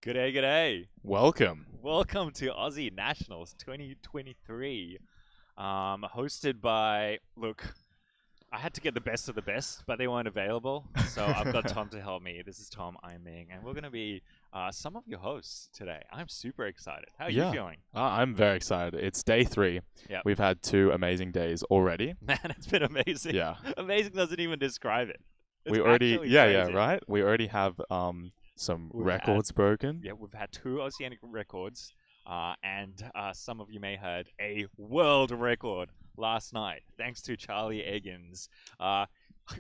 G'day, g'day. Welcome. Welcome to Aussie Nationals 2023. Hosted by, look, I had to get the best of the best, but they weren't available. So I've got Tom to help me. This is Tom, I'm Ming, and we're going to be some of your hosts today. I'm super excited. How are you feeling? I'm very excited. It's day 3. Yep. We've had 2 amazing days already. Man, it's been amazing. Yeah. Amazing doesn't even describe it. It's We already, actually yeah, crazy. right? We already have some records broken. Yeah, we've had 2 Oceanic records, and some of you may heard a world record last night, thanks to Charlie Eggins.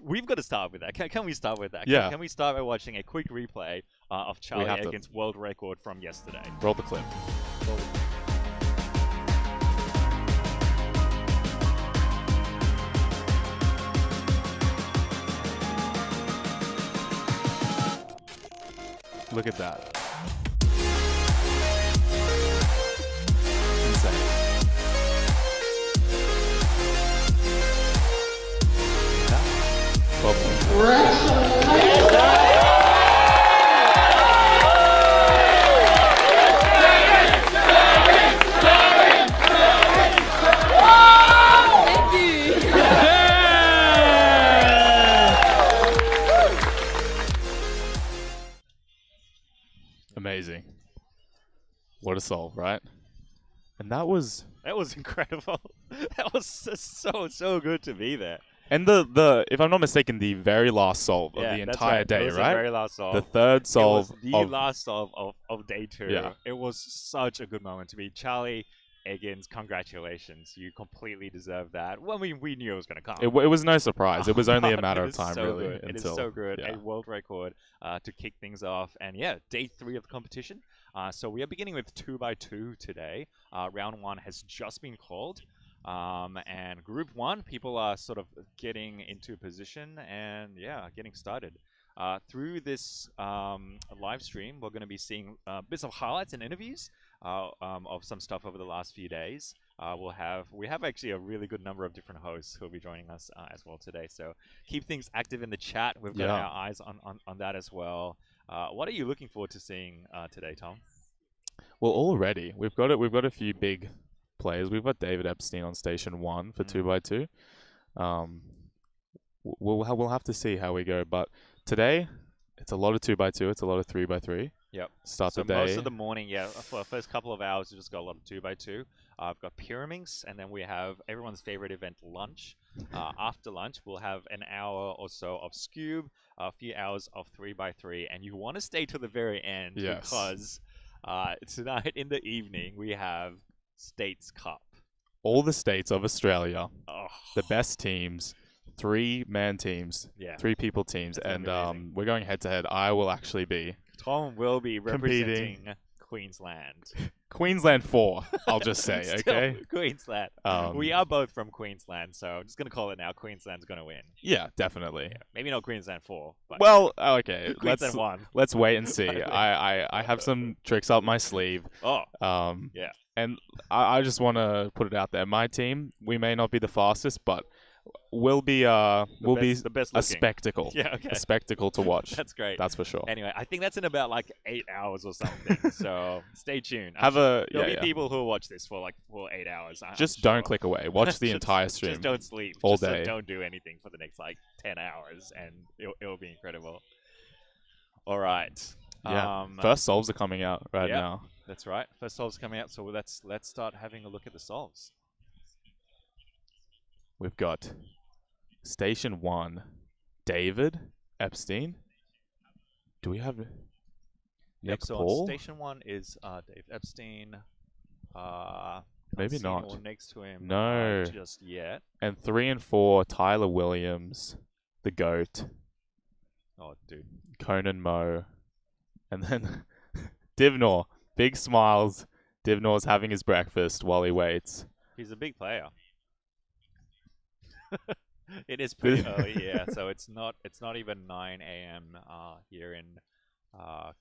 We've got to start with that. Can we start with that? Yeah. Can we start by watching a quick replay of Charlie Eggins' world record from yesterday? Roll the clip. Look at that. Insane. Amazing. What a solve, right? And that was incredible. That was so good to be there. and the if I'm not mistaken, the very last solve of the that's entire right. day, It was right? The very last solve. The third solve It was the of last solve of day 2. Yeah. It was such a good moment to be Charlie Eggins. Congratulations. You completely deserve that. Well, I mean, we knew it was going to come. it was no surprise. It was only a matter It of is time, so really. good. It is until, so good. yeah. A world record to kick things off. And yeah, day 3 of the competition. So we are beginning with 2x2 today. Round 1 has just been called. And group 1, people are sort of getting into position and yeah, getting started. Through this live stream, we're going to be seeing bits of highlights and interviews of some stuff over the last few days. We have actually a really good number of different hosts who will be joining us as well today. So keep things active in the chat. We've got our eyes on that as well. What are you looking forward to seeing today, Tom? Well, already we've got a few big players. We've got David Epstein on station 1 for 2x2. We'll have to see how we go, but today it's a lot of 2x2. It's a lot of 3x3. Yep. Start So the day. most of the morning, yeah, for the first couple of hours, we just got a lot of 2x2. I've got Pyraminx, and then we have everyone's favorite event, lunch. After lunch, we'll have an hour or so of Skewb, a few hours of 3x3, and you want to stay to the very end because tonight in the evening we have States Cup. All the states of Australia, Oh, the best teams, 3-man teams, yeah. 3-people teams, That's and amazing. we're going head to head. I will actually be Tom will be representing Queensland. Queensland 4. I'll just say, Still, okay. Queensland. We are both from Queensland, so I'm just gonna call it now. Queensland's gonna win. Yeah, definitely. Yeah, maybe not Queensland 4, but Well, okay. Queensland 1. Let's wait and see. I have some tricks up my sleeve. Oh, Yeah. And I just want to put it out there. My team, we may not be the fastest, but we'll be the best a looking. spectacle. Yeah, okay. A spectacle to watch. That's great. That's for sure. Anyway, I think that's in about like 8 hours or something. So stay tuned. There'll There'll be people who will watch this for 8 hours. Just don't click away. Watch the entire stream. Just don't sleep. all just day. Don't do anything for the next 10 hours, and it'll be incredible. All right. Yeah. First solves are coming out right yep. now. That's right. First solves coming out. So let's start having a look at the solves. We've got Station 1, David Epstein. Do we have Nick so Paul? on Station 1 is Dave Epstein. Maybe see not. anyone next to him. No. Just yet. And 3 and 4, Tyler Williams, the GOAT, Oh, dude. Conan Moe, and then Divnor. Big smiles. Divnor's having his breakfast while he waits. He's a big player. It is pretty early, yeah. So it's not even 9 a.m. Here in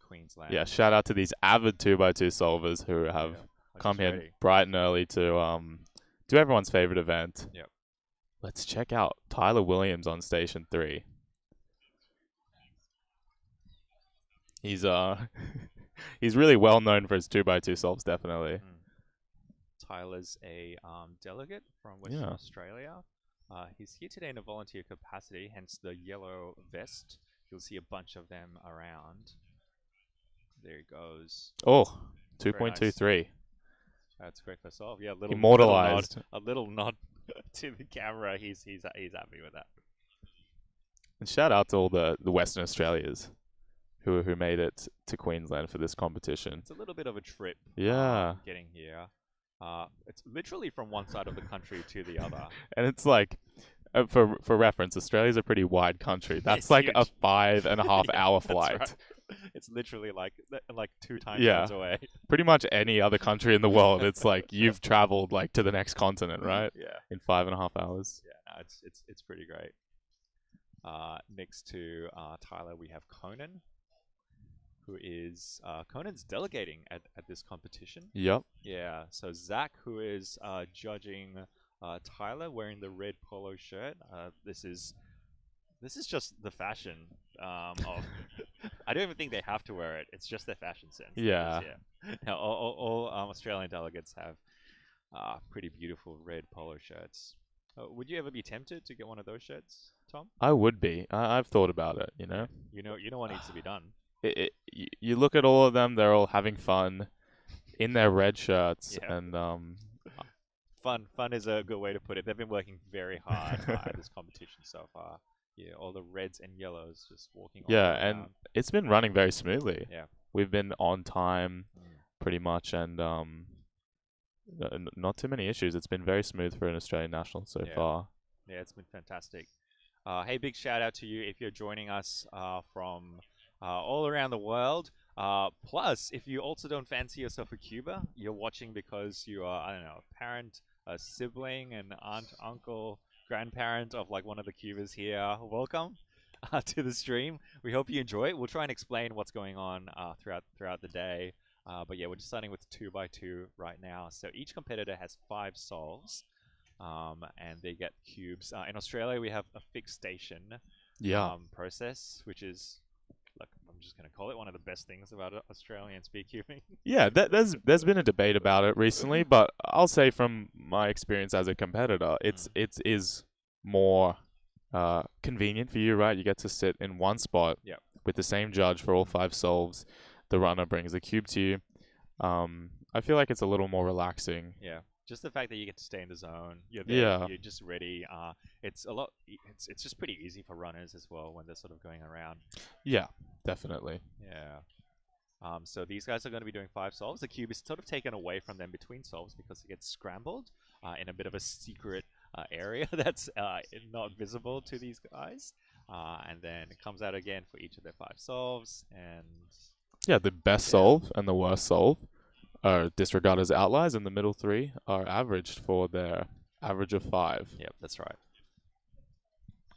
Queensland. Yeah, shout out to these avid 2x2 solvers who have come here bright and early to do everyone's favorite event. Yep. Let's check out Tyler Williams on Station 3. He's He's really well known for his 2x2 solves, definitely. Tyler's a delegate from Western Australia. He's here today in a volunteer capacity, hence the yellow vest. You'll see a bunch of them around. There he goes. Oh, Very nice. 2.23. That's great for solve. Yeah, little Immortalized. a little nod to the camera. He's happy with that. And shout out to all the Western Australians who made it to Queensland for this competition. It's a little bit of a trip. Yeah. Getting here. It's literally from one side of the country to the other. And it's like, for reference, Australia's a pretty wide country. That's It's like huge. a 5.5 hour That's flight. right. It's literally like 2 time Yeah. zones away. Pretty much any other country in the world, it's like you've traveled like to the next continent, right? Yeah. In 5.5 hours. Yeah. No, it's pretty great. Next to Tyler, we have Conan, who is Conan's delegating at this competition. Yep. Yeah. So Zach, who is judging Tyler wearing the red polo shirt. This is just the fashion of. I don't even think they have to wear it. It's just their fashion sense. Yeah. Now, all Australian delegates have pretty beautiful red polo shirts. Would you ever be tempted to get one of those shirts, Tom? I would be. I've thought about it, you know? You know what needs to be done. You look at all of them, they're all having fun in their red shirts. Yeah. And Fun is a good way to put it. They've been working very hard at this competition so far. Yeah, all the reds and yellows just walking all yeah, the way and around. it's been running very smoothly. Yeah. We've been on time pretty much, and not too many issues. It's been very smooth for an Australian national so far. Yeah, it's been fantastic. Hey, big shout out to you if you're joining us from all around the world. Plus, if you also don't fancy yourself a Cuba, you're watching because you are, I don't know, a parent, a sibling, an aunt, uncle, grandparent of like one of the Cubas here. Welcome to the stream. We hope you enjoy it. We'll try and explain what's going on throughout the day. But yeah, we're just starting with 2x2 right now. So each competitor has 5 solves, and they get cubes. In Australia, we have a fixed station process, which is, like, I'm just going to call it one of the best things about Australian Speedcubing. Yeah, there's been a debate about it recently, but I'll say from my experience as a competitor, it is more convenient for you, right? You get to sit in one spot with the same judge for all 5 solves. The runner brings a cube to you. I feel like it's a little more relaxing. Yeah, just the fact that you get to stay in the zone. You're there, you're just ready. It's a lot. It's just pretty easy for runners as well when they're sort of going around. Yeah, definitely. Yeah. So these guys are going to be doing 5 solves. The cube is sort of taken away from them between solves because it gets scrambled in a bit of a secret area that's not visible to these guys. And then it comes out again for each of their 5 solves. And yeah, the best solve and the worst solve are disregarded as outliers, and the middle 3 are averaged for their average of 5. Yep, that's right.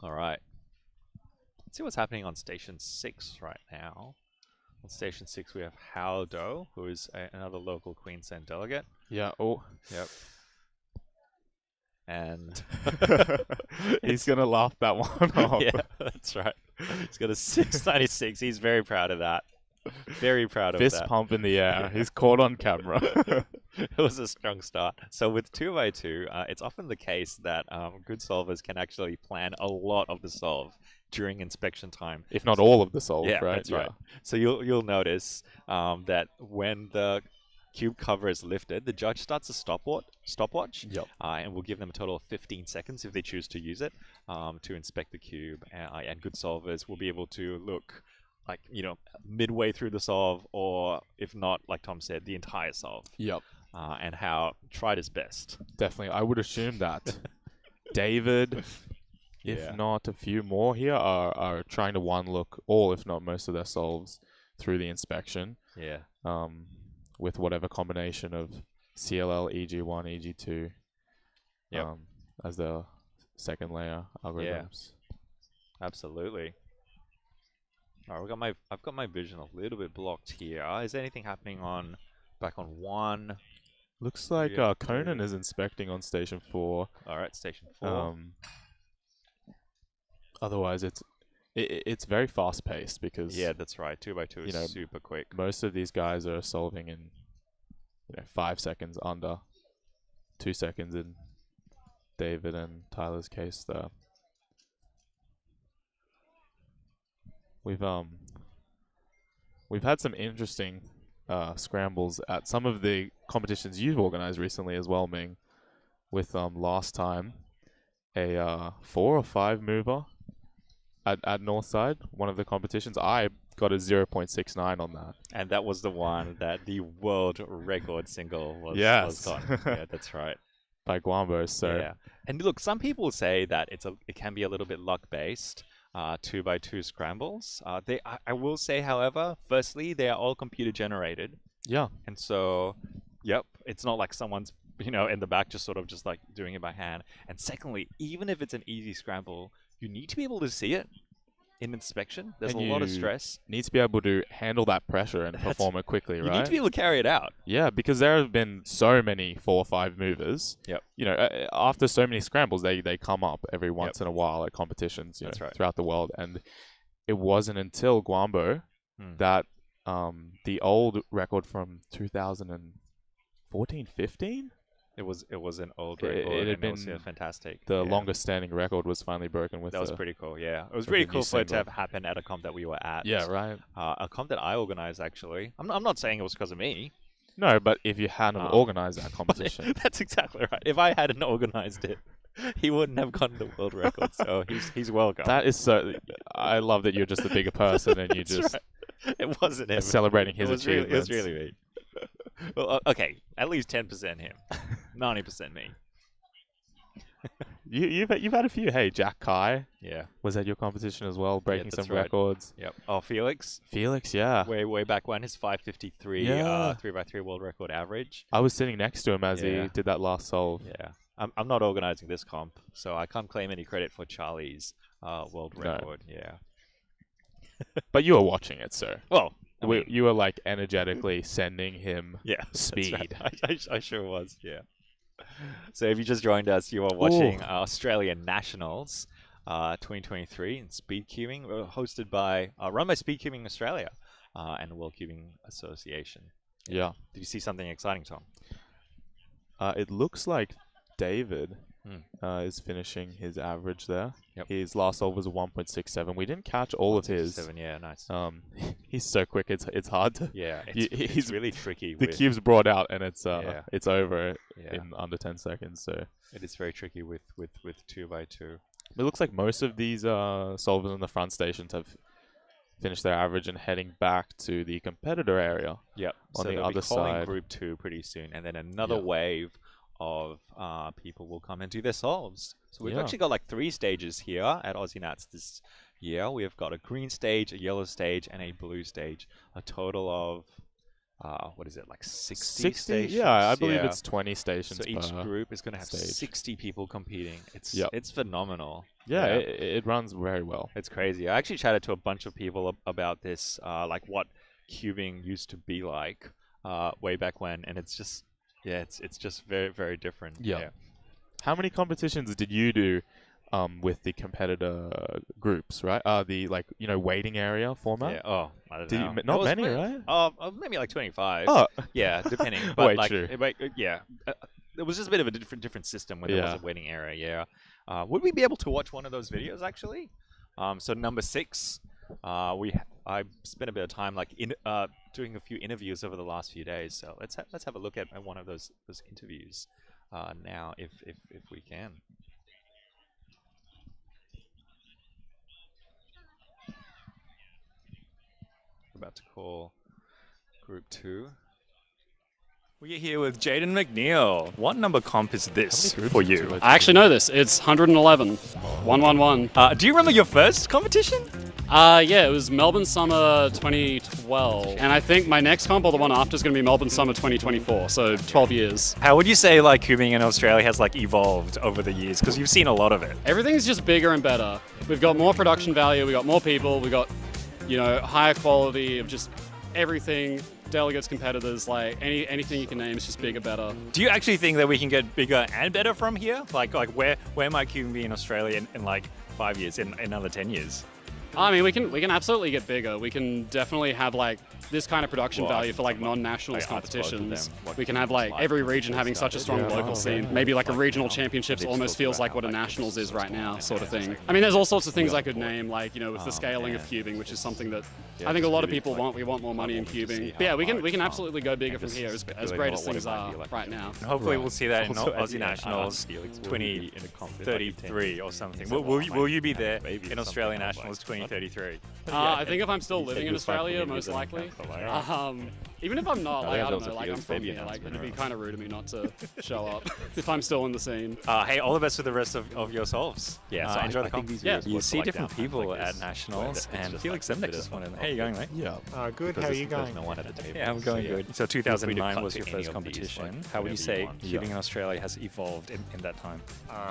All right. Let's see what's happening on Station 6 right now. On Station 6, we have Haldo, who is another local Queensland delegate. Yeah, oh. Yep. And he's going to laugh that one off. Yeah, that's right. He's got a 696. He's very proud of that. Very proud of that. Fist pump in the air. He's caught on camera. It was a strong start. So with 2x2, it's often the case that good solvers can actually plan a lot of the solve during inspection time. If not all of the solve, right? That's right. So you'll notice that when the cube cover is lifted, the judge starts a stopwatch. Yep. And we'll give them a total of 15 seconds if they choose to use it to inspect the cube. And good solvers will be able to look, like, you know, midway through the solve, or if not, like Tom said, the entire solve. Yep. And how tried his best. Definitely. I would assume that David, if not a few more here, are trying to one-look all, if not most of their solves through the inspection. Yeah. With whatever combination of CLL, EG1, EG2 as the second layer algorithms. Yeah. Absolutely. All right, I've got my vision a little bit blocked here. Is anything happening back on 1? Looks like Conan is inspecting on Station 4. All right, Station 4. Otherwise, it's it's very fast paced because Yeah, that's right. 2x2 is super quick. most of these guys are solving in 5 seconds under 2 seconds in David and Tyler's case there. We've had some interesting scrambles at some of the competitions you've organized recently as well, Ming. With last time a 4 or 5 mover at Northside, one of the competitions. I got a 0.69 on that. And that was the one that the world record single was got. Yeah, that's right. By Guambo, so yeah. And look, some people say that it can be a little bit luck based. 2x2 scrambles. I will say, however, firstly, they are all computer generated. Yeah. And so, yep, it's not like someone's in the back just like doing it by hand. And secondly, even if it's an easy scramble, you need to be able to see it in inspection. There's a lot of stress. Need to be able to handle that pressure and perform it quickly, right? You need to be able to carry it out. Yeah, because there have been so many 4 or 5 movers. Yep. After so many scrambles, they come up every once in a while at competitions That's right. throughout the world. And it wasn't until Guambo that the old record from 2014, 15? It was an old record. It had been fantastic. The longest standing record was finally broken with that was pretty cool, yeah. It was really cool for it to have happened at a comp that we were at. Yeah, right. A comp that I organized, actually. I'm not saying it was because of me. No, but if you hadn't organized that competition. That's exactly right. If I hadn't organized it, he wouldn't have gotten the world record, so he's welcome. That is so... I love that you're just a bigger person and you just... Right. It wasn't him. Celebrating his achievements. It was really me. Well, okay, at least 10% him, 90% me. You've had a few. Hey, Jack Kai. Yeah. Was at your competition as well, breaking some records. Yep. Oh, Felix. Felix, yeah. Way back when, his 5:53 3x3 world record average. I was sitting next to him as he did that last solve. Yeah. I'm not organizing this comp, so I can't claim any credit for Charlie's world record. Yeah. But you were watching it, sir. Well, you were like energetically sending him speed. Right. I sure was, yeah. So if you just joined us, you are watching Australian Nationals 2023 in Speedcubing, hosted by, run by Speedcubing Australia and World Cubing Association. Yeah. Did you see something exciting, Tom? It looks like David is finishing his average there. Yep. His last solve was a 1.67. We didn't catch all of his. 7, yeah, nice. He's so quick. It's hard to. Yeah, it's really tricky. The cube's brought out and it's over in under 10 seconds. So it is very tricky with 2x2. It looks like most of these solvers in the front stations have finished their average and heading back to the competitor area. Yep. On so the they'll other be calling side. Group 2 pretty soon, and then another wave of people will come and do their solves. So we've actually got like 3 stages here at Aussie Nats this year. We've got a green stage, a yellow stage, and a blue stage. A total of, what is it, like 60 stations? Yeah, I believe it's 20 stations. So each group is going to have 60 people competing. It's phenomenal. Yeah, it runs very well. It's crazy. I actually chatted to a bunch of people about this, like what cubing used to be like way back when, and it's just... Yeah, it's just very, very different. Yeah. How many competitions did you do with the competitor groups, right? The waiting area format? Yeah. Oh, I don't know. Not many, right? Maybe like 25. Oh. Yeah, depending. But true. It was just a bit of a different system when there was a waiting area. Yeah. Would we be able to watch one of those videos actually? So number 6. I spent a bit of time doing a few interviews over the last few days. So let's have a look at one of those interviews now, if we can. We're about to call Group 2. We're here with Jaden McNeil. What number comp is this for you? I actually know this. It's 111. 111. Do you remember your first competition? Yeah, it was Melbourne Summer 2012. And I think my next comp, or the one after, is going to be Melbourne Summer 2024. So 12 years. How would you say cubing in Australia has evolved over the years? Because you've seen a lot of it. Everything's just bigger and better. We've got more production value. We've got more people. We've got, higher quality of just everything. Delegates, competitors, anything you can name is just bigger, better. Do you actually think that we can get bigger and better from here? Like where might cubing be in Australia in 5 years, in another 10 years? I mean, we can absolutely get bigger. We can definitely have like this kind of production Well, value for like someone- non-nationals I spoke to them, competitions. what We can have like like every region having such a strong Yeah. local Oh, scene. yeah. Maybe like a Like regional now, championships they've almost spoken feels about like how, what a like, nationals it's is so right small now, and sort of it's thing. like I mean, there's all sorts of things we I could are name, like with the scaling of man. cubing, which is something that Yeah, I think a just lot of really, people like, want. We want more money in heartwarming to see cubing. how But yeah, we far can it's absolutely go bigger and from just here, as speculating great what as things it might are be like right now. Hopefully Right. we'll see that in Also, at Aussie the end, Nationals Felix will be in a conflict, like, in 33 or something. He said, Will you be like, there maybe in something Australian else, Nationals like, 2033? I think if I'm still He said living he in was fine Australia, with most it, likely. but, like, Even if I'm not, I like, think I that don't was know, a like I'm Felix from baby here, like announcement it'd be around. kind of rude of me not to show up if I'm still in the scene. Hey, all the best with the rest of yourselves. Yeah, so enjoy I the think comp. these Yeah, videos You look see like different down people like at this, Nationals, it's and just Felix like a Zemdex bit just of won in. a How you going, mate? Yeah. Good. because How are you there's going? no one at the table. Yeah, I'm so, going yeah. good. So Feel free to 2009 cut was to your any first of these, competition. like, How would you whenever say you want. cubing in Australia has evolved in that time?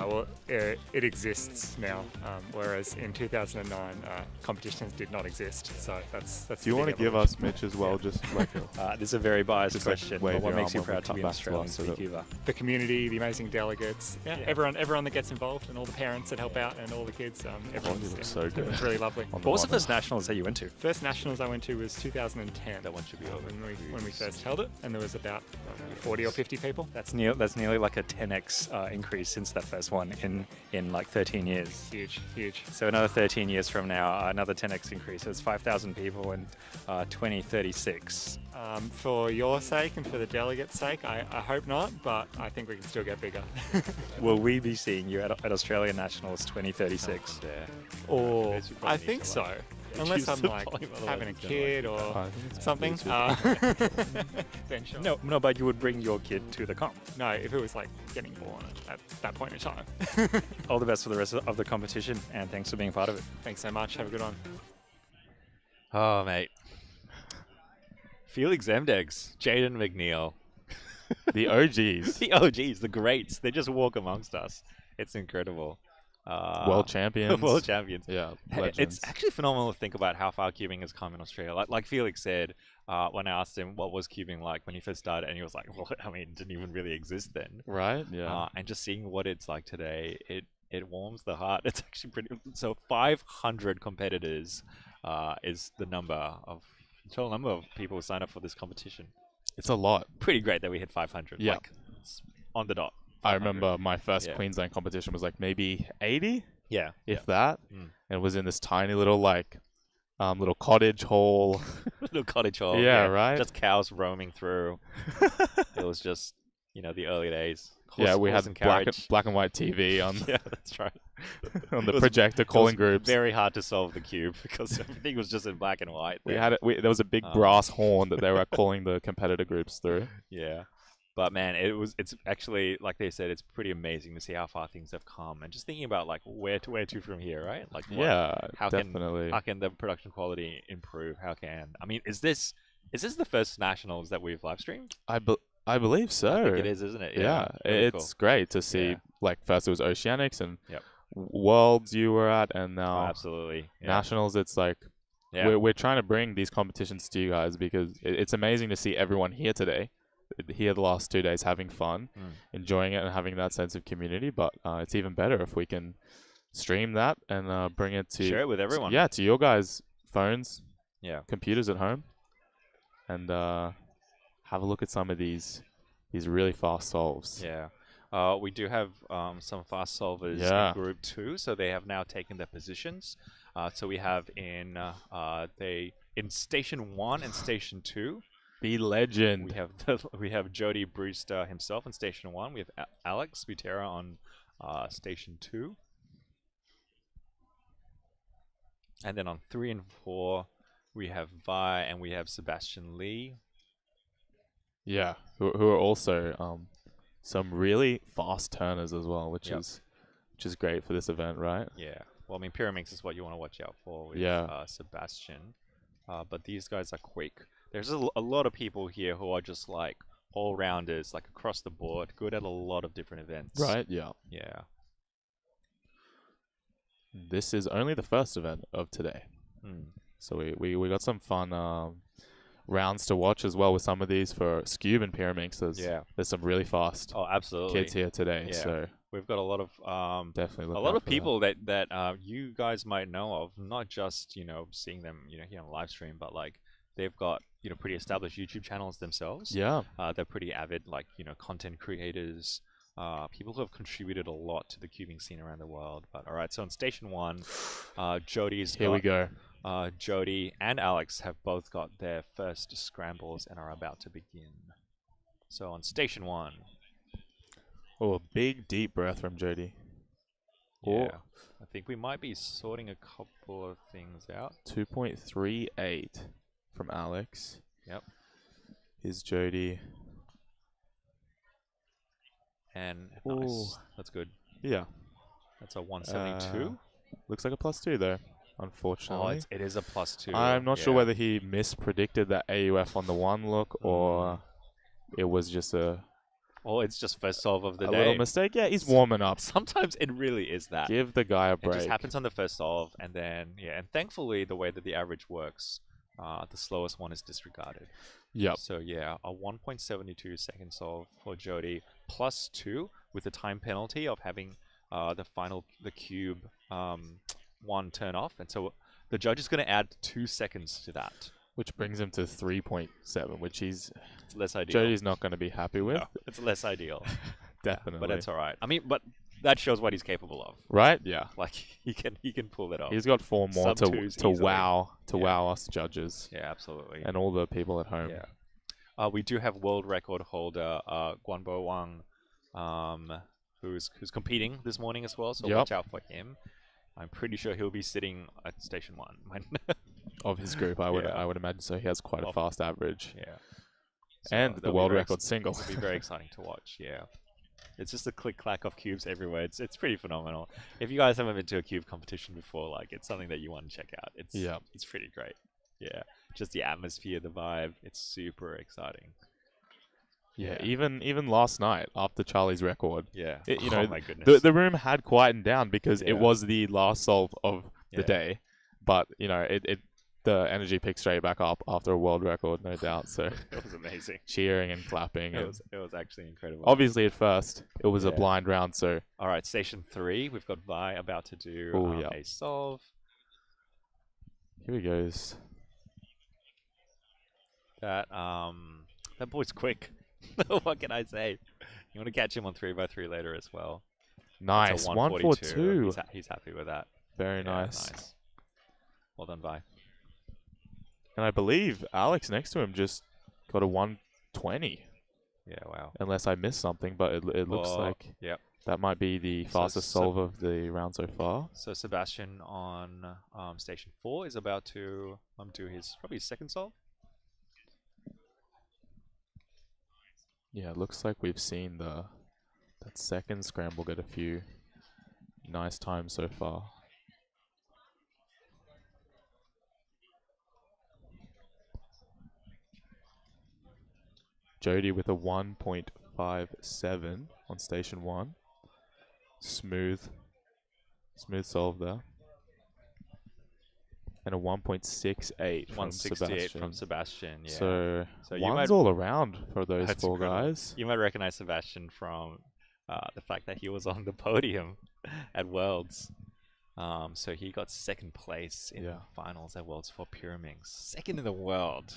Well, it exists now, whereas in 2009 competitions did not exist. So that's. Do you want to give us, Mitch, as well, just like a, This is a very biased Just, like, question, wave but what your makes you arm when we proud to cut be an back to Australian us so that- speedcuber? the community, the amazing delegates, everyone that gets involved, and all the parents that help out, and all the kids. Everyone's looks so good. Everyone's really lovely. on What was the monitor? first Nationals that you went to? First nationals I went to was 2010. That one should be over. When we first held it, and there was about 40 or 50 people. That's nearly like a 10x increase since that first one in like 13 years. Huge. So another 13 years from now, another 10x increase. So it's 5,000 people in 2036. For your sake and for the delegates' sake, I hope not, but I think we can still get bigger. Will we be seeing you at Australian Nationals 2036? There. Or Yes, you I probably think need to, so. like, Unless reduce I'm the like volume, otherwise having a it's gonna, kid like, or I think it's something. YouTube. Then sure. No, but you would bring your kid to the comp. No, if it was like getting born at that point in time. All the best for the rest of the competition, and thanks for being part of it. Thanks so much. Have a good one. Oh, mate. Felix Zemdex, Jaden McNeil. The OGs. The OGs, the greats. They just walk amongst us. It's incredible. World champions. World champions. Yeah, Hey, legends. It's actually phenomenal to think about how far cubing has come in Australia. Like Felix said, when I asked him what was cubing like when he first started, and he was like, "Well, I mean, it didn't even really exist then." Right? Yeah. And just seeing what it's like today, it warms the heart. It's actually pretty. So 500 competitors is the total number of people who sign up for this competition. It's a lot. Pretty great that we hit 500. Yeah. Like, on the dot. I 500. remember my first Yeah. Queensland competition was like maybe 80, Yeah. if that. Mm. And it was in this tiny little little cottage hall. Little cottage hall. Yeah, right? Just cows roaming through. It was just, the early days. Yeah, we horse had and black carriage. and white TV on Yeah, that's right. on It the was- projector It calling was groups. very hard to solve the cube because everything was just in black and white. We then. had it. There was a big brass horn that they were calling the competitor groups through. Yeah. But man, it's actually, like they said, it's pretty amazing to see how far things have come. And just thinking about like where to from here, right? Like how definitely. how can the production quality improve? I mean, is this the first nationals that we've live streamed? I believe so. I think it is, isn't it? Yeah, Really it's great to see. Yeah. Like first it was Oceanics and Yep. Worlds you were at, and cool. now Absolutely. Yeah. Nationals. It's like Yeah. we're trying to bring these competitions to you guys because it's amazing to see everyone here today, here the last 2 days having fun, enjoying it, and having that sense of community. But it's even better if we can stream that and bring it to Share it with everyone. Yeah, to your guys' phones, Yeah. computers at home, and have a look at some of these really fast solves. Yeah. We do have some fast solvers Yeah. in Group 2, so they have now taken their positions. So we have in Station 1 and Station 2. The legend. We have Jody Brewster himself in Station 1. We have Alex Butera on Station 2. And then on 3 and 4, we have Vi and we have Sebastian Lee. Yeah, who are also some really fast turners as well, which is great for this event, right? Yeah. Well, I mean, Pyraminx is what you want to watch out for with Sebastian. But these guys are quick. There's a lot of people here who are just like all-rounders, like across the board, good at a lot of different events. Right, yeah. Yeah. This is only the first event of today. So we got some fun rounds to watch as well with some of these for Skewb and Pyraminx. There's some really fast Oh, absolutely. kids here today. Yeah. So we've got a lot of Definitely look a lot out of for that. people that you guys might know of, not just seeing them here on the live stream, but like they've got pretty established YouTube channels themselves. Yeah. They're pretty avid content creators, people who have contributed a lot to the cubing scene around the world. But all right, so in station 1, Jody's Here we go. Jody and Alex have both got their first scrambles and are about to begin. So on station 1. Oh, a big deep breath from Jody. Yeah, I think we might be sorting a couple of things out. 2.38 from Alex. Yep. Here's Jody. And Ooh. nice. That's good. Yeah. That's a 172. Looks like a +2 though, unfortunately. It is a +2. I'm not sure yeah. whether he mispredicted that AUF on the 1 look or it was just a it's just first solve of the day. little mistake. Yeah, he's warming up. Sometimes it really is that. Give the guy a break. It just happens on the first solve, and then and thankfully the way that the average works, the slowest one is disregarded. Yep. So yeah, a 1.72 second solve for Jody, +2 with the time penalty of having the cube 1 turn off, and so the judge is going to add 2 seconds to that. Which brings him to 3.7, which It's less ideal. Jody's not going to be happy with. No, it's less ideal. Definitely. But that's all right. I mean, but that shows what he's capable of. Right? Yeah. Like he can pull it off. He's got 4 more Sub twos to easily. wow us judges Yeah, absolutely. and all the people at home. Yeah. We do have world record holder Guanbo Wang, who's competing this morning as well. So watch out for him. I'm pretty sure he'll be sitting at station 1. Of his group, I would imagine so. He has quite a fast average. Yeah. And the world record single. It'll be very exciting to watch. Yeah. It's just a click-clack of cubes everywhere. It's pretty phenomenal. If you guys haven't been to a cube competition before, like it's something that you want to check out. It's pretty great. Yeah. Just the atmosphere, the vibe. It's super exciting. Yeah, even last night after Charlie's record. Yeah. Oh my goodness. the room had quietened down because it was the last solve of the day. But the energy picked straight back up after a world record, no doubt. So it was amazing. Cheering and clapping. It was actually incredible. Obviously, at first, it was a blind round. So all right, station 3, we've got Vi about to do a solve. Here he goes. That boy's quick. What can I say? You want to catch him on 3x3 later as well. Nice. 142. He's happy with that. Very nice. Well done, Vi. And I believe Alex next to him just got a 120. Yeah, wow. Unless I missed something, but it looks like that might be the fastest solve of the round so far. So Sebastian on station 4 is about to do his second solve. Yeah, it looks like we've seen that second scramble get a few nice times so far. Jody with a 1.57 on station 1. Smooth solve there. And a 1.68 from Sebastian. From Sebastian, yeah. So you one's all around for those That's 4 incredible. guys. You might recognize Sebastian from the fact that he was on the podium at Worlds. So he got second place in the finals at Worlds for Pyraminx. Second in the world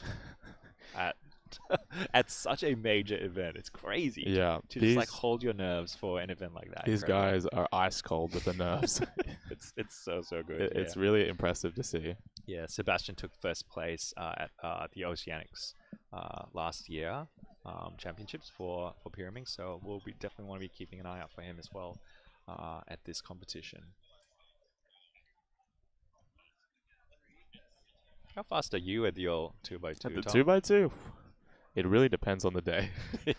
at such a major event. It's crazy. Yeah. To just like hold your nerves for an event like that. These guys are ice cold with the nerves. It's so good. It's really impressive to see. Yeah, Sebastian took first place at the Oceanics last year championships for Pyraminx, so we definitely want to be keeping an eye out for him as well at this competition. How fast are you at your 2x2? At the 2x2? It really depends on the day.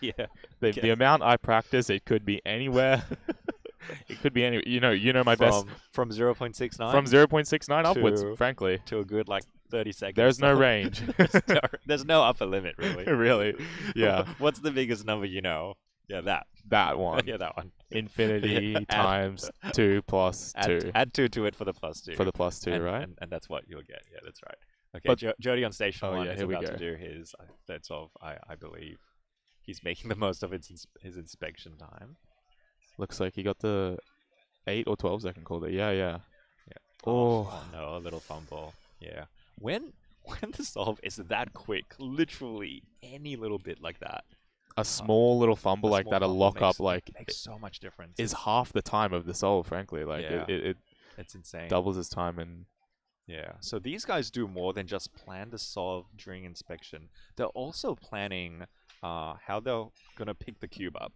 Yeah. The amount I practice, it could be anywhere. It could be any. You know my best from 0.69. From 0.69 upwards, frankly, to a good like 30 seconds. There's no range. There's no upper limit, really. Really, yeah. What's the biggest number you know? Yeah, that one. Yeah, that one. Infinity times 2 plus 2. Add 2 to it for the +2. For the +2, right? And that's what you'll get. Yeah, that's right. Okay, Jody on station 1 is here we about go. to do his third solve, I believe. He's making the most of his inspection time. Looks like he got the 8 or 12 second call there. Yeah. Yeah. Oh. No, a little fumble. Yeah. When the solve is that quick, literally any little bit like that, A small little fumble a like small that, a fumble lock up, makes- like, makes so much difference. is half the time of the solve, frankly. Like, Yeah. it It's insane. doubles his time. And Yeah. So these guys do more than just plan the solve during inspection. They're also planning how they're gonna pick the cube up.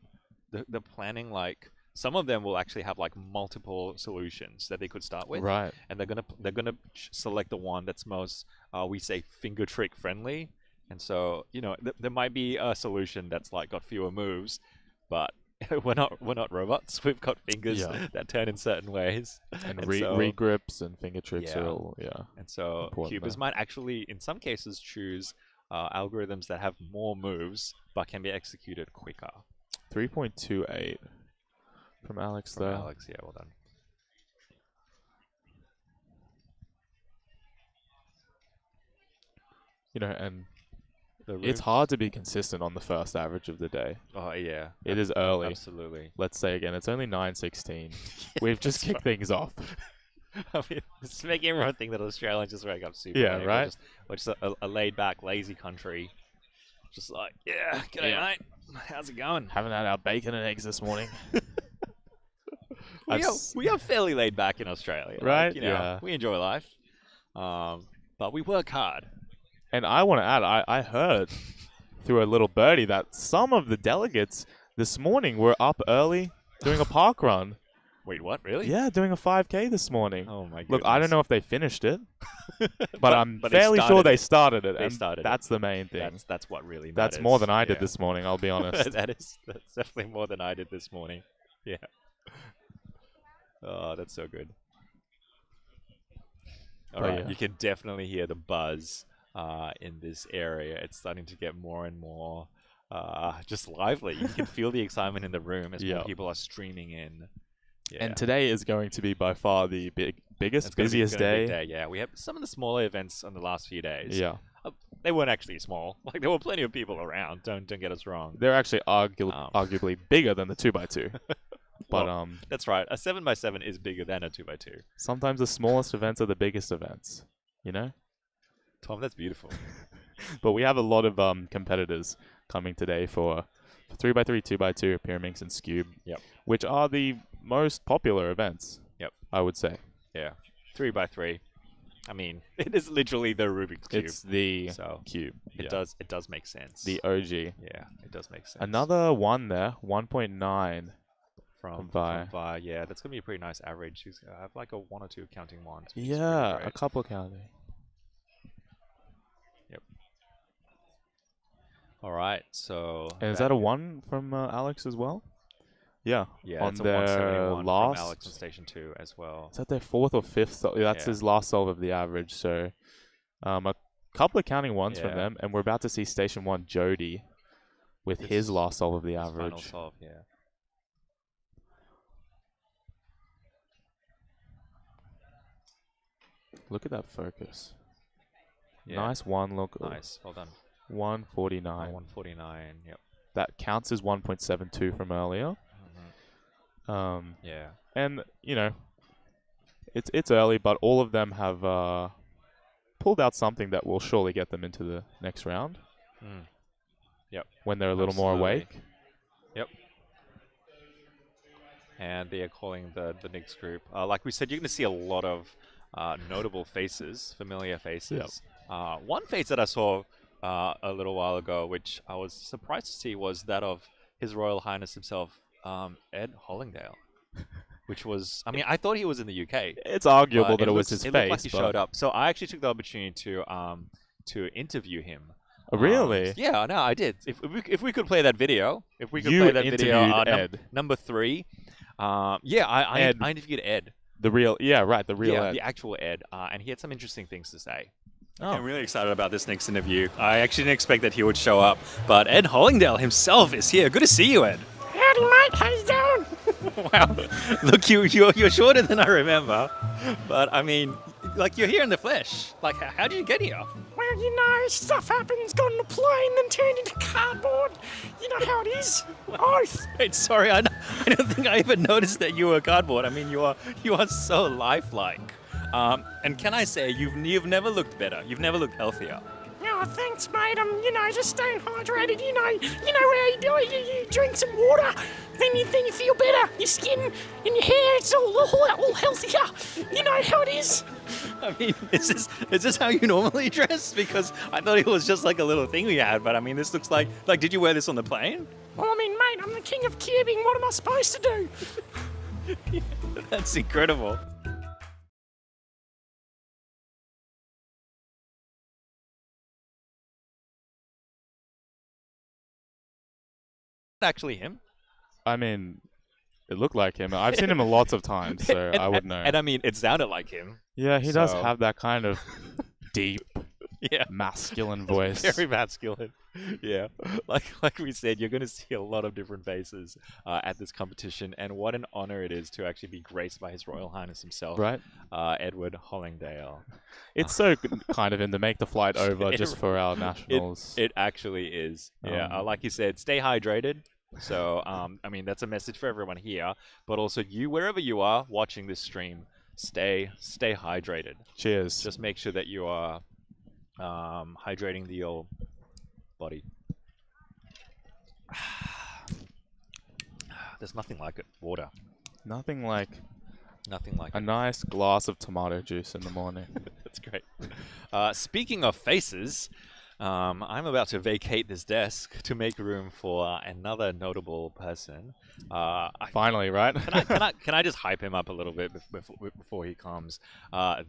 They're planning like some of them will actually have like multiple solutions that they could start with, right. and they're gonna select the one that's most we say finger trick friendly. And so there might be a solution that's like got fewer moves, but we're not robots. We've got fingers Yeah. that turn in certain ways, And, so- regrips and finger tricks Yeah. are all, and so Important cubers there. might actually, in some cases, choose algorithms that have more moves but can be executed quicker. 3.28 from Alex From there. Alex, yeah, well done. And The it's roof- hard to be consistent on the first average of the day. Oh yeah, It is early. absolutely. Let's say again, it's only 9:16. We've just kicked things off. I mean, it's making everyone think that Australians just wake up super Yeah, late. right? We're just a laid back, lazy country. Just like, yeah, g'day, Yeah. mate. How's it going? Haven't had our bacon and eggs this morning. We are fairly laid back in Australia, Right? Like, Yeah. we enjoy life, but we work hard. And I want to add, I heard through a little birdie that some of the delegates this morning were up early doing a park run. Wait, what? Really? Yeah, doing a 5K this morning. Oh my goodness. Look, I don't know if they finished it, but I'm but they fairly sure started they it. started it. They and started it. that's the main thing. That's what really matters. That's more than I did Yeah. this morning, I'll be honest. That's definitely more than I did this morning. Yeah. Oh, that's so good. All But right, yeah. you can definitely hear the buzz in this area. It's starting to get more and more just lively. You can feel the excitement in the room as more Yeah. people are streaming in. Yeah. And today is going to be by far the biggest, It's gonna be- busiest gonna be a day. big Yeah, we have some of the smaller events on the last few days. Yeah. They weren't actually small. Like there were plenty of people around. Don't get us wrong. They're actually arguably bigger than the 2x2. But Well, That's right. A 7x7 is bigger than a 2x2. sometimes the smallest events are the biggest events, Tom, that's beautiful. But we have a lot of competitors coming today for 3x3, 2x2, Pyraminx, and Skewb, Yep. which are the most popular events. Yep. I would say. Yeah. 3x3. I mean, it is literally the Rubik's Cube. It's the So cube. it does make sense. The OG. Yeah, it does make sense. Another one there, 1.9. from Vi. Vi. Yeah, that's gonna be a pretty nice average. She's gonna have like a 1 or 2 counting ones. which is pretty Yeah, a great. couple counting. All right, so And is that a 1 from Alex as well? Yeah. yeah, on it's a their 171 last. from Alex on station 2 as well. Is that their 4th or 5th? That's Yeah. his last solve of the average. So, a couple of counting ones from Yeah. them, and we're about to see Station 1 Jody with His- his last solve of the His final average. solve, yeah. Look at that focus. Yeah. Nice one look. Nice, well done. 149. 149. Yep. That counts as 1.72 from earlier. Yeah. And it's early, but all of them have pulled out something that will surely get them into the next round Mm. when they're a little more Absolutely. awake. And they are calling the next group. Like we said, you're going to see a lot of notable faces, familiar faces. One face that I saw a little while ago, which I was surprised to see, was that of His Royal Highness himself, Ed Hollingdale. Which was, I mean, I thought he was in the UK. It's arguable but that it was looks- his it face. looked like he but- showed up. So I actually took the opportunity to interview him. Really? Yeah, no, I did. If we could play that video, if we could You play that video, interviewed Ed. number 3. Yeah, I Ed. interviewed Ed. The real Ed. The actual Ed, and he had some interesting things to say. Oh. I'm really excited about this next interview. I actually didn't expect that he would show up, but Ed Hollingdale himself is here. Good to see you, Ed. Howdy, mate. How you doing? Wow. Look, you're shorter than I remember, but I mean, like you're here in the flesh. Like, how did you get here? Well, Well, you know, stuff happens, got on a plane, then turned into cardboard. You know how it is. Oath. Wait, sorry, I don't think I even noticed that you were cardboard. I mean, you are so lifelike. And can I say, you've never looked better. You've never looked healthier. Oh, thanks, mate. I'm, you know, just staying hydrated. You know how you do it. You drink some water, then you feel better. Your skin and your hair, it's all healthier. You know how it is. I mean, is this how you normally dress? Because I thought it was just like a little thing we had, but I mean, this looks like did you wear this on the plane? Well, I mean, mate, I'm the king of cubing. What am I supposed to do? That's incredible. Actually him. I mean, it looked like him. I've seen him lots of times, so I would know. And I mean, it sounded like him. Yeah, he does So- have that kind of deep, Yeah. masculine voice. Very masculine. Yeah. Like we said, you're going to see a lot of different faces at this competition, and what an honor it is to actually be graced by His Royal Highness himself, Right? Edward Hollingdale. It's so kind of him to make the flight over It- just for our nationals. It actually is. Yeah. Like you said, stay hydrated. So, I mean, that's a message for everyone here, but also you, wherever you are watching this stream, stay hydrated. Cheers. Just make sure that you are hydrating the old body. There's nothing like it. Water. Nothing like Nothing like a it. nice glass of tomato juice in the morning. That's great. Speaking of faces, I'm about to vacate this desk to make room for another notable person. Finally, right? Can I just hype him up a little bit before he comes?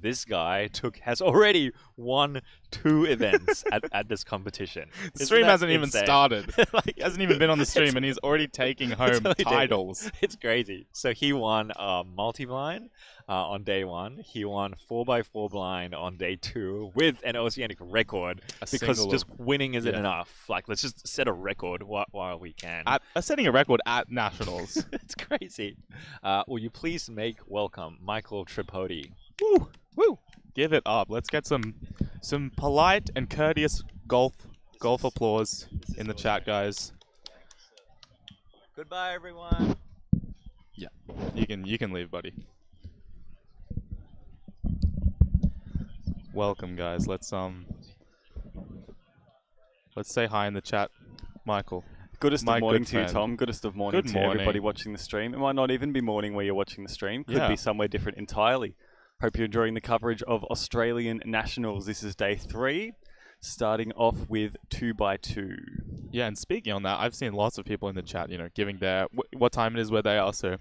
This guy has already won 2 events at this competition. The Isn't stream that hasn't even insane? started. Like, He hasn't even been on the stream, and he's already taking home only day one. titles. It's crazy. So he won multi-blind on day 1. He won 4x4 blind on day 2 with an oceanic record because single just winning isn't yeah. enough. Like, let's just set a record while we can. Setting a record at nationals. It's crazy. Will you please make welcome Michael Tripodi? Woo! Woo! Give it up. Let's get some polite and courteous golf applause in the chat, guys. Goodbye, everyone. Yeah, you can leave, buddy. Welcome, guys. Let's say hi in the chat, Michael. Goodest My of morning good to you, friend. Tom. Goodest of morning Good to everybody morning. watching the stream. It might not even be morning where you're watching the stream. Could Yeah. be somewhere different entirely. Hope you're enjoying the coverage of Australian Nationals. This is day 3, starting off with 2x2. Yeah, and speaking on that, I've seen lots of people in the chat, giving their what time it is where they are. So,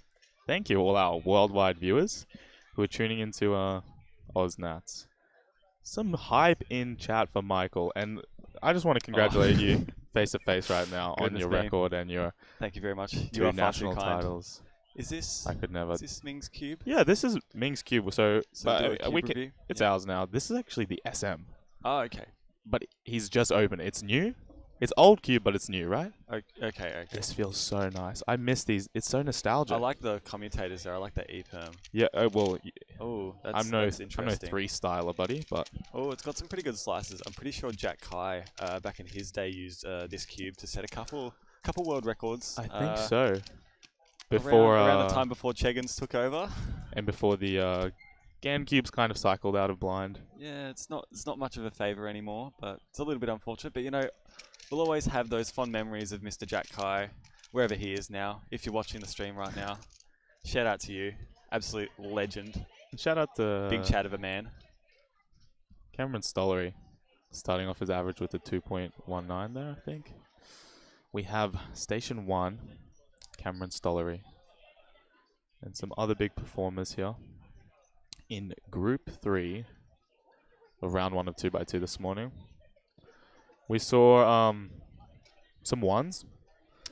thank you all our worldwide viewers who are tuning into Aussie Nats. Some hype in chat for Michael, and I just want to congratulate you face to face right now on Goodness your me. record and your Thank you very much. 2 You are far too national kind. titles. Is this I could never. Ming's Cube? Yeah, this is Ming's Cube. So, So do a cube we can, review? it's Yeah. ours now. This is actually the SM, Oh, okay. but he's just open. It's new. It's old Cube, but it's new, right? Okay. This feels so nice. I miss these. It's so nostalgic. I like the commutators there. I like the E-perm. Yeah. Well, Oh, that's I'm no interesting. 3 styler, buddy, but Oh, it's got some pretty good slices. I'm pretty sure Jack Kai, back in his day, used this cube to set a couple world records. I think so. Before around the time before Eggins took over. and before the GameCubes kind of cycled out of blind. Yeah, it's not much of a favour anymore, but it's a little bit unfortunate. But we'll always have those fond memories of Mr. Jack Kai, wherever he is now. If you're watching the stream right now, shout out to you, absolute legend, Shout out to big chat of a man. Cameron Stollery, starting off his average with a 2.19 there, I think. We have Station 1, Cameron Stollery, and some other big performers here in Group 3 of Round 1 of 2x2 this morning. We saw some ones.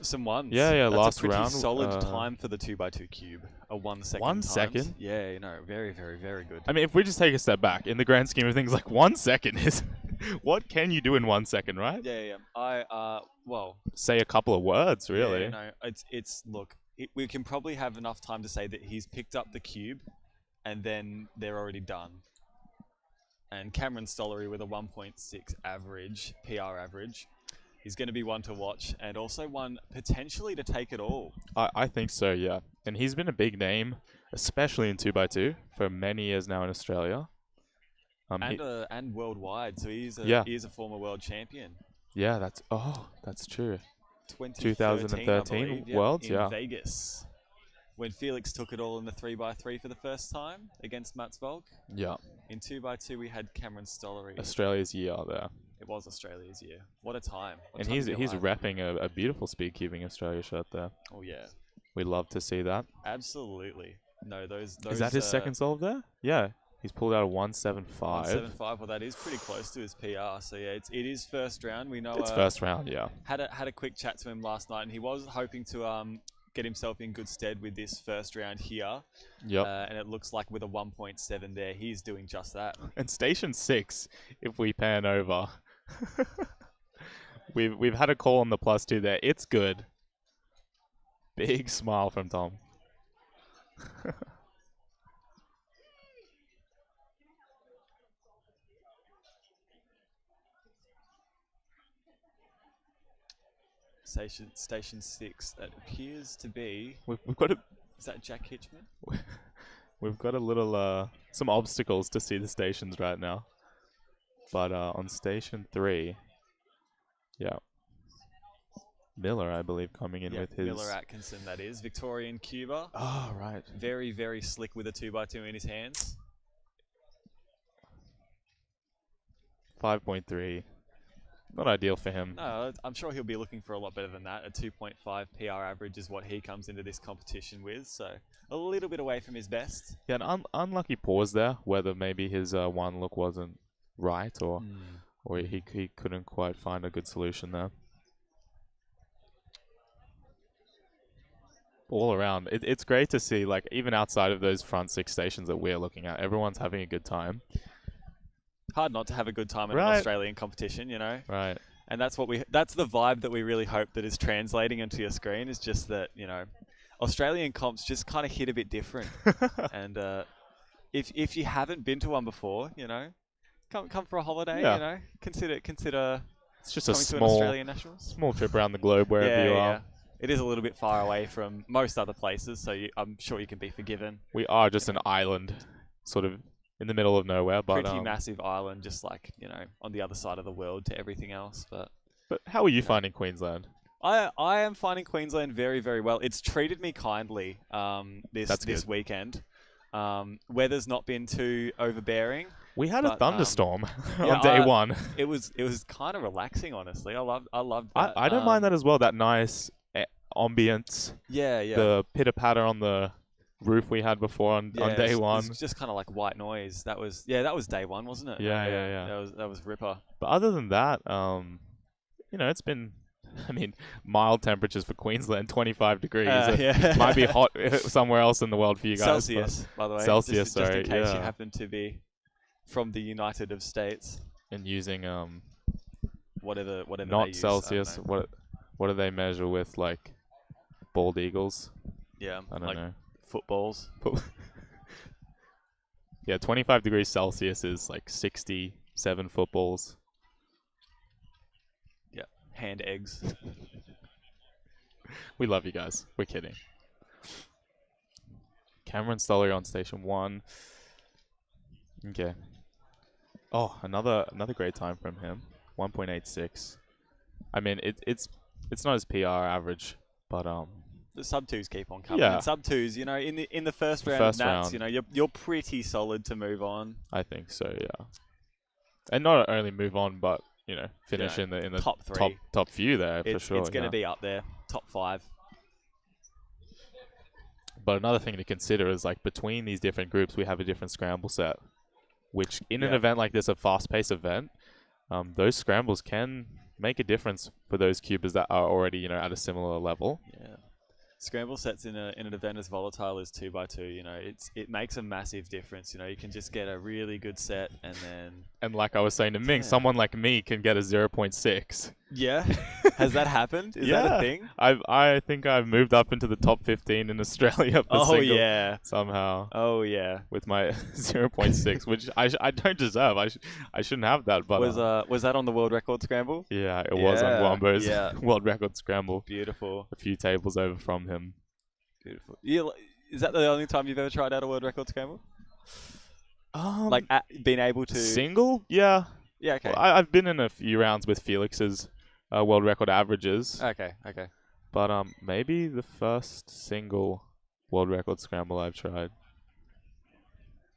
Some ones. Yeah, That's last a pretty round, solid time for the 2x2 cube. A 1 second. 1 times. second? Yeah, very, very, very good. I mean, if we just take a step back, in the grand scheme of things, like 1 second is... what can you do in 1 second, right? Yeah. Well, Say a couple of words, really. Yeah, look, we can probably have enough time to say that he's picked up the cube, and then they're already done. and Cameron Stollery with a 1.6 average, PR average. He's going to be one to watch, and also one potentially to take it all. I think so, yeah. And he's been a big name, especially in 2x2, for many years now in Australia. And worldwide, so he is a former world champion. Yeah, that's true. 2013 I believe, Worlds, in Vegas, when Felix took it all in the 3x3 for the first time against Mats Volk. Yeah. In 2x2, we had Cameron Stollery. Australia's year there. It was Australia's year. What a time! And he's repping a beautiful Speedcubing Australia shirt there. Oh yeah, we love to see that. Absolutely. No, those. Is that his second solve there? Yeah, he's pulled out a 175. 175. Well, that is pretty close to his PR. So yeah, it is first round. We know it's first round. Yeah. Had a quick chat to him last night, and he was hoping to get himself in good stead with this first round here. Yep. And it looks like with a 1.7 there, he's doing just that. And station 6, if we pan over, we've had a call on the +2 there. It's good. Big smile from Tom. Station 6. That appears to be. We've got a. Is that Jack Hitchman? We've got a little some obstacles to see the stations right now. But on station 3, yeah, Miller, I believe, coming in with his Miller Atkinson. That is Victorian Cuba. Oh right. Very, very slick with a 2x2 in his hands. 5.3. Not ideal for him. No, I'm sure he'll be looking for a lot better than that. A 2.5 PR average is what he comes into this competition with, so a little bit away from his best. Yeah, an unlucky pause there, whether maybe his one look wasn't right or he couldn't quite find a good solution there. All around, it's great to see, like, even outside of those front 6 stations that we're looking at, everyone's having a good time. Hard not to have a good time in an Australian competition, you know. Right. And that's the vibe that we really hope that is translating into your screen, is just that, you know, Australian comps just kind of hit a bit different. And if you haven't been to one before, you know, come for a holiday, you know, consider it's just a small Australian Nationals. Small trip around the globe wherever you are. It is a little bit far away from most other places, so I'm sure you can be forgiven. We are just an island, sort of in the middle of nowhere, but pretty massive island, just like, you know, on the other side of the world to everything else. But how are you finding Queensland? I am finding Queensland very, very well. It's treated me kindly this weekend. Weather's not been too overbearing. We had a thunderstorm on day one. It was kind of relaxing, honestly. I loved that. I don't mind that as well. That nice ambience. Yeah. The pitter patter on the roof we had before on day one. It's just kind of like white noise. That was day one, wasn't it? Yeah. That was ripper. But other than that, you know, it's been, I mean, mild temperatures for Queensland, 25 degrees. It might be hot somewhere else in the world for you guys. Celsius, by the way. Celsius, just in case you happen to be from the United of States and using whatever not they use, Celsius. What do they measure with, like bald eagles? Yeah, I don't know. Footballs. Yeah, 25 degrees Celsius is like 67 footballs. Yeah, hand eggs. We love you guys. We're kidding. Cameron Stollery on station 1. Okay. Oh, another great time from him. 1.86. I mean, it's not his PR average, but the sub 2s keep on coming. Yeah. And sub 2s, you know, in the first round, Nats, you know, you're pretty solid to move on. I think so, yeah. And not only move on, but, you know, finish in the top 3, top few there for sure. It's going to be up there, top 5. But another thing to consider is, like, between these different groups, we have a different scramble set, which in an event like this, a fast-paced event, those scrambles can make a difference for those cubers that are already, you know, at a similar level. Yeah. scramble sets in an event as volatile as 2x2, you know, it makes a massive difference. You know, you can just get a really good set and then... And like I was saying to Ming, Yeah. someone like me can get a 0.6. Yeah? Has that happened? Is that a thing? I think I've moved up into the top 15 in Australia for Oh, single yeah. somehow Oh, yeah. with my 0.6, which I don't deserve. I shouldn't have that, but Was that on the world record scramble? yeah, it was on Yeah, Wombo's yeah. world record scramble. Beautiful. A few tables over from him. Beautiful. Is that the only time you've ever tried out a world record scramble? Like, being able to... Single? Yeah. Yeah, okay. Well, I've been in a few rounds with Felix's world record averages, Okay. but maybe the first single world record scramble I've tried.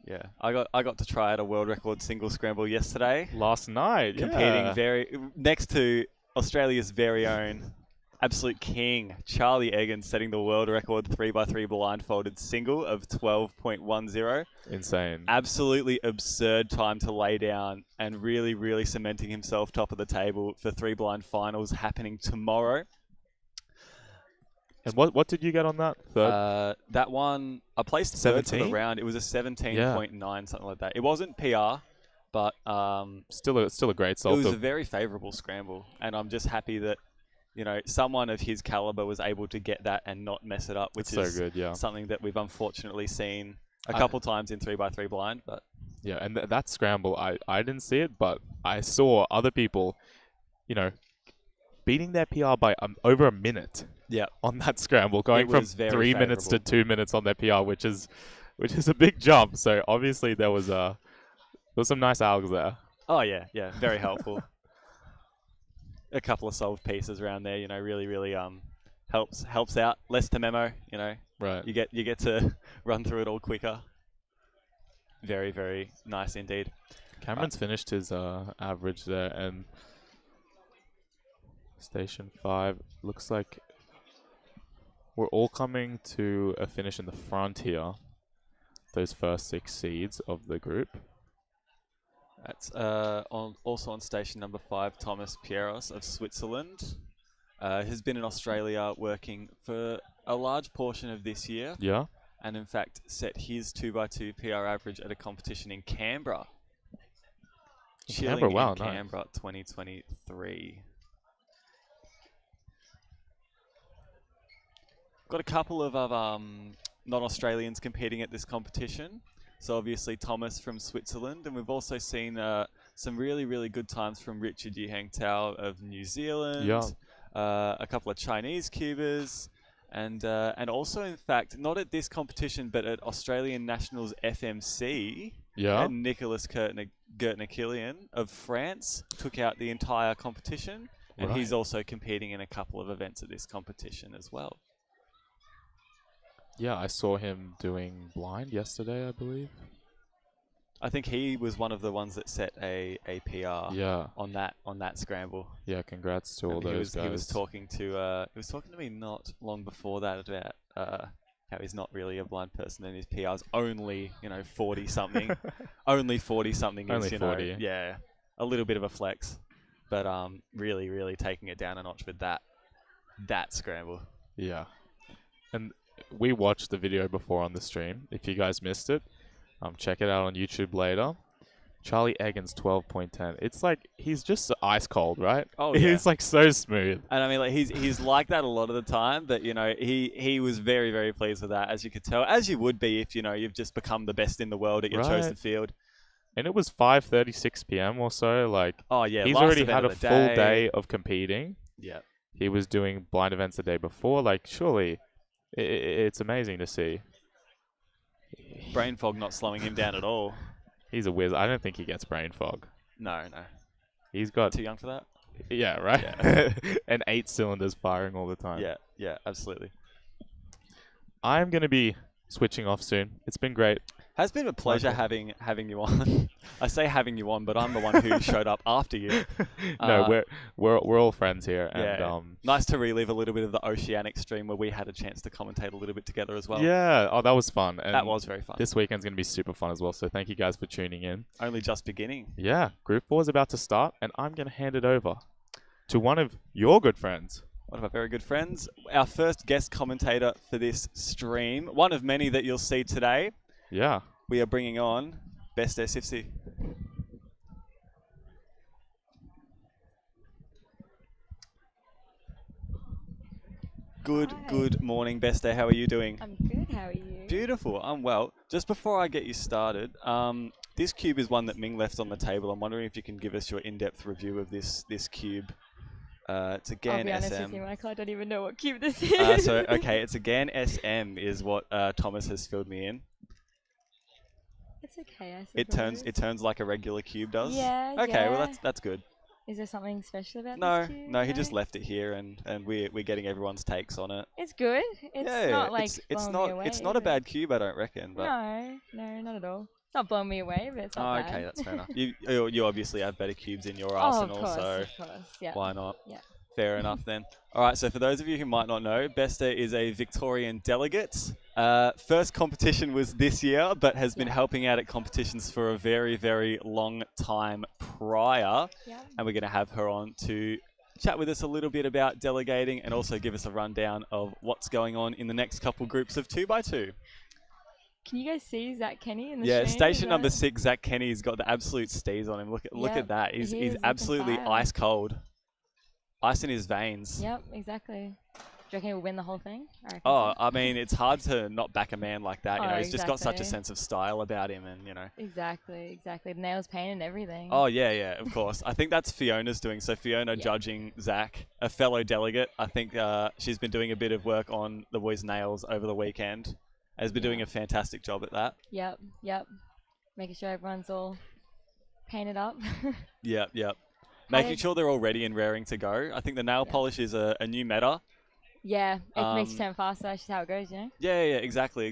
Yeah. I got to try out a world record single scramble yesterday. Last night, Competing next to Australia's very own absolute king, Charlie Eggins, setting the world record 3x3 blindfolded single of 12.10. insane. Absolutely absurd time to lay down and really, really cementing himself top of the table for 3 blind finals happening tomorrow. And what did you get on that? Third? That one, I placed third for the 17? round. It was a 17.9, something like that. It wasn't PR, but Still a great it salt. was a very favourable scramble. And I'm just happy that, you know, someone of his caliber was able to get that and not mess it up, which so is good, yeah. something that we've unfortunately seen a couple times in 3x3 blind. But Yeah, and that scramble, I didn't see it, but I saw other people, you know, beating their PR by over a minute. yeah, On that scramble, going from was very 3 minutes to favourable. 2 minutes on their PR, which is a big jump. So obviously there was some nice algs there. oh yeah, very helpful. A couple of solved pieces around there, you know, really helps out. Less to memo, you know. Right. You get to run through it all quicker. Very, very nice indeed. Cameron's finished his average there, and Station 5 looks like we're all coming to a finish in the front here. Those first 6 seeds of the group. That's also on station number 5, Thomas Pieros of Switzerland. Has been in Australia working for a large portion of this year, Yeah. and in fact set his 2x2 PR average at a competition in Canberra. Chilling Canberra, wow, in nice. Canberra 2023. Got a couple of non-Australians competing at this competition. So obviously Thomas from Switzerland, and we've also seen some really, really good times from Richard Yuhang Tao of New Zealand. Yeah. A couple of Chinese cubers, and also in fact not at this competition but at Australian Nationals FMC. Yeah. And Nicolas Gertner-Killian of France took out the entire competition, and he's Right. also competing in a couple of events at this competition as well. Yeah, I saw him doing blind yesterday, I believe. I think he was one of the ones that set a PR Yeah. on that scramble. Yeah, congrats to all And those guys. He was talking to me not long before that about how he's not really a blind person and his PR's only 40 something. Only 40 something Only is 40. Yeah, a little bit of a flex, but really really taking it down a notch with that scramble. Yeah. And we watched the video before on the stream. If you guys missed it, check it out on YouTube later. Charlie Eggins 12.10. It's like he's just ice cold, right? Oh, yeah. He's like so smooth. And I mean, like he's like that a lot of the time, but he was very very pleased with that, as you could tell, as you would be if you've just become the best in the world at your chosen Right. field. And it was 5:36 p.m. or so. Like Oh yeah, he's last already event had a of the full day of competing. Yeah. He was doing blind events the day before. Like surely, it's amazing to see. Brain fog not slowing him down at all. He's a whiz. I don't think he gets brain fog. No. He's got Too young for that? yeah, right. Yeah. And 8 cylinders firing all the time. Yeah, absolutely. I'm gonna be switching off soon. It's been great. Has been a pleasure Michael. having you on. I say having you on, but I'm the one who showed up after you. No, we're all friends here, and Yeah. Nice to relive a little bit of the Oceanic stream where we had a chance to commentate a little bit together as well. yeah. Oh, that was fun. And That was very fun. This weekend's gonna be super fun as well. So thank you guys for tuning in. Only just beginning. Yeah, Group 4 is about to start, and I'm gonna hand it over to one of your good friends. one of our very good friends. Our first guest commentator for this stream. One of many that you'll see today. Yeah. We are bringing on Best SFC. Good morning, Best Day. How are you doing? I'm good, how are you? Beautiful, I'm well. Just before I get you started, this cube is one that Ming left on the table. I'm wondering if you can give us your in-depth review of this cube. It's again I'll be honest SM. with you, Michael, I don't even know what cube this is. Okay, it's again SM is what Thomas has filled me in. It's okay, I suppose. It turns like a regular cube does. Yeah, Okay, well yeah. that's good. Is there something special about No, this cube? no, he just left it here, and we're getting everyone's takes on it. It's good. It's not like it's blowing me away. not a bad cube, I don't reckon. But No, not at all. It's not blowing me away, but it's not bad. okay, that's fair enough. You obviously have better cubes in your Oh, arsenal, of course, so of course. Yeah. why not? Yeah. Fair enough then. All right, so for those of you who might not know, Besta is a Victorian delegate. First competition was this year, but has been helping out at competitions for a very, very long time prior. Yeah. And we're going to have her on to chat with us a little bit about delegating and also give us a rundown of what's going on in the next couple groups of 2x2. Can you guys see Zach Kenny in the Yeah, stream? station number 6, Zach Kenny's got the absolute steez on him. Look at that. he is He's looking absolutely fire. ice cold. Ice in his veins. Yep, exactly. Do you reckon he'll win the whole thing? I reckon Oh, so. I mean, it's hard to not back a man like that. You know, Oh, he's just got such a exactly. sense of style about him, and you know. Exactly. The nails painted and everything. Oh yeah, of course. I think that's Fiona's doing. So Fiona judging Zach, a fellow delegate. I think she's been doing a bit of work on the boys' nails over the weekend. Has been doing a fantastic job at that. Yep. Making sure everyone's all painted up. Yep. Making sure they're all ready and raring to go. I think the nail polish is a new meta. Yeah, it makes you turn faster. That's just how it goes, you know? Yeah, exactly.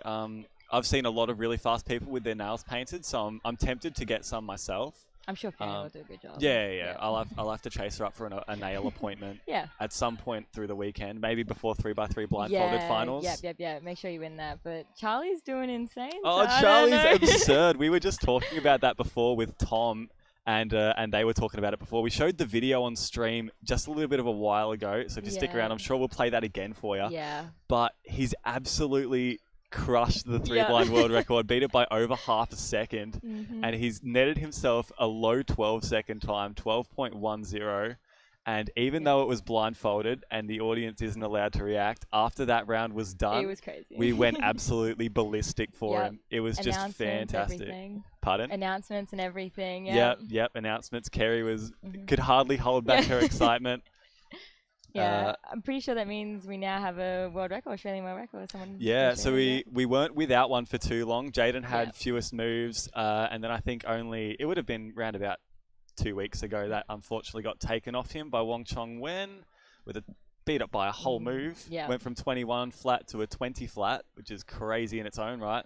I've seen a lot of really fast people with their nails painted, so I'm tempted to get some myself. I'm sure Fiona will do a good job. Yeah. I'll have to chase her up for a nail appointment. Yeah. At some point through the weekend, maybe before 3x3 blindfolded finals. Yep. Make sure you win that. But Charlie's doing insane. Oh, so I don't Charlie's know. absurd. We were just talking about that before with Tom, and they were talking about it before. We showed the video on stream just a little bit of a while ago, so if you stick around, I'm sure we'll play that again for you. Yeah. But he's absolutely crushed the 3-blind world record, beat it by over half a second, and he's netted himself a low 12-second time, 12.10. And even though it was blindfolded and the audience isn't allowed to react, after that round was done, It was crazy. we went absolutely ballistic for him. It was just Announcements, fantastic. everything. Pardon? Announcements and everything. Yep. Announcements. Kerry could hardly hold back her excitement. Yeah, I'm pretty sure that means we now have a world record, Australian world record. So we weren't without one for too long. Jaden had fewest moves, and then I think it would have been round about 2 weeks ago that unfortunately got taken off him by Wong Chong Wen with a beat up by a whole move. Yeah. Went from 21 flat to a 20 flat, which is crazy in its own right.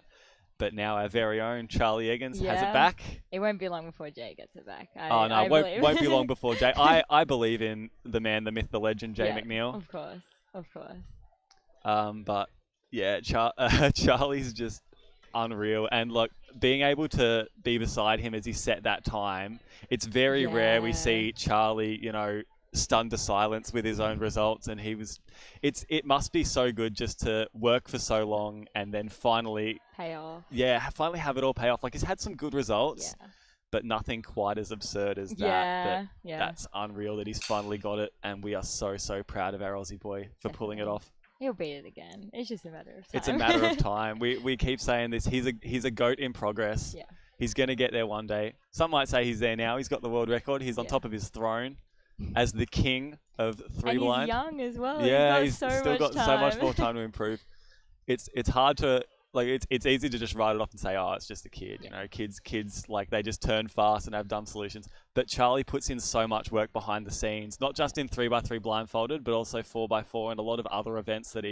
But now our very own Charlie Eggins has it back. It won't be long before Jay gets it back. It won't be long before Jay. I believe in the man, the myth, the legend, Jay McNeil. Of course. But yeah, Charlie's just unreal. And look, being able to be beside him as he set that time, it's very rare we see Charlie, stunned to silence with his own results, and it must be so good just to work for so long and then finally pay off. Finally have it all pay off. Like, he's had some good results, but nothing quite as absurd as that. That's unreal that he's finally got it, and we are so proud of our Aussie boy for pulling it off. He'll beat it again. It's just a matter of time. It's a matter of time. We keep saying this. He's a goat in progress. Yeah. He's going to get there one day. Some might say he's there now. He's got the world record. He's on top of his throne as the king of 3-blind. And he's young as well. Yeah, he's got still got so much more time to improve. It's hard to it's easy to just write it off and say, oh, it's just a kid. Kids like, they just turn fast and have dumb solutions. But Charlie puts in so much work behind the scenes, not just in 3x3 blindfolded, but also 4x4 and a lot of other events that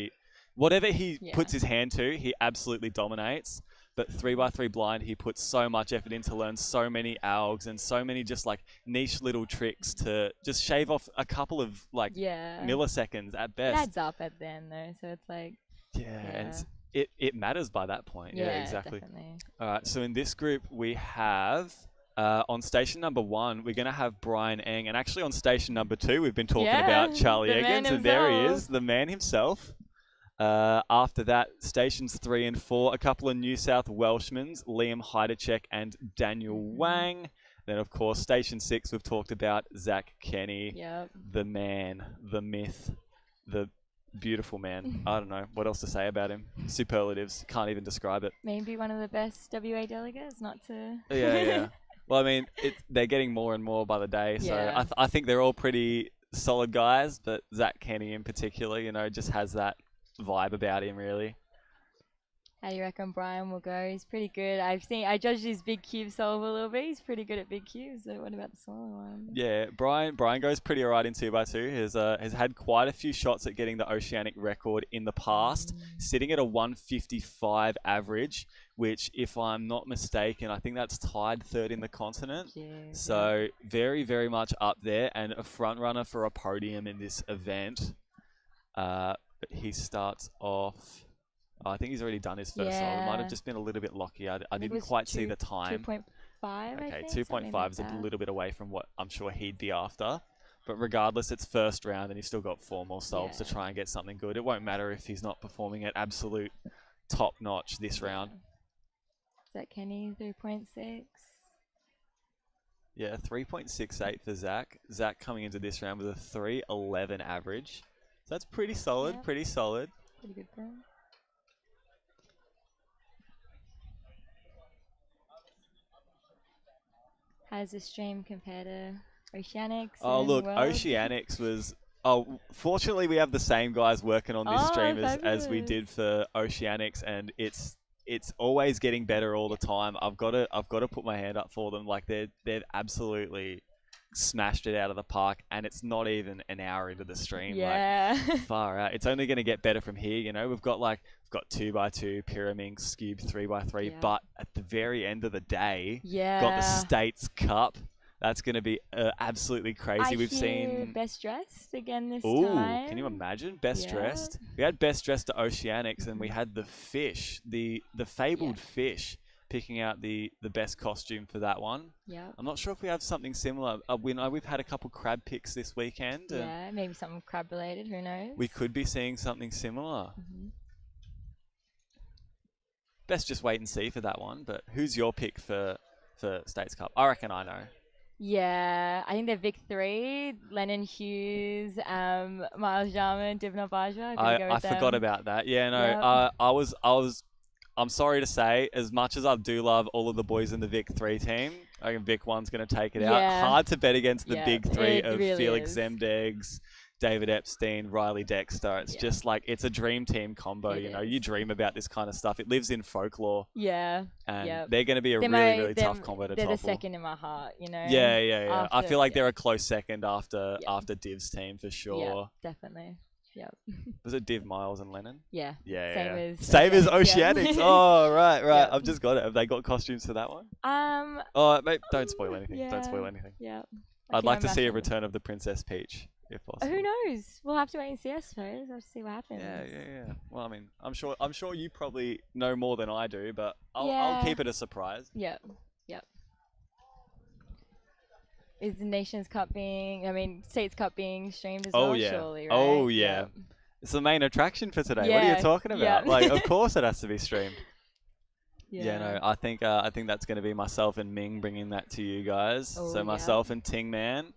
whatever he puts his hand to, he absolutely dominates. But 3x3 blind, he puts so much effort in to learn so many algs and so many just niche little tricks to just shave off a couple of milliseconds at best. It adds up at the end though, so it's like and it matters by that point. Yeah, exactly. Definitely. All right, so in this group we have On station number 1, we're going to have Brian Eng. And actually on station number 2, we've been talking about Charlie the man Eggins. And there he himself. is, the man himself. After that, stations 3 and 4, a couple of New South Welshmans, Liam Heidecek and Daniel Wang. Then, of course, station 6, we've talked about Zach Kenny, Yep. the man, the myth, the beautiful man. I don't know what else to say about him. Superlatives, can't even describe it. Maybe one of the best WA delegates, not to... Yeah. Well, I mean, they're getting more and more by the day, so Yeah. I think they're all pretty solid guys, but Zach Kenny in particular, just has that vibe about him, really. How do you reckon Brian will go? He's pretty good. I judged his big cube solve a little bit. He's pretty good at big cubes. So what about the smaller one? Yeah, Brian goes pretty alright in 2x2. Has had quite a few shots at getting the Oceanic record in the past, sitting at a 155 average, which, if I'm not mistaken, I think that's tied 3rd in the continent. Yeah, So very, very much up there, and a front runner for a podium in this event. But he starts off. I think he's already done his first solve. It might have just been a little bit locky. I didn't quite see the time. 2.5, Okay, I think. 2.5 is a little bit away from what I'm sure he'd be after. But regardless, it's first round and he's still got 4 more solves to try and get something good. It won't matter if he's not performing at absolute top notch this round. Is that Kenny, 3.6? Yeah, 3.68 for Zach. Zach coming into this round with a 3.11 average. So that's pretty solid, pretty solid. Pretty good then. How does the stream compare to Oceanics? Oh, and look, Worlds? Oceanics was... Oh, fortunately, we have the same guys working on this stream as we did for Oceanics, and it's always getting better all the time. I've got to put my hand up for them. Like they've absolutely smashed it out of the park, and it's not even an hour into the stream. Yeah. Like, far out. It's only going to get better from here. We've got 2x2, Pyraminx, Skewb 3x3, but at the very end of the day, got the States Cup. That's going to be absolutely crazy. We've seen Best Dressed again this Ooh, time. can you imagine? Best Dressed. We had Best Dressed at Oceanics, and we had the fish, the fabled fish, picking out the best costume for that one. Yeah. I'm not sure if we have something similar. We know we've had a couple crab picks this weekend. Yeah, maybe something crab related. Who knows? We could be seeing something similar. Best just wait and see for that one. But who's your pick for States Cup? I reckon I know. Yeah, I think they're Vic 3, Lennon Hughes, Miles Jarman, Divna Bajwa. I forgot about that. Yeah, no, Yep. I'm sorry to say, as much as I do love all of the boys in the Vic 3 team, I reckon Vic 1's going to take it out. Hard to bet against the big 3 of really Felix is. Zemdegs, David Epstein, Riley Dexter. It's just like, it's a dream team combo, You dream about this kind of stuff. It lives in folklore. Yeah. And they're going to be a really tough combo to They're topple. the second in my heart, Yeah. I feel like yeah. they're a close second after Div's team for sure. Yeah, definitely. Yep. Was it Div, Miles, and Lennon? Yeah. Yeah. Same as Oceanics. Oh, right. Yep. I've just got it. Have they got costumes for that one? Oh, mate, don't spoil anything. Don't spoil anything. Yeah. I'd like to see a return of the Princess Peach, if possible. Who knows? We'll have to wait and see, I suppose. We'll have to see what happens. Yeah. Well, I mean, I'm sure you probably know more than I do, but I'll keep it a surprise. Yep. Is the Nations Cup States Cup being streamed as well, surely, right? Oh, yeah. Yep. It's the main attraction for today. What are you talking about? Like, of course it has to be streamed. Yeah, no, I think that's going to be myself and Ming bringing that to you guys. Oh, so myself and Ting Man.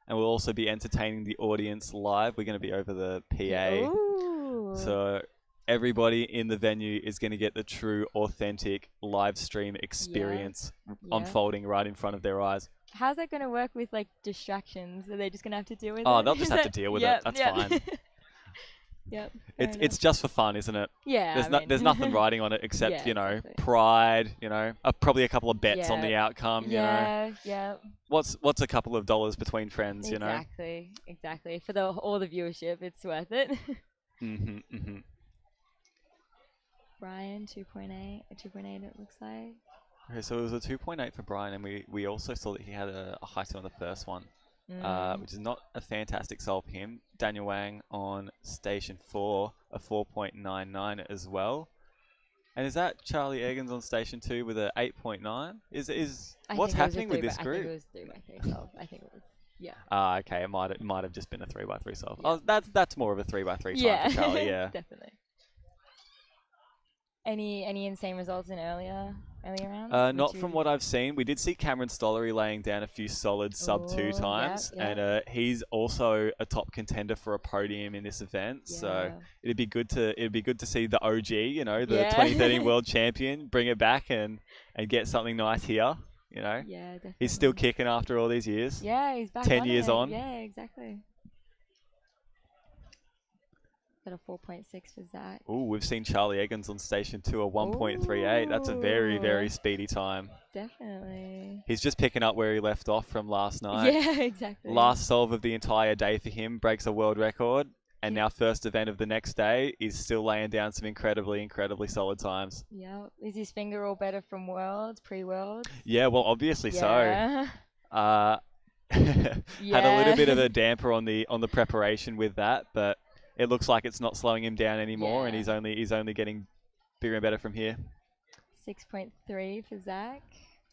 And we'll also be entertaining the audience live. We're going to be over the PA. Ooh. So everybody in the venue is going to get the true, authentic live stream experience unfolding right in front of their eyes. How's that going to work with distractions? Are they just going to have to deal with it? Oh, they'll just have to deal with it. That's fine. Yep. It's just for fun, isn't it? Yeah. There's nothing riding on it except exactly. pride. Probably a couple of bets on the outcome. Yeah. What's a couple of dollars between friends? Exactly. For all the viewership, it's worth it. Brian 2.8, 2.8 it looks like. Okay, so it was a 2.8 for Brian, and we also saw that he had a high on the first one. Which is not a fantastic solve for him. Daniel Wang on station 4, a 4.99 as well. And is that Charlie Eggins on station 2 with a 8.9? Is I what's think it was a happening with 3 this by- group? I think it was 3x3 solve. I think it was. Yeah. Okay, it might have just been a 3x3 solve. Yeah. Oh, that's more of a 3x3 time Yeah. for Charlie. Yeah. Definitely. Any insane results in earlier rounds? Not from what I've seen. We did see Cameron Stollery laying down a few solid sub 2 Ooh, times, yeah. and he's also a top contender for a podium in this event. So Yeah. it'd be good to see the OG, you know, the Yeah. 2013 world champion, bring it back and get something nice here. You know, Yeah, definitely. he's still kicking after all these years. Yeah, he's back 10 on years it. on. Yeah, exactly. Got a 4.6 for Zach. Ooh, we've seen Charlie Eggins on station 2 a 1.38. That's a very, very Ooh. speedy time. Definitely. He's just picking up where he left off from last night. Yeah, exactly. Last solve of the entire day for him, breaks a world record. And now first event of the next day is still laying down some incredibly, incredibly solid times. Yeah. Is his finger all better from Worlds, pre-Worlds? Yeah, well, obviously Yeah. so. Had a little bit of Yeah. a damper on the preparation with that, but it looks like it's not slowing him down anymore, and Yeah. he's only getting bigger and better from here. 6.3 for Zach.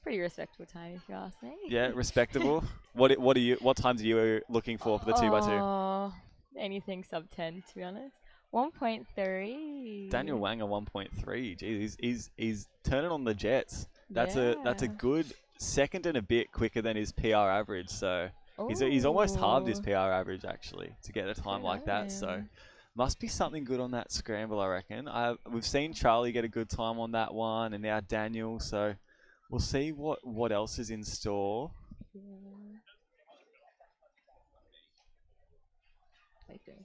Pretty respectable time, if you ask me. Yeah, respectable. What times are you looking for the 2x2? Oh, anything sub 10, to be honest. 1.3. Daniel Wang a 1.3. Geez, he's turning on the jets. That's a Yeah. good second and a bit quicker than his PR average. So he's almost halved his Ooh. PR average actually to get a time Good like on that. So him. must be something good on that scramble, I reckon. We've seen Charlie get a good time on that one, and now Daniel. So we'll see what else is in store. Yeah. I think.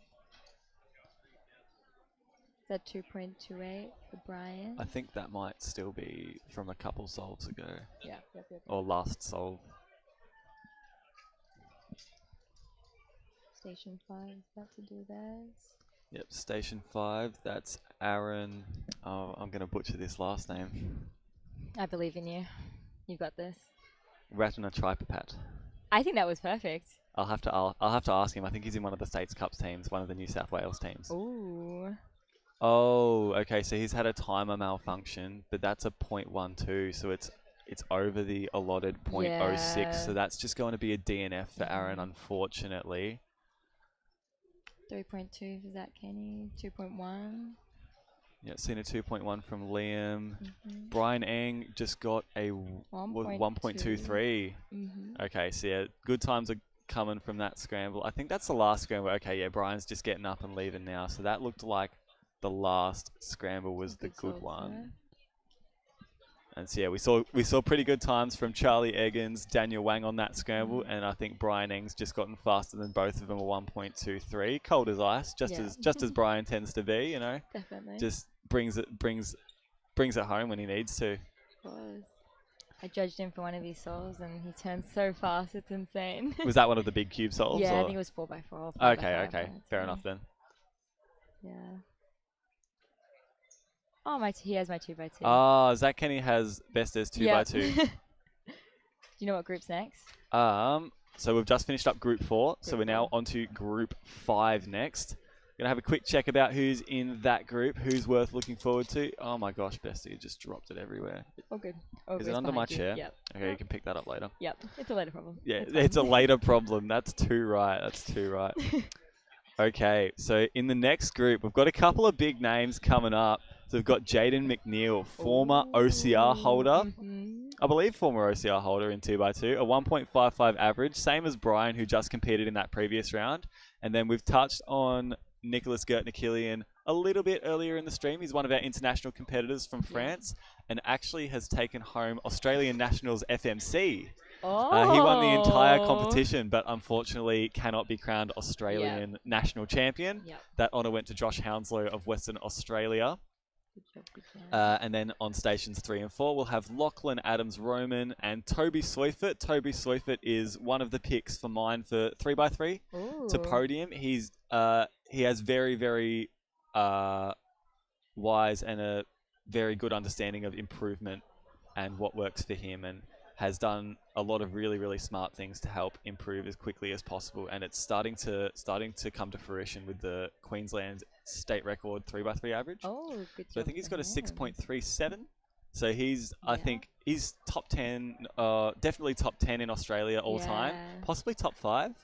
Is that 2.28 for Brian? I think that might still be from a couple solves ago, Yeah. Yep. or last solve. Station 5 is about to do theirs. Yep, station 5. That's Aaron. Oh, I'm gonna butcher this last name. I believe in you. You've got this. Ratana Tripapat. I think that was perfect. I'll have to ask him. I think he's in one of the States Cups teams, one of the New South Wales teams. Ooh. Oh, okay. So he's had a timer malfunction, but that's a 0.12, so it's over the allotted 0.06. Yeah. So that's just going to be a DNF for Aaron, unfortunately. 3.2 for Zach Kenny. 2.1. Yeah, seen a 2.1 from Liam. Mm-hmm. Brian Eng just got a 1.23. Mm-hmm. Okay, so yeah, good times are coming from that scramble. I think that's the last scramble. Okay, yeah, Brian's just getting up and leaving now. So that looked like the last scramble was the good solve one. there. And so yeah, we saw pretty good times from Charlie Eggins, Daniel Wang on that scramble, and I think Brian Eng's just gotten faster than both of them, a 1.23. Cold as ice, just as Brian tends to be, you know. Definitely. Just brings it home when he needs to. Of course. I judged him for one of his souls and he turns so fast, it's insane. Was that one of the big cube solves? Yeah, or? I think it was 4x4. Okay, fair enough then. Yeah. Oh, he has my 2x2. Ah, Zach Kenny has best as 2x2. Do you know what group's next? So we've just finished up Group 4, so Group we're now 4. on to Group 5 next. Gonna have a quick check about who's in that group, who's worth looking forward to. Oh my gosh, Bestie, just dropped it everywhere. Oh, good. Is it under my behind you. chair? Yep. Okay, you can pick that up later. Yep. It's a later problem. Yeah, It's it's a fine. later problem. That's too right. Okay, so in the next group, we've got a couple of big names coming up. So we've got Jaden McNeil, former OCR holder. Mhm. I believe former OCR holder in 2x2, a 1.55 average, same as Brian, who just competed in that previous round. And then we've touched on Nicholas Gertner-Killian a little bit earlier in the stream. He's one of our international competitors from France and actually has taken home Australian Nationals FMC. Oh. He won the entire competition, but unfortunately cannot be crowned Australian national champion. Yep. That honour went to Josh Hounslow of Western Australia. Good job. And then on stations 3 and 4, we'll have Lachlan Adams-Roman and Toby Soifert. Toby Soifert is one of the picks for mine for 3x3 to Ooh. podium. He has very, very wise and a very good understanding of improvement and what works for him, and has done a lot of really, really smart things to help improve as quickly as possible. And it's starting to come to fruition with the Queensland state record 3x3 average. Oh, good job. So I think he's for got a him. 6.37. So he's, I Yeah. think, he's top 10, definitely top 10 in Australia all time, Yeah. possibly top 5.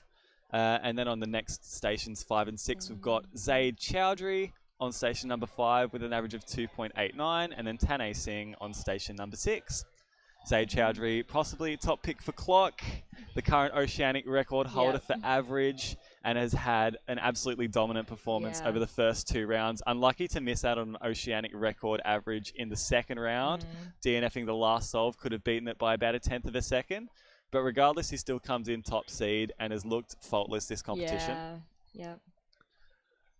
And then on the next stations, 5 and 6, we've got Zaid Chowdhury on station number 5 with an average of 2.89, and then Tanay Singh on station number 6. Zaid Chowdhury, possibly top pick for Clock, the current Oceanic record holder Yep. for average, and has had an absolutely dominant performance Yeah. over the first 2 rounds. Unlucky to miss out on an Oceanic record average in the second round. DNFing the last solve, could have beaten it by about a 1/10 of a second. But regardless, he still comes in top seed and has looked faultless this competition. Yeah. Yep.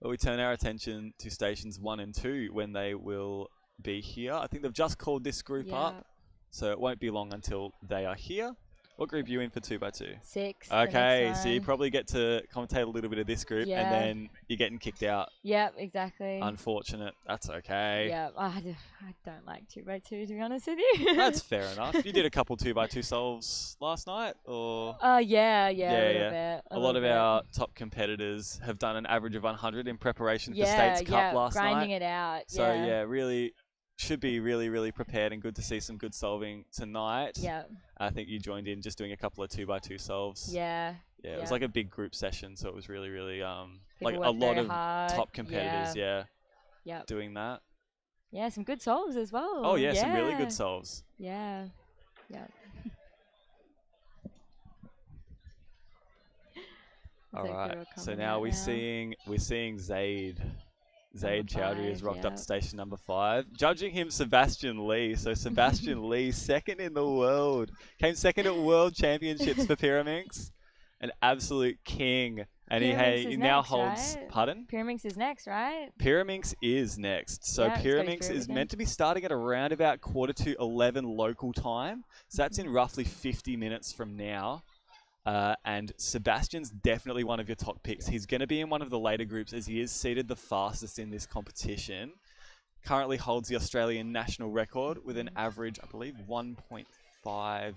But we turn our attention to stations 1 and 2 when they will be here. I think they've just called this group up, so it won't be long until they are here. What group are you in for 2x2? 6. Okay, so you probably get to commentate a little bit of this group, Yeah. and then you're getting kicked out. Yep, exactly. Unfortunate. That's okay. Yeah, I don't like 2x2 to be honest with you. That's fair enough. You did a couple 2x2 solves last night, or? Yeah, a little bit. A lot of our top competitors have done an average of 100 in preparation for yeah, States Cup last grinding night. it out. So yeah, really should be really prepared, and good to see some good solving tonight. Yeah. I think you joined in just doing a couple of 2x2 solves. Yeah. Yeah, it was like a big group session, so it was really like People a worked lot very of hard. top competitors. Yep. Doing that. Yeah, some good solves as well. Oh yeah, some really good solves. Yeah. Yeah. All right. So now we're seeing Zaid. Zaid Chowdhury has rocked up to station number 5. Judging him, Sebastian Lee. So Sebastian Lee, second in the world. Came second at World Championships for Pyraminx. An absolute king. And he now holds... Right? Pardon? Pyraminx is next, right? Pyraminx is next. So Yeah, it's gotta be Pyraminx Pyraminx is again. meant to be starting at around about 11:45 local time. So that's in roughly 50 minutes from now. And Sebastian's definitely one of your top picks. He's going to be in one of the later groups as he is seeded the fastest in this competition. Currently holds the Australian national record with an average, I believe, 1.55.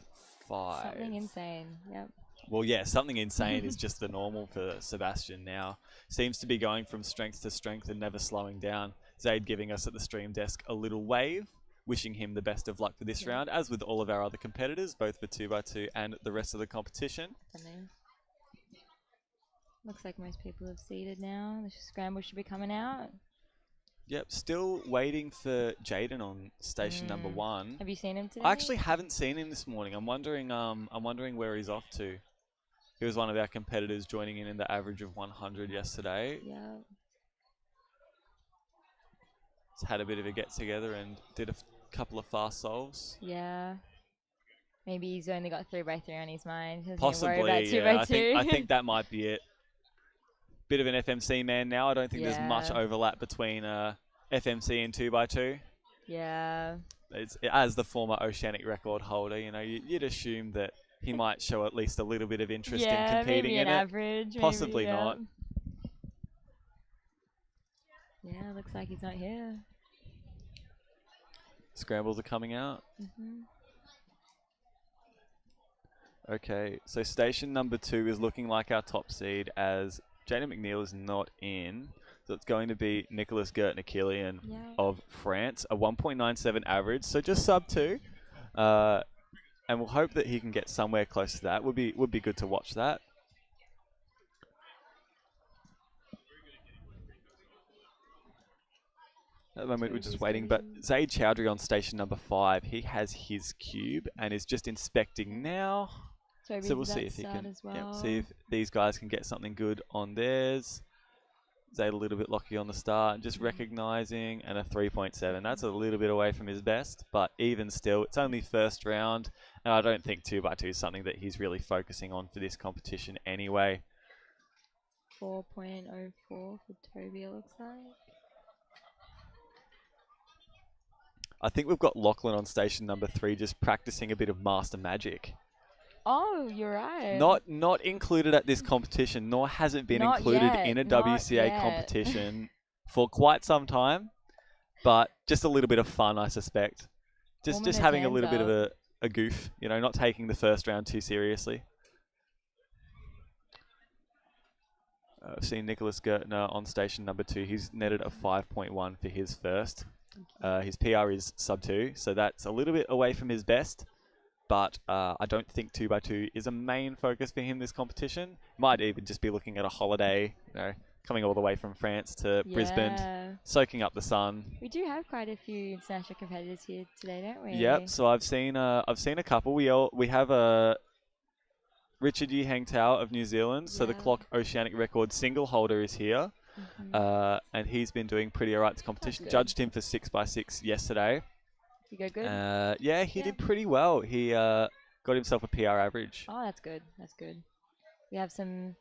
Something insane. Yep. Well, yeah, something insane is just the normal for Sebastian now. Seems to be going from strength to strength and never slowing down. Zaid giving us at the stream desk a little wave, wishing him the best of luck for this round, as with all of our other competitors, both for 2x2 and the rest of the competition. Looks like most people have seeded now. The scramble should be coming out. Yep, still waiting for Jaden on station number 1. Have you seen him today? I actually haven't seen him this morning. I'm wondering where he's off to. He was one of our competitors joining in the average of 100 yesterday. Yeah. He's had a bit of a get together and did a couple of fast solves. Yeah. Maybe he's only got 3x3 on his mind. Doesn't Possibly, worry about 2x2. I think that might be it. Bit of an FMC man now. I don't think there's much Yeah. overlap between FMC and 2x2. Yeah. As the former Oceanic record holder, you know, you'd assume that he might show at least a little bit of interest in competing maybe in an it. average. Possibly maybe, not. Yeah, looks like he's not here. Scrambles are coming out. Okay, so station number 2 is looking like our top seed as Jaden McNeil is not in. So it's going to be Nicolas Gertner-Killian of France, a 1.97 average, so just sub 2. And we'll hope that he can get somewhere close to that. Would be good to watch that. At the moment, we're just waiting. But Zaid Chowdhury on station number 5, he has his cube and is just inspecting now. So we'll see if he can. See if these guys can get something good on theirs. Zaid a little bit lucky on the start, just recognizing, and a 3.7. That's a little bit away from his best, but even still, it's only first round, and I don't think 2x2 is something that he's really focusing on for this competition anyway. 4.04 for Toby, it looks like. I think we've got Lachlan on station number 3 just practicing a bit of Master Magic. Oh, you're right. Not included at this competition, nor has it been included in a WCA competition for quite some time. But just a little bit of fun, I suspect. Just having a little bit of a goof, you know, not taking the first round too seriously. I've seen Nicholas Gertner on station number 2. He's netted a 5.1 for his first. His PR is sub 2, so that's a little bit away from his best. But I don't think 2x2 is a main focus for him this competition. Might even just be looking at a holiday, you know, coming all the way from France to Brisbane, soaking up the sun. We do have quite a few international competitors here today, don't we? Yep. So I've seen a couple. We have a Richard Yi Hang Tao of New Zealand. So the Clock Oceanic Record single holder is here, and he's been doing pretty alright this competition. Judged him for 6x6 yesterday. You go good? Yeah, he did pretty well. He got himself a PR average. Oh, that's good. That's good. We have some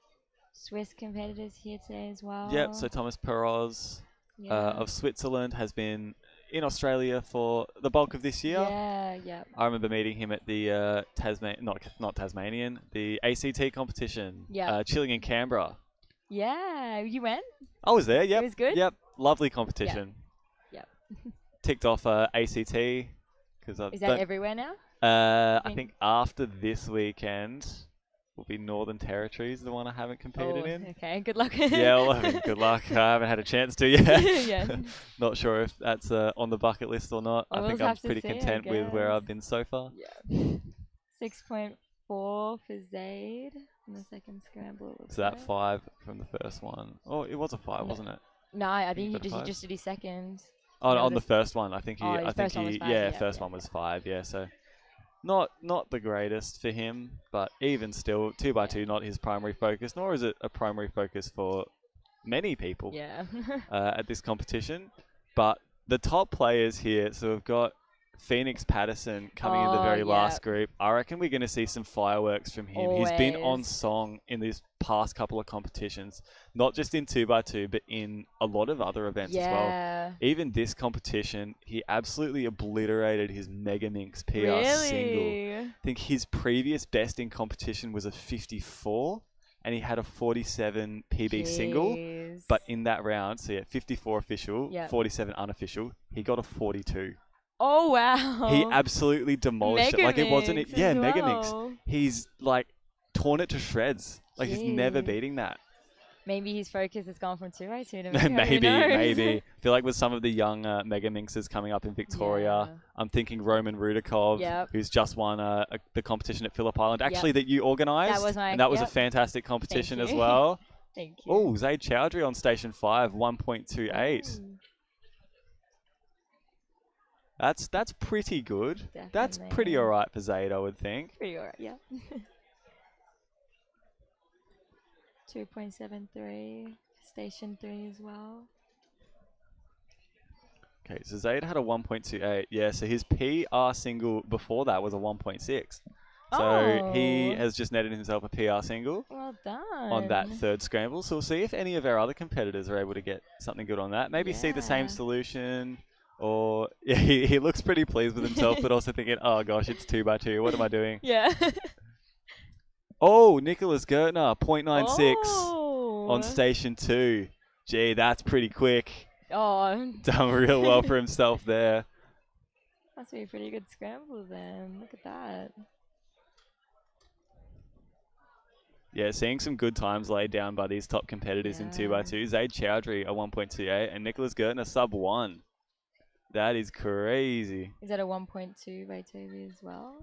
Swiss competitors here today as well. Yep, so Thomas Perroz of Switzerland has been in Australia for the bulk of this year. Yeah. I remember meeting him at the the ACT competition. Chilling in Canberra. Yeah, you went? I was there, yep. It was good? Yep, lovely competition. Yep. Ticked off ACT. Is that everywhere now? I think after this weekend will be Northern Territories, the one I haven't competed in. Okay, good luck. Yeah, well, I mean, good luck. I haven't had a chance to yet. Yeah. Not sure if that's on the bucket list or not. I think I'm pretty see, content with where I've been so far. Yeah. 6.4 for Zaid in the second scramble. So that 5 from the first one. Oh, it was a 5, wasn't it? No, I think he just did his second. Oh, on the first one, I think he. First one was 5. Yeah, so not the greatest for him, but even still, 2x2 not his primary focus, nor is it a primary focus for many people. Yeah. At this competition, but the top players here. So we've got Phoenix Patterson coming in the very last group. I reckon we're going to see some fireworks from him. Always. He's been on song in these past couple of competitions, not just in 2x2, but in a lot of other events as well. Even this competition, he absolutely obliterated his Megaminx PR single. I think his previous best in competition was a 54, and he had a 47 PB single. But in that round, so 54 official, 47 unofficial, he got a 42. Oh, wow. He absolutely demolished it. Like, it wasn't it. Yeah, well. Megaminx. He's, like, torn it to shreds. Like, he's never beating that. Maybe his focus has gone from 2x2 to maybe. I feel like with some of the young Megaminxes coming up in Victoria, I'm thinking Roman Rudakov, who's just won the competition at Phillip Island, actually, that you organised. That was a fantastic competition as well. Thank you. Oh, Zaid Chowdhury on station 5, 1.28. That's pretty good. Definitely. That's pretty alright for Zaid, I would think. Pretty alright, yeah. 2.73, station 3 as well. Okay, so Zaid had a 1.28. Yeah, so his PR single before that was a 1.6. So he has just netted himself a PR single. Well done. On that third scramble. So we'll see if any of our other competitors are able to get something good on that. Maybe see the same solution. Or, yeah, he looks pretty pleased with himself, but also thinking, oh gosh, it's 2x2. What am I doing? Yeah. Oh, Nicholas Gertner, 0.96 on station 2. Gee, that's pretty quick. Oh. Done real well for himself there. Must be a pretty good scramble then. Look at that. Yeah, seeing some good times laid down by these top competitors in 2x2. Zaid Chowdhury, a 1.28, and Nicholas Gertner, sub 1. That is crazy. Is that a 1.2 by Toby as well?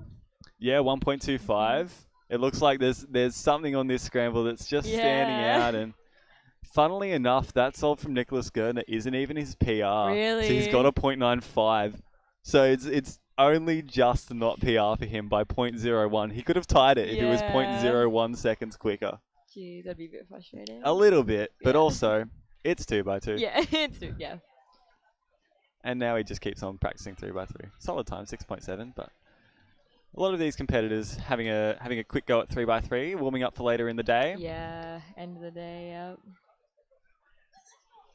Yeah, 1.25. It looks like there's something on this scramble that's just standing out. And funnily enough, that solve from Nicholas Gertner isn't even his PR. Really? So he's got a 0.95. So it's only just not PR for him by 0.01. He could have tied it if it was 0.01 seconds quicker. Jeez, that'd be a bit frustrating. A little bit, but also it's 2x2. Yeah, it's yeah. And now he just keeps on practicing 3x3. Solid time, 6.7, but a lot of these competitors having a quick go at 3x3, warming up for later in the day. Yeah, end of the day, yep.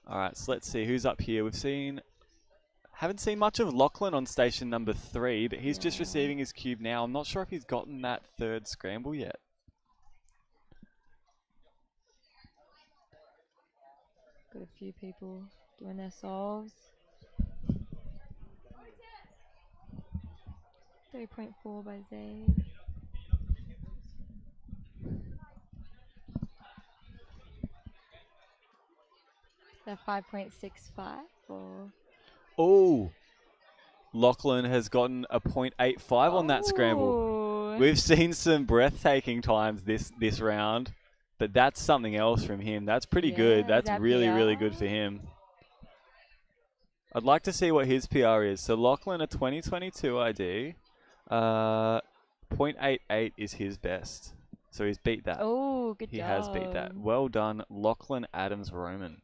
All right, so let's see who's up here. Haven't seen much of Lachlan on station number 3, but he's just receiving his cube now. I'm not sure if he's gotten that third scramble yet. Got a few people doing their solves. 3.4 by Zaid. That 5.65 or. Oh, Lachlan has gotten a 0.85 on that scramble. Ooh. We've seen some breathtaking times this round, but that's something else from him. That's pretty good. Yeah, That's that really, really PR? good for him. I'd like to see what his PR is. So Lachlan, a 2022 ID. 0.88 is his best. So he's beat that. Oh, good He job. has beat that. Well done, Lachlan Adams Roman.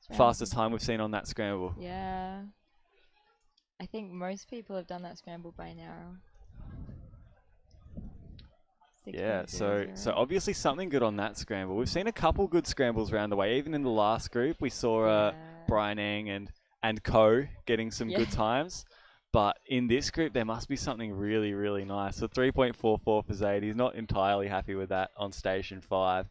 That's Fastest round. time we've seen on that scramble. Yeah. I think most people have done that scramble by now. Yeah, so 6.00. obviously something good on that scramble. We've seen a couple good scrambles around the way. Even in the last group, we saw Yeah. Brian Eng and Co getting some Yeah. good times. But in this group, there must be something really, really nice. So 3.44 for Zaid. He's not entirely happy with that on station 5.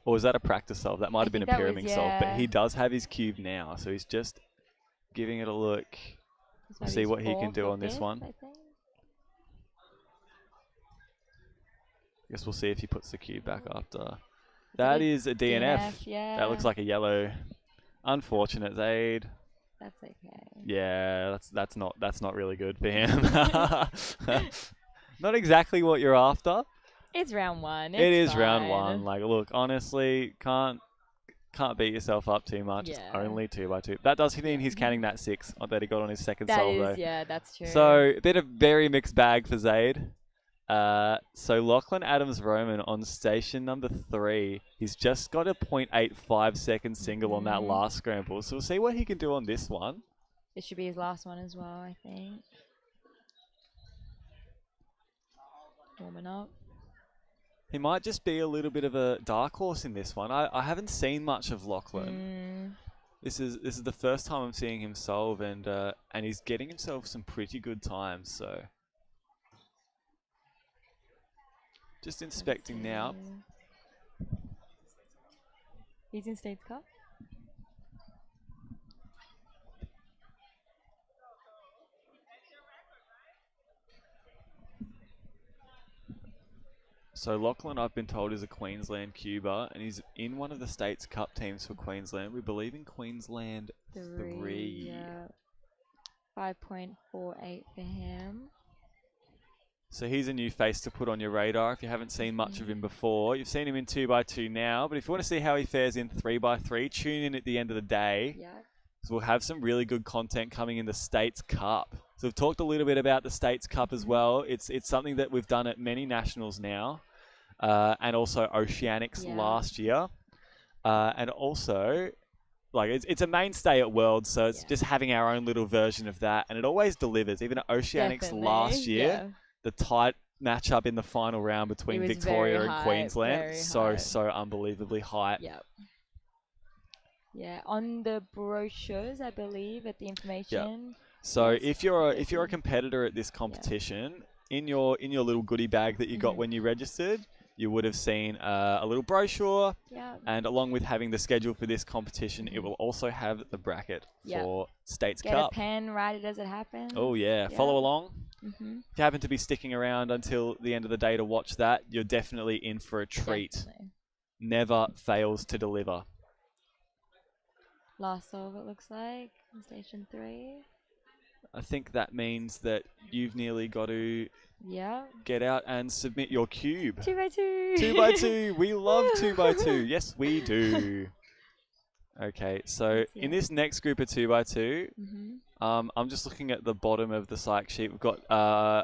Or was that a practice solve? That might have been a think that was- Pyraminx solve. But yeah. he does have his cube now, so he's just giving it a look. This might be See his what he can fourth do or on this fifth, one. I think. Guess we'll see if he puts the cube back after. It's a That big is a DNF. Yeah. That looks like a yellow. Unfortunate, Zaid. That's okay. Yeah, that's not really good for him. Not exactly what you're after. It's round one. It is it's round fine. one. Like, look, honestly, can't beat yourself up too much. It's Yeah. only 2x2. That does mean he's counting that 6 that he got on his second That solve is, though. yeah, that's true. So a bit of very mixed bag for Zaid. So Lachlan Adams Roman on station number 3. He's just got a 0.85 second single on that last scramble. So we'll see what he can do on this one. It should be his last one as well, I think. Warming up. He might just be a little bit of a dark horse in this one. I haven't seen much of Lachlan. This is the first time I'm seeing him solve, and he's getting himself some pretty good times. So just inspecting now. He's in States Cup. So Lachlan, I've been told, is a Queensland Cuba, and he's in one of the States Cup teams for Queensland. We believe in Queensland 3. Yeah. 5.48 for him. So he's a new face to put on your radar if you haven't seen much of him before. You've seen him in 2x2 now, but if you want to see how he fares in 3x3, tune in at the end of the day. Yeah. So we'll have some really good content coming in the States Cup. So we've talked a little bit about the States Cup as well. It's something that we've done at many nationals now. And also Oceanics last year. And also, like, it's a mainstay at Worlds, so it's just having our own little version of that. And it always delivers. Even at Oceanics Definitely, last year, the tight matchup in the final round between was Victoria very and hype, Queensland, very so unbelievably hype. Yep. Yeah, on the brochures, I believe, at the information. So Yes, if you're a competitor at this competition, in your little goodie bag that you got when you registered, you would have seen a little brochure, and along with having the schedule for this competition, it will also have the bracket for States Get Cup. a pen, write it as it happens. Oh yeah, follow along. If you happen to be sticking around until the end of the day to watch that, you're definitely in for a treat. Definitely. Never fails to deliver. Last solve, it looks like, in station 3. I think that means that you've nearly got to get out and submit your cube. 2x2. 2x2. We love 2x2. Yes, we do. Okay, so in this next group of 2x2, I'm just looking at the bottom of the psych sheet. We've got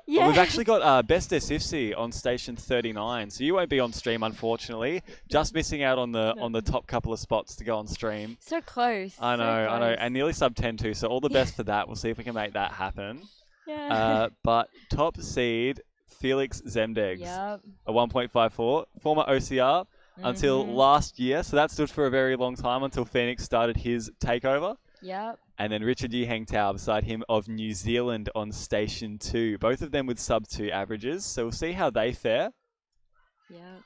we've actually got Best Sifsi on station 39. So you won't be on stream, unfortunately. Just missing out on the top couple of spots to go on stream. So close. I know, and nearly sub 10 too. So all the best for that. We'll see if we can make that happen. Yeah. But top seed Felix Zemdegs, Yep. a 1.54, former OCR until last year. So that stood for a very long time until Phoenix started his takeover. Yep. And then Richard Yi Heng Tao beside him of New Zealand on station 2. Both of them with sub 2 averages. So we'll see how they fare. Yep.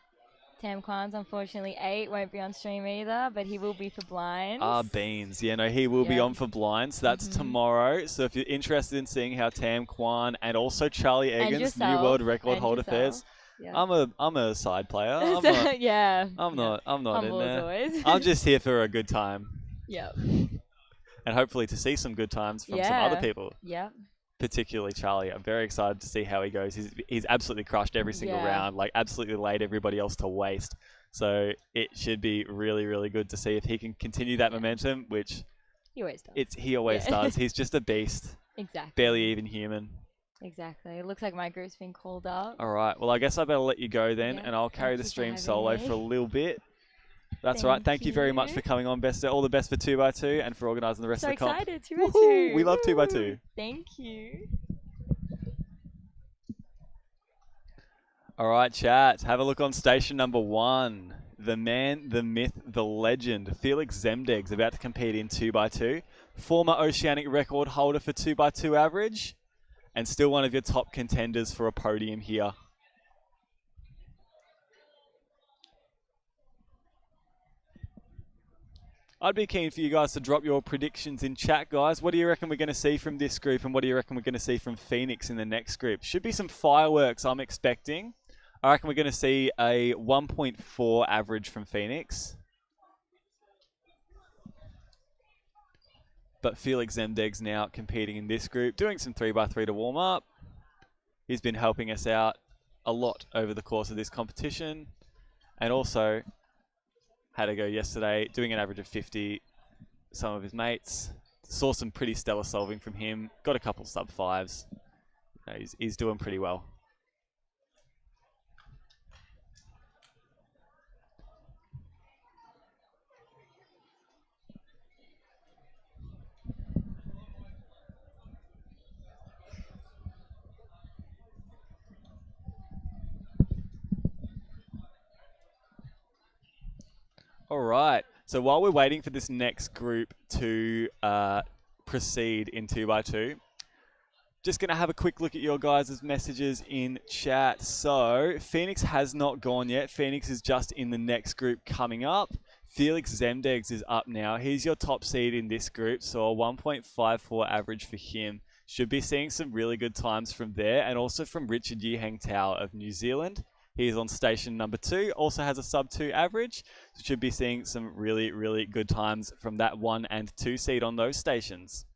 Tam Kwan's unfortunately 8, won't be on stream either, but he will be for blinds. Beans. Yeah, no, he will be Yeah. on for blinds. That's tomorrow. So if you're interested in seeing how Tam Kwan and also Charlie And Eggins, new yourself, world record and holder fares. yourself. Yeah. I'm a side player. I'm not, yeah. I'm not in Humble as there. always. I'm just here for a good time. Yep. And hopefully to see some good times from some other people. Yep. Particularly Charlie. I'm very excited to see how he goes. He's absolutely crushed every single round, like absolutely laid everybody else to waste. So it should be really, really good to see if he can continue that momentum, which He always does. he always does. He's just a beast. Exactly. Barely even human. Exactly. It looks like my group's been called up. All right. Well, I guess I better let you go then, Yeah, and I'll carry thank the you for stream having solo me. for a little bit. That's right. Thank you very much you. for coming on, Bester. All the best for 2x2 and for organising the rest So of the comp. excited. 2 Woohoo! 2. We love 2x2. Woo! Thank you. All right, chat. Have a look on station number 1. The man, the myth, the legend, Felix Zemdeg's about to compete in 2x2. Former Oceanic record holder for 2x2 average. And still one of your top contenders for a podium here. I'd be keen for you guys to drop your predictions in chat, guys. What do you reckon we're going to see from this group, and what do you reckon we're going to see from Phoenix in the next group? Should be some fireworks, I'm expecting. I reckon we're going to see a 1.4 average from Phoenix. But Felix Zemdeg's now competing in this group, doing some 3x3 to warm up. He's been helping us out a lot over the course of this competition. And also had a go yesterday, doing an average of 50. Some of his mates saw some pretty stellar solving from him. Got a couple sub 5s. He's doing pretty well. All right. So while we're waiting for this next group to proceed in 2x2, just going to have a quick look at your guys' messages in chat. So Phoenix has not gone yet. Phoenix is just in the next group coming up. Felix Zemdegs is up now. He's your top seed in this group, so a 1.54 average for him. Should be seeing some really good times from there, and also from Richard Yihang Tao of New Zealand. He's on station number 2, also has a sub 2 average. So should be seeing some really, really good times from that 1 and 2 seed on those stations.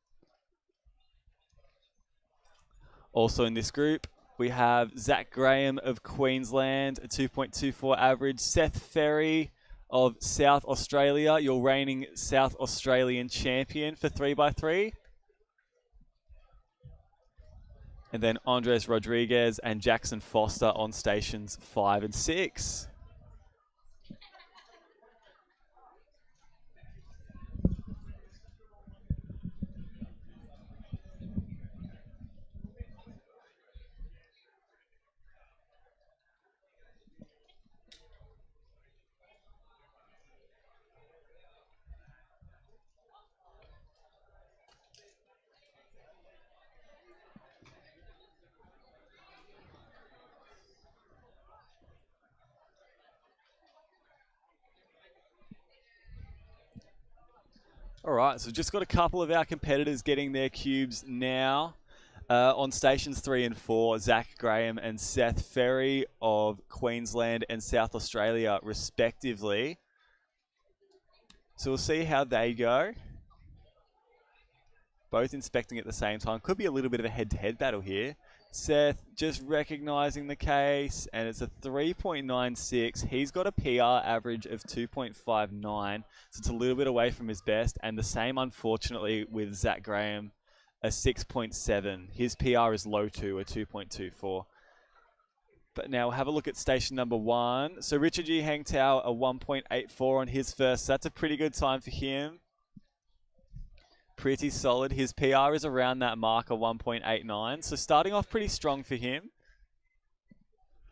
Also in this group, we have Zach Graham of Queensland, a 2.24 average. Seth Ferry of South Australia, your reigning South Australian champion for 3x3. And then Andres Rodriguez and Jackson Foster on stations 5 and 6. All right, so just got a couple of our competitors getting their cubes now. On stations 3 and 4, Zach Graham and Seth Ferry of Queensland and South Australia, respectively. So we'll see how they go. Both inspecting at the same time. Could be a little bit of a head-to-head battle here. Seth just recognizing the case, and it's a 3.96. He's got a PR average of 2.59, so it's a little bit away from his best, and the same, unfortunately, with Zach Graham, a 6.7. His PR is low too, a 2.24. But now we'll have a look at station number 1. So Richard G. Hang Tao, a 1.84 on his first. That's a pretty good time for him. Pretty solid. His PR is around that marker, 1.89. So starting off pretty strong for him.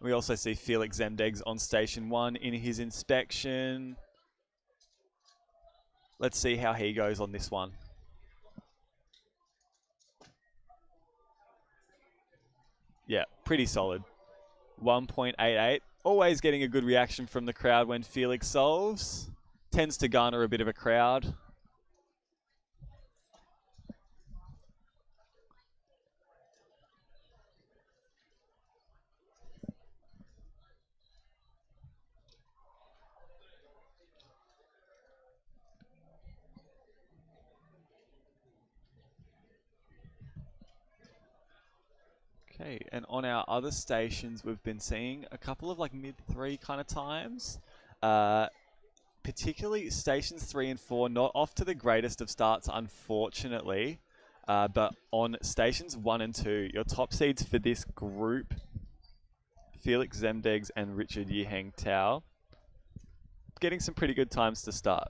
We also see Felix Zemdegs on station 1 in his inspection. Let's see how he goes on this one. Yeah, pretty solid. 1.88. always getting a good reaction from the crowd when Felix solves. Tends to garner a bit of a crowd. Okay, and on our other stations, we've been seeing a couple of like mid-3 kind of times. Particularly stations 3 and 4, not off to the greatest of starts, unfortunately. But on stations 1 and 2, your top seeds for this group, Felix Zemdegs and Richard Yiheng Tao, getting some pretty good times to start.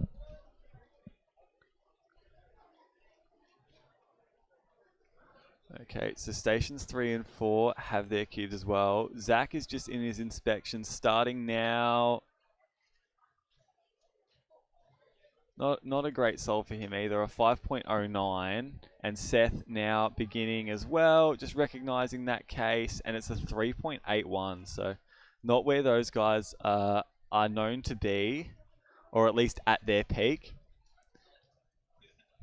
Okay, so stations 3 and 4 have their cubes as well. Zach is just in his inspection, starting now. Not a great solve for him either, a 5.09. And Seth now beginning as well, just recognizing that case, and it's a 3.81. So not where those guys are known to be, or at least at their peak.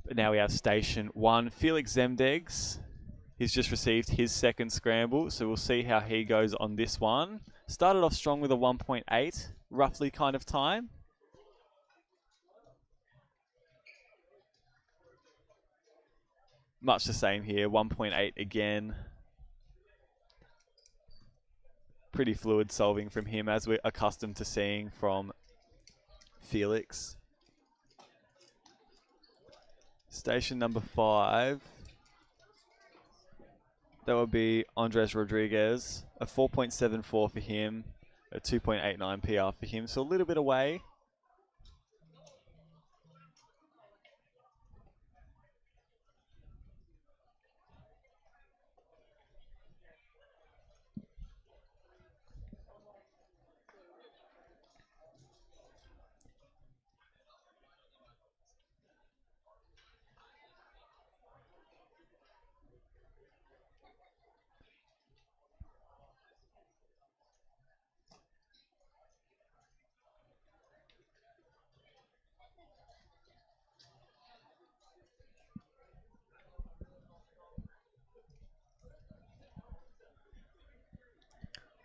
But now we have station 1, Felix Zemdegs. He's just received his second scramble, so we'll see how he goes on this one. Started off strong with a 1.8, roughly kind of time. Much the same here, 1.8 again. Pretty fluid solving from him, as we're accustomed to seeing from Felix. Station number 5. That would be Andres Rodriguez, a 4.74 for him, a 2.89 PR for him, so a little bit away.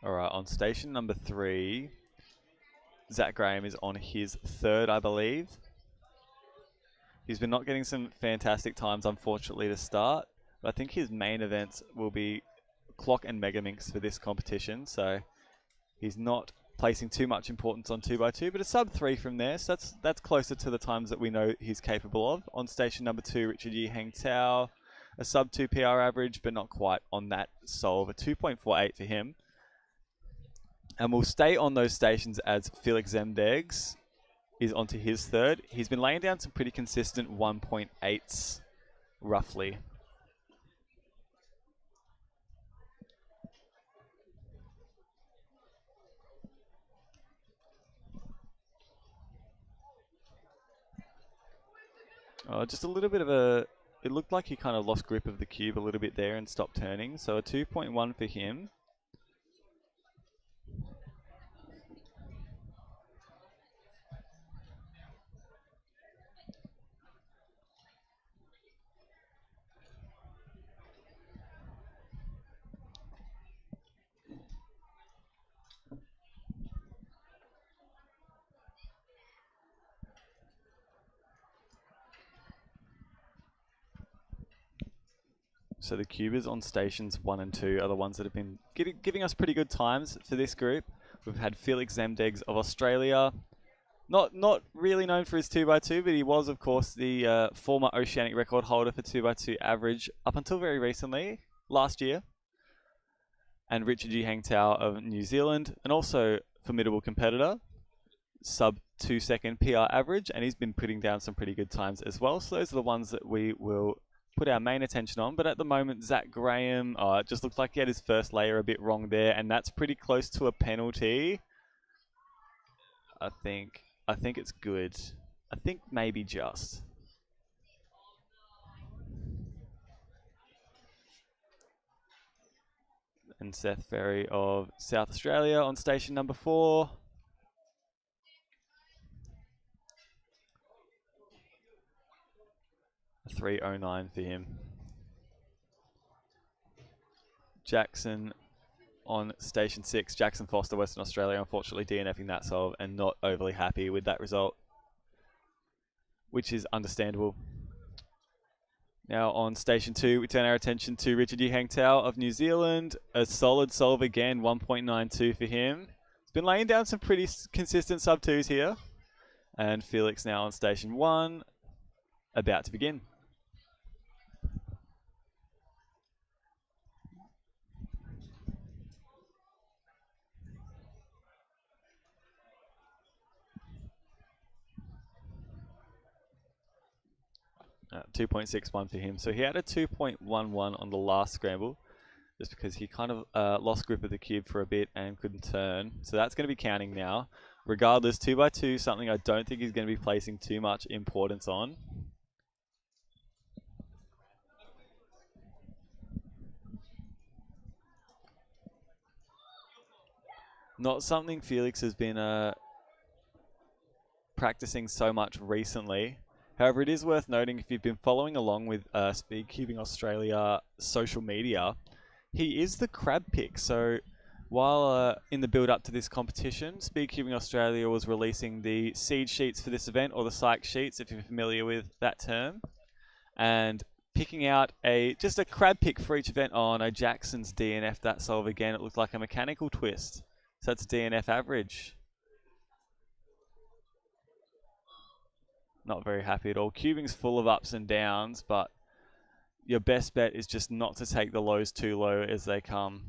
Alright, on station number 3, Zach Graham is on his 3rd, I believe. He's been not getting some fantastic times, unfortunately, to start. But I think his main events will be Clock and Megaminx for this competition, so he's not placing too much importance on 2x2, but a sub 3 from there, so that's closer to the times that we know he's capable of. On station number 2, Richard Yiheng Tao, a sub 2 PR average, but not quite on that solve, a 2.48 for him. And we'll stay on those stations as Felix Zemdegs is onto his 3rd. He's been laying down some pretty consistent 1.8s, roughly. Just a little bit of a... It looked like he kind of lost grip of the cube a little bit there and stopped turning. So a 2.1 for him. So the cubers on stations 1 and 2 are the ones that have been giving us pretty good times for this group. We've had Felix Zemdegs of Australia. Not really known for his 2x2, but he was, of course, the former Oceanic record holder for 2x2 average up until very recently, last year. And Richard Yiheng Tao of New Zealand, and also formidable competitor, sub 2-second PR average, and he's been putting down some pretty good times as well. So those are the ones that we will put our main attention on. But at the moment, Zach Graham, it just looked like he had his first layer a bit wrong there, and that's pretty close to a penalty. I think it's good. I think maybe just. and Seth Ferry of South Australia on station number 4. A 3:09 for him. Jackson on station 6. Jackson Foster, Western Australia, unfortunately DNFing that solve and not overly happy with that result, which is understandable. Now on station 2, we turn our attention to Richard Yu Hang Tao of New Zealand. A solid solve again, 1.92 for him. He's been laying down some pretty consistent sub-2s here. And Felix now on station 1, about to begin. Uh, 2.61 for him. So he had a 2.11 on the last scramble, just because he kind of lost grip of the cube for a bit and couldn't turn. So that's going to be counting now. Regardless, 2x2, something I don't think he's going to be placing too much importance on. Not something Felix has been practicing so much recently. However, it is worth noting, if you've been following along with Speedcubing Australia social media, he is the crab pick. So while in the build up to this competition, Speedcubing Australia was releasing the seed sheets for this event, or the psych sheets, if you're familiar with that term, and picking out just a crab pick for each event. Oh no, Jackson's DNF that solve again. It looked like a mechanical twist. So that's DNF average. Not very happy at all. Cubing's full of ups and downs, but your best bet is just not to take the lows too low as they come.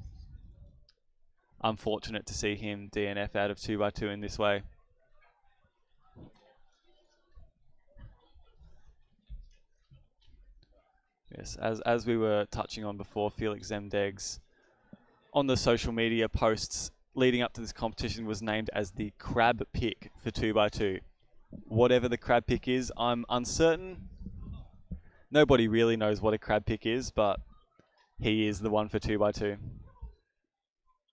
Unfortunate to see him DNF out of 2x2 in this way. Yes, as we were touching on before, Felix Zemdegs on the social media posts leading up to this competition was named as the crab pick for 2x2. Whatever the crab pick is, I'm uncertain. Nobody really knows what a crab pick is, but he is the one for 2x2.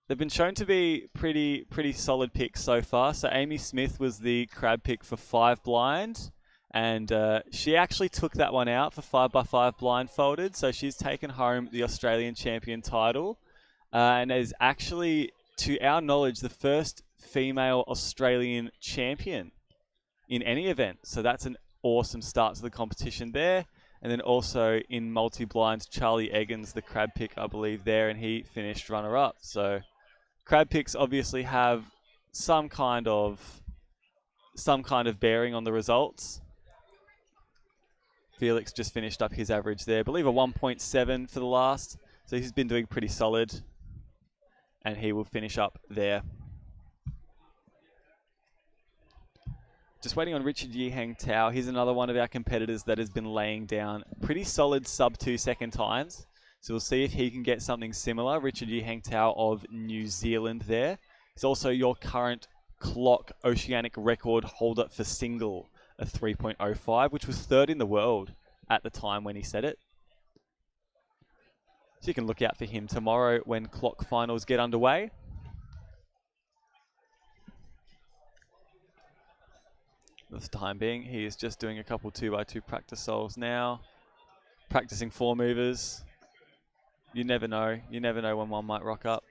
They've been shown to be pretty solid picks so far. So Amy Smith was the crab pick for 5 blind, and she actually took that one out for 5x5 blindfolded. So she's taken home the Australian champion title, and is actually, to our knowledge, the first female Australian champion in any event. So that's an awesome start to the competition there. And then also in multi-blind, Charlie Eggins, the crab pick, I believe, there, and he finished runner-up. So crab picks obviously have some kind of bearing on the results. Felix just finished up his average there. I believe a 1.7 for the last. So he's been doing pretty solid, and he will finish up there. Just waiting on Richard Yi Hang Tao. He's another one of our competitors that has been laying down pretty solid sub 2 second times. So we'll see if he can get something similar. Richard Yi Hang Tao of New Zealand there. He's also your current clock oceanic record holder for single, a 3.05, which was 3rd in the world at the time when he said it. So you can look out for him tomorrow when clock finals get underway. For the time being, he is just doing a couple 2x2 practice solves now. Practicing 4 movers. You never know. You never know when one might rock up.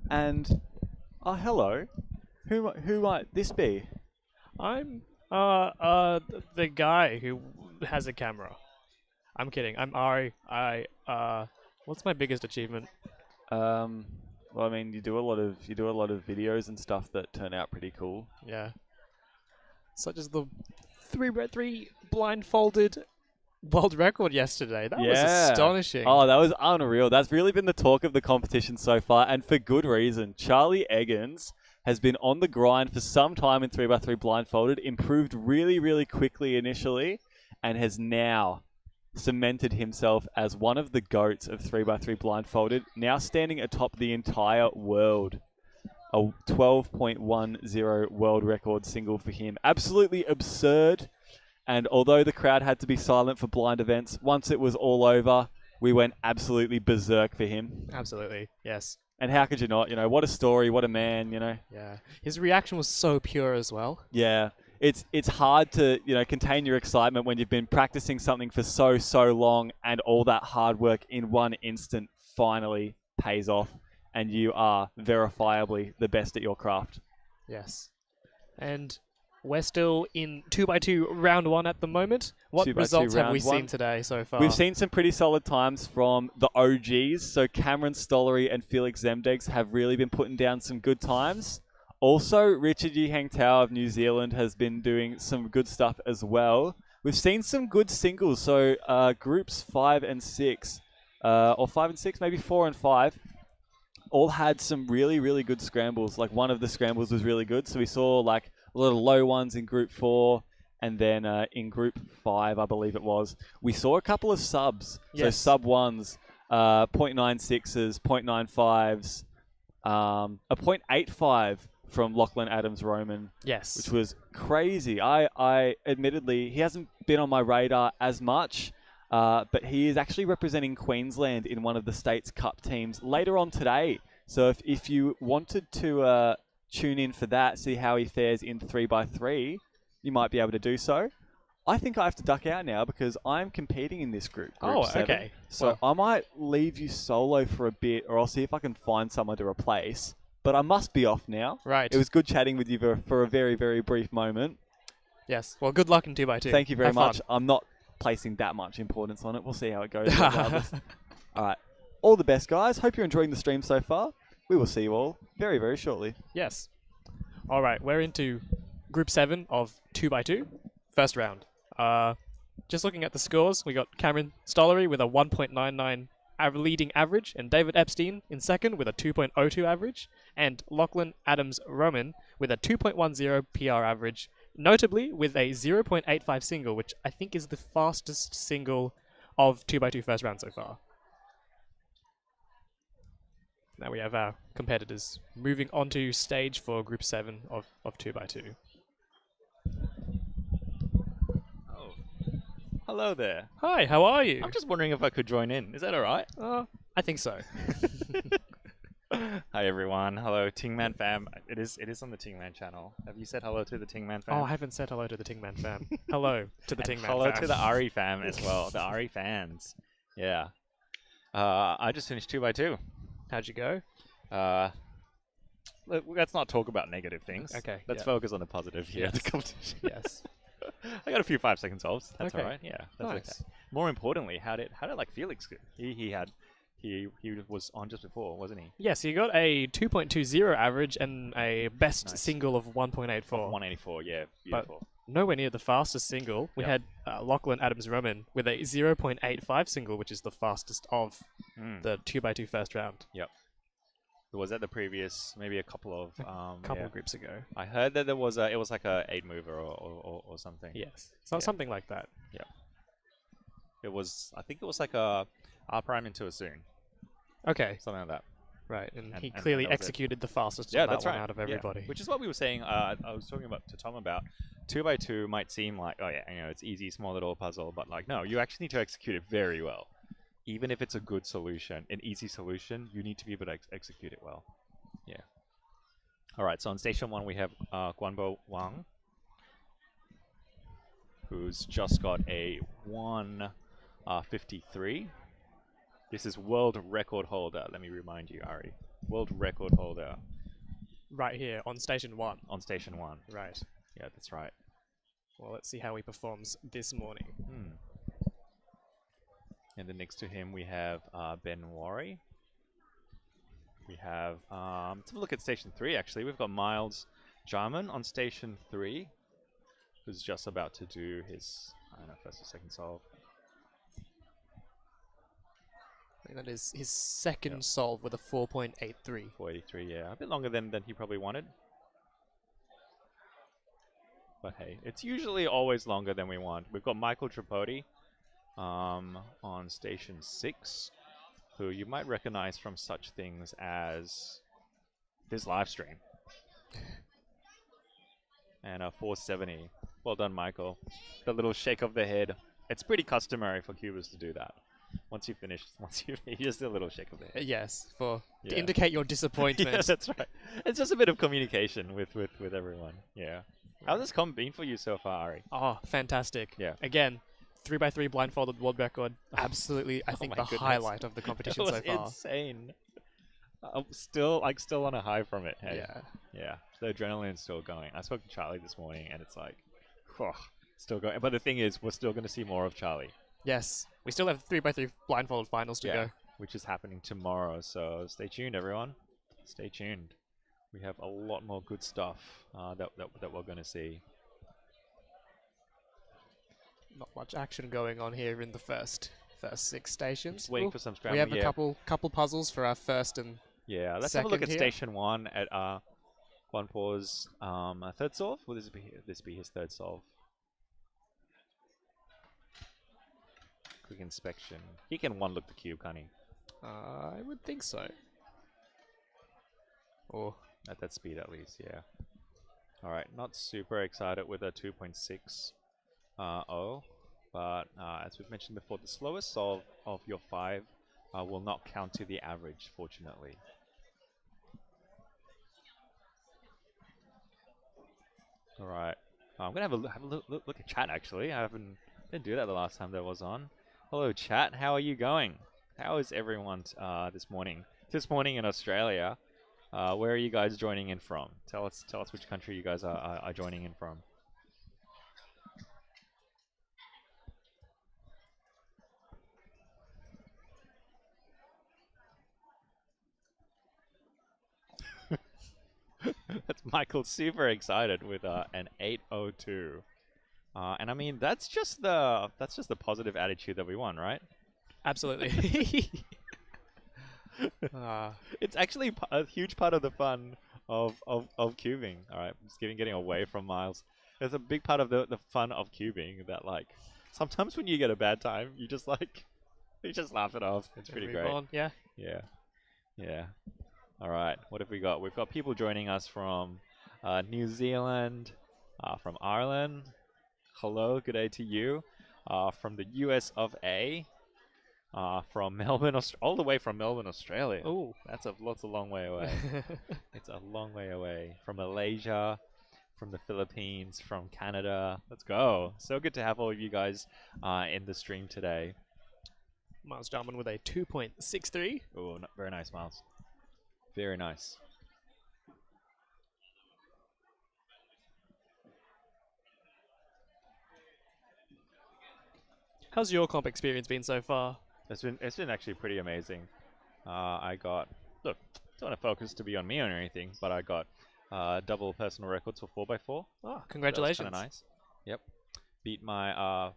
And oh, hello. Who might this be? I'm the guy who has a camera. I'm kidding. I'm Ari. What's my biggest achievement? Well, I mean, you do a lot of videos and stuff that turn out pretty cool. Yeah. Such as the 3x3 blindfolded world record yesterday. That was astonishing. Oh, that was unreal. That's really been the talk of the competition so far, and for good reason. Charlie Eggins has been on the grind for some time in 3x3 blindfolded, improved really quickly initially, and has now cemented himself as one of the GOATs of 3x3 blindfolded, now standing atop the entire world. a 12.10 world record single for him. Absolutely absurd. And although the crowd had to be silent for blind events, once it was all over, we went absolutely berserk for him. Absolutely, yes. And how could you not? You know, what a story, what a man, you know. Yeah. His reaction was so pure as well. Yeah. It's hard to, you know, contain your excitement when you've been practicing something for so long and all that hard work in one instant finally pays off and you are verifiably the best at your craft. Yes. And we're still in 2x2 round 1 at the moment. What 2x2 results have round we one. seen today so far? We've seen some pretty solid times from the OGs. So Cameron Stollery and Felix Zemdegs have really been putting down some good times. Also, Richard Yi Hang Tao of New Zealand has been doing some good stuff as well. We've seen some good singles. So groups 5 and 6, or 5 and 6, maybe 4 and 5, all had some really good scrambles. Like one of the scrambles was really good. So we saw like a lot of low ones in group 4, and then in group 5, I believe it was, we saw a couple of subs. Yes. So sub 1s, 0.96s, 0.95s, a 0.85 from Lachlan Adams Roman. Yes. Which was crazy. I admittedly, he hasn't been on my radar as much, but he is actually representing Queensland in one of the States Cup teams later on today. So if you wanted to tune in for that, see how he fares in 3x3, you might be able to do so. I think I have to duck out now because I'm competing in this group. Group 7. Okay. So I might leave you solo for a bit, or I'll see if I can find someone to replace. But I must be off now. Right. It was good chatting with you for a very brief moment. Yes. Well, good luck in 2x2. Thank you very Have much. fun. I'm not placing that much importance on it. We'll see how it goes. Regardless. All right. All the best, guys. Hope you're enjoying the stream so far. We will see you all very shortly. Yes. All right. We're into Group 7 of 2x2. First round. Just looking at the scores, we got Cameron Stollery with a 1.99 leading average, and David Epstein in second with a 2.02 average, and Lachlan Adams Roman with a 2.10 PR average, notably with a 0.85 single, which I think is the fastest single of 2x2 first round so far. Now we have our competitors moving on to stage for Group 7 of 2x2. Hello there. Hi, how are you? I'm just wondering if I could join in. Is that all right? I think so. Hi everyone. Hello, Tingman fam. It is on the Tingman channel. Have you said hello to the Tingman fam? Oh, I haven't said hello to the Tingman fam. Hello to the Tingman hello fam. to the Ari fam as well. The Ari fans. Yeah. I just finished 2x2. How'd you go? Let's not talk about negative things. Okay. Let's focus on the positive here at the competition. Yes. I got a few 5-second solves. That's Okay. all right. Yeah, that's Nice. okay. More importantly, how did like Felix go? He was on just before, wasn't he? Yes, you got a 2.20 average and a best Nice. single of 1.84. 184. Yeah, beautiful. Nowhere near the fastest single. We had Lachlan Adams Roman with a 0.85 single, which is the fastest of the 2x2 first round. Yep. Was that the previous, maybe a couple of Of groups ago. I heard that it was like a 8 mover or something. Yes. So something like that. Yeah. I think it was like a R prime into a soon. Okay. Something like that. Right, and he and clearly that was it. executed the fastest Yeah, on that that's one right. out of everybody. Yeah. Which is what we were saying. I was talking to Tom about 2x2 might seem like, oh yeah, you know, it's easy, small little puzzle, but like no, you actually need to execute it very well. Even if it's a good solution, an easy solution, you need to be able to execute it well. Yeah. All right. So on station 1 we have Guanbo Wang, who's just got a 153. This is world record holder. Let me remind you, Ari. World record holder. Right here on station 1. On station 1. Right. Yeah, that's right. Well, let's see how he performs this morning. And then next to him we have Ben Warry. We have, let's have a look at station 3 actually. We've got Miles Jarman on station 3, who's just about to do his, I don't know, first or second solve. I think that is his second solve with a 4.83. 483, yeah. A bit longer than he probably wanted. But hey, it's usually always longer than we want. We've got Michael Tripodi on station 6, who you might recognize from such things as this live stream. And a 470. Well done, Michael. The little shake of the head. It's pretty customary for cubers to do that. Once you finish, just a little shake of the head. Yes, to Yeah. indicate your disappointment. Yeah, that's right. It's just a bit of communication with everyone. Yeah. How's this comp been for you so far, Ari? Oh, fantastic. Yeah. Again, 3x3 blindfolded world record. Absolutely, I think my the goodness. highlight of the competition That so was far. insane. I'm still on a high from it. Hey. Yeah. Yeah. The adrenaline's still going. I spoke to Charlie this morning, and it's like, still going. But the thing is, we're still going to see more of Charlie. Yes. We still have 3x3 blindfolded finals to go. Which is happening tomorrow. So stay tuned, everyone. Stay tuned. We have a lot more good stuff that we're going to see. Not much action going on here in the first 6 stations. Just waiting for some scramble. We have a couple puzzles for our first and yeah. Let's have a look second at here. station 1 at Guanpo's third solve. Will this be his third solve? Quick inspection. He can one look the cube, can't he? I would think so. Or At that speed, at least, yeah. All right, not super excited with a 2.6 but as we've mentioned before, the slowest solve of your 5 will not count to the average, fortunately. All right, I'm gonna have a look at chat. Actually, I didn't do that the last time that was on. Hello, chat. How are you going? How is everyone this morning? This morning in Australia. Where are you guys joining in from? Tell us which country you guys are joining in from. That's Michael super excited with an 802. And I mean that's just the positive attitude that we want, right? absolutely. It's actually a huge part of the fun of cubing. All right, just getting away from Miles. There's a big part of the fun of cubing that like sometimes when you get a bad time, you just laugh it off. It's pretty Move great. on, yeah. Yeah. All right, what have we got? We've got people joining us from New Zealand, from Ireland. Hello, good day to you. From the US of A. From Melbourne, all the way from Melbourne, Australia. Oh, that's a long way away. It's a long way away. From Malaysia, from the Philippines, from Canada. Let's go. So good to have all of you guys in the stream today. Miles Jarman with a 2.63. Oh, very nice, Miles. Very nice. How's your comp experience been so far? It's been actually pretty amazing. I got don't want to focus to be on me or anything, but I got double personal records for 4x4. Oh, congratulations! Kind of nice. Yep, beat my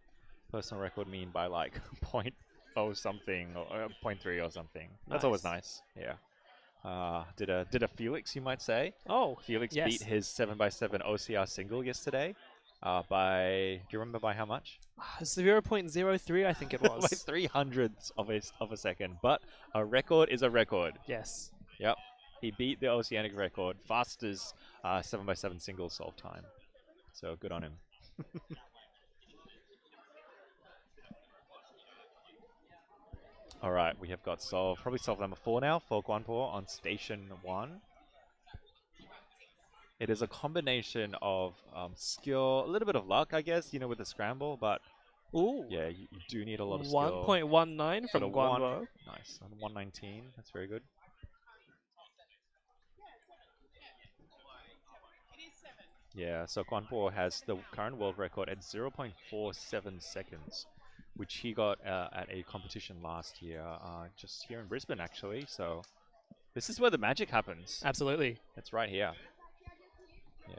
personal record mean by like 0.0 something or 0.3 or something. That's always nice. Yeah. Did a Felix, you might say. Oh, Felix yes. beat his 7x7 OCR single yesterday. Do you remember by how much? 0.03, I think it was. By 300ths of a second. But a record is a record. Yes. Yep. He beat the oceanic record, fastest 7x7 single solve time. So good on him. All right, we have got probably solve number 4 now for Guanpo on station 1. It is a combination of skill, a little bit of luck, I guess, with the scramble, but ooh, yeah, you do need a lot of skill. 1.19 from Got a Guanpo. Nice, on 119, that's very good. Yeah, so Guanpo has the current world record at 0.47 seconds, which he got at a competition last year, just here in Brisbane, actually. So this is where the magic happens. Absolutely. It's right here. Yeah.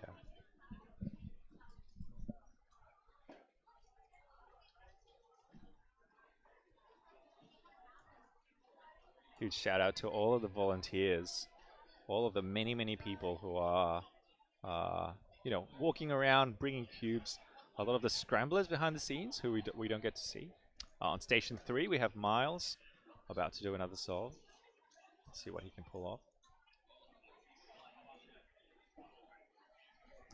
Huge shout out to all of the volunteers, all of the many people who are, walking around, bringing cubes. A lot of the scramblers behind the scenes who we don't get to see. On station 3, we have Miles about to do another solve. Let's see what he can pull off.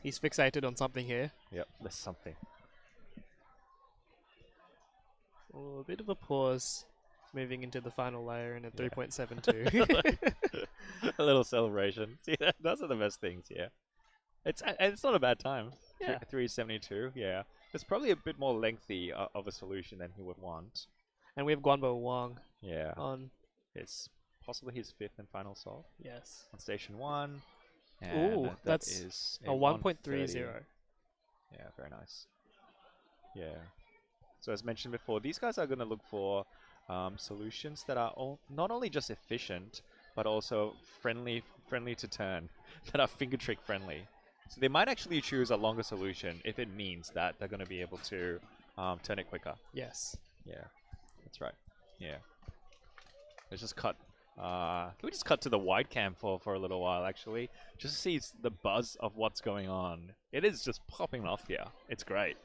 He's fixated on something here. Yep, there's something. Oh, a bit of a pause. Moving into the final layer in a 3.72. A little celebration. See, those are the best things, yeah. It's not a bad time. Yeah. 372, yeah. It's probably a bit more lengthy of a solution than he would want. And we have Guanbo Wang Yeah. on. It's possibly his 5th and final solve Yes. on station 1. And Ooh, that that's is a 1.30. Yeah, very nice. Yeah. So as mentioned before, these guys are going to look for solutions that are not only just efficient, but also friendly to turn, that are finger trick friendly. So they might actually choose a longer solution if it means that they're going to be able to turn it quicker. Yes. Yeah, that's right. Yeah. Let's just cut. Can we just cut to the wide cam for a little while, actually? Just to see the buzz of what's going on. It is just popping off here. It's great.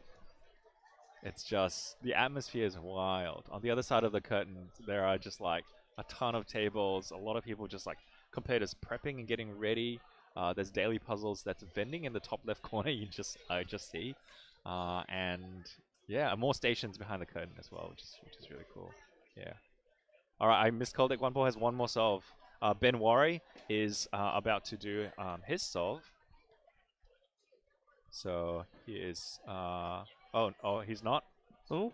It's just, the atmosphere is wild. On the other side of the curtain, there are just like a ton of tables. A lot of people just like competitors prepping and getting ready. There's daily puzzles that's vending in the top left corner. I just see, and yeah, more stations behind the curtain as well, which is really cool. Yeah. All right, I miscalled it. Guanbo has one more solve. Ben Worry is about to do his solve. So he is. Oh, he's not. Oh,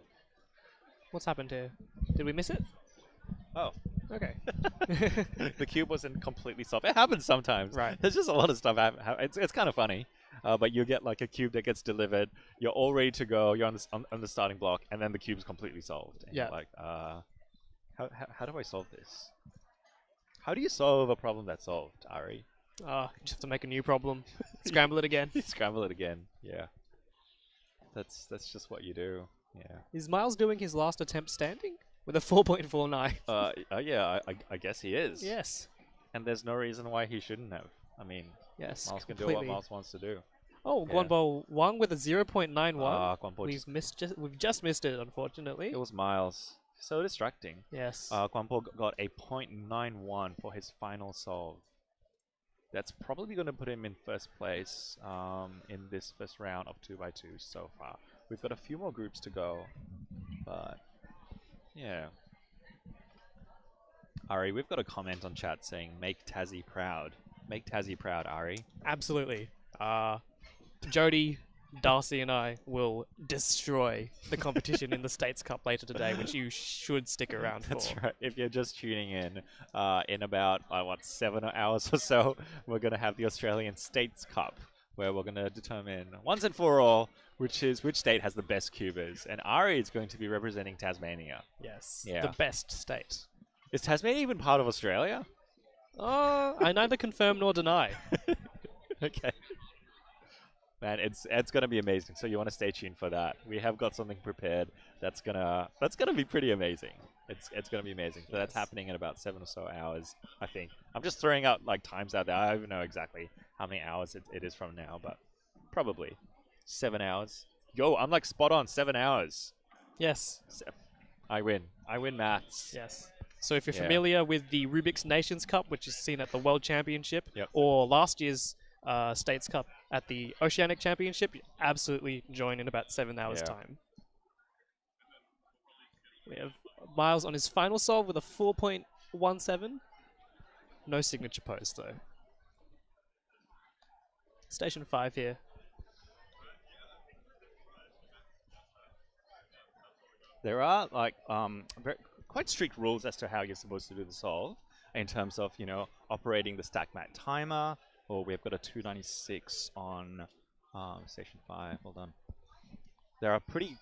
what's happened here? Did we miss it? Oh. Okay. The cube wasn't completely solved. It happens sometimes. Right. There's just a lot of stuff. It's kind of funny. But you get like a cube that gets delivered. You're all ready to go. You're on the starting block, and then the cube's completely solved. And Yeah. You're like, how do I solve this? How do you solve a problem that's solved, Ari? You just have to make a new problem. Scramble it again. Scramble it again. Yeah. That's just what you do. Yeah. Is Miles doing his last attempt standing? With a 4.49. Yeah, I guess he is. Yes. And there's no reason why he shouldn't have. I mean, Yes. Miles can do completely. what Miles wants to do. Oh, Yeah. Guanbo Wang with a 0.91. Guanbo We've just missed it, unfortunately. It was Miles. So distracting. Yes. Guanbo got a 0.91 for his final solve. That's probably going to put him in first place in this first round of 2x2 so far. We've got a few more groups to go, but yeah. Ari, we've got a comment on chat saying, "Make Tassie proud." Make Tassie proud, Ari. Absolutely. Jody, Darcy, and I will destroy the competition in the States Cup later today, which you should stick around That's for. right. If you're just tuning in about 7 hours or so, we're going to have the Australian States Cup, where we're going to determine once and for all which state has the best cubers. And Ari is going to be representing Tasmania. Yes. Yeah. The best state. Is Tasmania even part of Australia? I neither confirm nor deny. Okay. Man, it's gonna be amazing. So you want to stay tuned for that. We have got something prepared that's gonna be pretty amazing. It's gonna be amazing. So that's happening in about 7 or so hours, I think. I'm just throwing out like times out there. I don't even know exactly how many hours it is from now, but probably 7 hours. Yo, I'm like spot on. 7 hours. Yes. I win. I win maths. Yes. So if you're Yeah. familiar with the Rubik's Nations Cup, which is seen at the World Championship, Yep. or last year's States Cup at the Oceanic Championship, you absolutely join in about 7 hours Yeah. time. We have Miles on his final solve with a 4.17. No signature pose though. Station 5 here. There are like quite strict rules as to how you're supposed to do the solve in terms of, operating the stack mat timer, or we've got a 296 on station 5. Hold on. There are pretty,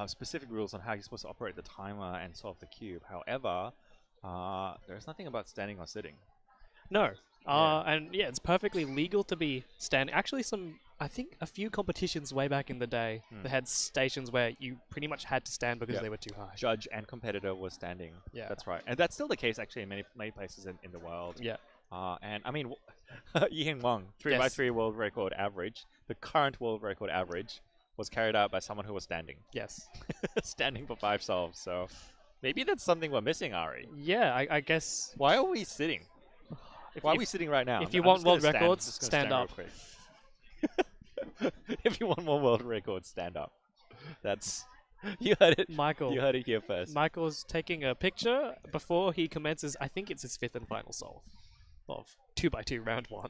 specific rules on how you're supposed to operate the timer and solve the cube. However, there's nothing about standing or sitting. No. Yeah. And yeah, it's perfectly legal to be standing. Actually, I think a few competitions way back in the day, they had stations where you pretty much had to stand because Yep. they were too high. Judge and competitor was standing. Yeah. That's right. And that's still the case, actually, in many places in the world. Yeah. And I mean, Yihan Wang, 3x3 world record average, the current world record average, was carried out by someone who was standing. Yes. Standing for 5 solves. So maybe that's something we're missing, Ari. Yeah, I guess. Why are we sitting? Why are we if- sitting right now? if you I'm want just gonna world stand. records, I'm just gonna stand real up. quick. If you want more world records, stand up. That's you heard it. Michael. You heard it here first. Michael's taking a picture before he commences. I think it's his 5th and final solve of 2x2 round 1.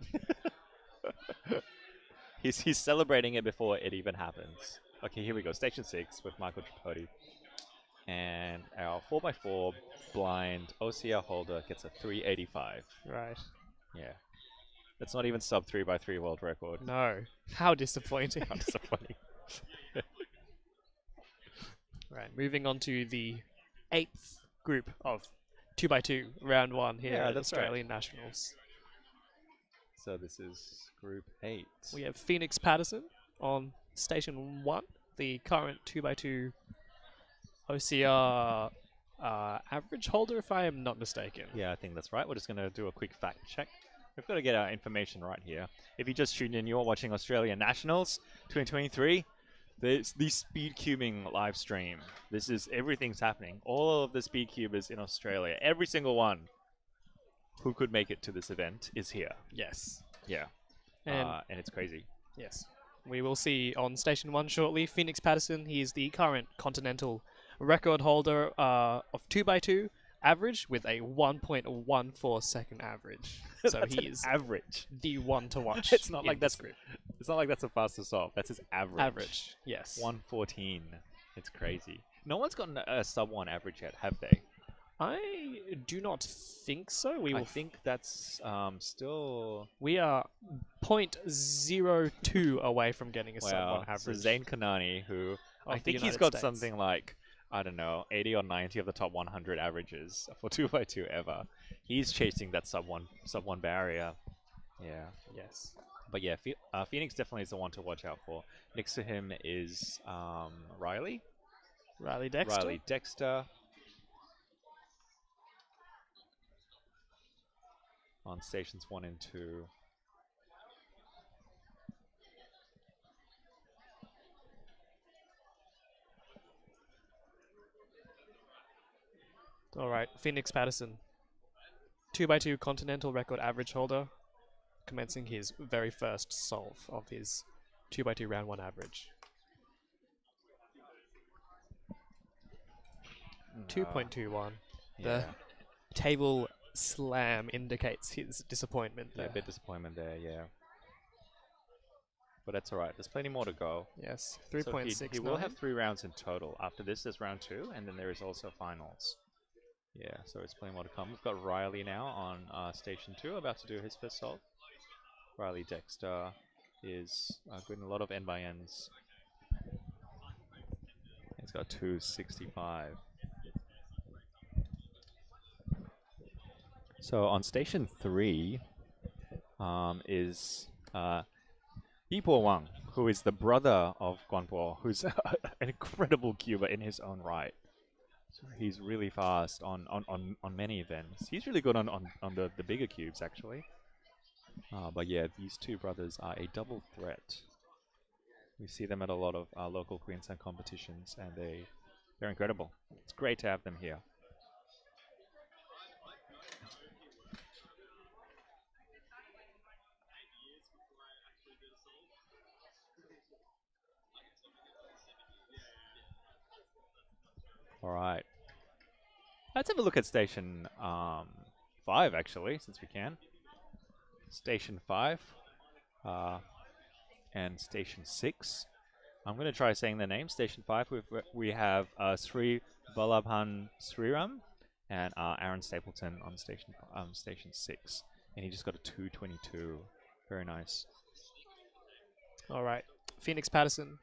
He's celebrating it before it even happens. Okay, here we go. Station 6 with Michael Tripodi. And our 4x4 blind OCR holder gets a 385. Right. Yeah. That's not even sub 3x3 world record. No. How disappointing. How disappointing. Right, moving on to the 8th group of 2x2 round 1 here Yeah, at that's right. Australian Nationals. So this is group 8. We have Phoenix Patterson on station 1, the current 2x2 OCR average holder, if I am not mistaken. Yeah, I think that's right. We're just going to do a quick fact check. We've got to get our information right here. If you just tuned in, you're watching Australian Nationals 2023. There's the Speedcubing live stream. This is everything's happening. All of the Speedcubers in Australia, every single one who could make it to this event is here. Yes. Yeah. And it's crazy. Yes. We will see on Station 1 shortly. Phoenix Patterson, he is the current continental record holder of 2x2 average with a 1.14 second average. So That's he an is average. the one to watch. It's not in like this that's group. It's not like that's a fastest solve. That's his average. Average, yes. 114. It's crazy. No one's gotten a sub 1 average yet, have they? I do not think so. I think that's still... We are 0.02 away from getting a sub 1 Wow. average. So Zayn Kanani, who I the think he's United got States. something like, I don't know, 80 or 90 of the top 100 averages for 2x2 ever. He's chasing that sub 1 barrier. Yeah. Yes. But yeah, Phoenix definitely is the one to watch out for. Next to him is Riley. Riley Dexter. Riley Dexter. On stations 1 and 2. All right, Phoenix Patterson, 2x2 continental record average holder, commencing his very first solve of his 2x2 round 1 average. 2.21. Yeah. The table slam indicates his disappointment Yeah, there. a bit disappointment there, yeah. But that's alright, there's plenty more to go. Yes, So 3.6. he will have 3 rounds in total. After this, there's round 2, and then there is also finals. Yeah, so it's plenty more to come. We've got Riley now on station 2, about to do his first solve. Riley Dexter is doing a lot of N by Ns. He's got 265. So on station 3 is Yipo Wang, who is the brother of Guanpo, who's an incredible cuber in his own right. So he's really fast on many events. He's really good on the bigger cubes, actually. But yeah, these two brothers are a double threat. We see them at a lot of local Queensland competitions, and they're incredible. It's great to have them here. All right. Let's have a look at station 5, actually, since we can. Station 5 and station 6. I'm going to try saying their names. Station 5, we have Sri Vallabhan Sriram and Aaron Stapleton on station 6. And he just got a 222. Very nice. All right, Phoenix Patterson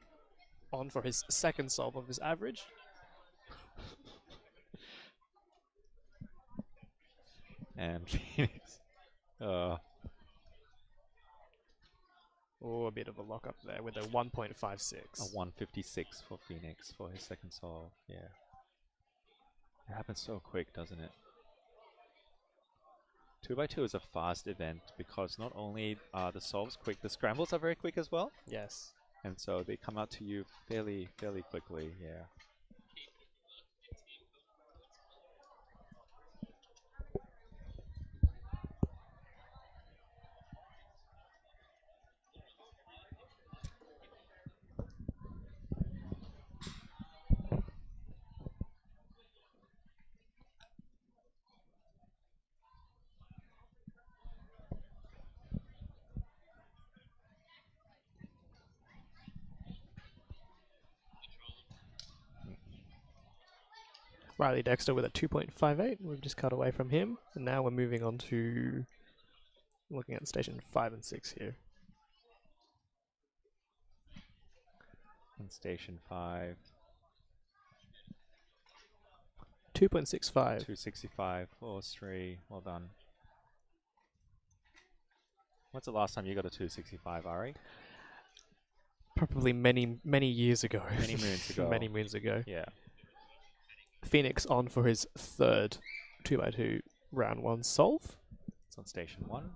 on for his second solve of his average. And Phoenix. Oh, a bit of a lock up there with a 1.56. A 156 for Phoenix for his second solve. Yeah. It happens so quick, doesn't it? 2x2 is a fast event because not only are the solves quick, the scrambles are very quick as well. Yes. And so they come out to you fairly quickly, yeah. Riley Dexter with a 2.58. We've just cut away from him, and now we're moving on to looking at station 5 and 6 here. On station 5. 2.65. 265, 4-3. Well done. What's the last time you got a 265, Ari? Probably many years ago. Many moons ago. Many moons ago. Yeah. Phoenix on for his third 2x2 round 1 solve. It's on station 1.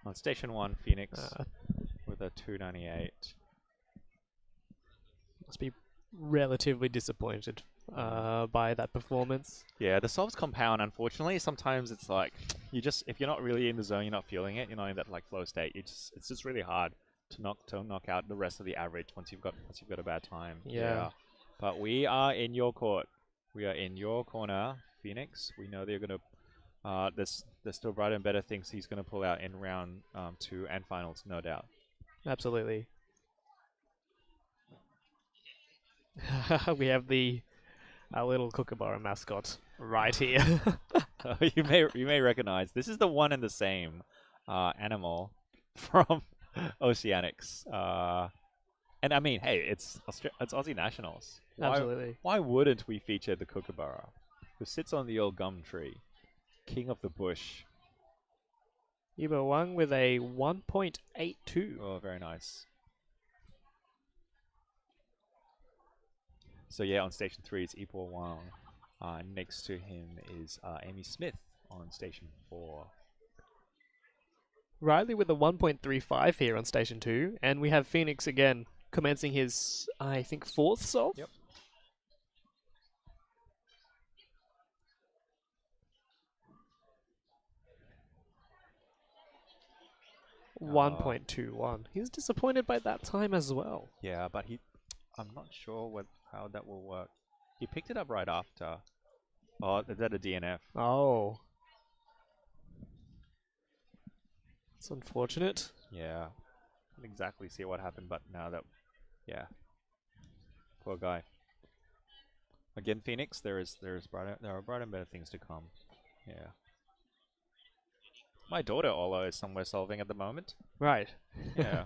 On station 1, Phoenix with a 298. Must be relatively disappointed by that performance. Yeah, the solves compound, unfortunately. Sometimes it's like, if you're not really in the zone, you're not feeling it, you're not in that like flow state, it's just really hard to knock out the rest of the average once you've got a bad time. Yeah. But we are in your court. We are in your corner, Phoenix. We know they're gonna there's still brighter and better things he's gonna pull out in round 2 and finals, no doubt. Absolutely. We have our little Kookaburra mascot right here. You may recognize this is the one and the same animal from Oceanics. And I mean, hey, it's Aussie Nationals. Absolutely. Why wouldn't we feature the Kookaburra, who sits on the old gum tree, king of the bush? Yibo Wang with a 1.82. Oh, very nice. So yeah, on station 3 is Ipo Wang. Next to him is Amy Smith on station 4. Riley with a 1.35 here on station 2, and we have Phoenix again commencing his, I think, 4th solve. Yep. Uh, 1.21. He's disappointed by that time as well. Yeah, but I'm not sure how that will work. He picked it up right after. Oh, is that a DNF? Oh. It's unfortunate. Yeah. Can't exactly see what happened, but now that... Yeah. Poor guy. Again, Phoenix, there are brighter and better things to come. Yeah. My daughter, Ola, is somewhere solving at the moment. Right. Yeah.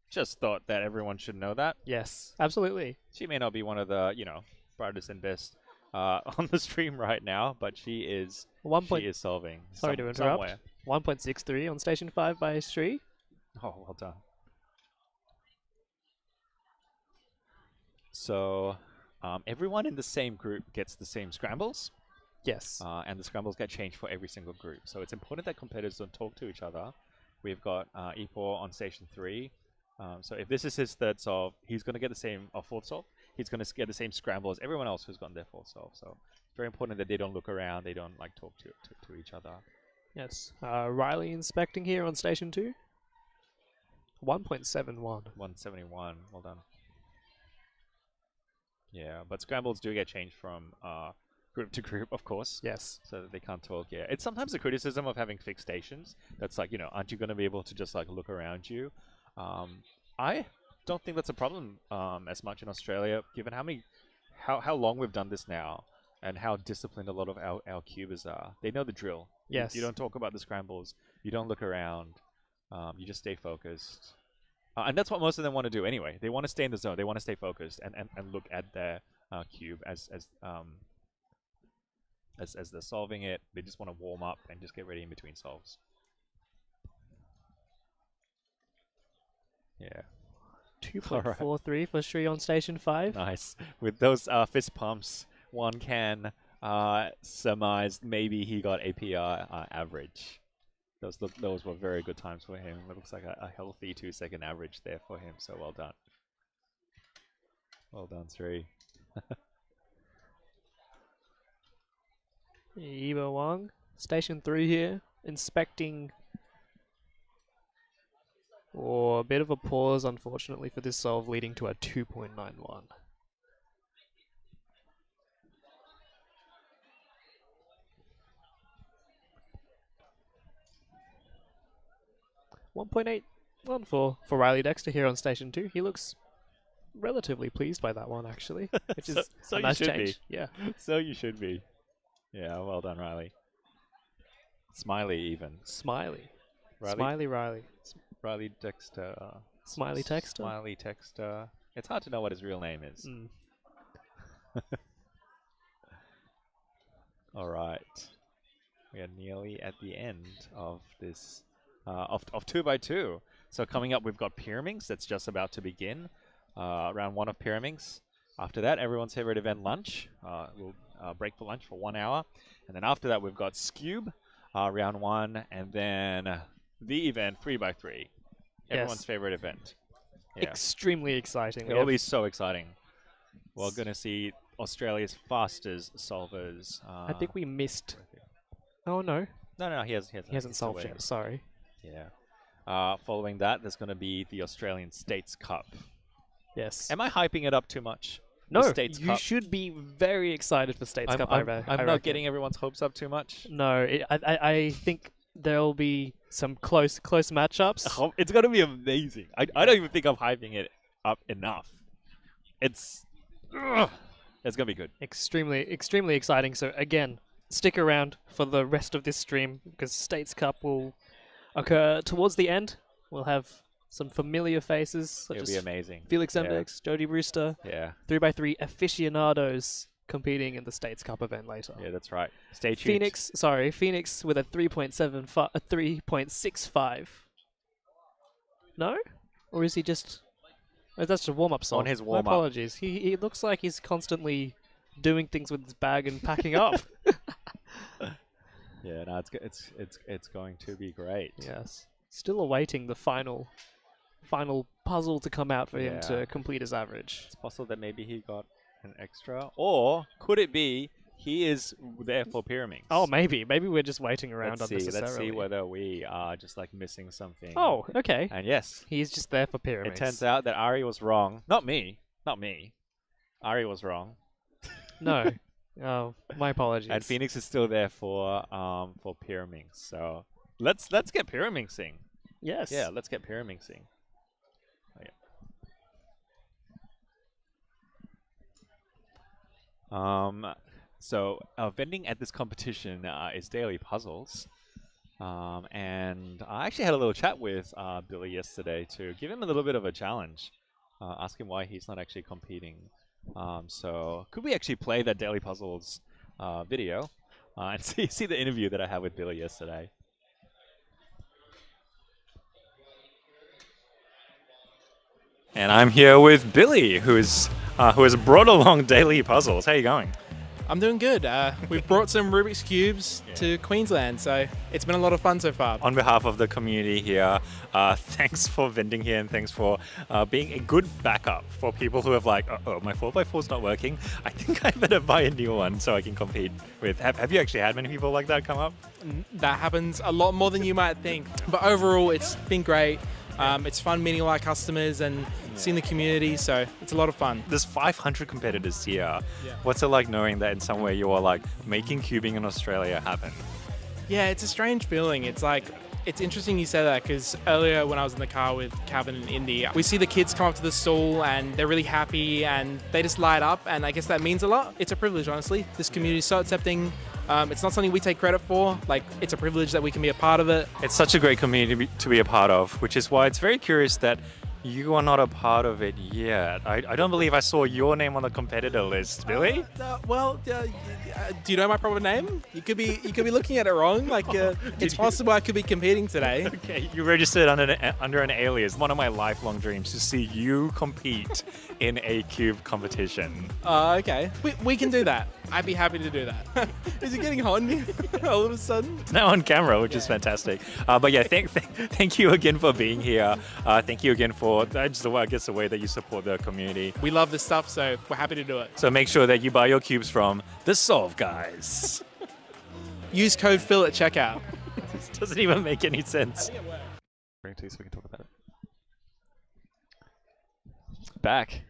Just thought that everyone should know that. Yes, absolutely. She may not be one of the, brightest and best on the stream right now, but she is solving. Sorry to interrupt. 1.63 on station 5 by Sri. Oh, well done. So, everyone in the same group gets the same scrambles. Yes. And the scrambles get changed for every single group. So it's important that competitors don't talk to each other. We've got Ipo on station 3. So if this is his 3rd solve, he's going to get the same 4th solve. He's going to get the same scramble as everyone else who's gotten their 4th solve. So it's very important that they don't look around, they don't like talk to each other. Yes. Riley inspecting here on station 2. 1.71. 171. Well done. Yeah, but scrambles do get changed from group to group, of course. Yes. So that they can't talk. Yeah, it's sometimes a criticism of having fixed stations. That's like, aren't you going to be able to just like look around you? I don't think that's a problem as much in Australia, given how long we've done this now and how disciplined a lot of our cubers are. They know the drill. Yes. You don't talk about the scrambles. You don't look around. You just stay focused. And that's what most of them want to do anyway. They want to stay in the zone. They want to stay focused and look at their cube as they're solving it. They just want to warm up and just get ready in between solves. Yeah. 2.43 for Sri on station 5. Nice. With those fist pumps, one can surmise maybe he got APR average. Those were very good times for him. It looks like a healthy 2-second average there for him, so well done. Well done, Sri. Yibo Wang, station 3 here, inspecting. Oh, a bit of a pause, unfortunately, for this solve, leading to a 2.91. 1.81 for Riley Dexter here on station 2. He looks relatively pleased by that one actually, which is So a you nice should change. be. Yeah. So you should be. Yeah, well done, Riley. Smiley even. Smiley. Riley, Smiley Riley. Riley Dexter. Smiley Texter. Smiley Texter. It's hard to know what his real name is. Mm. All right. We are nearly at the end of this, of 2x2. So coming up, we've got Pyraminx. That's just about to begin. Round 1 of Pyraminx. After that, everyone's favorite event, lunch. We'll break for lunch for 1 hour. And then after that, we've got Skewb, round 1. And then the event, 3x3. Everyone's favorite event. Yeah. Extremely exciting. It'll be so exciting. We're going to see Australia's fastest solvers. I think we missed. Oh no. No, he hasn't solved yet. Sorry. Yeah. Following that, there's going to be the Australian States Cup. Yes. Am I hyping it up too much? No, The States you Cup? should be very excited for States Cup. I'm I not reckon. getting everyone's hopes up too much. No, I think there'll be some close matchups. Oh, it's going to be amazing. I don't even think I'm hyping it up enough. It's going to be good. Extremely exciting. So again, stick around for the rest of this stream because States Cup will occur towards the end. We'll have some familiar faces such It'll as be amazing. Felix Yeah. Mdex, Jody Brewster, Yeah. 3x3 aficionados competing in the States Cup event later. Yeah, that's right. Stay tuned. Phoenix with a 3.65. No? Or is he just... Oh, that's a warm-up song. On his My warm-up. apologies. He looks like he's constantly doing things with his bag and packing up. Yeah, no, it's going to be great. Yes. Still awaiting the final puzzle to come out for him Yeah. to complete his average. It's possible that maybe he got an extra, or could it be he is there for Pyraminx? Oh, maybe we're just waiting around Let's unnecessarily. see whether we are just like missing something. Oh, okay. And yes, He's just there for Pyraminx. it turns out that Ari was wrong. Not me. Ari was wrong. No. Oh, my apologies. And Phoenix is still there for Pyraminx. So let's get Pyraminxing. Yes. Yeah, let's get Pyraminxing. So vending at this competition is daily puzzles. And I actually had a little chat with Billy yesterday to give him a little bit of a challenge, ask him why he's not actually competing. So could we actually play that daily puzzles video and see the interview that I had with Billy yesterday? And I'm here with Billy, who has brought along daily puzzles. How you going? I'm doing good. We've brought some Rubik's Cubes to Queensland, so it's been a lot of fun so far. On behalf of the community here, thanks for vending here and thanks for being a good backup for people who have like, oh, my 4x4 is not working. I think I better buy a new one so I can compete with. Have you actually had many people like that come up? That happens a lot more than you might think. But overall, it's been great. It's fun meeting all our customers and seeing the community, so it's a lot of fun. There's 500 competitors here. Yeah. What's it like knowing that in some way you are like making cubing in Australia happen? Yeah, it's a strange feeling. It's like, it's interesting you say that because earlier when I was in the car with Calvin and Indy, we see the kids come up to the stall and they're really happy and they just light up, and I guess that means a lot. It's a privilege, honestly. This community is so accepting. It's not something we take credit for. Like, it's a privilege that we can be a part of it. It's such a great community to be a part of, which is why it's very curious that you are not a part of it yet. I don't believe I saw your name on the competitor list, Billy. Do you know my proper name? You could be looking at it wrong. Like, it's possible I could be competing today. Okay, you registered under an alias. One of my lifelong dreams to see you compete in a cube competition. Okay. We can do that. I'd be happy to do that. Is it getting hot in here all of a sudden? It's now on camera, which is fantastic. But yeah, thank you again for being here. Thank you again for just the way that you support the community. We love this stuff, so we're happy to do it. So make sure that you buy your cubes from the Solve Guys. Use code Phil at checkout. This doesn't even make any sense. Bring it to you so we can talk about it. Back.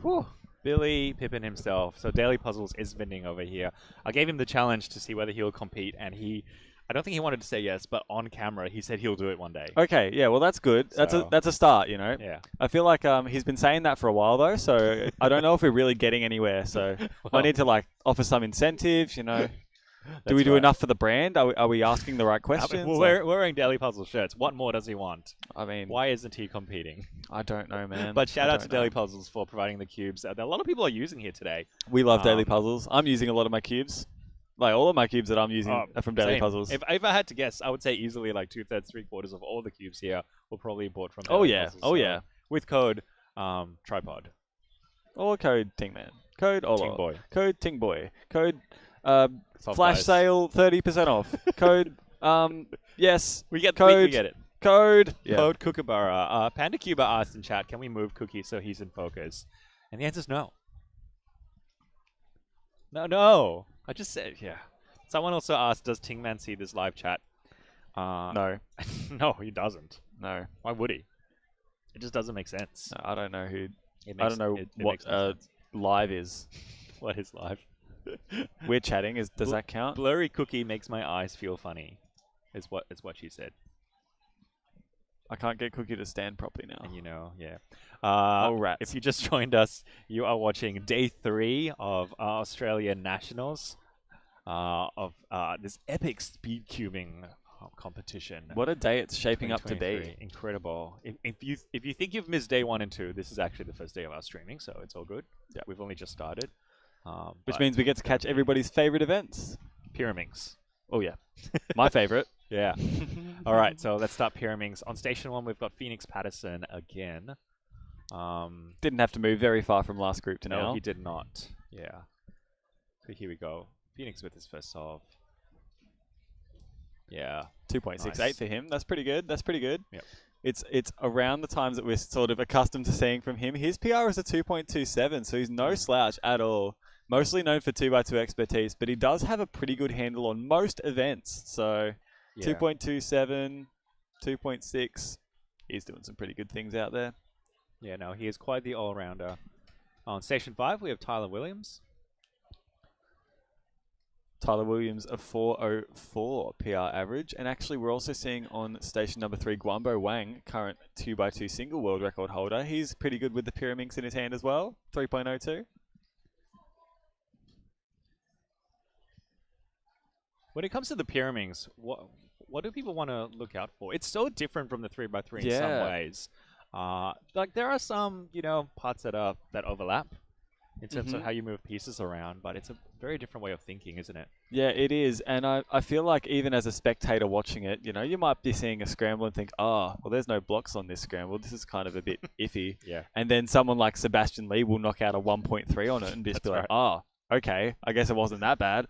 Whew. Billy Pippin himself. So Daily Puzzles is vending over here. I gave him the challenge to see whether he will compete, and he I don't think he wanted to say yes, but on camera he said he'll do it one day. Okay, yeah, well that's good. So- That's a start, you know. Yeah. I feel like he's been saying that for a while though, so I don't know if we're really getting anywhere. So I Well, need to like offer some incentives, you know. Do that's we do right. enough for the brand? Are we asking the right I questions? mean, we're wearing Daily Puzzle shirts. What more does he want? I mean, Why isn't he competing? I don't know, man. But shout I out to don't know. Daily Puzzles for providing the cubes that a lot of people are using here today. We love Daily Um, Puzzles. I'm using a lot of my cubes. Like all of my cubes that I'm using are from Daily Same. Puzzles. If I had to guess, I would say easily like 2/3, 3/4 of all the cubes here were probably bought from Oh Daily yeah, Puzzles. oh So, yeah. with code tripod. Or code Tingman. Code Olo. Tingboy. Code Tingboy. Code Soft flash guys. sale 30% off. Code yes. We get Code. we get it. Code. Yeah. Code Kookaburra. Panda Cuba asked in chat, can we move Cookie so he's in focus? And the answer is no. No. I just said, yeah. Someone also asked, does Tingman see this live chat? No. No, he doesn't. No. Why would he? It just doesn't make sense. No, I don't know who. It I makes- don't know it what makes no sense. live is. What is live? We're chatting. Does that count? Blurry Cookie makes my eyes feel funny. Is what she said. I can't get Cookie to stand properly now. And you know, yeah. Oh, rats. If you just joined us, you are watching day 3 of Australia Nationals of this epic Speedcubing competition. What a day it's shaping up to 2023. be. Incredible. If you think you've missed day 1 and 2, this is actually the first day of our streaming, so it's all good. Yeah. We've only just started. Which but means we get to catch everybody's favorite events. Pyraminx. Oh yeah, my favorite. Yeah. All right, so let's start Pyraminx. On station 1, we've got Phoenix Patterson again. Didn't have to move very far from last group to No, now. he did not. Yeah. So here we go. Phoenix with his first solve. Yeah. 2.68 Nice. for him. That's pretty good. That's pretty good. Yep. It's around the times that we're sort of accustomed to seeing from him. His PR is a 2.27, so he's no slouch at all. Mostly known for 2x2 expertise, but he does have a pretty good handle on most events. So Yeah. 2.27, 2.6. He's doing some pretty good things out there. Yeah, no, he is quite the all-rounder. On station 5, we have Tyler Williams. Tyler Williams, a 4.04 PR average. And actually, we're also seeing on station number 3, Guambo Wang, current 2x2 single world record holder. He's pretty good with the Pyraminx in his hand as well, 3.02. When it comes to the Pyraminx, what do people want to look out for? It's so different from the 3x3 in some Yeah. ways. Like there are some, parts that overlap in terms of Mhm. how you move pieces around, but it's a very different way of thinking, isn't it? Yeah, it is. And I feel like even as a spectator watching it, you might be seeing a scramble and think, well, there's no blocks on this scramble. This is kind of a bit iffy. Yeah. And then someone like Sebastian Lee will knock out a 1.3 on it and just be like, okay, I guess it wasn't that bad.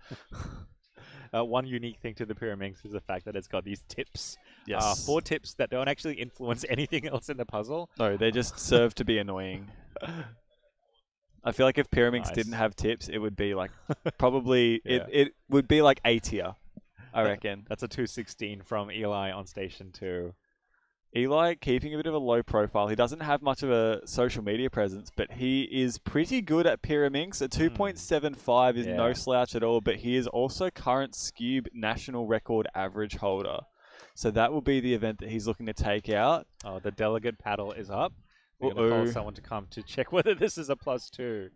One unique thing to the Pyraminx is the fact that it's got these tips. Yes. 4 tips that don't actually influence anything else in the puzzle. No, they just serve to be annoying. I feel like if Pyraminx Nice. didn't have tips, it would be like probably Yeah. it would be like A tier, I reckon. That's a 216 from Eli on station 2. Eli keeping a bit of a low profile. He doesn't have much of a social media presence, but he is pretty good at Pyraminx. A 2.75 is no Yeah. slouch at all, but he is also current Skewb national record average holder. So that will be the event that he's looking to take out. Oh, the delegate paddle is up. We're going to Uh-oh. call someone to come to check whether this is a +2.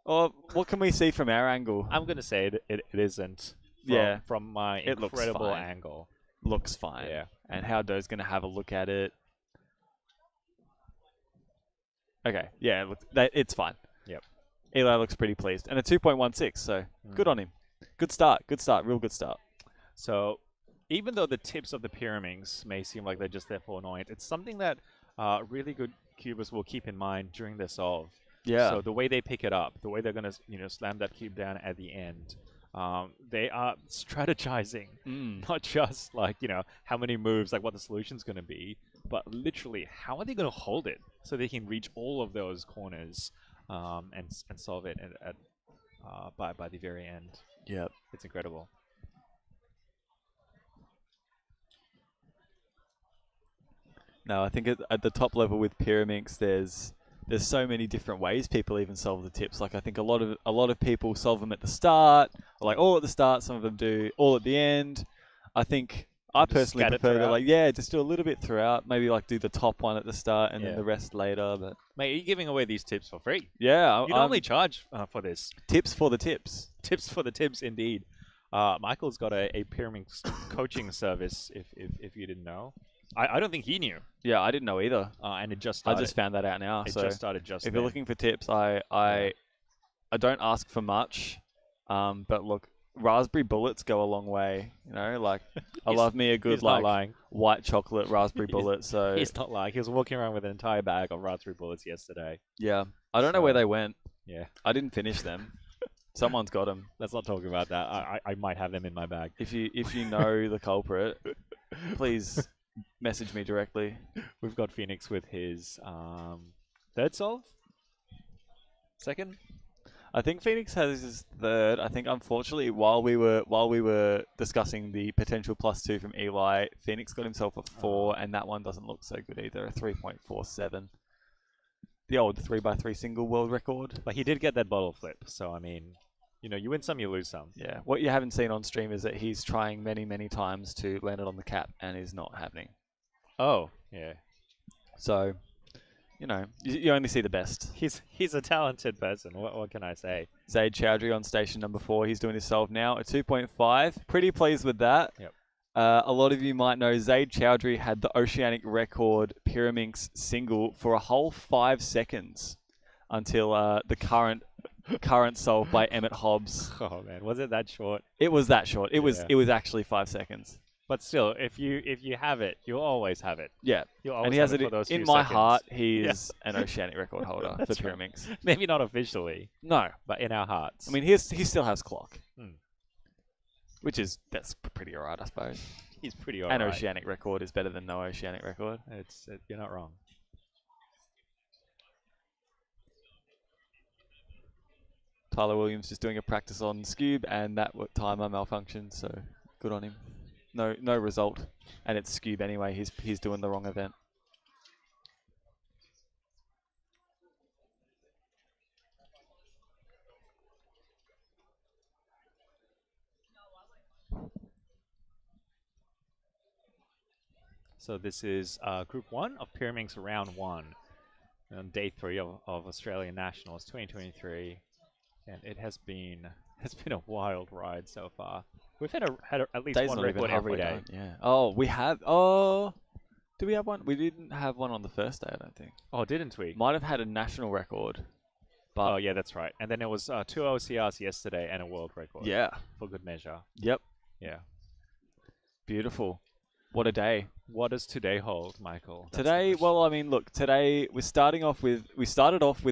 Oh, what can we see from our angle? I'm going to say it isn't. Yeah. From my It looks incredible fine. angle. Looks fine. Yeah. And Howdo's going to have a look at it. Okay. Yeah, it's fine. Yep. Eli looks pretty pleased. And a 2.16, so good on him. Good start. Good start. Real good start. So, even though the tips of the Pyraminx may seem like they're just there for annoyance, it's something that really good cubers will keep in mind during their solve. Yeah. So the way they pick it up, the way they're going to slam that cube down at the end, they are strategizing, not just like how many moves, like what the solution's going to be, but literally how are they going to hold it so they can reach all of those corners and solve it by the very end. Yep. It's incredible. No, I think at the top level with Pyraminx, there's so many different ways people even solve the tips. Like I think a lot of people solve them at the start, or like all at the start. Some of them do all at the end. I think I Just personally scatter prefer to throughout? just do a little bit throughout. Maybe like do the top one at the start and Yeah. then the rest later. But Mate, are you giving away these tips for free? yeah, You normally charge for this. tips for the tips. Tips for the tips, indeed. Michael's got a Pyraminx coaching service, if you didn't know. I don't think he knew. Yeah, I didn't know either. And it just I started. just found that out now. It So just started just if then. you're looking for tips, I don't ask for much. But look, raspberry bullets go a long way. You know, like I love me a good he's not like lying. white chocolate raspberry bullet. So He's not lying. He was walking around with an entire bag of raspberry bullets yesterday. yeah, I don't know where So- they went. Yeah. I didn't finish them. Someone's got them. Let's not talk about that. I might have them in my bag. If you know the culprit, please message me directly. We've got Phoenix with his third solve? Second? I think Phoenix has his third. I think unfortunately while we were discussing the potential +2 from Eli, Phoenix got himself a 4, and that one doesn't look so good either. A 3.47. The old 3x3 single world record. But he did get that bottle flip, so I mean, you win some, you lose some. Yeah. What you haven't seen on stream is that he's trying many times to land it on the cap and is not happening. Oh, yeah. So, you only see the best. He's a talented person. What can I say? Zaid Chowdhury on station number 4. He's doing his solve now. A 2.5. Pretty pleased with that. Yep. A lot of you might know Zaid Chowdhury had the oceanic record Pyraminx single for a whole 5 seconds until the current solve by Emmett Hobbs. Oh man, was it that short? It was that short. It was actually 5 seconds. But still, if you have it, you'll always have it. Yeah. You'll always And he has have it for those in few my seconds. heart. He Yeah. is an oceanic record holder for That's right. Pyraminx. Maybe not officially, No. but in our hearts. I mean, he still has clock. Hmm. That's pretty alright, I suppose. He's pretty An alright. oceanic record is better than no oceanic record. You're not wrong. Tyler Williams just doing a practice on Skewb, and that timer malfunctioned, so good on him. No result, and it's Skewb anyway. He's doing the wrong event. So this is Group 1 of Pyraminx Round 1 on Day 3 of Australian Nationals 2023. And it has been a wild ride so far. We've had at least Day's one not even record every halfway day. done, Yeah. Oh, we have. Oh, do we have one? We didn't have one on the first day, I don't think. Oh, didn't we? Might have had a national record. But Oh, yeah, that's right. And then there was 2 OCRs yesterday and a world record. yeah. For good measure. Yep. Yeah. Beautiful. What a day. What does today hold, Michael? That's the Today, question. well, I mean, look, today we started off with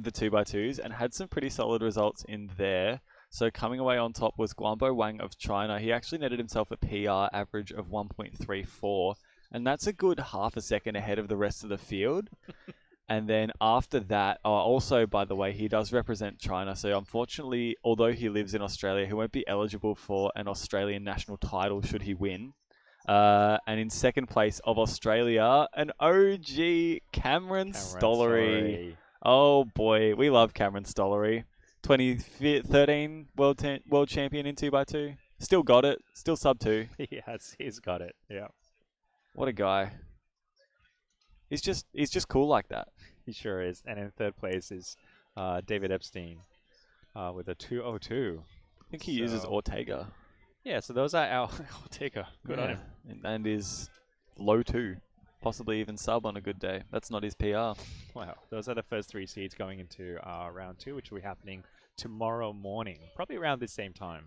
the 2x2s and had some pretty solid results in there. So coming away on top was Guanbo Wang of China. He actually netted himself a PR average of 1.34, and that's a good half a second ahead of the rest of the field. And then after that, also, by the way, he does represent China. So unfortunately, although he lives in Australia, he won't be eligible for an Australian national title should he win. And in second place of Australia, an OG Cameron Stollery. Oh boy, we love Cameron Stollery. 2013 world champion in 2x2. Still got it. Still sub 2. Yes, he's got it. Yeah. What a guy. He's just cool like that. He sure is. And in third place is David Epstein with a 202. I think he uses Ortega. Yeah, so those are our Ortega. Good on him. And is low 2. Possibly even sub on a good day. That's not his PR. Wow. Those are the first 3 seeds going into round 2, which will be happening tomorrow morning. Probably around the same time.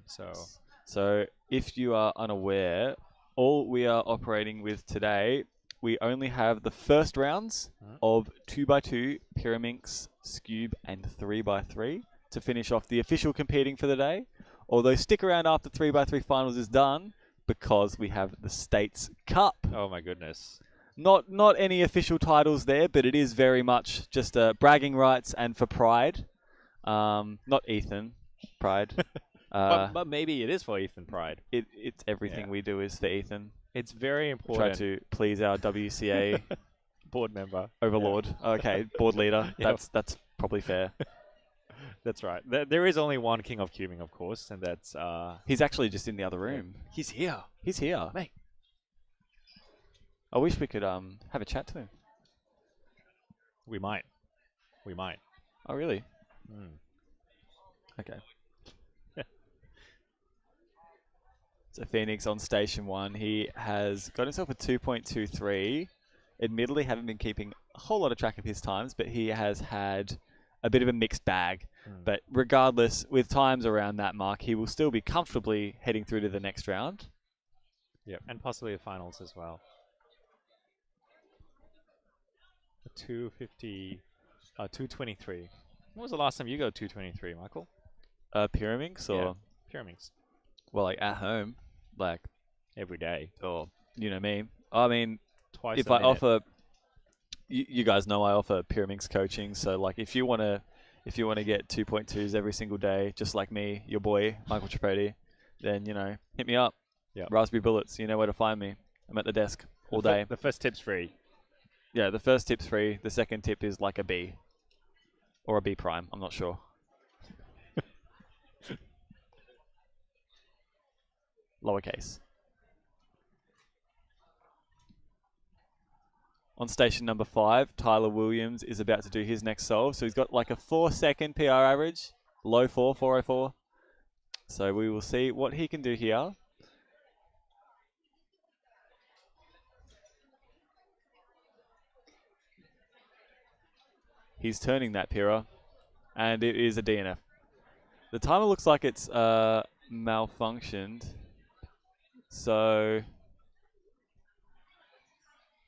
So if you are unaware, all we are operating with today, we only have the first rounds of 2x2, Pyraminx, Skewb, and 3x3 to finish off the official competing for the day. Although stick around after 3x3 finals is done because we have the States Cup. Oh my goodness. Not any official titles there, but it is very much just bragging rights and for pride. Not Ethan, pride. But maybe it is for Ethan Pride. It's everything we do is for Ethan. It's very Try important. to please our WCA Board member. overlord. Okay, board leader. Yep. That's probably fair. That's right. There is only one King of Cubing, of course, and that's... He's actually just in the other room. He's here. He's here. Mate, I wish we could have a chat to him. We might. We might. Oh, really? Mm. Okay. So Phoenix on station 1, he has got himself a 2.23. Admittedly, haven't been keeping a whole lot of track of his times, but he has had a bit of a mixed bag. But regardless, with times around that mark, he will still be comfortably heading through to the next round. Yep, and possibly the finals as well. A 250, 223. When was the last time you got 223, Michael? Pyraminx or? Yeah, Pyraminx. Well, like at home, like every day, or you know me. I mean, twice. If I offer, you guys know I offer Pyraminx coaching. So like, if you wanna get 2.2s every single day, just like me, your boy Michael Tripodi, then hit me up. Yeah. Raspberry Bullets. You know where to find me. I'm at the desk all day. The first tip's free. Yeah, the first tip's free. The second tip is like a B or a B prime. I'm not sure. Lowercase. On station number 5, Tyler Williams is about to do his next solve. So he's got like a 4-second PR average, low 404. So we will see what he can do here. He's turning that Pyra, and it is a DNF. The timer looks like it's malfunctioned. So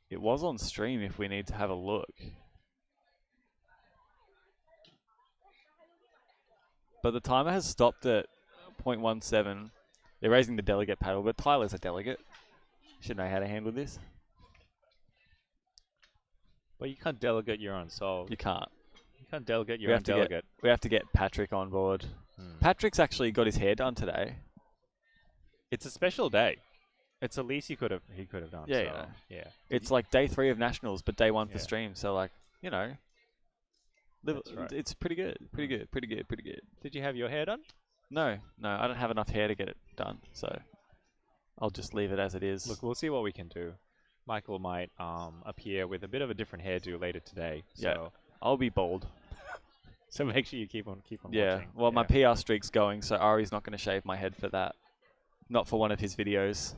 it was on stream if we need to have a look. But the timer has stopped at 0.17. They're raising the delegate paddle, but Tyler's a delegate. Should know how to handle this. But you can't delegate your own solve. You can't. You can't delegate your own delegate. We have to get Patrick on board. Patrick's actually got his hair done today. It's a special day. It's the least he could have done. Yeah, so, yeah. It's like day 3 of nationals, but day 1 for stream. So like, it's pretty good. Pretty good. Did you have your hair done? No, I don't have enough hair to get it done. So I'll just leave it as it is. Look, we'll see what we can do. Michael might appear with a bit of a different hairdo later today. So. Yeah, I'll be bald. So make sure you keep on yeah, watching. Well, my PR streak's going, so Ari's not going to shave my head for that. Not for one of his videos.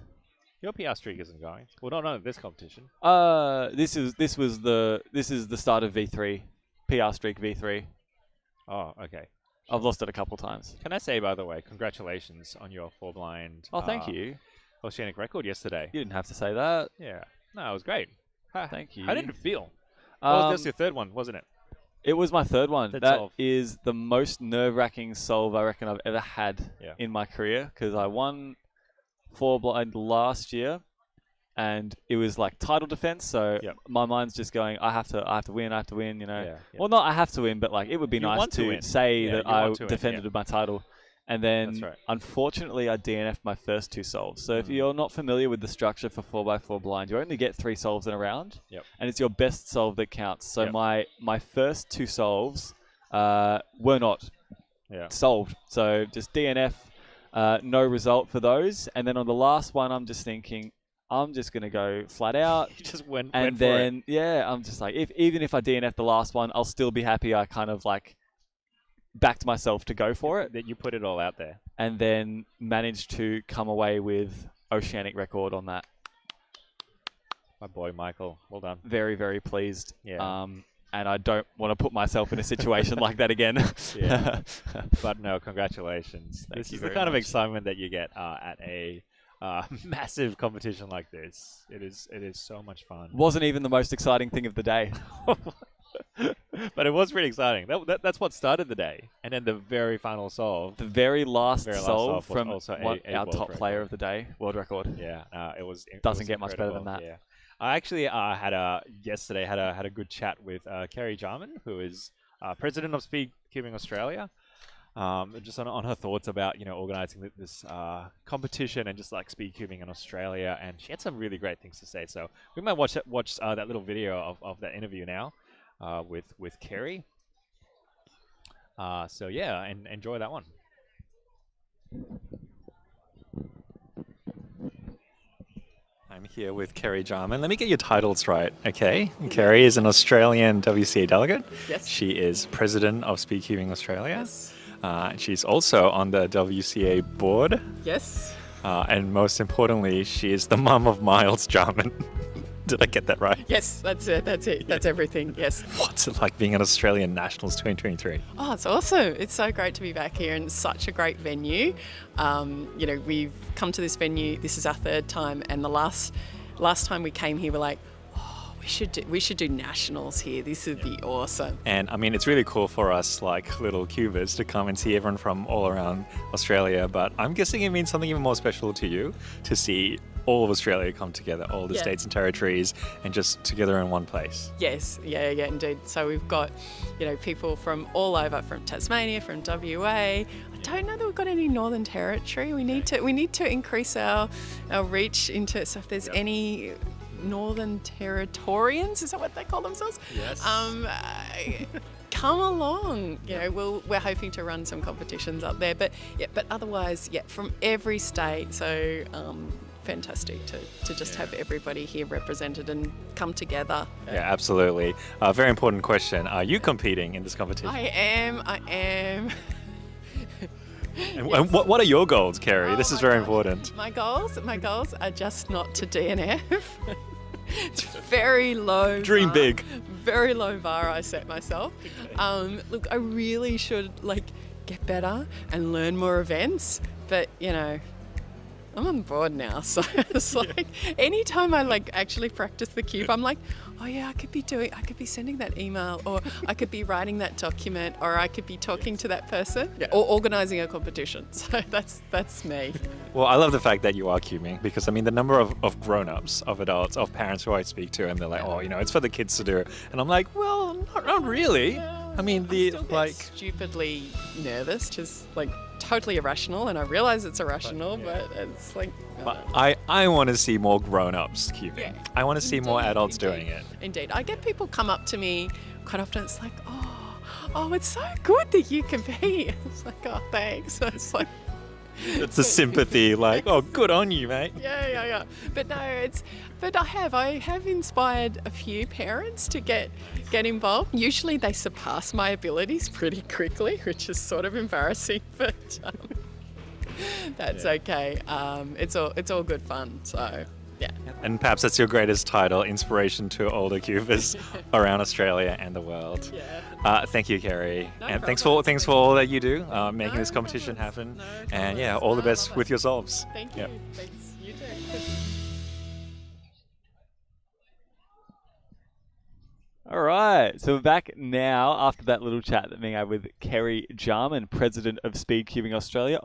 Your PR streak isn't going. Well, not this competition. This is the start of V3. PR streak V3. Oh, okay. I've lost it a couple times. Can I say, by the way, congratulations on your 4-blind. Oh, thank you. Oceanic record yesterday. You didn't have to say that. Yeah. No, it was great. Thank you. How did it feel? That was your third one, wasn't it? It was my third one. Third that solve. is the most nerve-wracking solve I reckon I've ever had in my career, because I won 4-blind last year, and it was like title defense. So my mind's just going, I have to win. Well, not I have to win, but like it would be nice to say that I defended my title. And then, unfortunately, I DNF'd my first 2 solves. So if you're not familiar with the structure for 4x4 blind, you only get 3 solves in a round. And it's your best solve that counts. So my first 2 solves were not solved. So just DNF, no result for those. And then on the last one, I'm just thinking, I'm just going to go flat out. You just went and then, I'm just like, even if I DNF the last one, I'll still be happy I kind of like backed myself to go for it. That you put it all out there. And then managed to come away with Oceanic record on that. My boy, Michael. Well done. Very, very pleased. Yeah. And I don't want to put myself in a situation like that again. Yeah. But no, congratulations. Thank This you is the very kind of much. excitement that you get at a massive competition like this. It is so much fun. Wasn't even the most exciting thing of the day. But it was pretty exciting. That's what started the day. And then the very final solve. The very last solve was from also our world top record. player of the day, world record. Yeah, it was. Doesn't get much better than that. Yeah. I actually yesterday had a good chat with Kerry Jarman, who is president of Speedcubing Australia. Just on her thoughts about organizing this competition and just like Speedcubing in Australia, and she had some really great things to say. So we might watch that little video of that interview now with Kerry. So yeah, and enjoy that one. I'm here with Kerry Jarman. Let me get your titles right, okay? Kerry is an Australian WCA delegate. Yes. She is president of Speedcubing Australia. Yes. She's also on the WCA board. Yes. And most importantly, she is the mum of Miles Jarman. Did I get that right? Yes, that's it. That's it. That's everything. Yes. What's it like being at Australian Nationals 2023? Oh, it's awesome. It's so great to be back here and such a great venue. You know, we've come to this venue. This is our third time, and the last time we came here, we're like, oh, we should do nationals here. This would be awesome. And I mean, it's really cool for us, like little cubers, to come and see everyone from all around Australia. But I'm guessing it means something even more special to you to see all of Australia come together, all the states and territories, and just together in one place. Yes, yeah, indeed. So we've got, you know, people from all over, from Tasmania, from WA. I don't know that we've got any Northern Territory. We need to increase our reach into. So if there's any Northern Territorians, is that what they call themselves? Yes. Come along. You know, we're hoping to run some competitions up there, but otherwise, from every state. So. Fantastic to just have everybody here represented and come together. Yeah, absolutely. Very important question. Are you competing in this competition? I am. And what are your goals, Kerry? This is very important. My goals are just not to DNF. It's very low. Dream big. Very low bar I set myself. Look, I really should get better and learn more events, but you know, I'm on board now, so it's anytime I actually practice the cube, I'm like, oh yeah, I could be sending that email, or I could be writing that document, or I could be talking to that person, or organising a competition. So that's me. Well, I love the fact that you are cubing, because I mean the number of grown-ups, of adults, of parents who I speak to, and they're like, oh, you know, it's for the kids to do, and I'm like, well, not really. I mean, stupidly nervous, just totally irrational, and I realize it's irrational, but it's But I want to see more grown-ups cubing. Yeah. I want to see more adults doing it. Indeed. I get people come up to me quite often. It's like, oh, it's so good that you compete. It's like, oh, thanks. It's like. It's the sympathy, oh, good on you, mate. Yeah. But no, but I have inspired a few parents to get involved. Usually they surpass my abilities pretty quickly, which is sort of embarrassing, but that's okay. It's all good fun. So. Yeah. And perhaps that's your greatest title, inspiration to older cubers around Australia and the world. Yeah. Thank you, Kerry. No and problem. thanks for all that you do, making this competition happen. And yeah, all the best with yourselves. Thank you. Yep. Thanks. You too. All right, so we're back now after that little chat that Ming had with Kerry Jarman, president of Speedcubing Australia.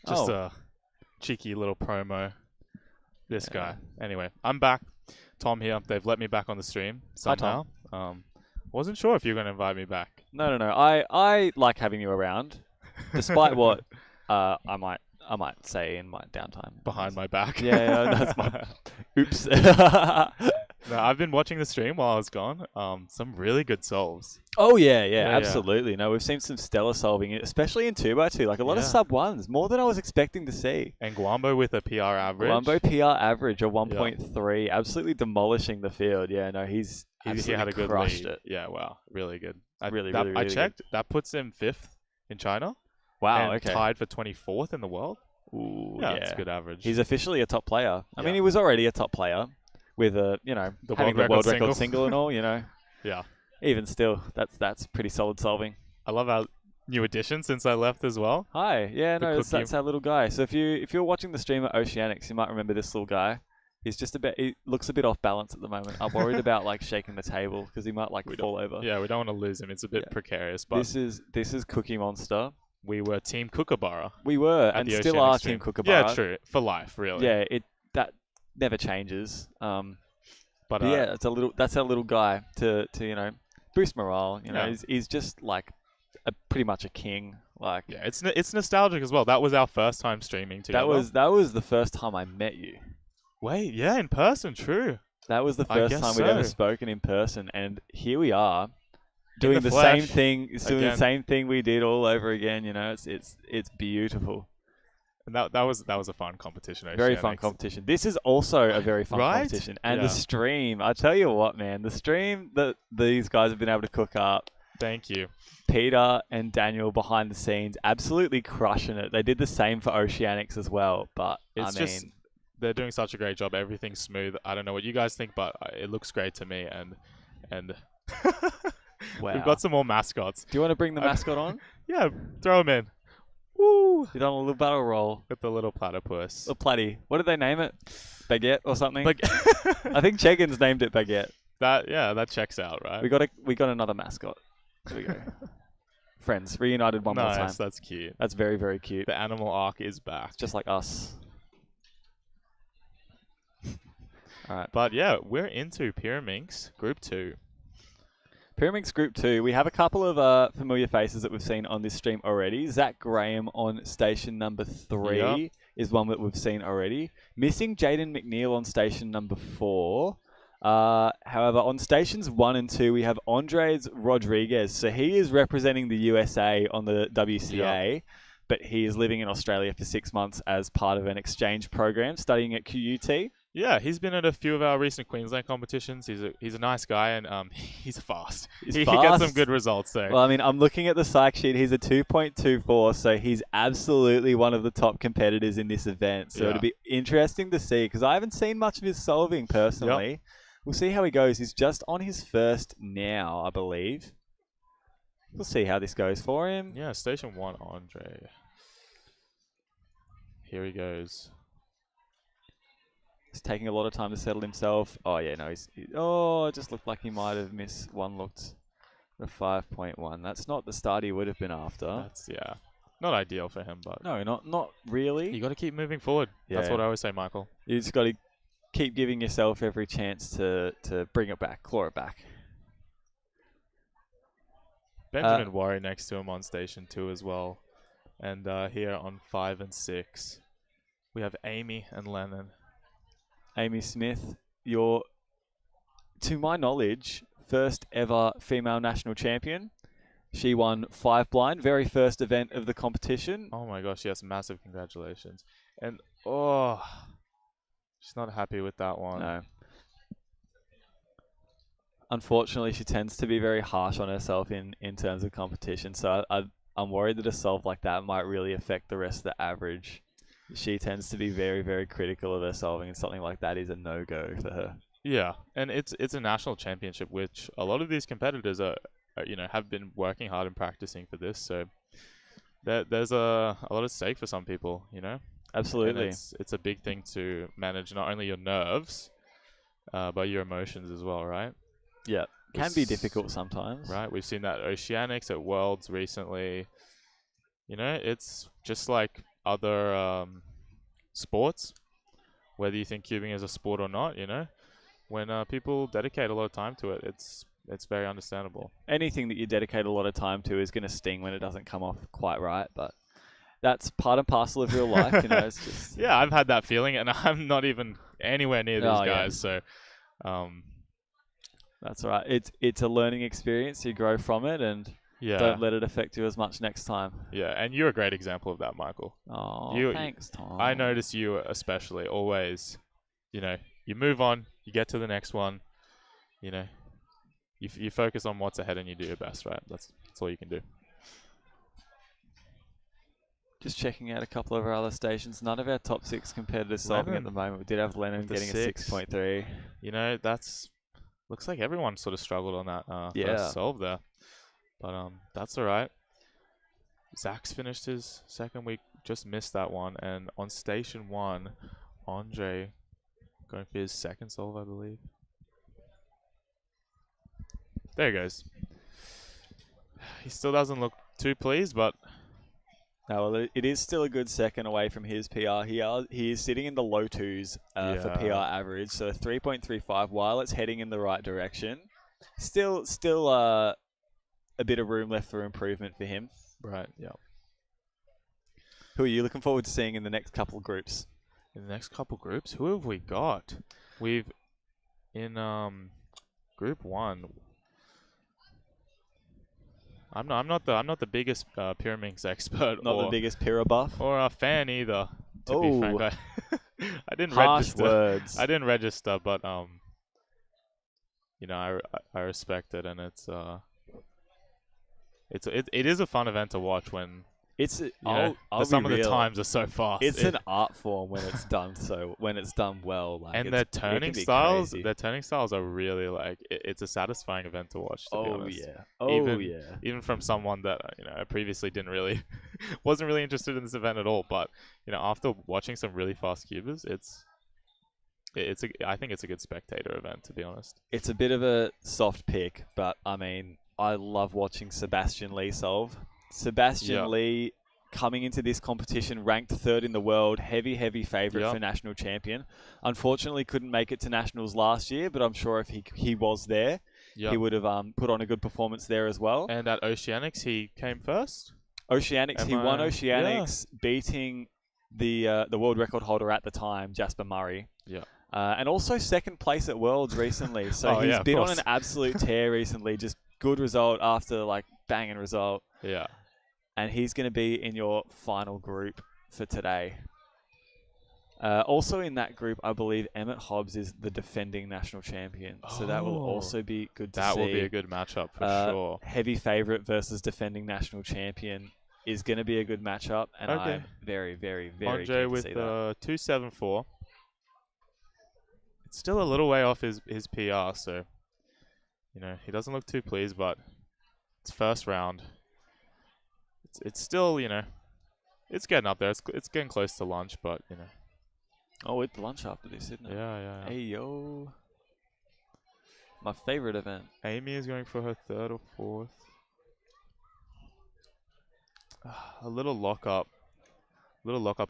Just a cheeky little promo. This guy. Anyway, I'm back. Tom here. They've let me back on the stream somehow. Hi, Tom. Wasn't sure if you were going to invite me back. No. I like having you around, despite what I might say in my downtime. Behind my back. Yeah, that's my. Oops. No, I've been watching the stream while I was gone. Some really good solves. Oh yeah, absolutely. No, we've seen some stellar solving, especially in 2x2. A lot of sub ones, more than I was expecting to see. And Guambo with a PR average. Guambo PR average of 1.3, absolutely demolishing the field. Yeah, no, he had a good crushed lead. it. Yeah, wow, really good. Really I checked. Good. That puts him 5th in China. Wow, and okay. Tied for 24th in the world. Ooh, that's a good average. He's officially a top player. I mean, he was already a top player with having the world record single and all. Yeah. Even still, that's pretty solid solving. I love our new addition since I left as well. Hi, that's our little guy. So if you're watching the stream at Oceanics, you might remember this little guy. He's he looks a bit off balance at the moment. I'm worried about shaking the table because he might fall over. Yeah, we don't want to lose him. It's a bit precarious. But this is Cookie Monster. We were Team Kookaburra. We were, and still are Team Kookaburra. Yeah, true. For life, really. Yeah, that never changes. But yeah, that's our little guy to boost morale. He's just pretty much a king. Yeah, it's nostalgic as well. That was our first time streaming together. That was the first time I met you. Wait, yeah, in person, true. That was the first time we'd ever spoken in person, and here we are. Doing the flesh, same thing, doing the same thing we did all over again. It's beautiful. And that was a fun competition. Very fun Oceanics. competition. This is also a very fun Right? competition. And Yeah. the stream, I tell you what, man, the stream that these guys have been able to cook up. Thank you. Peter and Daniel behind the scenes, absolutely crushing it. They did the same for Oceanics as well, but It's just they're doing such a great job. Everything's smooth. I don't know what you guys think, but it looks great to me. And wow. We've got some more mascots. Do you want to bring the mascot on? Yeah, throw him in. Woo! You're on a little battle roll. With the little platypus. The platy. What did they name it? Baguette or something? I Bag- think Eggins named it Baguette. That checks out, right? We got another mascot. There we go. Friends, reunited one more time. Nice, that's cute. That's very, very cute. The animal arc is back. Just like us. Alright. But yeah, we're into Pyraminx Group 2. Pyraminx Group 2, we have a couple of familiar faces that we've seen on this stream already. Zach Graham on station number 3 is one that we've seen already. Missing Jaden McNeil on station number 4. However, on stations 1 and 2, we have Andres Rodriguez. So he is representing the USA on the WCA, but he is living in Australia for 6 months as part of an exchange program, studying at QUT. Yeah, he's been at a few of our recent Queensland competitions. He's a nice guy, and he's fast. He gets some good results there. Well, I mean, I'm looking at the psych sheet. He's a 2.24, so he's absolutely one of the top competitors in this event. So it'll be interesting to see, because I haven't seen much of his solving personally. Yep. We'll see how he goes. He's just on his first now, I believe. We'll see how this goes for him. Yeah, station 1, Andre. Here he goes. He's taking a lot of time to settle himself. Oh, yeah, no. It just looked like he might have missed one looked a 5.1. That's not the start he would have been after. That's, not ideal for him, but... No, not really. You got to keep moving forward. Yeah. That's what I always say, Michael. You just got to keep giving yourself every chance to bring it back, claw it back. Benjamin Worry next to him on station 2 as well. And here on 5 and 6, we have Amy and Lennon. Amy Smith, your, to my knowledge, first ever female national champion. She won 5 blind, very first event of the competition. Oh my gosh, yes, massive congratulations. And, she's not happy with that one. No. Unfortunately, she tends to be very harsh on herself in terms of competition, so I'm worried that a solve like that might really affect the rest of the average. She tends to be very, very critical of her solving, and something like that is a no-go for her. Yeah, and it's a national championship, which a lot of these competitors are have been working hard and practicing for this. So there's a lot at stake for some people, Absolutely. And it's a big thing to manage not only your nerves, but your emotions as well, right? Yeah, can be difficult sometimes. Right, we've seen that at Oceanics, at Worlds recently. It's just like other sports, whether you think cubing is a sport or not, when people dedicate a lot of time to it, it's very understandable. Anything that you dedicate a lot of time to is going to sting when it doesn't come off quite right, but that's part and parcel of real life, it's just... Yeah, I've had that feeling, and I'm not even anywhere near these guys, so... That's all right. It's a learning experience. You grow from it, and don't let it affect you as much next time. Yeah, and you're a great example of that, Michael. Oh, thanks, Tom. I notice you especially always, you move on, you get to the next one, you focus on what's ahead and you do your best, right? That's all you can do. Just checking out a couple of our other stations. None of our top 6 competitors solving at the moment. We did have Lennon getting a 6.3. That's... Looks like everyone sort of struggled on that first solve there. But that's all right. Zach's finished his second week, just missed that one. And on station 1, Andre going for his second solve, I believe. There he goes. He still doesn't look too pleased, but... No, well, it is still a good second away from his PR. He is sitting in the low 2s for PR average, so 3.35 while it's heading in the right direction. Still a bit of room left for improvement for him. Right, yeah. Who are you looking forward to seeing in the next couple groups? In the next couple groups? Who have we got? We've, in Group 1... I'm not the biggest Pyraminx expert. Not or, the biggest Pyra buff. Or a fan either. To be frank, I didn't Harsh register. words. I didn't register, but you know, I respect it, and it is a fun event to watch when some of the times are so fast. It's an art form when it's done well. Like, and their turning styles are really like it's a satisfying event to watch. To be honest. Even from someone that I previously wasn't really interested in this event at all, but after watching some really fast cubers, I think it's a good spectator event, to be honest. It's a bit of a soft pick, but I mean, I love watching Sebastian Lee solve. Sebastian Lee coming into this competition ranked 3rd in the world, heavy favourite for national champion. Unfortunately, couldn't make it to nationals last year, but I'm sure if he was there, he would have put on a good performance there as well. And at Oceanics, he came first. Oceanics, he won Oceanics, beating the world record holder at the time, Jasper Murray. Yeah. And also 2nd place at Worlds recently. So he's been on an absolute tear recently. Just good result after banging result. Yeah. And he's going to be in your final group for today. Also in that group, I believe Emmett Hobbs is the defending national champion. So that will also be good to see. That will be a good matchup for sure. Heavy favourite versus defending national champion is going to be a good matchup. And I'm very, very, very Andre keen to with see that. 274. It's still a little way off his PR, so he doesn't look too pleased, but it's first round. It's still, it's getting up there. It's getting close to lunch, but Oh, it's lunch after this, isn't it? Yeah. Hey yo, my favorite event. Amy is going for her 3rd or 4th. A little lockup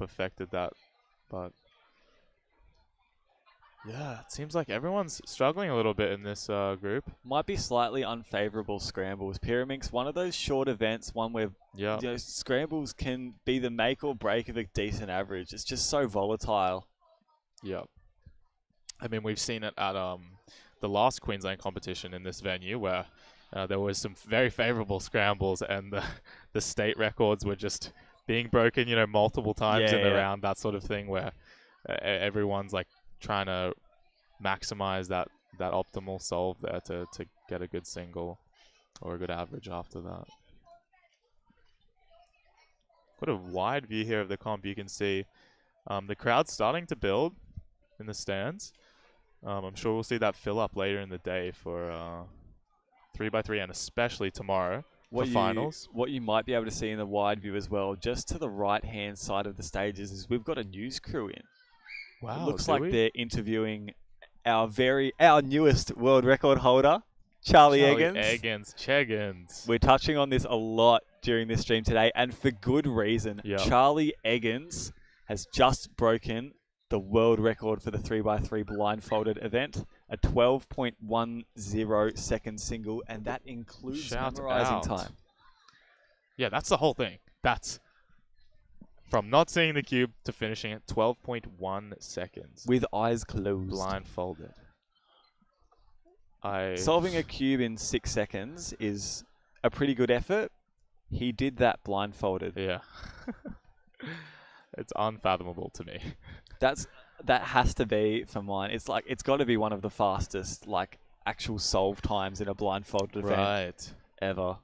affected that, but yeah, it seems like everyone's struggling a little bit in this group. Might be slightly unfavourable scrambles. Pyraminx, one of those short events, one where scrambles can be the make or break of a decent average. It's just so volatile. Yeah. I mean, we've seen it at the last Queensland competition in this venue where there was some very favourable scrambles and the state records were just being broken, multiple times in the round, that sort of thing, where everyone's trying to maximize that optimal solve there to get a good single or a good average after that. Got a wide view here of the comp. You can see the crowd's starting to build in the stands. I'm sure we'll see that fill up later in the day for 3x3 and especially tomorrow for finals. What you might be able to see in the wide view as well, just to the right-hand side of the stages, is we've got a news crew in. Wow, it looks like they're interviewing our newest world record holder, Charlie Eggins. Cheggins. We're touching on this a lot during this stream today, and for good reason. Yep. Charlie Eggins has just broken the world record for the 3x3 blindfolded event, a 12.10 second single, and that includes memorizing time. Yeah, that's the whole thing. That's from not seeing the cube to finishing at 12.1 seconds. With eyes closed. Blindfolded. Solving a cube in 6 seconds is a pretty good effort. He did that blindfolded. Yeah. It's unfathomable to me. That has to be, for mine, it's got to be one of the fastest, actual solve times in a blindfolded event ever.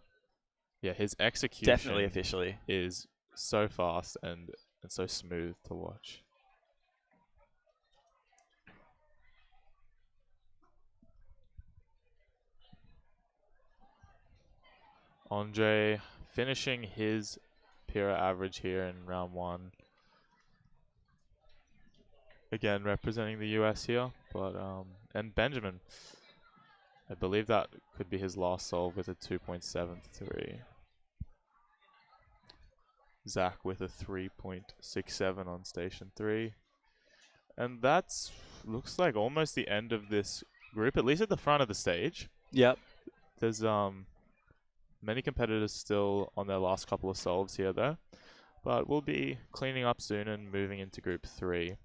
Yeah, his execution definitely officially is so fast and so smooth to watch. Andre finishing his Pyrrha average here in round 1. Again, representing the US here, but and Benjamin, I believe that could be his last solve with a 2.73. Zach with a 3.67 on station 3. And that's looks like almost the end of this group, at least at the front of the stage. Yep. There's many competitors still on their last couple of solves here though. But we'll be cleaning up soon and moving into group 3.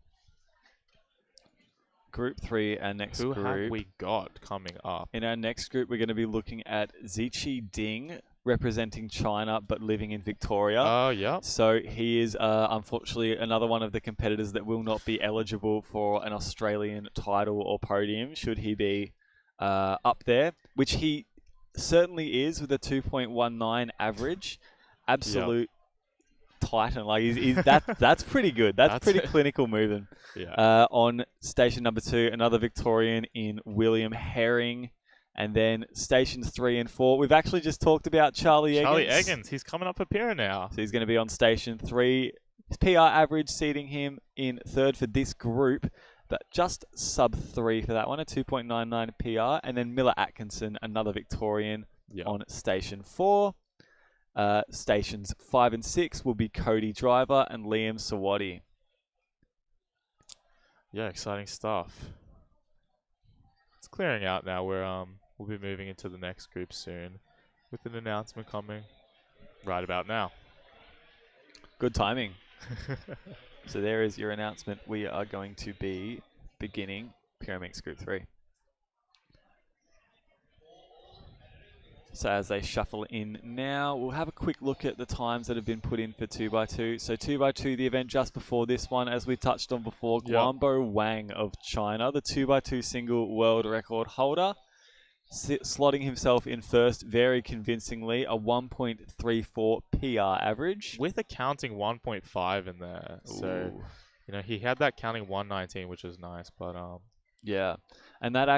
Group 3, our next group. Who have we got coming up? In our next group, we're going to be looking at Zichi Ding representing China but living in Victoria. Oh, yeah. So he is unfortunately another one of the competitors that will not be eligible for an Australian title or podium should he be up there, which he certainly is with a 2.19 average. Absolute titan. Like that's pretty good. That's pretty clinical moving. Yeah. On station number 2, another Victorian in William Herring. And then stations 3 and 4, we've actually just talked about Charlie Eggins. Charlie Eggins, he's coming up for Pyra now. So he's going to be on station 3. His PR average seating him in 3rd for this group, but just sub 3 for that one, a 2.99 PR. And then Miller Atkinson, another Victorian, on station 4. Stations 5 and 6 will be Cody Driver and Liam Sawadi. Yeah, exciting stuff. It's clearing out now. We'll be moving into the next group soon, with an announcement coming right about now. Good timing. So there is your announcement. We are going to be beginning Pyraminx Group 3. So as they shuffle in now, we'll have a quick look at the times that have been put in for 2x2. So 2x2, the event just before this one, as we touched on before, Guanbo Wang of China, the 2x2 single world record holder, slotting himself in first very convincingly, a 1.34 PR average. With a counting 1.5 in there. Ooh. So, you know, he had that counting 119, which is nice, but yeah. And that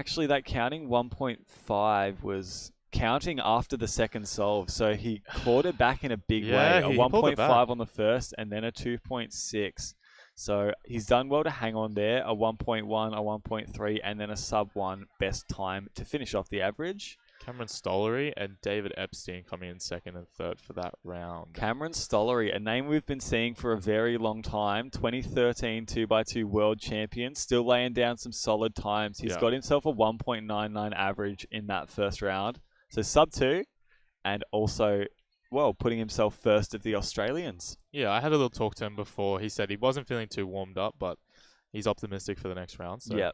counting 1.5 was counting after the second solve, so he clawed it back in a big way. A 1.5 on the first, and then a 2.6. So he's done well to hang on there. A 1.1, a 1.3, and then a sub 1 best time to finish off the average. Cameron Stollery and David Epstein coming in 2nd and 3rd for that round. Cameron Stollery, a name we've been seeing for a very long time. 2013 2x2 world champion, still laying down some solid times. He's got himself a 1.99 average in that first round. So sub 2, and also, well, putting himself first of the Australians. Yeah, I had a little talk to him before. He said he wasn't feeling too warmed up, but he's optimistic for the next round. So,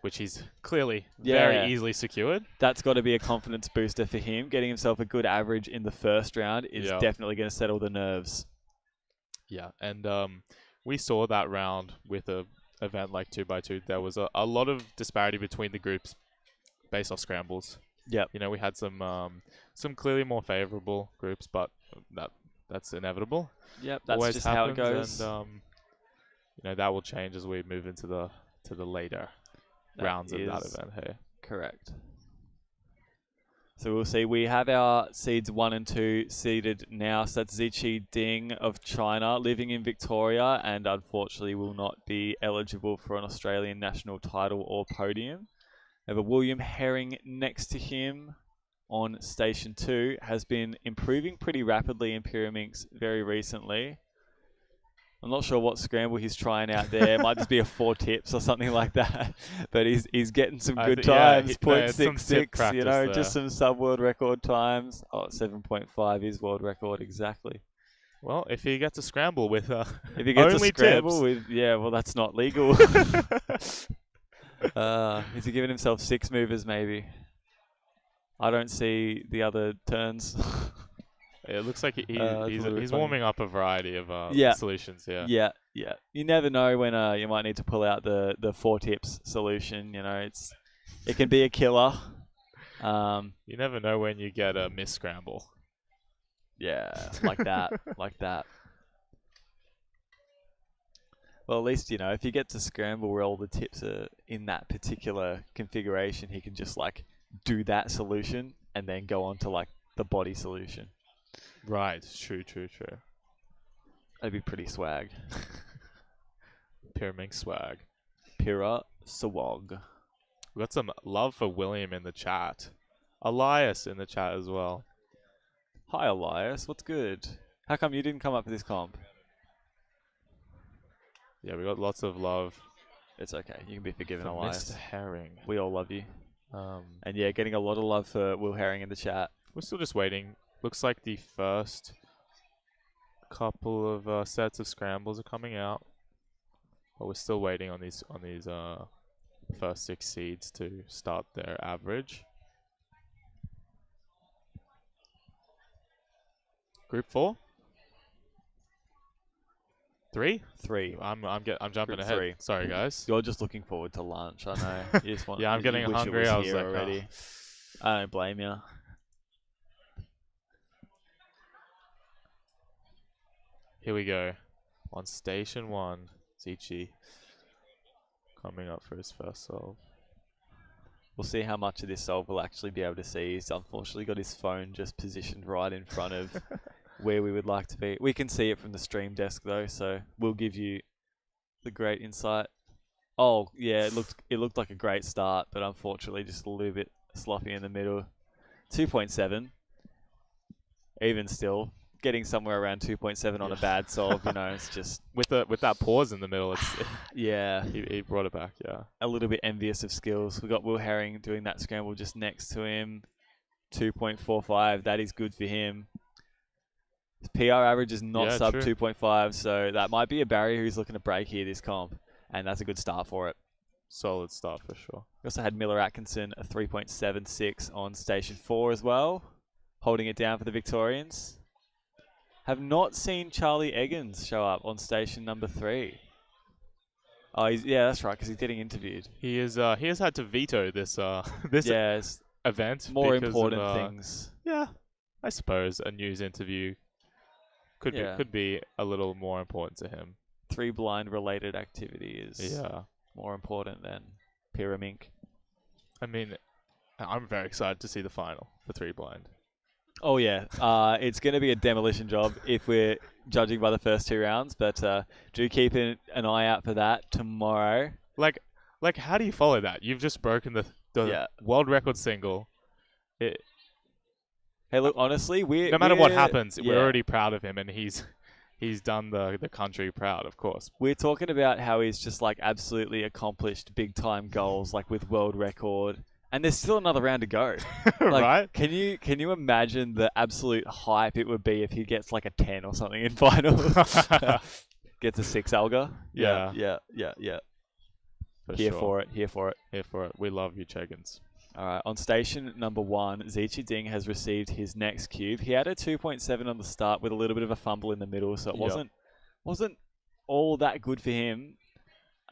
which he's clearly very easily secured. That's got to be a confidence booster for him. Getting himself a good average in the first round is definitely going to settle the nerves. Yeah, and we saw that round with a event like 2x2. There was a lot of disparity between the groups based off scrambles. Yeah, you know, we had some clearly more favorable groups, but that's inevitable. Yep, that's always just happens, how it goes. And you know, that will change as we move into the later rounds of that event. Hey, correct. So we'll see. We have our seeds 1 and 2 seeded now. So that's Ziqi Ding of China, living in Victoria, and unfortunately will not be eligible for an Australian national title or podium. However, William Herring next to him on station 2 has been improving pretty rapidly in Pyraminx very recently. I'm not sure what scramble he's trying out there. It might just be a 4 tips or something like that. But he's getting some good times. 0.66, you know, just some sub-world record times. Oh, 7.5 is world record, exactly. Well, if he gets a scramble with if he gets only a scramble tips. with, well, that's not legal. Is he giving himself 6 movers maybe? I don't see the other turns. It looks like he's warming up a variety of solutions. Yeah. You never know when you might need to pull out the 4 tips solution. You know, it can be a killer. You never know when you get a miss scramble. Yeah, like that, like that. Well, at least, you know, if he gets a scramble where all the tips are in that particular configuration, he can just, like, do that solution and then go on to, like, the body solution. Right. True. That'd be pretty swag. Pyraminx swag. Pyra swag. We got some love for William in the chat. Elias in the chat as well. Hi, Elias. What's good? How come you didn't come up for this comp? Yeah, we got lots of love. It's okay. You can be forgiven, Elias. Mr. Herring. We all love you. And yeah, getting a lot of love for Will Herring in the chat. We're still just waiting. Looks like the first couple of sets of scrambles are coming out. But we're still waiting on these first 6 seeds to start their average. Group 4? 3? 3. I'm jumping Group ahead. 3. Sorry, guys. You're just looking forward to lunch. I know. You just want, Yeah, I'm you getting wish it hungry. was I was here like, already. I don't blame you. Here we go. On station 1, Zichi coming up for his first solve. We'll see how much of this solve we'll actually be able to see. He's unfortunately got his phone just positioned right in front of where we would like to be. We can see it from the stream desk though, so we'll give you the great insight. Oh yeah, it looked like a great start, but unfortunately just a little bit sloppy in the middle. 2.7. Even still, getting somewhere around 2.7 on a bad solve, you know, it's just with that pause in the middle. It's yeah, he brought it back. Yeah, a little bit envious of skills. We got Will Herring doing that scramble just next to him. 2.45. That is good for him. His PR average is not sub 2.5, so that might be a barrier who's looking to break here this comp, and that's a good start for it. Solid start for sure. We also had Miller Atkinson, a 3.76 on station 4 as well, holding it down for the Victorians. Have not seen Charlie Eggins show up on station number 3. Oh, yeah, that's right, because he's getting interviewed. He is. He has had to veto this this event. More because important of, things. Yeah, I suppose a news interview could be a little more important to him. 3 blind related activity is more important than Pyraminx. I mean, I'm very excited to see the final for 3 blind. Oh yeah, it's going to be a demolition job if we're judging by the first 2 rounds, but do keep an eye out for that tomorrow. Like, how do you follow that? You've just broken the world record single. Hey, look, honestly, no matter what happens, we're already proud of him, and he's done the country proud, of course. We're talking about how he's just like absolutely accomplished big time goals, like with world record. And there's still another round to go. Right? Can you imagine the absolute hype it would be if he gets like a 10 or something in finals? Gets a 6 Alga. Yeah. For Here sure. for it. Here for it. We love you, Eggins. All right, on station number 1, Zichi Ding has received his next cube. He had a 2.7 on the start with a little bit of a fumble in the middle, so it wasn't all that good for him.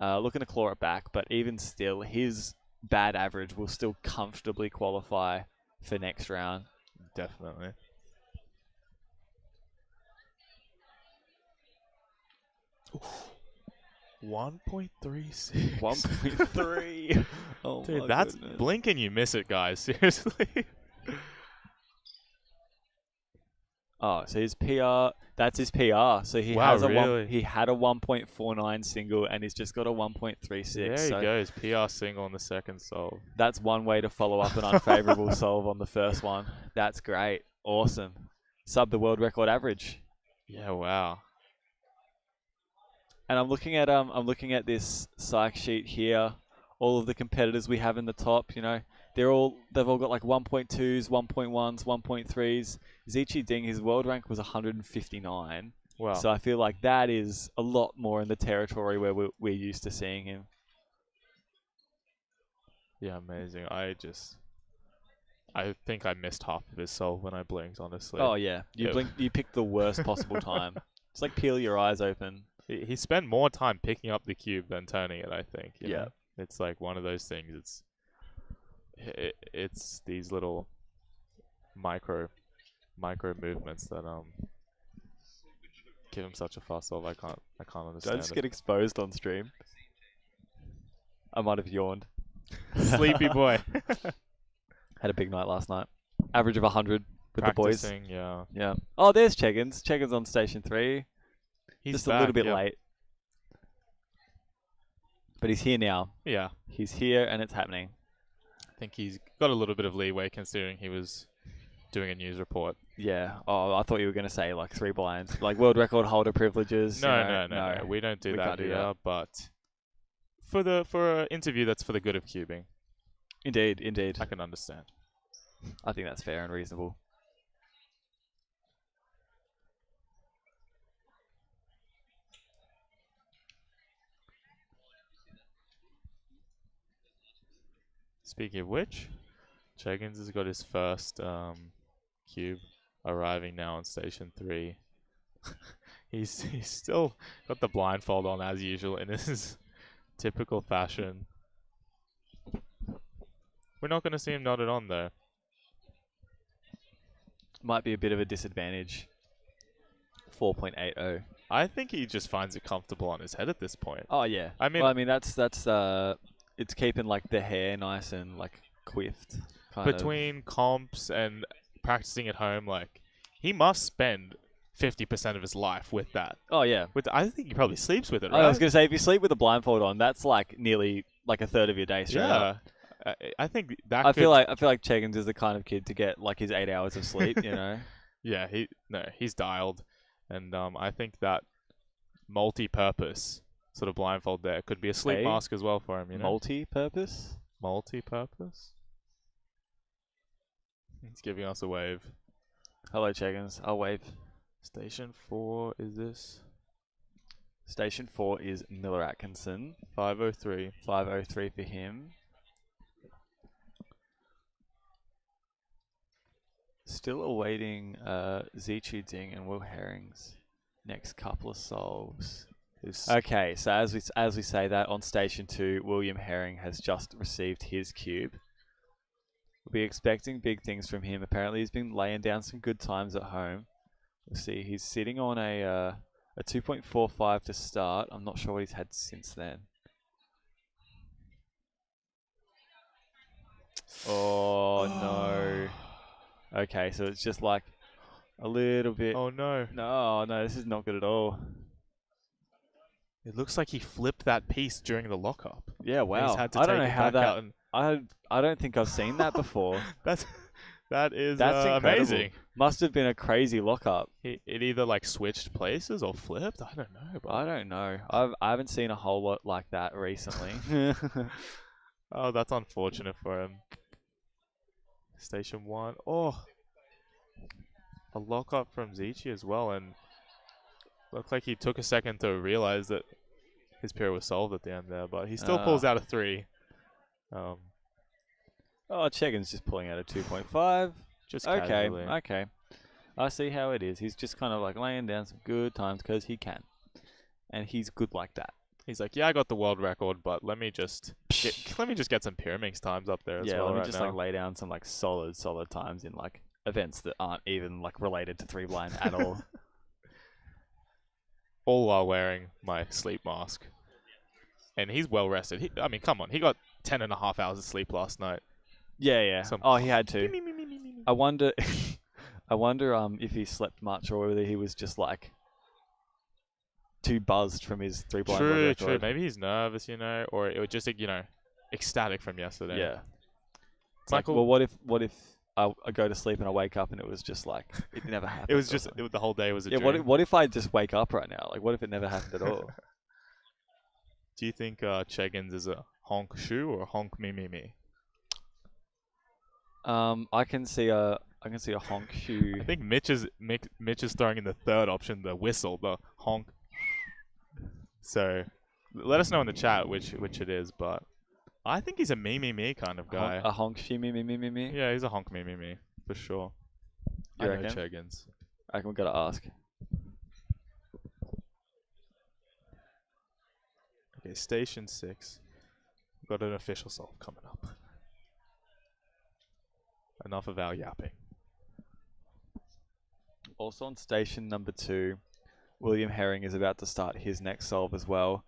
Looking to claw it back, but even still, his bad average will still comfortably qualify for next round. Definitely. Ooh. 1.36. 1.3. Oh, dude, my that's goodness. blink and you miss it, guys. Seriously. Oh, so his PR, that's his PR. So he has he had a 1.49 single and he's just got a 1.36. There he goes, PR single on the second solve. That's one way to follow up an unfavorable solve on the first one. That's great. Awesome. Sub the world record average. Yeah, wow. And I'm looking at this psych sheet here. All of the competitors we have in the top, you know, they've all got like 1.2s, 1.1s, 1.3s. Zichi Ding, his world rank was 159. Wow. So I feel like that is a lot more in the territory where we're used to seeing him. Yeah, amazing. I think I missed half of his solve when I blinked, honestly. Oh yeah, you picked the worst possible time. It's like peel your eyes open. He spent more time picking up the cube than turning it, I think. You Yeah. know? It's like one of those things. It's these little micro movements that give him such a fast solve. I can't understand. Did I just get exposed on stream? I might have yawned. Sleepy boy. Had a big night last night. Average of 100 with Practicing, the boys. yeah. Yeah. Oh, there's Cheggins. Cheggins on station 3. He's just back, a little bit yeah. late. But he's here now. Yeah. He's here and it's happening. I think he's got a little bit of leeway considering he was doing a news report. Yeah. Oh, I thought you were going to say like 3 blinds. Like world record holder privileges. No. We don't do that here, but for an interview that's for the good of cubing. Indeed. I can understand. I think that's fair and reasonable. Speaking of which, Eggins has got his first cube arriving now on station 3. he's still got the blindfold on as usual in his typical fashion. We're not going to see him nodded on though. Might be a bit of a disadvantage. 4.80. I think he just finds it comfortable on his head at this point. Oh yeah. I mean, well, I mean that's it's keeping like the hair nice and like quiffed. Between comps and practicing at home, like he must spend 50% of his life with that. Oh yeah. I think he probably sleeps with it, right? I was gonna say, if you sleep with a blindfold on, that's like nearly like a third of your day straight up. I think that. I feel like Cheggins is the kind of kid to get like his 8 hours of sleep. You know. Yeah, he's dialed, and I think that multi-purpose sort of blindfold there could be a sleep mask as well for him. You know, multi-purpose. Multi-purpose. He's giving us a wave. Hello, Cheggins. I'll wave. Station 4 is this? Station 4 is Miller Atkinson. 503. 503 for him. Still awaiting Zichu Ding and Will Herring's next couple of solves. Okay, so as we say that, on Station 2, William Herring has just received his cube. We'll be expecting big things from him. Apparently he's been laying down some good times at home. We'll see, he's sitting on a 2.45 to start. I'm not sure what he's had since then. Oh no. Okay, so it's just like a little bit. Oh no. No, this is not good at all. It looks like he flipped that piece during the lockup. Yeah, wow. He's had to I don't take know it how back out that. I don't think I've seen that before. That's incredible. Amazing. Must have been a crazy lockup. It either like switched places or flipped. I don't know. Bro. I don't know. I haven't seen a whole lot like that recently. Oh, that's unfortunate for him. Station 1. Oh, a lockup from Zichi as well, and looked like he took a second to realize that his pair was solved at the end there, but he still pulls out a 3. Oh, Cheggins just pulling out a 2.5. Just okay, casually. okay. I see how it is. He's just kind of like laying down some good times because he can, and he's good like that. He's like, yeah, I got the world record, but let me just get some Pyraminx times up there as well. Yeah, let me right just now. like lay down some like solid times in like events that aren't even like related to 3 blind at all. All while wearing my sleep mask. And he's well rested. I mean, come on, he got 10.5 hours of sleep last night. Yeah. Oh, he had to. I wonder if he slept much or whether he was just like too buzzed from his 3 blind world record. True. Maybe he's nervous, or it was just, ecstatic from yesterday. Yeah. It's Michael, like, well, what if I go to sleep and I wake up and it was just like it never happened? It was just the whole day was a dream. What if I just wake up right now? Like, what if it never happened at all? Do you think Cheggins is a honk shoe or a honk me? I can see a honk shoe. I think Mitch is throwing in the third option, the whistle, the honk. So let us know in the chat which it is, but I think he's a me kind of guy. A honk shoe me. Yeah, he's a honk me for sure. You reckon? Cheggins. I reckon we gotta ask. Okay, Station 6. We've got an official solve coming up. Enough of our yapping. Also on Station number 2, William Herring is about to start his next solve as well.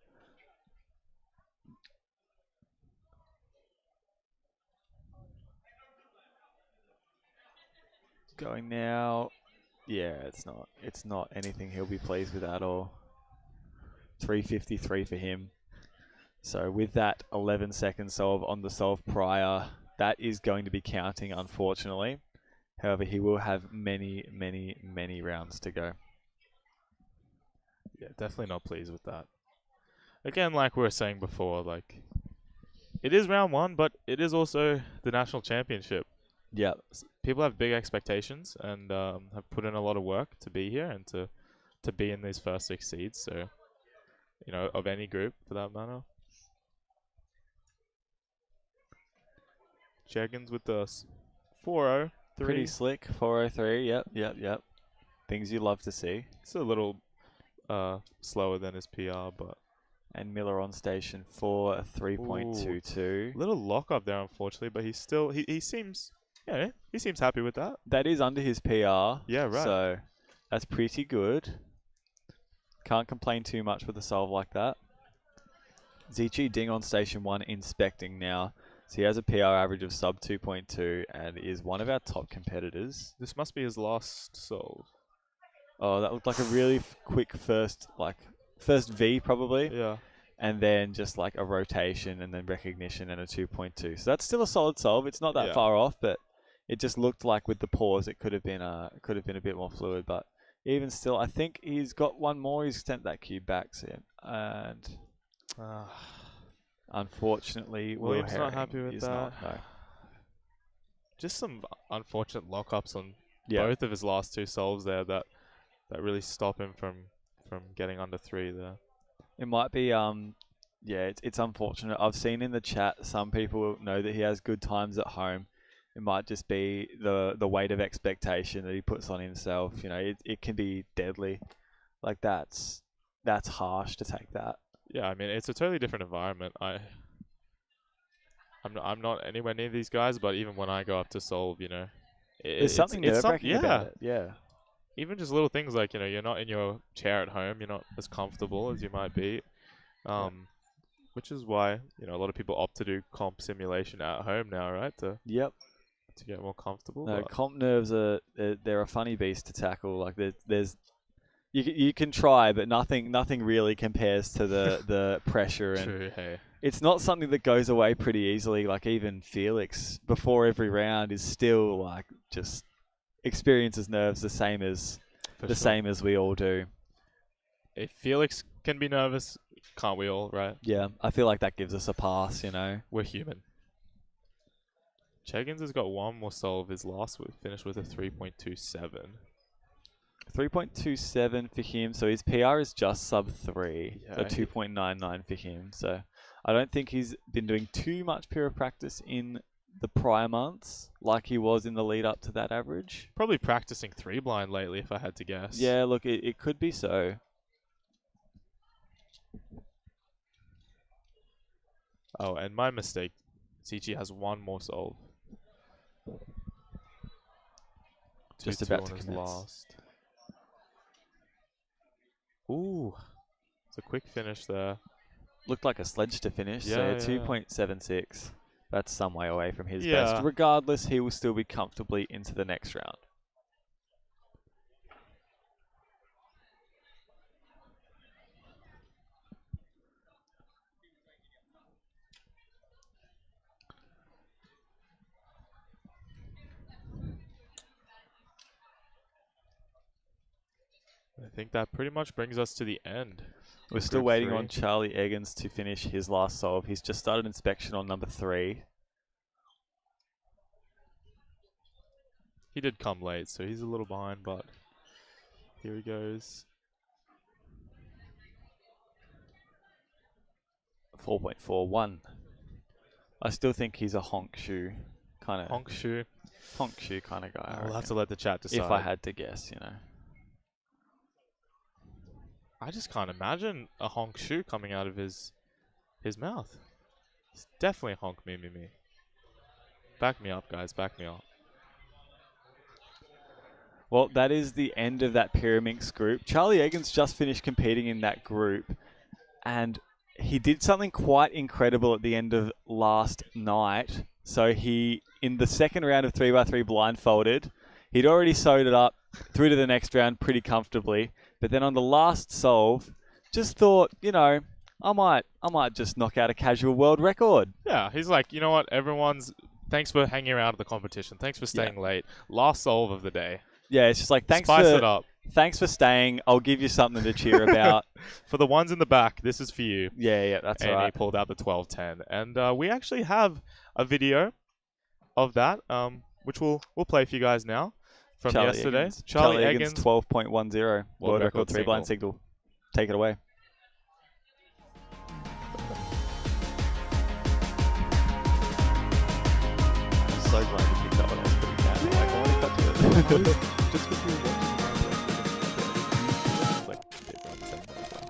Going now. Yeah, it's not anything he'll be pleased with at all. 353 for him. So with that 11-second solve on the solve prior, that is going to be counting, unfortunately. However, he will have many rounds to go. Yeah, definitely not pleased with that. Again, like we were saying before, like it is round 1, but it is also the national championship. Yeah, people have big expectations and have put in a lot of work to be here and to be in these first 6 seeds. So, of any group for that matter. Cheggins with the 4-0. Pretty slick. 403. Yep. Things you love to see. It's a little slower than his PR, but. And Miller on station 4, a 3.22. Little lock up there, unfortunately, but he's still he seems he seems happy with that. That is under his PR. Yeah, right. So that's pretty good. Can't complain too much with a solve like that. Zichi Ding on station 1 inspecting now. So he has a PR average of sub 2.2 and is one of our top competitors. This must be his last solve. Oh, that looked like a really quick first V probably. Yeah. And then just like a rotation and then recognition and a 2.2. So that's still a solid solve. It's not that far off, but it just looked like with the pause it could have been a bit more fluid. But even still, I think he's got one more. He's sent that cube back soon, and unfortunately, William's not happy with that. Not, no. Just some unfortunate lockups on Yeah. both of his last two solves there that really stop him from getting under 3 there. It might be, it's unfortunate. I've seen in the chat some people know that he has good times at home. It might just be the weight of expectation that he puts on himself. You know, it can be deadly. Like that's harsh to take that. Yeah, I mean it's a totally different environment. I'm not anywhere near these guys, but even when I go up to solve, you know, there's something nerve-wracking about it. Yeah. Even just little things like, you know, you're not in your chair at home, you're not as comfortable as you might be, which is why, you know, a lot of people opt to do comp simulation at home now, right? To get more comfortable. No, comp nerves they're a funny beast to tackle. Like there's you can try, but nothing really compares to the pressure. And True, hey. It's not something that goes away pretty easily. Like even Felix before every round is still like just experiences nerves the same as same as we all do. If Felix can be nervous, can't we all, right? Yeah, I feel like that gives us a pass, you know. We're human. Eggins has got one more solve. His last finished with a 3.27. 3.27 for him, so his PR is just sub 3, Yeah, so 2.99 for him. So I don't think he's been doing too much pure practice in the prior months like he was in the lead up to that average. Probably practicing 3-blind lately, if I had to guess. Yeah, look, it could be so. Oh, and my mistake. Zichi has one more solve. Just 2-2 about on to his commence. last. Ooh, it's a quick finish there. Looked like a sledge to finish, Yeah, so yeah. 2.76. That's some way away from his Yeah. best. Regardless, he will still be comfortably into the next round. I think that pretty much brings us to the end. We're of still Group waiting 3. on Charlie Eggins to finish his last solve. He's just started inspection on number 3. He did come late, so he's a little behind, but here he goes. 4.41. I still think he's a honk shoe kind of Honk shoe. kind of guy. I We'll have reckon. to let the chat decide. If I had to guess, you know. I just can't imagine a honk shoe coming out of his mouth. It's definitely a honk me. Back me up, guys. Back me up. Well, that is the end of that Pyraminx group. Charlie Eggins just finished competing in that group, and he did something quite incredible at the end of last night. So he, in the second round of 3x3 blindfolded, he'd already sewed it up through to the next round pretty comfortably. But then on the last solve, just thought, you know, I might just knock out a casual world record. Yeah, he's like, you know what, thanks for hanging around at the competition. Thanks for staying late. Last solve of the day. Yeah, it's just like, Spice it up. Thanks for staying. I'll give you something to cheer about. For the ones in the back, this is for you. Yeah, that's and right. he pulled out the 1210. And we actually have a video of that, which we'll play for you guys now from Charlie yesterday. Eggins. Charlie Eggins 12.10. World record 3-blind signal. Take it away. I'm so glad you picked that one. That was pretty bad. Just if you're watching the gameplay, click bigger on the center as well.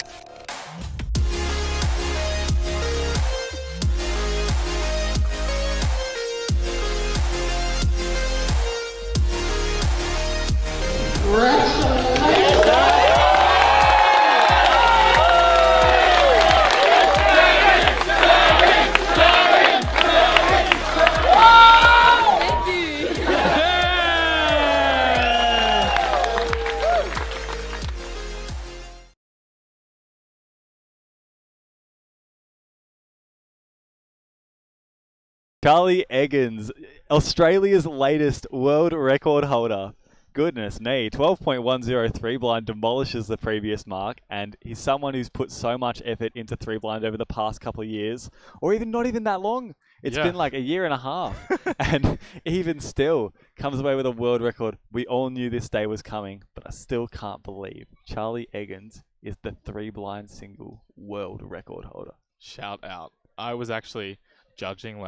Charlie Eggins, Australia's latest world record holder. Goodness me, 12.103 blind demolishes the previous mark, and he's someone who's put so much effort into 3 blind over the past couple of years, or even not even that long. It's been like a year and a half, and even still comes away with a world record. We all knew this day was coming, but I still can't believe Charlie Eggins is the 3 blind single world record holder. Shout out. I was actually judging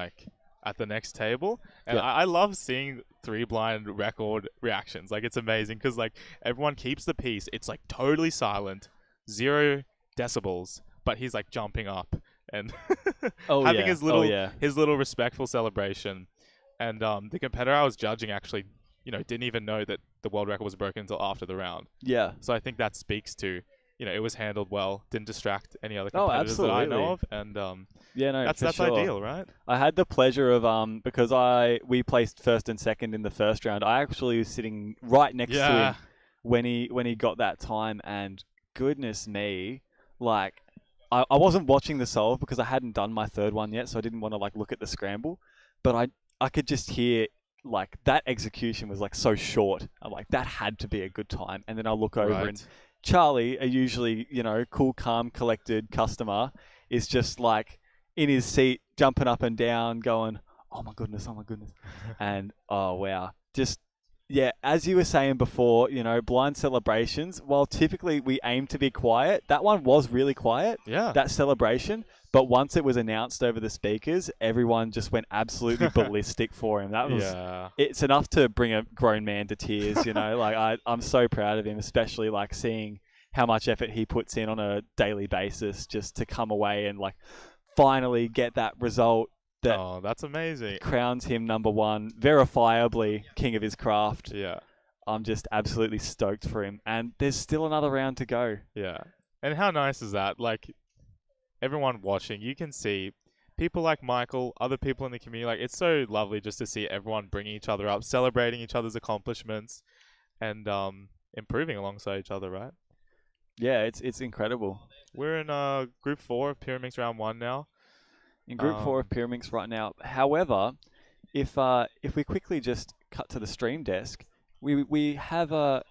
at the next table, and I love seeing 3 blind record reactions. It's amazing because everyone keeps the peace. It's totally silent, 0 decibels, but he's jumping up and having his little respectful celebration. And the competitor I was judging actually didn't even know that the world record was broken until after the round. Yeah. So I think that speaks to it was handled well, didn't distract any other competitors that I know of, and that's sure. ideal, right? I had the pleasure of because we placed first and second in the first round. I actually was sitting right next to him when he got that time, and goodness me, I wasn't watching the solve because I hadn't done my third one yet, so I didn't want to look at the scramble, but I could just hear that execution was so short. I'm that had to be a good time, and then I look over and Charlie, a usually, cool, calm, collected customer, is just in his seat, jumping up and down, going, oh my goodness. And, oh, wow. Just, as you were saying before, blind celebrations, while typically we aim to be quiet, that one was really quiet, that celebration. But once it was announced over the speakers, everyone just went absolutely ballistic for him. That was, it's enough to bring a grown man to tears, I'm so proud of him, especially seeing how much effort he puts in on a daily basis just to come away and finally get that result that that's amazing. Crowns him number 1, verifiably king of his craft. Yeah. I'm just absolutely stoked for him. And there's still another round to go. Yeah. And how nice is that? Everyone watching, you can see people like Michael, other people in the community. It's so lovely just to see everyone bringing each other up, celebrating each other's accomplishments, and improving alongside each other, right? Yeah, it's incredible. We're in Group 4 of Pyraminx Round 1 now. In Group 4 of Pyraminx right now. However, if we quickly just cut to the stream desk, we have a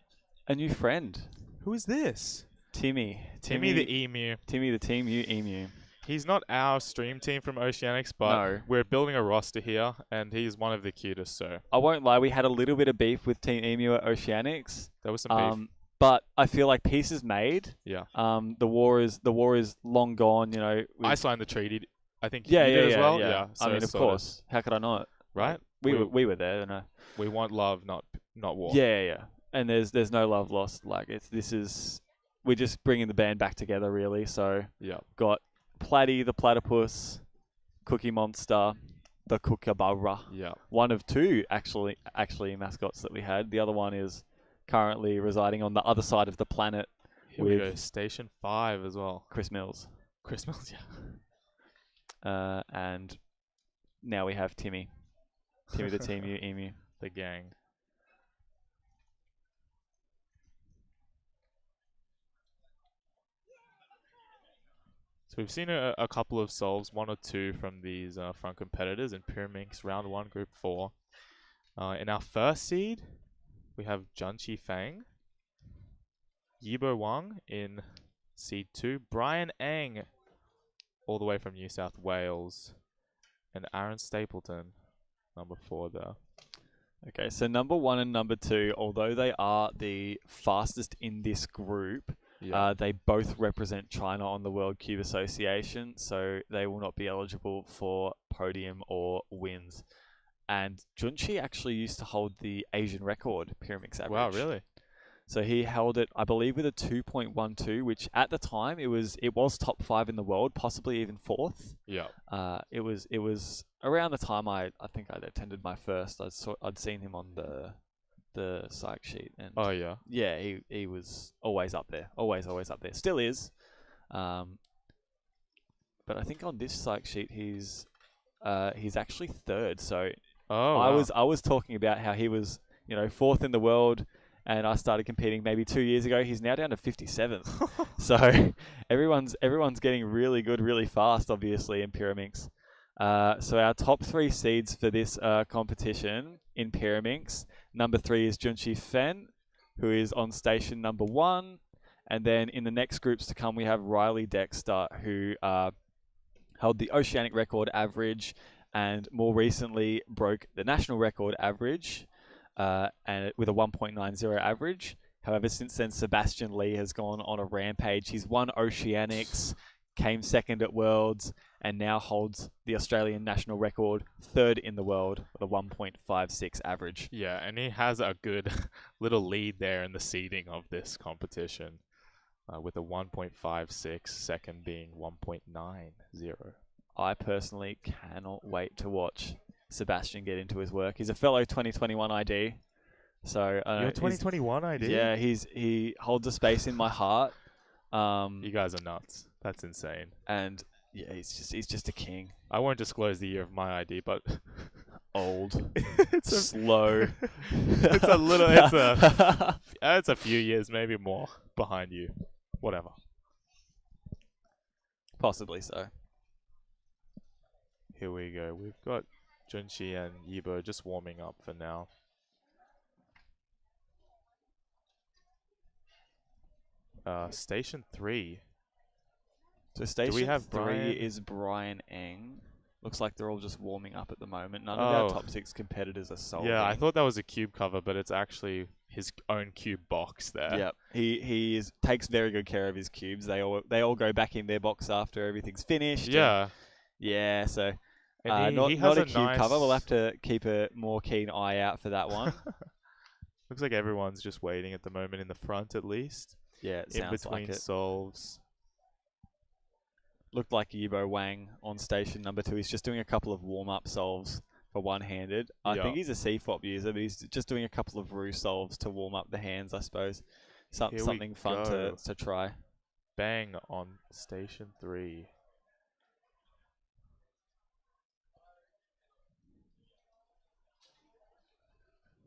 new friend. Who is this? Timmy the Emu. Timmy the Team U Emu. He's not our stream team from Oceanics, but we're building a roster here, and he's one of the cutest, so... I won't lie, we had a little bit of beef with Team Emu at Oceanics. There was some beef. But I feel like peace is made. Yeah. The war is long gone, I signed the treaty. I think you did as well. Yeah. So I mean, of course. How could I not? Right? We were there, We want love, not war. Yeah. And there's no love lost. We're just bringing the band back together, really. So got Platty the Platypus, Cookie Monster, the Kookaburra. Yeah. One of 2 actually mascots that we had. The other one is currently residing on the other side of the planet. Here we go. Station 5 as well. Chris Mills, yeah. And now we have Timmy the Team U Emu. The gang. So we've seen a couple of solves, 1 or 2 from these front competitors in Pyraminx Round 1, Group 4. In our first seed, we have Junchi Fang, Yibo Wang in seed 2, Brian Eng, all the way from New South Wales, and Aaron Stapleton, number 4 there. Okay, so number 1 and number 2, although they are the fastest in this group, they both represent China on the World Cube Association, so they will not be eligible for podium or wins. and Junchi actually used to hold the Asian record Pyraminx average. Wow, really? So he held it, I believe, with a 2.12, which at the time it was top 5 in the world, possibly even 4th. Yeah. It was around the time I think I'd attended my first. I'd seen him on the psych sheet, and Oh yeah. yeah, he was always up there, always up there. Still is, but I think on this psych sheet he's actually 3rd. So Oh, I was talking about how he was 4th in the world, and I started competing maybe 2 years ago. He's now down to 57th. So everyone's getting really good really fast, obviously, in Pyraminx. So our top 3 seeds for this competition in Pyraminx. Number 3 is Junchi Fen, who is on station number 1. And then in the next groups to come, we have Riley Dexter, who held the Oceanic record average and more recently broke the national record average and with a 1.90 average. However, since then, Sebastian Lee has gone on a rampage. He's won Oceanics, came 2nd at Worlds, and now holds the Australian national record 3rd in the world with a 1.56 average. Yeah, and he has a good little lead there in the seeding of this competition with a 1.56, second being 1.90. I personally cannot wait to watch Sebastian get into his work. He's a fellow 2021 ID. So You're 2021 ID? Yeah, he holds a space in my heart. You guys are nuts. That's insane. And yeah, he's just a king. I won't disclose the year of my ID, but old, it's slow. It's a few years, maybe more behind you. Whatever. Possibly so. Here we go. We've got Junchi and Yibo just warming up for now. Station 3. So station Do we have 3 Brian? is Brian Eng. Looks like they're all just warming up at the moment. None of our top 6 competitors are solving. Yeah, I thought that was a cube cover, but it's actually his own cube box there. Yep. He takes very good care of his cubes. They all go back in their box after everything's finished. Yeah. Yeah, so And not he has a a cube nice cover. We'll have to keep a more keen eye out for that one. Looks like everyone's just waiting at the moment in the front, at least. Yeah, it in sounds between like it. solves. Looked like Yibo Wang on station number 2. He's just doing a couple of warm-up solves for one-handed. I think he's a CFOP user, but he's just doing a couple of Roo solves to warm up the hands, I suppose. Something fun to try. Bang on station 3.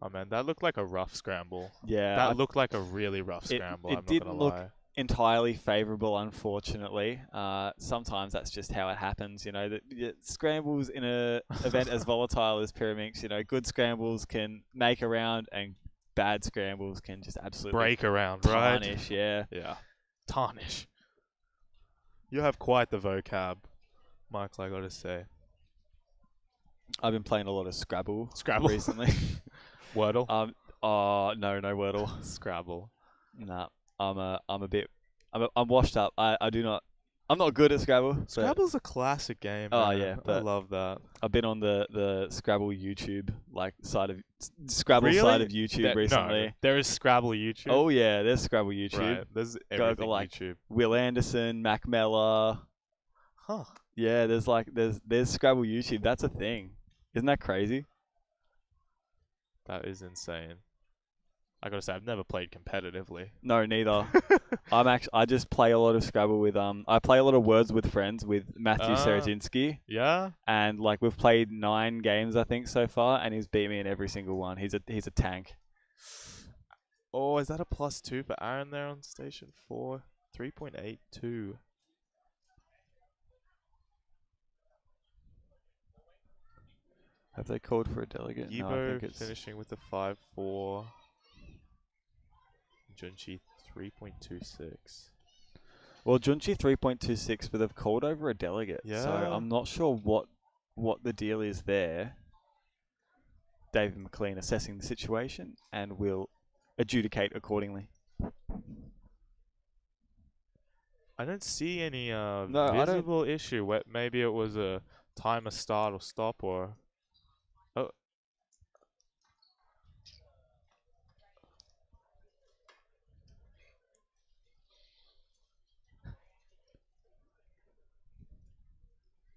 Oh man, that looked like a rough scramble. Yeah. That looked like a really rough scramble, I'm not gonna lie. Entirely favourable, unfortunately. Sometimes that's just how it happens, The scrambles in a event as volatile as Pyraminx, good scrambles can make a round and bad scrambles can just absolutely break around, tarnish, right? yeah. Yeah. Tarnish. You have quite the vocab, Michael, I gotta say. I've been playing a lot of Scrabble recently. Wordle? No Wordle. Scrabble. Nah. I'm washed up. I'm not good at Scrabble. Scrabble's a classic game. Oh man. yeah, I but love that. I've been on the Scrabble YouTube side of YouTube recently. No, there is Scrabble YouTube. Oh yeah, there's Scrabble YouTube. Right, there's everything like YouTube. Will Anderson, Mac Mella. Huh. Yeah, there's Scrabble YouTube. That's a thing. Isn't that crazy? That is insane. I gotta say, I've never played competitively. No, neither. I just play a lot of Scrabble with I play a lot of Words with Friends with Matthew Sarazinski. Yeah. And we've played 9 games I think so far, and he's beat me in every single one. He's a tank. Oh, is that a +2 for Aaron there on station 4? 3.82. Have they called for a delegate? Yibo No, I think it's finishing with a 5.4. Junchi 3.26. Well, Junchi 3.26, but they've called over a delegate. Yeah. So I'm not sure what the deal is there. David McLean assessing the situation and will adjudicate accordingly. I don't see any No, visible issue. Maybe it was a timer start or stop or...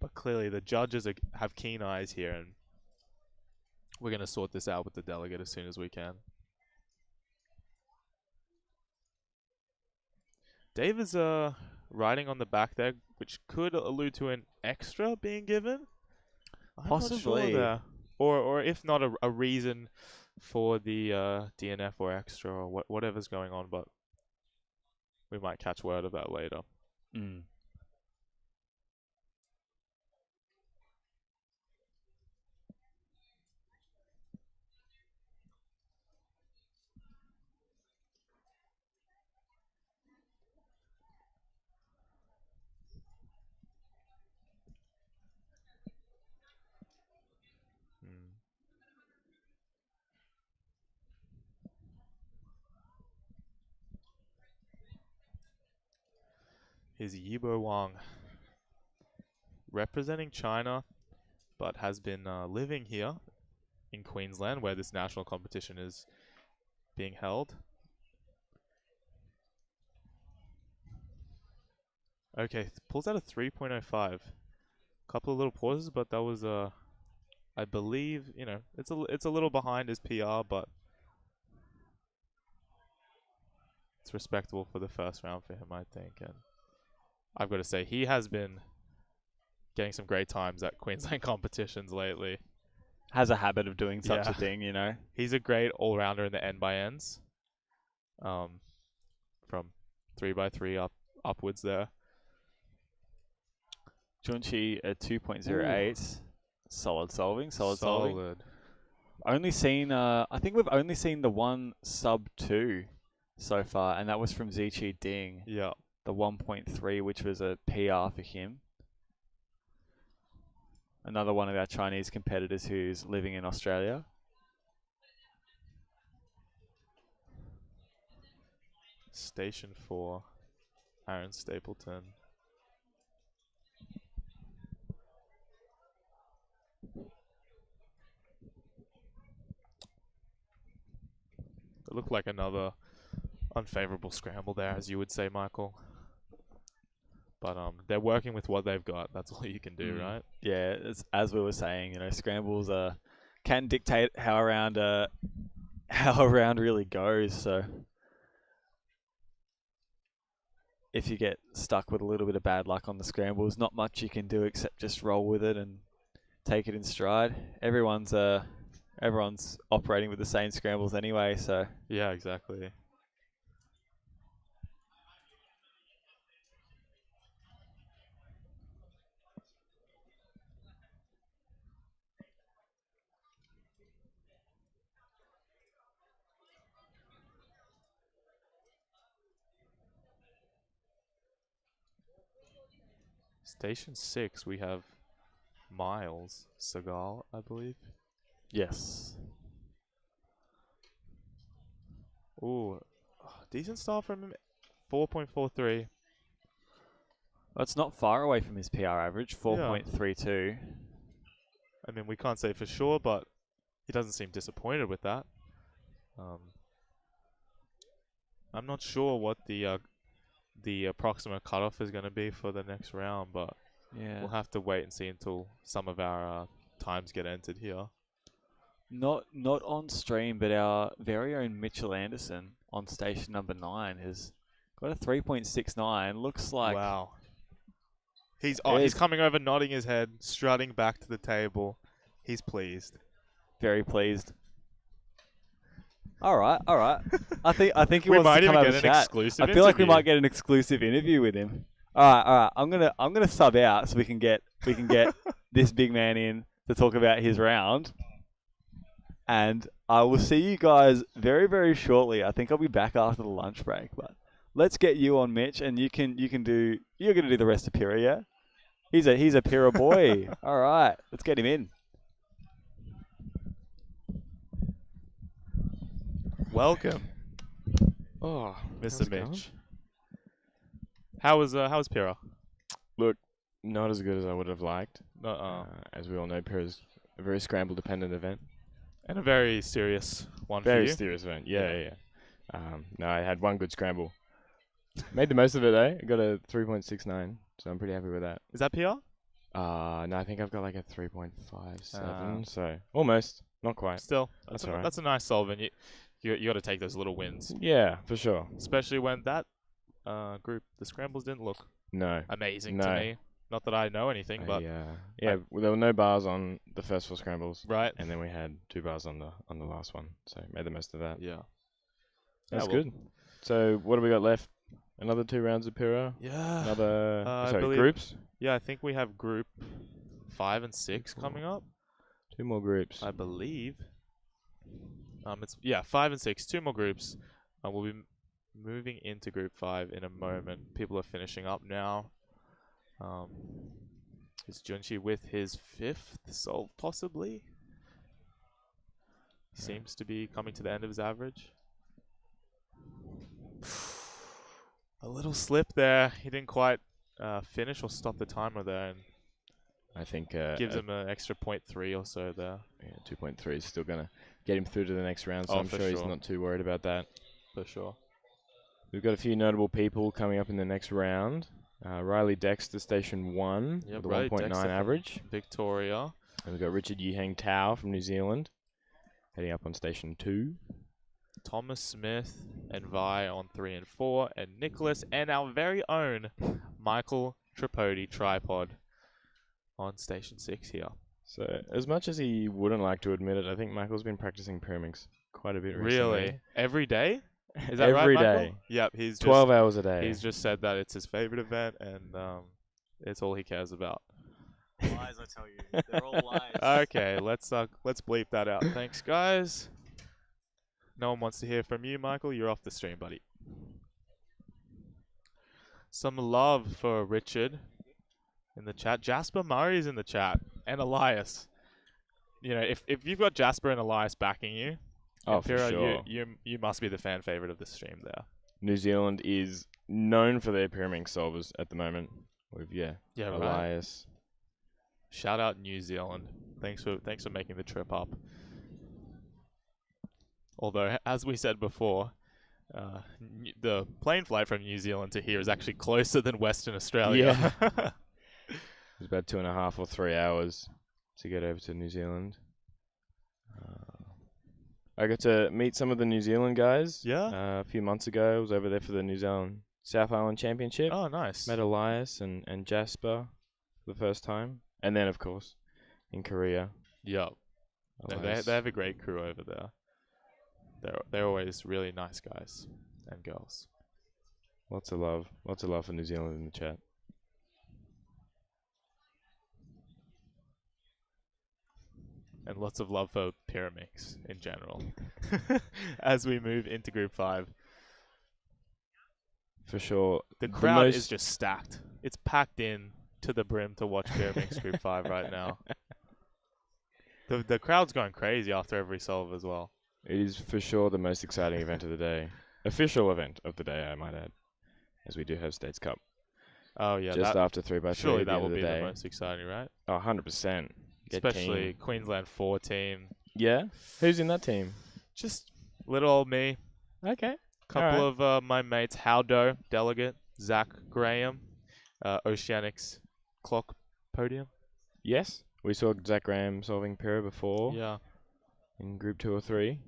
But clearly the judges have keen eyes here, and we're going to sort this out with the delegate as soon as we can. Dave is riding on the back there, which could allude to an extra being given. I'm Possibly. not sure there. Or if not a reason for the DNF or extra or whatever's going on, but we might catch word of that later. Mm. Here's Yibo Wang, representing China, but has been living here in Queensland, where this national competition is being held. Okay, pulls out a 3.05. Couple of little pauses, but that was I believe, you know, it's a little behind his PR, but it's respectable for the first round for him, I think. And I've got to say, he has been getting some great times at Queensland competitions lately. Has a habit of doing such a thing, you know. He's a great all-rounder in the N-by-Ns. From 3x3 upwards there. Junchi at 2.08. Solid solving. Only seen, I think we've only seen the one sub 2 so far, and that was from Zichi Ding. Yeah. The 1.3, which was a PR for him. Another one of our Chinese competitors who's living in Australia. Station 4, Aaron Stapleton. It looked like another unfavorable scramble there, as you would say, Michael. But they're working with what they've got. That's all you can do, right? Yeah, as we were saying, you know, scrambles can dictate how a round really goes. So if you get stuck with a little bit of bad luck on the scrambles, not much you can do except just roll with it and take it in stride. Everyone's operating with the same scrambles anyway, so yeah, exactly. Station 6, we have Miles Segal, I believe. Yes. Ooh, decent start from him. 4.43. That's not far away from his PR average, 4.32. I mean, we can't say for sure, but he doesn't seem disappointed with that. I'm not sure what the approximate cutoff is going to be for the next round, but we'll have to wait and see until some of our times get entered here. Not on stream, but our very own Mitchell Anderson on station number 9 has got a 3.69. Looks like he's coming over, nodding his head, strutting back to the table. He's pleased. Very pleased. All right. I think he we wants might to come even have get a an chat. exclusive I feel like we interview. might get an exclusive interview with him. All right. I'm gonna sub out so we can get this big man in to talk about his round. And I will see you guys very, very shortly. I think I'll be back after the lunch break. But let's get you on, Mitch, and you're gonna do the rest of Pyrrha, yeah? He's a Pyrrha boy. All right, let's get him in. Welcome. Oh, Mr. Mitch. How was Pyrrha? Look, not as good as I would have liked. As we all know, Pyrrha's a very scramble-dependent event. And a very serious one very for you. Serious event, yeah. No, I had one good scramble. Made the most of it, though. I got a 3.69, so I'm pretty happy with that. Is that PR? No, I think I've got like a 3.57, so almost, not quite. Still, that's all right. That's a nice solve, and you got to take those little wins. Yeah, for sure. Especially when that group, the scrambles didn't look amazing to me. Not that I know anything, but there were no bars on the first 4 scrambles, right? And then we had 2 bars on the last one, so made the most of that. Yeah, that's good. So what have we got left? Another 2 rounds of Pyra? Yeah. Another groups? Yeah, I think we have group 5 and 6 coming up. 2 more groups, I believe. It's 5 and 6, 2 more groups. We'll be moving into group 5 in a moment. People are finishing up now. Is Junshi with his 5th solve possibly? Seems to be coming to the end of his average. A little slip there. He didn't quite finish or stop the timer there, and I think gives him an extra 0.3 or so there. Yeah, 2.3 is still gonna get him through to the next round, so I'm for sure he's not too worried about that. For sure. We've got a few notable people coming up in the next round. Riley Dexter, Station 1, with a 1.9 average. Victoria. And we've got Richard Yiheng Tao from New Zealand, heading up on Station 2. Thomas Smith and Vi on 3 and 4, and Nicholas and our very own Michael Tripodi Tripod on Station 6 here. So, as much as he wouldn't like to admit it, I think Michael's been practicing Pyraminx quite a bit recently. Really? Every day? Is that Every right, day. Michael? Yep, he's 12 hours a day. He's just said that it's his favorite event, and it's all he cares about. Lies, I tell you. They're all lies. Okay, let's bleep that out. Thanks, guys. No one wants to hear from you, Michael. You're off the stream, buddy. Some love for Richard in the chat. Jasper Murray's in the chat, and Elias. You know, if you've got Jasper and Elias backing you, for sure, you must be the fan favorite of the stream there. New Zealand is known for their Pyraminx solvers at the moment. With Elias. Right. Shout out New Zealand. Thanks for making the trip up. Although, as we said before, the plane flight from New Zealand to here is actually closer than Western Australia. Yeah. It's about 2.5 or 3 hours to get over to New Zealand. I got to meet some of the New Zealand guys. Yeah. A few months ago, I was over there for the New Zealand South Island Championship. Oh, nice. Met Elias and Jasper for the first time. And then, of course, in Korea. Yep. They have a great crew over there. They're always really nice guys and girls. Lots of love for New Zealand in the chat. And lots of love for Pyraminx in general. As we move into Group 5. For sure. The crowd is just stacked. It's packed in to the brim to watch Pyraminx Group 5 right now. The crowd's going crazy after every solve as well. It is for sure the most exciting event of the day. Official event of the day, I might add. As we do have States Cup. Oh, yeah. Just after 3x3. Surely that will be the most exciting, right? Oh, 100%. Especially Queensland 4 team. Yeah? Who's in that team? Just little old me. Okay. Couple of my mates. Howdo, delegate. Zach Graham. Oceanics clock podium. Yes. We saw Zach Graham solving Pyra before. Yeah. In Group 2 or 3.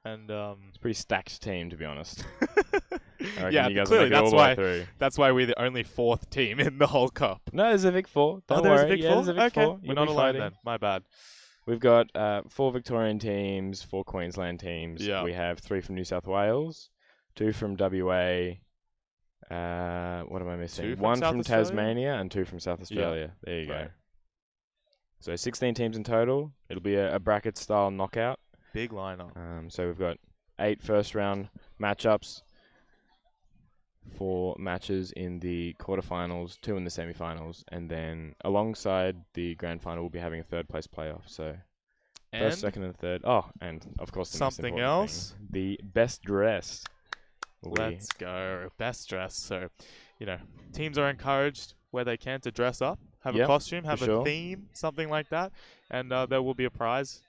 And it's a pretty stacked team, to be honest. Yeah, you guys clearly that's why we're the only 4th team in the whole cup. No, there's a Vic 4. Don't there's worry. a Vic 4? There's a Vic 4. We're not alone then. My bad. We've got 4 Victorian teams, 4 Queensland teams. Yeah. We have 3 from New South Wales, 2 from WA. What am I missing? 1 from Tasmania and 2 from South Australia. Yeah. There you go. So 16 teams in total. It'll be a bracket-style knockout. Big lineup. So we've got 8 first-round matchups, 4 matches in the quarterfinals, 2 in the semifinals, and then alongside the grand final, we'll be having a third-place playoff. So first, second, and third. Oh, and of course, the something most else. Thing, the best dress. Let's go. Best dress. So, teams are encouraged where they can to dress up, have a costume, have a theme, something like that, and there will be a prize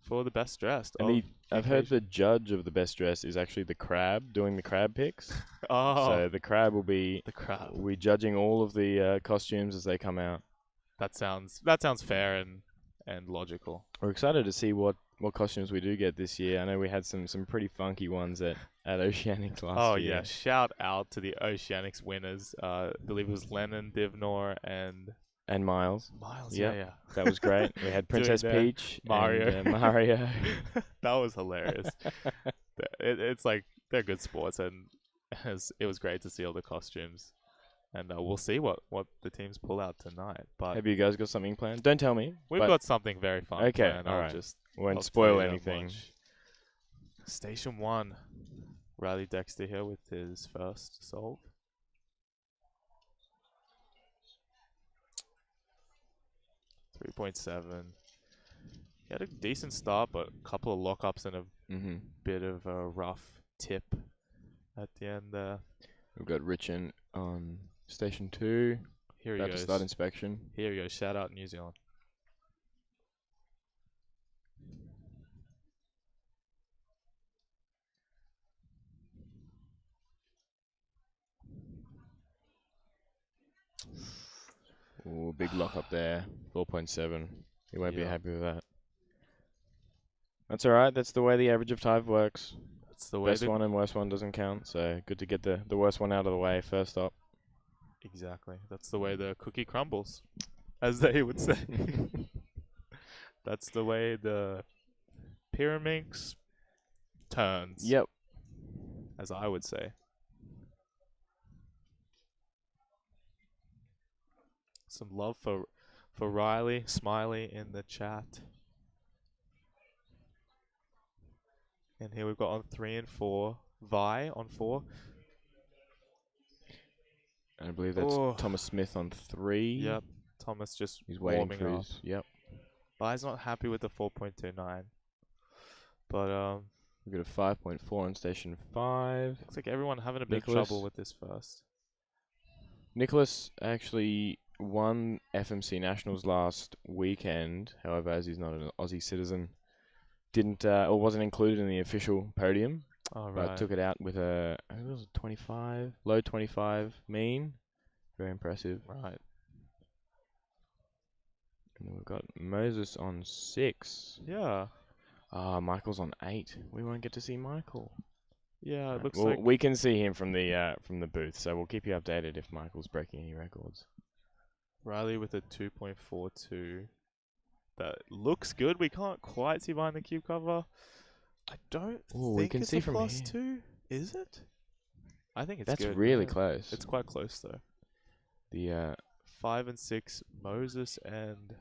for the best dressed. And I've heard the judge of the best dress is actually the crab doing the crab picks. Oh, so the crab will be judging all of the costumes as they come out. that sounds fair and logical. We're excited to see what costumes we do get this year. I know we had some pretty funky ones at Oceanics last year. Oh yeah, shout out to the Oceanics winners. I believe it was Lennon, Divnor, and Miles. Miles, Yep. yeah. That was great. We had Doing Princess their Peach, Mario. and Mario. That was hilarious. It's like they're good sports, and it was great to see all the costumes. And we'll see what the teams pull out tonight. But Have you guys got something planned? Don't tell me. we've but- got something very fun. Okay, planned. all I'll right. just Won't I'll spoil tell you that anything. much. Station 1. Riley Dexter here with his first solve. .7. He had a decent start, but a couple of lockups and a bit of a rough tip at the end there. We've got Richin on Station 2. Here he about goes. to start inspection. Here he goes. Shout out New Zealand. Ooh, big lock up there. 4.7. He won't be Yeah. happy with that. That's alright. That's the way the average of type works. That's the way Best one and worst one doesn't count. So good to get the worst one out of the way first up. Exactly. That's the way the cookie crumbles, as they would say. That's the way the Pyraminx turns. Yep. As I would say. Some love for Riley, Smiley in the chat. And here we've got on 3 and 4, Vi on 4. And I believe that's Oh. Thomas Smith on 3. Yep, Thomas just He's waiting warming for up. his. Yep. Vi's not happy with the 4.29, but we've got a 5.4 on Station 5. looks like everyone having a bit of Nicholas. trouble with this first. Nicholas actually won FMC Nationals last weekend. However, as he's not an Aussie citizen, didn't or wasn't included in the official podium. Oh, But right. took it out with I think it was a 25, low 25 mean. Very impressive. Right. And then we've got Moses on 6. Yeah. Michael's on 8. We won't get to see Michael. Yeah, it looks well, like we can see him from the booth, so we'll keep you updated if Michael's breaking any records. Riley with a 2.42. That looks good. We can't quite see behind the cube cover. I don't Ooh, think we can it's see a from plus here. 2. Is it? I think it's That's good. really Yeah. close. It's quite close though. The 5 and 6, Moses and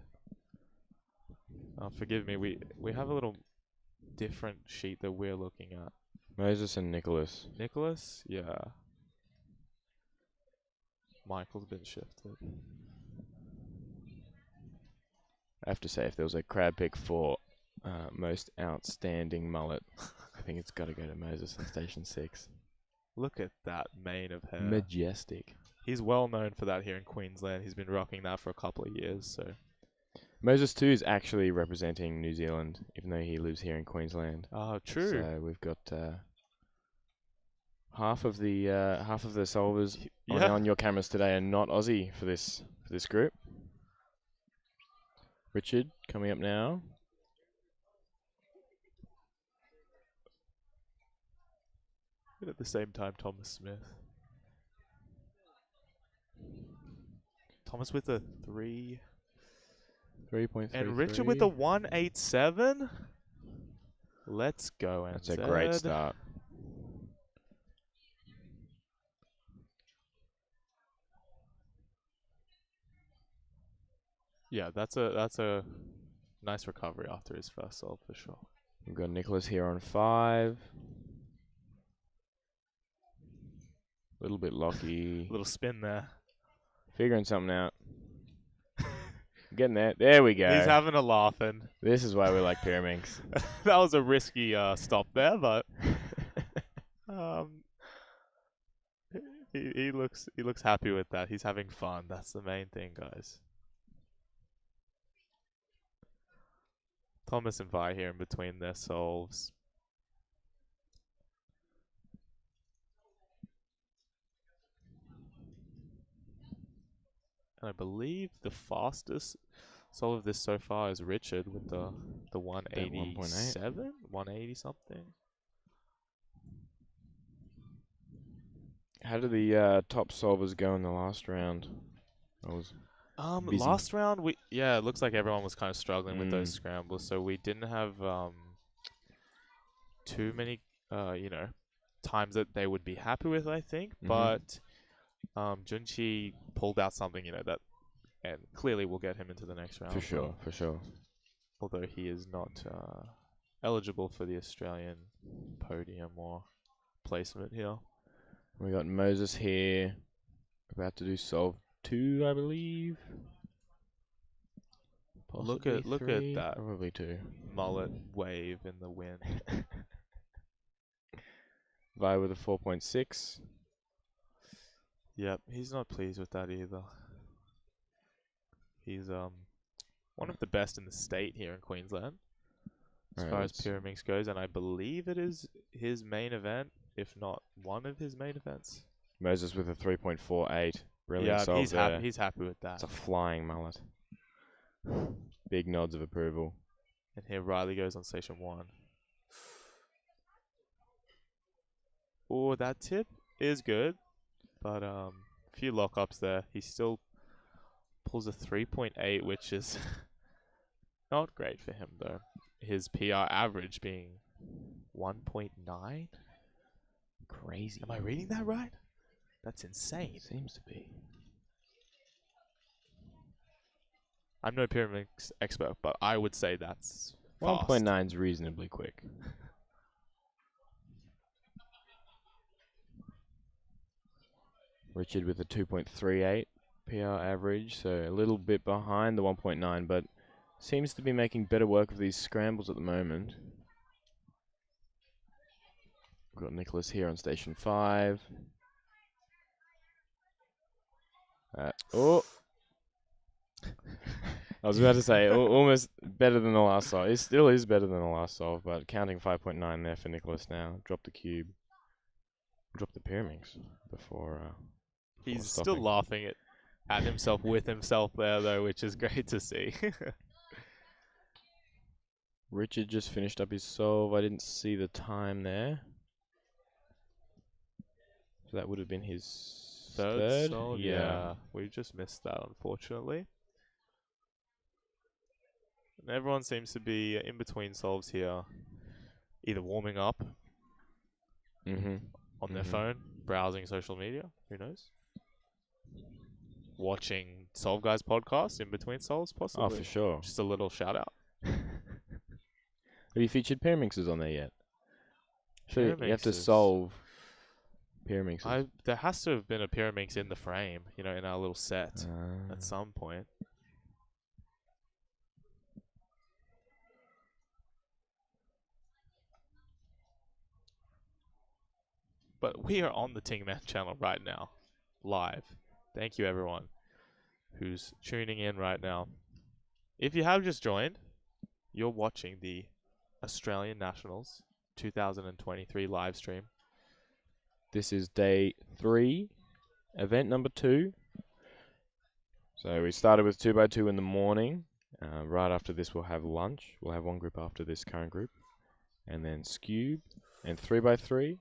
forgive me, we have a little different sheet that we're looking at. Moses and Nicholas. Nicholas? Yeah. Michael's been shifted. I have to say, if there was a crab pick for most outstanding mullet, I think it's got to go to Moses on Station 6. Look at that mane of hair. Majestic. He's well known for that here in Queensland. He's been rocking that for a couple of years. So Moses too is actually representing New Zealand, even though he lives here in Queensland. Oh, true. So we've got half of the solvers on your cameras today are not Aussie for this group. Richard coming up now. And at the same time, Thomas Smith. Thomas with a 3. 3.3. And Richard with a 187. Let's go, That's a great start. Yeah, that's a nice recovery after his first solve for sure. We've got Nicholas here on 5. Little bit locky. Little spin there. Figuring something out. Getting there. There we go. He's having a laughing. This is why we like Pyraminx. That was a risky stop there, but he looks happy with that. He's having fun. That's the main thing, guys. Thomas and Vi here in between their solves. And I believe the fastest solve of this so far is Richard with the 187, 180 something. How did the top solvers go in the last round? I was busy. Last round it looks like everyone was kind of struggling with those scrambles, so we didn't have too many times that they would be happy with, I think. But Junchi pulled out something, that and clearly will get him into the next round. For sure. Although he is not eligible for the Australian podium or placement here. We got Moses here, about to do solve 2, I believe. Look Possibly at 3, that probably 2. mullet wave in the wind. Vi with a 4.6. Yep, he's not pleased with that either. He's one of the best in the state here in Queensland, as far as Pyraminx goes, and I believe it is his main event, if not one of his main events. Moses with a 3.48. Brilliant solve he's there. he's happy with that. It's a flying mullet. Big nods of approval. And here Riley goes on station 1. Oh, that tip is good, but a few lockups there. He still pulls a 3.8, which is not great for him though. His PR average being 1.9. Crazy. Am I reading that right? That's insane. Seems to be. I'm no Pyraminx expert, but I would say that's 1.9 is reasonably quick. Richard with a 2.38 PR average, so a little bit behind the 1.9, but seems to be making better work of these scrambles at the moment. We've got Nicholas here on station 5. Oh! I was about to say, almost better than the last solve. It still is better than the last solve, but counting 5.9 there for Nicholas now. Drop the cube. Drop the Pyraminx before he's stopping. still laughing at himself with himself there, though, which is great to see. Richard just finished up his solve. I didn't see the time there. So that would have been his third? solve? Yeah, we just missed that, unfortunately. And everyone seems to be in between solves here, either warming up on their phone, browsing social media, who knows? Watching Solve Guys podcast in between solves, possibly. Oh, for sure. Just a little shout out. Have you featured Pyraminxes on there yet? Sure, you have to solve Pyraminxes. There has to have been a Pyraminx in the frame, in our little set at some point. But we are on the Tingman channel right now, live. Thank you, everyone who's tuning in right now. If you have just joined, you're watching the Australian Nationals 2023 live stream. This is day 3, event number 2. So we started with 2x2 in the morning. Right after this, we'll have lunch. We'll have one group after this current group. And then Skewb and 3x3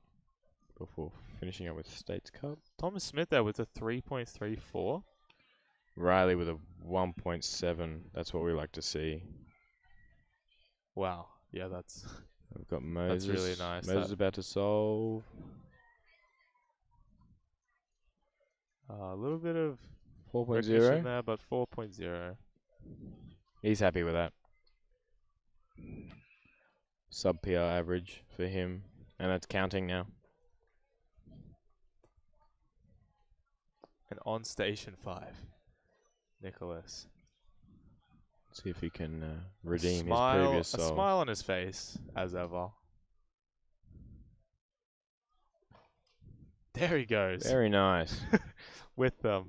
before finishing up with States Cup. Thomas Smith there with a 3.34. Riley with a 1.7. That's what we like to see. Wow. Yeah, that's... We've got Moses. That's really nice. Moses is about to solve. A little bit of 4.0 there, but 4.0. He's happy with that. Sub PR average for him. And that's counting now. And on station 5, Nicholas. See if he can redeem his previous solve. A smile on his face, as ever. There he goes. Very nice. With an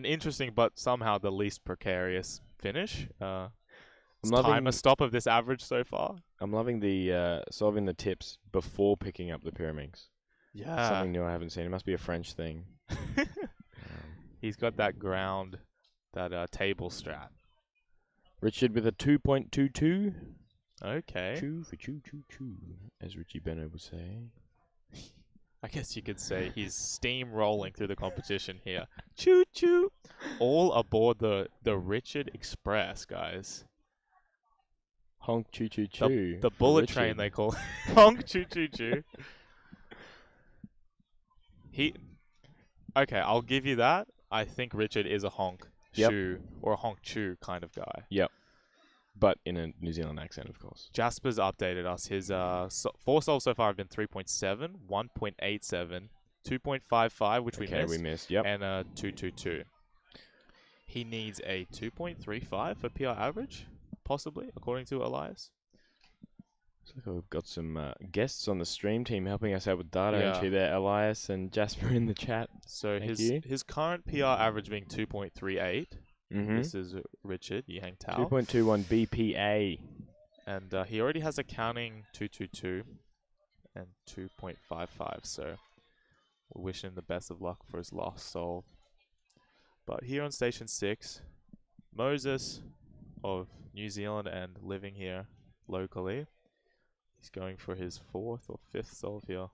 interesting but somehow the least precarious finish. Timer stop of this average so far. I'm loving the solving the tips before picking up the Pyraminx. Yeah. Something new I haven't seen. It must be a French thing. He's got that ground, that table strat. Richard with a 2.22. Okay. Choo for choo choo choo, as Richie Beno would say. I guess you could say he's steamrolling through the competition here. Choo choo! All aboard the Richard Express, guys. Honk choo choo choo. The bullet train they call it. Honk choo choo choo. Okay, I'll give you that. I think Richard is a honk choo or a honk choo kind of guy. Yep. But in a New Zealand accent, of course. Jasper's updated us. His 4 solves so far have been 3.7, 1.87, 2.55, which we missed. Yep. And 2.22. He needs a 2.35 for PR average, possibly, according to Elias. Looks like we've got some guests on the stream team helping us out with data Yeah. entry there. Elias and Jasper in the chat. So Thank you. his current PR average being 2.38. This is Richard Yihang Tao. 2.21 BPA. And he already has a counting 2.22 and 2.55. So we wish him the best of luck for his last solve. But here on Station 6, Moses of New Zealand and living here locally. He's going for his 4th or 5th solve here.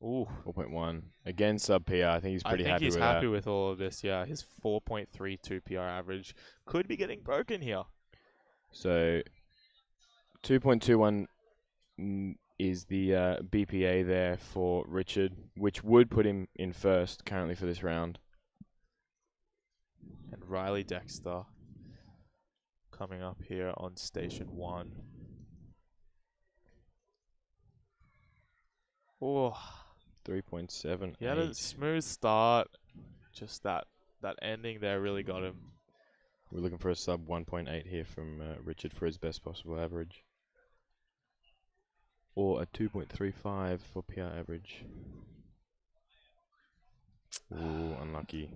Ooh. 4.1. Again, sub PR. I think he's pretty happy with that. I think he's happy with all of this, yeah. His 4.32 PR average could be getting broken here. So, 2.21 is the BPA there for Richard, which would put him in first currently for this round. And Riley Dexter coming up here on Station 1. Oh. 3.7. He had a smooth start. Just that ending there really got him. We're looking for a sub 1.8 here from Richard for his best possible average. Or a 2.35 for PR average. Ooh, unlucky.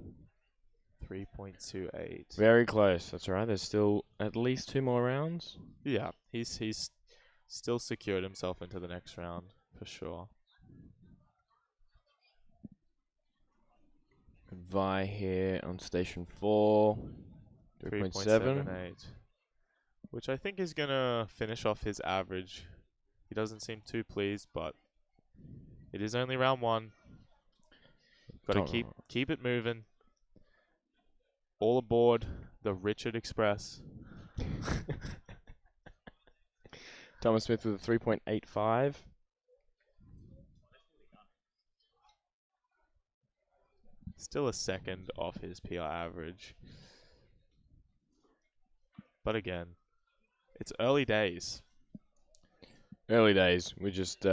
3.28. Very close. That's all right. There's still at least 2 more rounds. Yeah, he's still secured himself into the next round for sure. Vi here on Station 4. 3.7. Which I think is going to finish off his average. He doesn't seem too pleased, but it is only round 1. Got to keep it moving. All aboard the Richard Express. Thomas Smith with a 3.85. Still a second off his PR average. But again, it's early days. Early days. We're just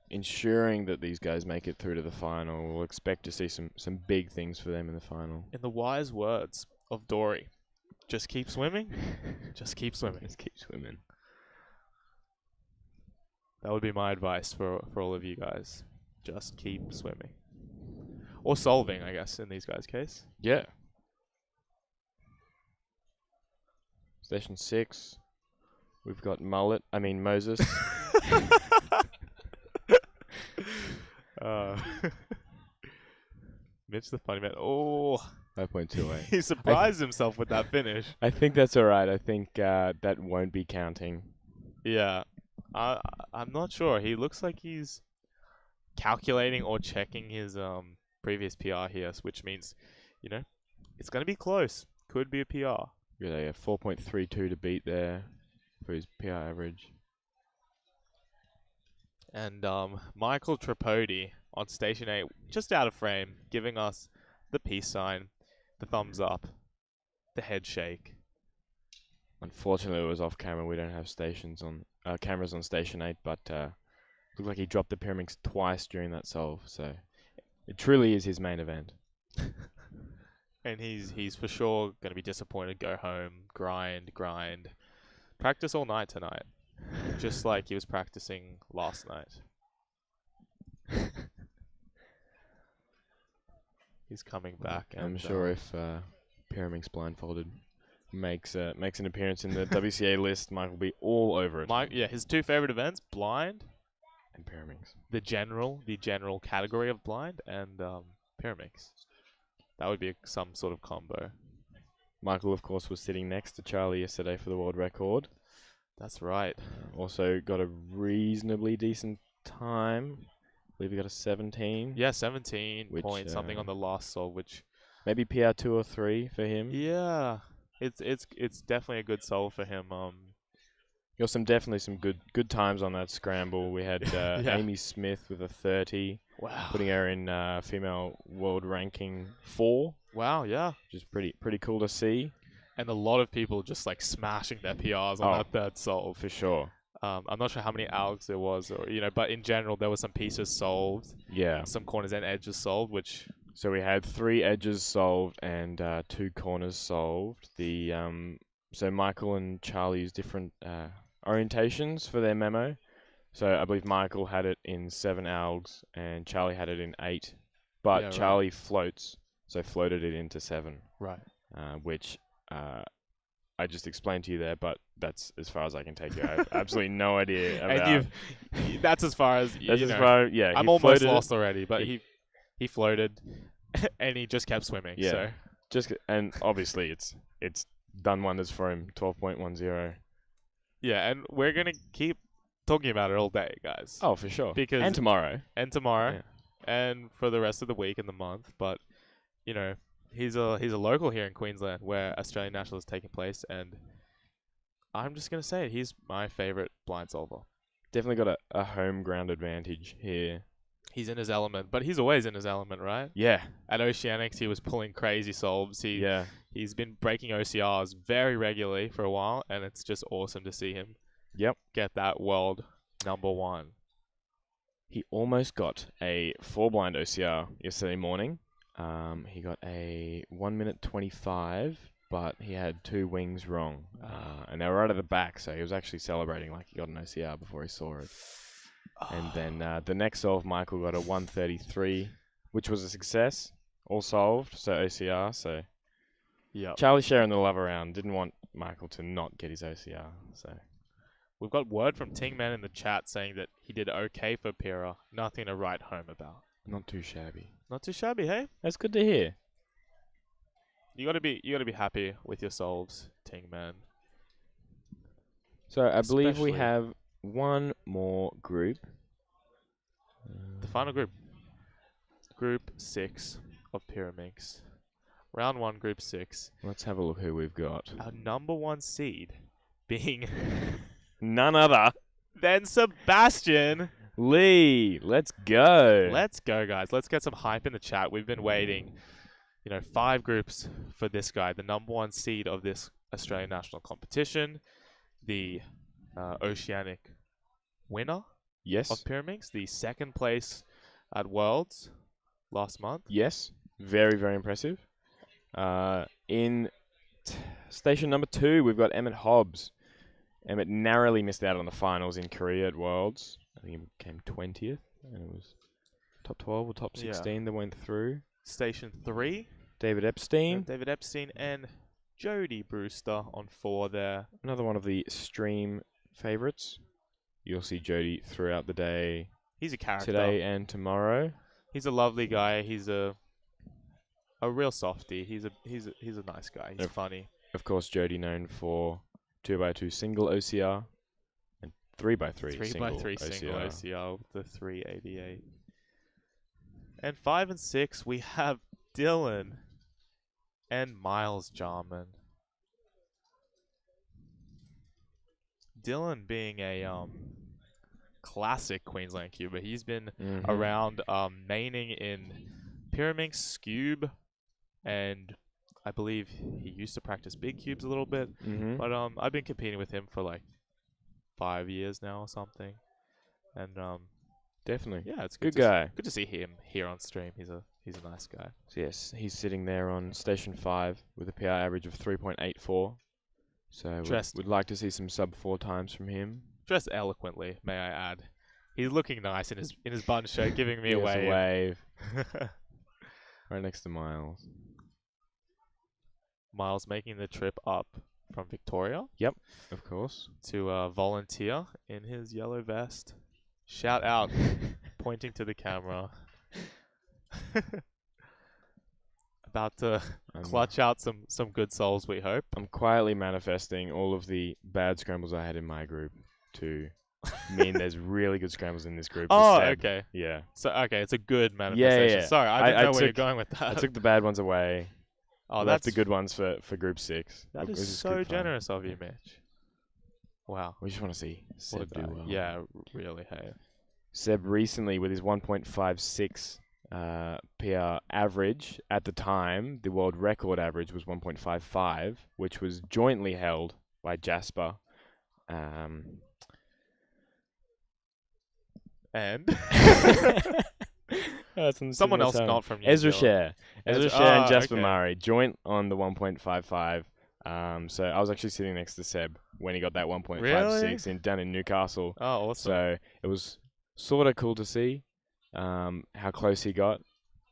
ensuring that these guys make it through to the final. We'll expect to see some big things for them in the final. In the wise words of Dory, just keep swimming. Just keep swimming. Just keep swimming. That would be my advice for all of you guys. Just keep swimming. Or solving, I guess, in these guys' case. Yeah. Station 6. We've got Moses. Mitch the funny man. Oh. 5.28. He surprised himself with that finish. I think that's all right. I think that won't be counting. Yeah. I'm not sure. He looks like he's calculating or checking his previous PR here, which means, it's going to be close. Could be a PR. Really, a 4.32 to beat there for his PR average. And Michael Tripodi on Station 8, just out of frame, giving us the peace sign, the thumbs up, the head shake. Unfortunately, it was off camera. We don't have cameras on Station 8, but looked like he dropped the Pyraminx twice during that solve, so it truly is his main event. And he's for sure going to be disappointed, go home, grind, practice all night tonight, just like he was practicing last night. He's coming back. I'm sure if Pyraminx blindfolded makes an appearance in the WCA list, Mike will be all over it. His 2 favorite events, blind And Pyraminx. the general category of blind, and Pyraminx. That would be some sort of combo. Michael, of course, was sitting next to Charlie yesterday for the world record. That's right. Also got a reasonably decent time. I believe he got a 17. Yeah, 17 which, points, something on the last solve, which... Maybe PR 2 or 3 for him. Yeah, it's definitely a good solve for him. Got definitely some good times on that scramble. We had Yeah. Amy Smith with a 30. Wow. Putting her in female world ranking 4. Wow, yeah. Which is pretty cool to see. And a lot of people just like smashing their PRs on that third solve. For sure. I'm not sure how many algs there was, or but in general there were some pieces solved. Yeah. Some corners and edges solved, which... So we had 3 edges solved and 2 corners solved. So Michael and Charlie use different orientations for their memo. So I believe Michael had it in 7 algs and Charlie had it in 8. But Yeah, right. Charlie floats, so floated it into 7. Right. Which I just explained to you there, but that's as far as I can take you. I have absolutely no idea about. And that's as far as That's as far. Yeah, I'm he almost floated lost it. already, but he floated, and he just kept swimming. Yeah. So. And obviously it's done wonders for him. 12.10. Yeah, and we're gonna keep talking about it all day, guys. Oh, for sure. Because And tomorrow. Yeah. And for the rest of the week and the month. But he's a local here in Queensland, where Australian National is taking place, and I'm just gonna say it. He's my favorite blind solver. Definitely got a home ground advantage here. He's in his element, but he's always in his element, right? Yeah. At Oceanics, he was pulling crazy solves. He's been breaking OCRs very regularly for a while, and it's just awesome to see him get that world #1. He almost got a 4-blind OCR yesterday morning. He got a 1 minute 25, but he had 2 wings wrong. And they were right at the back, so he was actually celebrating like he got an OCR before he saw it. And then the next solve, Michael got a 133, which was a success. All solved, so OCR. So Charlie sharing the love around. Didn't want Michael to not get his OCR. So we've got word from Tingman in the chat saying that he did okay for Pyrrha. Nothing to write home about. Not too shabby. Not too shabby, hey? That's good to hear. You gotta be happy with your solves, Tingman. So I believe we Especially- have one more group. The final group. Group 6 of Pyraminx. Round 1, Group 6. Let's have a look who we've got. Our #1 seed being none other than Sebastian Lee. Let's go. Let's go, guys. Let's get some hype in the chat. We've been waiting, 5 groups for this guy, the #1 seed of this Australian national competition, the Oceanic winner Yes. of Pyraminx, the 2nd place at Worlds last month. Yes. Very, very impressive. In station number 2, we've got Emmett Hobbs. Emmett narrowly missed out on the finals in Korea at Worlds. I think he came 20th, and it was top 12 or top 16 that went through. Station 3. David Epstein. David Epstein and Jody Brewster on 4 there. Another one of the stream favourites. You'll see Jody throughout the day. He's a character. Today and tomorrow. He's a lovely guy. He's a real softie. He's a nice guy. He's funny. Of course, Jody known for 2x2 single OCR and 3x3 3x3 single OCR with the 388. And 5 and 6 we have Dylan and Miles Jarman. Dylan being a classic Queensland cuber. He's been around maining in Pyraminx, Skewb, and I believe he used to practice big cubes a little bit. But I've been competing with him for like 5 years now or something. And definitely. Yeah, it's good guy. Good to see him here on stream. He's a nice guy. So yes, he's sitting there on station 5 with a PR average of 3.84. So we'd like to see some sub 4 times from him. Dressed eloquently, may I add. He's looking nice in his bun shirt, giving me a Yes, wave. Right next to Miles. Miles making the trip up from Victoria. Yep, of course. To volunteer in his yellow vest, Shout out, pointing to the camera. About to clutch out some good souls, we hope. I'm quietly manifesting all of the bad scrambles I had in my group to mean there's really good scrambles in this group. Oh, Seb. okay. Yeah. So, okay, it's a good manifestation. Yeah. Sorry, I didn't know where you're going with that. I took the bad ones away. Oh, left that's the good ones for group 6. That which is so good fun. generous of you, Mitch. Wow. We just want to see Seb do well. Yeah, really. Hey. Seb recently, with his 1.56 PR average, at the time, the world record average was 1.55, which was jointly held by Jasper. And someone else not from New Ezra Zealand. Share and Jasper okay. Murray joint on the 1.55. So I was actually sitting next to Seb when he got that 1.56 down in Newcastle. Oh, awesome. So it was sort of cool to see how close he got.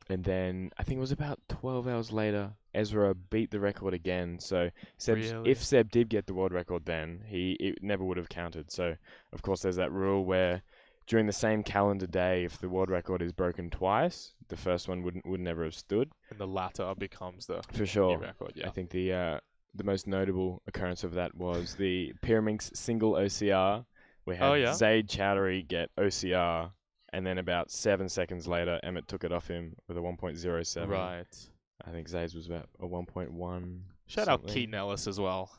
And then I think it was about 12 hours later, Ezra beat the record again. So if Seb did get the world record then, it never would have counted. So, of course, there's that rule where during the same calendar day, if the world record is broken twice, the first one would never have stood. And the latter becomes the For sure. new record, yeah. I think the most notable occurrence of that was the Pyraminx single OCR. We had Zaid Chowdhury get OCR, and then about 7 seconds later, Emmett took it off him with a 1.07. Right. I think Zaid's was about a 1.1. Shout out Keaton Ellis as well.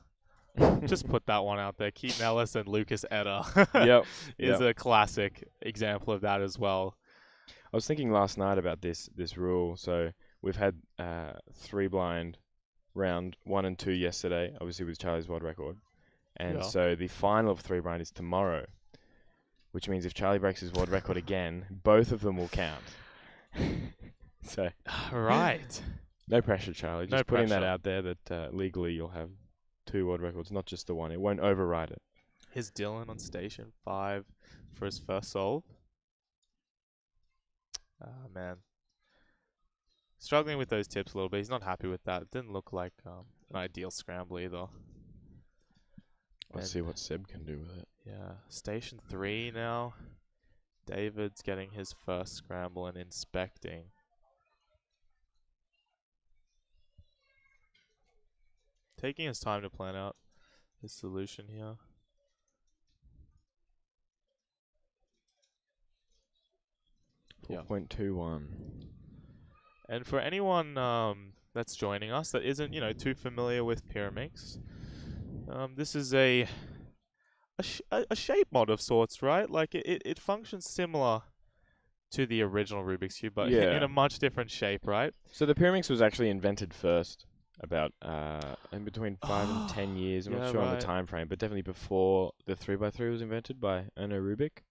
Just put that one out there. Keaton Ellis and Lucas Eder is a classic example of that as well. I was thinking last night about this rule. So we've had 3 blind round 1 and 2 yesterday, obviously with Charlie's world record. And so the final of 3 blind is tomorrow, which means if Charlie breaks his world record again, both of them will count. So right. No pressure, Charlie. Just putting that out there that legally you'll have 2 world records, not just the one. It won't override it. Here's Dylan on station 5 for his first solve. Man. Struggling with those tips a little bit. He's not happy with that. It didn't look like an ideal scramble either. Let's see what Seb can do with it. Yeah. Station 3 now. David's getting his first scramble and inspecting. Taking his time to plan out his solution here. Yeah. 4.21. And for anyone that's joining us that isn't, too familiar with Pyraminx, this is a shape mod of sorts, right? Like it functions similar to the original Rubik's Cube, but in a much different shape, right? So the Pyraminx was actually invented first, about in between 5 and 10 years. I'm not sure on the time frame, but definitely before the 3x3 was invented by Erno Rubik.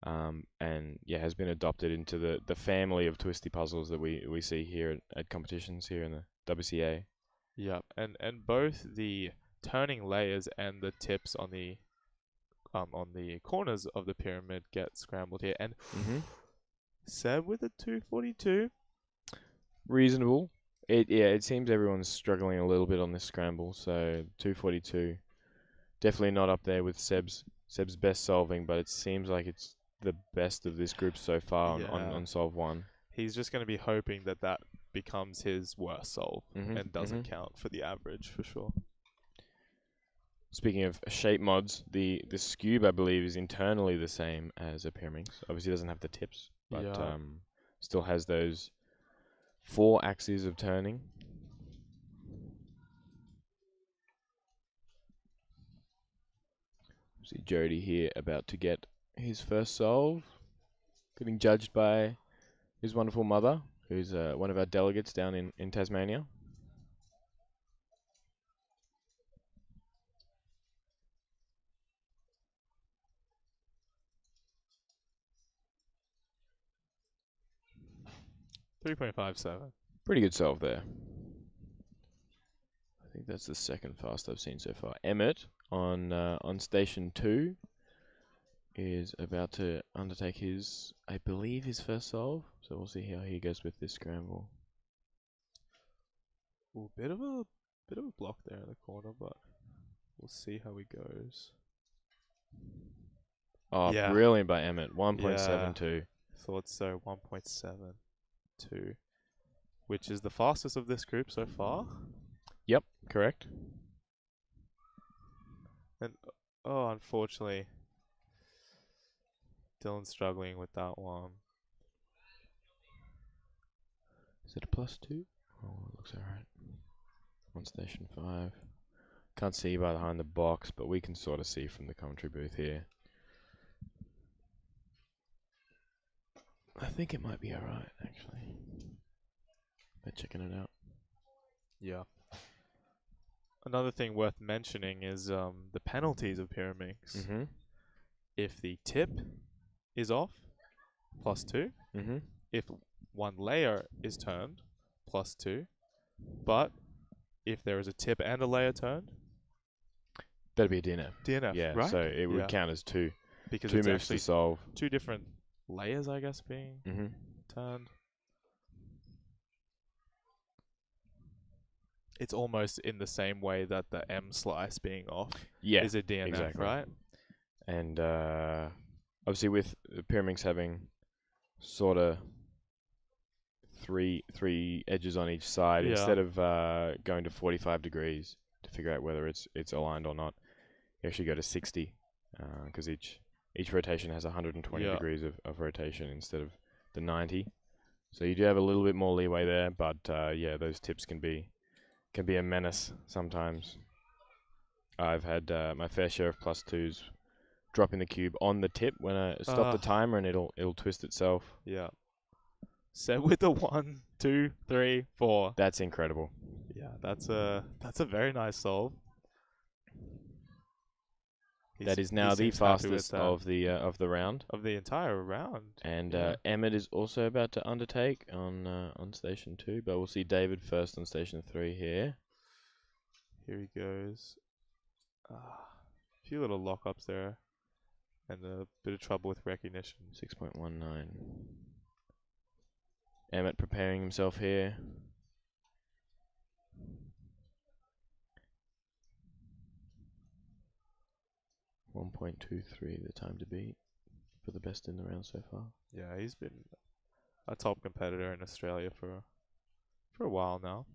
And has been adopted into the family of twisty puzzles that we see here at competitions here in the WCA. Yeah, and both the turning layers and the tips on the corners of the pyramid get scrambled here. And Seb with a 242. Reasonable. It seems everyone's struggling a little bit on this scramble, so 242 definitely not up there with Seb's best solving, but it seems like it's the best of this group so far on solve 1. He's just going to be hoping that becomes his worst solve and doesn't count for the average for sure. Speaking of shape mods, the Skewb, I believe, is internally the same as a Pyraminx. Obviously doesn't have the tips, but still has those 4 axes of turning. See Jody here about to get his first solve, getting judged by his wonderful mother, who's one of our delegates down in Tasmania. .57. Pretty good solve there. I think that's the second fast I've seen so far. Emmett on station 2 is about to undertake I believe his first solve. So we'll see how he goes with this scramble. Ooh, bit of a block there in the corner, but we'll see how he goes. Oh, Yeah. brilliant by Emmett. 1.72. Thought so. 1.72, which is the fastest of this group so far. Yep, correct. And oh, unfortunately, Dylan's struggling with that one. Is it a +2? Oh, it looks alright. On station 5. Can't see behind the box, but we can sort of see from the commentary booth here. I think it might be alright, actually. By checking it out. Yeah. Another thing worth mentioning is the penalties of Pyraminx. Mm-hmm. If the tip is off, +2. Mm-hmm. If one layer is turned, +2. But if there is a tip and a layer turned, that'd be a DNF. DNF, yeah, right? so it would count as 2. Because 2 it's moves actually to solve. 2 different layers, I guess, being turned. It's almost in the same way that the M slice being off is a DNF, exactly. right? And obviously with Pyraminx having sort of three edges on each side, instead of going to 45 degrees to figure out whether it's aligned or not, you actually go to 60 because each rotation has 120 degrees of rotation instead of the 90. So you do have a little bit more leeway there, but yeah, those tips can be a menace sometimes. I've had my fair share of +2s dropping the cube on the tip when I stop the timer, and it'll twist itself. Yeah. So with the 1, 2, 3, 4. That's incredible. Yeah, that's a very nice solve. That is now the fastest of the round. Of the entire round. And Emmett is also about to undertake on station 2, but we'll see David first on station 3 here. Here he goes. A few little lockups there, and a bit of trouble with recognition. 6.19. Emmett preparing himself here. .23 the time to beat for the best in the round so far. Yeah, he's been a top competitor in Australia for a while now.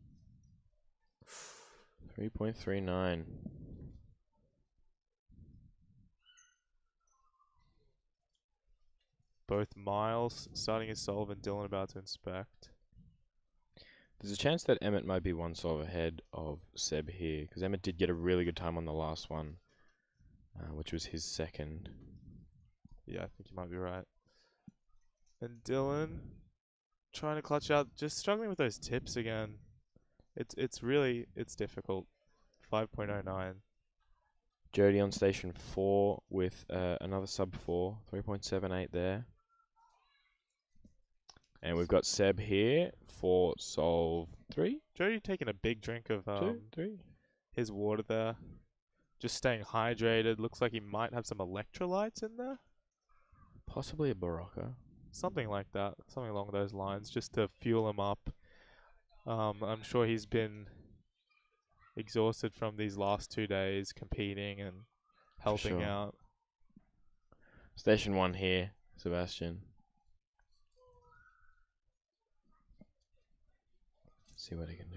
3.39. Both Miles starting his solve and Dylan about to inspect. There's a chance that Emmett might be one solve ahead of Seb here, because Emmett did get a really good time on the last one, which was his second. Yeah, I think you might be right. And Dylan trying to clutch out, just struggling with those tips again. It's really difficult. 5.09. Jody on station 4 with another sub 4, 3.78 there. And we've got Seb here for solve 3. Jody taking a big drink of 2, 3. His water there. Just staying hydrated. Looks like he might have some electrolytes in there. Possibly a Barocca. Something like that. Something along those lines, just to fuel him up. I'm sure he's been exhausted from these last 2 days competing and helping out. Station 1 here, Sebastian. See what he can do.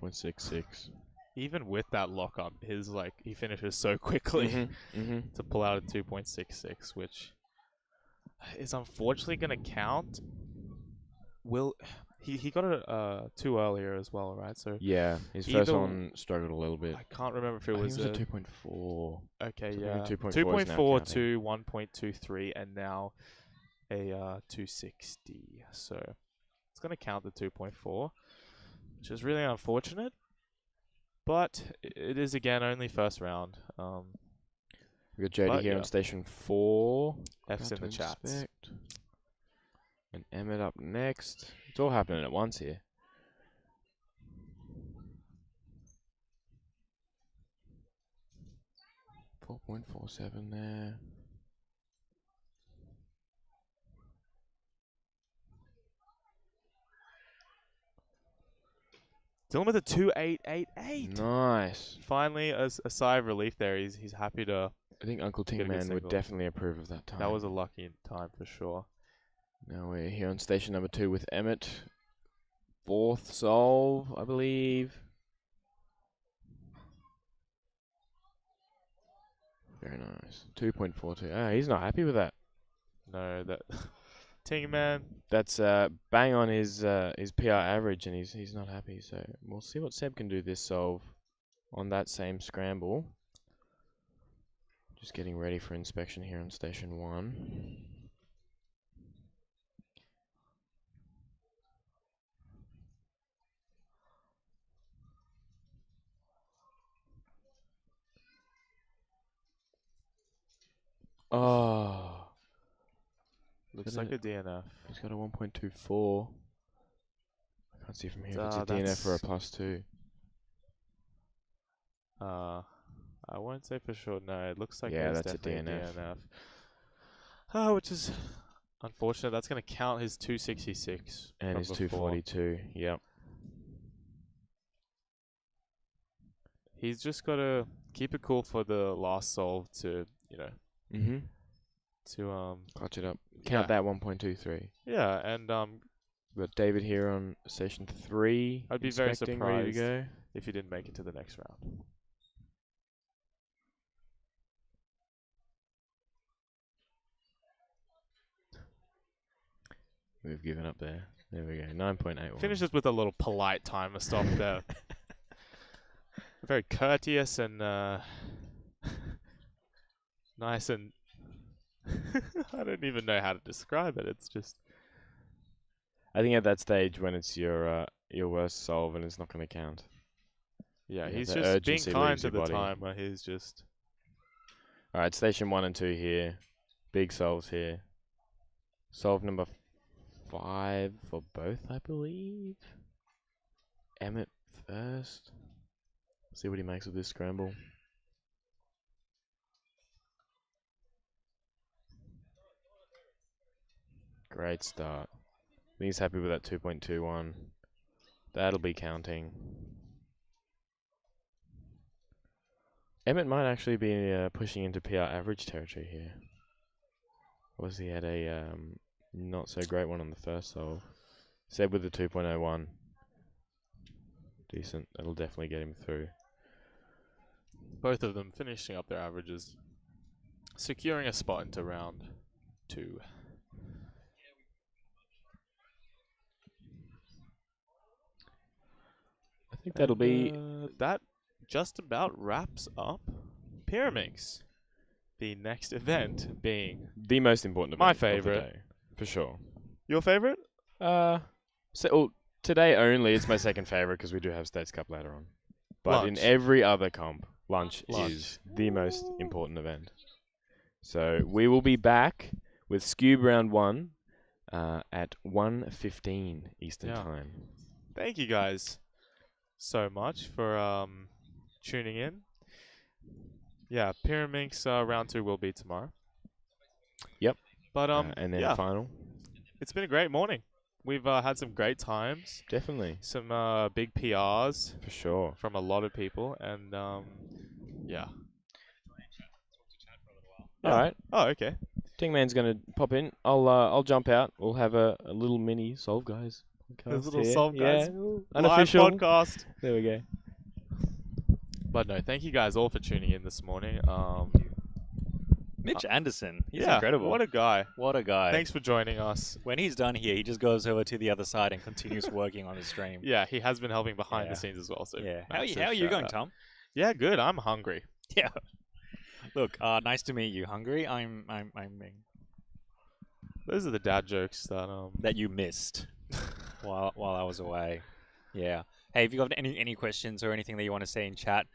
.66. Even with that lockup, he finishes so quickly to pull out a 2.66, which is unfortunately going to count. He got it too earlier as well, right? So yeah, his first one struggled a little bit. I can't remember if it was a 2.4. Okay, so yeah, 2.4 to 1.23, and now a 260. So it's going to count the 2.4, which is really unfortunate. But it is, again, only first round. We've got Jody here on station 4. F's in the chats. And Emmett up next. It's all happening at once here. .47 there. Dylan with a 2.888. Nice. Finally, a sigh of relief there. He's happy to. I think Uncle get a good Tingman would single. definitely approve of that time. That was a lucky time for sure. Now we're here on station number 2 with Emmett. 4th solve, I believe. Very nice. 2.42. Ah, he's not happy with that. No, that Tingman. That's bang on his PR average, and he's not happy. So we'll see what Seb can do this solve on that same scramble. Just getting ready for inspection here on station 1. Oh. Looks like a DNF. He's got a 1.24. I can't see from here if it's a DNF or a +2. I won't say for sure. No, it looks like that's definitely a DNF. Which is unfortunate. That's going to count his 266 and from his before. 242. Yep. He's just got to keep it cool for the last solve to, to clutch it up. Count that 1.23. Yeah, and we've got David here on station 3. I'd be very inspecting, ready to surprised go. if he didn't make it to the next round. We've given up there. There we go. 9.81. Finishes with a little polite timer stop there. Very courteous and nice and I don't even know how to describe it. It's just. I think at that stage when it's your worst solve and it's not going to count. Yeah, Yeah, he's the just being urgency kind leaves to your the body. timer. He's just. All right, station 1 and 2 here. Big solves here. Solve number 5 for both, I believe. Emmett first. See what he makes of this scramble. Great start. I think he's happy with that 2.21. That'll be counting. Emmett might actually be pushing into PR average territory here. Was he had a not so great one on the first solve. Seb with the 2.01. Decent. That'll definitely get him through. Both of them finishing up their averages, securing a spot into round 2. I think that'll be that. Just about wraps up Pyraminx. The next event being the most important event my of the favorite, day, for sure. Your favorite? Today only it's my second favorite because we do have States Cup later on. But Lunch. in every other comp, lunch is the most important event. So we will be back with Skewb Round 1 at 1:15 Eastern Time. Thank you guys so much for tuning in. Yeah, Pyraminx Round 2 will be tomorrow. Yep. But and then final. It's been a great morning. We've had some great times. Definitely. Some big PRs. For sure. From a lot of people. And, yeah. All right. Oh, okay. Tingman's going to pop in. I'll jump out. We'll have a little mini Solve Guys podcast. There's a little here. Solve Guys Unofficial live podcast. There we go. But no, thank you guys all for tuning in this morning. Mitch Anderson, he's yeah, incredible. What a guy. What a guy. Thanks for joining us. When he's done here, he just goes over to the other side and continues working on his stream. Yeah, he has been helping behind the scenes as well. So yeah. How are you going, Tom? Yeah, good. I'm hungry. Yeah. Look, nice to meet you. Hungry? I'm Ming. Those are the dad jokes that you missed while I was away. Yeah. Hey, if you got any questions or anything that you want to say in chat,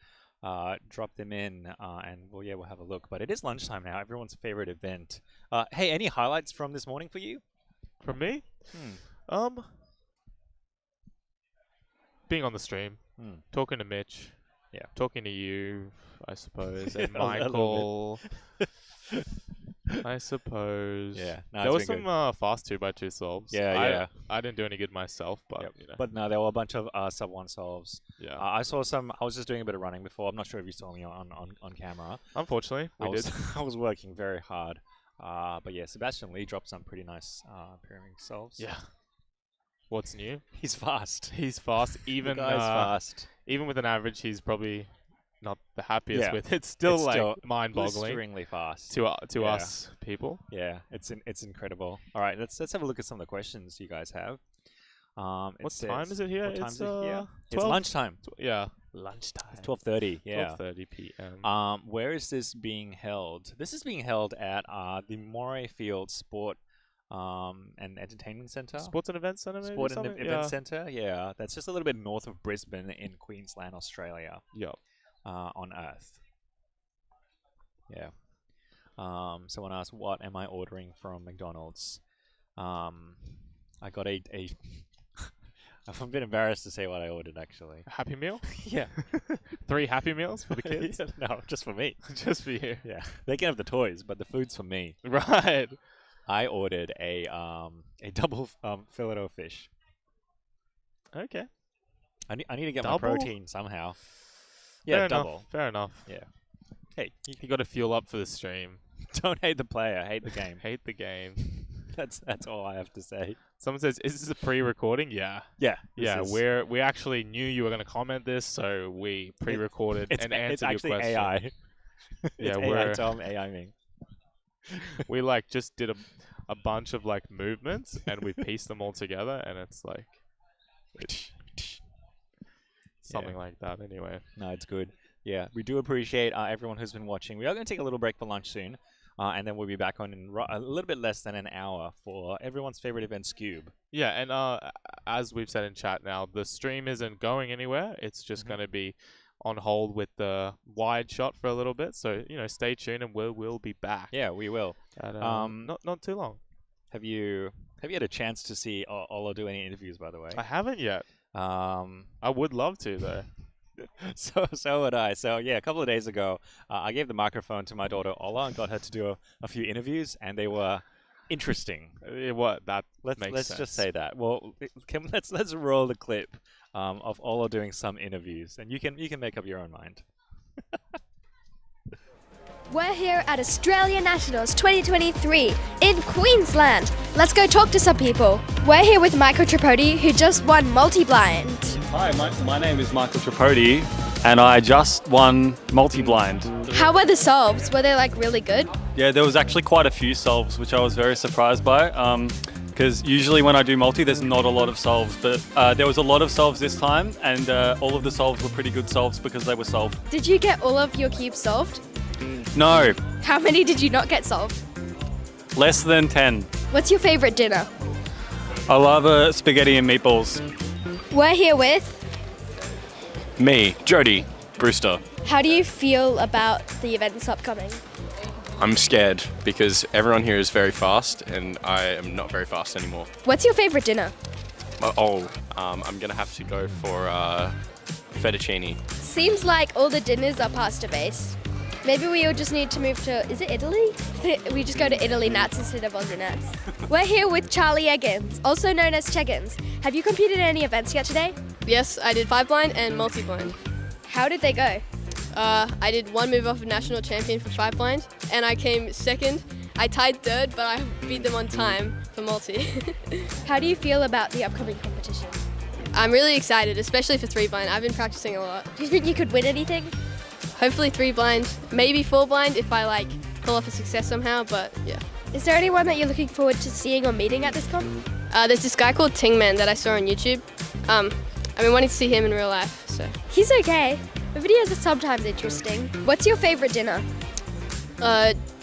drop them in, and we'll have a look. But it is lunchtime now. Everyone's favorite event. Hey, any highlights from this morning for you? From me? Being on the stream, talking to Mitch, talking to you, I suppose, and Michael. I suppose. Yeah, no, there it's was been some fast 2x2 solves. Yeah. I didn't do any good myself, but you know. But no, there were a bunch of sub 1 solves. Yeah. I saw some. I was just doing a bit of running before. I'm not sure if you saw me on camera. Unfortunately, we did. I was working very hard. But yeah, Sebastian Lee dropped some pretty nice Pyraminx solves. Yeah. What's new? He's fast. He's fast. Even the guy's fast. Even with an average, he's probably not the happiest Yeah. with. It's still It's like still mind-boggling. blisteringly fast to Yeah. us people. Yeah, it's incredible. All right, let's have a look at some of the questions you guys have. What time is it here? What time It's is it here? It's 12? lunchtime. Yeah, lunchtime. It's 12:30. Yeah. 12:30 p.m. Where is this being held? This is being held at the Moray Field Sport and Entertainment Centre. Sports and Event Centre, maybe? Sport and something? Event Yeah. Centre. Yeah, that's just a little bit north of Brisbane in Queensland, Australia. Yep. On Earth. Yeah. Someone asked, "What am I ordering from McDonald's?" I got a I'm a bit embarrassed to say what I ordered, actually. Happy Meal? Yeah. 3 Happy Meals for the kids? No, just for me. Just for you. Yeah. They can have the toys, but the food's for me. Right. I ordered a double fillet-o-fish. Okay. I need to get Double? my protein somehow. Yeah, Fair double. Enough. Fair enough. Yeah. Hey, you got to fuel up for the stream. Don't hate the player, hate the game. Hate the game. That's all I have to say. Someone says, "Is this a pre-recording?" Yeah. Yeah. Yeah. We actually knew you were going to comment this, so we pre-recorded and answered your question. It's actually AI. Yeah, it's we're AI Tom, AI Ming. We like just did a bunch of like movements and we pieced them all together, and it's like something like that. Anyway. No, it's good. Yeah, we do appreciate everyone who's been watching. We are going to take a little break for lunch soon. And then we'll be back on in a little bit less than an hour for everyone's favorite event, Skewb. Yeah, and as we've said in chat now, the stream isn't going anywhere. It's just going to be on hold with the wide shot for a little bit. So, you know, stay tuned and we'll be back. Yeah, we will. At, not too long. Have you had a chance to see Ola do any interviews, by the way? I haven't yet. I would love to, though. So would I. So yeah, a couple of days ago, I gave the microphone to my daughter Ola and got her to do a few interviews, and they were interesting. Let's just say that. Well, let's roll the clip of Ola doing some interviews, and you can make up your own mind. We're here at Australia Nationals 2023 in Queensland. Let's go talk to some people. We're here with Michael Tripodi, who just won multi-blind. Hi, my name is Michael Tripodi, and I just won multi-blind. How were the solves? Were they like really good? Yeah, there was actually quite a few solves, which I was very surprised by. Because usually when I do multi, there's not a lot of solves, but there was a lot of solves this time, and all of the solves were pretty good solves because they were solved. Did you get all of your cubes solved? No, How many did you not get solved? less than 10. What's your favorite dinner? I love spaghetti and meatballs. We're here with... Me, Jody Brewster. How do you feel about the events upcoming? I'm scared because everyone here is very fast and I am not very fast anymore. What's your favorite dinner? I'm gonna have to go for fettuccine. Seems like all the dinners are pasta based. Maybe we all just need to move to, is it Italy? We just go to Italy Nats instead of Aussie Nats. We're here with Charlie Eggins, also known as Cheggins. Have you competed in any events yet today? Yes, I did 5-blind and multi-blind. How did they go? I did one move off of national champion for 5-blind, and I came second. I tied third, but I beat them on time for multi. How do you feel about the upcoming competition? I'm really excited, especially for 3-blind. I've been practicing a lot. Do you think you could win anything? Hopefully 3-blind, maybe 4-blind if I pull off a success somehow, but yeah. Is there anyone that you're looking forward to seeing or meeting at this comp? There's this guy called Tingman that I saw on YouTube. I've been wanting to see him in real life, so. He's okay. The videos are sometimes interesting. What's your favorite dinner?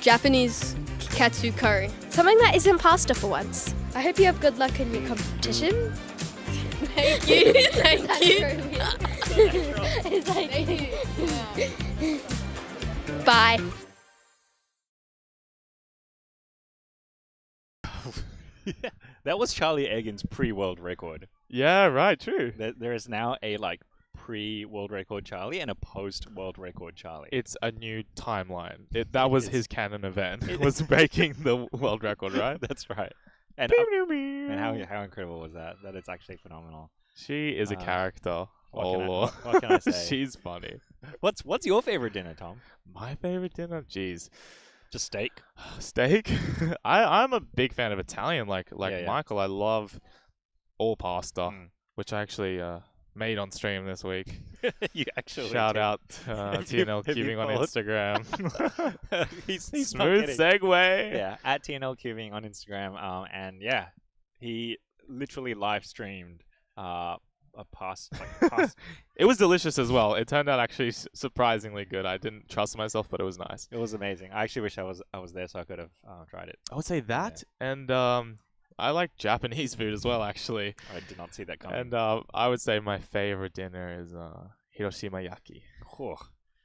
Japanese katsu curry. Something that isn't pasta for once. I hope you have good luck in your competition. Thank you. Thank you. It's like, bye. That was Charlie Eggins' pre-world record. Yeah, right, true. There is now a pre-world record Charlie and a post-world record Charlie. It's a new timeline. That was his canon event. It was breaking the world record, right? That's right. And, and how incredible was that? That it's actually phenomenal. She is a character. What can I say? She's funny. What's your favorite dinner, Tom? My favorite dinner? Jeez. Just steak? Steak? I'm a big fan of Italian. Like Yeah. Michael, I love all pasta, which I actually made on stream this week. You actually Shout did. out Have you- TNL have you Cubing on followed? Instagram. He's not Smooth kidding. segue. Yeah, at TNL Cubing on Instagram. And yeah, he literally live streamed a pass. It was delicious as well. It turned out actually surprisingly good. I didn't trust myself, but it was nice. It was amazing. I actually wish I was there so I could have tried it. I would say that, and I like Japanese food as well, actually. I did not see that coming. And I would say my favorite dinner is Hiroshima yaki. Oh.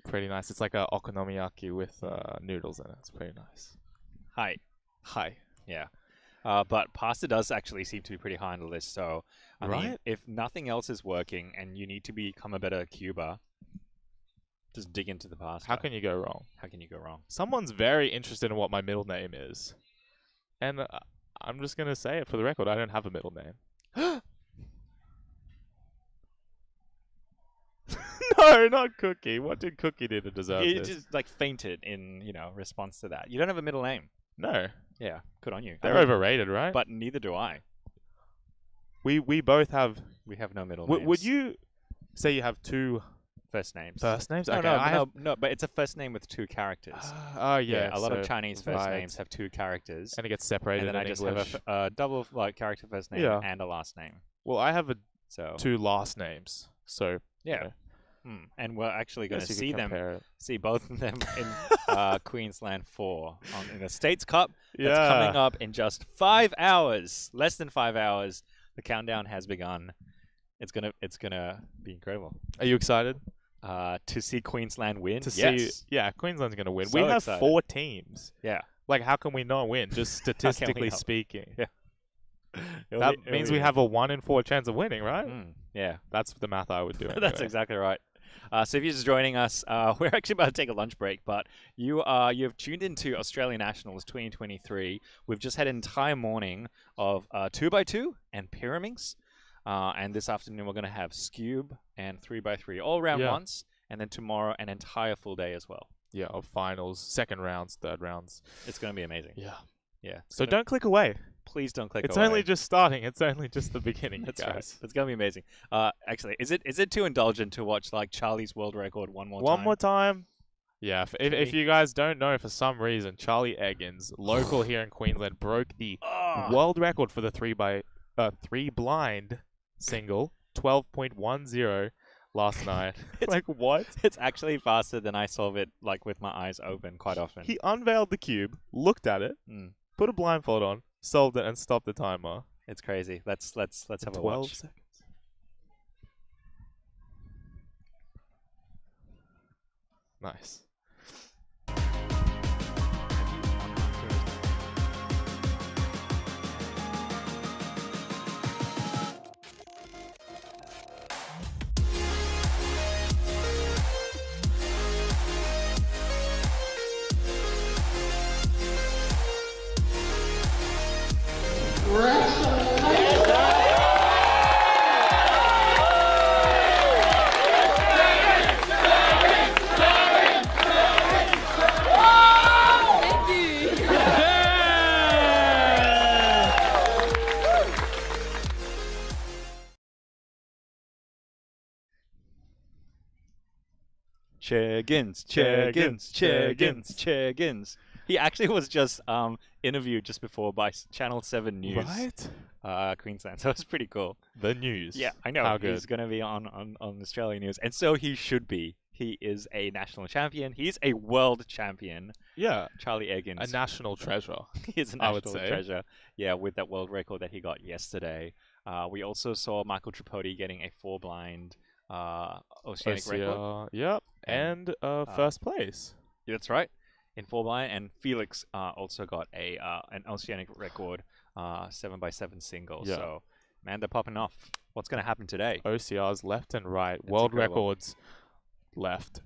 Pretty nice. It's like a okonomiyaki with noodles in it. It's pretty nice. Hi. Yeah. But pasta does actually seem to be pretty high on the list. So, I mean, Right? if nothing else is working and you need to become a better cuber, just dig into the pasta. How can you go wrong? How can you go wrong? Someone's very interested in what my middle name is. And I'm just going to say it for the record. I don't have a middle name. No, not Cookie. What did Cookie do to deserve You this? just like fainted in, response to that. You don't have a middle name. No. Yeah, good on you. They're overrated, right? But neither do I. We both have... We have no middle Would names. you say you have two... First names. First names? No, Okay, no, I have... no, but it's a first name with two characters. Oh, yeah. A lot of so- Chinese first right. names have two characters. And it gets separated And then in I just English. have a double character first name Yeah. and a last name. Well, I have So two last names. So... Yeah. And we're actually going Guess to you could see compare it. see both of them in Queensland 4 in the States Cup. That's Yeah. coming up in just 5 hours, less than 5 hours. The countdown has begun. It's gonna be incredible. Are you excited? To see Queensland win. To Yes. see... Yeah, Queensland's going to win. So we have excited. 4 teams. Yeah. Like, how can we not win? Just How can we statistically not? speaking. Yeah. That means we have a 1 in 4 chance of winning, right? Yeah. That's the math I would do. That's anyway. exactly right. So if you're just joining us, we're actually about to take a lunch break, but you've tuned into Australian Nationals 2023. We've just had an entire morning of 2x2 and Pyraminx, and this afternoon we're going to have Skewb and 3x3 all round Yeah. once, and then tomorrow an entire full day as well. Yeah, of finals, second rounds, third rounds. It's going to be amazing. Yeah. Yeah. So don't click away. Please don't click It's away. only just starting. It's only just the beginning, That's guys. right. It's gonna be amazing. Actually, is it too indulgent to watch like Charlie's world record one more time? One more time. Yeah, if you guys don't know, for some reason, Charlie Eggins, local here in Queensland, broke the world record for the three blind single, 12.10 last night. Like, what? It's actually faster than I solve it like with my eyes open quite often. He unveiled the cube, looked at it, put a blindfold on, solved it, and stopped the timer. It's crazy. Let's have a 12 watch. seconds. Nice. Eggins. He actually was just interviewed just before by Channel 7 News. Right? Queensland. So it's pretty cool. The news. Yeah, I know. How good. He's going to be on Australian News. And so he should be. He is a national champion. He's a world champion. Yeah. Charlie Eggins. A national treasure. He is a I would national say. treasure. Yeah, with that world record that he got yesterday. We also saw Michael Tripodi getting a 4-blind oceanic record. Yep. And first place. Yeah, that's right. In 4-blind. And Felix also got an oceanic record 7x7 single. Yeah. So, man, they're popping off. What's going to happen today? OCRs left and right. World incredible. records left.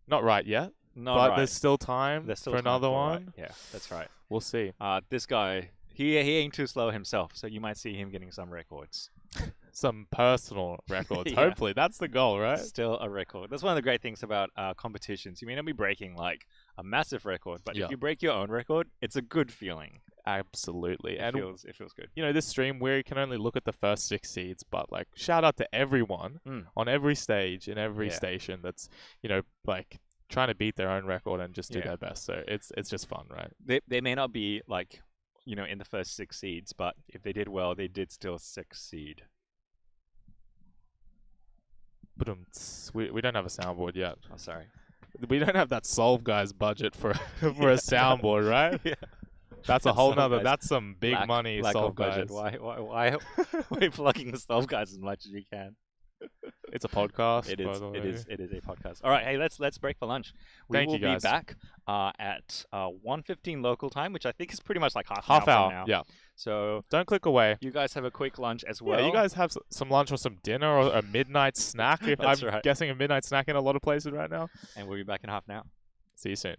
Not right yet. Not but right. there's still time There's still for time another for one. Yeah, that's right. We'll see. This guy, he ain't too slow himself, so you might see him getting some records. Some personal records. Yeah. Hopefully, that's the goal, right? Still a record. That's one of the great things about competitions. You may not be breaking like a massive record, but Yeah. if you break your own record, it's a good feeling. Absolutely. It feels good. You know, this stream, we can only look at the first 6 seeds, but like, shout out to everyone on every stage, in every station that's, you know, like trying to beat their own record and just do their best. So it's just fun, right? They may not be like, you know, in the first 6 seeds, but if they did well, they did still succeed. But we don't have a soundboard yet. Oh, sorry. We don't have that Solve Guys budget for for a soundboard, right? Yeah. That's a whole Solve nother. Guys. That's some big money. Lack Solve of budget. Guys. Why are we plugging the Solve Guys as much as we can? It's a podcast. It by is. the It way. is. It is a podcast. All right. Hey, let's break for lunch. We Thank will you, guys. be back at 1:15 local time, which I think is pretty much like half Half an hour hour. from now. Yeah. So don't click away. You guys have a quick lunch as well. Yeah, you guys have some lunch or some dinner or a midnight snack. If That's I'm right. guessing a midnight snack in a lot of places right now. And we'll be back in half an hour. See you soon.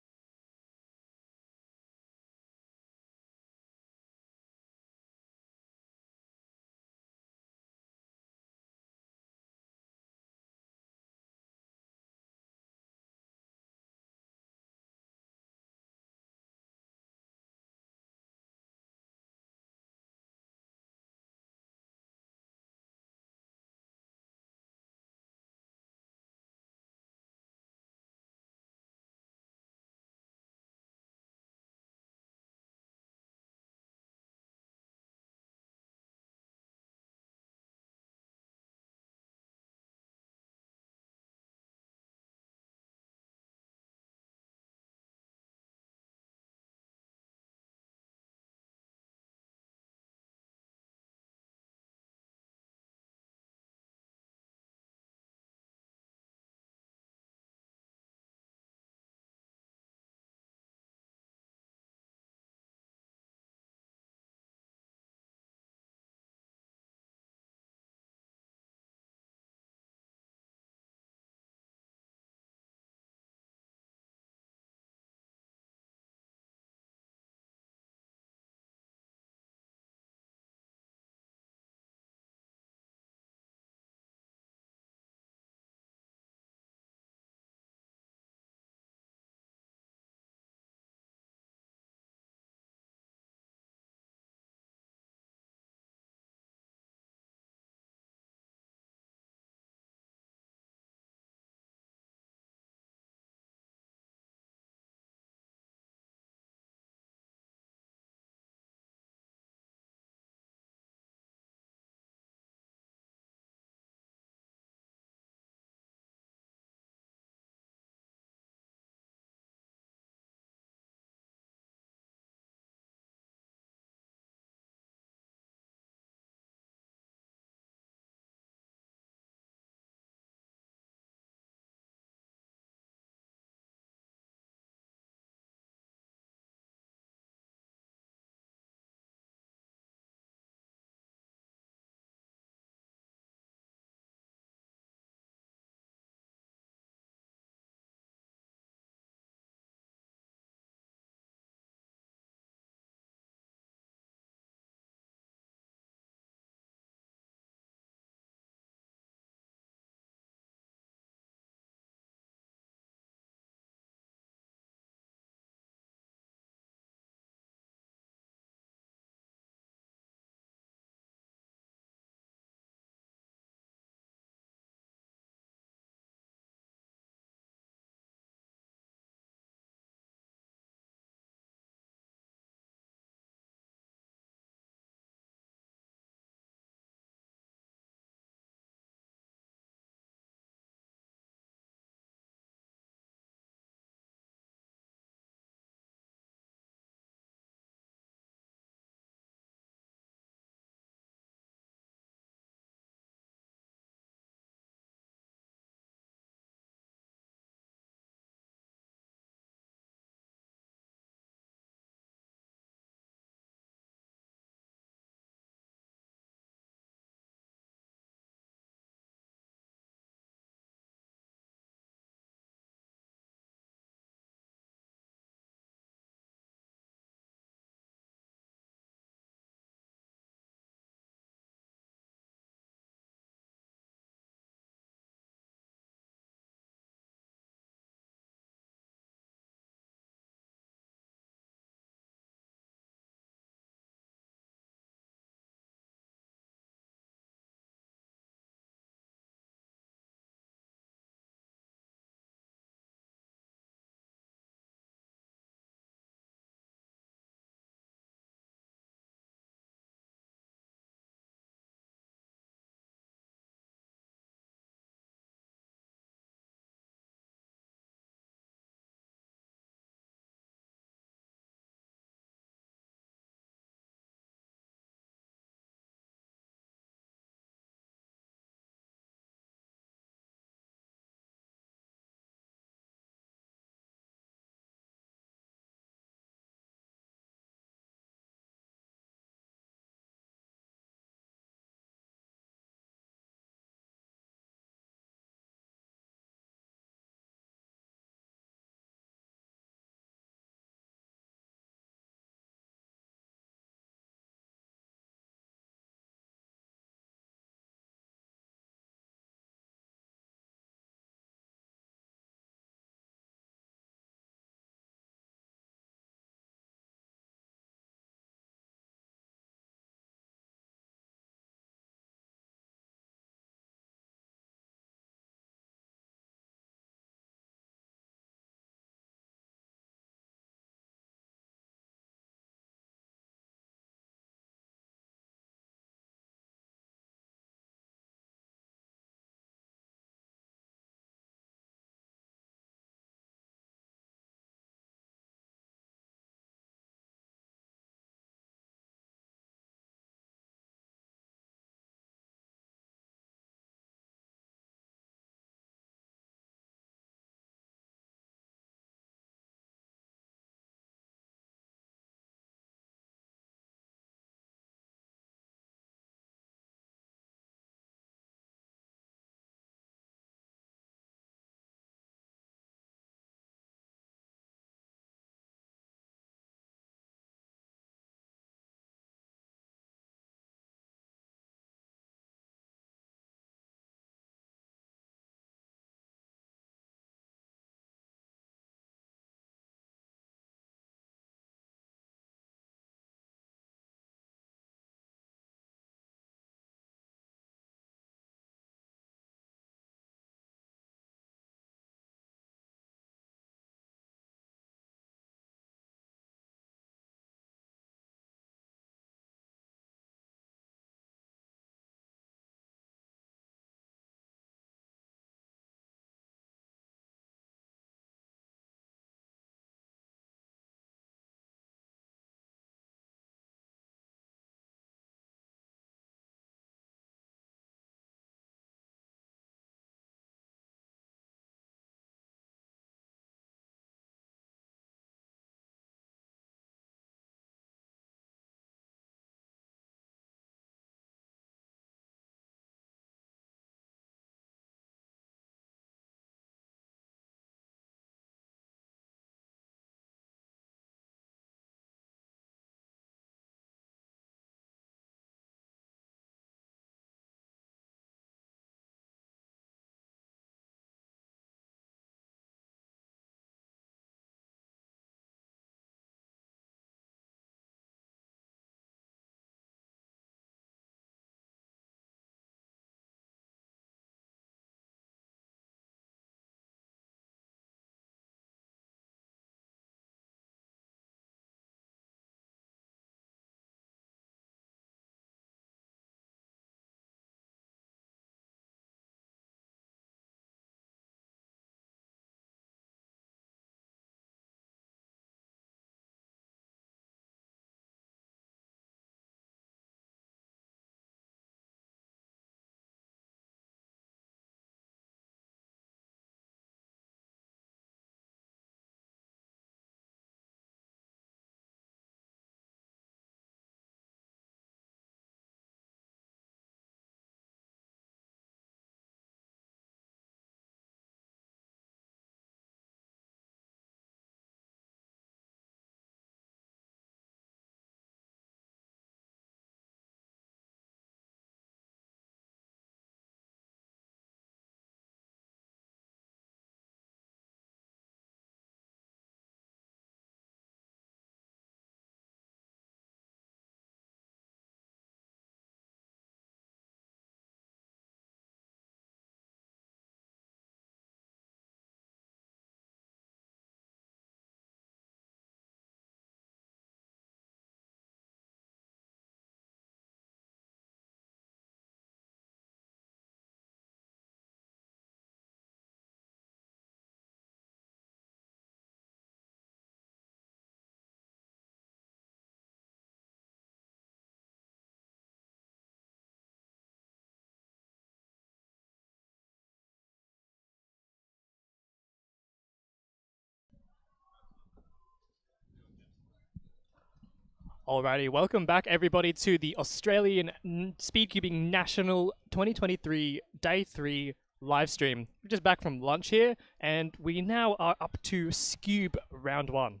Alrighty, welcome back everybody to the Australian Speedcubing National 2023 Day 3 live stream. We're just back from lunch here, and we now are up to Skewb Round 1.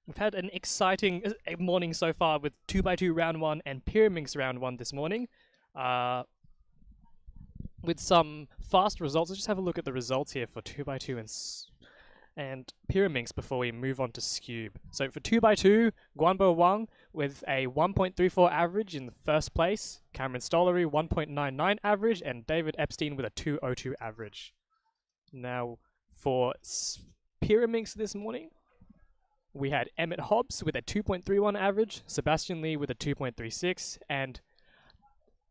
We've had an exciting morning so far with 2x2 Round 1 and Pyraminx Round 1 this morning. With some fast results. Let's just have a look at the results here for 2x2 and Pyraminx before we move on to Skewb. So for 2x2, Guanbo Wang with a 1.34 average in the first place, Cameron Stollery 1.99 average, and David Epstein with a 2.02 average. Now for Pyraminx this morning, we had Emmett Hobbs with a 2.31 average, Sebastian Lee with a 2.36, and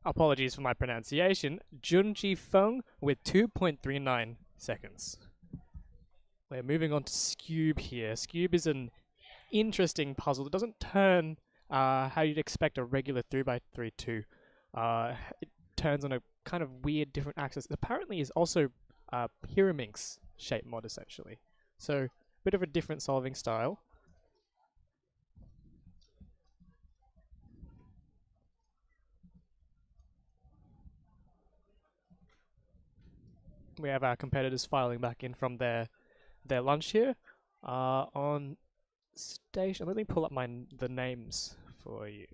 apologies for my pronunciation, Junji Feng with 2.39 seconds. We're moving on to Skewb here. Skewb is an interesting puzzle. It doesn't turn how you'd expect a regular 3x3 to. It turns on a kind of weird different axis. It apparently is also a Pyraminx shape mod essentially. So a bit of a different solving style. We have our competitors filing back in from their lunch here. On station, let me pull up the names for you.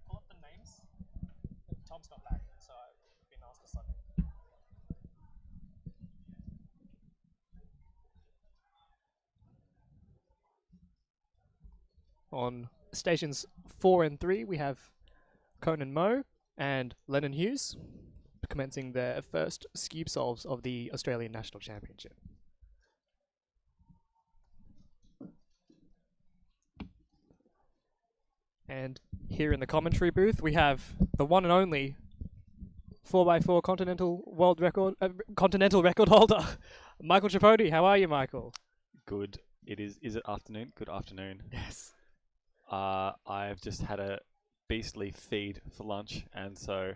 Pull up the names. Tom's not back, so I've been asked to slip in. On stations 4 and 3, we have Conan Moe and Lennon Hughes commencing their first Skewb solves of the Australian National Championship. And here in the commentary booth, we have the one and only 4x4 continental record holder, Michael Tripodi. How are you, Michael? Good. Is it afternoon? Good afternoon. Yes. I've just had a beastly feed for lunch, and so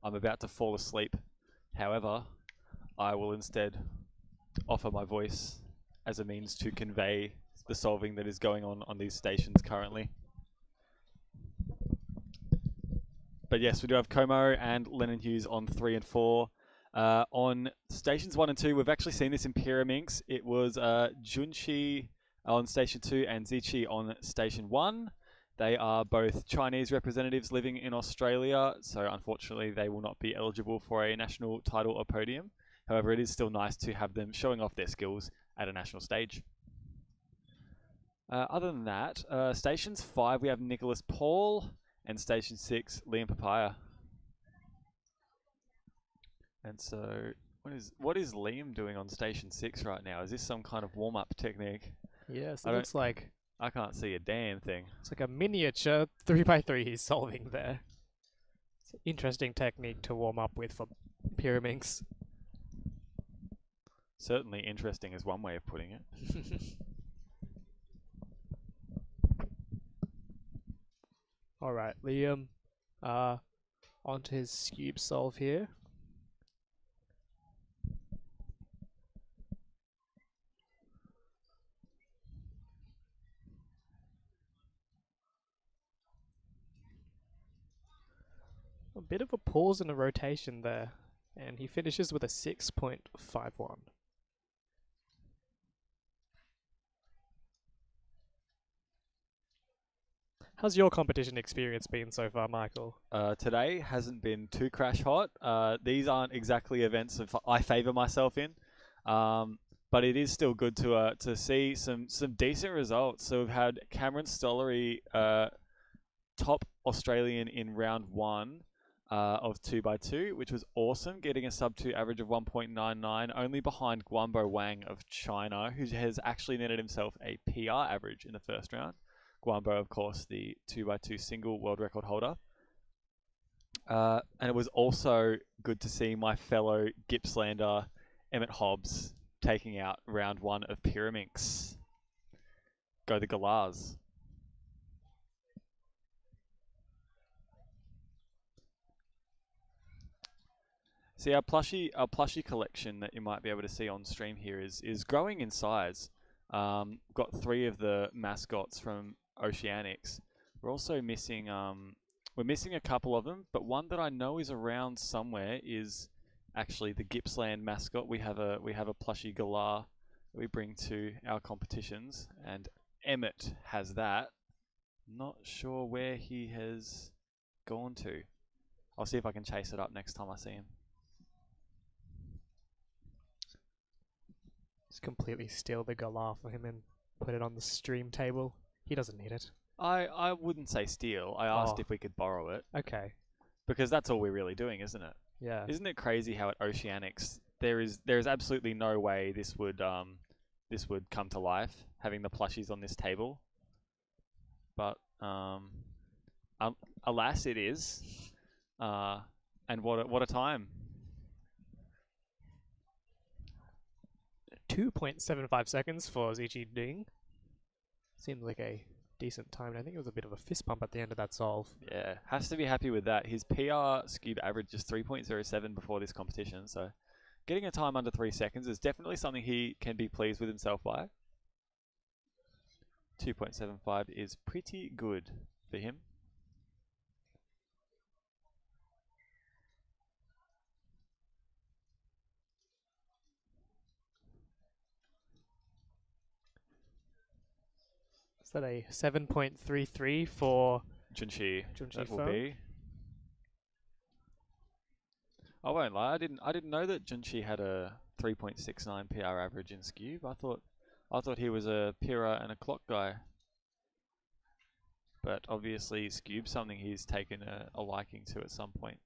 I'm about to fall asleep. However, I will instead offer my voice as a means to convey the solving that is going on these stations currently. But yes, we do have Como and Lennon Hughes on 3 and 4. On stations 1 and 2, we've actually seen this in Pyraminx. It was Junshi on station 2 and Zichi on station 1. They are both Chinese representatives living in Australia, so unfortunately they will not be eligible for a national title or podium. However, it is still nice to have them showing off their skills at a national stage. Other than that, stations 5 we have Nicholas Paul, and station 6 Liam Papaya. And so, what is Liam doing on station 6 right now? Is this some kind of warm-up technique? Yes, it looks like... I can't see a damn thing. It's like a miniature 3x3 he's solving there. It's an interesting technique to warm up with for Pyraminx. Certainly interesting is one way of putting it. Alright, Liam, onto his Skewb solve here. A bit of a pause in the rotation there, and he finishes with a 6.51. How's your competition experience been so far, Michael? Today hasn't been too crash hot. These aren't exactly events I favour myself in, but it is still good to see some decent results. So we've had Cameron Stollery, top Australian in round 1 of 2x2, which was awesome, getting a sub-2 average of 1.99, only behind Guanbo Wang of China, who has actually netted himself a PR average in the first round. Guanbo, of course, the 2x2 single world record holder. And it was also good to see my fellow Gippslander Emmett Hobbs taking out round 1 of Pyraminx. Go the Galahs. See, our plushie collection that you might be able to see on stream here is growing in size. Got 3 of the mascots from Oceanics. We're also missing we're missing a couple of them, but one that I know is around somewhere is actually the Gippsland mascot. We have a plushie galah that we bring to our competitions, and Emmett has that. Not sure where he has gone to. I'll see if I can chase it up next time I see him. Just completely steal the galah for him and put it on the stream table. He doesn't need it. I wouldn't say steal. I asked if we could borrow it. Okay. Because that's all we're really doing, isn't it? Yeah. Isn't it crazy how at Oceanics there is absolutely no way this would come to life, having the plushies on this table. But alas, it is. And what a time. 2.75 seconds for Zichi Ding. Seemed like a decent time, and I think it was a bit of a fist pump at the end of that solve. Yeah, has to be happy with that. His PR Skewb average is 3.07 before this competition, so getting a time under 3 seconds is definitely something he can be pleased with himself by. 2.75 is pretty good for him. Is that a 7.33 for Junshi? That will Feng? be. I won't lie. I didn't know that Junshi had a 3.69 PR average in Skewb. I thought he was a Pira and a clock guy. But obviously Skewb's something he's taken a liking to at some point.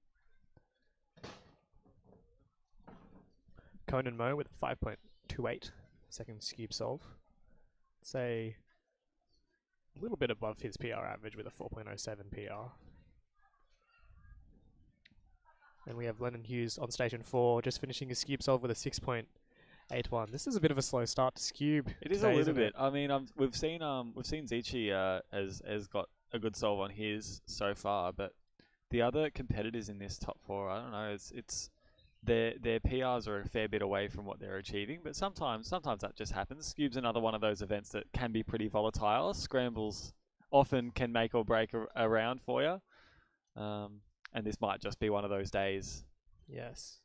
Conan Mo with a 5.28 second Skewb solve. Say a little bit above his PR average with a 4.07 PR. And we have Lennon Hughes on station 4, just finishing his Skewb solve with a 6.81. This is a bit of a slow start to Skewb. It is a little bit. I mean, we've seen Zichi has got a good solve on his so far, but the other competitors in this top 4, I don't know. It's their PRs are a fair bit away from what they're achieving, but sometimes that just happens. Skewb's another one of those events that can be pretty volatile. Scrambles often can make or break a round for you, and this might just be one of those days. Yes.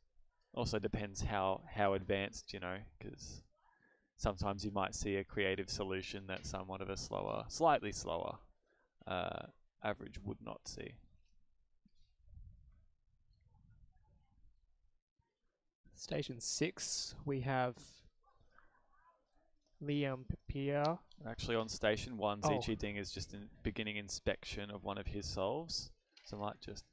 Also depends how advanced, you know, because sometimes you might see a creative solution that somewhat of a slightly slower average would not see. Station 6, we have Liam Pierre. Actually, on station 1, Zichi Ding is just beginning inspection of one of his solves, so I might just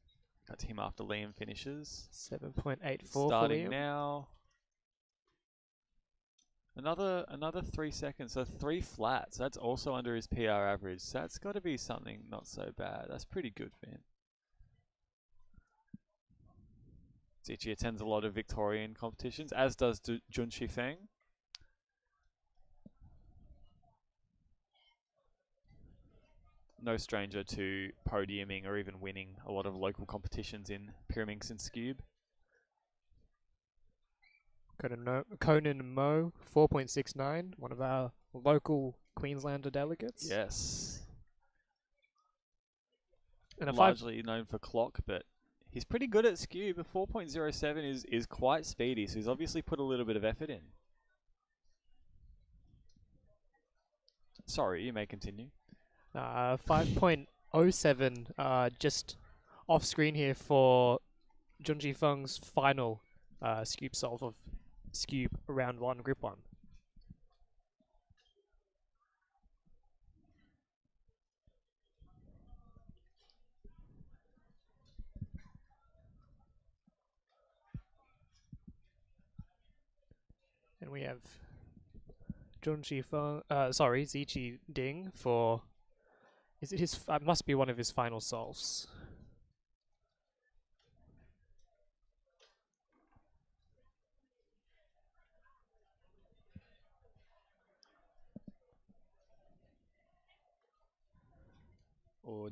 cut to him after Liam finishes. 7.84 starting for Liam. now. Another 3 seconds, so 3 flats. That's also under his PR average. So that's got to be something not so bad. That's pretty good for him. Zichi attends a lot of Victorian competitions, as does Junshi Feng. No stranger to podiuming or even winning a lot of local competitions in Pyraminx and Skewb. Conan Mo, 4.69, one of our local Queenslander delegates. Yes. And largely known for clock, but he's pretty good at Skewb. A 4.07 is quite speedy, so he's obviously put a little bit of effort in. Sorry, you may continue. 5.07 just off screen here for Junji Feng's final Skewb solve of Skewb Round 1, Group 1. And we have Zichi Ding for, is it his, must be one of his final solves.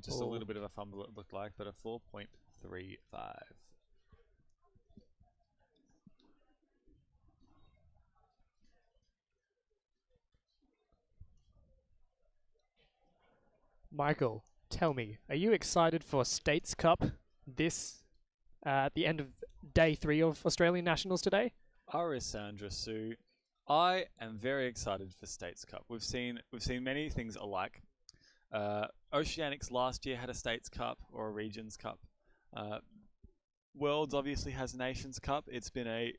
just a little bit of a fumble it looked like, but a 4.35. Michael, tell me, are you excited for States Cup this at the end of day 3 of Australian Nationals today? Arisandra Sue, I am very excited for States Cup. We've seen many things alike. Oceanics last year had a States Cup or a Regions Cup. Worlds obviously has Nations Cup. It's been a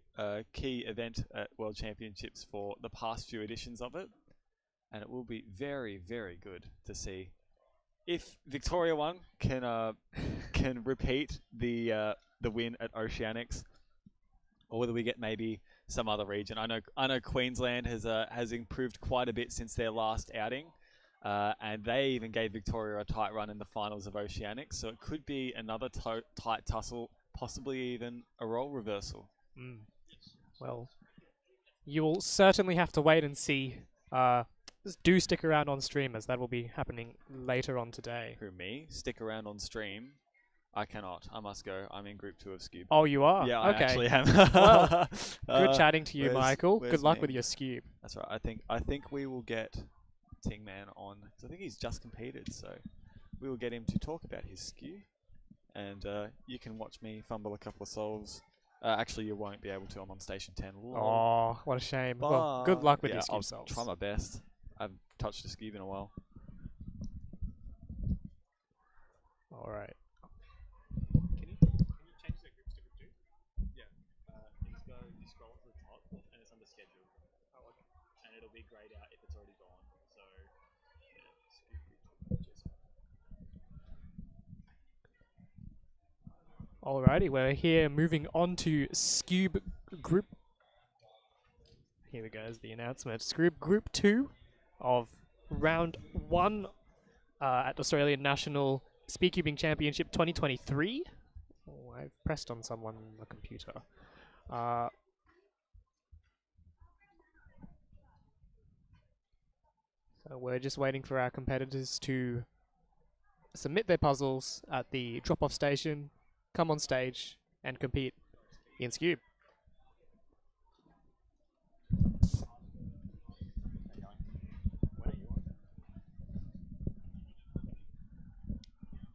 key event at World Championships for the past few editions of it, and it will be very, very good to see if Victoria One can repeat the win at Oceanics, or whether we get maybe some other region. I know Queensland has improved quite a bit since their last outing, and they even gave Victoria a tight run in the finals of Oceanics. So it could be another tight tussle, possibly even a role reversal. Well, you will certainly have to wait and see. Do stick around on stream, as that will be happening later on today. Who, me? Stick around on stream? I cannot. I must go. I'm in Group 2 of Skewb. Oh, you are? Yeah, okay. I actually am. Well, good chatting to you, Michael. Good luck Ming? with your Skewb. That's right. I think we will get Tingman on, because I think he's just competed, so we will get him to talk about his Skewb, and you can watch me fumble a couple of solves. Actually, you won't be able to. I'm on Station 10. Oh, what a shame. Well, good luck with your Skewb I'll solves. try my best. I haven't touched a Skewb in a while. All right. Can you change the groups to group 2? Yeah. You scroll to the top, and it's under schedule. Oh, okay. And it'll be grayed out if it's already gone. So, yeah, Skewb group 2. Alrighty, we're here moving on to Skewb Group. Here we go, is the announcement. Skewb Group 2 of Round 1 at Australian National Speedcubing Championship 2023. Oh, I've pressed on someone on the computer. So we're just waiting for our competitors to submit their puzzles at the drop-off station, come on stage, and compete in Skewb.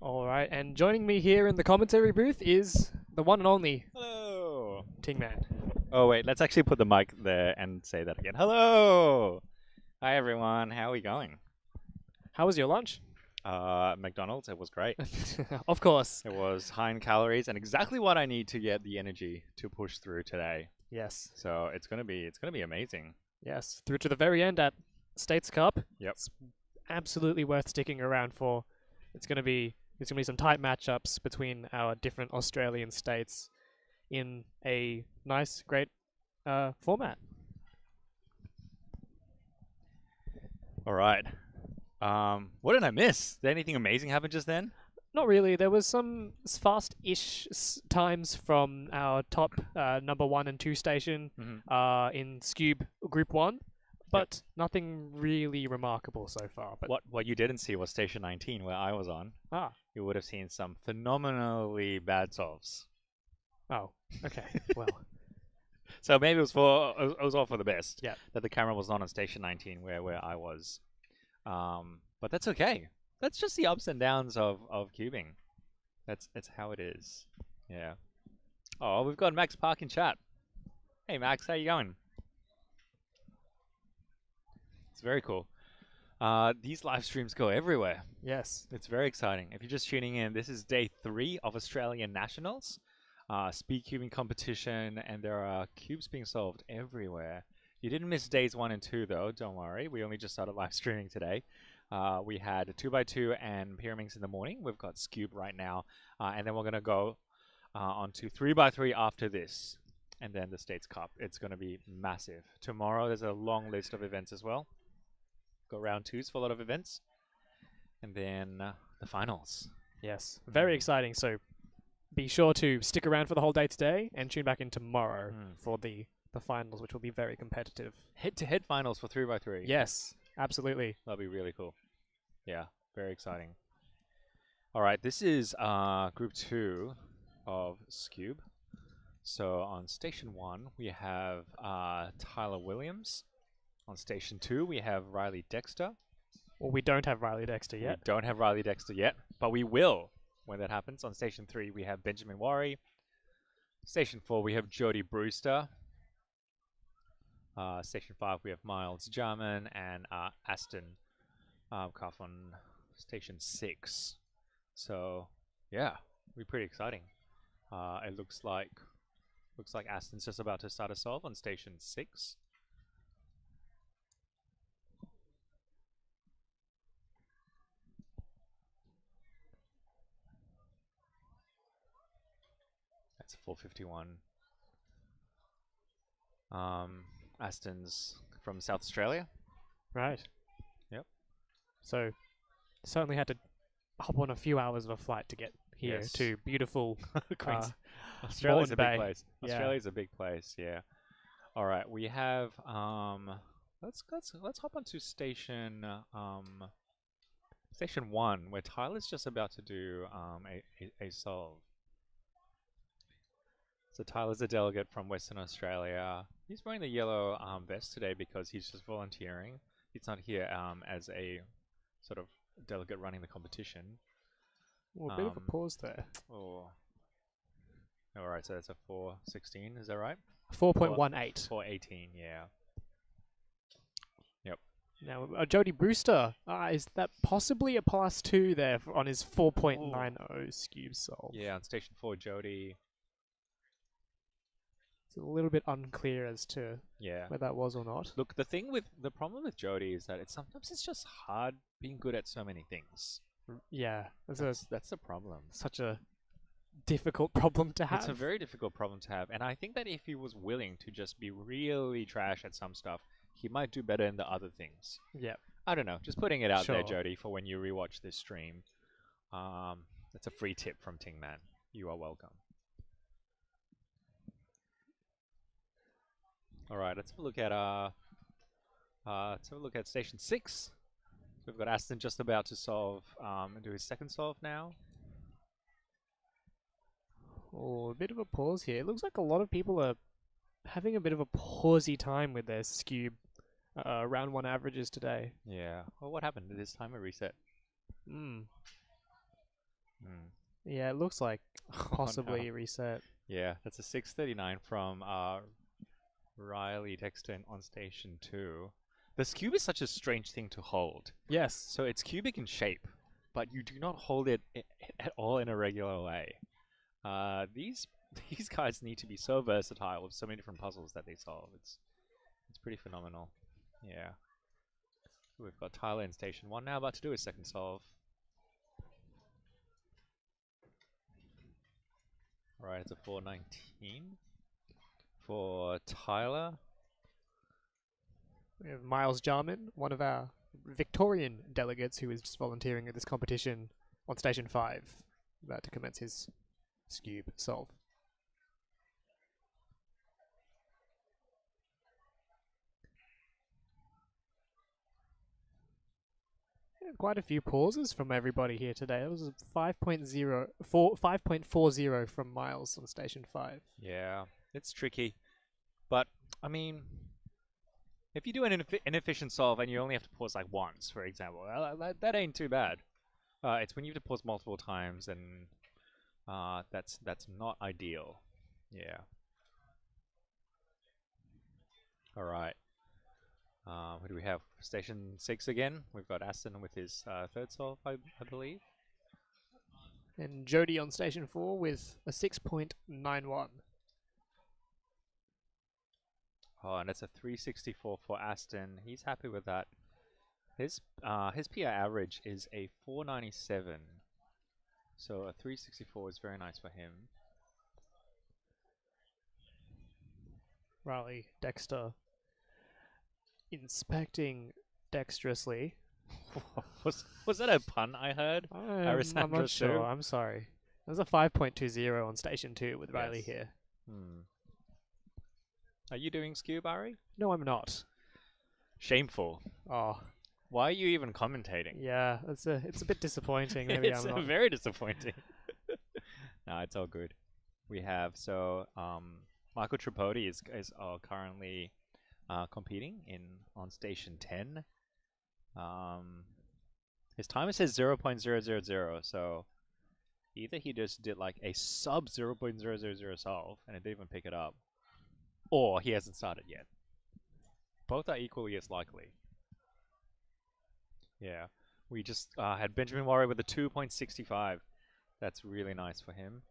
Alright, and joining me here in the commentary booth is the one and only Hello, Tingman. Oh wait, let's actually put the mic there and say that again. Hello! Hi everyone, how are we going? How was your lunch? McDonald's, it was great. Of course. It was high in calories and exactly what I need to get the energy to push through today. Yes. So it's gonna be amazing. Yes, through to the very end at States Cup. Yep. It's absolutely worth sticking around for. It's gonna be some tight matchups between our different Australian states in a nice, great format. All right. What did I miss? Did anything amazing happen just then? Not really. There was some fast-ish times from our top number 1 and 2 station in Skewb Group 1, but nothing really remarkable so far. But what you didn't see was Station 19, where I was on. Ah. You would have seen some phenomenally bad solves. Oh, okay. Well. So maybe it was all for the best. Yeah. That the camera was not on Station 19 where I was. But that's okay. That's just the ups and downs of cubing. That's how it is. Yeah. Oh, we've got Max Park in chat. Hey Max, how you going? It's very cool. These live streams go everywhere. Yes. It's very exciting. If you're just tuning in, this is day 3 of Australian Nationals. Speedcubing competition, and there are cubes being solved everywhere. You didn't miss days 1 and 2 though, don't worry. We only just started live streaming today. We had 2x2 and Pyraminx in the morning. We've got Skewb right now. And then we're going to go on to 3x3 after this. And then the States Cup. It's going to be massive. Tomorrow there's a long list of events as well. Got round 2s for a lot of events. And then the finals. Yes, very exciting. So be sure to stick around for the whole day today and tune back in tomorrow for the finals, which will be very competitive. Head-to-head finals for 3x3. Yes, absolutely. That'll be really cool. Yeah, very exciting. All right, this is Group 2 of Skewb. So on Station 1, we have Tyler Williams. On Station 2, we have Riley Dexter. Well, we don't have Riley Dexter yet. We don't have Riley Dexter yet, but we will when that happens. On Station 3, we have Benjamin Worry. Station 4, we have Jody Brewster. Station 5, we have Miles Jarman and Aston Cuff on Station 6. So, yeah, it'll be pretty exciting. It looks like Aston's just about to start a solve on Station 6. That's a 451. Aston's from South Australia. Right. Yep. So, certainly had to hop on a few hours of a flight to get here to beautiful Queens. Australia's a big Bay. place. Yeah. Australia's a big place. Yeah. All right, we have let's hop onto station 1 where Tyler's just about to do a solve. So Tyler's a delegate from Western Australia. He's wearing the yellow vest today because he's just volunteering. He's not here as a sort of delegate running the competition. Well, a bit of a pause there. Oh. All right, so that's a 416, is that right? 4.18. 418, yeah. Yep. Now, Jody Brewster, is that possibly a +2 there on his 4.90 Skewb solve? Yeah, on Station 4, Jody. It's a little bit unclear as to whether that was or not. Look, the problem with Jody is that sometimes it's just hard being good at so many things. Yeah, that's the problem. Such a difficult problem to have. It's a very difficult problem to have, and I think that if he was willing to just be really trash at some stuff, he might do better in the other things. Yeah. I don't know. Just putting it out there, Sure. Jody, for when you rewatch this stream. That's a free tip from Tingman. You are welcome. All right, let's have a look at Station 6. We've got Aston just about to solve and do his second solve now. Oh, a bit of a pause here. It looks like a lot of people are having a bit of a pausey time with their Skewb round 1 averages today. Yeah. Well, what happened? Did this timer reset? Yeah, it looks like possibly reset. Yeah, that's a 639 from Riley Dexter on Station 2. The Skewb is such a strange thing to hold. Yes. So it's cubic in shape, but you do not hold it at all in a regular way. These guys need to be so versatile with so many different puzzles that they solve. It's pretty phenomenal. Yeah. We've got Tyler in Station 1 now, about to do his second solve. Alright, it's a 419 for Tyler. We have Miles Jarman, one of our Victorian delegates who is just volunteering at this competition on Station 5, about to commence his Skewb solve. Quite a few pauses from everybody here today. It was a 5.40 from Miles on Station 5. Yeah, it's tricky. But, I mean, if you do an inefficient solve and you only have to pause like once, for example, that ain't too bad. It's when you have to pause multiple times, and that's not ideal. Yeah. All right. Who do we have? Station 6 again. We've got Aston with his third solve, I believe. And Jody on Station 4 with a 6.91. Oh, and it's a 364 for Aston. He's happy with that. His PR average is a 497. So a 364 is very nice for him. Riley Dexter inspecting dexterously. Was that a pun I heard? I'm not sure. I'm sorry. There's a 5.20 on Station 2 with Riley here. Are you doing Skewb, Ari? No, I'm not. Shameful. Oh, Why are you even commentating? Yeah, it's a bit disappointing. Maybe It's I'm not. very disappointing. No, it's all good. We have Michael Tripodi is currently competing on station 10. His timer says 0.000, so either he just did like a sub 0.000 solve and it didn't even pick it up, or he hasn't started yet. Both are equally as likely. Yeah, we just had Benjamin Warrior with a 2.65. That's really nice for him.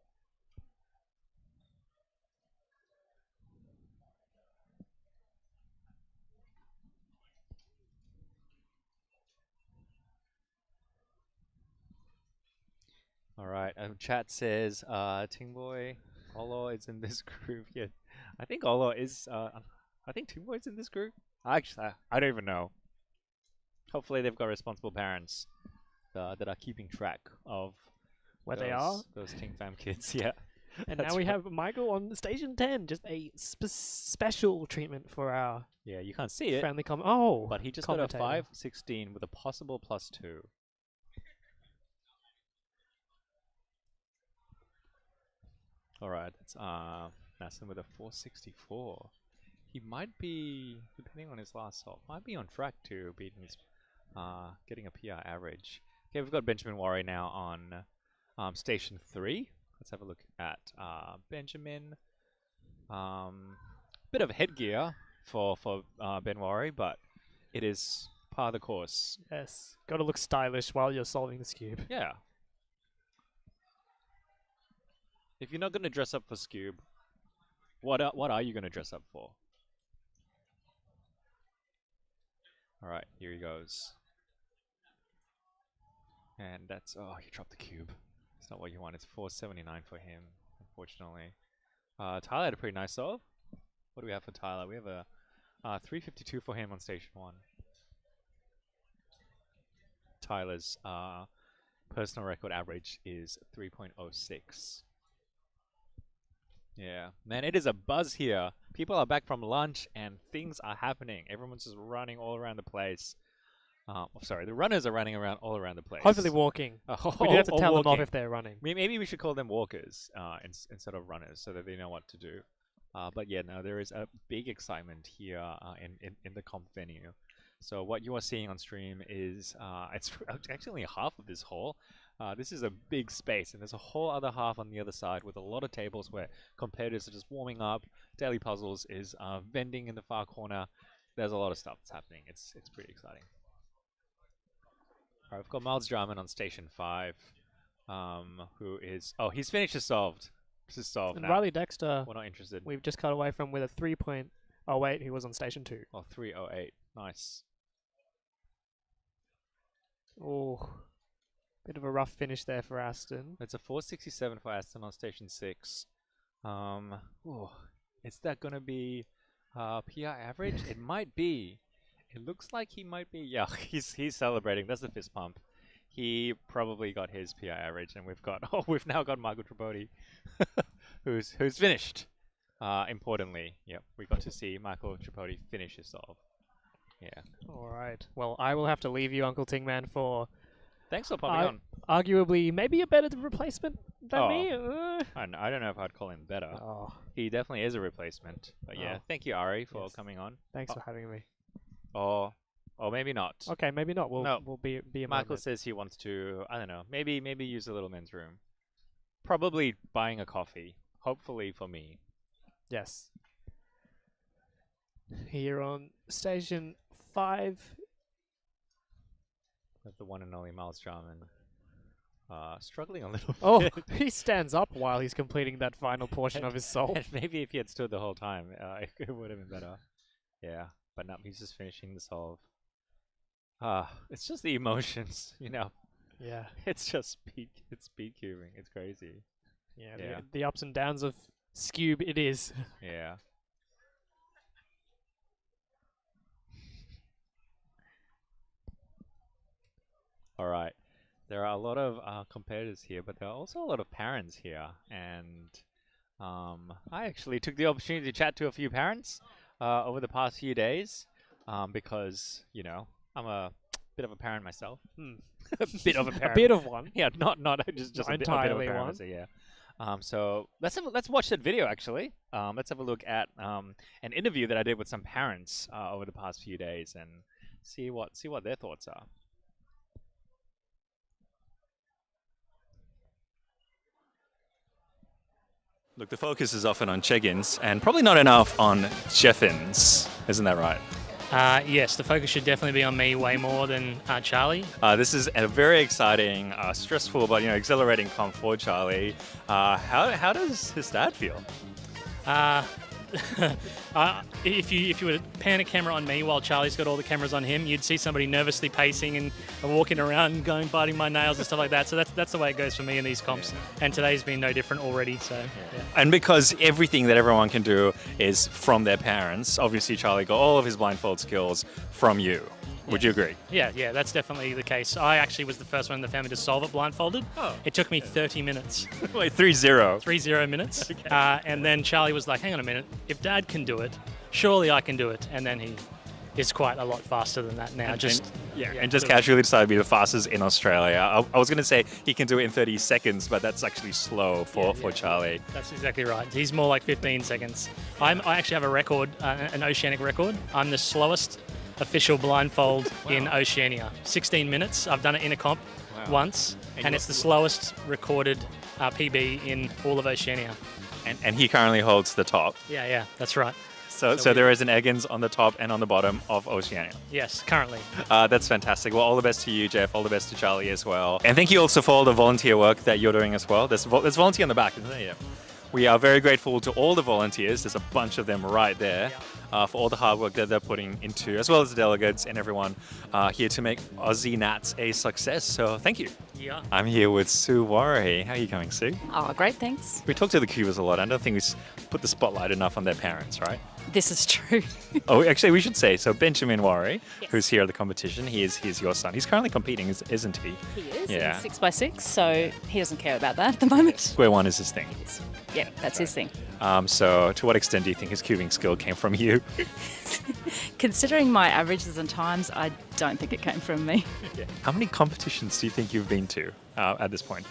All right, chat says Tingboy Olo is in this group. Yeah, I think Olo is. I think Tingboy's in this group. Actually, I don't even know. Hopefully, they've got responsible parents that are keeping track of Where they are? Those Ting Fam kids. Yeah. And That's now we right. have Michael on station 10, just a special treatment for our Yeah, you can't see it. friendly comment. Oh, But he just got a commentator. 5.16 with a possible +2. All right, that's Nassim with a 4.64. He might be, depending on his last solve, might be on track to beating his, getting a PR average. Okay, we've got Benjamin Warrior now on station 3. Let's have a look at Benjamin. Bit of headgear for Ben Warrior, but it is part of the course. Yes, got to look stylish while you're solving the Skewb. Yeah. If you're not going to dress up for Skewb, what are you going to dress up for? All right, here he goes. And that's, oh, he dropped the cube. It's not what you want. It's 4.79 for him, unfortunately. Tyler had a pretty nice solve. What do we have for Tyler? We have a 3.52 for him on station 1. Tyler's personal record average is 3.06. Yeah, man, it is a buzz here. People are back from lunch and things are happening. Everyone's just running all around the place. Sorry, the runners are running around all around the place. Hopefully walking. We do have to Or tell them off walking. if they're running. Maybe we should call them walkers instead of runners, so that they know what to do. But yeah, no, there is a big excitement here in the comp venue. So what you are seeing on stream is it's actually only half of this hall. This is a big space, and there's a whole other half on the other side with a lot of tables where competitors are just warming up. Daily Puzzles is vending in the far corner. There's a lot of stuff that's happening. It's pretty exciting. All right, we've got Miles Jarman on station 5, who is he's finished his solved. This is solved And now. Riley Dexter, We're not interested. we've just cut away from with a 3.08. He was on station 2. Oh, 3.08. Nice. Oh, bit of a rough finish there for Aston. It's a 4.67 for Aston on station 6. Is that going to be PR average? It might be. It looks like he might be. Yeah, he's celebrating. That's the fist pump. He probably got his PR average, and we've now got Michael Tripodi, who's finished. Importantly, yep, we got to see Michael Tripodi finish his solve. Yeah. All right. Well, I will have to leave you, Uncle Tingman, for Thanks for popping arguably maybe a better replacement than me. I don't know if I'd call him better. Oh. He definitely is a replacement. But yeah, thank you, Ari, for coming on. Thanks for having me. Or maybe not. Okay, maybe not. We'll be a Michael moment. says he wants to, I don't know, maybe use the little men's room. Probably buying a coffee. Hopefully for me. Yes. Here on station 5. With the one and only Miles Jarman. Struggling a little Oh, bit. he stands up while he's completing that final portion of his solve. And maybe if he had stood the whole time, it would have been better. Yeah, but no, he's just finishing the solve. It's just the emotions, you know. Yeah. It's just speed cubing. It's crazy. Yeah, the ups and downs of Skewb it is. Yeah. All right. There are a lot of competitors here, but there are also a lot of parents here. And I actually took the opportunity to chat to a few parents over the past few days because, you know, I'm a bit of a parent myself. A bit of a parent. A bit of one. Yeah, not just Not a bit of a entirely parent, one. so yeah. So let's watch that video actually. Let's have a look at an interview that I did with some parents over the past few days and see what their thoughts are. Look, the focus is often on Eggins and probably not enough on Jeffins. Isn't that right? Yes, the focus should definitely be on me way more than Charlie. This is a very exciting, stressful, but exhilarating comp for Charlie. How does his dad feel? If you were to pan a camera on me while Charlie's got all the cameras on him, you'd see somebody nervously pacing and walking around and going biting my nails and stuff like that. So that's the way it goes for me in these comps. And today's been no different already. So yeah. And because everything that everyone can do is from their parents, obviously Charlie got all of his blindfold skills from you. Would you agree? Yeah, that's definitely the case. I actually was the first one in the family to solve it blindfolded. Oh. It took me 30 minutes. Wait, 3-0? 3-0 minutes. Okay. And then Charlie was like, hang on a minute, if Dad can do it, surely I can do it. And then he is quite a lot faster than that now. And just casually decided to be the fastest in Australia. I was going to say he can do it in 30 seconds, but that's actually slow for Charlie. That's exactly right. He's more like 15 seconds. I actually have a record, an oceanic record. I'm the slowest official blindfold in Oceania. 16 minutes. I've done it in a comp once, and it's the slowest recorded PB in all of Oceania. And he currently holds the top. Yeah, that's right. So there is an Eggins on the top and on the bottom of Oceania. Yes, currently. That's fantastic. Well, all the best to you, Jeff. All the best to Charlie as well. And thank you also for all the volunteer work that you're doing as well. There's volunteer on the back, isn't there? Yeah. We are very grateful to all the volunteers. There's a bunch of them right there. For all the hard work that they're putting into, as well as the delegates and everyone here to make Aussie Nats a success. So thank you. Yeah. I'm here with Sue Warry. How are you going, Sue? Oh, great, thanks. We talk to the Cubers a lot. I don't think we put the spotlight enough on their parents, right? This is true. Oh, actually, we should say, so Benjamin Warry, who's here at the competition, he's your son. He's currently competing, isn't he? He is, Yeah. in 6x6, so he doesn't care about that at the moment. Square one is his thing. Yeah, that's his thing. So to what extent do you think his cubing skill came from you? Considering my averages and times, I don't think it came from me. How many competitions do you think you've been to at this point?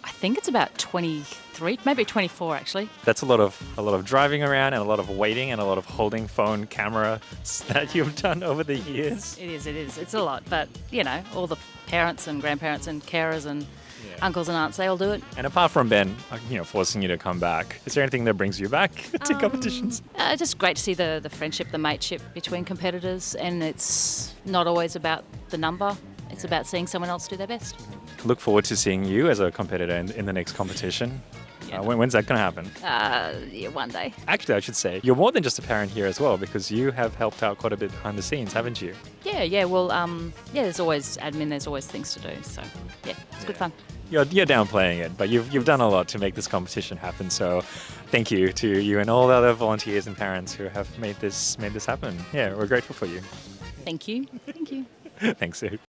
I think it's about 23, maybe 24 actually. That's a lot of driving around and a lot of waiting and a lot of holding phone camera that you've done over the years. It is. It's a lot, but all the parents and grandparents and carers and uncles and aunts, they all do it. And apart from Ben, forcing you to come back, is there anything that brings you back to competitions? Just great to see the friendship, the mateship between competitors, and it's not always about the number. It's about seeing someone else do their best. Look forward to seeing you as a competitor in the next competition. When's that going to happen? Yeah, one day. Actually, I should say, you're more than just a parent here as well, because you have helped out quite a bit behind the scenes, haven't you? Yeah. Well, there's always admin. There's always things to do. So yeah, it's good fun. You're downplaying it, but you've done a lot to make this competition happen. So, thank you to you and all the other volunteers and parents who have made this happen. Yeah, we're grateful for you. Thank you. Thank you. Thanks, Sue.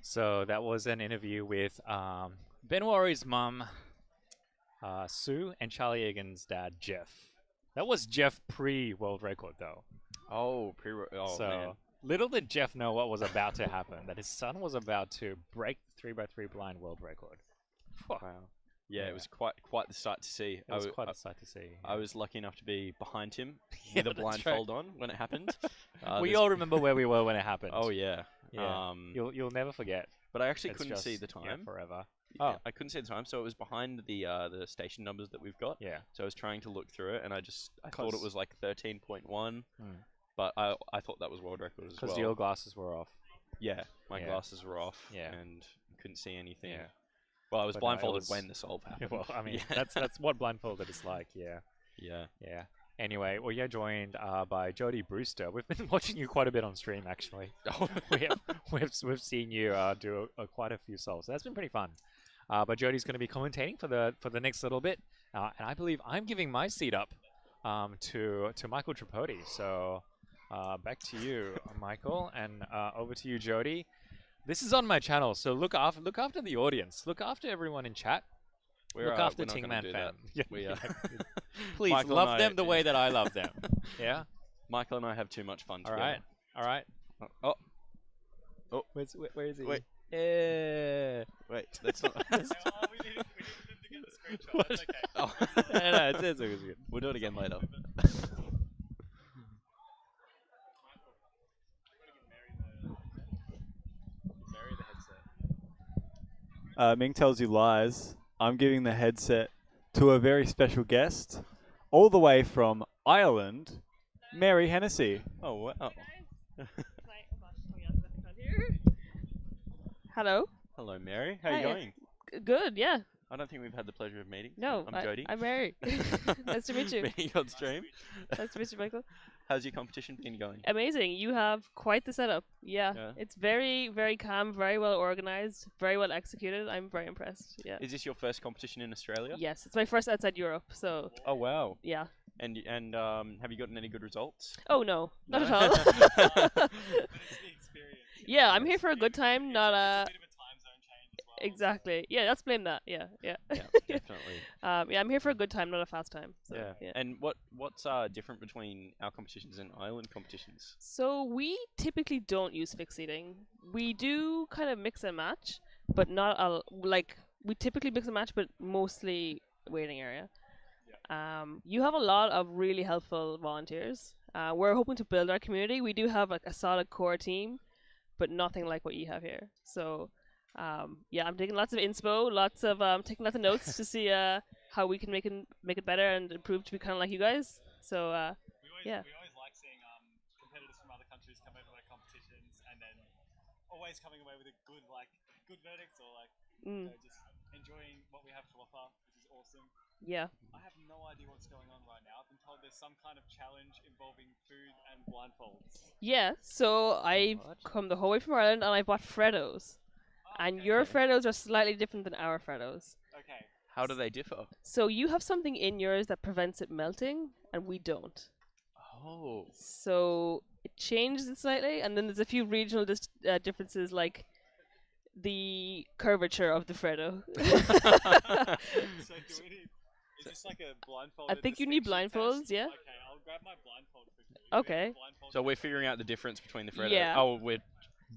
So that was an interview with Ben Warry's mum, Sue, and Charlie Eggins' dad, Jeff. That was Jeff pre-world record, though. Oh, so, man. Little did Jeff know what was about to happen, that his son was about to break the 3x3 blind world record. Wow. Yeah, it was quite the sight to see. It was quite a sight to see. I was lucky enough to be behind him with a blindfold on when it happened. We all remember where we were when it happened. Oh yeah. You'll never forget. But I actually It's couldn't see just, the time. forever. Yeah, I couldn't see the time, so it was behind the station numbers that we've got. Yeah. So I was trying to look through it, and I thought it was like 13.1, but I thought that was world record as well. Because your glasses were off. Yeah, my glasses were off. Yeah. And couldn't see anything. Yeah. Well, I was But no, it blindfolded was- when the solve happened. Well, I mean, that's what blindfolded is like. Yeah. Yeah. Anyway, well, you're joined by Jodie Brewster. We've been watching you quite a bit on stream, actually. We've seen you do quite a few solves. So that's been pretty fun. But Jodie's going to be commentating for the next little bit, and I believe I'm giving my seat up to Michael Tripodi. So back to you, Michael, and over to you, Jodie. This is on my channel, so look after the audience. Look after everyone in chat. Look after we're not Ting gonna Man do Fan. that. Please Michael love and them the way that I love them. Yeah. Michael and I have too much fun All together. right. All right. Oh. Oh. Where is he? Wait. Yeah. Wait, that's not. we didn't get the screenshot. What? That's okay. Oh. No, it's good. We'll do it again later. Ming tells you lies. I'm giving the headset to a very special guest, all the way from Ireland, Mary Hennessy. Oh, wow. Hello. Hello, Mary. How are you Hi. going? Good, yeah. I don't think we've had the pleasure of meeting. No, I'm Jody. I'm Mary. Nice to meet you. Meeting on stream. Nice to meet you, Michael. How's your competition been going? Amazing. You have quite the setup. Yeah. Yeah. It's very, very calm, very well organized, very well executed. I'm very impressed. Yeah. Is this your first competition in Australia? Yes, it's my first outside Europe, so. Oh, wow. Yeah. And have you gotten any good results? Oh no, not at all. Yeah, I'm here for a good time, not a. Exactly. Yeah, let's blame that. Yeah, yeah. Yeah, definitely. Yeah, I'm here for a good time, not a fast time. So, yeah. And what's different between our competitions and island competitions? So we typically don't use fixed seating. We do kind of mix and match, but not like we typically mix and match, but mostly waiting area. You have a lot of really helpful volunteers. We're hoping to build our community. We do have like a solid core team, but nothing like what you have here. So. Yeah, I'm taking lots of inspo, taking lots of notes to see how we can make it better and improve to be kind of like you guys. So yeah. We always like seeing competitors from other countries come over to our competitions and then always coming away with a good verdict or just enjoying what we have to offer, which is awesome. Yeah. I have no idea what's going on right now. I've been told there's some kind of challenge involving food and blindfolds. Yeah. So I've come the whole way from Ireland and I bought Freddos. And your Freddos are slightly different than our Freddos. Okay. How do they differ? So you have something in yours that prevents it melting, and we don't. Oh. So it changes it slightly, and then there's a few regional differences, like the curvature of the Freddo. So do we need? Is this like a blindfold? I think you need blindfolds. Yeah. Okay, I'll grab my blindfold quickly. Okay. So we're figuring out the difference between the Freddo. Yeah. Oh, we're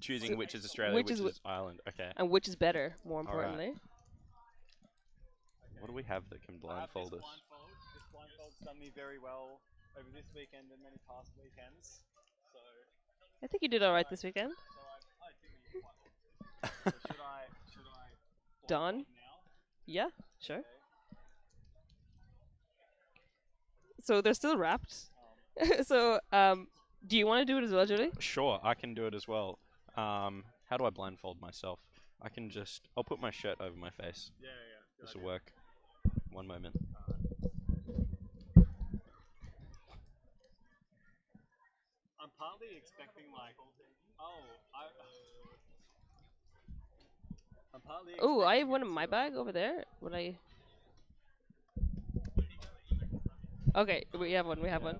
choosing which is Australia, which is Ireland. Okay. And which is better, more importantly. What do we have that can blindfold us? This blindfold's done me very well over this weekend and many past weekends. So I think you did all right this weekend. should I Done? Yeah, sure. So they're still wrapped. So do you want to do it as well, Julie? Sure, I can do it as well. How do I blindfold myself? I'll put my shirt over my face. Yeah. This will work. One moment. I'm partly expecting Oh, I have one in my bag over there. Would I? Okay, we have one. We have one.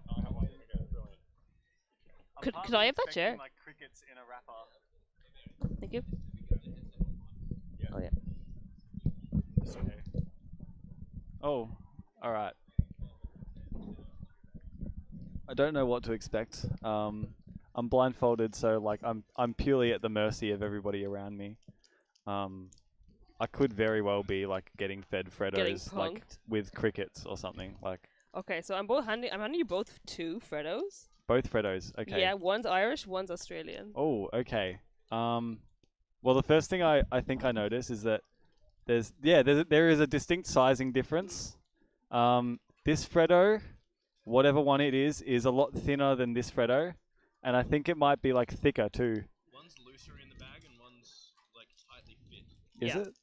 Could I have that chair? Like crickets in a wrapper. Thank you. Oh yeah. Oh, all right. I don't know what to expect. I'm blindfolded, so like I'm purely at the mercy of everybody around me. I could very well be like getting fed Freddos like with crickets or something like. Okay, so I'm handing you both 2 Freddos. Both Freddos, okay. Yeah, one's Irish, one's Australian. Oh, okay. Well, the first thing I think I notice is that there is a distinct sizing difference. This Freddo, whatever one it is a lot thinner than this Freddo, and I think it might be like thicker too. One's looser in the bag and one's like tightly fit. Is it?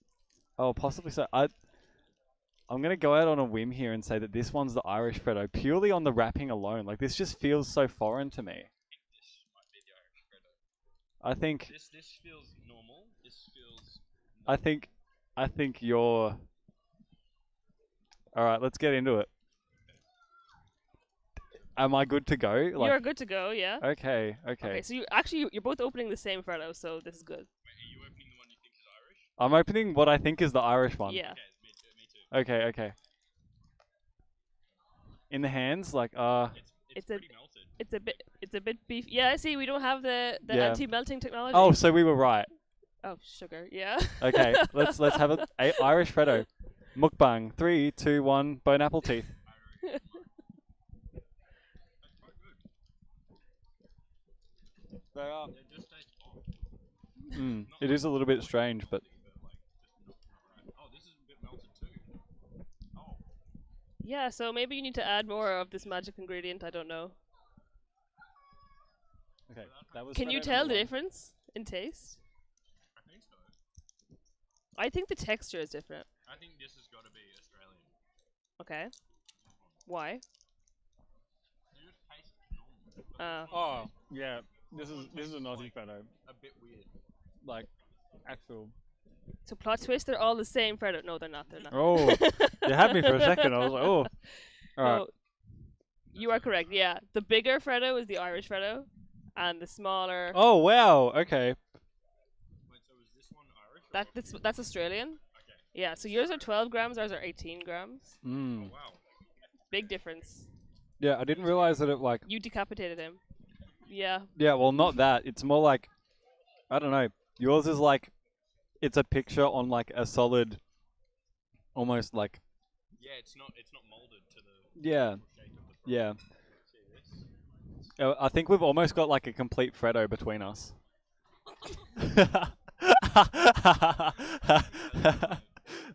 Oh, possibly so. I'm going to go out on a whim here and say that this one's the Irish Freddo, purely on the wrapping alone. Like, this just feels so foreign to me. This might be the Irish Freddo. I think... This feels normal. This feels... I think you're... Alright, let's get into it. Am I good to go? Like... You're good to go, yeah. Okay. Okay, so you're both opening the same Freddo, so this is good. Wait, are you opening the one you think is Irish? I'm opening what I think is the Irish one. Yeah. Okay. In the hands, like, It's It's a bit beef. Yeah, see, we don't have the Yeah. anti-melting technology. Oh, so we were right. Oh, sugar. Yeah. Okay, let's have a Irish Freddo. Mukbang. 3, 2, 1. Bone apple teeth. They are. It is a little bit strange, but Yeah, so maybe you need to add more of this magic ingredient. I don't know. okay. That was. Can you Freddo tell number the 1. difference in taste? I think the texture is different. I think this has got to be Australian. Okay. Why? Oh yeah, this is an Aussie Freddo. A bit weird. Like actual. So plot twist, they're all the same Freddo. No, they're not. They're not. Oh, you had me for a second. I was like, oh. All right. No, you are correct. Yeah, the bigger Freddo is the Irish Freddo, and the smaller. Oh wow. Okay. That's Australian. Okay. Yeah, so yours are 12 grams, ours are 18 grams. Mm. Oh, wow. Big difference. Yeah, I didn't realize that it like. You decapitated him. Yeah. Yeah, well, not that. It's more like, I don't know. Yours is like, it's a picture on like a solid, almost like. Yeah, it's not molded to the. Yeah. Yeah. I think we've almost got like a complete Freddo between us.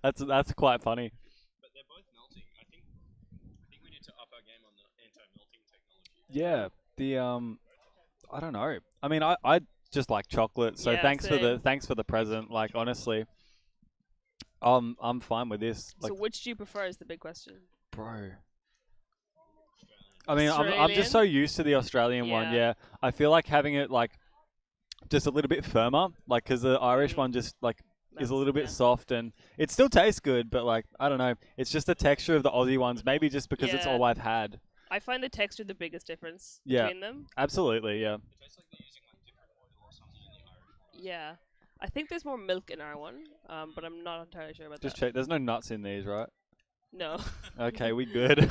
That's quite funny. But they're both melting. I think we need to up our game on the anti-melting technology. Yeah. I don't know. I mean, I just like chocolate, so Yeah, thanks same. for the present. Like honestly, I'm fine with this. Like, So which do you prefer is the big question. bro. I mean, I'm just so used to the Australian one. Yeah. Yeah, I feel like having it like just a little bit firmer, like because the Irish one just like is a little bit soft and it still tastes good, but like I don't know, it's just the texture of the Aussie ones. Maybe just because it's Yeah. all I've had. I find the texture the biggest difference Yeah, between them. absolutely. Yeah. Yeah. I think there's more milk in our one, but I'm not entirely sure about Just that. check. There's no nuts in these, right? No. Okay, we good.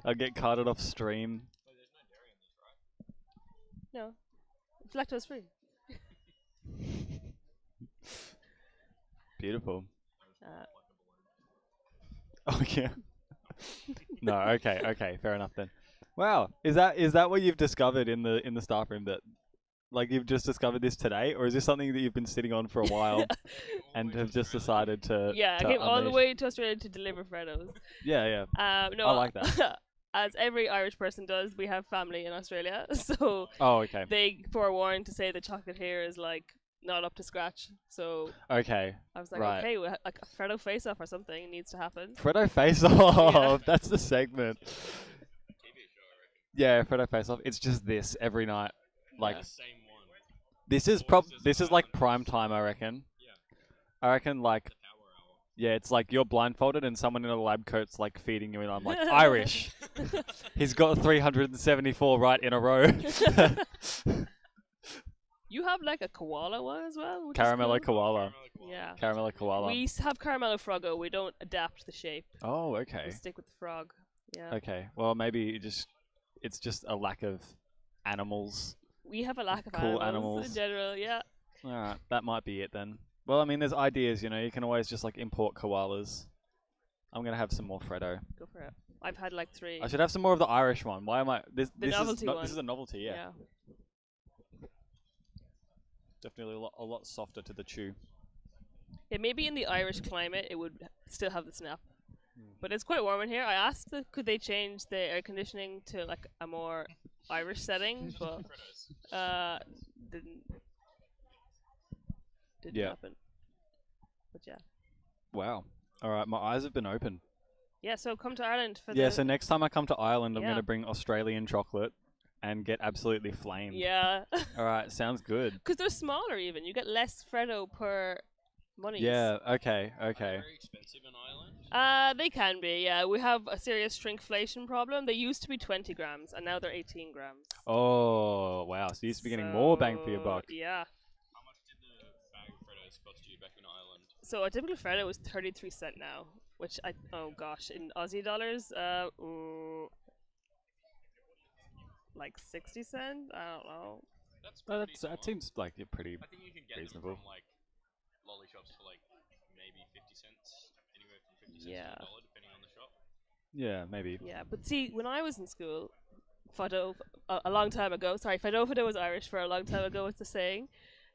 I'll get carted off stream. No. It's lactose free. Beautiful. Uh, Oh yeah. No, okay, fair enough then. Wow, is that what you've discovered in the staff room, that like you've just discovered this today, or is this something that you've been sitting on for a while and have just decided to? yeah, I to came all the unleash? way to Australia to deliver Freddos. Yeah, yeah. No, I like that. As every Irish person does, we have family in Australia, so Oh, okay. they forewarned to say the chocolate here is like not up to scratch. So Okay. I was like, right. okay, like a Freddo face-off or something needs to happen. Freddo Face Off. That's the segment. Yeah, Freddo Face Off. It's just this every night. Like this is like prime time, I reckon. I reckon like it's like you're blindfolded and someone in a lab coat's like feeding you, and I'm like Irish. He's got 374 right in a row. You have like a koala one as well, which is Caramello cool. koala. Yeah. Caramello koala. We have Caramello Froggo. We don't adapt the shape. Oh, okay. We stick with the frog. Yeah. Okay. Well, maybe it's just a lack of animals. We have a lack of Cool animals animals. in general. Yeah. All right, that might be it then. Well, I mean, there's ideas, you know. You can always just like import koalas. I'm gonna have some more Freddo. Go for it. I've had like 3. I should have some more of the Irish one. Why am I this? The This novelty is one. this is a novelty, yeah. Yeah. Definitely a lot softer to the chew. Yeah, maybe in the Irish climate it would still have the snap. But it's quite warm in here. I asked could they change the air conditioning to like a more Irish setting, but didn't Yeah. happen. But yeah. Wow. All right, my eyes have been open. Yeah, so come to Ireland for Yeah, the so next time I come to Ireland, I'm Yeah. gonna bring Australian chocolate and get absolutely flamed. Yeah. All right, sounds good. Because they're smaller even. You get less Freddo per money. Yeah. Okay. Okay. Very expensive in Ireland. They can be, yeah. We have a serious shrinkflation problem. They used to be 20 grams, and now they're 18 grams. Oh wow! So you used to be getting more bang for your So, buck. Yeah. How much did the bag of Freddos cost you back in Ireland? So a typical Freddo is 33 cents now, which oh gosh, in Aussie dollars, like 60 cents. I don't know. That seems like you're pretty I think you can get reasonable. them from like lolly shops for like maybe 50 cents, anywhere from 50 cents to $1, depending on the shop. Yeah, maybe. Yeah, but see, when I was in school, Fado, a long time ago. Sorry, Fado was Irish for a long time ago. It's the saying.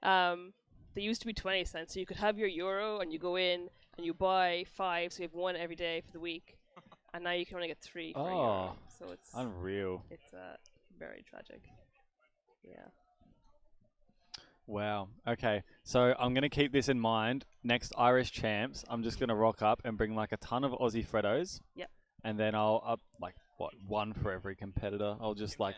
They used to be 20 cents, so you could have your euro and you go in and you buy 5, so you have 1 every day for the week, and now you can only get 3 for a euro. So it's unreal. It's very tragic. Yeah. Wow. Okay. So I'm gonna keep this in mind. Next Irish champs, I'm just gonna rock up and bring like a ton of Aussie Freddos. Yep. And then I'll up like what 1 for every competitor. I'll just like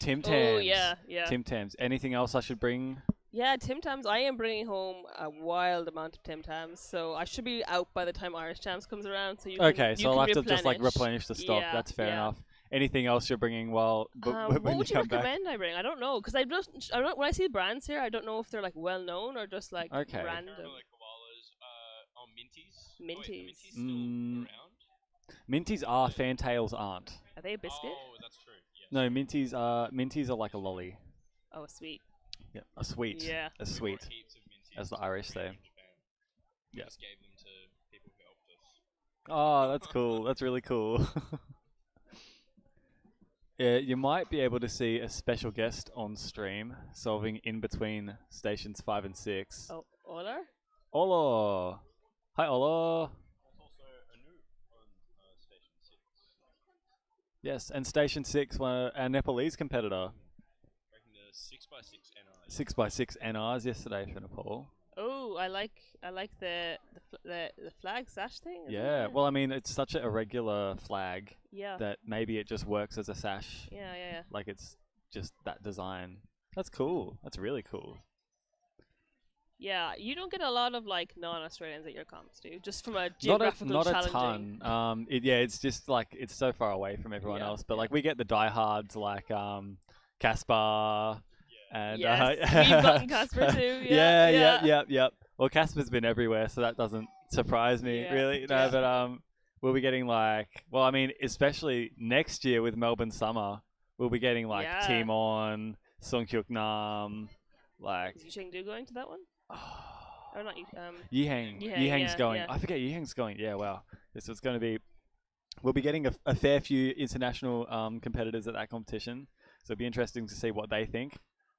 Tim Tams. Oh yeah, yeah. Tim Tams. Anything else I should bring? Yeah, Tim Tams. I am bringing home a wild amount of Tim Tams, so I should be out by the time Irish Champs comes around. So you Okay, can, so I'll have to just like replenish the stock. Yeah, That's fair yeah. enough. Anything else you're bringing while What when would you you come back? recommend I bring? I don't know, because I don't. When I see brands here, I don't know if they're like well known or just like Okay. random. Minties. Minties. Minties are, fantails aren't. Are they a biscuit? Oh, that's true. Yes. No, minties are like a lolly. Oh, sweet. Yeah, a sweet. Yeah. A sweet, as the Irish say. We Yeah. just gave them to people who helped us. Oh, that's cool. That's really cool. Yeah, you might be able to see a special guest on stream solving in between stations 5 and 6. Oh, Ola? Ola! Hi, Ola! Yes, and Station 6, our Nepalese competitor. Breaking the 6x6 NRs. 6x6 NRs yesterday for Nepal. Oh, I like the flag sash thing. isn't Yeah, it? well, I mean, it's such a irregular flag Yeah. that maybe it just works as a sash. Yeah, yeah, yeah. Like it's just that design. That's cool. That's really cool. Yeah, you don't get a lot of like non-Australians at your comps, do you? Just from a Not geographical a challenging. ton. It's just like it's so far away from everyone else. But like we get the diehards like Caspar and Yes, we've gotten Casper too. Yep. Well, Casper's been everywhere, so that doesn't surprise me Yeah, really. No, yeah. but we'll be getting like, well, I mean, especially next year with Melbourne Summer, we'll be getting like Yeah. Team On, Sungkyuk Nam, like Is Yuchengdu going to that one? Or not? Yihang. Yihang, Yihang's yeah, going. yeah. I forget Yihang's going. Yeah, wow. So it's going to be. We'll be getting a fair few international competitors at that competition. So it'll be interesting to see what they think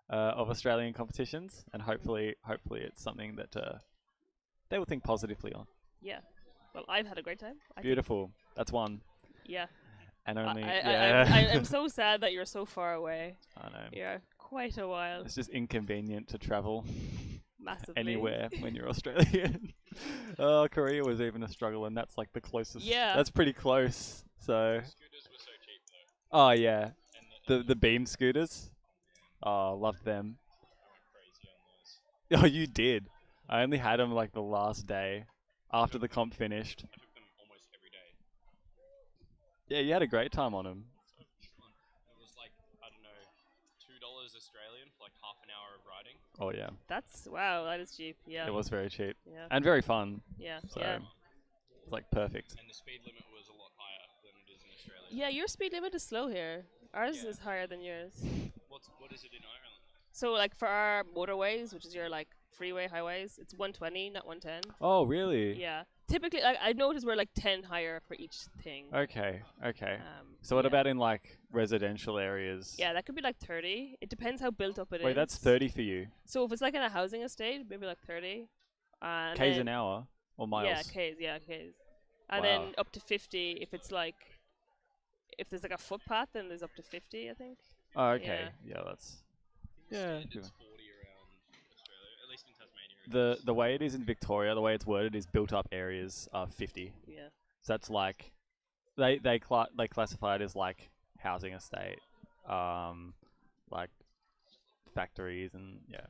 of Australian competitions, and hopefully it's something that they will think positively on. Yeah. Well, I've had a great time. I think. Beautiful. That's one. Yeah. And only. I'm so sad that you're so far away. I know. Yeah, quite a while. It's just inconvenient to travel. Massively. Anywhere when you're Australian. Oh, Korea was even a struggle, and that's like the closest. Yeah. That's pretty close. So. Oh yeah, the beam scooters. Oh, loved them. Oh, you did. I only had them like the last day, after the comp finished. I took them almost every day. Yeah, you had a great time on them. It was like, I don't know, $2 Australian for like half an hour of riding. Oh yeah. That's wow. That is cheap. Yeah. It was very cheap. Yeah. And very fun. Yeah. So, Yeah. it's like perfect. And the speed limit was a lot higher than it is in Australia. Yeah, your speed limit is slow here. Ours is higher than yours. What is it in Ireland? So like for our motorways, which is your like freeway highways, it's 120, not 110. Oh, really? Yeah. Typically, like I noticed we're like 10 higher for each thing. Okay. So what about in like residential areas? Yeah, that could be like 30. It depends how built up it is. Wait, that's 30 for you. So if it's like in a housing estate, maybe like 30. And K's then- an hour or miles? Yeah, K's. Yeah, K's. And Wow. then up to 50 if it's like, if there's like a footpath, then there's up to 50, I think. Oh, okay. Yeah, that's. Yeah. It's 40 around Australia, at least in Tasmania. The way it is in Victoria, the way it's worded is built up areas are 50. Yeah. So that's like, they classify it as like housing estate, like factories and yeah.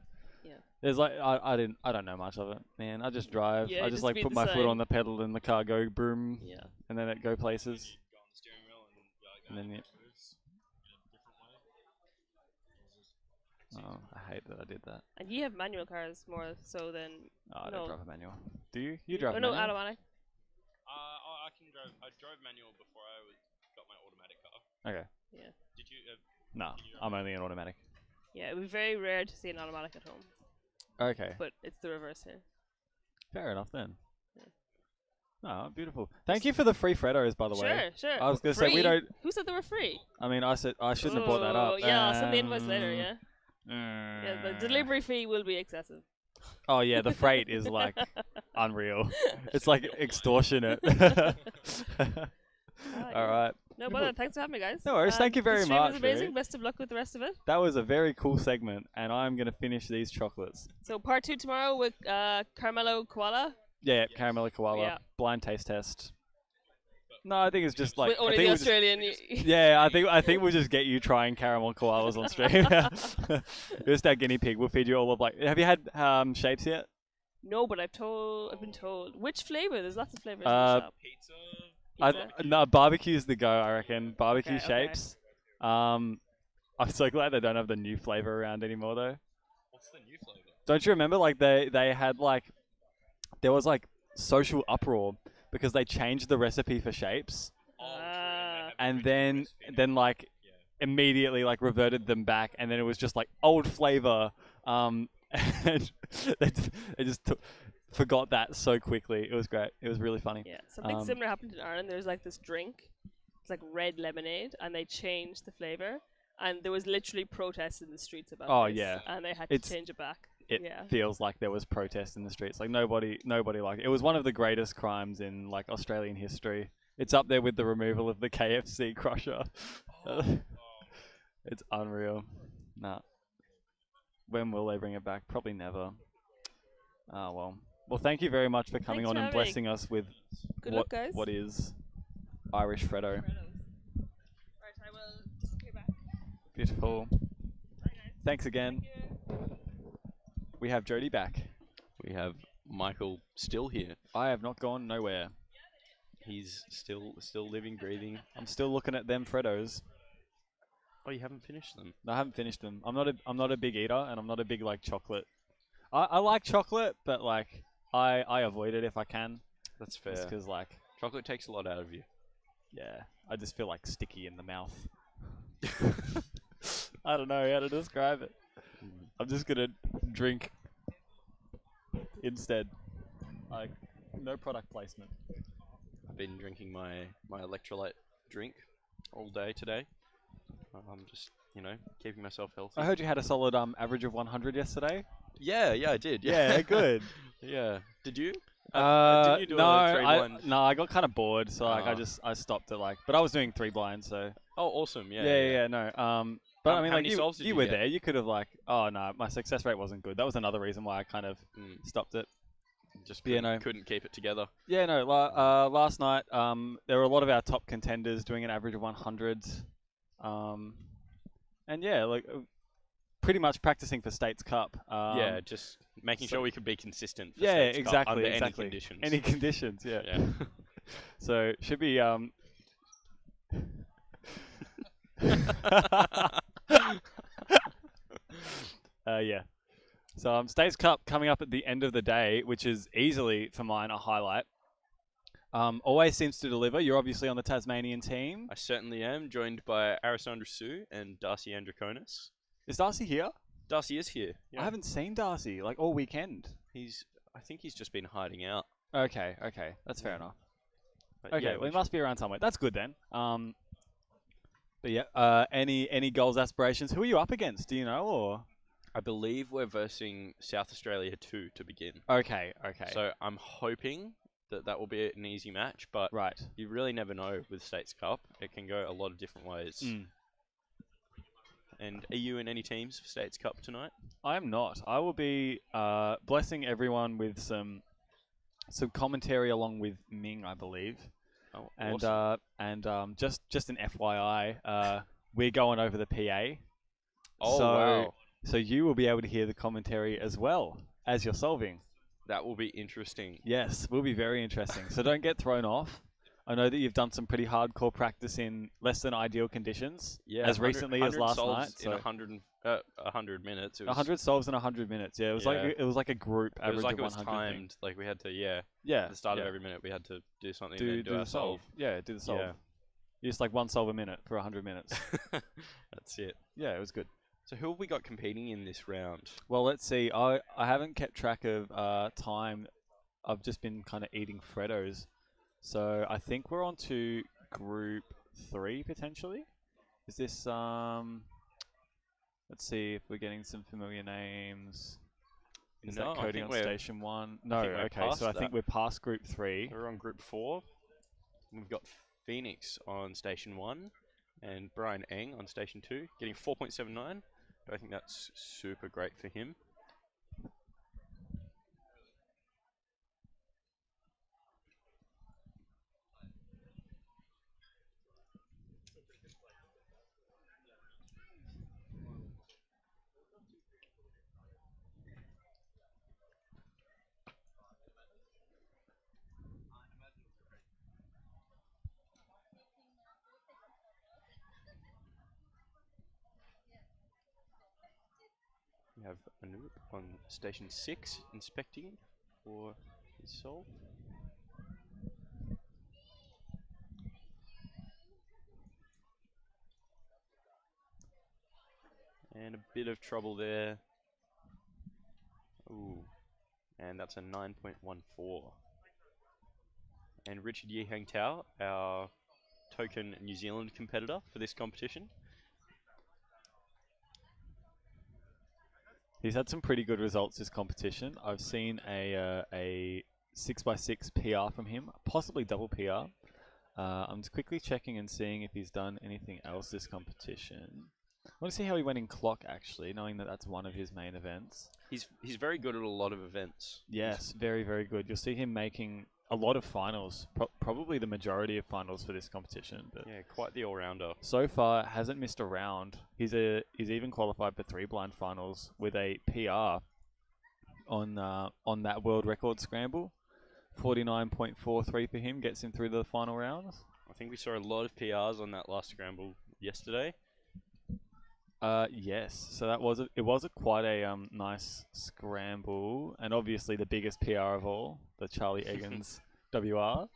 Yeah. There's like I don't know much of it, man. I just drive. Yeah, I you just just like be put the my foot same. on the pedal and the car go boom. Yeah. And then it go places. And then oh, I hate that I did that. And you have manual cars more so than. Oh, I no. don't drive a manual. Do you? You drive Oh a no, manual? automatic. I can drive. I drove manual before I got my automatic car. Okay. Yeah. Did you? No, I'm only an automatic. Yeah, it would be very rare to see an automatic at home. Okay. But it's the reverse here. Fair enough then. Oh, beautiful. Thank you for the free Freddos, by the way. Sure. I was going to say, we Free? don't... Who said they were free? I mean, I shouldn't have brought that up. Yeah, I'll send the invoice later, yeah? Yeah, the delivery fee will be excessive. Oh, yeah, the freight is, like, unreal. It's, like, extortionate. All right. No bother. Thanks for having me, guys. No worries. Thank you very the stream much. was amazing. Ree. Best of luck with the rest of it. That was a very cool segment, and I'm going to finish these chocolates. So part 2 tomorrow with Carmelo Koala. Yeah, caramel koala, Yeah. blind taste test. No, I think it's just like With only I think the we'll just- Australian. yeah, I think we'll just get you trying caramel koalas on stream. You're just our guinea pig. We'll feed you all of like. Have you had shapes yet? No, but I've been told. Which flavor? There's lots of flavors in the shop. Pizza? No, barbecue's the go. I reckon barbecue Okay, shapes. I'm so glad they don't have the new flavor around anymore though. What's the new flavor? Don't you remember like they had like there was like social uproar because they changed the recipe for shapes. And then like immediately like reverted them back, and then it was just like old flavor. And they just forgot that so quickly. It was great. It was really funny. Yeah, something similar happened in Ireland. There's like this drink, it's like red lemonade, and they changed the flavor, and there was literally protests in the streets about Oh this, yeah, and they had to change it back. It Yeah. feels like there was protest in the streets. Like nobody like it. It was one of the greatest crimes in like Australian history. It's up there with the removal of the KFC crusher. It's unreal. Nah. When will they bring it back? Probably never. Oh well. Well, thank you very much for coming Thanks on for and having me. blessing us with Good luck, guys. what is Irish Freddo. Right, I will disappear back. Beautiful. Thanks again. We have Jody back. We have Michael still here. I have not gone nowhere. He's still living, breathing. I'm still looking at them Freddos. Oh, you haven't finished them? No, I haven't finished them. I'm not a big eater, and I'm not a big like chocolate. I like chocolate, but like I avoid it if I can. That's fair. Because like chocolate takes a lot out of you. Yeah, I just feel like sticky in the mouth. I don't know how to describe it. I'm just gonna drink instead. Like no product placement. I've been drinking my electrolyte drink all day today. I'm just, keeping myself healthy. I heard you had a solid average of 100 yesterday. Yeah, I did. Yeah, good. Yeah. Did you? Did you do no, a 3-blind? I got kind of bored, so like I stopped at like. But I was doing 3 blinds, so. Oh, awesome! Yeah. Yeah. No. But I mean, how like many solves did you you were get? there. You could have like. Oh no, my success rate wasn't good. That was another reason why I kind of stopped it. Just But, couldn't keep it together. Yeah, no. Last night, there were a lot of our top contenders doing an average of 100. And yeah, like pretty much practicing for States Cup. Yeah, just making sure we could be consistent. For Yeah, States Cup exactly. under Exactly. any conditions. Any conditions. Yeah. Yeah. So should be yeah. So States Cup coming up at the end of the day, which is easily for mine a highlight. Always seems to deliver. You're obviously on the Tasmanian team. I certainly am, joined by Arisandra Sue and Darcy Androkonis. Is Darcy here? Darcy is here. I haven't seen Darcy like all weekend. I think he's just been hiding out. Okay, that's fair enough. But Okay, yeah, well, we he must be around somewhere. That's good then. But yeah, any goals aspirations? Who are you up against? Do you know or? I believe we're versing South Australia 2 to begin. Okay. So I'm hoping that will be an easy match, but you really never know with States Cup. It can go a lot of different ways. And are you in any teams for States Cup tonight? I am not. I will be blessing everyone with some commentary along with Ming, I believe. Oh, and awesome. Just an FYI, we're going over the PA. Oh, so, wow. So you will be able to hear the commentary as well as you're solving. That will be interesting. Yes, will be very interesting. So don't get thrown off. I know that you've done some pretty hardcore practice in less than ideal conditions. Yeah, as recently as 100 last solves night. in 100 minutes. It was 100 solves in 100 minutes. Yeah, it was like a group It average was like of it was 100 thing. timed. Like we had to, Yeah, at the start of yeah. every minute, we had to do something. Do and then do the our solve. Yeah, do the solve. Yeah. Just like one solve a minute for 100 minutes. That's it. Yeah, it was good. So who have we got competing in this round? Well, let's see. I haven't kept track of time. I've just been kind of eating Freddos. So I think we're on to Group 3 potentially. Is this let's see if we're getting some familiar names. Is No, that I coding think on we're- Station 1? I No, think we're okay, past so I think that. we're past Group 3. We're on Group 4. We've got Phoenix on Station 1 and Brian Eng on Station 2, getting 4.79. I think that's super great for him. We have Anoop on Station 6 inspecting for his solve. And a bit of trouble there. Ooh. And that's a 9.14. And Richard Yi Hang Tao, our token New Zealand competitor for this competition. He's had some pretty good results this competition. I've seen a 6x6 PR from him, possibly double PR. I'm just quickly checking and seeing if he's done anything else this competition. I want to see how he went in clock, actually, knowing that that's one of his main events. He's very good at a lot of events. Yes, very, very good. You'll see him making a lot of finals, probably the majority of finals for this competition. But yeah, quite the all-rounder. so far, hasn't missed a round. He's even qualified for 3 blind finals with a PR on that world record scramble. 49.43 for him gets him through the final rounds. I think we saw a lot of PRs on that last scramble yesterday. Yes. So it was quite a nice scramble, and obviously the biggest PR of all, the Charlie Eggins WR.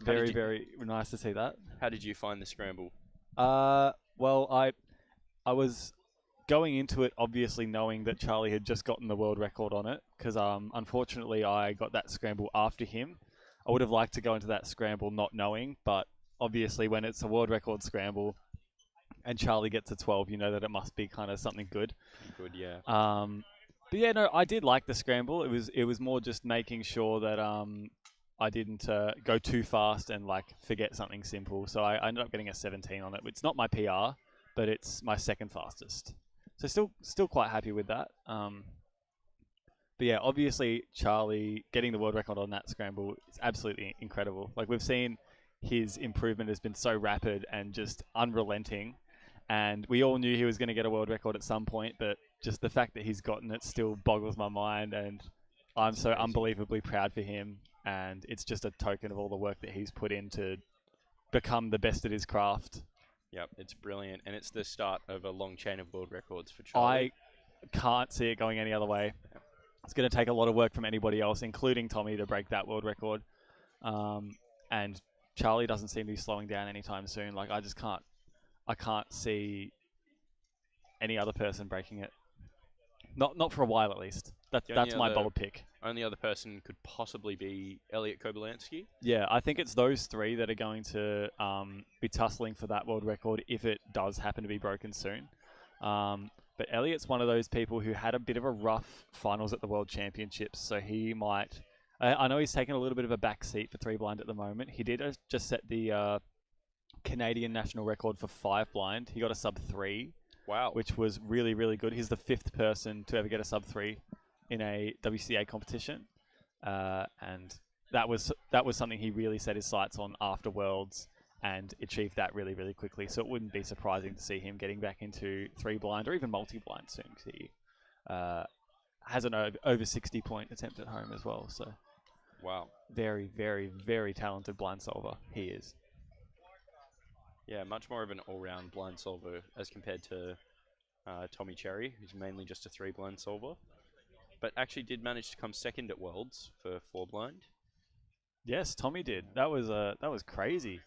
Very nice to see that. How did you find the scramble? Well, I was going into it obviously knowing that Charlie had just gotten the world record on it, because unfortunately I got that scramble after him. I would have liked to go into that scramble not knowing, but obviously when it's a world record scramble and Charlie gets a 12, you know that it must be kind of something good. Good, yeah. But yeah, no, I did like the scramble. It was more just making sure that I didn't go too fast and like forget something simple. So I ended up getting a 17 on it. It's not my PR, but it's my second fastest. So still quite happy with that. But yeah, obviously Charlie getting the world record on that scramble is absolutely incredible. Like we've seen his improvement has been so rapid and just unrelenting. And we all knew he was going to get a world record at some point, but just the fact that he's gotten it still boggles my mind, and I'm so unbelievably proud for him. And it's just a token of all the work that he's put in to become the best at his craft. Yep, it's brilliant, and it's the start of a long chain of world records for Charlie. I can't see it going any other way. It's going to take a lot of work from anybody else, including Tommy, to break that world record. And Charlie doesn't seem to be slowing down anytime soon. Like I can't see any other person breaking it. Not for a while at least. That's my bold pick. Only other person could possibly be Elliot Kobolansky. Yeah, I think it's those 3 that are going to be tussling for that world record if it does happen to be broken soon. But Elliot's one of those people who had a bit of a rough finals at the World Championships, so he might... I know he's taken a little bit of a back seat for 3 blind at the moment. He did just set the Canadian national record for 5 blind. He got a sub 3. Wow. Which was really, really good. He's the 5th person to ever get a sub 3 in a WCA competition. And that was something he really set his sights on after Worlds and achieved that really, really quickly. So it wouldn't be surprising to see him getting back into 3 blind or even multi-blind soon, because he has an over 60 point attempt at home as well. So wow. Very, very, very talented blind solver he is. Yeah, much more of an all-round blind solver as compared to Tommy Cherry, who's mainly just a 3 blind solver, but actually did manage to come second at Worlds for 4 blind. Yes, Tommy did. That was crazy.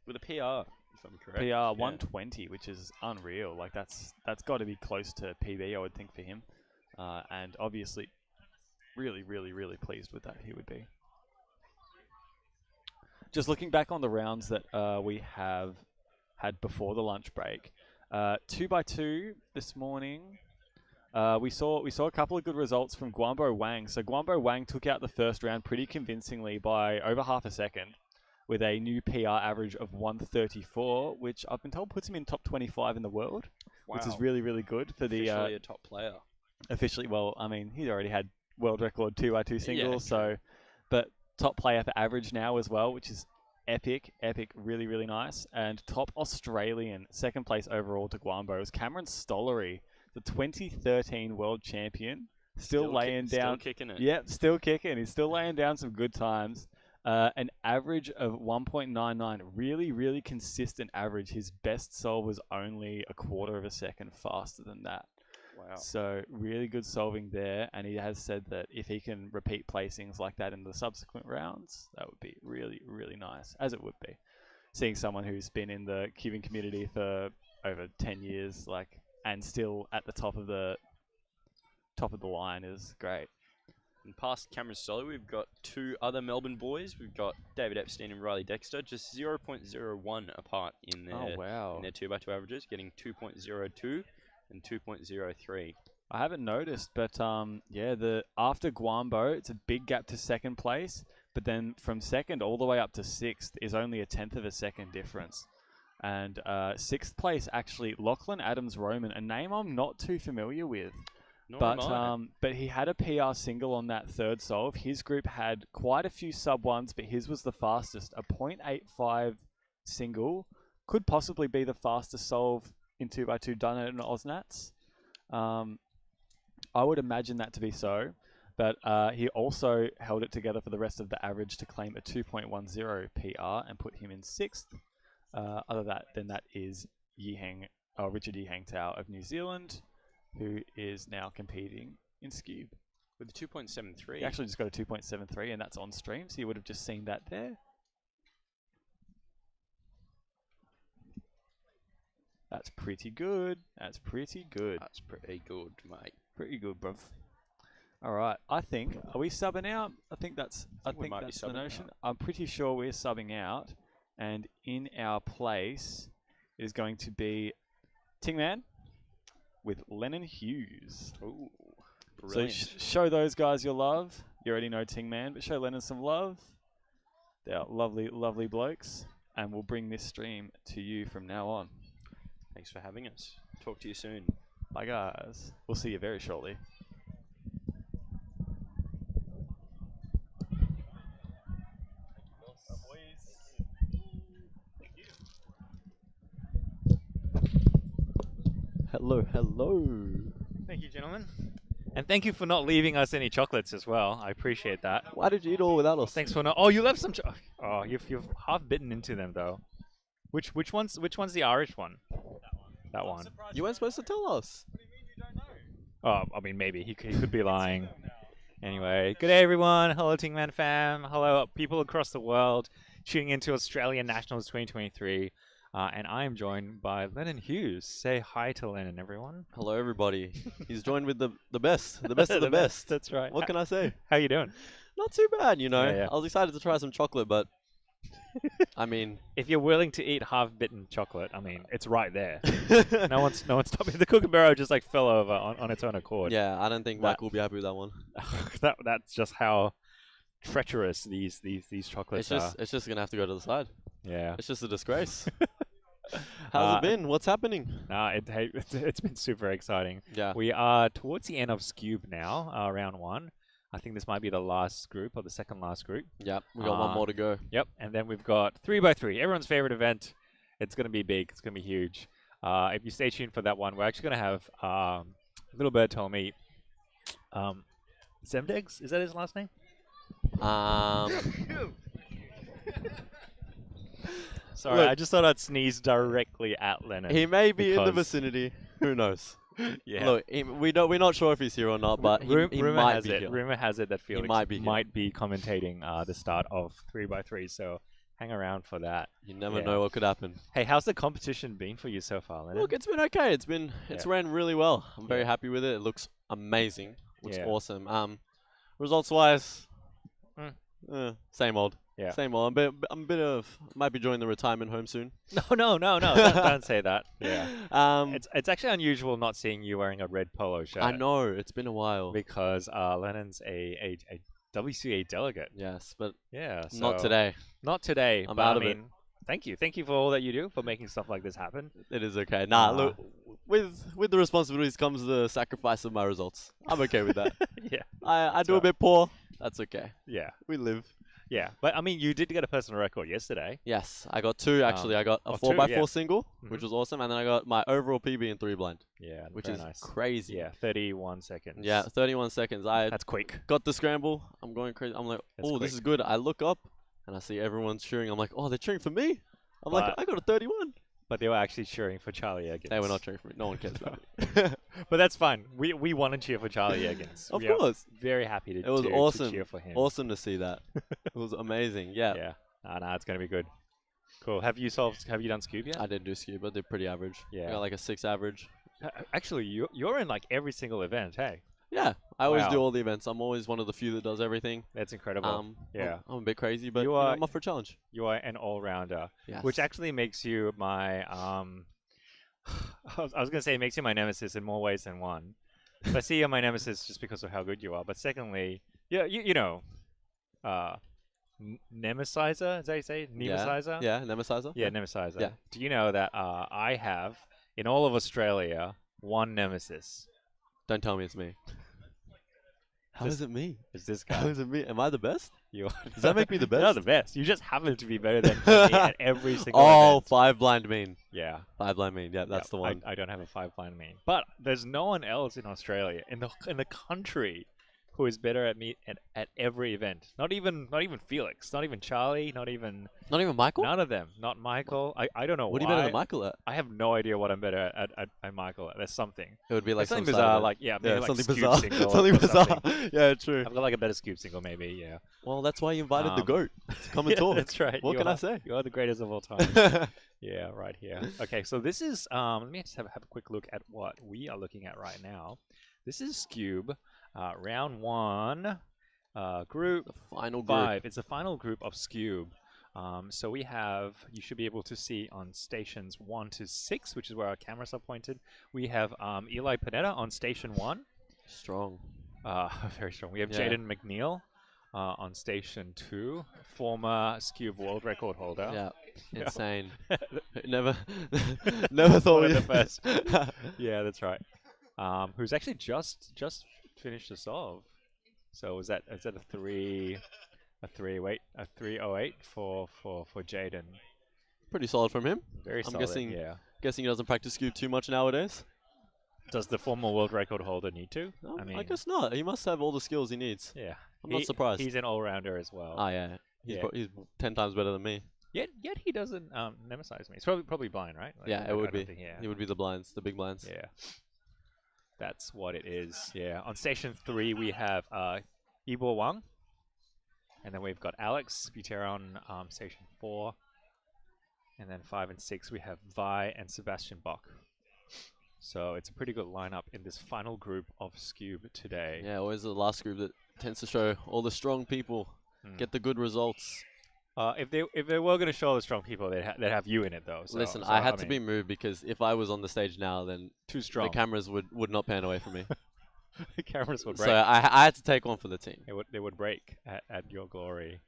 with a PR, if I'm correct. PR 120, which is unreal. Like that's got to be close to PB, I would think, for him. And obviously, really, really, really pleased with that. He would be. Just looking back on the rounds that we have had before the lunch break, 2x2 this morning. We saw a couple of good results from Guambo Wang. So Guambo Wang took out the first round pretty convincingly by over half a second, with a new PR average of 134, which I've been told puts him in top 25 in the world, which is really, really good for the officially a top player. Officially, well, I mean, he'd already had world record 2x2 singles, so, but top player for average now as well, which is epic, really, really nice. And top Australian, second place overall to Guambo, is Cameron Stollery, the 2013 world champion, still laying down. Still kicking it. Yep, still kicking. He's still laying down some good times. An average of 1.99, really, really consistent average. His best solve was only a quarter of a second faster than that. Wow. So really good solving there, and he has said that if he can repeat placings like that in the subsequent rounds, that would be really, really nice, as it would be. Seeing someone who's been in the cubing community for over 10 years, like, and still at the top of the line is great. And past Cameron Stollery, we've got two other Melbourne boys. We've got David Epstein and Riley Dexter, just 0.01 apart in their in their 2x2 averages, getting 2.02 and 2.03. I haven't noticed, but yeah, after Guambo, it's a big gap to second place, but then from second all the way up to sixth is only a tenth of a second difference. And sixth place, actually, Lachlan Adams Roman, a name I'm not too familiar with. But he had a PR single on that third solve. His group had quite a few sub ones, but his was the fastest. A 0.85 single could possibly be the fastest solve in 2x2 done at an Aussie Nats. I would imagine that to be so. But he also held it together for the rest of the average to claim a 2.10 PR and put him in sixth. Other than that is Richard Yihang Tao of New Zealand, who is now competing in Skewb. With a 2.73. He actually just got a 2.73, and that's on stream, so you would have just seen that there. That's pretty good. That's pretty good. That's pretty good, mate. Pretty good, bruv. All right, are we subbing out? I think that's the notion. I'm pretty sure we're subbing out, and in our place is going to be Tingman with Lennon Hughes. Ooh, so show those guys your love. You already know Tingman, but show Lennon some love. They are lovely, lovely blokes, and we'll bring this stream to you from now on. Thanks for having us. Talk to you soon. Bye, guys. We'll see you very shortly. Hello. Thank you, gentlemen. And thank you for not leaving us any chocolates as well. I appreciate that. Why did you eat all without us? Thanks for not. Oh, you left some. Oh, you've half bitten into them though. Which one's the Irish one? That one. You weren't supposed to tell us. Oh, I mean maybe he could be lying. Anyway, good day everyone. Hello Tingman fam. Hello people across the world tuning into Australian Nationals 2023. And I am joined by Lennon Hughes. Say hi to Lennon, everyone. Hello, everybody. He's joined with the best of the best. That's right. What can I say? How you doing? Not too bad, you know. Yeah. I was excited to try some chocolate, but I mean, if you're willing to eat half-bitten chocolate, I mean, it's right there. no one's stopping. The kookaburra just like fell over on its own accord. Yeah, I don't think Mike will be happy with that one. That's just how treacherous these chocolates are. It's just gonna have to go to the side. Yeah. It's just a disgrace. How's it been? What's happening? It's been super exciting. Yeah. We are towards the end of Skewb now, round one. I think this might be the last group or the second last group. Yep, we got one more to go. Yep, and then we've got 3x3, everyone's favorite event. It's going to be big. It's going to be huge. If you stay tuned for that one, we're actually going to have Little Bird told me Zemdegs, is that his last name? Sorry, Look, I just thought I'd sneeze directly at Lennon. He may be in the vicinity. Who knows? Yeah. Look, we're not sure if he's here or not, but he might be here. Rumor has it that Felix might be commentating the start of 3x3. So hang around for that. You never know what could happen. Hey, how's the competition been for you so far, Lennon? Look, it's been okay. It's ran really well. I'm very Yeah. happy with it. It looks amazing. Looks Yeah. awesome. Results wise, same old. Yeah. Same old. Might be joining the retirement home soon. No, don't say that. Yeah. It's actually unusual not seeing you wearing a red polo shirt. I know, it's been a while. Because Lennon's a WCA delegate. Yes, but yeah, not today. Not today. I'm but out I of it. mean, thank you for all that you do for making stuff like this happen. It is okay. Nah, look, with the responsibilities comes the sacrifice of my results. I'm okay with that. Yeah. I do a bit poor. That's okay. Yeah. We live. Yeah, but I mean, you did get a personal record yesterday. Yes, I got 2 actually. I got a 4x4 single, which was awesome, and then I got my overall PB in 3 blind. Yeah, which very is nice. crazy. Yeah, 31 seconds. Yeah, 31 seconds. That's quick. Got the scramble. I'm going crazy. I'm like, oh, this is good. I look up and I see everyone's cheering. I'm like, oh, they're cheering for me. I'm like, I got a 31. But they were actually cheering for Charlie Eggins. They were not cheering for me. No one cares about me. But that's fine. We want to cheer for Charlie Eggins. Of We are course. very happy to It was to awesome. cheer for him. Awesome to see that. It was amazing. Yeah. Yeah. Nah, it's gonna be good. Cool. Have you done Skewb yet? I didn't do Skewb, but they're pretty average. Yeah. I got like a 6 average. Actually, you're in like every single event, hey? Yeah, I always Wow. do all the events. I'm always one of the few that does everything. That's incredible. Yeah. I'm a bit crazy, but You you know, are- I'm up for a challenge. You are an all-rounder, Yes. which actually makes you my I was going to say it makes you my nemesis in more ways than one. But I see you're my nemesis just because of how good you are. But secondly, you know, Nemesizer, is that how you say? Nemesizer? Yeah, Nemesizer. Yeah, Nemesizer. Yeah. Do you know that I have, in all of Australia, one nemesis? Don't tell me it's me. How is it me? It's this guy. How is it me? Am I the best? You are. Does that make me the best? You're the best. You just happen to be better than me at every single Oh, event. 5 blind mean. Yeah. 5 blind mean. Yeah, that's the one. I don't have a 5 blind mean. But there's no one else in Australia, in the country, who is better at me at every event. Not even Felix. Not even Charlie. Not even Michael? None of them. Not Michael. I don't know What are why. you better than Michael at? I have no idea what I'm better at Michael at. There's something. It would be like something some side bizarre, of it. like maybe like something Skewb bizarre. single Something or bizarre. something. Yeah, true. I've got like a better Skewb single, maybe. Yeah. Well, that's why you invited the GOAT to come and Yeah, talk. That's right. What You can I are- say? You are the greatest of all time. Yeah, right here. Okay, so this is let me just have a quick look at what we are looking at right now. This is Skewb, round 1, group final 5. It's the final group of Skewb. So we have, you should be able to see on stations 1 to 6, which is where our cameras are pointed. We have Eli Pineda on station 1. Strong. Very strong. We have Yeah. Jaden McNeil on station 2, former Skewb world record holder. Yeah, insane. never thought One of we the first. Yeah, that's right. Who's actually just finished a solve. So is that a 308 for Jaden? Pretty solid from him. Very I'm solid. guessing. Yeah. Guessing he doesn't practice Skewb too much nowadays. Does the former world record holder need to? No, I guess not. He must have all the skills he needs. Yeah. I'm not surprised. He's an all-rounder as well. Oh yeah. He's 10 times better than me. Yet he doesn't nemesize me. He's probably blind, right? Like, Yeah, I it would don't be. think- yeah. It would be the blinds, the big blinds. Yeah. That's what it is. Yeah. On station 3 we have Ibo Wang. And then we've got Alex Butera on station 4. And then 5 and 6 we have Vi and Sebastian Bock. So it's a pretty good lineup in this final group of Skewb today. Yeah, always the last group that tends to show all the strong people get the good results. If they were going to show all the strong people, they'd have you in it though. So, Listen, so, I had to mean, be moved because if I was on the stage now, then too strong. the cameras would not pan away from me. The cameras would break. So I had to take one for the team. They would break at your glory.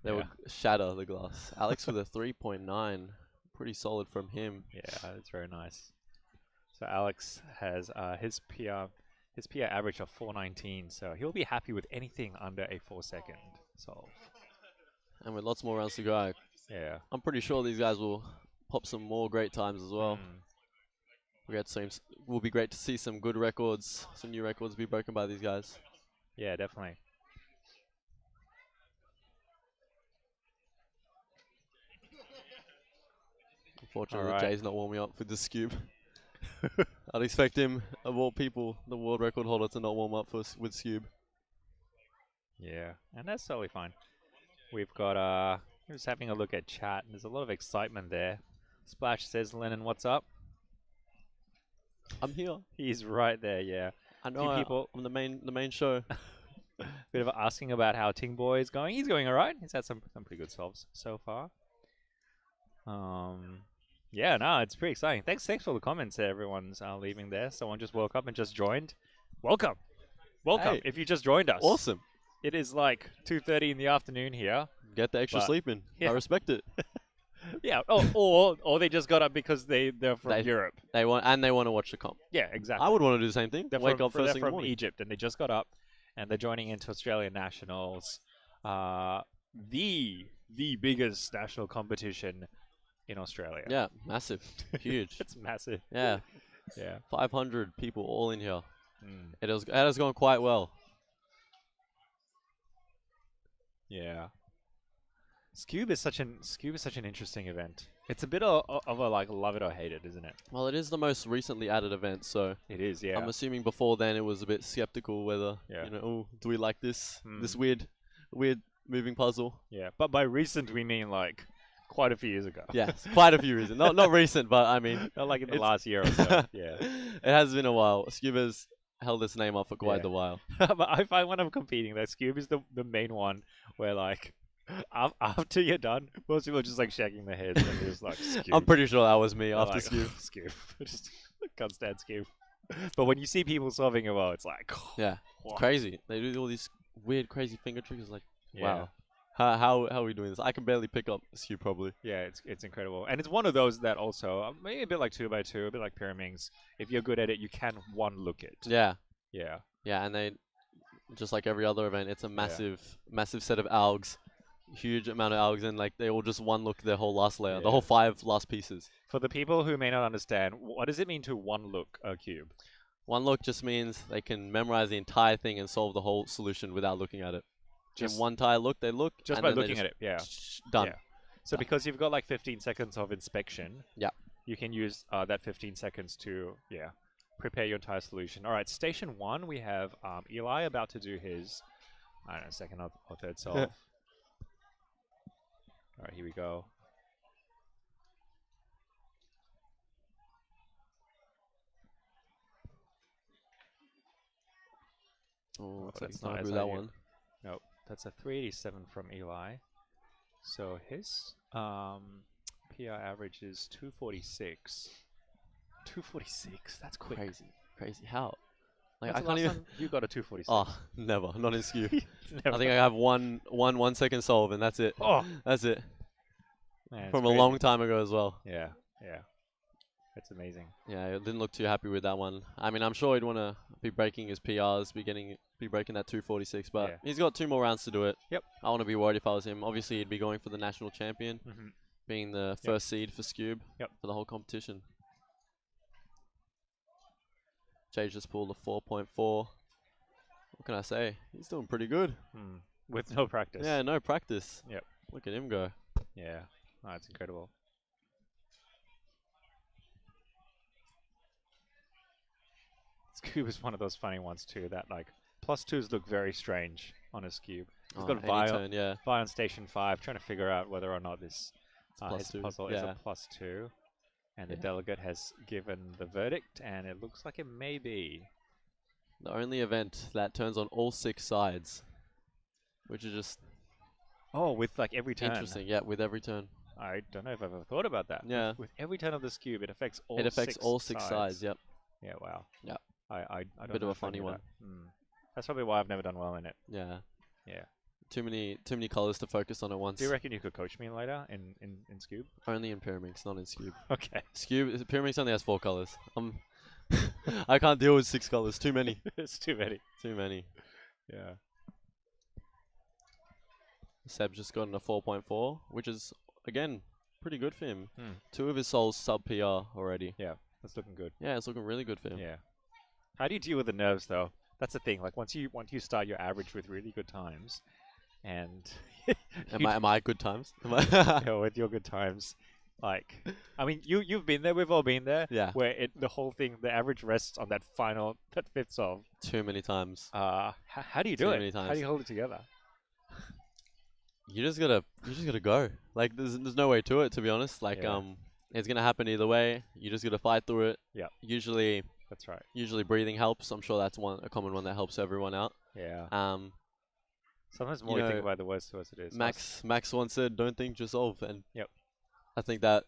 They would shatter the glass. Alex with a 3.9, pretty solid from him. Yeah, that's very nice. So Alex has his PR average of 419, so he'll be happy with anything under a 4-second solve. And with lots more rounds to go, yeah, I'm pretty sure these guys will pop some more great times as well. Will be great to see some good records, some new records be broken by these guys. Yeah, definitely. Unfortunately, Alright. Jay's not warming up with the Skewb. I'd expect him, of all people, the world record holder, to not warm up with Skewb. Yeah, and that's totally fine. We've got Just having a look at chat, and there's a lot of excitement there. Splash says, Lennon, what's up? I'm here. He's right there, yeah. I know. People I'm the main show. bit of asking about how Ting Boy is going. He's going alright. He's had some pretty good solves so far. Yeah, no, it's pretty exciting. Thanks for the comments there, everyone's leaving there. Someone just woke up and just joined. Welcome. Welcome, Hey. if you just joined us. Awesome. It is like 2:30 in the afternoon here. Get the extra sleep in. Yeah. I respect it. Yeah, or they just got up because they're from Europe. They want to watch the comp. Yeah, exactly. I would want to do the same thing. They're Wake from, up first they're thing in the from morning. Egypt, and they just got up, and they're joining into Australian Nationals, the biggest national competition in Australia. Yeah, massive, huge. It's massive. Yeah, yeah. 500 people all in here. Mm. It has gone quite well. Yeah. Skewb is such an interesting event. It's a bit of a like love it or hate it, isn't it? Well, it is the most recently added event, so it is. Yeah. I'm assuming before then it was a bit skeptical whether oh, do we like this weird moving puzzle? Yeah, but by recent we mean like quite a few years ago. Yes, quite a few reasons. Not recent, but I mean not like in the last year or so. Yeah. It has been a while. Skewb has held its name up for quite a while. But I find when I'm competing that Skewb is the main one where like after you're done, most people are just like shaking their heads and they're just like Skewb. I'm pretty sure that was me They're after like, Skewb. Skewb. Just can't stand Skewb. But when you see people solving it well, it's like Yeah, what? it's crazy. They do all these weird, crazy finger tricks. Like, Yeah. wow, how are we doing this? I can barely pick up Skewb probably. Yeah, it's incredible, and it's one of those that also maybe a bit like 2x2, a bit like Pyraminx. If you're good at it, you can one look it. Yeah, Yeah. yeah, and they just like every other event, it's a massive set of algs, huge amount of algs, and like they all just one look their whole last layer, the whole 5 last pieces. For the people who may not understand, what does it mean to one look a cube? One look just means they can memorize the entire thing and solve the whole solution without looking at it. Just one entire look, they look Just and by then they looking at it, yeah. done. Yeah. So because you've got like 15 seconds of inspection, yeah, you can use that 15 seconds to prepare your entire solution. All right, station 1, we have Eli about to do his, I don't know, second or third solve. All right, here we go. Oh, It's that's not not as good, that ideal. one. Nope, that's a 387 from Eli. So his PR average is 246. 246, that's quick. Crazy. How? Like When's I the can't last even. time you got a 246? Oh, never. Not in Skewb. Never. I think I have one 1 second solve, and that's it. Oh. That's it. Man, From it's a long crazy. time ago as well. Yeah. That's amazing. Yeah, I didn't look too happy with that one. I mean, I'm sure he'd want to be breaking his PRs, be breaking that 246, but Yeah. he's got 2 more rounds to do it. Yep. I want to be worried if I was him. Obviously, he'd be going for the national champion, being the first seed for Skewb for the whole competition. Jay just pulled a 4.4. What can I say? He's doing pretty good. With no practice. Yeah, no practice. Yep. Look at him go. Yeah. Oh, that's incredible. Skewb is one of those funny ones too, that like +2s look very strange on a Skewb. He's got any Vi turn, yeah. on station 5, trying to figure out whether or not this his +2, puzzle is yeah. a +2. And the delegate has given the verdict, and it looks like it may be. The only event that turns on all 6 sides, which is just with like every turn. interesting. Yeah, with every turn. I don't know if I've ever thought about that. Yeah. With every turn of the Skewb, it affects all. It affects all 6 sides. Yep. Yeah. Wow. Yep. I don't Bit know of a if I funny knew one. that. That's probably why I've never done well in it. Yeah. Yeah. Too many colors to focus on at once. Do you reckon you could coach me later in Skewb? Only in Pyraminx, not in Skewb. Okay. Pyraminx only has 4 colors. I can't deal with 6 colors. Too many. It's too many. Too many. Yeah. Seb's just gotten a 4.4, which is again pretty good for him. 2 of his souls sub PR already. Yeah, that's looking good. Yeah, it's looking really good for him. Yeah. How do you deal with the nerves though? That's the thing. Like once you start your average with really good times, and Am I good times? with your good times, like I mean you've been there. We've all been there. Yeah. Where the whole thing, the average rests on that 5th solve. Too many times. How do you do Too it? many times. How do you hold it together? you just gotta go. Like there's no way to it, to be honest. Like it's gonna happen either way. You just gotta fight through it. Yeah. Usually that's right. Usually breathing helps. I'm sure that's a common one that helps everyone out. Yeah. Sometimes the you more you know, think about it, the worse it is. Max once said, "Don't think, just solve." And yep. I think that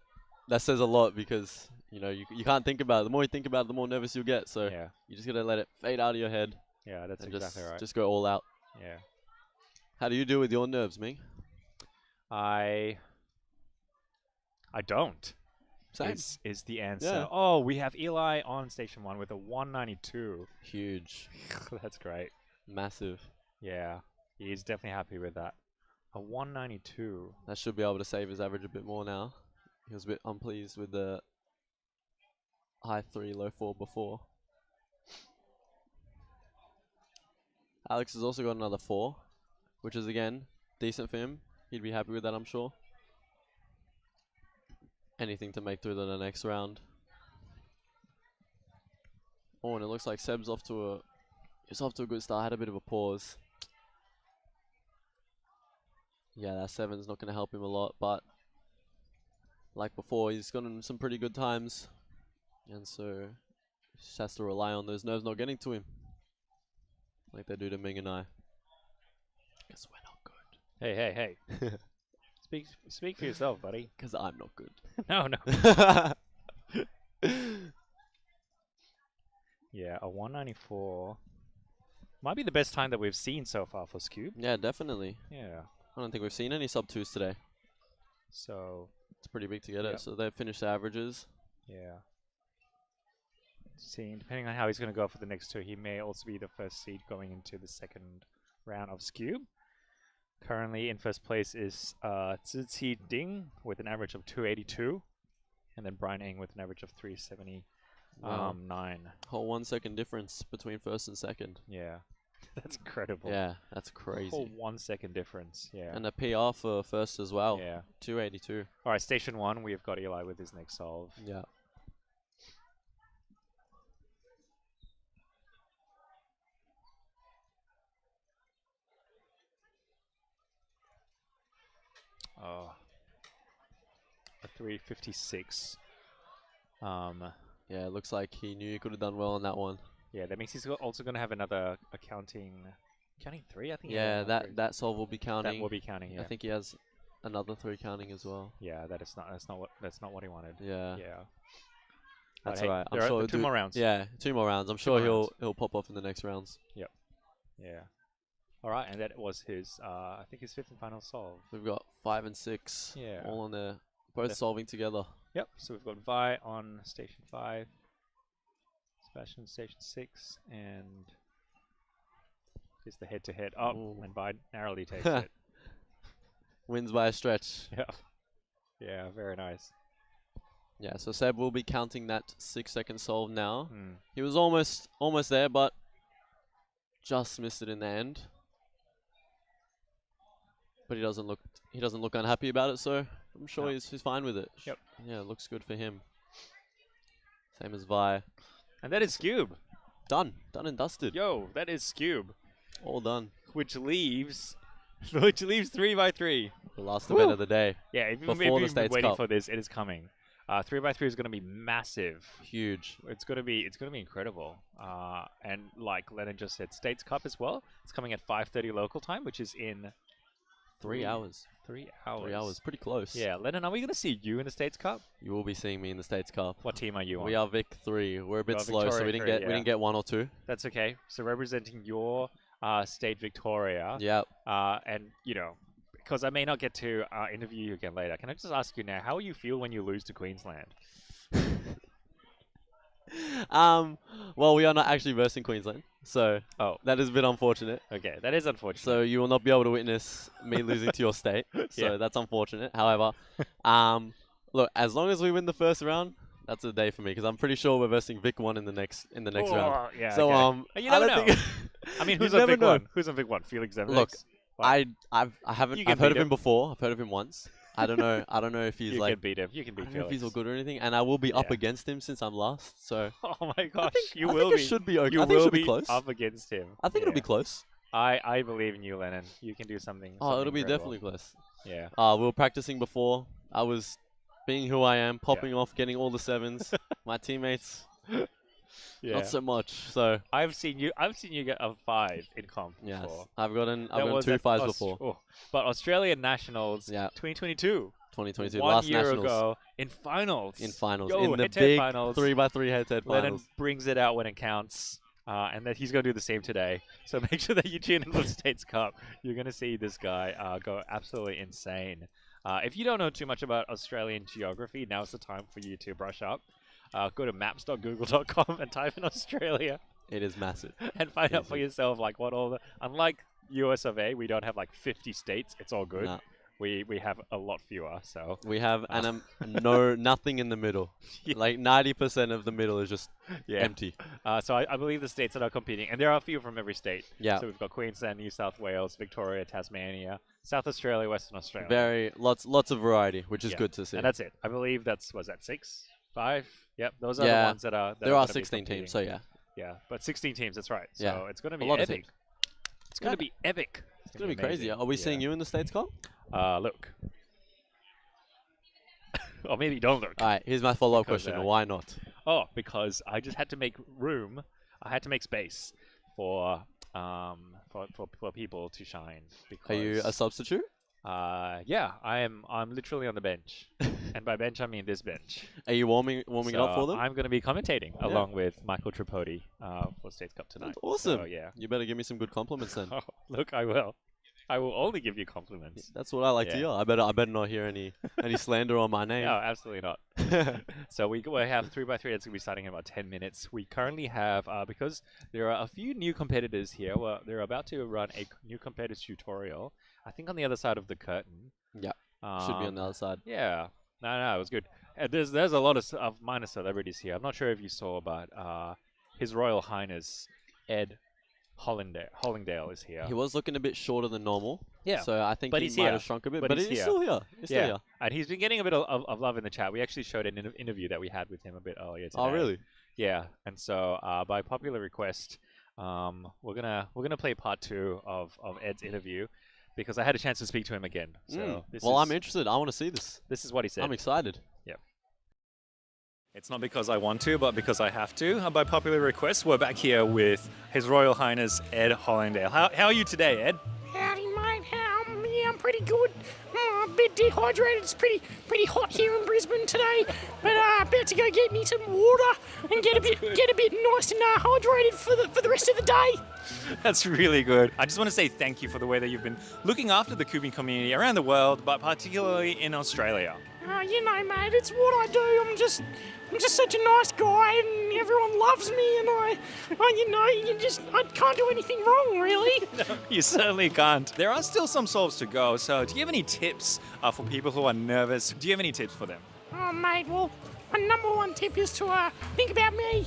says a lot because you know you can't think about it. The more you think about it, the more nervous you'll get. So you just gotta let it fade out of your head. Yeah, that's and exactly right. Just go all out. Yeah. How do you deal with your nerves, Ming? I don't. Same. Is the answer. Yeah. Oh, we have Eli on station 1 with a 192. Huge. That's great. Massive. Yeah. He's definitely happy with that. A 192. That should be able to save his average a bit more now. He was a bit unpleased with the high 3, low 4 before. Alex has also got another 4, which is again decent for him. He'd be happy with that, I'm sure. Anything to make through to the next round. Oh, and it looks like Seb's off to a good start. Had a bit of a pause. Yeah, that 7's not going to help him a lot, but like before, he's gotten some pretty good times, and so he just has to rely on those nerves not getting to him, like they do to Ming and I. Because we're not good. Hey. Speak for yourself, buddy. Because I'm not good. No. Yeah, a 194 might be the best time that we've seen so far for Skewb. Yeah, definitely. Yeah. I don't think we've seen any sub 2s today. So it's pretty big to get it. So they've finished the averages. Yeah. Seeing, depending on how he's going to go for the next 2, he may also be the first seed going into the second round of Skewb. Currently in first place is Zizi Ding with an average of 282, and then Brian Eng with an average of 379. Wow. Whole 1 second difference between first and second. Yeah. That's incredible. Yeah, that's crazy. A whole 1 second difference. Yeah. And a PR for first as well. Yeah. 282. All right, station 1, we've got Eli with his next solve. Yeah. Oh. A 356. Yeah, it looks like he knew he could have done well on that one. Yeah, that means he's also going to have another counting 3, I think. Yeah, that solve will be counting. That will be counting. Yeah. I think he has another 3 counting as well. Yeah, that's not what he wanted. Yeah. Yeah. That's hey, alright. I'm there sure are 2 more rounds. Yeah, 2 more rounds. I'm sure he'll pop off in the next rounds. Yep. Yeah. All right, and that was his I think his 5th and final solve. We've got 5 and 6. Yeah. All on there, both solving together. Yep. So we've got Vi on station 5, Sebastian on station 6, and here's the head-to-head up, and Vi narrowly takes it. Wins by a stretch. Yeah. Yeah, very nice. Yeah, so Seb will be counting that 6-second solve now. He was almost there, but just missed it in the end. But he doesn't look unhappy about it, so I'm sure he's fine with it. Yep. Yeah, it looks good for him. Same as Vi. And that is Skewb. Done and dusted. Yo, that is Skewb. All done. Which leaves 3x3. The last event of the day. Yeah, if you've before been the States waiting Cup. for this, it is coming. 3x3 is going to be massive. Huge. It's going to be incredible. And like Lennon just said, States Cup as well. It's coming at 5:30 local time, which is in 3 hours. 3 hours. 3 hours. Pretty close. Yeah, Lennon, are we going to see you in the States Cup? You will be seeing me in the States Cup. What team are you on? We are Vic 3. We're a bit slow, so Victoria we didn't 3, get we didn't get 1 or 2. That's okay. So representing your state, Victoria. Yep. And because I may not get to interview you again later, can I just ask you now, how you feel when you lose to Queensland? Well, we are not actually versing Queensland, so that is a bit unfortunate. Okay, that is unfortunate. So you will not be able to witness me losing to your state, so that's unfortunate. However, look, as long as we win the first round, that's a day for me, because I'm pretty sure we're versing Vic 1 in the next round. Yeah. So okay. You never know. I mean, who's on Vic 1? Who's on Vic 1? Felix Zemrex? Look, Like, I've heard of him before. I've heard of him once. I don't know if he's you like can beat him. You can beat I don't know if Felix. he's all good or anything, and I will be up against him since I'm last. So oh my gosh, I think it should be okay. You I think it will should be be close. up against him. I think it'll be close. I believe in you, Lennon. You can do something. Oh, it'll something be very definitely well. close. Yeah. We were practicing before. I was being who I am, popping off, getting all the 7s. My teammates, not so much. So I've seen you get a 5 in comp yes, before. I've gotten That was 2 at 5s before. Oh, but Australian Nationals 2022. 2022, 1 last year nationals. ago in finals. In finals, Yo, in the head-to-head big finals. 3x3 head-to-head Lennon finals. brings it out when it counts. And that he's going to do the same today. So make sure that you tune into the States Cup. You're going to see this guy go absolutely insane. If you don't know too much about Australian geography, now's the time for you to brush up. Go to maps.google.com and type in Australia. It is massive. And find out for yourself like what all the... Unlike US of A, we don't have like 50 states. It's all good. No. We have a lot fewer, so... We have nothing in the middle. Like 90% of the middle is just empty. So I believe the states that are competing, and there are a few from every state. Yeah. So we've got Queensland, New South Wales, Victoria, Tasmania, South Australia, Western Australia. Lots of variety, which is good to see. And that's it. I believe was that 6? 5? Yep, those are the ones that are... There are 16 teams, so yeah. Yeah, but 16 teams, that's right. Yeah. So it's going to A be lot of epic. teams. It's going to be epic. It's going to be crazy. Are we seeing you in the States Cup? Look. Or maybe don't look. Alright, here's my follow-up question. Why not? Oh, because I just had to make room. I had to make space for people to shine. Because, Are you a substitute? Yeah, I'm literally on the bench. And by bench I mean this bench. Are you warming up for them? I'm going to be commentating along with Michael Tripodi for States Cup tonight. That's awesome. So, yeah. You better give me some good compliments then. Oh, look, I will. I will only give you compliments. That's what I like to hear. I better not hear any slander on my name. No, absolutely not. So we have 3x3 that's going to be starting in about 10 minutes. We currently have, because there are a few new competitors here, well, they're about to run a new competitors tutorial, I think on the other side of the curtain. Yeah, should be on the other side. Yeah, no, it was good. There's a lot of minor celebrities here. I'm not sure if you saw, but His Royal Highness Ed Hollingdale is here. He was looking a bit shorter than normal. Yeah. So I think he might have shrunk a bit, but he's still here. He's still here. And he's been getting a bit of love in the chat. We actually showed an interview that we had with him a bit earlier today. Oh, really? Yeah. And so by popular request, we're gonna play part 2 of Ed's interview because I had a chance to speak to him again. So I'm interested. I want to see this. This is what he said. I'm excited. Yeah. It's not because I want to, but because I have to. By popular request, we're back here with His Royal Highness Ed Hollingdale. How are you today, Ed? Howdy, mate. I'm pretty good. A bit dehydrated. It's pretty hot here in Brisbane today. But about to go get me some water and get a bit nice and hydrated for the rest of the day. That's really good. I just want to say thank you for the way that you've been looking after the cubing community around the world, but particularly in Australia. You know, mate, it's what I do. I'm just such a nice guy, and everyone loves me, and I can't do anything wrong, really. No, you certainly can't. There are still some solves to go, so do you have any tips for people who are nervous? Do you have any tips for them? Oh, mate, well, my number one tip is to think about me.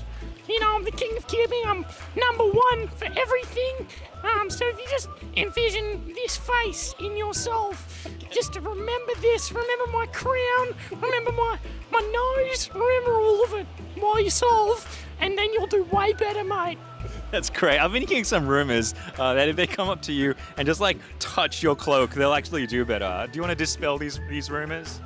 You know, I'm the king of cubing. I'm number one for everything. So if you just envision this face in yourself, just to remember this, remember my crown, remember my nose, remember all of it while you solve, and then you'll do way better, mate. That's great. I've been hearing some rumors that if they come up to you and just like touch your cloak, they'll actually do better. Do you want to dispel these rumors?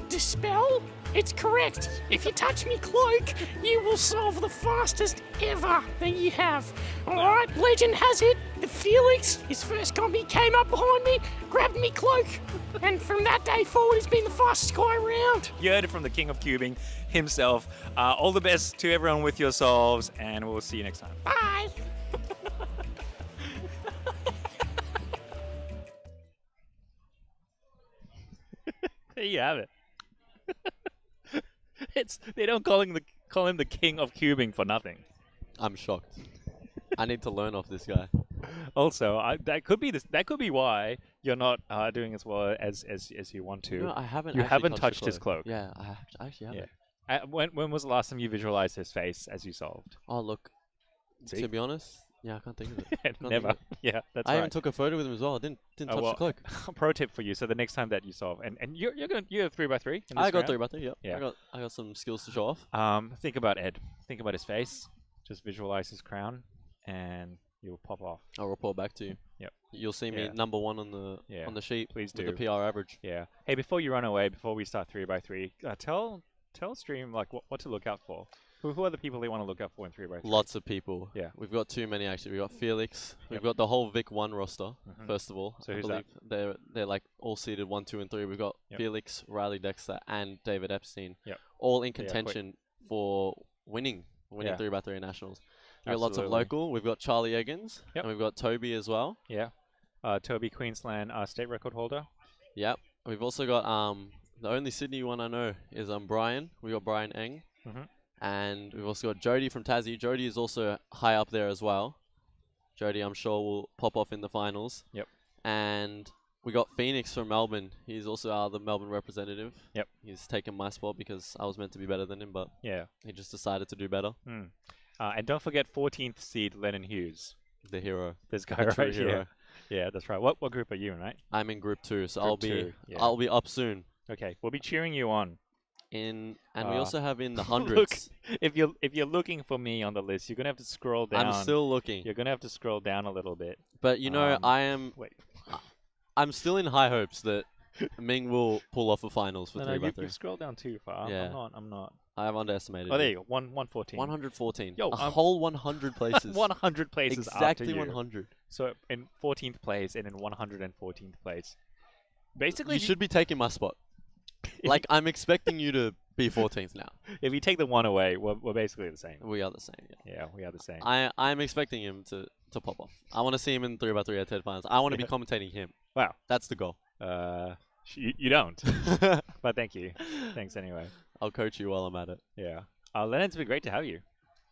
Dispel? It's correct. If you touch me cloak, you will solve the fastest ever that you have. Alright, legend has it that Felix, his first combi, came up behind me, grabbed me cloak, and from that day forward, he's been the fastest guy around. You heard it from the king of cubing himself. All the best to everyone with your solves, and we'll see you next time. Bye. There you have it. They don't call him the king of cubing for nothing. I'm shocked. I need to learn off this guy. Also, that could be why you're not doing as well as you want to. No, I haven't. You actually haven't touched his cloak. Yeah, I actually haven't. Yeah. When was the last time you visualized his face as you solved? Oh, look. See? To be honest, yeah, I can't think of it. Never. Yeah, that's I right. even took a photo with him as well. I didn't touch the cloak. Pro tip for you: so the next time that you solve, and you have 3x3. I got 3x3. Yep. Yeah. I got some skills to show off. Think about Ed. Think about his face. Just visualize his crown, and you'll pop off. I'll report back to you. Yep. You'll see me Yeah. number 1 on the sheet. Please with do. the PR average. Yeah. Hey, before you run away, before we start 3x3, tell stream like what to look out for. Who are the people they want to look out for in 3x3? Lots of people. Yeah. We've got too many actually. We've got Felix. We've Yep. got the whole Vic 1 roster, Mhm. first of all. So I who's that? believe they're like all seeded 1, 2, and 3. We've got Yep. Felix, Riley Dexter, and David Epstein. Yep. All in Yeah, quick. contention for winning Yeah. 3x3 nationals. We've got lots of Absolutely. local. We've got Charlie Eggins. Yep. And we've got Toby as well. Yeah. Toby, Queensland state record holder. Yep. We've also got the only Sydney one I know is Brian. We got Brian Eng. Mhm. And we've also got Jody from Tassie. Jody is also high up there as well. Jody, I'm sure, will pop off in the finals. Yep. And we got Phoenix from Melbourne. He's also the Melbourne representative. Yep. He's taken my spot because I was meant to be better than him, but Yeah. he just decided to do better. And don't forget 14th seed Lennon Hughes. The hero. This guy The true right hero. here. Yeah, that's right. What group are you in, right? I'm in group 2, so Group 2, yeah. I'll be up soon. Okay, we'll be cheering you on. And we Uh, also have in the Look, hundreds. if you're looking for me on the list, you're gonna have to scroll down. I'm still looking. You're gonna have to scroll down a little bit. But you know, Wait. I'm still in high hopes that Ming will pull off a finals for No, 3x3. you've scrolled down too far. Yeah. I'm not. I have underestimated. Oh, there it. you go. 114. 114. Yo, a I'm- whole 100 places. 100 places after Exactly you. 100. So in 14th place and in 114th place. Basically, You should be taking my spot. Like, I'm expecting you to be 14th now. if you take the one away, we're basically the same. We are the same, yeah. Yeah, we are the same. I'm expecting him to pop off. I want to see him in 3x3 head-to-head finals. I want to be commentating him. Wow. That's the goal. You don't. But thank you. Thanks anyway. I'll coach you while I'm at it. Yeah. Lennon, it's been great to have you.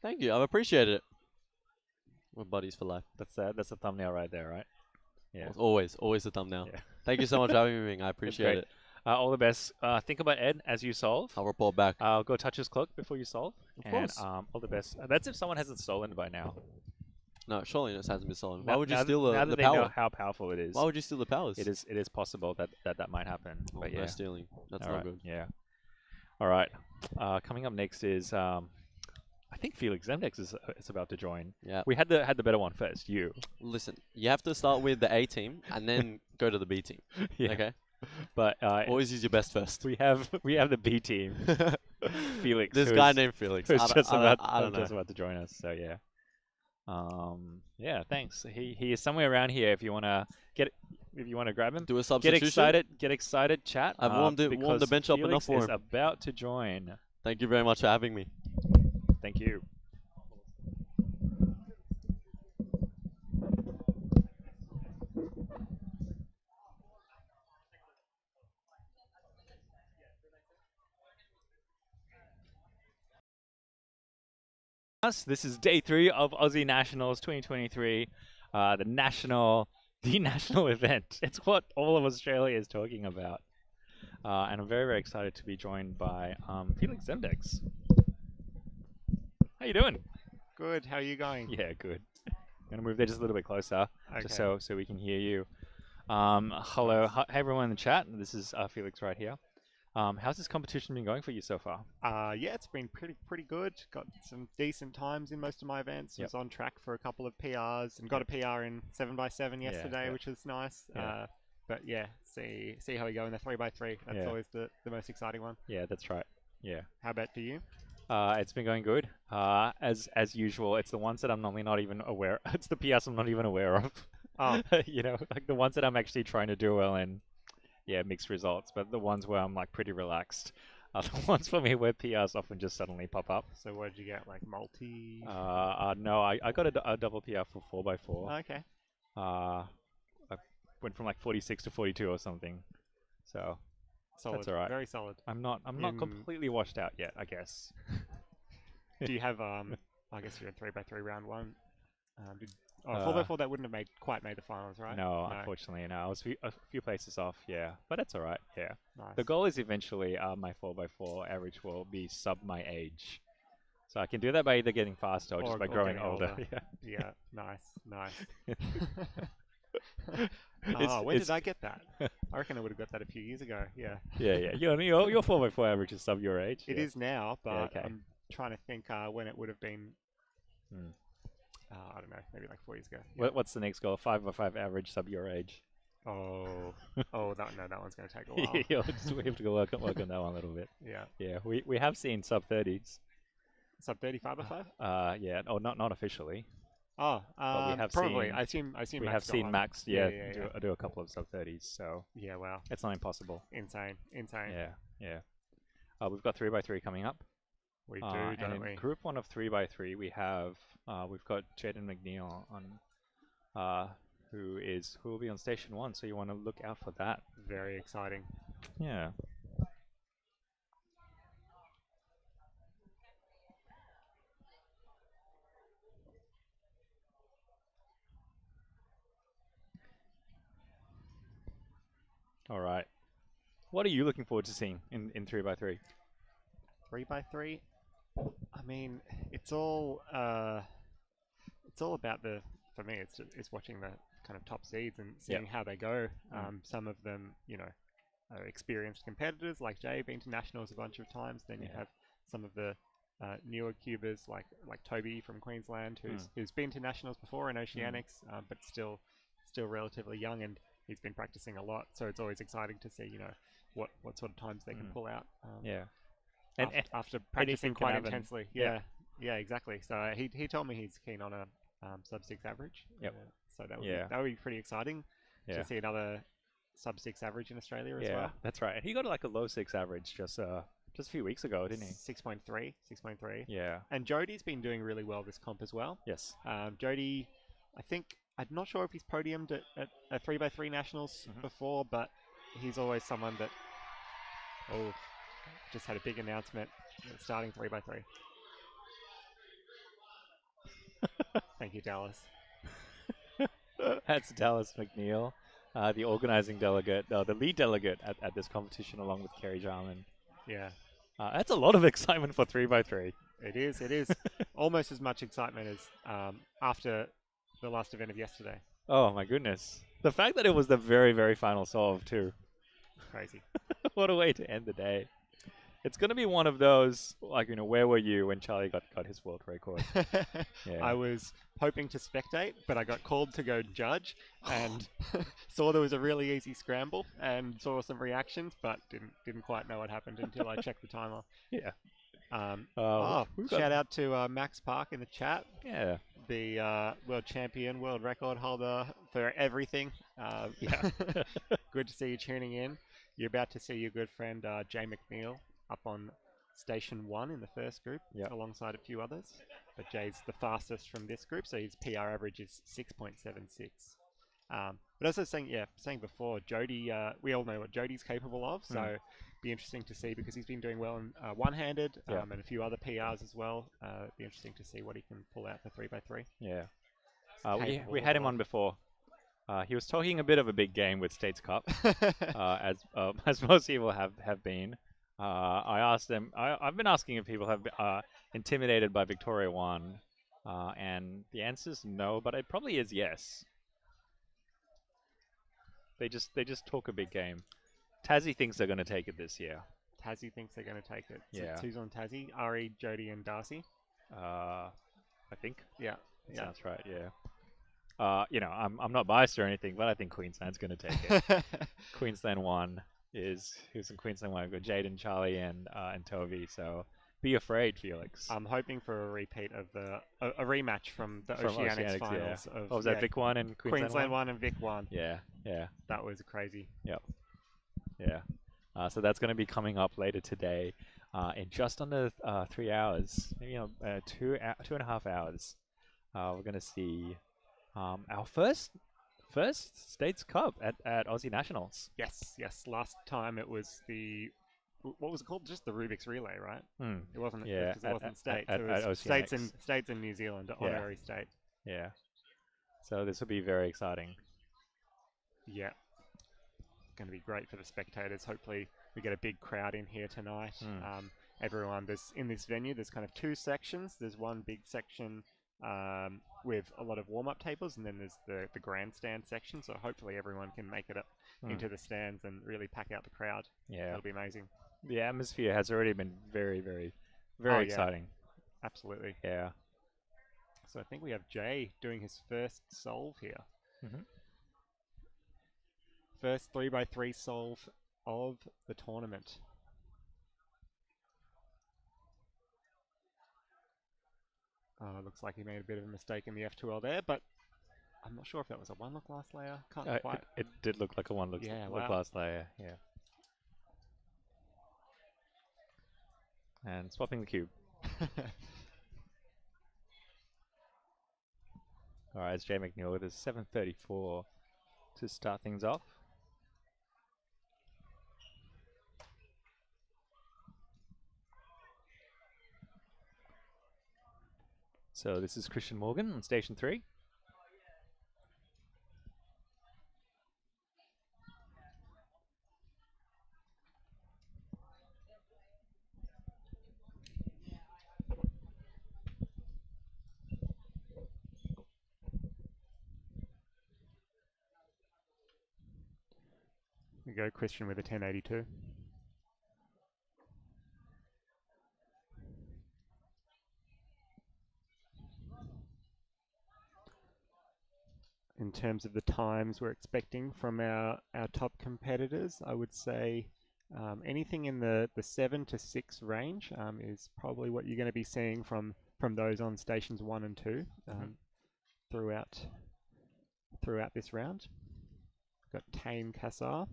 Thank you. I've appreciated it. We're buddies for life. That's a thumbnail right there, right? Yeah. Always the thumbnail. Yeah. Thank you so much for having me, Ming. I That's appreciate great. it. All the best. Think about Ed as you solve. I'll report back. I'll go touch his cloak before you solve. Of course. And all the best. That's if someone hasn't stolen by now. No, surely this hasn't been stolen. Why Now- would you now steal now the that they know power? how powerful it is. Why would you steal the powers? It is possible that might happen. Oh, but no yeah. stealing. That's All not right, good. Yeah. All right. Coming up next is I think Felix Zemdex is about to join. Yeah. We had the better one first. You. Listen, you have to start with the A team and then go to the B team. Yeah. Okay. But Always use your best first. we have the B team. Felix. This who's- guy named Felix. Who's I don't- just I don't- about I don't just know. about to join us. So yeah. Yeah. Thanks. He is somewhere around here. If you wanna grab him. Do a Get substitution. Get excited, chat. I've warmed the because bench up Felix enough for is him. about to join. Thank you very much for having me. Thank you. This is day 3 of Aussie Nationals 2023, the national event. It's what all of Australia is talking about, and I'm very, very excited to be joined by Felix Zemdex. How you doing? Good. How are you going? Yeah, good. I'm gonna move there just a little bit closer, just Okay. so we can hear you. Hello, hi everyone in the chat. This is Felix right here. How's this competition been going for you so far? Yeah, it's been pretty good. Got some decent times in most of my events. Yep. Was on track for a couple of PRs and got a PR in 7x7 yesterday, yeah. which was nice. Yeah. But yeah, see how we go in the 3x3. That's Yeah. always the most exciting one. Yeah, that's right. Yeah. How about for you? It's been going good. As usual, it's the ones that I'm normally not even aware. It's the PS I'm not even aware of. Oh. You know, like the ones that I'm actually trying to do well in. Yeah, mixed results. But the ones where I'm like pretty relaxed are the ones for me where PRs often just suddenly pop up. So what did you get? Like multi? No, I got a double PR for 4x4. Okay. I went from like 46 to 42 or something. So. Solid. That's all right. Very solid. I'm not completely washed out yet, I guess. Do you have I guess you're in 3x3 round 1. 4x4 that wouldn't have quite made the finals, right? No, unfortunately, no. I was a few places off, yeah. But that's all right, yeah. Nice. The goal is eventually my 4x4 average will be sub my age. So I can do that by either getting faster or just by growing getting older. Yeah, nice. It's- When it's- did I get that? I reckon I would have got that a few years ago. Yeah. Yeah. Your 4x4 average is sub your age. It yeah. is now, but Yeah, okay. I'm trying to think when it would have been. I don't know, maybe like 4 years ago. What's the next goal? 5x5 average sub your age. Oh, that one's going to take a while. Yeah, we have to go work on that one a little bit. Yeah. Yeah, we have seen sub 30s. Sub 35 by 5? Yeah. Oh, not officially. Oh, but we have probably. Seen, I assume we Max have got seen one. Max. Yeah, do a couple of sub 30s. So yeah, wow, it's not impossible. Insane. Yeah. We've got 3x3 coming up. We do, and don't in we? Group 1 of 3x3, we've got Jaden McNeil on, who will be on Station 1. So you want to look out for that. Very exciting. Yeah. All right. What are you looking forward to seeing in 3x3? 3x3. I mean, it's all about for me. It's watching the kind of top seeds and seeing how they go. Some of them, are experienced competitors like Jay, been to nationals a bunch of times. Then you have some of the newer cubers like Toby from Queensland, who's been to nationals before in Oceanics, but still relatively young, and he's been practicing a lot. So it's always exciting to see, what sort of times they can pull out. And after practicing quite intensely. Yeah, exactly. So he told me he's keen on a sub-6 average. Yep. So that would be pretty exciting to see another sub-6 average in Australia as well. That's right. And he got like a low 6 average just a few weeks ago, didn't he? 6.3. Yeah. And Jody's been doing really well this comp as well. Yes. Jody, I'm not sure if he's podiumed at 3x3 nationals before, but he's always someone that just had a big announcement starting 3x3. Thank you, Dallas. That's Dallas McNeil, the organizing delegate, the lead delegate at this competition, along with Kerry Jarman. Yeah. That's a lot of excitement for 3x3. It is. Almost as much excitement as after the last event of yesterday. Oh my goodness. The fact that it was the very, very final solve too. Crazy. What a way to end the day. It's going to be one of those, where were you when Charlie got his world record? Yeah. I was hoping to spectate, but I got called to go judge and saw there was a really easy scramble and saw some reactions, but didn't quite know what happened until I checked the timer. Yeah. Shout out to Max Park in the chat. Yeah. The world champion, world record holder for everything. Good to see you tuning in. You're about to see your good friend Jay McNeil up on Station 1 in the first group, alongside a few others. But Jay's the fastest from this group, so his PR average is 6.76. But as I was saying before, Jody, we all know what Jody's capable of, so be interesting to see, because he's been doing well in one-handed and a few other PRs as well. Be interesting to see what he can pull out for 3x3. Yeah. We had him on before. He was talking a bit of a big game with States Cup, as most people have been. I asked them. I've been asking if people have been intimidated by Victoria 1, and the answer is no, but it probably is yes. They just talk a big game. Tassie thinks they're going to take it this year. Tassie thinks they're going to take it. Yeah. So who's on Tassie? Ari, Jody, and Darcy. I think. Yeah. Sounds right. Yeah. I'm not biased or anything, but I think Queensland's going to take it. Queensland 1 who's in Queensland 1. We've got Jaden, Charlie, and Toby. So be afraid, Felix. I'm hoping for a repeat of a rematch from the Oceanics finals. Yeah. Was that Vic 1 and Queensland 1 and Vic 1. Yeah. That was crazy. Yep. Yeah. So that's going to be coming up later today, in just under 3 hours, maybe 2.5 hours. We're going to see our first States Cup at Aussie Nationals. Yes. Last time it was what was it called? Just the Rubik's Relay, right? It wasn't. Yeah. Because it wasn't states. It was states and New Zealand, honorary state. Yeah. So this will be very exciting. Yeah. Going to be great for the spectators. Hopefully we get a big crowd in here tonight. Everyone, in this venue, there's kind of two sections. There's one big section with a lot of warm-up tables, and then there's the grandstand section. So hopefully everyone can make it up into the stands and really pack out the crowd. Yeah, that'll be amazing. The atmosphere has already been very, very, very exciting. Absolutely. Yeah. So I think we have Jay doing his first solve here. Mhm. First 3x3 solve of the tournament. Looks like he made a bit of a mistake in the F2L there, but I'm not sure if that was a one-look last layer. Can't quite. It did look like a one-look last layer, yeah. And swapping the cube. Alright, it's Jay McNeil with his 734 to start things off. So this is Christian Morgan on station 3. We go Christian with a 1082. In terms of the times we're expecting from our top competitors, I would say anything in the 7 to 6 range is probably what you're going to be seeing from those on stations 1 and 2 throughout this round. We've got Tame Kassar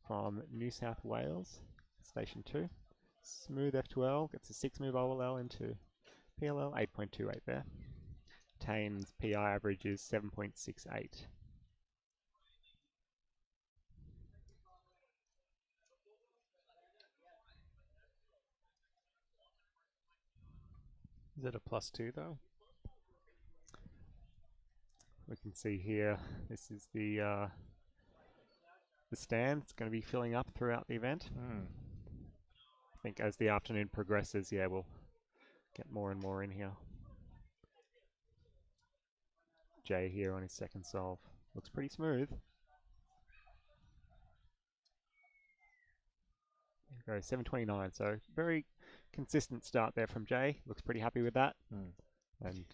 from New South Wales, station 2. Smooth F2L, gets a 6-move OLL into PLL, 8.28 there. Tame's PI average is 7.68. Is it a +2 though? We can see here, this is the stand. It's going to be filling up throughout the event. I think as the afternoon progresses, yeah, we'll get more and more in here. Jay here on his second solve. Looks pretty smooth. There we go, 729, so very consistent start there from Jay. Looks pretty happy with that. And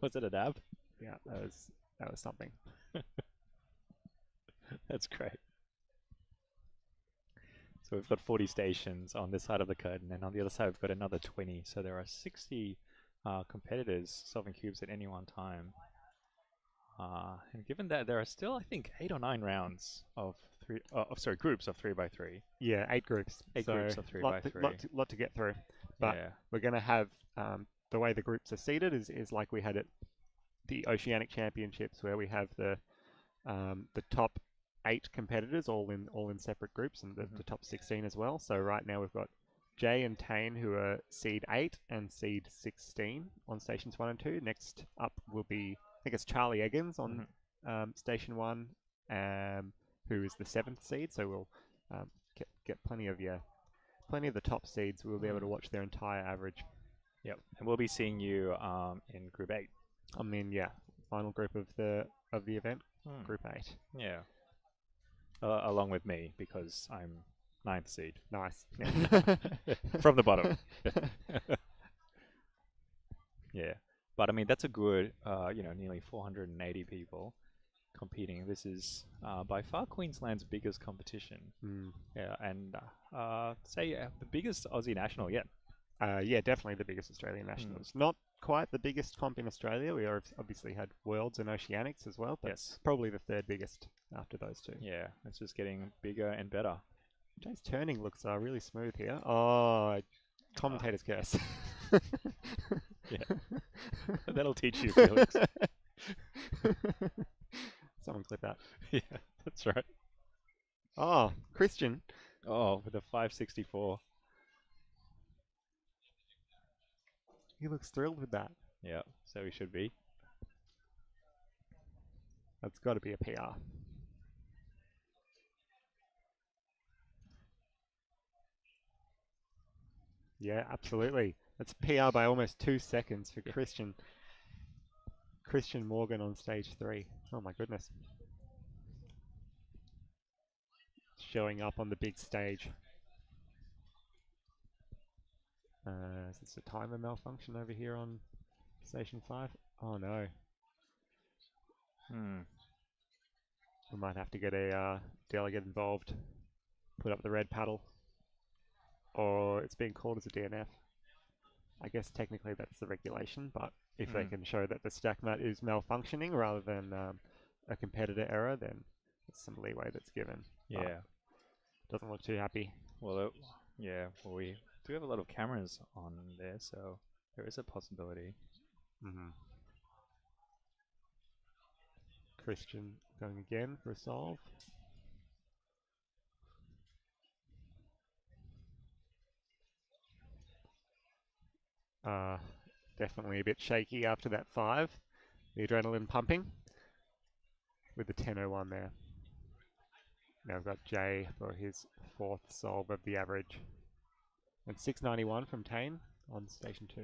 was it a dab? Yeah, that was something. That's great. So we've got 40 stations on this side of the curtain, and on the other side we've got another 20. So there are 60 competitors solving cubes at any one time. And given that there are still, I think, 8 or 9 rounds of groups of 3x3. Yeah, 8 groups. 8 groups of 3x3. Lot to get through. But we're going to have the way the groups are seated is like we had at the Oceanic Championships, where we have the top 8 competitors all in separate groups, and the top 16 as well. So right now we've got Jay and Tane, who are seed 8 and seed 16 on stations 1 and 2. Next up will be, I think it's Charlie Eggins on station 1, who is the 7th seed. So we'll get plenty of the top seeds. We'll be able to watch their entire average. Yep, and we'll be seeing you in Group 8. I'm in, final group of the event, Group 8. Yeah. Along with me, because I'm 9th seed. Nice. From the bottom. Yeah. But I mean, that's a good, nearly 480 people competing. This is by far Queensland's biggest competition. Yeah, and the biggest Aussie national yet. Yeah, definitely the biggest Australian nationals. Not quite the biggest comp in Australia. We obviously had Worlds and Oceanics as well, but probably the 3rd biggest after those 2. Yeah, it's just getting bigger and better. Jay's turning looks really smooth here. Oh, commentator's curse. Yeah, that'll teach you, Felix. Someone clip that. Yeah, that's right. Oh, Christian. Oh, with a 564. He looks thrilled with that. Yeah, so he should be. That's got to be a PR. Yeah, absolutely. That's PR by almost 2 seconds for Christian. Christian Morgan on stage 3. Oh my goodness. Showing up on the big stage. Is this a timer malfunction over here on Station 5? Oh no. We might have to get a delegate involved. Put up the red paddle. Or it's being called as a DNF. I guess technically that's the regulation, but if they can show that the stack mat is malfunctioning rather than a competitor error, then there's some leeway that's given. Yeah. Doesn't look too happy. Well, yeah, well, we do have a lot of cameras on there, so there is a possibility. Christian going again for a solve. Definitely a bit shaky after that 5. The adrenaline pumping with the 10:01 there. Now we've got Jay for his 4th solve of the average. And 691 from Tane on Station 2.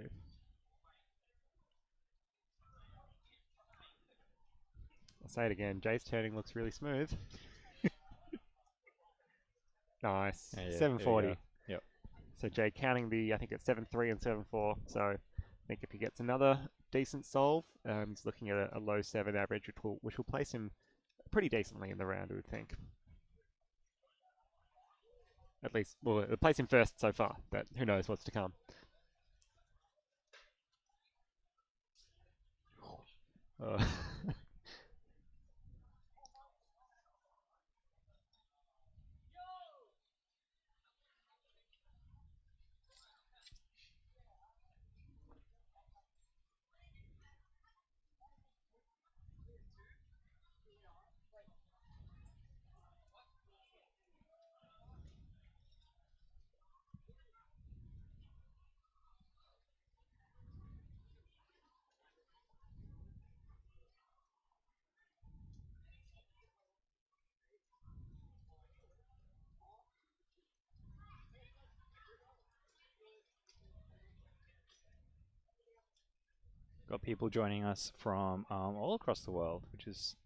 I'll say it again, Jay's turning looks really smooth. Nice. Yeah, 740. Yep. So Jay counting the, I think it's 7.3 and 7.4. So I think if he gets another decent solve, he's looking at a low 7 average, which will place him pretty decently in the round, I would think. At least, well, it'll place him first so far, but who knows what's to come. Got people joining us from all across the world, which is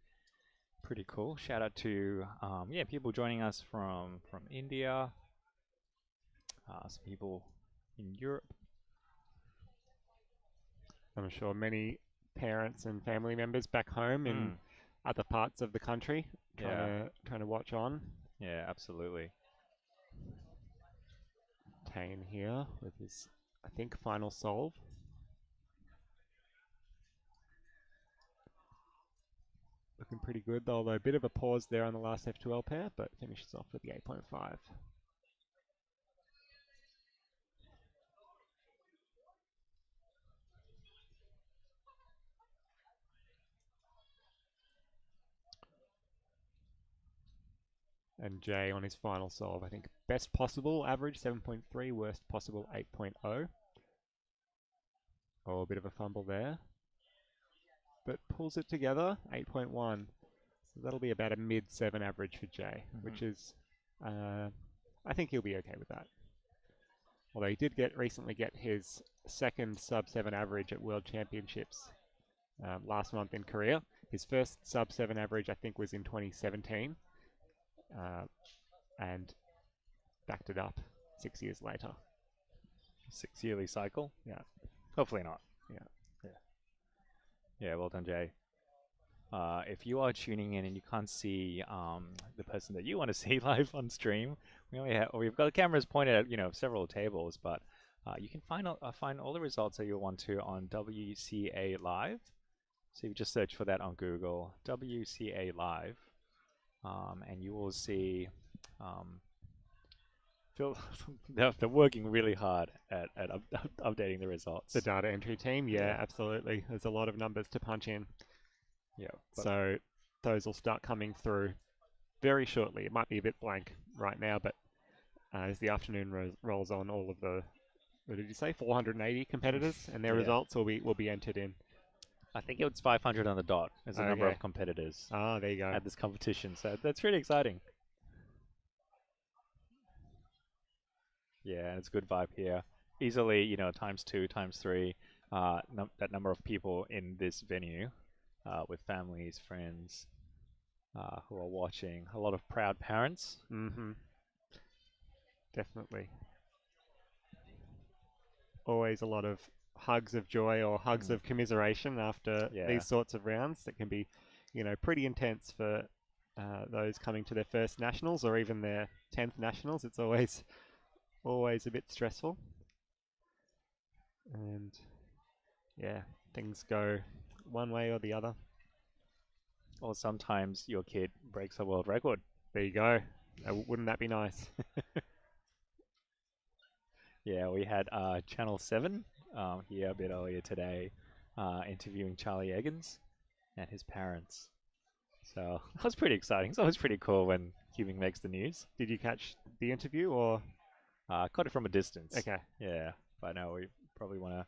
pretty cool. Shout out to people joining us from India, some people in Europe. I'm sure many parents and family members back home in other parts of the country trying to watch on. Yeah, absolutely. Tane here with his, I think, final solve. Looking pretty good, although a bit of a pause there on the last F2L pair, but finishes off with the 8.5. And Jay on his final solve, I think best possible average 7.3, worst possible 8.0. Oh, a bit of a fumble there. But pulls it together, 8.1. So that'll be about a mid-7 average for Jay, which is, I think he'll be okay with that. Although he did recently get his second sub-7 average at World Championships last month in Korea. His first sub-7 average, I think, was in 2017. And backed it up 6 years later. 6-yearly cycle? Yeah. Hopefully not. Yeah. Yeah, well done, Jay. If you are tuning in and you can't see the person that you want to see live on stream, we've got the cameras pointed at several tables, but you can find all the results that you want to on WCA Live. So you just search for that on Google, WCA Live, and you will see. They're working really hard at updating the results. The data entry team, yeah, absolutely. There's a lot of numbers to punch in. Yeah. So those will start coming through very shortly. It might be a bit blank right now, but as the afternoon rolls on, all of the, what did you say, 480 competitors and their results will be entered in. I think it's 500 on the dot as the number of competitors. Ah, there you go. At this competition, so that's really exciting. Yeah, it's a good vibe here. Easily, ×2, ×3, that number of people in this venue, with families, friends, who are watching. A lot of proud parents. Mm-hmm. Definitely. always a lot of hugs of joy or hugs of commiseration after these sorts of rounds that can be, pretty intense for those coming to their first nationals or even their 10th nationals. It's always a bit stressful. And yeah, things go one way or the other. Or sometimes your kid breaks a world record. There you go. Wouldn't that be nice? Yeah, we had Channel 7 here a bit earlier today interviewing Charlie Eggins and his parents. So that was pretty exciting. It's always pretty cool when cubing makes the news. Did you catch the interview or? Caught it from a distance. Okay. Yeah, but no, we probably want to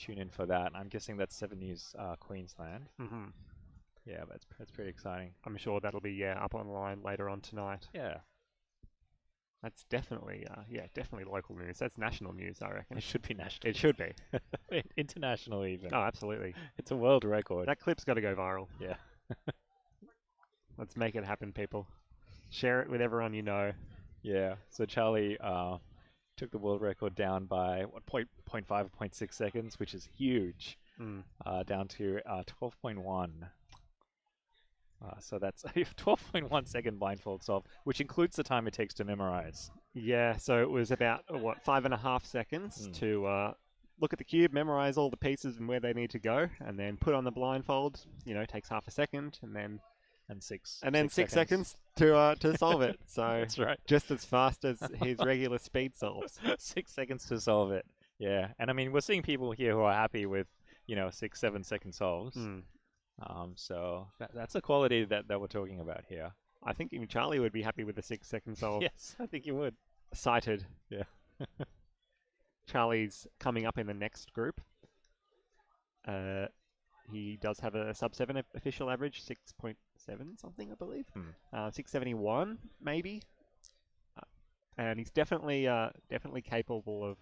tune in for that. I'm guessing that's 7 News Queensland. Mm-hmm. Yeah, that's pretty exciting. I'm sure that'll be up online later on tonight. Yeah. That's definitely definitely local news. That's national news, I reckon. It should be national. It should be. International even. Oh, absolutely. It's a world record. That clip's got to go viral. Yeah. Let's make it happen, people. Share it with everyone you know. Yeah. So Charlie took the world record down by 0.5 or 0.6 seconds, which is huge. Down to 12.1. So that's a 12.1 second blindfold solve, which includes the time it takes to memorize. Yeah, so it was about, 5.5 seconds to look at the cube, memorize all the pieces and where they need to go, and then put on the blindfold. Takes half a second, and then 6 seconds to solve it. So that's right. Just as fast as his regular speed solves. 6 seconds to solve it. Yeah, and I mean we're seeing people here who are happy with 6-7 second solves. So that's the quality that we're talking about here. I think even Charlie would be happy with the 6 second solve. Yes, I think you would. Cited. Yeah. Charlie's coming up in the next group. He does have a sub-7 official average, 6.7 something, I believe. 671 maybe. And he's definitely capable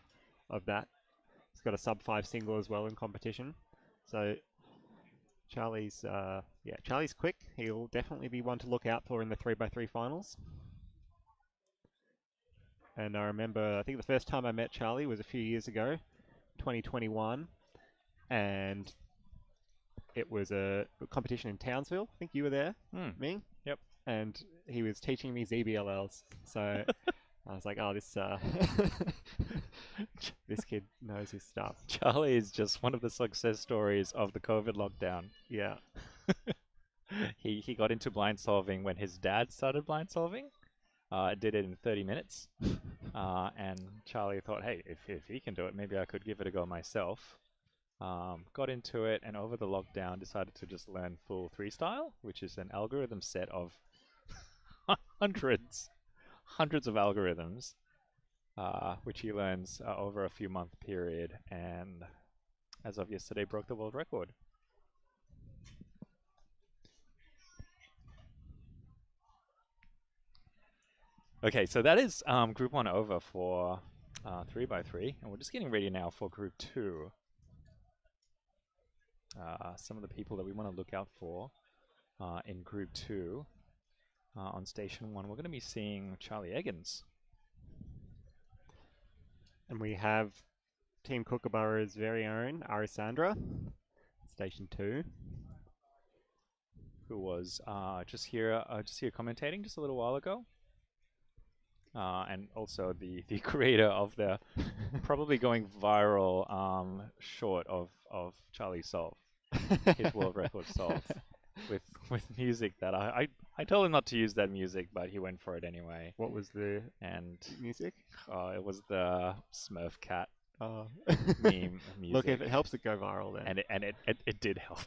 of that. He's got a sub-5 single as well in competition. So Charlie's quick. He'll definitely be one to look out for in the 3x3 finals. And I remember, I think the first time I met Charlie was a few years ago, 2021, and it was a competition in Townsville. I think you were there, Ming? Yep. And he was teaching me ZBLLs, so I was like, oh, this kid knows his stuff. Charlie is just one of the success stories of the COVID lockdown. Yeah. He got into blind solving when his dad started blind solving. Did it in 30 minutes. And Charlie thought, hey, if he can do it, maybe I could give it a go myself. Got into it, and over the lockdown decided to just learn full 3-style, which is an algorithm set of hundreds of algorithms, which he learns over a few month period, and as of yesterday broke the world record. Okay, so that is Group 1 over for 3x3, and we're just getting ready now for Group 2. Some of the people that we want to look out for in Group 2. On Station 1, we're going to be seeing Charlie Eggins. And we have Team Kookaburra's very own Arisandra, Station 2. Who was just here commentating just a little while ago. And also the creator of the probably going viral short of Charlie Solve, his world record solve, with music that I told him not to use that music, but he went for it anyway. What was the music? It was the Smurf cat meme music. Look, if it helps it go viral, then and it did help.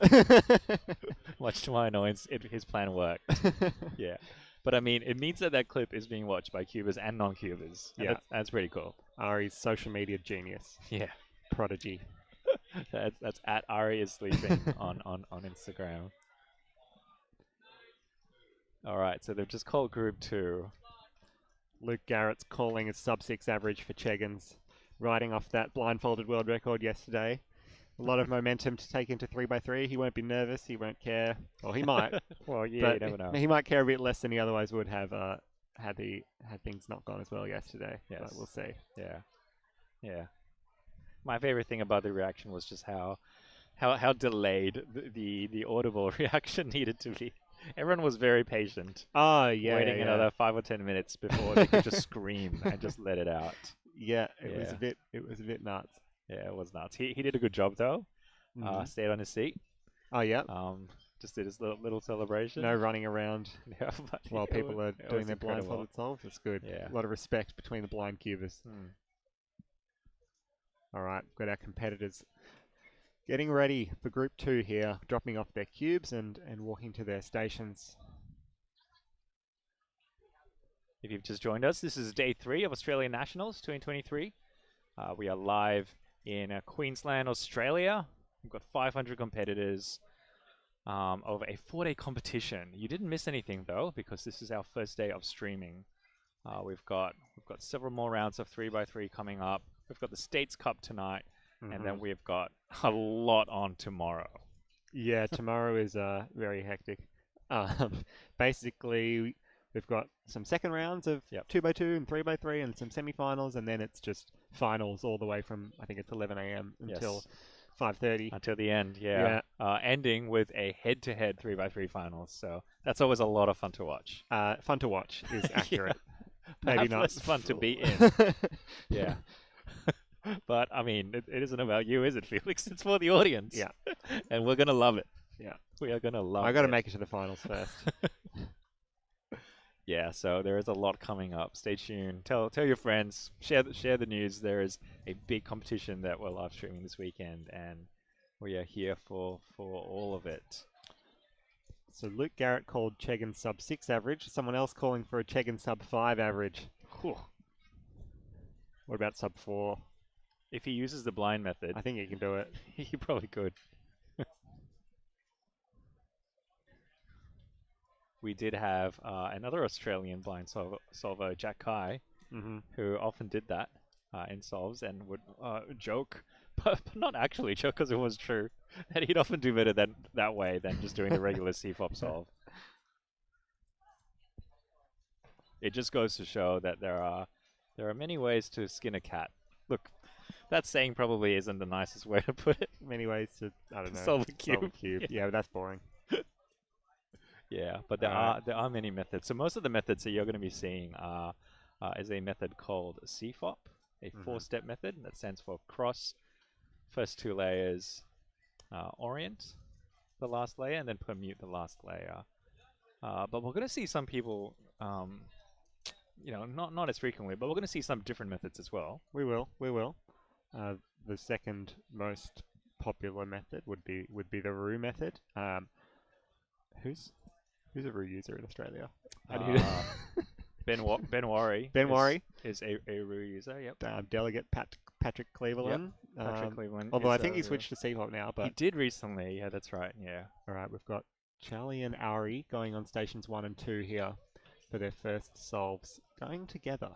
Much to my annoyance, his plan worked. Yeah. But I mean, it means that clip is being watched by cubers and non-cubers. Yeah, that's pretty cool. Ari's social media genius. Yeah, prodigy. that's at Ari is sleeping on Instagram. All right, so they've just called Group 2. Luke Garrett's calling a sub-6 average for Eggins, riding off that blindfolded world record yesterday. A lot of momentum to take into 3x3. He won't be nervous. He won't care. Well, he might. Well, yeah, but you never know. He might care a bit less than he otherwise would have had things not gone as well yesterday. Yes. But we'll see. Yeah. my favorite thing about the reaction was just how delayed the audible reaction needed to be. Everyone was very patient. Oh yeah, waiting another 5 or 10 minutes before they could just scream and just let it out. Yeah, it was a bit nuts. Yeah, it was nuts. He did a good job though. Mhm. Stayed on his seat. Oh yeah. Just did his little celebration. No running around Yeah, but while it people was- are it doing was their incredible. blindfolded solves. That's good. Yeah. A lot of respect between the blind cubers. All right, got our competitors getting ready for Group 2 here, dropping off their cubes and walking to their stations. If you've just joined us, this is day 3 of Australian Nationals 2023. We are live in Queensland, Australia. We've got 500 competitors over a 4-day competition. You didn't miss anything though, because this is our first day of streaming. We've got several more rounds of 3x3 coming up. We've got the States Cup tonight, and then we've got a lot on tomorrow. Yeah, tomorrow is very hectic. Basically, we've got some second rounds of 2x2 and 3x3 and some semi-finals, and then it's just finals all the way from, I think it's 11 a.m. until 5:30. Until the end, yeah. Ending with a head-to-head 3x3 finals. So that's always a lot of fun to watch. Fun to watch is accurate. Maybe Maybe not not less fun to be in. Yeah. But, I mean, it isn't about you, is it, Felix? It's for the audience. Yeah. And we're going to love it. Yeah. We are going to love it. I got to make it to the finals first. Yeah, so there is a lot coming up. Stay tuned. Tell your friends. Share the news. There is a big competition that we're live streaming this weekend, and we are here for all of it. So Luke Garrett called Eggins sub 6 average. Someone else calling for a Eggins sub 5 average. Cool. What about sub 4? If he uses the blind method, I think he can do it. He probably could. We did have another Australian blind solver, Jack Kai, who often did that in solves and would joke, but not actually joke because it was true, that he'd often do better that way than just doing the regular CFOP solve. It just goes to show that there are many ways to skin a cat. Look, that saying probably isn't the nicest way to put it. Many ways to, I don't know, solve a cube. Solve a cube. Yeah, but that's boring. Yeah, but there are many methods. So most of the methods that you're going to be seeing is a method called CFOP, a 4-step method that stands for cross, first 2 layers, orient, the last layer, and then permute the last layer. But we're going to see some people, not as frequently, but we're going to see some different methods as well. We will. The second most popular method would be the Roo method. Who's a Roo user in Australia? Ben Worry. Ben Worry is a Roo user. Yep. Delegate Patrick Cleveland. Yep. Patrick Cleveland. Although I think he switched to CFOP now, but he did recently. Yeah, that's right. Yeah. All right, we've got Charlie and Ari going on stations 1 and 2 here for their first solves, going together.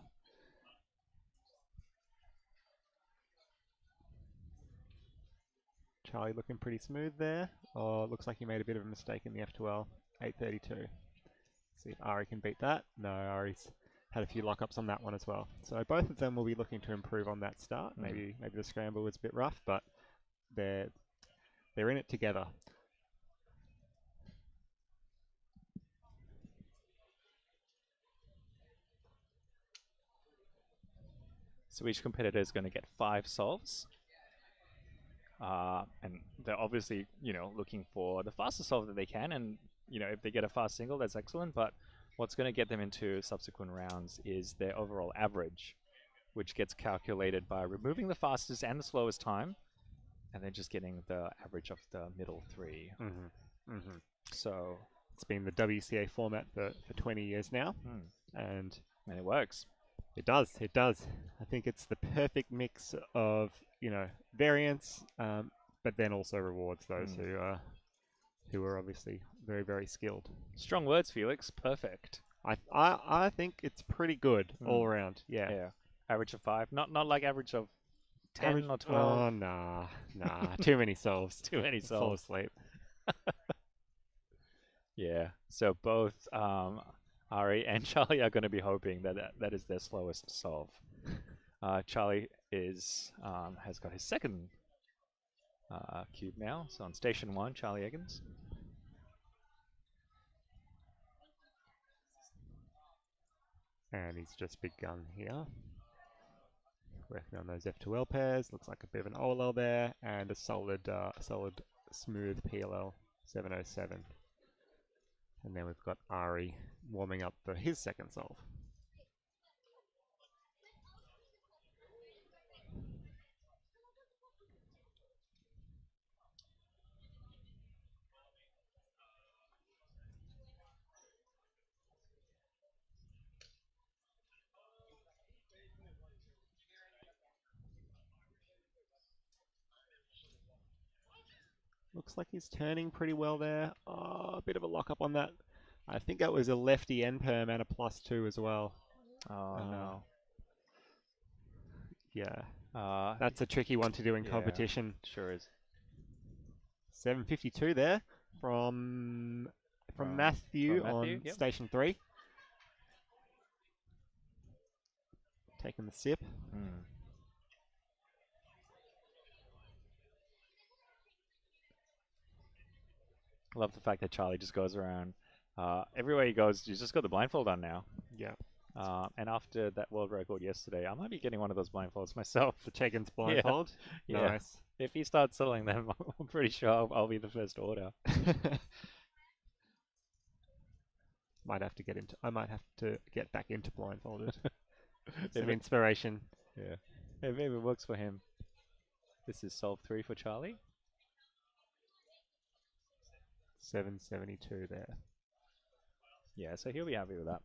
Charlie looking pretty smooth there. Oh, it looks like he made a bit of a mistake in the F2L. 832. See if Ari can beat that. No, Ari's had a few lockups on that one as well. So both of them will be looking to improve on that start. Maybe the scramble was a bit rough, but they're in it together. So each competitor is going to get 5 solves. And they're obviously, looking for the fastest solve that they can. And, if they get a fast single, that's excellent. But what's going to get them into subsequent rounds is their overall average, which gets calculated by removing the fastest and the slowest time, and then just getting the average of the middle 3. So it's been the WCA format for 20 years now. And it works. It does. I think it's the perfect mix of, variance, but then also rewards those who are obviously very, very skilled. Strong words, Felix. Perfect. I think it's pretty good all around. Yeah. Average of 5. Not like average of 10 or 12. Oh, nah. Too many solves. Too many solves. Fall asleep. Yeah. So both Ari and Charlie are going to be hoping that is their slowest solve. Charlie is has got his second cube now. So on station 1, Charlie Eggins. And he's just begun here. Working on those F2L pairs. Looks like a bit of an OLL there, and a solid, smooth PLL 707. And then we've got Ari warming up for his second solve. Looks like he's turning pretty well there. Oh, a bit of a lock up on that. I think that was a lefty end perm and a +2 as well. Oh no. Yeah. That's a tricky one to do in competition. Sure is. 752 there from Matthew on yep. station 3. Taking the sip. Love the fact that Charlie just goes around. Everywhere he goes, he's just got the blindfold on now. Yeah. And after that world record yesterday, I might be getting one of those blindfolds myself. The Eggins blindfold? Yeah. Nice. If he starts selling them, I'm pretty sure I'll be the first to order. I might have to get back into blindfolded. Some inspiration. Yeah. Maybe it works for him. This is solve 3 for Charlie. 772 there. Yeah, so he'll be happy with that.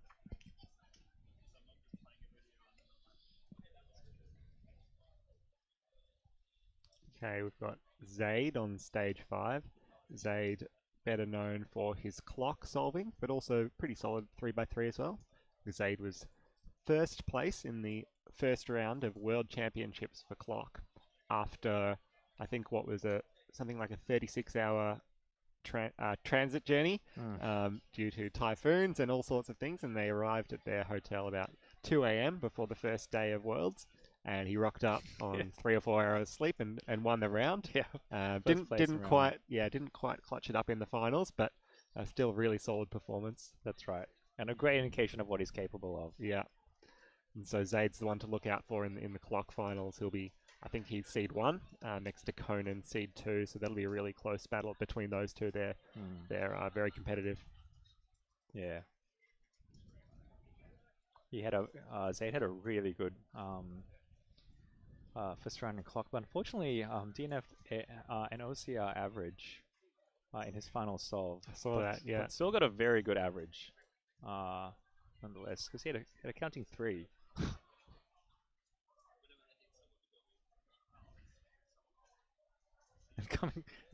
Okay, we've got Zaid on stage 5. Zaid, better known for his clock solving, but also pretty solid 3x3 as well. Zaid was first place in the first round of World Championships for clock after, I think, what was something like a 36-hour transit journey due to typhoons and all sorts of things, and they arrived at their hotel about 2 a.m. before the first day of Worlds, and he rocked up on 3 or 4 hours sleep and won the round. Didn't quite clutch it up in the finals, but still really solid performance. That's right, and a great indication of what he's capable of. Yeah, and so Zaid's the one to look out for in the clock finals. I think he's seed 1 next to Conan, seed 2. So that'll be a really close battle between those two. They're very competitive. Yeah. He had Zaid had a really good first round in clock, but unfortunately DNF an OCR average in his final solve. I saw that. Yeah. But still got a very good average, nonetheless, because he had a counting 3.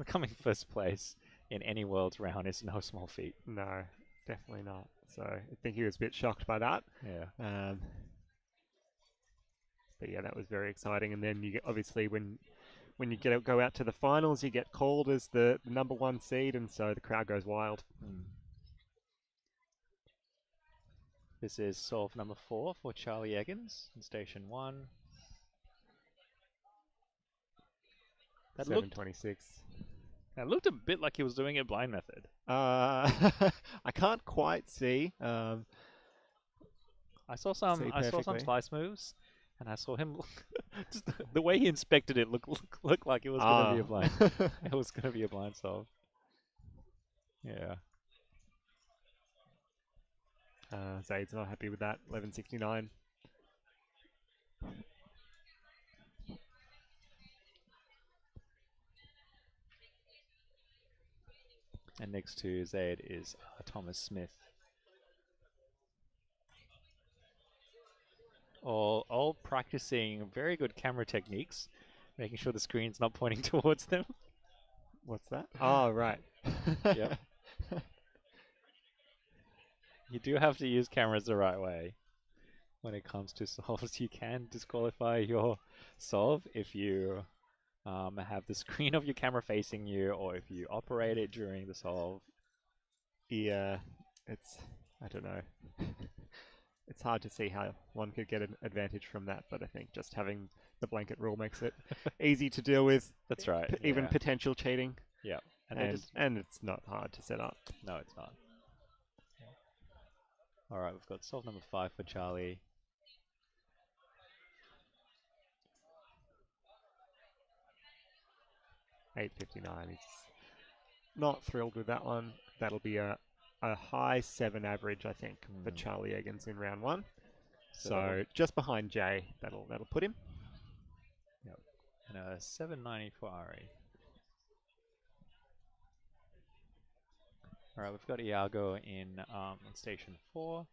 Coming first place in any Worlds round is no small feat. No, definitely not. So I think he was a bit shocked by that. Yeah. But yeah, that was very exciting. And then you get, obviously when you go out to the finals, you get called as the number 1 seed, and so the crowd goes wild. This is solve number 4 for Charlie Eggins in station 1. That 726. That looked a bit like he was doing it blind method. I can't quite see. I saw some slice moves, and I saw him just the way he inspected it looked like it was going to be a blind. It was going to be a blind solve. Yeah. Zaid's not happy with that. 1169. And next to Zaid is Thomas Smith. All practicing very good camera techniques, making sure the screen's not pointing towards them. What's that? Oh, right. Yep. You do have to use cameras the right way when it comes to solves. You can disqualify your solve if you have the screen of your camera facing you, or if you operate it during the solve. Yeah, I don't know. It's hard to see how one could get an advantage from that, but I think just having the blanket rule makes it easy to deal with. That's right. Even potential cheating. Yeah. And it's not hard to set up. No, it's not. All right, we've got solve number 5 for Charlie. $8.59. He's not thrilled with that one. That'll be a high 7 average, I think, for Charlie Eggins in round 1. So just behind Jay, that'll put him. Yep. And a 7.90 for Ari. All right, we've got Iago in station 4.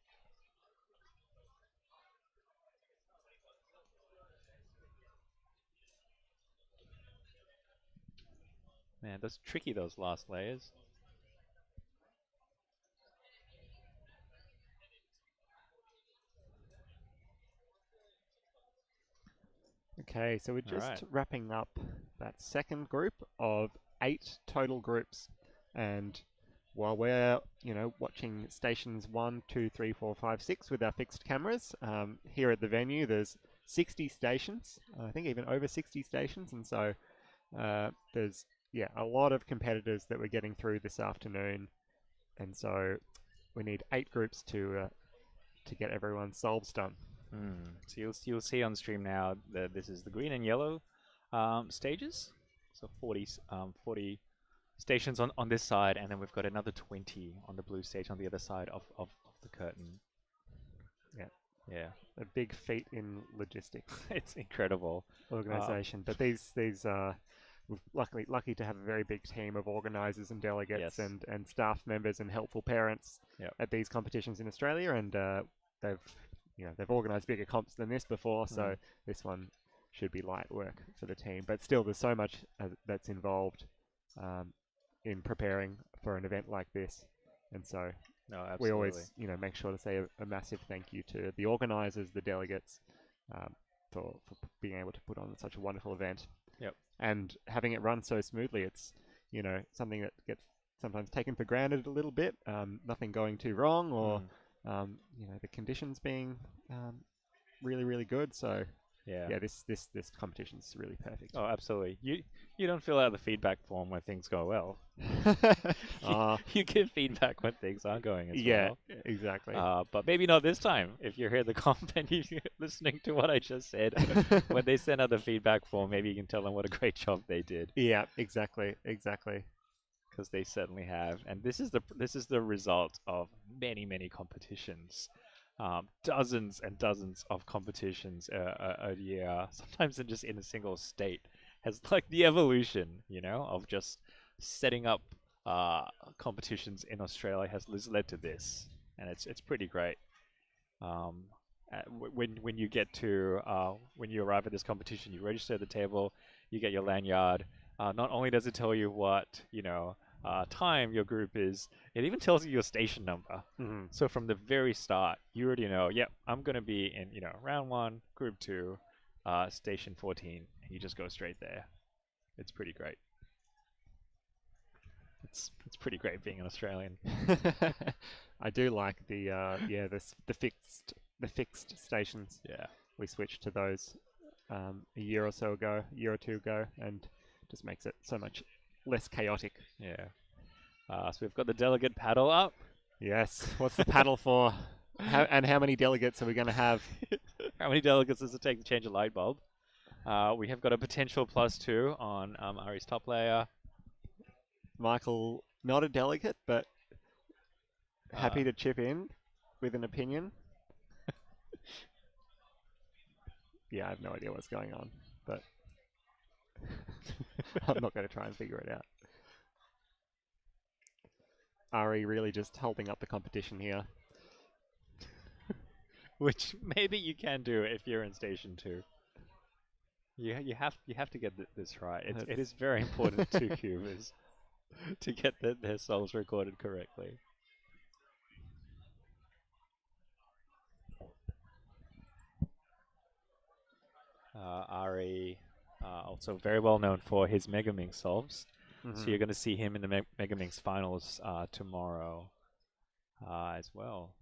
Man, that's tricky, those last layers. Okay, so we're just wrapping up that second group of 8 total groups. And while we're, watching stations 1, 2, 3, 4, 5, 6 with our fixed cameras, here at the venue, there's 60 stations. I think even over 60 stations. And so there's, a lot of competitors that we're getting through this afternoon. And so we need 8 groups to get everyone's solves done. So you'll see on stream now that this is the green and yellow stages. So 40 stations on this side, and then we've got another 20 on the blue stage on the other side of the curtain. Yeah. A big feat in logistics. It's incredible. Organisation. But these we're lucky to have a very big team of organisers and delegates and staff members and helpful parents at these competitions in Australia, and they've organised bigger comps than this before, so this one should be light work for the team. But still, there's so much that's involved in preparing for an event like this, and so we always make sure to say a massive thank you to the organisers, the delegates, for being able to put on such a wonderful event. Yep. And having it run so smoothly. It's something that gets sometimes taken for granted a little bit. Nothing going too wrong, or the conditions being really, really good. So this competition's really perfect. Oh, absolutely. You don't fill out the feedback form when things go well. You give feedback when things aren't going as well. Yeah, exactly. But maybe not this time. If you're here at the comp and you're listening to what I just said, when they send out the feedback form, maybe you can tell them what a great job they did. Yeah, exactly. Because they certainly have, and this is the result of many competitions, dozens and dozens of competitions a year. Sometimes just in a single state has like the evolution, of just setting up competitions in Australia has led to this, and it's pretty great. When you get to when you arrive at this competition, you register at the table, you get your lanyard. Not only does it tell you what time your group is, it even tells you your station number. So from the very start, you already know, I'm going to be in round 1, group 2, station 14. And you just go straight there. It's pretty great. It's pretty great being an Australian. I do like the fixed stations. Yeah, we switched to those a year or two ago, and just makes it so much less chaotic. Yeah. So we've got the delegate paddle up. Yes. What's the paddle for? How many delegates are we going to have? How many delegates does it take to change a light bulb? We have got a potential +2 on Ari's top layer. Michael, not a delegate, but happy to chip in with an opinion. I have no idea what's going on, but I'm not going to try and figure it out. Ari really just holding up the competition here. Which maybe you can do if you're in station 2. You have to get this right. It is very important to cubers to get their solves recorded correctly. Ari, also very well known for his Megaminx solves. So you're going to see him in the Megaminx finals tomorrow as well.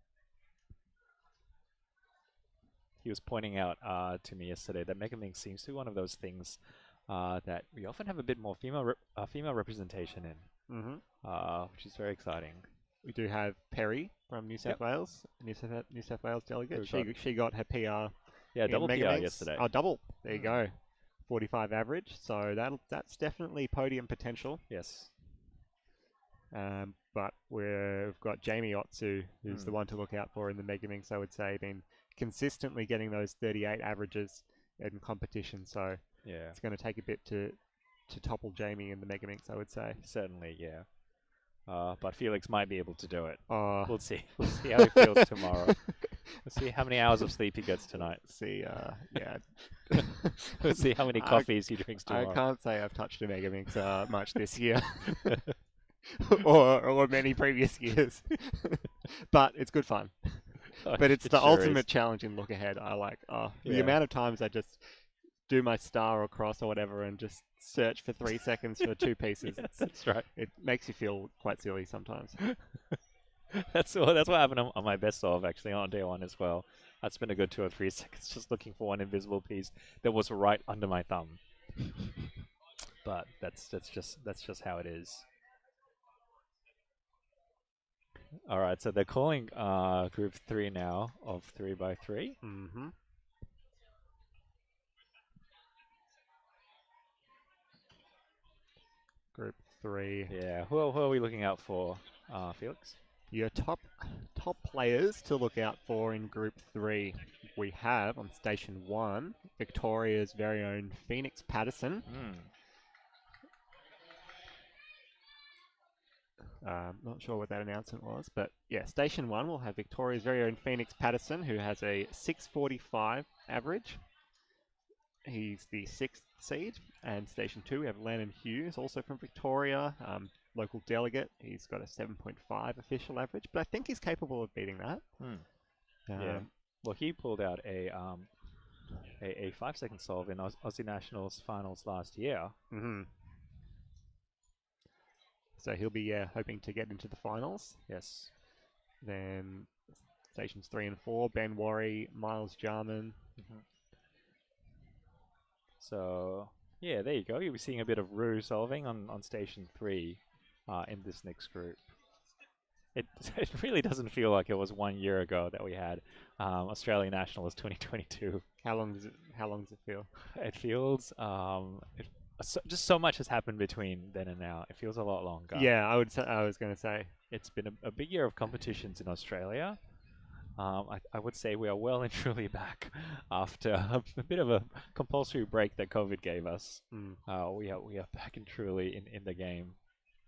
he was pointing out to me yesterday that Megamix seems to be one of those things that we often have a bit more female representation in, which is very exciting. We do have Perry from New South Wales, New South Wales delegate. She got her PR. Yeah, double PR Megamix. yesterday. Oh, double. There you go. 45 average. So that's definitely podium potential. Yes. But we've got Jamie Otsu, who's the one to look out for in the Megamix, I would say, been consistently getting those 38 averages in competition. So yeah, it's going to take a bit to topple Jamie in the Megamix, I would say. Certainly, yeah. But Felix might be able to do it. We'll see. We'll see how he feels tomorrow. We'll see how many hours of sleep he gets tonight. Yeah. We'll see how many coffees he drinks tomorrow. I can't say I've touched a Megamix much this year. or many previous years. But it's good fun. But it's the ultimate challenge in look ahead. I like the amount of times I just do my star or cross or whatever and just search for 3 seconds for 2 pieces. Yes, that's right. It makes you feel quite silly sometimes. That's what happened on my best of, actually, on day 1 as well. I'd spent a good 2 or 3 seconds just looking for one invisible piece that was right under my thumb. But that's just how it is. All right, so they're calling group 3 now of 3x3. Mm-hmm. Group 3. Yeah, who are we looking out for, Felix? Your top players to look out for in Group 3. We have on Station 1 Victoria's very own Phoenix Patterson. Not sure what that announcement was, but yeah, Station 1 will have Victoria's very own Phoenix Patterson, who has a 645 average. He's the 6th seed. And Station 2, we have Lennon Hughes, also from Victoria, local delegate. He's got a 7.5 official average, but I think he's capable of beating that. Yeah. Well, he pulled out a 5-second solve in Aussie Nationals finals last year. So he'll be hoping to get into the finals. Yes. Then Stations 3 and 4, Ben Worry, Miles Jarman. So yeah, there you go. You'll be seeing a bit of Roo solving on Station 3 in this next group. It really doesn't feel like it was 1 year ago that we had Australian Nationals 2022. How long does it feel? It feels just so much has happened between then and now. It feels a lot longer. Yeah, I was going to say it's been a big year of competitions in Australia. I would say we are well and truly back after a bit of a compulsory break that COVID gave us. We are back and truly in the game.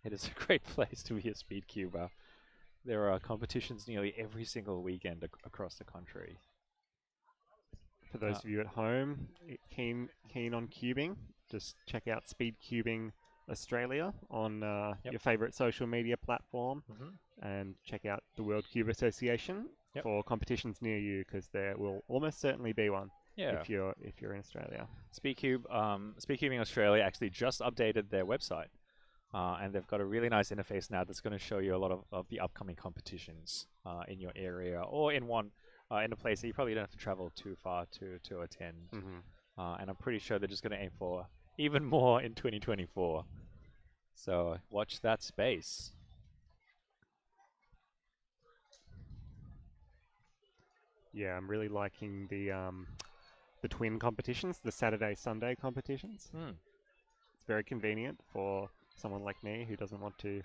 It is a great place to be a Speedcuber. There are competitions nearly every single weekend across the country. For those of you at home keen on cubing, just check out Speedcubing Australia on your favourite social media platform, and check out the World Cube Association for competitions near you, because there will almost certainly be one. If you're in Australia. Speedcubing Australia actually just updated their website, and they've got a really nice interface now that's going to show you a lot of the upcoming competitions in your area, or in a place that you probably don't have to travel too far to attend. And I'm pretty sure they're just going to aim for even more in 2024. So watch that space. Yeah, I'm really liking the twin competitions, the Saturday-Sunday competitions. It's very convenient for someone like me who doesn't want to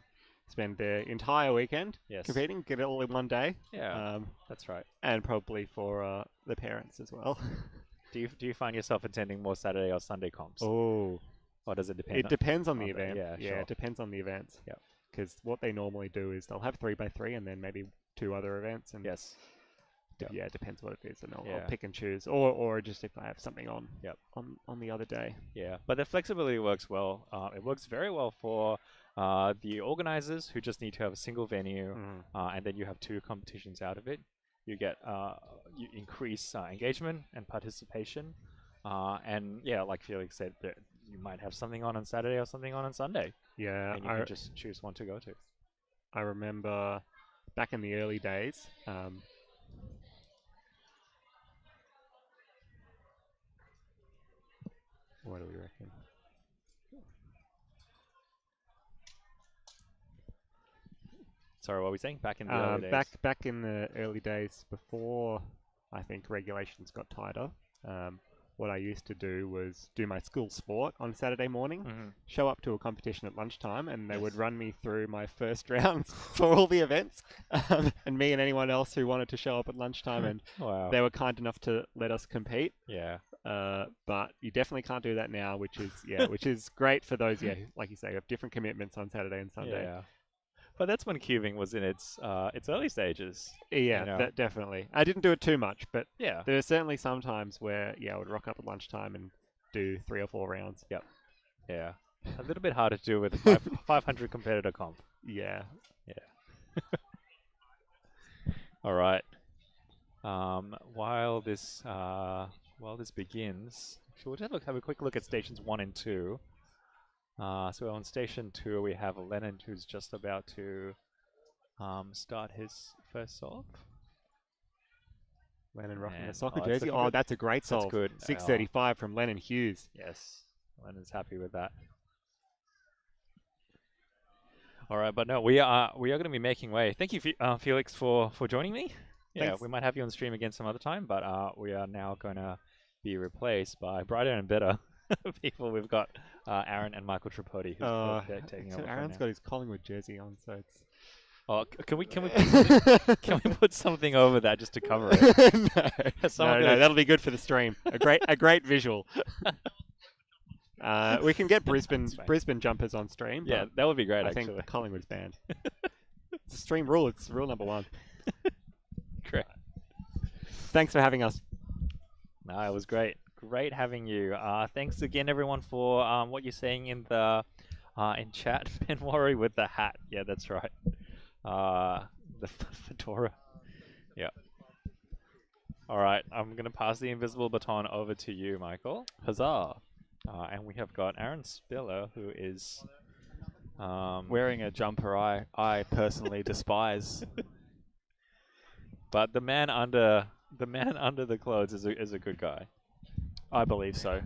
spend their entire weekend competing, get it all in one day. Yeah, that's right. And probably for the parents as well. Do you find yourself attending more Saturday or Sunday comps? Oh. Or does it depend? It depends on the event. Yeah, sure. It depends on the events. Yeah. Because what they normally do is they'll have 3x3 and then maybe 2 other events. And yeah, it depends what it is, and I'll pick and choose, or just if I have something on on the other day. Yeah, but the flexibility works well. It works very well for the organizers who just need to have a single venue, and then you have 2 competitions out of it. You get you increase engagement and participation, and yeah, like Felix said, you might have something on Saturday or something on Sunday. Yeah, and you can just choose one to go to. I remember back in the early days. What do we reckon? Sorry, what were we saying? Back in the early days? Back in the early days before, I think, regulations got tighter. What I used to do was do my school sport on Saturday morning, show up to a competition at lunchtime, and they would run me through my first rounds for all the events, and me and anyone else who wanted to show up at lunchtime, and they were kind enough to let us compete. Yeah. But you definitely can't do that now, which is great for those, like you say, who have different commitments on Saturday and Sunday. Yeah. But that's when cubing was in its early stages. Yeah, you know? definitely. I didn't do it too much, but yeah, there are certainly some times where I would rock up at lunchtime and do 3 or 4 rounds. Yep. Yeah. A little bit harder to do with 500 competitor comp. Yeah. Yeah. All right. While this begins, we'll just have a quick look at stations 1 and 2. So on station 2, we have Lennon, who's just about to start his first solve. Lennon rocking the soccer jersey. Oh, that's a great solve. That's good. 635 from Lennon Hughes. Yes, Lennon's happy with that. All right, but no, we are going to be making way. Thank you, Felix, for joining me. Yeah, Thanks. we might have you on stream again some other time, but we are now going to be replaced by brighter and better people. We've got Aaron and Michael Tripodi, who's taking over. Aaron's got his Collingwood jersey on, so it's. Oh, can we put something over that just to cover it? No, that'll be good for the stream. A great visual. We can get Brisbane jumpers on stream. Yeah, that would be great. I think Collingwood's banned. It's a stream rule. It's rule number 1. Great. Thanks for having us. No, it was great. Great having you. Thanks again, everyone, for what you're saying in the in chat. Ben Worry with the hat. Yeah, that's right. The fedora. Yeah. All right, I'm gonna pass the invisible baton over to you, Michael. Huzzah! And we have got Aaron Spiller, who is wearing a jumper I personally despise. But the man under the clothes is a good guy. I believe so.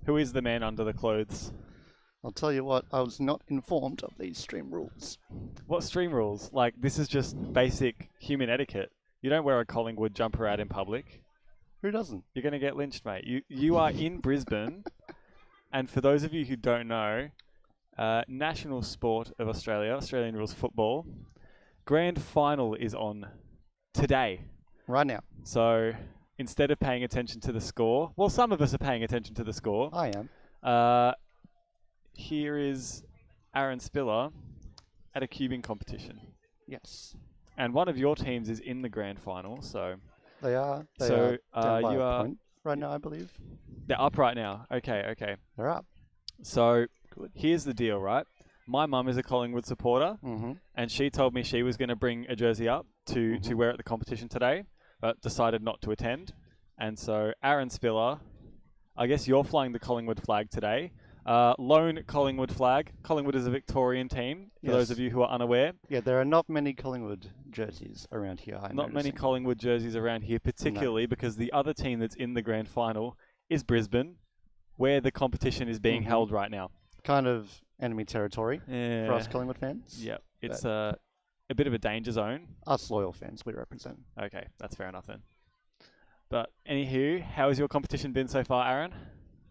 Who is the man under the clothes? I'll tell you what, I was not informed of these stream rules. What stream rules? Like, this is just basic human etiquette. You don't wear a Collingwood jumper out in public. Who doesn't? You're going to get lynched, mate. You are in Brisbane, and for those of you who don't know, national sport of Australia, Australian rules football, grand final is on today. Right now. So instead of paying attention to the score, well, some of us are paying attention to the score. I am. Here is Aaron Spiller at a cubing competition. Yes. And one of your teams is in the grand final, so... They are. So down by you a are... point right now, I believe. They're up right now. Okay. They're up. So here's the deal, right? My mum is a Collingwood supporter, Mm-hmm. and she told me she was going to bring a jersey up to wear at the competition today, but decided not to attend. And so Aaron Spiller, I guess you're flying the Collingwood flag today. Lone Collingwood flag. Collingwood is a Victorian team, for those of you who are unaware. Yeah, there are not many Collingwood jerseys around here. Not many Collingwood jerseys around here, particularly because the other team that's in the grand final is Brisbane, where the competition is being held right now. Kind of enemy territory for us Collingwood fans. Yeah, it's a bit of a danger zone. Us loyal fans we represent. Okay, that's fair enough then. But anywho, how has your competition been so far, Aaron?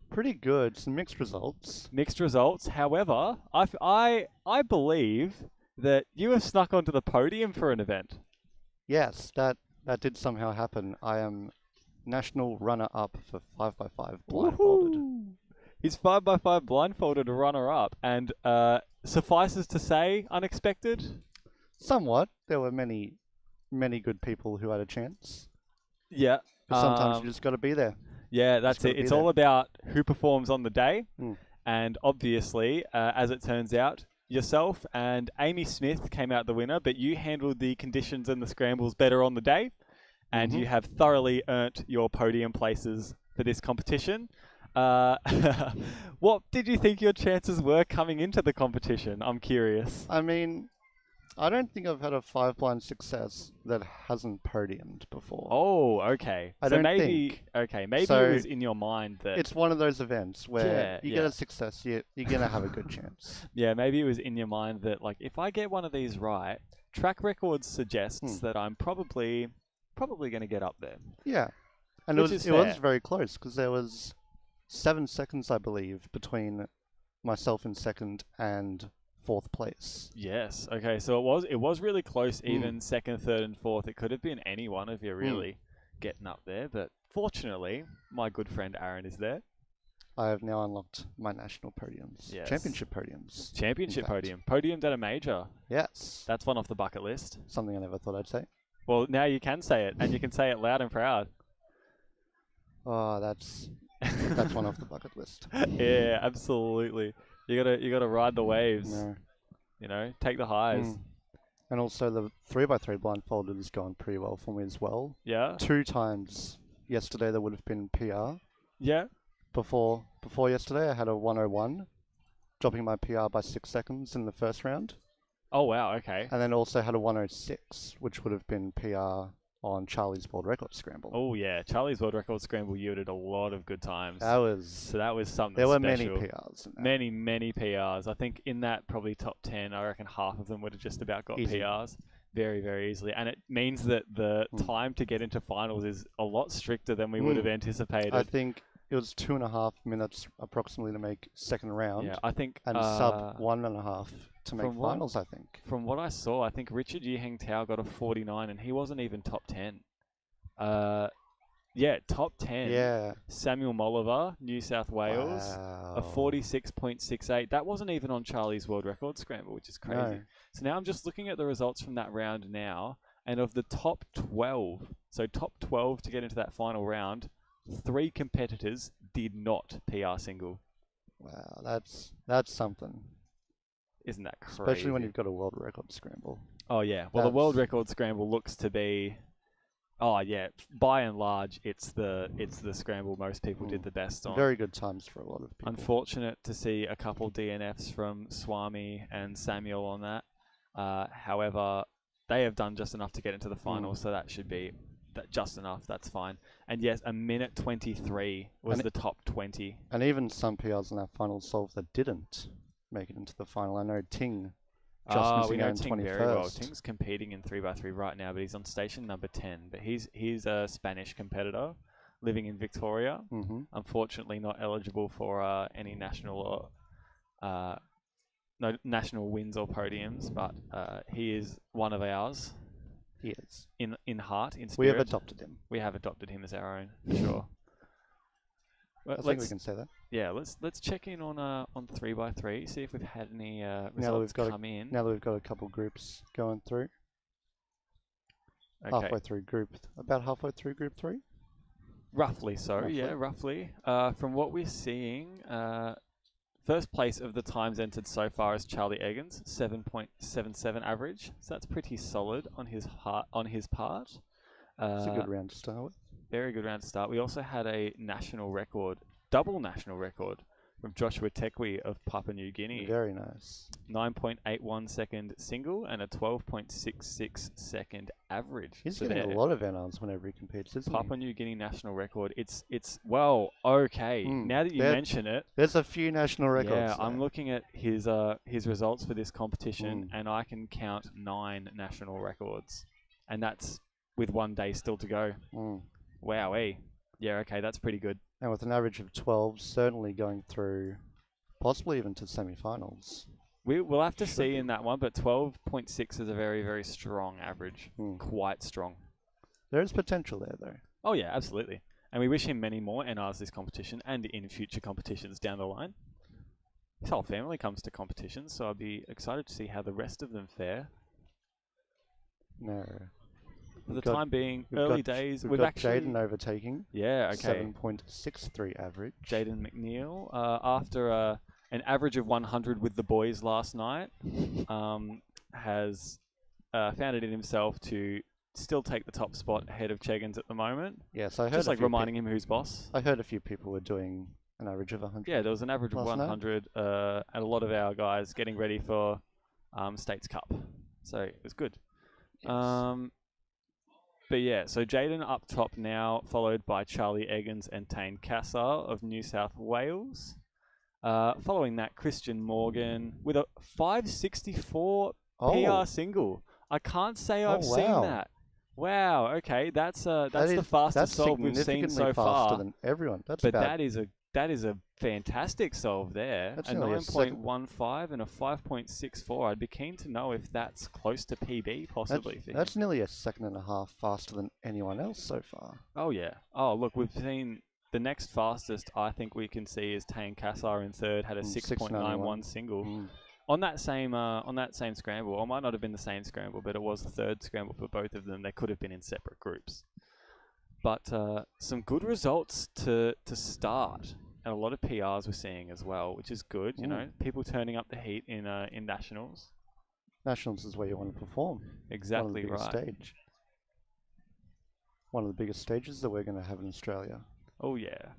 Pretty good. Some mixed results. Mixed results. However, I believe that you have snuck onto the podium for an event. Yes, that did somehow happen. I am national runner-up for 5x5 blindfolded. Woohoo! He's 5x5 blindfolded runner-up, and suffices to say, unexpected? Somewhat. There were many good people who had a chance. Yeah. But sometimes you just got to be there. Yeah, that's it. It's all about who performs on the day. And obviously, as it turns out, yourself and Amy Smith came out the winner, but you handled the conditions and the scrambles better on the day. And you have thoroughly earned your podium places for this competition. What did you think your chances were coming into the competition? I'm curious. I mean, I don't think I've had a 5-blind success that hasn't podiumed before. Oh, okay. I so don't maybe think. maybe So it was in your mind that it's one of those events where you get yeah. a success, you're gonna have a good chance. Yeah, maybe it was in your mind that like if I get one of these right, track records suggests that I'm probably going to get up there. Yeah, and Which it is was fair. very close because there was 7 seconds, I believe, between myself in second and 4th place. Yes. Okay. So it was really close, even second, third, and fourth. It could have been any one of you really getting up there, but fortunately, my good friend Aaron is there. I have now unlocked my national podiums, Yes. championship podiums. Championship in fact. podium. Podiumed at a major. Yes. That's one off the bucket list. Something I never thought I'd say. Well, now you can say it, and you can say it loud and proud. Oh, that's one off the bucket list. Yeah, absolutely. You gotta ride the waves. No. You know, take the highs. And also the 3x3 blindfolded has gone pretty well for me as well. Yeah. 2 times yesterday there would have been PR. Yeah. Before yesterday I had a 101, dropping my PR by 6 seconds in the first round. Oh wow, okay. And then also had a 106, which would have been PR on Charlie's World Record Scramble. Oh yeah, Charlie's World Record Scramble yielded a lot of good times. That was something there were special. many PRs in that. Many PRs. I think in that probably top 10, I reckon half of them would have just about got Easy. PRs. Very, very easily. And it means that the time to get into finals is a lot stricter than we would have anticipated. I think it was 2.5 minutes approximately to make second round. Yeah, I think and sub 1.5 to make finals. I think. From what I saw, I think Richard Yiheng Tao got a 49, and he wasn't even top 10. Yeah, top 10. Yeah. Samuel Molliver, New South Wales, a 46.68. That wasn't even on Charlie's World Record Scramble, which is crazy. No. So now I'm just looking at the results from that round now, and of the top 12, so top 12 to get into that final round, 3 competitors did not PR single. Wow, that's something. Isn't that crazy? Especially when you've got a world record scramble. Oh yeah, well the world record scramble looks to be, oh yeah, by and large it's the scramble most people did the best on. Very good times for a lot of people. Unfortunate to see a couple DNFs from Swami and Samuel on that. However, they have done just enough to get into the final, so that should be just enough. That's fine. And yes, a minute 23 was the top 20. And even some PRs in that final solve that didn't make it into the final. I know Ting just missing we know out in Ting 21st. very well. Ting's competing in 3x3 right now, but he's on station number 10. But he's a Spanish competitor living in Victoria. Unfortunately, not eligible for any national or no national wins or podiums. But he is one of ours. He is in heart, in spirit. We have adopted him. We have adopted him as our own, for sure. I think we can say that. Yeah, let's check in on 3x3, see if we've had any results come in. Now that we've got a couple groups going through. Okay. About halfway through group 3? Roughly so, yeah, roughly. From what we're seeing, first place of the times entered so far is Charlie Eggins, 7.77 average. So that's pretty solid on his part. It's a good round to start with. Very good round to start. We also had a national record, double national record, from Joshua Tekwe of Papua New Guinea. Very nice. 9.81 second single and a 12.66 second average. He's getting a lot of NRs whenever he competes, isn't Papua New Guinea national record. It's well, okay. Now that you mention it, there's a few national records. Yeah, there. I'm looking at his results for this competition, and I can count 9 national records, and that's with 1 day still to go. Wowee. Yeah, okay, that's pretty good. And with an average of 12, certainly going through, possibly even to semi-finals. We'll have to see in that one, but 12.6 is a very, very strong average. Quite strong. There is potential there, though. Oh, yeah, absolutely. And we wish him many more NRs this competition and in future competitions down the line. His whole family comes to competitions, so I'd be excited to see how the rest of them fare. No. For the time being, early days. We've got Jaden overtaking. Yeah, okay. 7.63 average. Jaden McNeil, after an average of 100 with the boys last night, has found it in himself to still take the top spot ahead of Eggins at the moment. Yes, I heard. Just like reminding him who's boss. I heard a few people were doing an average of 100. Yeah, there was an average of 100, and a lot of our guys getting ready for States Cup. So it was good. But yeah, so Jaden up top now, followed by Charlie Eggins and Tane Cassar of New South Wales. Following that, Christian Morgan with a 564 PR single. I can't say I've seen that. Wow. Okay, that's the fastest solve we've seen so far. Faster than everyone. But that is a fantastic solve there. That's a 9.15 and a 5.64. I'd be keen to know if that's close to PB possibly. That's nearly a second and a half faster than anyone else so far. Oh yeah. Oh look, we've seen the next fastest I think we can see is Tane Cassar in third, had a 6.91 single. On that same scramble, or it might not have been the same scramble, but it was the third scramble for both of them. They could have been in separate groups. But some good results to start, and a lot of PRs we're seeing as well, which is good. You know, people turning up the heat in nationals. Nationals is where you want to perform. Exactly right. Stage. One of the biggest stages that we're going to have in Australia. Oh yeah.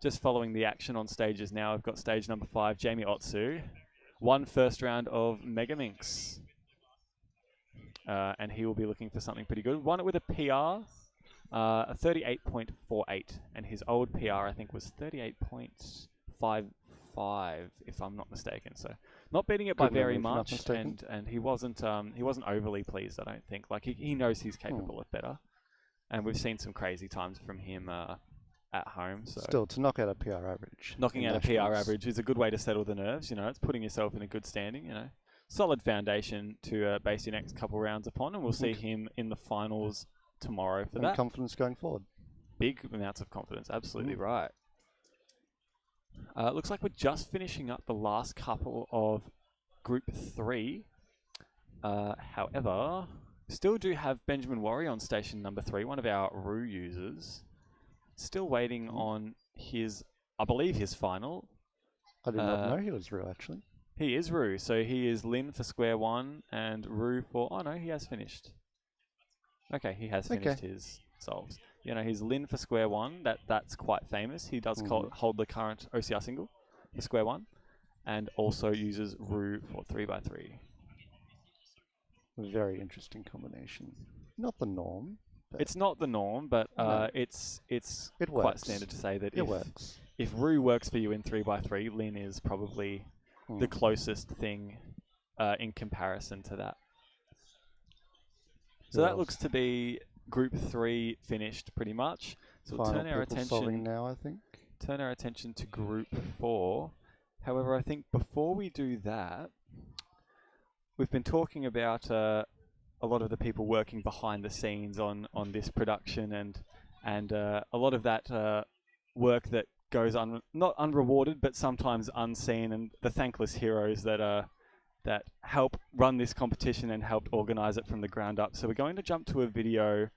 Just following the action on stages now, I've got stage number 5, Jamie Otsu. Won first round of Megaminx. And he will be looking for something pretty good. Won it with a PR, a 38.48. And his old PR, I think, was 38.55, if I'm not mistaken. So not beating it by very much. And he wasn't overly pleased, I don't think. Like, he knows he's capable of better. And we've seen some crazy times from him at home. So still, to knock out a PR average. Knocking out a PR average is a good way to settle the nerves. You know, it's putting yourself in a good standing. You know, solid foundation to base your next couple rounds upon, and we'll see him in the finals tomorrow for that. Confidence going forward. Big amounts of confidence. Absolutely right. Looks like we're just finishing up the last couple of Group 3. However, still do have Benjamin Worry on station number 3, one of our Roo users. Still waiting on his, I believe, his final. I did not know he was Roo, actually. He is Roo, so he is Lin for Square 1 and Roo for... Oh, no, he has finished. Okay, he has finished his solves. You know, he's Lin for Square 1. That's quite famous. He does hold the current OCR single for Square 1 and also uses Roo for 3x3. Very interesting combination. Not the norm. It's not the norm, but it's quite standard to say that if Roo works for you in 3x3, Lin is probably the closest thing in comparison to that. So that looks to be Group 3 finished pretty much. So we'll turn our attention now, I think. Turn our attention to Group 4. However, I think before we do that, we've been talking about a lot of the people working behind the scenes on this production and a lot of that work that goes not unrewarded but sometimes unseen, and the thankless heroes that help run this competition and helped organize it from the ground up. So we're going to jump to a video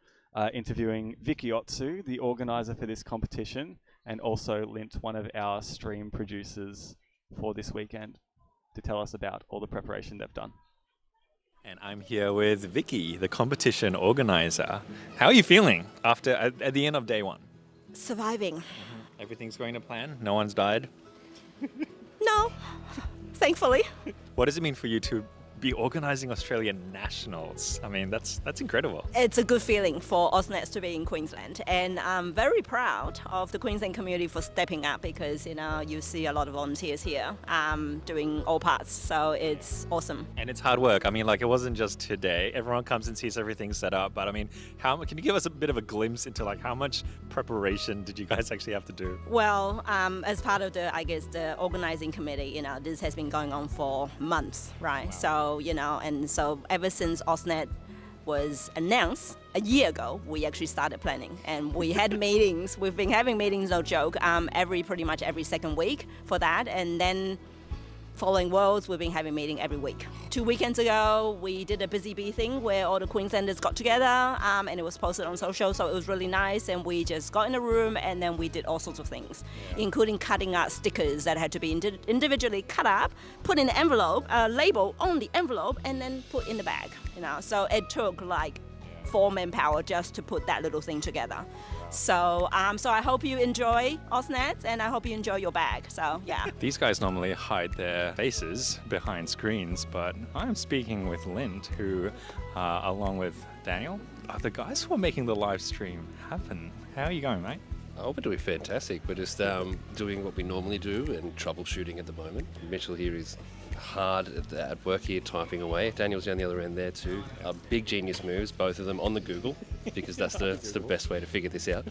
interviewing Vicky Otsu, the organizer for this competition, and also Lint, one of our stream producers for this weekend, to tell us about all the preparation they've done. And I'm here with Vicky, the competition organizer. How are you feeling at the end of day 1? Surviving. Everything's going to plan? No one's died? No, thankfully. What does it mean for you to be organizing Australian Nationals? I mean, that's incredible. It's a good feeling for Aussie Nats to be in Queensland, and I'm very proud of the Queensland community for stepping up, because you see a lot of volunteers here doing all parts, so it's awesome. And it's hard work. I mean, like, it wasn't just today. Everyone comes and sees everything set up, but I mean, can you give us a bit of a glimpse into like how much preparation did you guys actually have to do? Well, as part of the organizing committee, this has been going on for months, right? Wow. So, ever since AusNet was announced a year ago, we actually started planning, and we had meetings. We've been having meetings, no joke, pretty much every second week for that, and then following Worlds, we've been having meeting every week. 2 weekends ago, we did a Busy Bee thing where all the Queenslanders got together, and it was posted on social, so it was really nice, and we just got in a room, and then we did all sorts of things, including cutting out stickers that had to be individually cut up, put in an envelope, label on the envelope, and then put in the bag, So it took like 4 manpower just to put that little thing together. So so I hope you enjoy Aussie Nats, and I hope you enjoy your bag. So yeah. These guys normally hide their faces behind screens, but I'm speaking with Lind, who, along with Daniel, are the guys who are making the live stream happen. How are you going, mate? Oh, we're doing fantastic. We're just doing what we normally do and troubleshooting at the moment. Mitchell here is hard at work here, typing away. Daniel's down the other end there too. Big genius moves, both of them on the Google, because that's the best way to figure this out.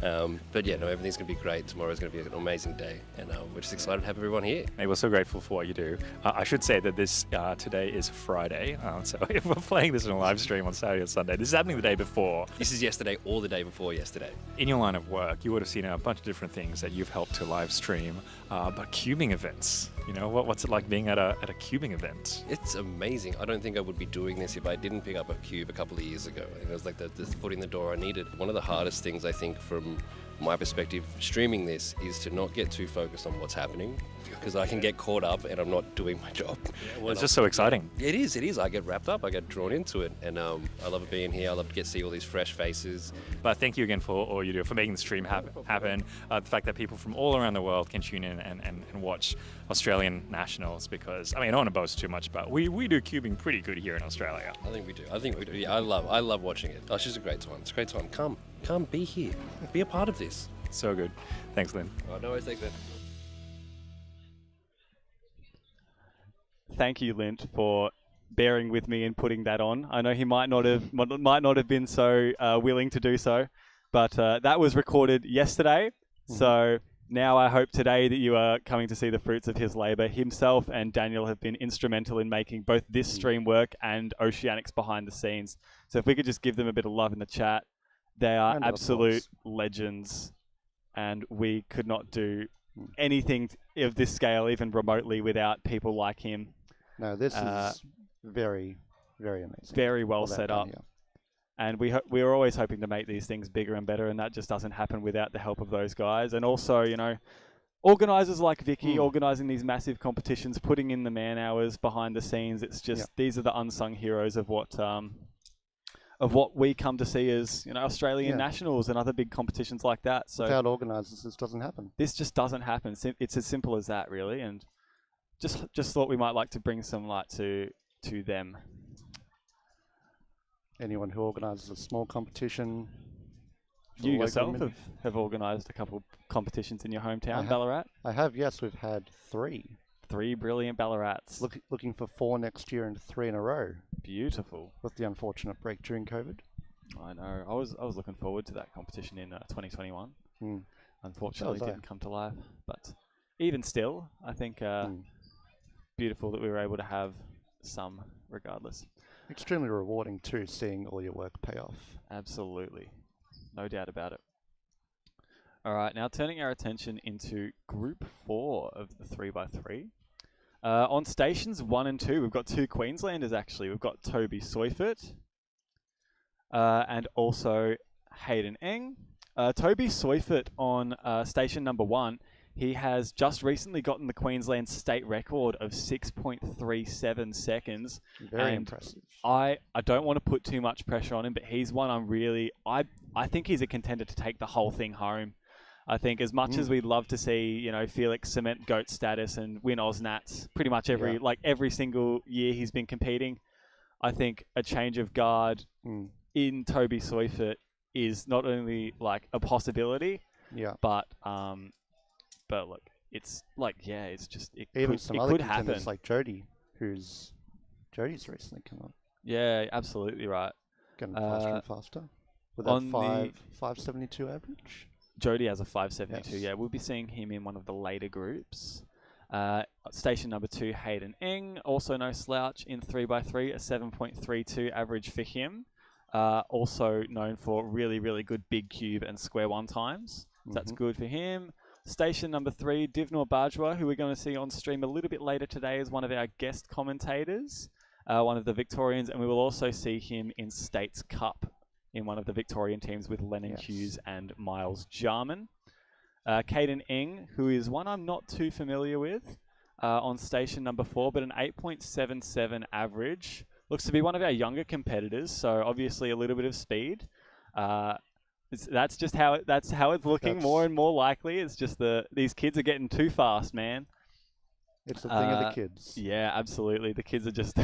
But yeah, no, everything's going to be great. Tomorrow's going to be an amazing day, and we're just excited to have everyone here. Mate, we're so grateful for what you do. I should say that this today is Friday, so if we're playing this in a live stream on Saturday or Sunday, this is happening the day before. This is yesterday or the day before yesterday. In your line of work, you would have seen a bunch of different things that you've helped to live stream, but cubing events, you know, what's it like being at a cubing event? It's amazing. I don't think I would be doing this if I didn't pick up a cube a couple of years ago. I think it was like the foot in the door I needed. One of the hardest things, I think, from my perspective, streaming this, is to not get too focused on what's happening, because I can get caught up and I'm not doing my job. Yeah, well, it's just so exciting. It is. I get wrapped up. I get drawn into it, and I love it being here. I love to see all these fresh faces. But thank you again for all you do, for making the stream happen. The fact that people from all around the world can tune in and watch Australian nationals, because, I mean, I don't want to boast too much, but we do cubing pretty good here in Australia. I think we do. Yeah, I love watching it. Oh, it's just a great time. It's a great time. Come, be here. Be a part of this. So good. Thanks, Lynn. Oh, no worries, thanks, man. Thank you, Lint, for bearing with me and putting that on. I know he might not have been so willing to do so, but that was recorded yesterday. So now I hope today that you are coming to see the fruits of his labour. Himself and Daniel have been instrumental in making both this stream work and Oceanics behind the scenes. So if we could just give them a bit of love in the chat. They are absolute legends, and we could not do anything of this scale, even remotely, without people like him. No, this is very, very amazing. Very well set up. And we are always hoping to make these things bigger and better, and that just doesn't happen without the help of those guys. And also, you know, organisers like Vicky organising these massive competitions, putting in the man hours behind the scenes. It's just these are the unsung heroes of what we come to see as, you know, Australian nationals and other big competitions like that. So without organisers, this doesn't happen. This just doesn't happen. It's as simple as that, really. And just thought we might like to bring some light to them. Anyone who organises a small competition. You yourself have organised a couple competitions in your hometown, Ballarat? I have, yes. We've had 3. 3 brilliant Ballarats. Looking for 4 next year and 3 in a row. Beautiful. With the unfortunate break during COVID. I know. I was looking forward to that competition in 2021. Unfortunately, it didn't come to life. But even still, I think beautiful that we were able to have some, regardless. Extremely rewarding too, seeing all your work pay off. Absolutely. No doubt about it. All right, now turning our attention into Group 4 of the 3x3. On stations 1 and 2, we've got 2 Queenslanders actually. We've got Toby Soyfert and also Hayden Eng. Toby Soyfert on station number 1, he has just recently gotten the Queensland state record of 6.37 seconds. Very impressive. I don't want to put too much pressure on him, but he's one I think he's a contender to take the whole thing home. I think as much as we'd love to see, you know, Felix cement GOAT status and win Aussie Nats pretty much every single year he's been competing, I think a change of guard in Toby Soyfert is not only like a possibility, but look, it's like it could happen. Like Jody's recently come up. Yeah, absolutely right. Getting faster and faster with that 572 average. Jody has a 572. Yes. Yeah, we'll be seeing him in one of the later groups. Station number 2, Hayden Eng, also no slouch in 3x3, a 7.32 average for him. Also known for really, really good big cube and square 1 times. So that's good for him. Station number 3, Divnor Bajwa, who we're going to see on stream a little bit later today as one of our guest commentators, one of the Victorians, and we will also see him in States Cup in one of the Victorian teams with Lennon Hughes and Miles Jarman. Caden Eng, who is one I'm not too familiar with, on station number 4, but an 8.77 average. Looks to be one of our younger competitors, so obviously a little bit of speed. That's just how it's looking more and more likely. It's just these kids are getting too fast, man. It's a thing of the kids. Yeah, absolutely. The kids are just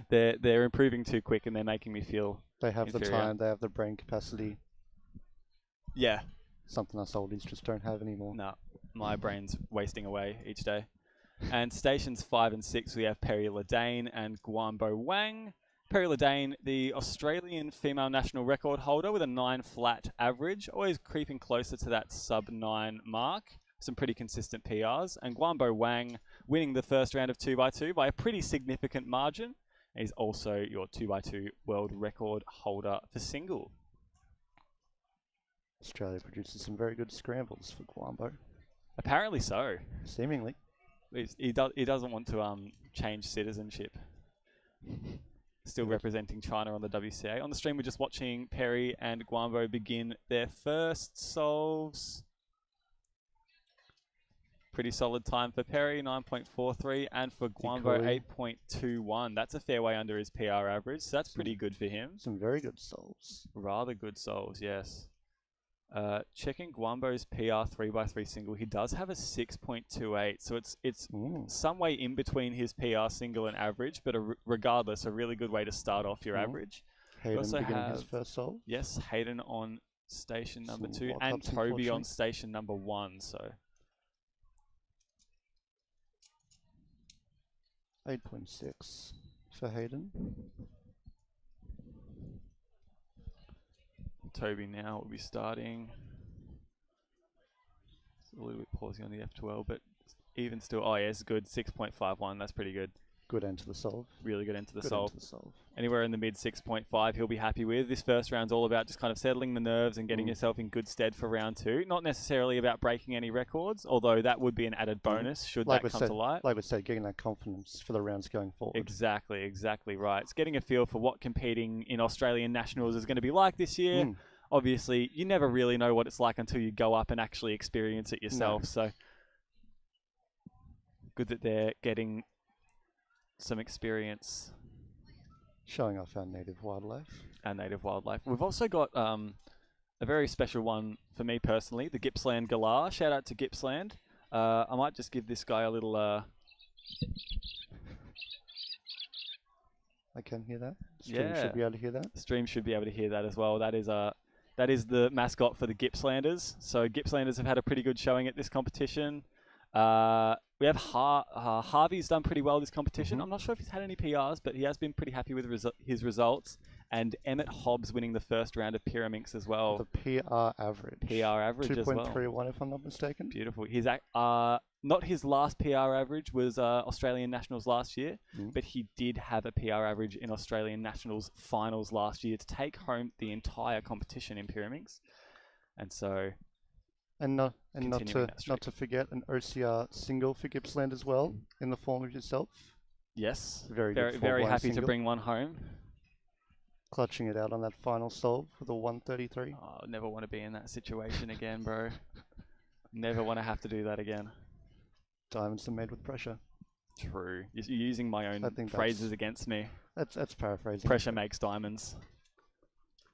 they're improving too quick, and they're making me feel They have the inferior. time, they have the brain capacity. Yeah. Something us oldies just don't have anymore. No, my brain's wasting away each day. And stations 5 and 6, we have Perry Ledane and Guambo Wang. Perry Ledane, the Australian female national record holder with a 9 flat average, always creeping closer to that sub-9 mark. Some pretty consistent PRs. And Guambo Wang winning the first round of 2x2 by a pretty significant margin. He's also your 2x2 world record holder for single. Australia produces some very good scrambles for Guambo. Apparently so. Seemingly. He doesn't want to change citizenship. Still representing China on the WCA. On the stream, we're just watching Perry and Guambo begin their first solves. Pretty solid time for Perry, 9.43, and for Guambo, 8.21. That's a fair way under his PR average, so that's pretty good for him. Some very good solves. Rather good solves, yes. Checking Guambo's PR 3x3 single, he does have a 6.28, so it's some way in between his PR single and average, but regardless, a really good way to start off your average. Hayden beginning his first solve. Yes, Hayden on station number 2, World and Cups, Toby on station number 1, so... 8.6 for Hayden. Toby now will be starting. It's a little bit pausing on the F12, but even still, oh yeah, it's good. 6.51, that's pretty good. Good end to the solve. Really good end to the Good solve. end to the solve. Anywhere in the mid 6.5, he'll be happy with. This first round's all about just kind of settling the nerves and getting yourself in good stead for round 2. Not necessarily about breaking any records, although that would be an added bonus should that come to light. Like we said, getting that confidence for the rounds going forward. Exactly right. It's getting a feel for what competing in Australian Nationals is going to be like this year. Obviously, you never really know what it's like until you go up and actually experience it yourself. So good that they're getting some experience. Showing off our native wildlife. We've also got a very special one for me personally, the Gippsland Galah. Shout out to Gippsland. I might just give this guy a little... I can hear that. Stream should be able to hear that. Stream should be able to hear that as well. That is the mascot for the Gippslanders. So Gippslanders have had a pretty good showing at this competition. We have Harvey's done pretty well this competition. I'm not sure if he's had any PRs, but he has been pretty happy with his results. And Emmett Hobbs winning the first round of Pyraminx as well. The PR average. PR average as well. 2.31 if I'm not mistaken. Beautiful. He's not his last PR average was Australian Nationals last year, but he did have a PR average in Australian Nationals finals last year to take home the entire competition in Pyraminx. And so... And not to forget an OCR single for Gippsland as well, in the form of yourself. Yes, very happy to bring one home. Clutching it out on that final solve with a 133. Oh, never want to be in that situation again, bro. Never want to have to do that again. Diamonds are made with pressure. True. You're using my own phrases against me. That's paraphrasing. Pressure makes diamonds.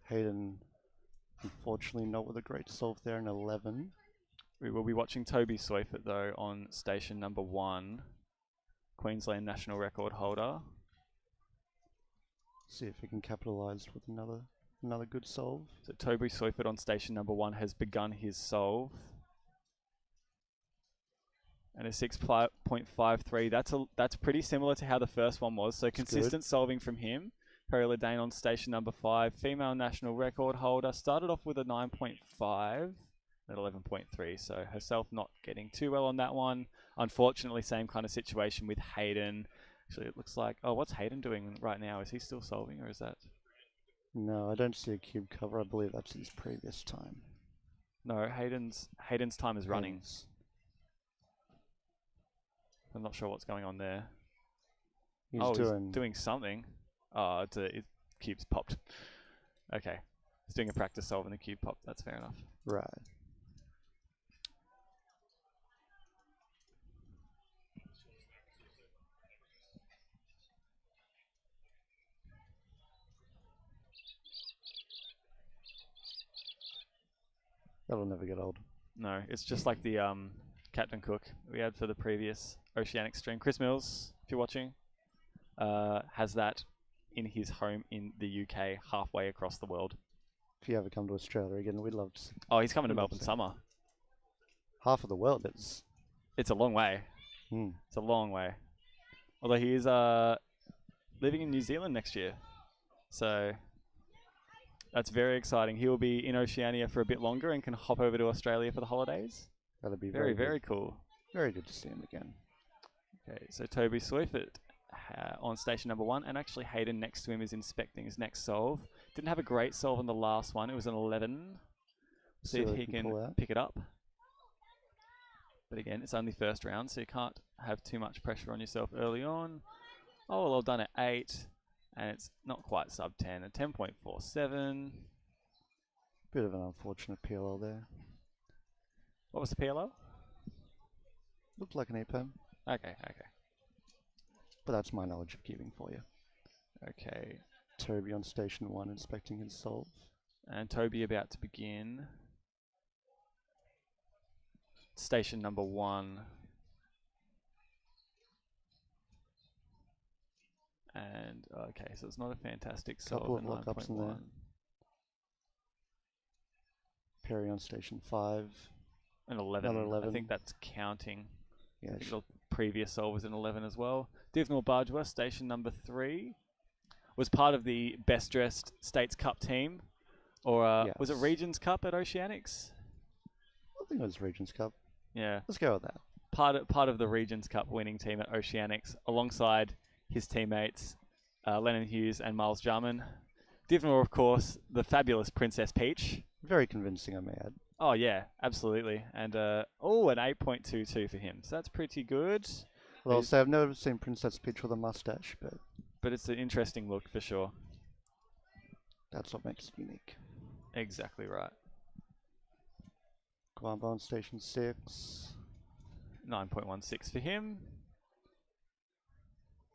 Hayden, unfortunately, not with a great solve there in 11. We will be watching Toby Seufert, though, on station number 1. Queensland national record holder. See if he can capitalise with another good solve. So Toby Seufert on station number 1 has begun his solve. And a 6.53. That's pretty similar to how the first one was. So consistent solving from him. Perry Ledane on station number 5. Female national record holder. Started off with a 9.5 at 11.3. So herself not getting too well on that one. Unfortunately, same kind of situation with Hayden. Actually, it looks like... Oh, what's Hayden doing right now? Is he still solving, or is that... No, I don't see a cube cover. I believe that's his previous time. No, Hayden's time is running. I'm not sure what's going on there. He's doing something. Oh, it cube's popped. Okay. He's doing a practice solve and the cube popped. That's fair enough. Right. That'll never get old. No, it's just like the Captain Cook we had for the previous Oceanic stream. Chris Mills, if you're watching, has that in his home in the UK, halfway across the world. If you ever come to Australia again, we'd love to. Oh, he's coming to Melbourne summer. Half of the world is. It's a long way. It's a long way. Although he is living in New Zealand next year, so that's very exciting. He will be in Oceania for a bit longer and can hop over to Australia for the holidays. That'll be very, very very good. cool. Very good to see him again. Okay, so Toby Swift on station number 1, and actually Hayden next to him is inspecting his next solve. Didn't have a great solve on the last one. It was an 11. See if he can pick it up. But again, it's only first round, so you can't have too much pressure on yourself early on. Oh, well done at 8, and it's not quite sub 10, at 10.47. Bit of an unfortunate PLL there. What was the PLL? Looked like an 8-pem. Okay, okay. But that's my knowledge of cubing for you. Okay. Toby on station 1 inspecting his solve. And Toby about to begin. Station number 1. And, okay, so it's not a fantastic solve. Couple of lockups in there. Perry on station 5. An 11. Another 11. I think that's counting. Yeah, I think the previous solve was an 11 as well. Divnor Bajwa, station number 3, was part of the best dressed States Cup team, or was it Regions Cup at Oceanics? I think it was Regions Cup. Yeah, let's go with that. Part of the Regions Cup winning team at Oceanics, alongside his teammates Lennon Hughes and Miles Jarman. Divnor, of course, the fabulous Princess Peach. Very convincing, I may add. Oh yeah, absolutely. And an 8.22 for him. So that's pretty good. Well, I'll say I've never seen Princess Peach with a mustache, but it's an interesting look for sure. That's what makes it unique. Exactly right. Guamba on station 6. 9.16 for him.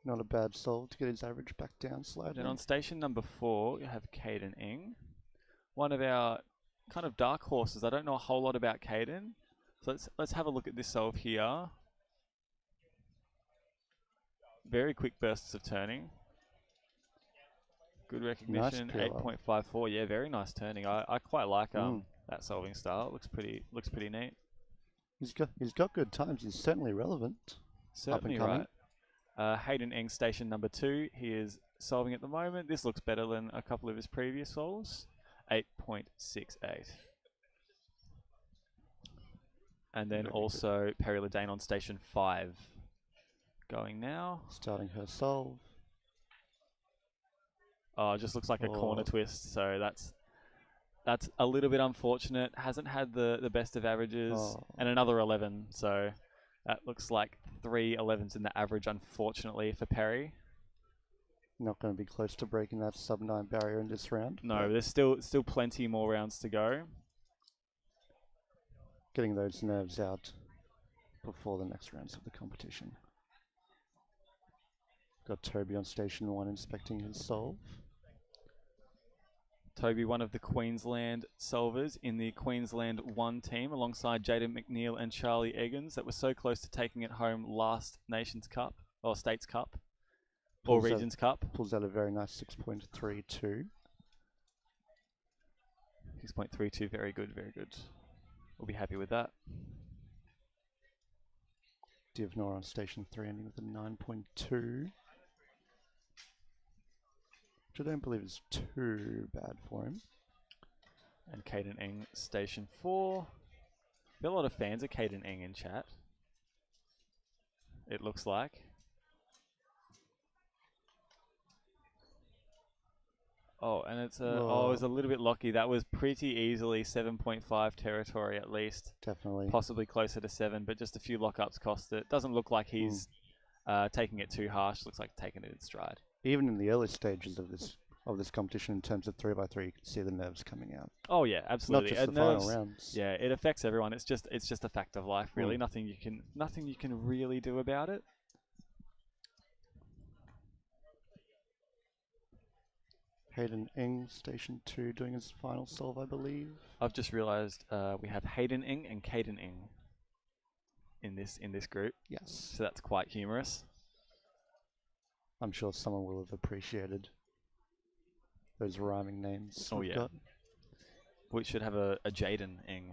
Not a bad solve to get his average back down slightly. Then on station number 4, you have Caden Eng. One of our kind of dark horses. I don't know a whole lot about Caden. So let's have a look at this solve here. Very quick bursts of turning. Good recognition. Nice 8.54. Yeah, very nice turning. I quite like that solving style. It looks pretty neat. He's got good times. He's certainly relevant. Certainly right. Hayden Eng, station number 2. He is solving at the moment. This looks better than a couple of his previous solves. 8.68. And then also Perry Ledane on station 5. Going now. Starting her solve. Oh, it just looks like a corner twist, so that's a little bit unfortunate. Hasn't had the best of averages. And another 11, so that looks like 3 11s in the average, unfortunately, for Perry. Not going to be close to breaking that sub 9 barrier in this round. No, there's still plenty more rounds to go. Getting those nerves out before the next rounds of the competition. Got Toby on station 1 inspecting his solve. Toby, one of the Queensland solvers in the Queensland 1 team, alongside Jaden McNeil and Charlie Eggins, that was so close to taking it home last Nations Cup, or States Cup, or Regions Cup. Pulls out a very nice 6.32. 6.32, very good, very good. We'll be happy with that. Divnor on station 3 ending with a 9.2. Which I don't believe is too bad for him. And Caden Eng, station 4. Got a lot of fans of Caden Eng in chat, it looks like. Oh, and it's it was a little bit lucky. That was pretty easily 7.5 territory at least. Definitely. Possibly closer to 7, but just a few lockups cost it. Doesn't look like he's taking it too harsh. Looks like taking it in stride. Even in the early stages of this competition, in terms of 3x3, you can see the nerves coming out. Oh yeah, absolutely. Not just the final rounds. Yeah, it affects everyone. It's just a fact of life, really. Nothing you can really do about it. Hayden Ing, Station 2, doing his final solve, I believe. I've just realised we have Hayden Ing and Caden Ing in this group. Yes. So that's quite humorous. I'm sure someone will have appreciated those rhyming names. Oh we've yeah. got. We should have a Jaden Ing.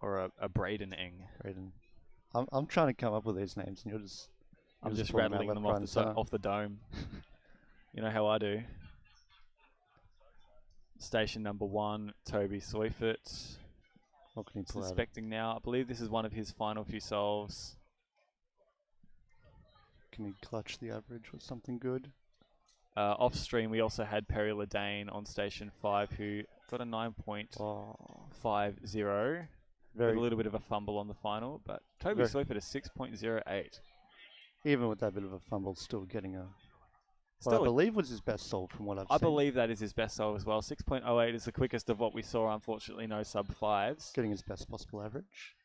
Or a Braden Ing. Braden. I'm trying to come up with these names, and you're just. I'm just pulling rattling out them left, right, and centre. off the dome. You know how I do. Station number 1, Toby Soyfert. What can you pull out? Suspecting now. I believe this is one of his final few solves. Can he clutch the average with something good? Off stream, we also had Perry Ledane on Station 5, who got a 9.50. With a little bit of a fumble on the final, but Toby Soyfert is 6.08. Even with that bit of a fumble, still getting a. Still What I believe was his best solve from what I've I seen. believe that is his best solve as well. 6.08 is the quickest of what we saw, unfortunately, no sub-5s. Getting his best possible average.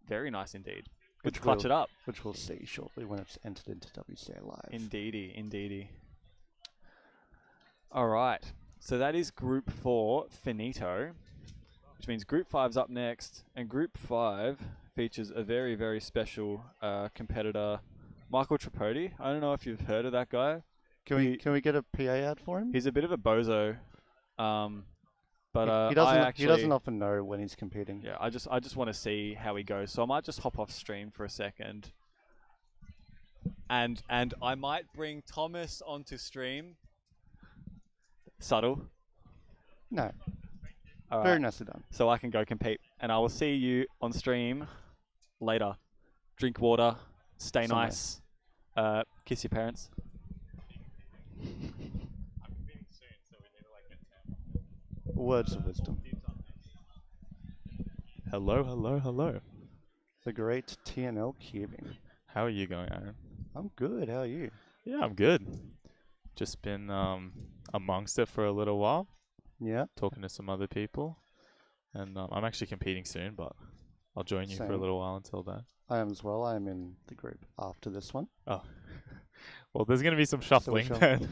Very nice indeed. Good to Which clutch it up. Which we'll see shortly when it's entered into WCA Live. Indeedy, indeedy. All right, so that is Group 4 finito, which means Group 5's up next, and Group 5 features a very, very special competitor, Michael Tripodi. I don't know if you've heard of that guy. Can we get a PA ad for him? He's a bit of a bozo, but he doesn't often know when he's competing. Yeah, I just want to see how he goes. So I might just hop off stream for a second, and I might bring Thomas onto stream. Subtle. No. All Very right. nicely done. So I can go compete, and I will see you on stream later. Drink water, stay Somewhere. nice, kiss your parents. Words of wisdom. Hello, hello, hello. The great TNL cubing. How are you going, Aaron? I'm good. How are you? Yeah, I'm good. Just been amongst it for a little while. Yeah. Talking to some other people. And I'm actually competing soon, but I'll join you for a Same. little while until then. I am as well. I am in the group after this one. Oh. Well, there's going to be some So shuffling then,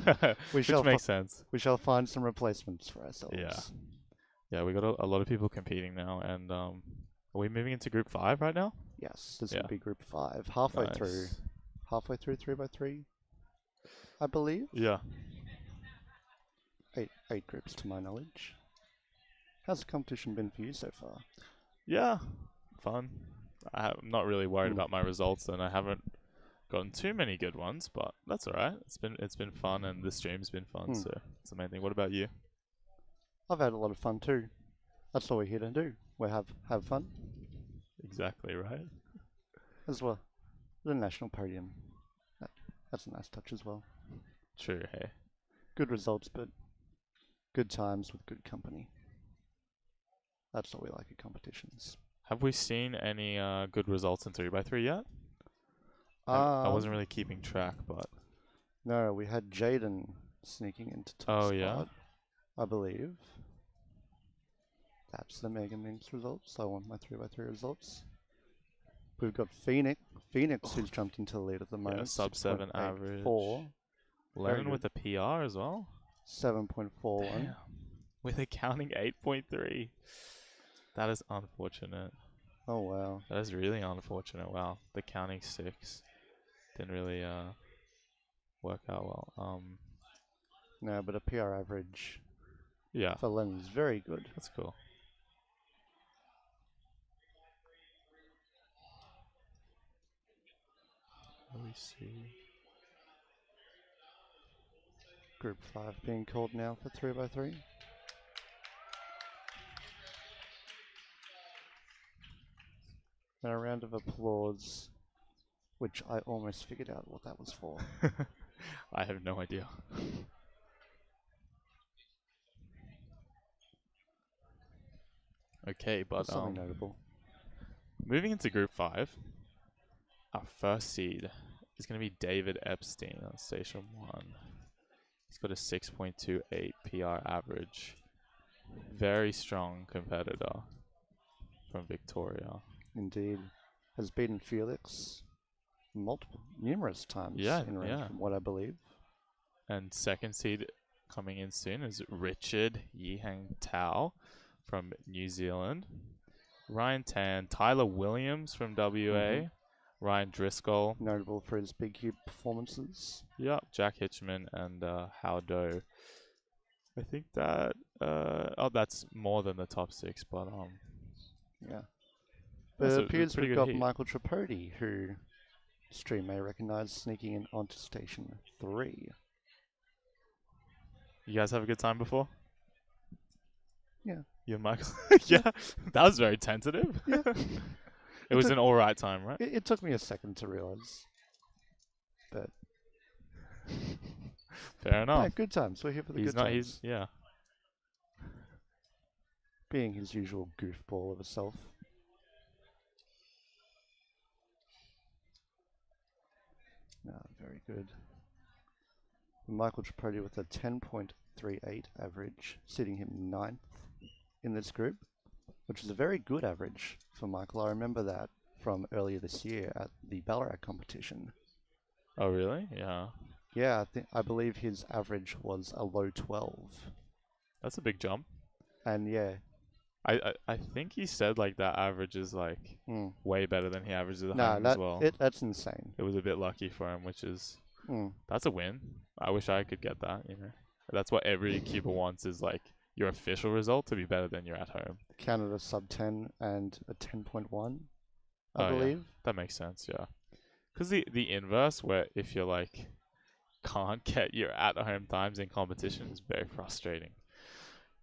which makes sense. We shall find some replacements for ourselves. Yeah. Yeah, we got a lot of people competing now. And are we moving into Group 5 right now? Yes, this will be Group 5. Halfway through 3x3, I believe. Yeah. Eight groups to my knowledge. How's the competition been for you so far? Yeah, fun. I'm not really worried about my results, and I haven't gotten too many good ones, but that's alright. It's been fun, and the stream's been fun, so it's the main thing. What about you? I've had a lot of fun too. That's all we're here to do. We have fun. Exactly right. As well, the national podium. That's a nice touch as well. True. Hey. Good results, but good times with good company. That's what we like at competitions. Have we seen any good results in 3x3 yet? I wasn't really keeping track, but no, we had Jaden sneaking into top spot, yeah, I believe. That's the Mega Minx results. I want my 3x3 results. We've got Phoenix, who's jumped into the lead at the moment. Yeah, sub 7 average. 4. Lennon with a PR as well. 7.41. Damn. With a counting 8.3. That is unfortunate. Oh wow. That is really unfortunate. Wow, the counting 6 didn't really work out well. No, but a PR average. Yeah. For Lennon is very good. That's cool. Let me see. Group 5 being called now for 3x3. And a round of applause, which I almost figured out what that was for. I have no idea. Okay, but something notable. Moving into Group 5, our first seed is going to be David Epstein on Station 1. He's got a 6.28 PR average. Very strong competitor from Victoria. Indeed. Has beaten Felix numerous times Yeah, in range, yeah. from what I believe. And second seed coming in soon is Richard Yihang Tao from New Zealand. Ryan Tan, Tyler Williams from WA, Ryan Driscoll. Notable for his big cube performances. Yep, Jack Hitchman and Hao Do. I think that that's more than the top 6, but yeah. But that's it a appears pretty we've good got heat. Michael Tripodi, who stream may recognize, sneaking in onto station 3. You guys have a good time before? Yeah. You and Michael? Yeah, that was very tentative. Yeah. It was an alright time, right? It took me a second to realize. But fair enough. yeah, good times. We're here for the He's good not. times. Yeah. Being his usual goofball of a self. No, very good. Michael Tripodi with a 10.38 average, sitting him 9th in this group, which is a very good average for Michael. I remember that from earlier this year at the Ballarat competition. Oh, really? Yeah. Yeah, I believe his average was a low 12. That's a big jump. And yeah. I think he said like that average is like way better than he averages at home as well. That's insane. It was a bit lucky for him, which is Mm. that's a win. I wish I could get that. That's what every keeper wants, is like your official result to be better than your at home. Canada sub 10 and a 10.1, I Oh, yeah. believe. That makes sense, yeah. Because the inverse, where if you're like can't get your at home times in competition, is very frustrating.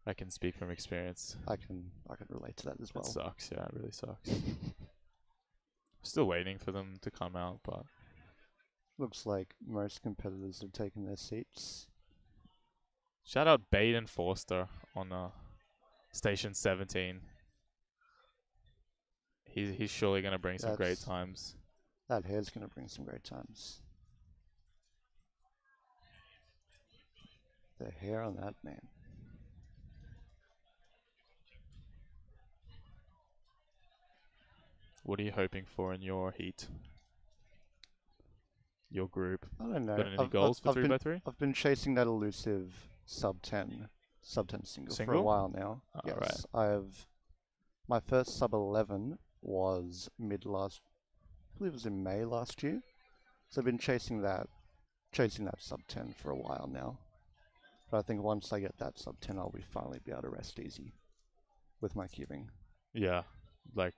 I can speak from experience. I can relate to that as well. It sucks, yeah, it really sucks. Still waiting for them to come out, but Looks like most competitors have taken their seats. shout out Baden Forster on station 17. He's surely gonna bring some great times. That hair's gonna bring some great times. The hair on that man. What are you hoping for in your heat? Your group? I don't know. Got any goals for 3x3? I've been chasing that elusive sub 10 single for a Single? while now. Oh, Yes, I've my first sub 11 was I believe it was in May last year. So I've been chasing that sub 10 for a while now. But I think once I get that sub 10, I'll finally be able to rest easy with my cubing. Yeah, like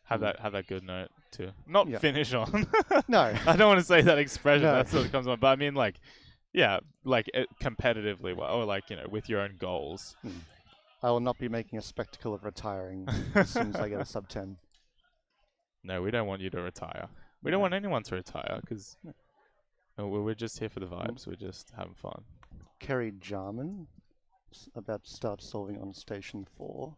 have that good note to not finish on. No, I don't want to say that expression. No. That's what comes on. But I mean, like, yeah, like competitively, or like with your own goals. I will not be making a spectacle of retiring as soon as I get a sub 10. No, we don't want you to retire. We don't want anyone to retire because we're just here for the vibes. We're just having fun. Kerry Jarman about to start solving on station 4.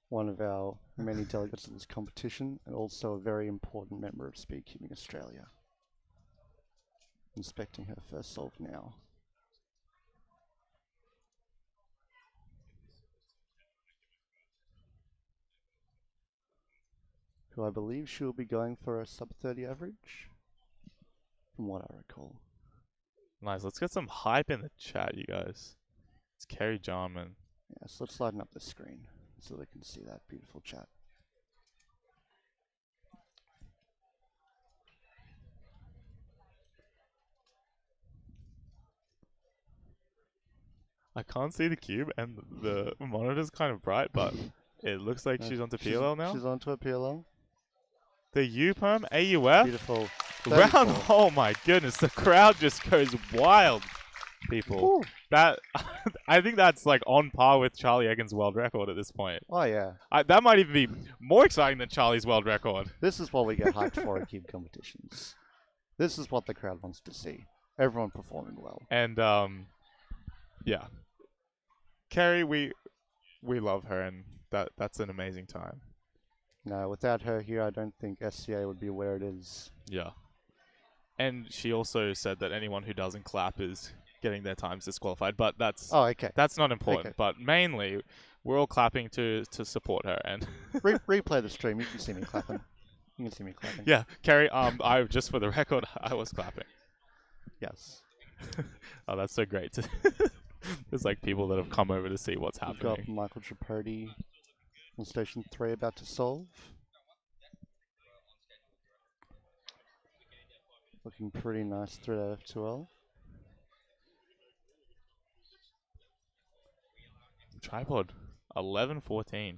One of our many delegates at this competition, and also a very important member of Speedcubing Australia. Inspecting her first solve now. Who I believe she will be going for a sub 30 average, from what I recall. Nice. Let's get some hype in the chat, you guys. It's Kerry Jarman. Yes, let's lighten up the screen so they can see that beautiful chat. I can't see the cube, and the monitor's kind of bright, but it looks like she's onto PLL now. She's onto a PLL. The U-perm AUF. Beautiful. Round. Oh my goodness, the crowd just goes wild. People. Ooh. That I think that's like on par with Charlie Eggins' world record at this point. Oh yeah. That might even be more exciting than Charlie's world record. This is what we get hyped for at cube competitions. This is what the crowd wants to see. Everyone performing well. And yeah. Kerry, we love her, and that's an amazing time. No, without her here, I don't think SCA would be where it is. Yeah. And she also said that anyone who doesn't clap is getting their times disqualified, but that's that's not important. Okay. But mainly, we're all clapping to support her. And replay the stream. You can see me clapping. You can see me clapping. Yeah, Kerry. I just for the record, I was clapping. Yes. Oh, that's so great. There's like people that have come over to see what's We've got happening. Michael Tripodi on station 3 about to solve. Looking pretty nice through that F2L. Tripod, 11-14.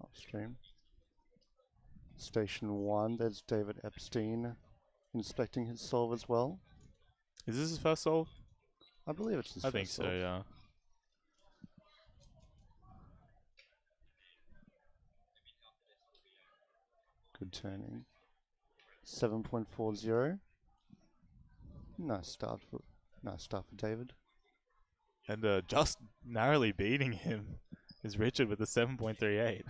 Upstream. Station 1, there's David Epstein inspecting his solve as well. Is this his first solve? I believe it's his I first think so, solve. yeah. Good turning. 7.40. Nice start for David. And just narrowly beating him is Richard with a 7.38.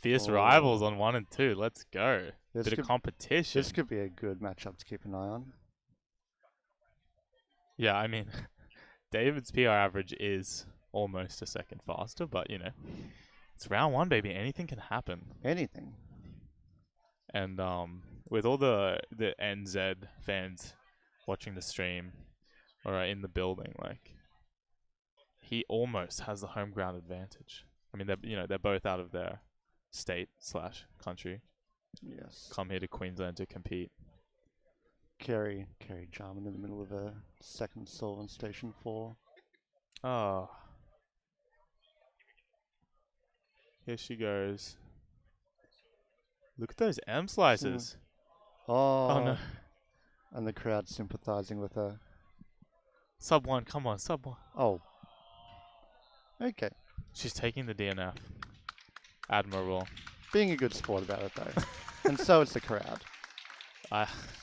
Fierce rivals on 1 and 2. Let's go. Bit of competition. This could be a good matchup to keep an eye on. Yeah, I mean, David's PR average is almost a second faster, but you know, it's round 1, baby. Anything can happen. Anything. And with all the NZ fans watching the stream or in the building, like, he almost has the home ground advantage. I mean, they're both out of their state/country. Yes. Come here to Queensland to compete. Kerry Jarman in the middle of a second solve on station 4. Oh. Here she goes. Look at those M slices. Oh no. And the crowd sympathizing with her. Sub 1, come on, sub 1. Oh. Okay. She's taking the DNF. Admirable. Being a good sport about it though. And so is the crowd.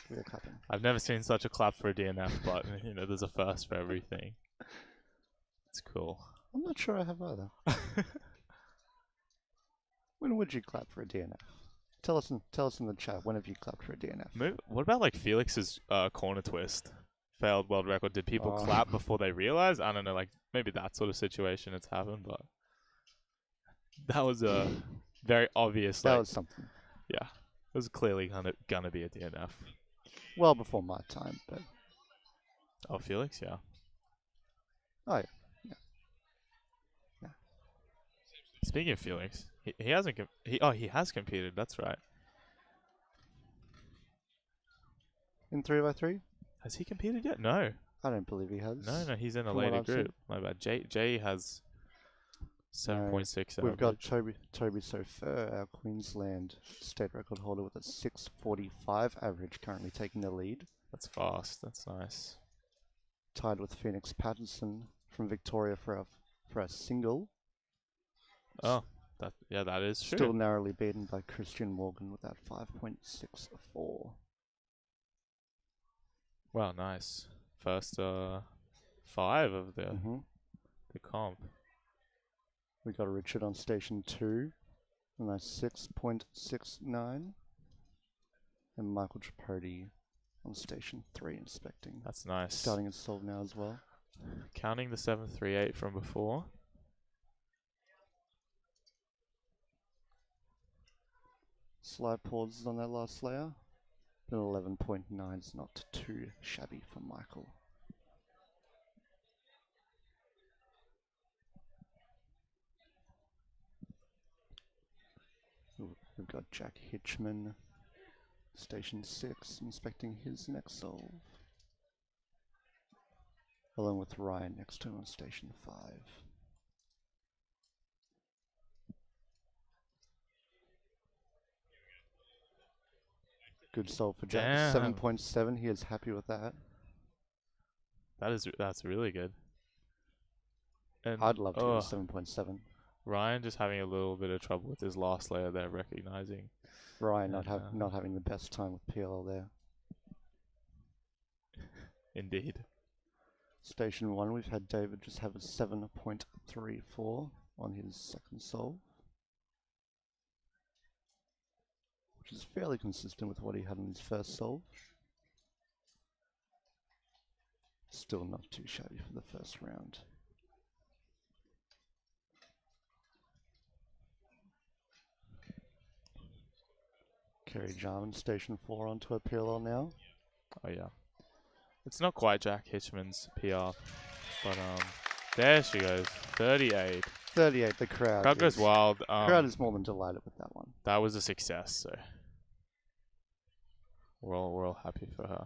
We're clapping. I've never seen such a clap for a DNF, but you know, there's a first for everything. It's cool. I'm not sure I have either. When would you clap for a DNF? Tell us in the chat. When have you clapped for a DNF? What about like Felix's corner twist? Failed world record. Did people clap before they realized? I don't know, like maybe that sort of situation it's happened, but that was a very obvious. That like, was something. Yeah, it was clearly gonna be a DNF. Well before my time, but. Oh, Felix, yeah. Oh yeah. Speaking of Felix, he hasn't he has competed. That's right. In 3x3? Has he competed yet? No. I don't believe he has. No, he's in a From what later I've seen. group. My bad. Jay has 7.6. We've got Toby Sofer, our Queensland state record holder, with a 6.45 average, currently taking the lead. That's fast. That's nice. Tied with Phoenix Patterson from Victoria for a single. Oh, that is true. Still narrowly beaten by Christian Morgan with that 5.64. Wow, nice. First 5 of the comp. We got Richard on station 2, and that's 6.69. And Michael Tripodi on station 3 inspecting. That's nice. Starting his solve now as well. Counting the 7.38 from before. Slight pauses on that last layer. But 11.9 is not too shabby for Michael. We've got Jack Hitchman, station 6, inspecting his next solve. Along with Ryan next to him on station 5. Good solve for Jack. 7.7. He is happy with that. That's really good. And I'd love to get a 7.7. Ryan just having a little bit of trouble with his last layer there, recognizing. Ryan not having the best time with PLL there. Indeed. Station 1, we've had David just have a 7.34 on his second solve, which is fairly consistent with what he had in his first solve. Still not too shabby for the first round. Kerry Jarman, station 4 onto a PLL now. Oh yeah. It's not quite Jack Hitchman's PR, but there she goes. 38. 38. The crowd. Crowd goes wild. Crowd is more than delighted with that one. That was a success. So we're all happy for her.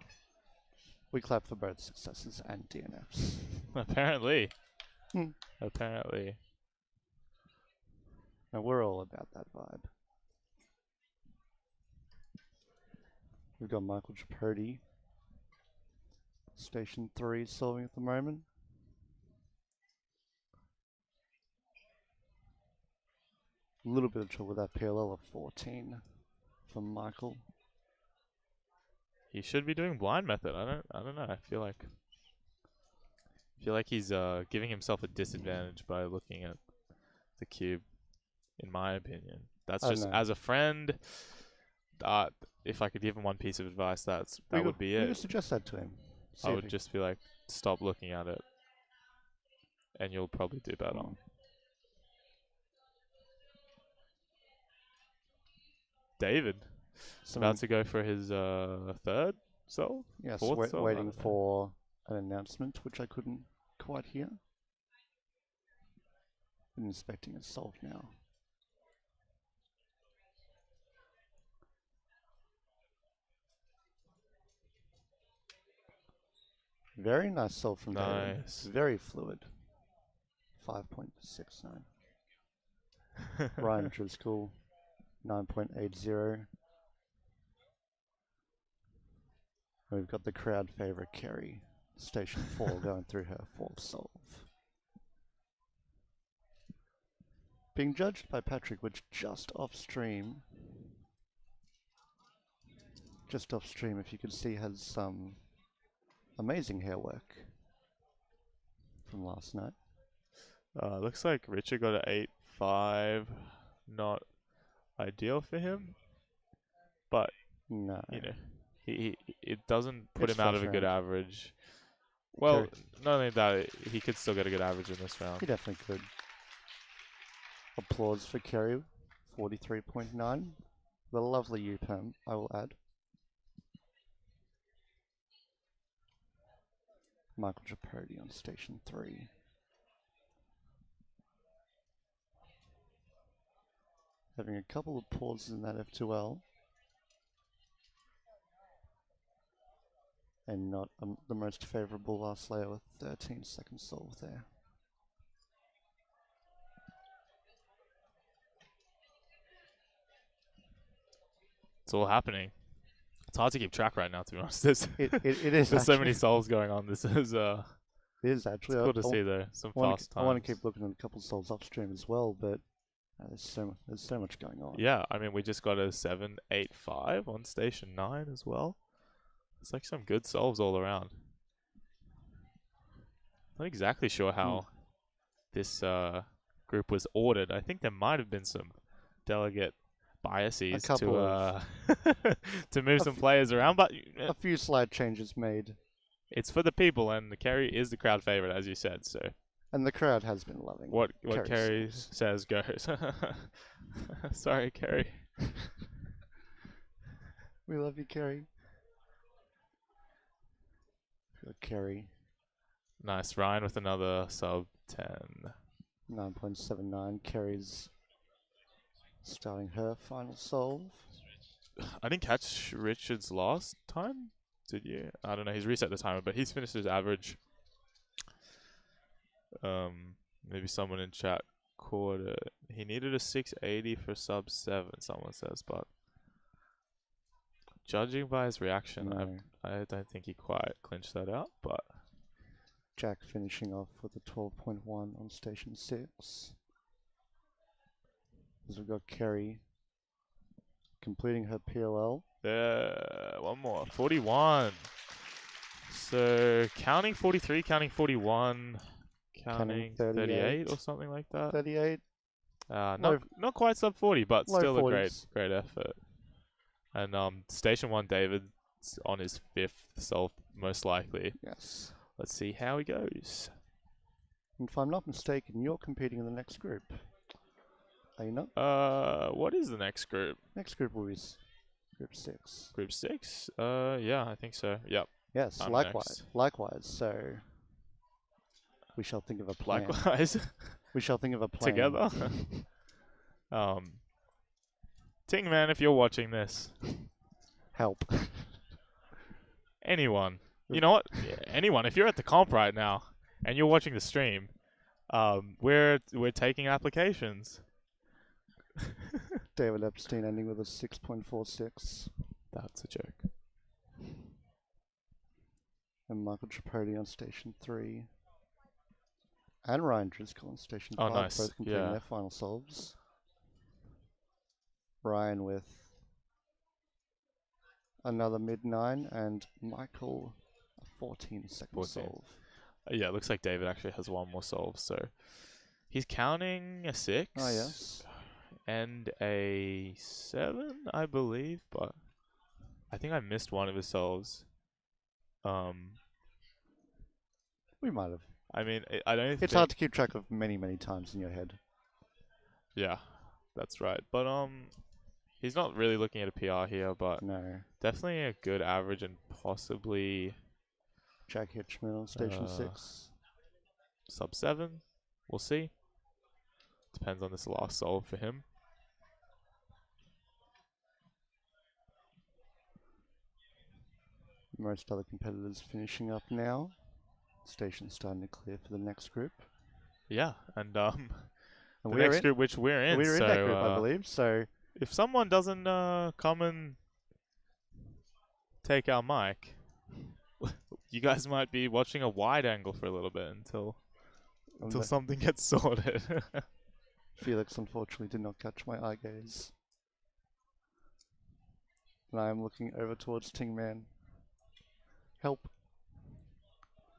We clap for both successes and DNFs. Apparently. Apparently. And we're all about that vibe. We've got Michael Tripodi, Station 3, solving at the moment. A little bit of trouble with that PLL of 14 from Michael. He should be doing blind method. I don't know. I feel like he's giving himself a disadvantage by looking at the cube, in my opinion. That's just as a friend. If I could give him one piece of advice, that would be it. You could suggest that to him. I would just be like, stop looking at it, and you'll probably do better. David, about to go for his third solve? Yes, fourth solve? waiting for an announcement, which I couldn't quite hear. I'm inspecting his solve now. Very nice solve from David. Nice. Very fluid. 5.69. Ryan Driscoll, 9.80. We've got the crowd favorite Kerry, Station 4, going through her fourth solve. Being judged by Patrick, which just off stream, if you can see, has some amazing hair work from last night. Looks like Richard got an 8.5. Not ideal for him, but no, you know, it doesn't put It's him out of first a good round. average. Well, not only that, he could still get a good average in this round. He definitely could. Applause for Kerry, 43.9. The lovely UPEM, I will add. Michael Tripodi on Station 3. Having a couple of pauses in that F2L. And not the most favourable last layer with 13 seconds solve there. It's all happening. It's hard to keep track right now, to be honest. It is. There's so many solves going on. This is It is actually. It's cool to see though. Some fast times. I want to keep looking at a couple of solves upstream as well, but there's so much going on. Yeah, I mean, we just got a 7.85 on Station 9 as well. It's like some good solves all around. Not exactly sure how this group was ordered. I think there might have been some delegate biases to to move some players around, but a few slight changes made. It's for the people, and the Kerry is the crowd favorite, as you said. So, and the crowd has been loving what Kerry says goes. Sorry, Kerry. We love you, Kerry. Kerry. Nice. Ryan with another sub 10. 9.79. Kerry's starting her final solve. I didn't catch Richard's last time. Did you? I don't know. He's reset the timer, but he's finished his average. Maybe someone in chat caught it. He needed a 680 for sub 7, someone says, but judging by his reaction, I don't think he quite clinched that out, but Jack finishing off with a 12.1 on Station 6. As we've got Kerry completing her PLL. One more. 41. So counting 43, counting 41, counting 38 or something like that. 38. Not quite sub 40, but low still 40s. a great effort. And Station 1 David's on his 5th solve, most likely. Yes. Let's see how he goes. And if I'm not mistaken, you're competing in the next group. Are you not? What is the next group? Next group will be Group 6. Group 6? Yeah, I think so. Yep. Yes, I'm likewise. next. Likewise. So we shall think of a plan. Likewise. We shall think of a plan. Together. Ting Man, if you're watching this, help. Anyone. You know what? Yeah, anyone. If you're at the comp right now and you're watching the stream, we're taking applications. David Epstein ending with a 6.46. That's a joke. And Michael Tripodi on station 3. And Ryan Driscoll on station Oh, 5. nice. Both completing Yeah. their final solves. Ryan with another mid-9 and Michael a 14-second 14. solve. Yeah, it looks like David actually has one more solve, so he's counting a 6. Oh, yes. And a 7, I believe, but I think I missed one of his solves. We might have. I mean, I don't think... It's hard to keep track of many, many times in your head. Yeah, that's right. But he's not really looking at a PR here, but no, definitely a good average and possibly Jack Hitchman on station 6. Sub 7. We'll see. Depends on this last solve for him. Most other competitors finishing up now. Station's starting to clear for the next group. Yeah, and the we're next in- group which we're in. We're in so, that group, I believe. So if someone doesn't come and take our mic, you guys might be watching a wide angle for a little bit until something gets sorted. Felix unfortunately did not catch my eye gaze. And I am looking over towards Ting Man. Help.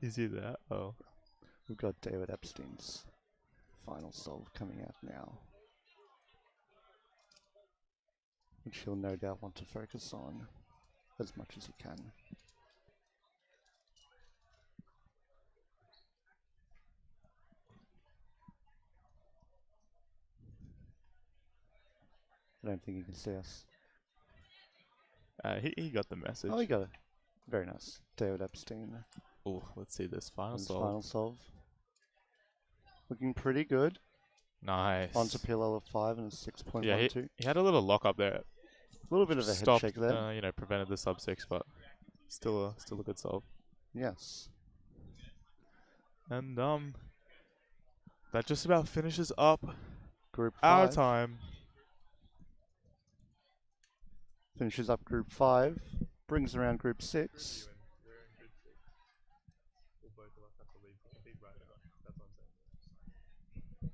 Is he there? Oh. We've got David Epstein's final solve coming out now, which he'll no doubt want to focus on as much as he can. I don't think he can see us. He got the message. Oh, he got it. Very nice. David Epstein. Oh, let's see this final His solve. final solve. Looking pretty good. Nice. Onto PLL of 5 and a 6.12. Yeah, he had a little lock up there. A little bit of a head Stopped, shake there. you know, prevented the sub 6, but still a good solve. Yes. And that just about finishes up Group our 5. time. Finishes up Group 5. Brings around Group 6.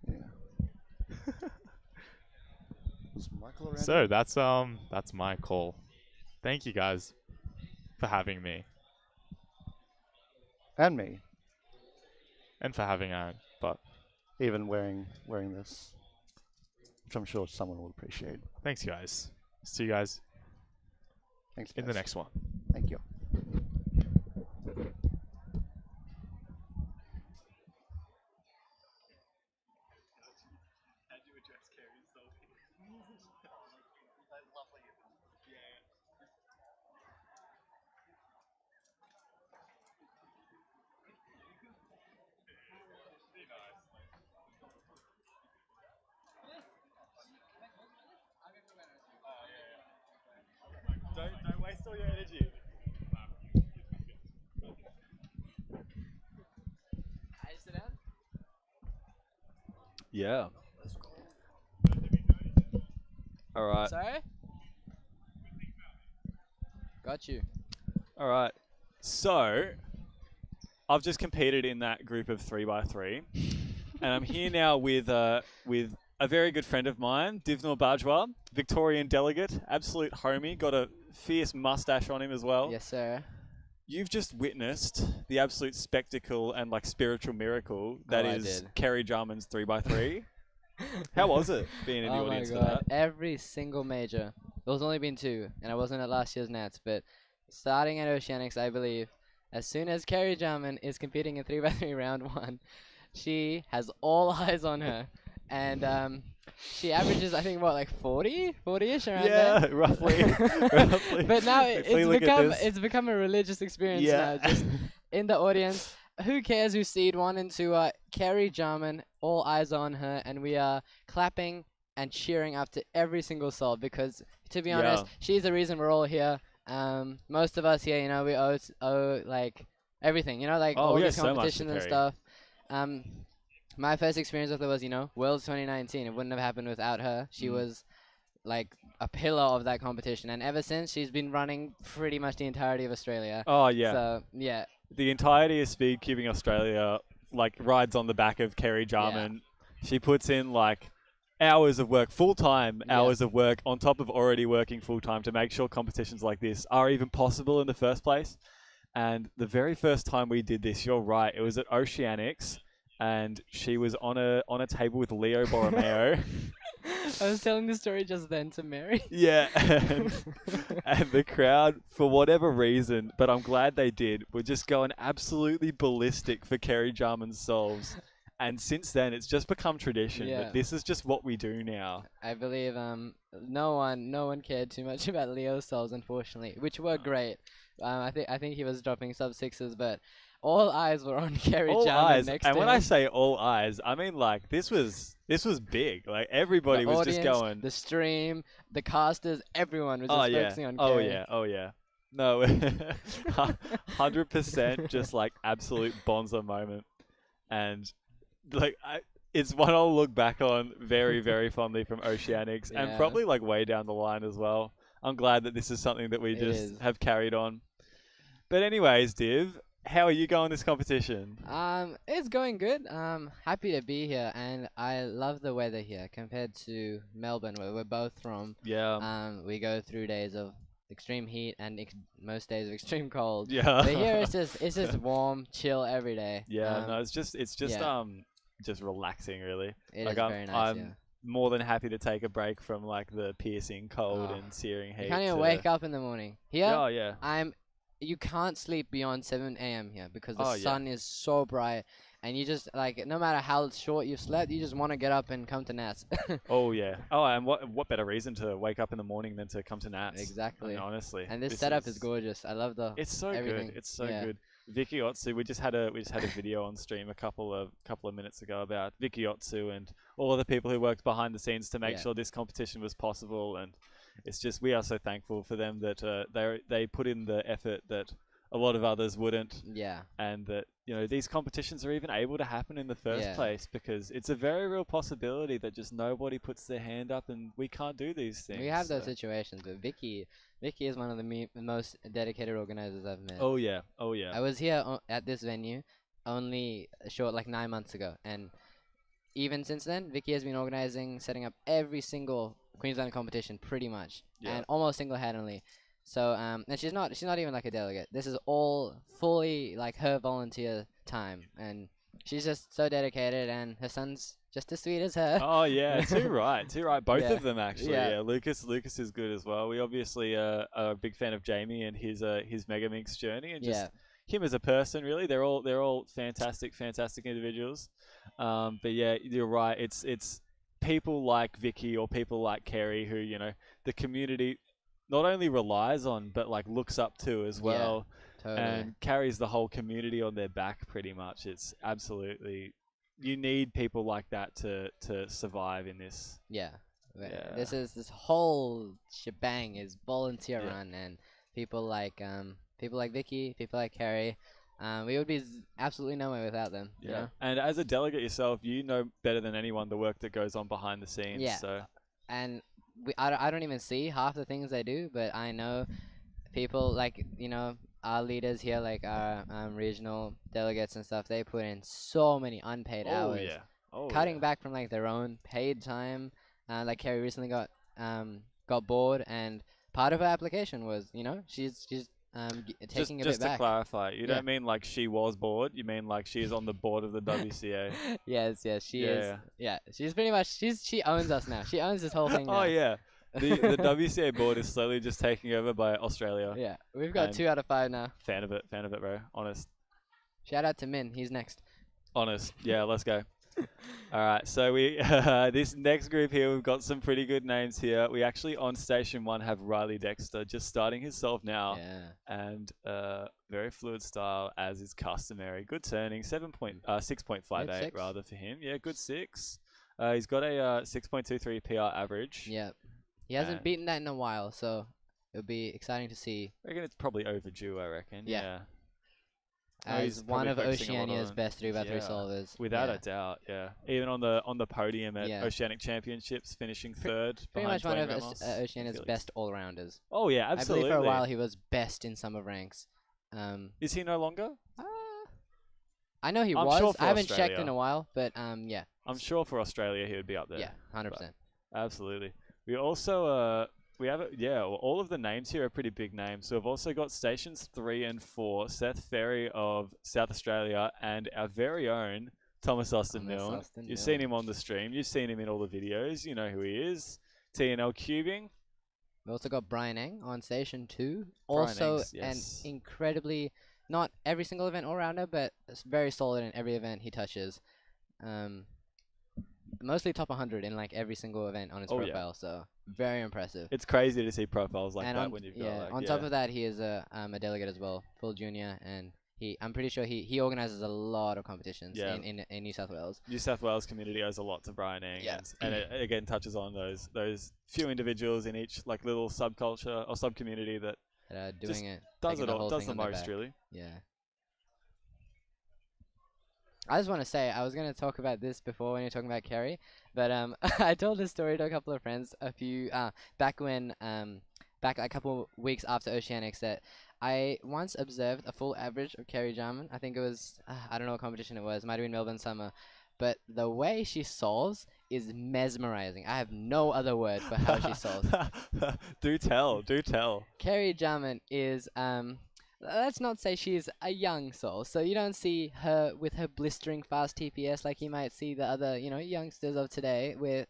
Yeah. Was Michael around? So that's my call. Thank you guys for having me. And me. And for having Aaron, but even wearing this, which I'm sure someone will appreciate. Thanks guys. See you guys Thanks, in the guys. next one. Thank you. Don't waste all your energy. Yeah. All right. Sorry? Got you. All right. So, I've just competed in that group of 3x3, and I'm here now with a very good friend of mine, Divnor Bajwa, Victorian delegate, absolute homie, got a fierce mustache on him as well. Yes, sir. You've just witnessed the absolute spectacle and like spiritual miracle that I is did. Kerry Jarman's 3x3. How was it being in the Oh my audience for god! that? Every single major. There's only been 2, and I wasn't at last year's Nats. But starting at Oceanics, I believe, as soon as Kerry Jarman is competing in 3x3 round 1, she has all eyes on her, and she averages, I think, what, like 40-ish around Yeah, there. roughly. Roughly. But now Hopefully look at this. it's become a religious experience Yeah. now. Just in the audience, who cares who seed 1 and 2? Kerry Jarman, all eyes on her, and we are clapping and cheering after every single solve because, to be honest, she's the reason we're all here. Most of us here, you know, we owe like everything, you know, like all these competitions and stuff. My first experience with her was, you know, Worlds 2019. It wouldn't have happened without her. She was like a pillar of that competition, and ever since, she's been running pretty much the entirety of Australia. Oh yeah. So yeah. The entirety of Speedcubing Australia like rides on the back of Kerry Jarman. She puts in like hours of work, full-time hours of work on top of already working full-time to make sure competitions like this are even possible in the first place. And the very first time we did this, you're right, it was at Oceanics, and she was on a table with Leo Borromeo. I was telling the story just then to Mary. Yeah, and the crowd, for whatever reason, but I'm glad they did, were just going absolutely ballistic for Kerry Jarman's solves. And since then, it's just become tradition. Yeah. That this is just what we do now. I believe no one cared too much about Leo's solves, unfortunately, which were great. I think he was dropping sub 6s, but all eyes were on Kerry All Jarman eyes, next and to when him. I say all eyes, I mean like this was big. Like everybody The was audience, just going. the stream, the casters, everyone was Oh just yeah, focusing on oh Kerry. yeah, oh yeah. No, 100% just like absolute bonzo moment, and like it's one I'll look back on very, very fondly from Oceanics, and Yeah. probably like way down the line as well. I'm glad that this is something that we It just is. have carried on. But anyways, Div, how are you going this competition? It's going good. Happy to be here, and I love the weather here compared to Melbourne, where we're both from. Yeah. We go through days of extreme heat and most days of extreme cold. Yeah. But here it's just warm, chill every day. Yeah, no, it's just yeah. just relaxing really. It like is I'm, very nice, I'm yeah. more than happy to take a break from like the piercing cold Oh. and searing heat. You can't even to- wake up in the morning. Here, Oh, yeah. you can't sleep beyond 7 a.m. here because the Oh, yeah. sun is so bright, and you just like no matter how short you've slept, you just want to get up and come to Nats. Oh yeah. Oh, and what better reason to wake up in the morning than to come to Nats? Exactly. I mean, honestly. And this setup is gorgeous. I love the. It's so everything. good. It's so Yeah. good. Vicky Otsu, we just had a video on stream a couple of minutes ago about Vicky Otsu and all of the people who worked behind the scenes to make Yeah. sure this competition was possible. And it's just we are so thankful for them that they put in the effort that a lot of others wouldn't. Yeah. And that these competitions are even able to happen in the first Yeah. place because it's a very real possibility that just nobody puts their hand up and we can't do these things. We have those so- situations, but Vicky is one of the most dedicated organizers I've met. Oh yeah, oh yeah. I was here at this venue only a short, like 9 months ago, and even since then, Vicky has been organizing, setting up every single Queensland competition, pretty much, Yeah. and almost single-handedly. So, and she's not even like a delegate. This is all fully like her volunteer time, and she's just so dedicated, and her son's just as sweet as her. Oh yeah, too right. Both Yeah. of them actually. Yeah. Yeah. Lucas is good as well. We obviously are a big fan of Jamie and his Megaminx journey and just him as a person. Really, they're all fantastic individuals. But yeah, you're right. It's people like Vicky or people like Kerry who the community not only relies on but like looks up to as well. Totally. And carries the whole community on their back pretty much. It's absolutely, you need people like that to survive in this. Yeah. This whole shebang is volunteer run, and people like Vicky, people like Kerry, we would be absolutely nowhere without them. Yeah. You know? And as a delegate yourself, you know better than anyone the work that goes on behind the scenes. Yeah. So. And I don't even see half the things they do, but I know people like our leaders here, like our regional delegates and stuff. They put in so many unpaid hours. Yeah. Oh, cutting back from like their own paid time. Like Kerry recently got bored, and part of her application was she's taking a bit just to back. clarify, you don't mean like she was bored. You mean like she is on the board of the WCA. Yes, she is. Yeah, she's pretty much she owns us now. She owns this whole thing now. Oh yeah. The WCA board is slowly just taking over by Australia. Yeah, we've got 2 out of 5 now. Fan of it, bro. Honest. Shout out to Min. He's next. Honest. Yeah, let's go. All right, so we this next group here, we've got some pretty good names here. We actually on station 1 have Riley Dexter just starting his solve now, and very fluid style as is customary. Good turning, 6.58 rather for him. Yeah, good 6. He's got a 6.23 PR average. Yeah, he hasn't beaten that in a while, so it'll be exciting to see. I reckon it's probably overdue. I reckon. Yeah. As one of Oceania's best 3x3 solvers. Without a doubt, yeah. Even on the podium at Oceanic Championships, finishing third. Pretty much one of Oceania's best all-rounders. Oh, yeah, absolutely. I believe for a while he was best in summer ranks. Is he no longer? I know he was. Sure I haven't checked in a while, but yeah. I'm sure for Australia he would be up there. Yeah, 100%. Absolutely. We also... we have all of the names here are pretty big names. So we've also got stations 3 and 4, Seth Ferry of South Australia, and our very own Thomas Austin Milne. You've seen him on the stream. You've seen him in all the videos. You know who he is. TNL Cubing. We also got Brian Eng on station 2. Also an incredibly, not every single event all-rounder, but very solid in every event he touches. Mostly top 100 in like every single event on his profile, so very impressive. It's crazy to see profiles like that when you've got like, on top of that, he is a delegate as well, full junior, and I'm pretty sure he organizes a lot of competitions in New South Wales. New South Wales community owes a lot to Brian Eng, and it again touches on those few individuals in each like little subculture or sub community that are doing it, does it all, does the most really. Yeah. I just want to say, I was going to talk about this before when you're talking about Kerry, but I told this story to a couple of friends back a couple weeks after Oceanics that I once observed a full average of Kerry Jarman. I think it was, I don't know what competition it was, it might have been Melbourne Summer, but the way she solves is mesmerizing. I have no other word for how she solves. Do tell. Kerry Jarman is... let's not say she's a young soul, so you don't see her with her blistering fast TPS like you might see the other, youngsters of today with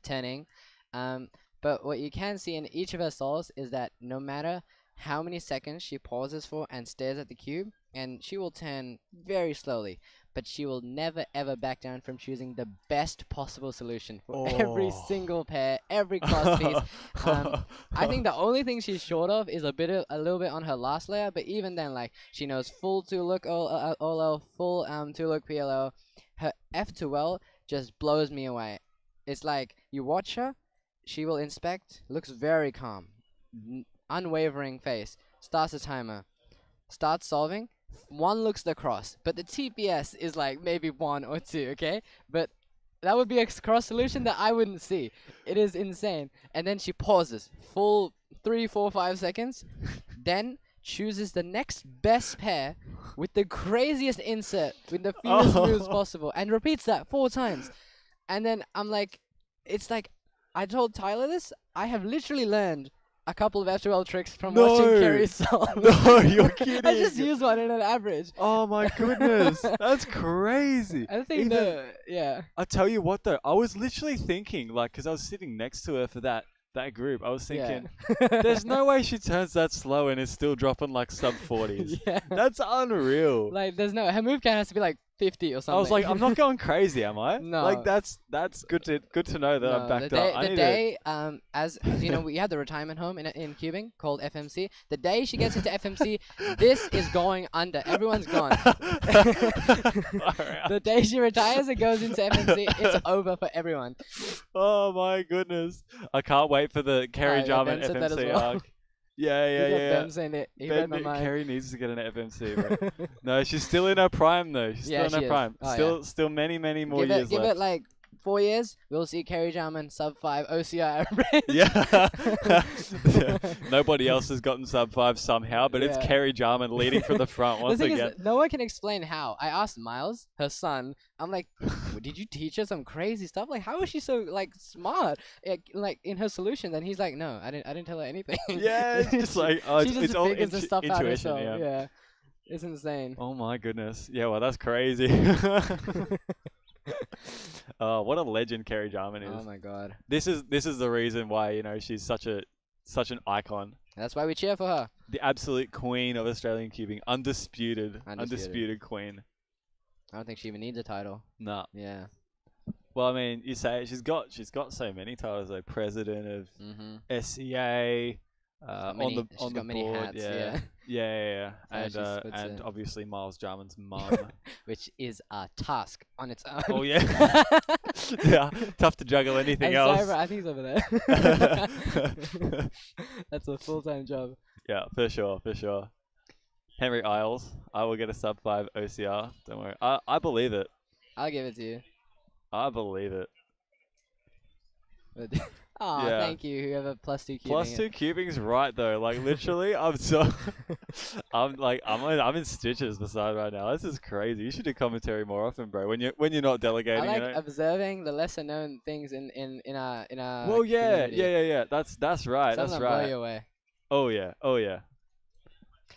turning. But what you can see in each of her souls is that no matter how many seconds she pauses for and stares at the cube, and she will turn very slowly, but she will never ever back down from choosing the best possible solution for every single pair, every cross piece. I think the only thing she's short of is a little bit on her last layer, but even then, like, she knows full 2-look OL, full 2-look PLO. Her F2L just blows me away. It's like, you watch her, she will inspect, looks very calm, unwavering face, starts a timer, starts solving, one looks the cross, but the TPS is like maybe 1 or 2, okay? But that would be a cross solution that I wouldn't see. It is insane. And then she pauses, full 3, 4, 5 seconds, then chooses the next best pair with the craziest insert, with the fewest moves possible, and repeats that 4 times. And then I'm like, it's like, I told Tyler this, I have literally learned a couple of F2L tricks from watching Kerry solve. No, you're kidding. I just used one in an average. Oh my goodness, that's crazy. I think I tell you what though, I was literally thinking, like, because I was sitting next to her for that group, I was thinking, there's no way she turns that slow and is still dropping like sub 40s. That's unreal. Like, there's no, her move count has to be like 50 or something. I was like, I'm not going crazy, am I? No. Like, that's good to know that I'm backed up. As you know, we had the retirement home in Cubing called FMC. The day she gets into FMC, this is going under. Everyone's gone. The day she retires and goes into FMC, it's over for everyone. Oh my goodness. I can't wait for the Kerry Jarman FMC arc. Yeah. Ben saying it. He read my mind. Kerry needs to get an FMC, bro. No, she's still in her prime though. She's still in her prime. Still many more years left. Give it like 4 years, we'll see Kerry Jarman sub 5 OCR average. Nobody else has gotten sub 5 somehow, but it's Kerry Jarman leading from the front once again. No one can explain how. I asked Miles, her son, I'm like, did you teach her some crazy stuff? Like, how is she so like smart, like in her solution? And he's like, no, I didn't tell her anything. Yeah, it's just like it's all the stuff out intuition. Yeah, it's insane. Oh my goodness. Yeah, well, that's crazy. What a legend Kerry Jarman is. Oh my god. This is the reason why, she's such an icon. That's why we cheer for her. The absolute queen of Australian cubing, undisputed queen. I don't think she even needs a title. No. Yeah. Well, I mean, you say she's got so many titles, like president of SCA, on the many board, hats, yeah, yeah. and obviously Miles Jarman's mum, which is a task on its own. Oh yeah, yeah, tough to juggle anything else. Sorry, bro, I think he's over there. That's a full-time job. Yeah, for sure. Henry Isles, I will get a sub 5 OCR. Don't worry, I believe it. I'll give it to you. I believe it. Oh, Yeah. thank you, whoever +2 cubing. +2 cubing's right though. Like literally, I'm in stitches beside right now. This is crazy. You should do commentary more often, bro. When you're not delegating. I like you know? observing the lesser known things in our. Well, yeah, community. yeah. That's right. Some of That's them right. blow you away. Oh yeah.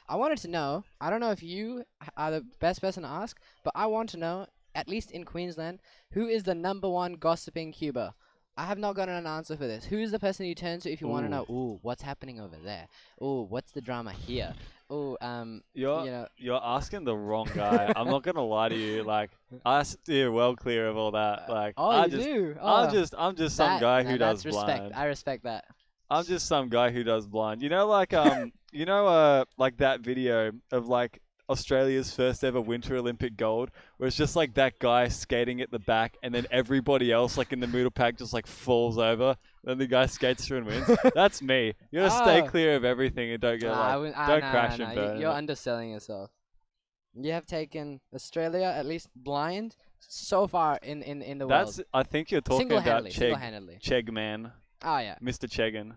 I wanted to know. I don't know if you are the best person to ask, but I want to know, at least in Queensland, who is the #1 gossiping Cuba? I have not gotten an answer for this. Who is the person you turn to if you want to know? Ooh, what's happening over there? Ooh, what's the drama here? Ooh, You're asking the wrong guy. I'm not gonna lie to you. Like I steer well clear of all that. Like oh, I you just, do. I'm just some guy who does respect. blind. I respect that. I'm just some guy who does blind. You know, like like that video of like Australia's first ever Winter Olympic gold, where it's just like that guy skating at the back, and then everybody else like in the middle pack just like falls over. Then the guy skates through and wins. That's me. You gotta stay clear of everything and don't get don't crash and burn. You're underselling yourself. You have taken Australia at least blind so far in the world. I think you're talking about single-handedly. Chegman. Oh yeah, Mr. Chegan.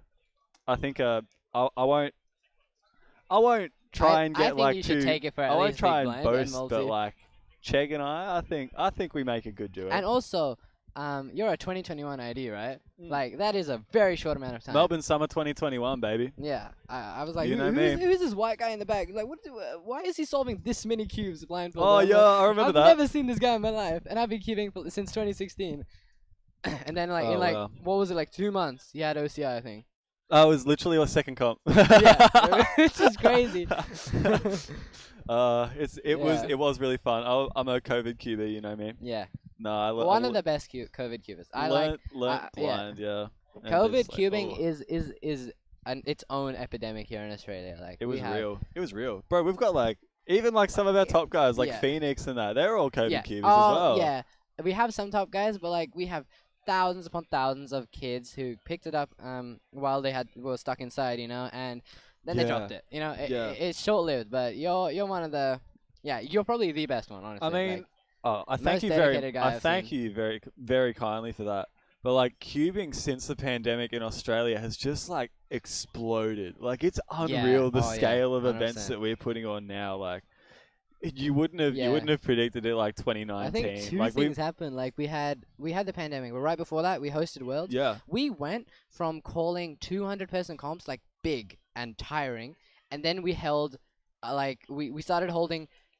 I think I won't try and get I think like you should take it for at I won't least try big and blind and boast, but multi. like Cheg and I think we make a good duo. And also, you're a 2021 ID, right? Like that is a very short amount of time. Melbourne Summer 2021, baby. Yeah, I was like, You know who's, me. who's this white guy in the back? Like, why is he solving this many cubes blindfolded? Oh I'm yeah, like, I remember I've that. never seen this guy in my life, and I've been cubing since 2016. And then like in like wow. what was it, like 2 months? He had OCI, I think. It was literally our second comp. Yeah, which is crazy. It was really fun. I'm a COVID QB, you know me. Yeah. No, One of the best COVID cubers. I learnt like blind, yeah. And COVID just, like, cubing is its own epidemic here in Australia. Like It was we have, real. It was real, bro. We've got like even like some of our top guys, like Yeah. Phoenix and that. They're all COVID yeah. cubers Oh, as well. yeah. We have some top guys, but like we have thousands upon thousands of kids who picked it up while they were stuck inside, you know, and then they dropped it. You know, it's short lived, but you're one of the you're probably the best one, honestly. I mean, like, I thank most you dedicated guy I've thank seen. you very very kindly for that. But like cubing since the pandemic in Australia has just like exploded. Like it's unreal the scale of events 100%. that we're putting on now. Like you wouldn't have predicted it like 2019. I think two like things happened. Like we had the pandemic, but right before that we hosted Worlds. Yeah. We went from calling 200-person comps like big and tiring, and then we held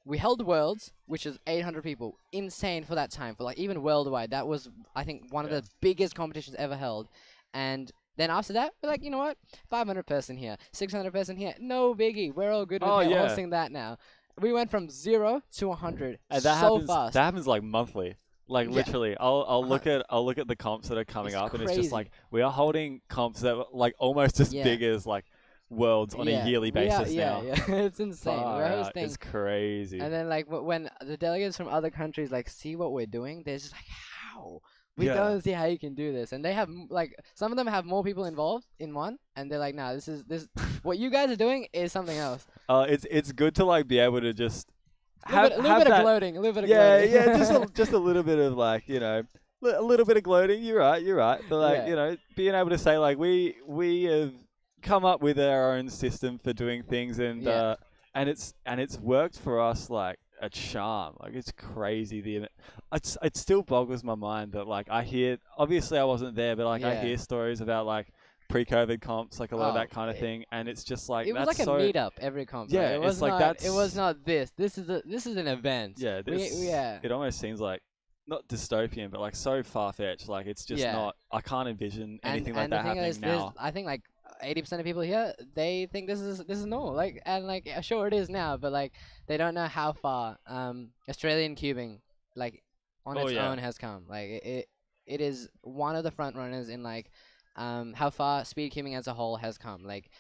we held Worlds, which is 800 people. Insane for that time. For like even worldwide, that was I think one of the biggest competitions ever held. And then after that, we're like, you know what? 500-person here, 600-person here. No biggie. We're all good with hosting that now. We went from 0 to 100 and that so happens, fast. That happens like monthly. Like literally, I'll look at the comps that are coming up, and it's just like we are holding comps that are like almost as big as like Worlds on a yearly basis now. Yeah, it's insane. Far We're out. hosting. It's crazy. And then like when the delegates from other countries like see what we're doing, they're just like, how? We don't see how you can do this. And they have like some of them have more people involved in one, and they're like, nah, this what you guys are doing is something else. It's good to like be able to just a little bit of gloating. just a little bit of like, you know, a little bit of gloating. You're right. But like, you know, being able to say like we have come up with our own system for doing things, and it's worked for us like a charm. Like it's crazy. It still boggles my mind that like I hear. Obviously, I wasn't there, but like I hear stories about like pre-COVID comps, like a lot of that kind of thing, and it's just like it was like a meetup every comp. Yeah, right? It was it's like not, it was not this. This is an event. Yeah, it almost seems like not dystopian, but like so far-fetched. Like it's just not. I can't envision anything like that happening now. I think like 80% of people here, they think this is normal. Like, and like sure it is now, but like they don't know how far Australian cubing like on its own has come. Like it is one of the front runners in like how far Speedcubing as a whole has come. Like,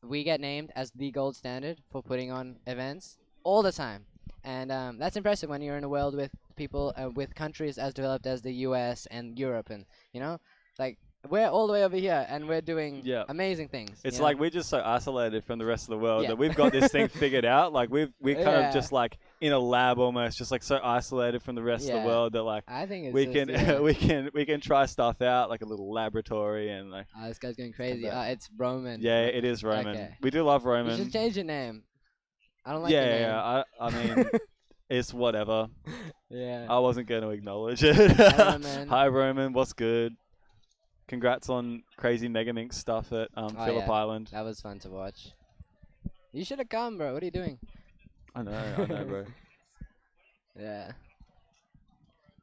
we get named as the gold standard for putting on events all the time, and that's impressive when you're in a world with people with countries as developed as the US and Europe, and like we're all the way over here and we're doing amazing things. It's like we're just so isolated from the rest of the world that we've got this thing figured out. Like we're kind of just like in a lab almost, just like so isolated from the rest of the world that like I think it's we just, can we can try stuff out like a little laboratory and like. Oh, this guy's going crazy. It's Roman. Yeah, it is Roman. Okay. We do love Roman. You should change your name. I don't like your name. I mean, it's whatever. Yeah. I wasn't going to acknowledge it. Hi, Roman. Hi, Roman. What's good? Congrats on crazy Megaminx stuff at Phillip Island. That was fun to watch. You should have come, bro. What are you doing? I know, bro. Yeah.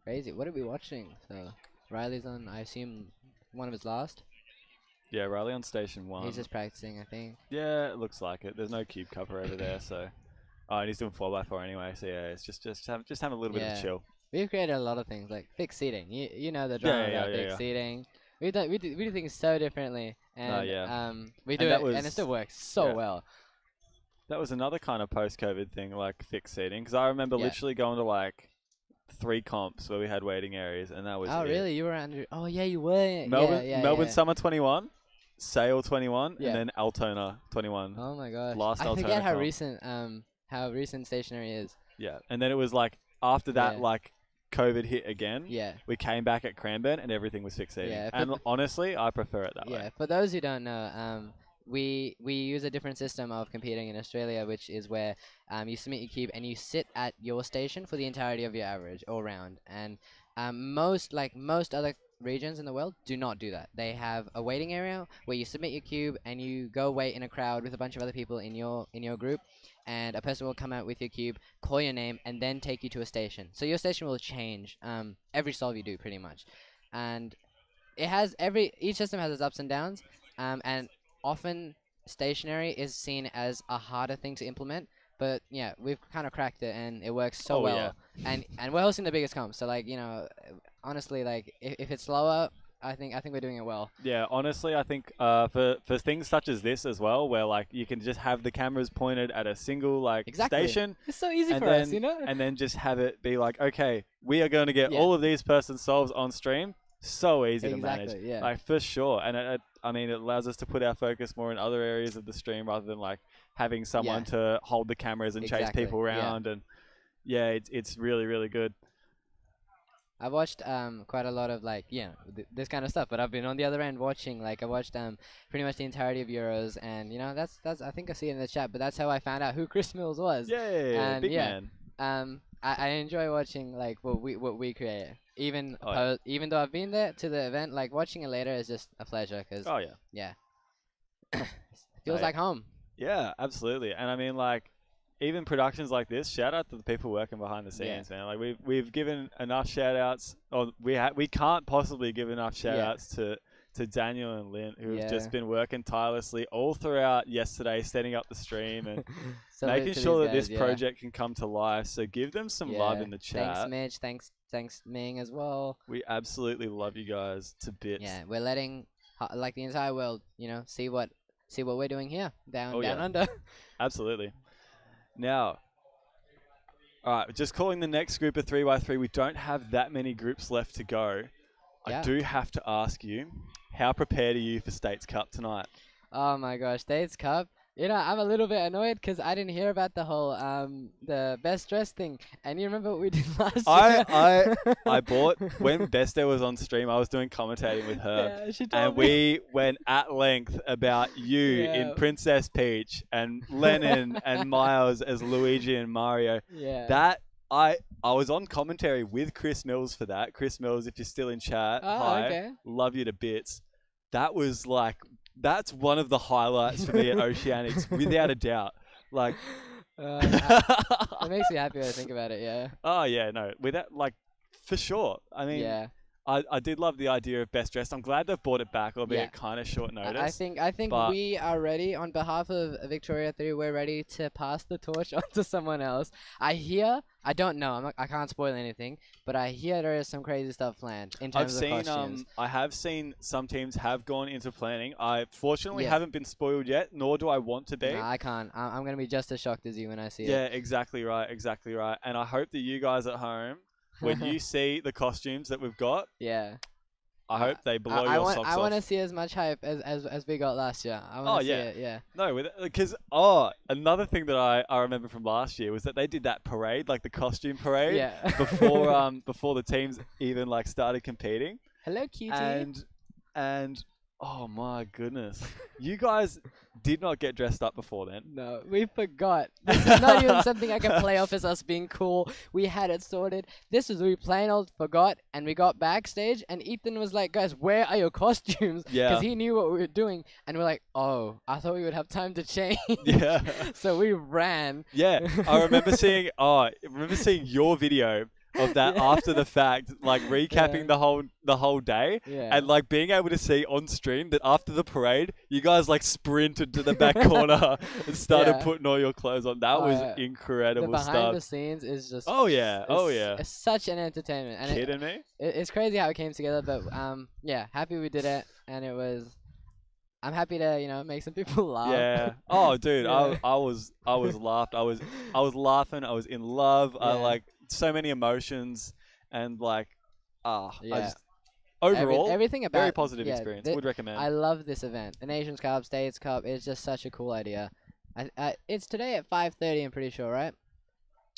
Crazy. What are we watching? So, Riley's on, I assume, one of his last. Yeah, Riley on station 1. He's just practicing, I think. Yeah, it looks like it. There's no cube cover over there, so. Oh, and he's doing 4x4 anyway, so yeah, it's just have a little bit of a chill. We've created a lot of things like fixed seating. You know the drama about fixed seating. We do things so differently, and we do it, and it still works so well. That was another kind of post-COVID thing, like fixed seating, because I remember literally going to like 3 comps where we had waiting areas, and that was Oh, really? You were under... Oh, yeah, you were. Melbourne Summer 21, Sale 21, and then Altona 21. Oh my gosh! Last I forget Altona how recent stationary is. Yeah, and then it was like after that, like COVID hit again. Yeah. We came back at Cranbourne and everything was fixed seating. Yeah, and honestly, I prefer it that way. Yeah. For those who don't know, we use a different system of competing in Australia, which is where you submit your cube and you sit at your station for the entirety of your average all round. And most other regions in the world do not do that. They have a waiting area where you submit your cube and you go wait in a crowd with a bunch of other people in your group, and a person will come out with your cube, call your name, and then take you to a station. So your station will change every solve you do pretty much, and it has each system has its ups and downs, and often stationary is seen as a harder thing to implement. But yeah, we've kind of cracked it, and it works so well. Yeah. And we're hosting the biggest comp, so like honestly, like if it's slower, I think we're doing it well. Yeah, honestly, I think for things such as this as well, where like you can just have the cameras pointed at a single station. It's so easy for us, and then just have it be like, okay, we are going to get all of these persons' solves on stream. So easy to manage, like for sure. And I mean, it allows us to put our focus more in other areas of the stream rather than like having someone to hold the cameras and chase people around. And it's really, really good. I've watched quite a lot of this kind of stuff, but I've been on the other end watching. Like I watched pretty much the entirety of Euros, and that's I think I see it in the chat, but that's how I found out who Chris Mills was. Yeah, big man. I enjoy watching like what we create. Even though I've been there to the event, like watching it later is just a pleasure because it feels like home. Yeah, absolutely. And I mean, like, even productions like this, shout out to the people working behind the scenes, man. Like we've given enough shout outs, or we can't possibly give enough shout outs to Daniel and Lynn, who have just been working tirelessly all throughout yesterday, setting up the stream and making sure that this project can come to life. So give them some love in the chat. Thanks, Mitch. Thanks, Ming, as well. We absolutely love you guys to bits. Yeah, we're letting like the entire world, see what we're doing here down under. Absolutely. Now, all right, just calling the next group a 3x3. We don't have that many groups left to go. I do have to ask you, how prepared are you for States Cup tonight? Oh my gosh, States Cup. I'm a little bit annoyed because I didn't hear about the whole the best dress thing. And you remember what we did last year? I bought when Bester was on stream. I was doing commentating with her, she told me. We went at length about you in Princess Peach and Lennon and Miles as Luigi and Mario. Yeah. That I was on commentary with Chris Mills for that. Chris Mills, if you're still in chat, hi, okay. Love you to bits. That was like. That's one of the highlights for me at Oceanics, without a doubt. Like, it makes me happy when I think about it. Yeah. Oh yeah, no, with that, like, for sure. I mean, I did love the idea of best dressed. I'm glad they've brought it back, albeit kind of short notice. I think but we are ready on behalf of Victoria 3. We're ready to pass the torch on to someone else. I don't know. I can't spoil anything, but I hear there is some crazy stuff planned in terms of costumes. I have seen some teams have gone into planning. I fortunately haven't been spoiled yet, nor do I want to be. No, I can't. I'm gonna be just as shocked as you when I see it. Yeah, exactly right. And I hope that you guys at home, when you see the costumes that we've got, I hope they blow your socks off. I want to see as much hype as we got last year. I want to see it, yeah. No, because another thing that I remember from last year was that they did that parade, like the costume parade, before the teams even like started competing. Hello, cutie. And oh my goodness, you guys did not get dressed up before then. No, we forgot. This is not even something I can play off as us being cool. We had it sorted. This was we plain old forgot, and we got backstage, and Ethan was like, guys, where are your costumes? Because he knew what we were doing, and we're like, oh, I thought we would have time to change. Yeah. So we ran. Yeah, I remember seeing your video of that after the fact, like recapping the whole day, and like being able to see on stream that after the parade, you guys like sprinted to the back corner and started putting all your clothes on. That was incredible the stuff. Behind the scenes is just it's such an entertainment. And kidding me? It's crazy how it came together, but happy we did it, and it was. I'm happy to make some people laugh. Yeah. Oh, dude, I was laughed. I was laughing. I was in love. I like so many emotions, and like I just overall everything about very positive experience. Would recommend. I love this event. The Nations Cup, States Cup is just such a cool idea. It's today at 5:30. I'm pretty sure, right?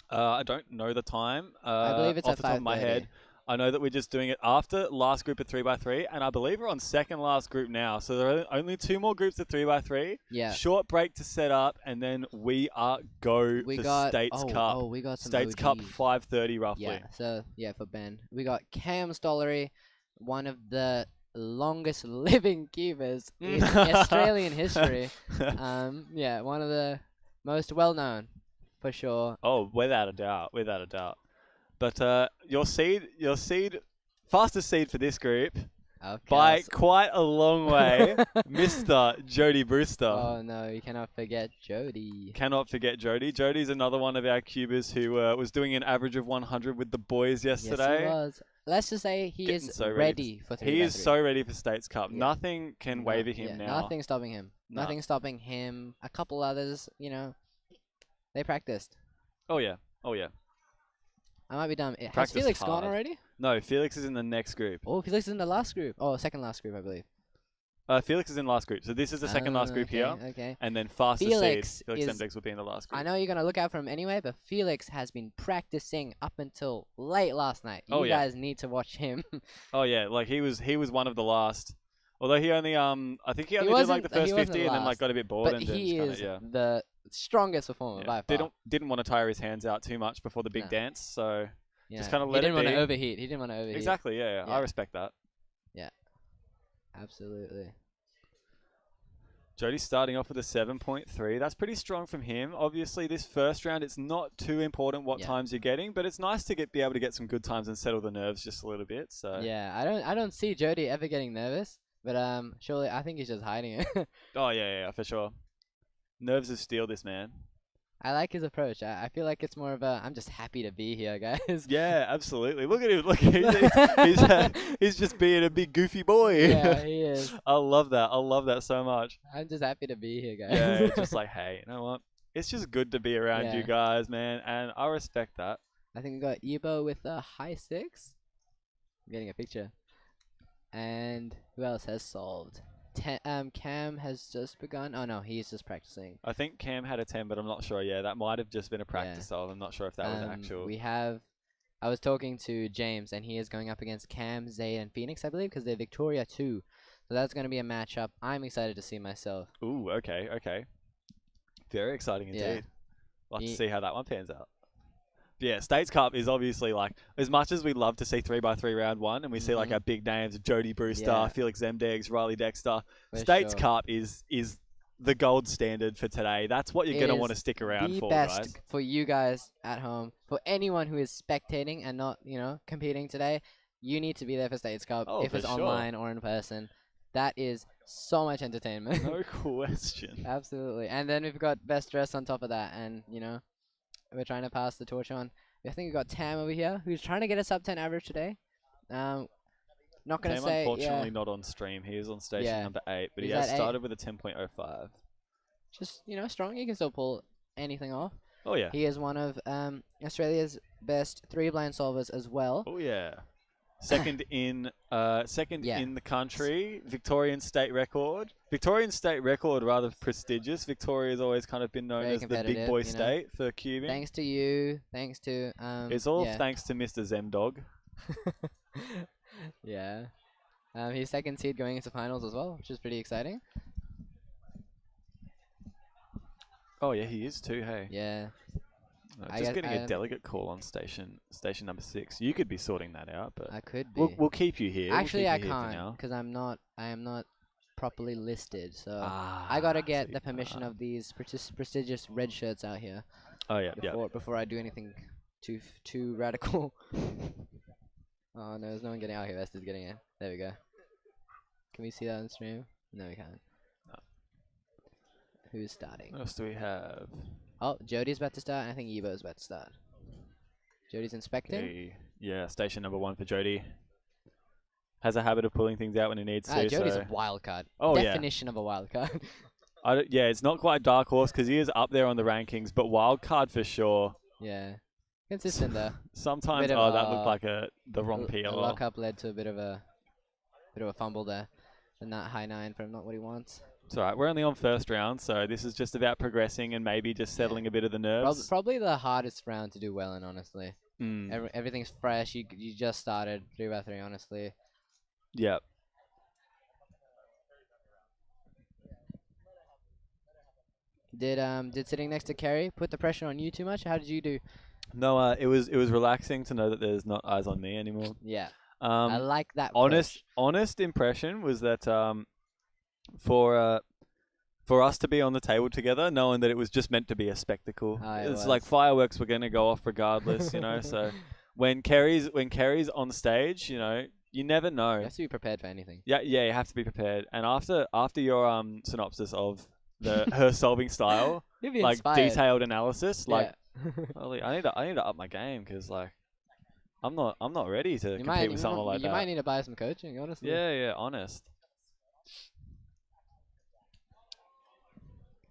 I don't know the time. I believe it's off at the top of my head. I know that we're just doing it after last group of 3x3, and I believe we're on second last group now. So there are only 2 more groups of 3x3. Yeah. Short break to set up, and then we are go for States Cup. Oh, we got some States OGs. Cup 5:30 roughly. Yeah. So for Ben, we got Cam Stollery, one of the longest living keepers in Australian history. One of the most well known, for sure. Oh, without a doubt. But your seed, fastest seed for this group, by quite a long way, Mr. Jody Brewster. Oh no, you cannot forget Jody. Cannot forget Jody. Jody's another one of our cubers who was doing an average of 100 with the boys yesterday. Yes, he was. Let's just say he is ready for 3x3. He is so ready for States Cup. Yeah. Nothing can waver him now. Nothing stopping him. No. Nothing stopping him. A couple others, they practiced. Oh yeah. I might be dumb. Has Felix gone already? No, Felix is in the next group. Oh, Felix is in the last group. Oh, second last group, I believe. Felix is in last group. So this is the second last group here. Okay. And then fastest Felix seed, Felix Zemdex will be in the last group. I know you're going to look out for him anyway, but Felix has been practicing up until late last night. You guys need to watch him. Oh, yeah. Like, he was one of the last. Although he only, I think he only did like the first 50 and then like got a bit bored. But he is the strongest performer by far. Didn't want to tire his hands out too much before the big dance, so just kind of let it be. He didn't want to overheat. Exactly, yeah. I respect that. Yeah, absolutely. Jody's starting off with a 7.3. That's pretty strong from him. Obviously, this first round, it's not too important what times you're getting, but it's nice to be able to get some good times and settle the nerves just a little bit. So yeah, I don't see Jody ever getting nervous, but surely I think he's just hiding it. Oh yeah, for sure. Nerves of steel, this man. I like his approach. I feel like it's more of a, I'm just happy to be here, guys. Yeah, absolutely. Look at him. Look, he's just being a big goofy boy. Yeah, he is. I love that so much. I'm just happy to be here, guys. Yeah, just like, hey, you know what? It's just good to be around you guys, man, and I respect that. I think we got Ebo with a high 6. I'm getting a picture. And who else has solved? Cam has just begun. Oh no, he's just practicing. I think Cam had a 10, but I'm not sure. Yeah, that might have just been a practice solve. I'm not sure if that was actual. I was talking to James, and he is going up against Cam, Zayd, and Phoenix, I believe, because they're Victoria 2. So that's going to be a matchup I'm excited to see myself. Ooh, okay. Very exciting indeed. Like to see how that one pans out. Yeah, States Cup is obviously like, as much as we love to see 3x3 round 1 and we see like our big names, Jody Brewster, Felix Zemdegs, Riley Dexter, States Cup is the gold standard for today. That's what you're going to want to stick around for, guys. The best for you guys at home, for anyone who is spectating and not, competing today. you need to be there for States Cup Oh, if it's for sure. online or in person. That is so much entertainment. No question. Absolutely. And then we've got best dress on top of that, and you know, we're trying to pass the torch on. I think we've got Tam over here who's trying to get a sub 10 average today. Not gonna Tam say unfortunately not on stream. He is on station number 8, but he He's has at 8. started with a 10.05. Just strong. You can still pull anything off. Oh yeah. He is one of Australia's best 3 blind solvers as well. Oh yeah. Second in the country, Victorian state record. Victorian state record, rather prestigious. Victoria's always kind of been known Very as the big boy state for cubing. Thanks to you. Thanks to It's all thanks to Mr. Zemdog. Yeah. He's second seed going into finals as well, which is pretty exciting. Oh yeah, he is too. Hey. Yeah. Just getting a delegate call on station number 6. You could be sorting that out, but I could be. We'll keep you here. Actually, we'll I keep you here for can't now. because I am not properly listed. So I gotta get the permission of these prestigious red shirts out here. Oh yeah, before I do anything too radical. Oh no, there's no one getting out here. Vesta's getting in. There we go. Can we see that on stream? No, we can't. No. Who's starting? What else do we have? Oh, Jody's about to start, and I think Evo's about to start. Jody's inspecting. Yeah, station number 1 for Jody. Has a habit of pulling things out when he needs to. Jody's so. a wild card. Oh Definition of a wild card. Yeah, it's not quite dark horse because he is up there on the rankings, but wild card for sure. Yeah, consistent though. Sometimes, that looked like the wrong PR. The lock-up led to a bit of a fumble there, and that high 9 for him, not what he wants. It's alright, we're only on first round, so this is just about progressing and maybe just settling a bit of the nerves. Probably the hardest round to do well in, honestly. Mm. Everything's fresh. You just started 3x3, honestly. Yep. Did sitting next to Kerry put the pressure on you too much? How did you do? No, it was relaxing to know that there's not eyes on me anymore. Yeah. I like that. Honest impression was that for us to be on the table together, knowing that it was just meant to be a spectacle. It's like fireworks were going to go off regardless, So when Kerry's on stage, you never know. You have to be prepared for anything. Yeah, you have to be prepared. And after your synopsis of her solving style, like inspired. detailed analysis, Yeah. like holy, I need to up my game because like I'm not ready to compete with someone like that. You might need to buy some coaching, honestly. Yeah, honest.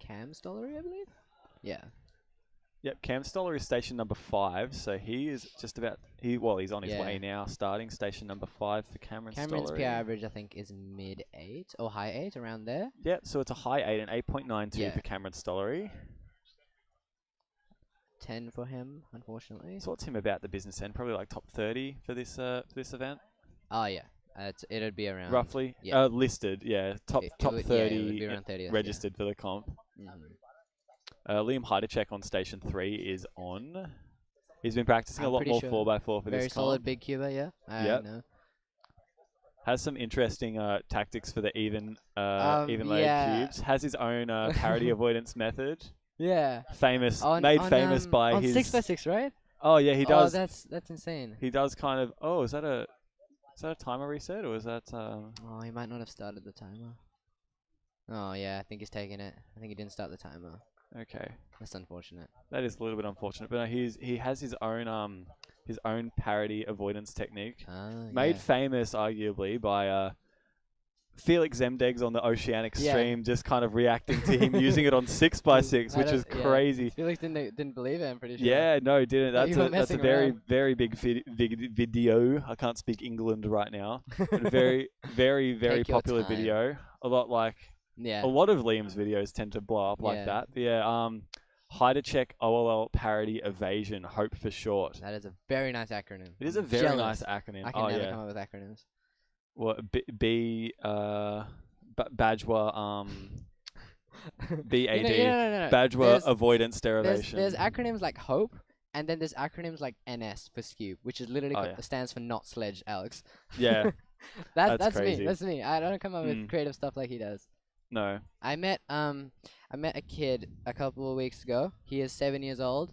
Cam Stollery, I believe. Yeah. Yep, Cam Stoller is station number 5, so he is just about he's on his way now, starting station number 5 for Cameron's PR average, I think, is mid 8 or high 8, around there. Yeah, so it's a high 8 and 8.92 for Cameron Stollery. 10 for him, unfortunately. So what's him about the business end? Probably like top 30 for this event. Oh yeah, it'd be around roughly. Yeah. Listed, yeah, top 30, it would be around 30th, registered for the comp. Liam Heidecek on station 3 is on. He's been practicing a lot more 4x4 for this Very comp. solid big cuber, yeah. Yep. Know. Has some interesting tactics for the even layered cubes. Has his own parity avoidance method. Yeah. Famous, made famous by on his 6x6, right? Oh yeah, he does. Oh, that's insane. He does kind of. Oh, is that a timer reset or is that? Oh, he might not have started the timer. Oh yeah, I think he's taking it. I think he didn't start the timer. Okay. That's unfortunate. That is a little bit unfortunate, but no, he has his own parity avoidance technique, made famous arguably by Felix Zemdegs on the Oceanic stream, just kind of reacting to him using it on 6x6, which is crazy. Felix didn't believe it, I'm pretty sure. Yeah, no, didn't. That's a very around. very big video. I can't speak England right now, but a very very very popular video. A lot of Liam's videos tend to blow up like that. But yeah, Heidecek OLL parody evasion, hope for short. That is a very nice acronym. It is a very nice acronym. I can never come up with acronyms. Well, Bajwa, BAD, No. Bajwa avoidance derivation. There's acronyms like HOPE, and then there's acronyms like NS for Skewb, which is literally stands for not sledge, Alex. Yeah. that's crazy. me. That's me. I don't come up with creative stuff like he does. No. I met a kid a couple of weeks ago. He is 7 years old.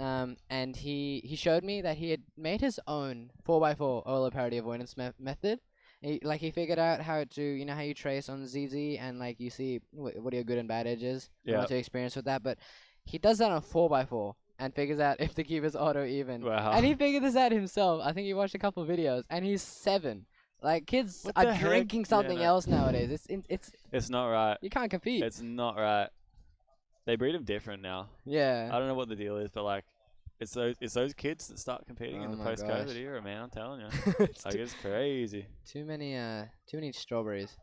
and he showed me that he had made his own 4x4 Ola parity avoidance method. He figured out how to, how you trace on ZZ and like you see what your good and bad edges. Yeah. What's your experience with that? But he does that on 4x4 and figures out if the cube is auto even. Wow. And he figured this out himself. I think he watched a couple videos, and he's 7. Like kids What are the heck? drinking something Yeah, no. else nowadays. It's not right. You can't compete. It's not right. They breed them different now. Yeah. I don't know what the deal is, but like, it's those kids that start competing in Oh the my post-COVID gosh. era, man. I'm telling you, like it's crazy. Too many strawberries.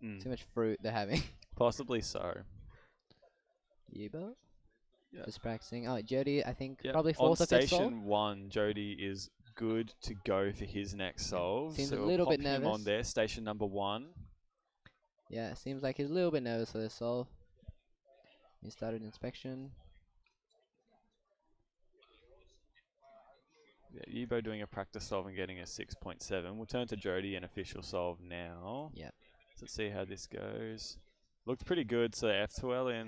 Mm. Too much fruit they're having. Possibly so. Yibo? Yeah. Just practicing. Oh, Jody, I think Yeah. probably On 4th or 5th station solve. 1, Jody is good to go for his next solve. Seems so a we'll little pop bit him nervous. on there, station number 1. Yeah, seems like he's a little bit nervous for this solve. He started inspection. Yeah, Yibo doing a practice solve and getting a 6.7. We'll turn to Jody, an official solve now. Yep. Let's see how this goes. Looked pretty good. So F12 in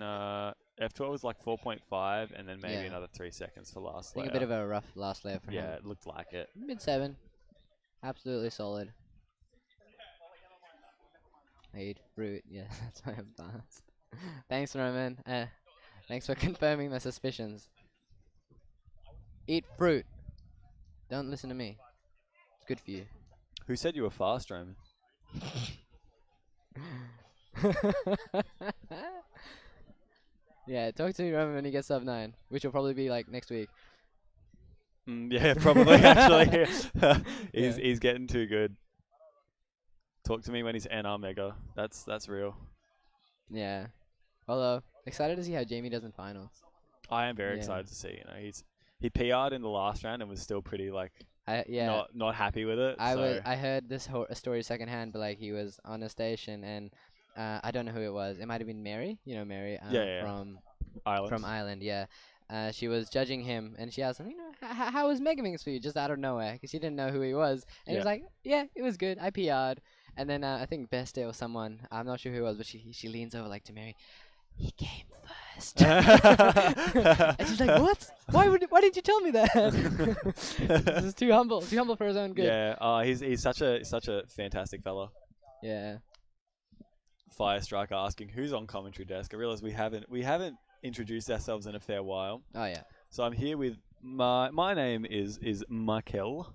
F12 was like 4.5, and then maybe Yeah. another 3 seconds for last I think layer. a bit of a rough last layer for him. Yeah, it looked like it. Mid-7. Absolutely solid. I eat fruit. Yeah, that's why I'm fast. Thanks, Roman. Thanks for confirming my suspicions. Eat fruit. Don't listen to me. It's good for you. Who said you were fast, Roman? Yeah, talk to Roman when he gets sub 9, which will probably be like next week. Yeah, probably actually. Yeah. He's getting too good. Talk to me when he's NR Mega. That's real. Yeah. Although excited to see how Jamie does in finals. I am very Yeah. excited to see. He PR'd in the last round and was still pretty like Yeah. not happy with it. so. I heard this story secondhand, but like he was on a station and I don't know who it was. It might have been Mary. You know Mary Yeah. from Ireland. From Ireland, yeah. She was judging him, and she asked him, how was Megaminx for you, just out of nowhere, because she didn't know who he was. And he was Yeah. like, yeah, it was good. I PR'd. And then I think Best Day or someone, I'm not sure who it was, but she leans over like to Mary. He came first. And she's like, what? Why did you tell me that? This is too humble for his own good. Yeah. He's such a fantastic fella. Yeah. Fire Striker asking who's on commentary desk. I realize we haven't introduced ourselves in a fair while. Oh yeah. So I'm here with my name is Michael,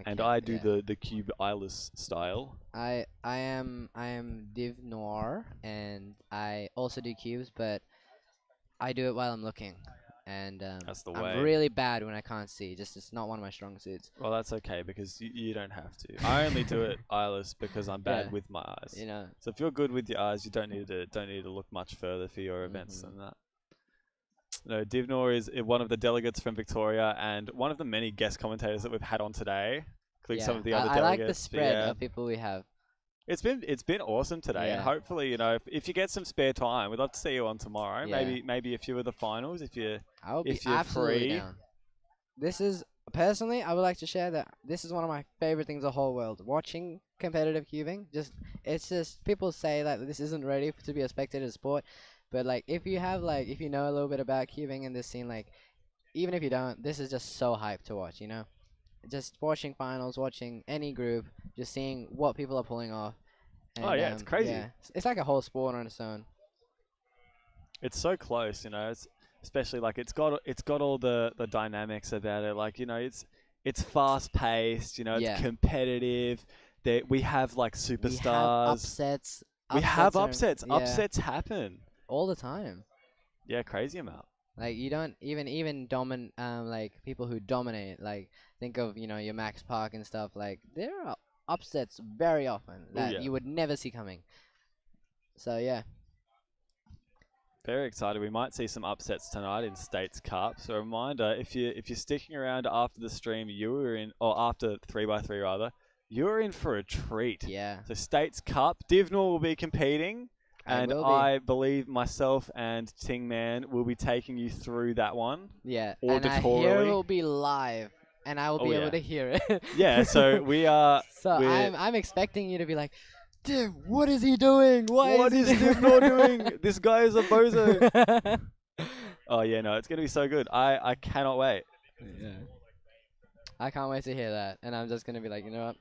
and I do the Cube Eyeless style. I am Div Noir, and I also do cubes, but I do it while I'm looking, and That's the I'm way. really bad when I can't see. Just it's not one of my strong suits. Well, that's okay because you don't have to. I only do it eyeless because I'm bad Yeah. with my eyes. You know. So if you're good with your eyes, you don't need to look much further for your events than that. No, Divnor is one of the delegates from Victoria and one of the many guest commentators that we've had on today. Including some of the other I delegates. like the but spread yeah. of people we have. It's been awesome today, and Yeah. hopefully, if you get some spare time, we'd love to see you on tomorrow. Yeah. Maybe a few of the finals if you're I will be if you're absolutely free. down. This is personally, I would like to share that this is one of my favorite things in the whole world. Watching competitive cubing, it's just people say that this isn't ready to be a spectator sport, but like if you know a little bit about cubing in this scene, like even if you don't, this is just so hyped to watch. Just watching finals, watching any group, just seeing what people are pulling off. And, Oh, yeah, it's crazy. Yeah, it's like a whole sport on its own. It's so close, It's especially like it's got all the dynamics about it. Like it's fast paced. It's Yeah. competitive. We have like superstars. We have upsets. We have are- upsets. yeah, Upsets happen all the time. Yeah, crazy amount. Like you don't even like people who dominate, like think of your Max Park and stuff, like there are upsets very often that yeah. you would never see coming. So yeah. Very excited. We might see some upsets tonight in States Cup. So a reminder, if you're sticking around after the stream, after 3x3 rather, you're in for a treat. Yeah. So States Cup, Divnor will be competing. And I believe myself and Ting Man will be taking you through that one. Yeah. Auditorially. And I hear it will be live, and I will be able to hear it. Yeah, so we are. So I'm expecting you to be like, Div, what is he doing? What is Divnor doing? This guy is a bozo. Oh yeah, no, it's gonna be so good. I cannot wait. Yeah. I can't wait to hear that, and I'm just gonna be like, you know what,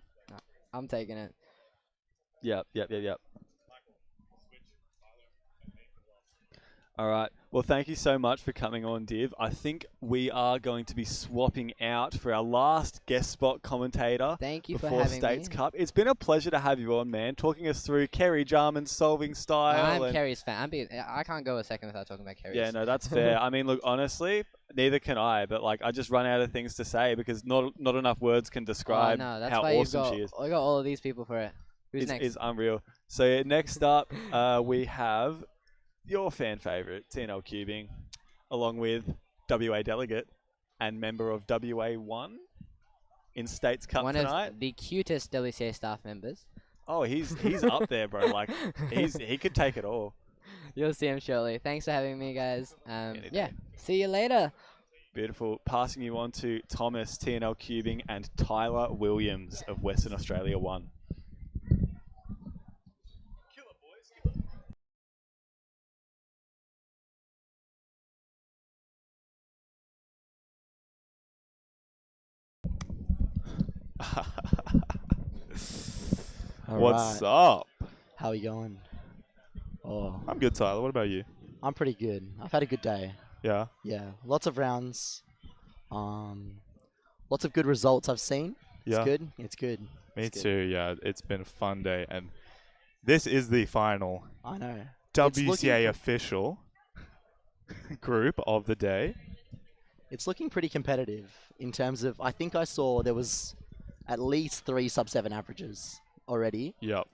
I'm taking it. Yep. All right. Well, thank you so much for coming on, Div. I think we are going to be swapping out for our last guest spot commentator. Thank you for before having States me. Cup. It's been a pleasure to have you on, man. Talking us through Kerry Jarman's solving style. I'm and Kerry's fan. I can't go a second without talking about Kerry's. Yeah, no, that's fair. I mean, look, honestly, neither can I. But like, I just run out of things to say because not enough words can describe no, that's how why awesome you've got, she is. I got all of these people for it. Who's next? It's unreal. So yeah, next up, we have your fan favorite, TNL Cubing, along with WA delegate and member of WA1 in States Cup One tonight. of the cutest WCA staff members. Oh, he's up there, bro. Like he could take it all. You'll see him shortly. Thanks for having me, guys. Yeah, see you later. Beautiful. Passing you on to Thomas, TNL Cubing, and Tyler Williams of Western Australia 1. What's up? How are you going? Oh, I'm good, Tyler. What about you? I'm pretty good. I've had a good day. Yeah? Yeah, lots of rounds. Lots of good results I've seen. Yeah. It's good. It's good. Me It's good. too, yeah. It's been a fun day. And this is the final I know. It's WCA looking- official group of the day. It's looking pretty competitive in terms of, I think I saw there was at least 3 sub-7 averages already. Yep.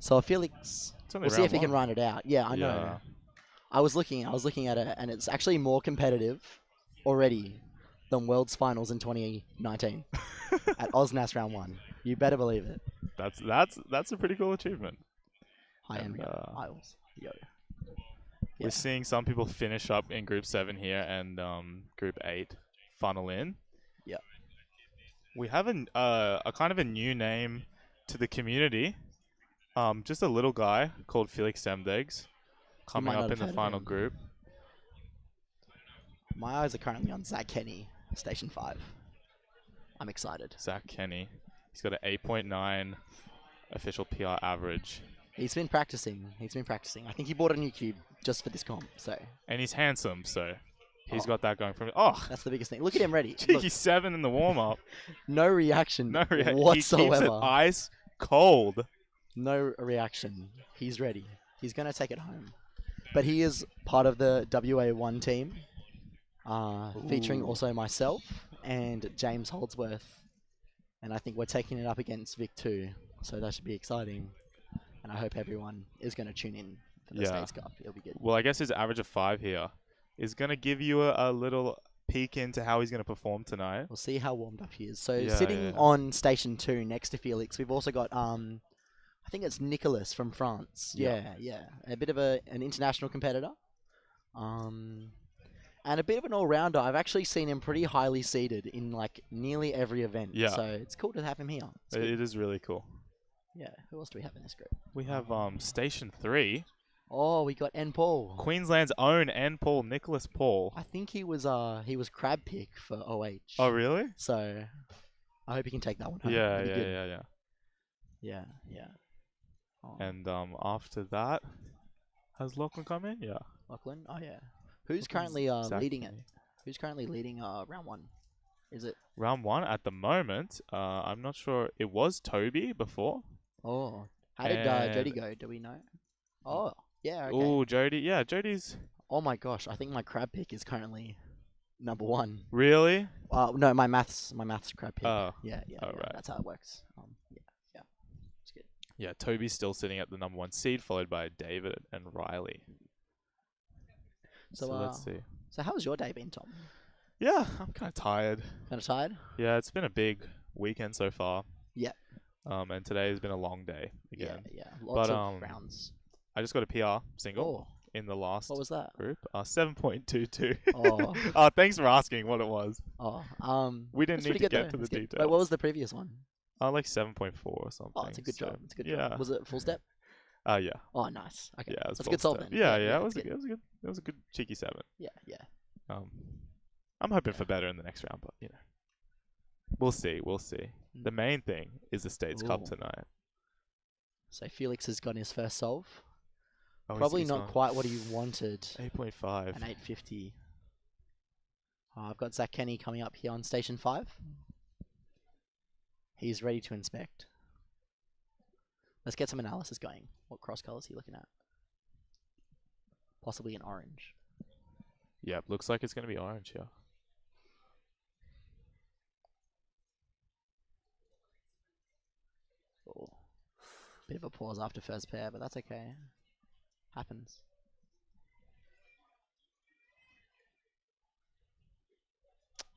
So Felix, only we'll see if he round can one. run it out. Yeah, I know. Yeah. I was looking at it, and it's actually more competitive already than World's Finals in 2019 at Aussie Nats Round 1. You better believe it. That's a pretty cool achievement. I am And, yo. Isles. Yo. We're seeing some people finish up in Group 7 here and Group 8 funnel in. Yep. We have a kind of a new name to the community. Just a little guy called Felix Semdegs coming might up not in have the heard of final him. group. My eyes are currently on Zach Kenny, Station 5. I'm excited. Zach Kenny. He's got an 8.9 official PR average. He's been practicing. I think he bought a new cube just for this comp. So. And he's handsome, so he's got that going for him. Oh, that's the biggest thing. Look at him ready. Cheeky Look. 7 in the warm-up. No reaction. No reaction. whatsoever. He keeps it ice cold. No reaction. He's ready. He's going to take it home. But he is part of the WA1 team, featuring Ooh. also myself and James Holdsworth. And I think we're taking it up against Vic too. So that should be exciting. And I hope everyone is going to tune in for the States Cup. It'll be good. Well, I guess his average of 5 here is going to give you a little peek into how he's going to perform tonight. We'll see how warmed up he is. So Yeah, sitting yeah. on Station 2 next to Felix, we've also got, I think it's Nicholas from France. Yeah. Yeah. A bit of an international competitor. And a bit of an all-rounder. I've actually seen him pretty highly seeded in like nearly every event. Yeah. So it's cool to have him here. It's It good. is really cool. Yeah. Who else do we have in this group? We have Station 3. Oh, we got N. Paul. Queensland's own N. Paul, Nicholas Paul. I think he was crab pick for OH. Oh, really? So I hope he can take that one home. Yeah, It'll be good. yeah. Yeah. Oh. And after that, has Lachlan come in? Yeah. Lachlan? Oh, yeah. Who's Lachlan's currently Zach leading it? Kenny. Who's currently leading round 1? Is it? Round 1 at the moment. I'm not sure. It was Toby before. Oh. How did Jody go? Do we know? Oh, yeah, okay. Oh, Jody. Yeah, Jody's... Oh my gosh, I think my crab pick is currently number 1. Really? No, my maths crab pick. Oh. Yeah, Oh, right. that's how it works. Yeah. It's good. Yeah, Toby's still sitting at the number 1 seed, followed by David and Riley. So, let's see. So how's your day been, Tom? Yeah, I'm kind of tired. Kind of tired? Yeah, it's been a big weekend so far. Yeah. And today has been a long day again. Yeah. Lots of rounds. I just got a PR single Oh. in the last What was that? group. 7.22. Oh. Thanks for asking what it was. Oh, we didn't that's need pretty to good get though. to the That's good. details. Wait, what was the previous one? Like 7.4 or something. Oh, it's a good so, job. It's a good yeah. job. Was it full step? Yeah. Oh, nice. Okay. Yeah, it was That's a good solve 7. then. Yeah, Yeah, it was that's a good. It was a good cheeky 7. Yeah, yeah. I'm hoping for better in the next round, but we'll see. We'll see. The main thing is the States Cup Ooh. tonight. So Felix has gotten his first solve. Oh, Probably he's not gone. quite what he wanted. 8.5. An 850. I've got Zach Kenny coming up here on station 5. He's ready to inspect. Let's get some analysis going. What cross colors are you looking at? Possibly an orange. Yep, looks like it's going to be orange here. Oh. Bit of a pause after first pair, but that's okay. Happens.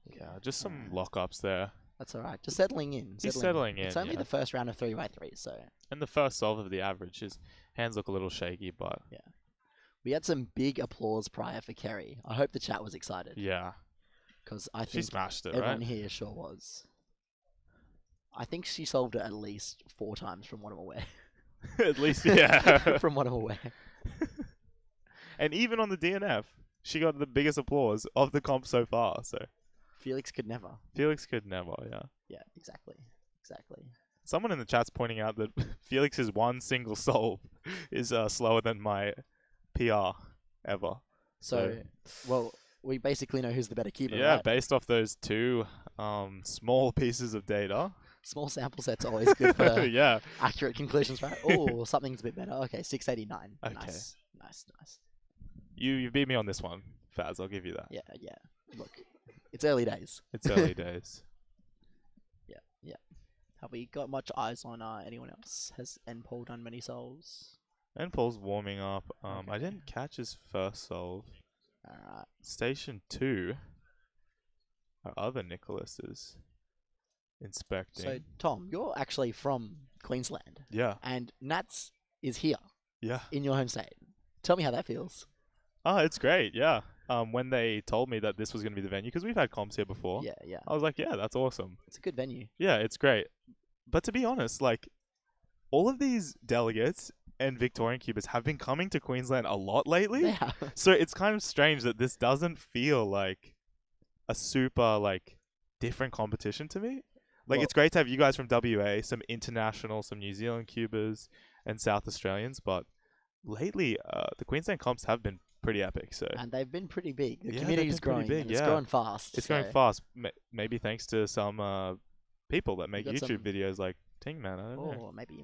Yeah, just some lockups there. That's alright. Just settling in. He's settling in. It's only yeah. the first round of 3x3, so. And the first solve of the average. His hands look a little shaky, but. Yeah. We had some big applause prior for Kerry. I hope the chat was excited. Yeah. Because I think she smashed it, everyone right? here sure was. I think she solved it at least 4 times from what I'm aware. At least, yeah. From what I'm aware. And even on the DNF, she got the biggest applause of the comp so far. So Felix could never. Felix could never, yeah. Yeah, exactly. Exactly. Someone in the chat's pointing out that Felix's one single solve is slower than my PR ever. So, well, we basically know who's the better keeper, yeah, right? based off those 2 small pieces of data. Small sample sets are always good for yeah. accurate conclusions, right? Oh, something's a bit better. Okay, 689. Okay. Nice. Nice, nice. You beat me on this one, Faz. I'll give you that. Yeah, yeah. Look, it's early days. It's early days. Yeah, yeah. Have we got much eyes on anyone else? Has N-Paul done many solves? N-Paul's warming up. Okay. I didn't catch his first solve. Alright. Station 2. Our other Nicholas is inspecting. So, Tom, you're actually from Queensland. Yeah. And Nats is here. Yeah. In your home state. Tell me how that feels. Oh, it's great, yeah. When they told me that this was going to be the venue, because we've had comps here before. Yeah, yeah. I was like, yeah, that's awesome. It's a good venue. Yeah, it's great. But to be honest, like, all of these delegates and Victorian cubers have been coming to Queensland a lot lately. Yeah. So it's kind of strange that this doesn't feel like a super, like, different competition to me. Like, Well- it's great to have you guys from WA, some international, some New Zealand cubers, and South Australians, but lately, the Queensland comps have been pretty epic. So And they've been pretty big. The yeah, community's they've been growing. pretty And big, it's yeah. growing fast. It's so going fast. Maybe thanks to some people that make got YouTube some- videos like Tingman. I don't know. Oh, maybe.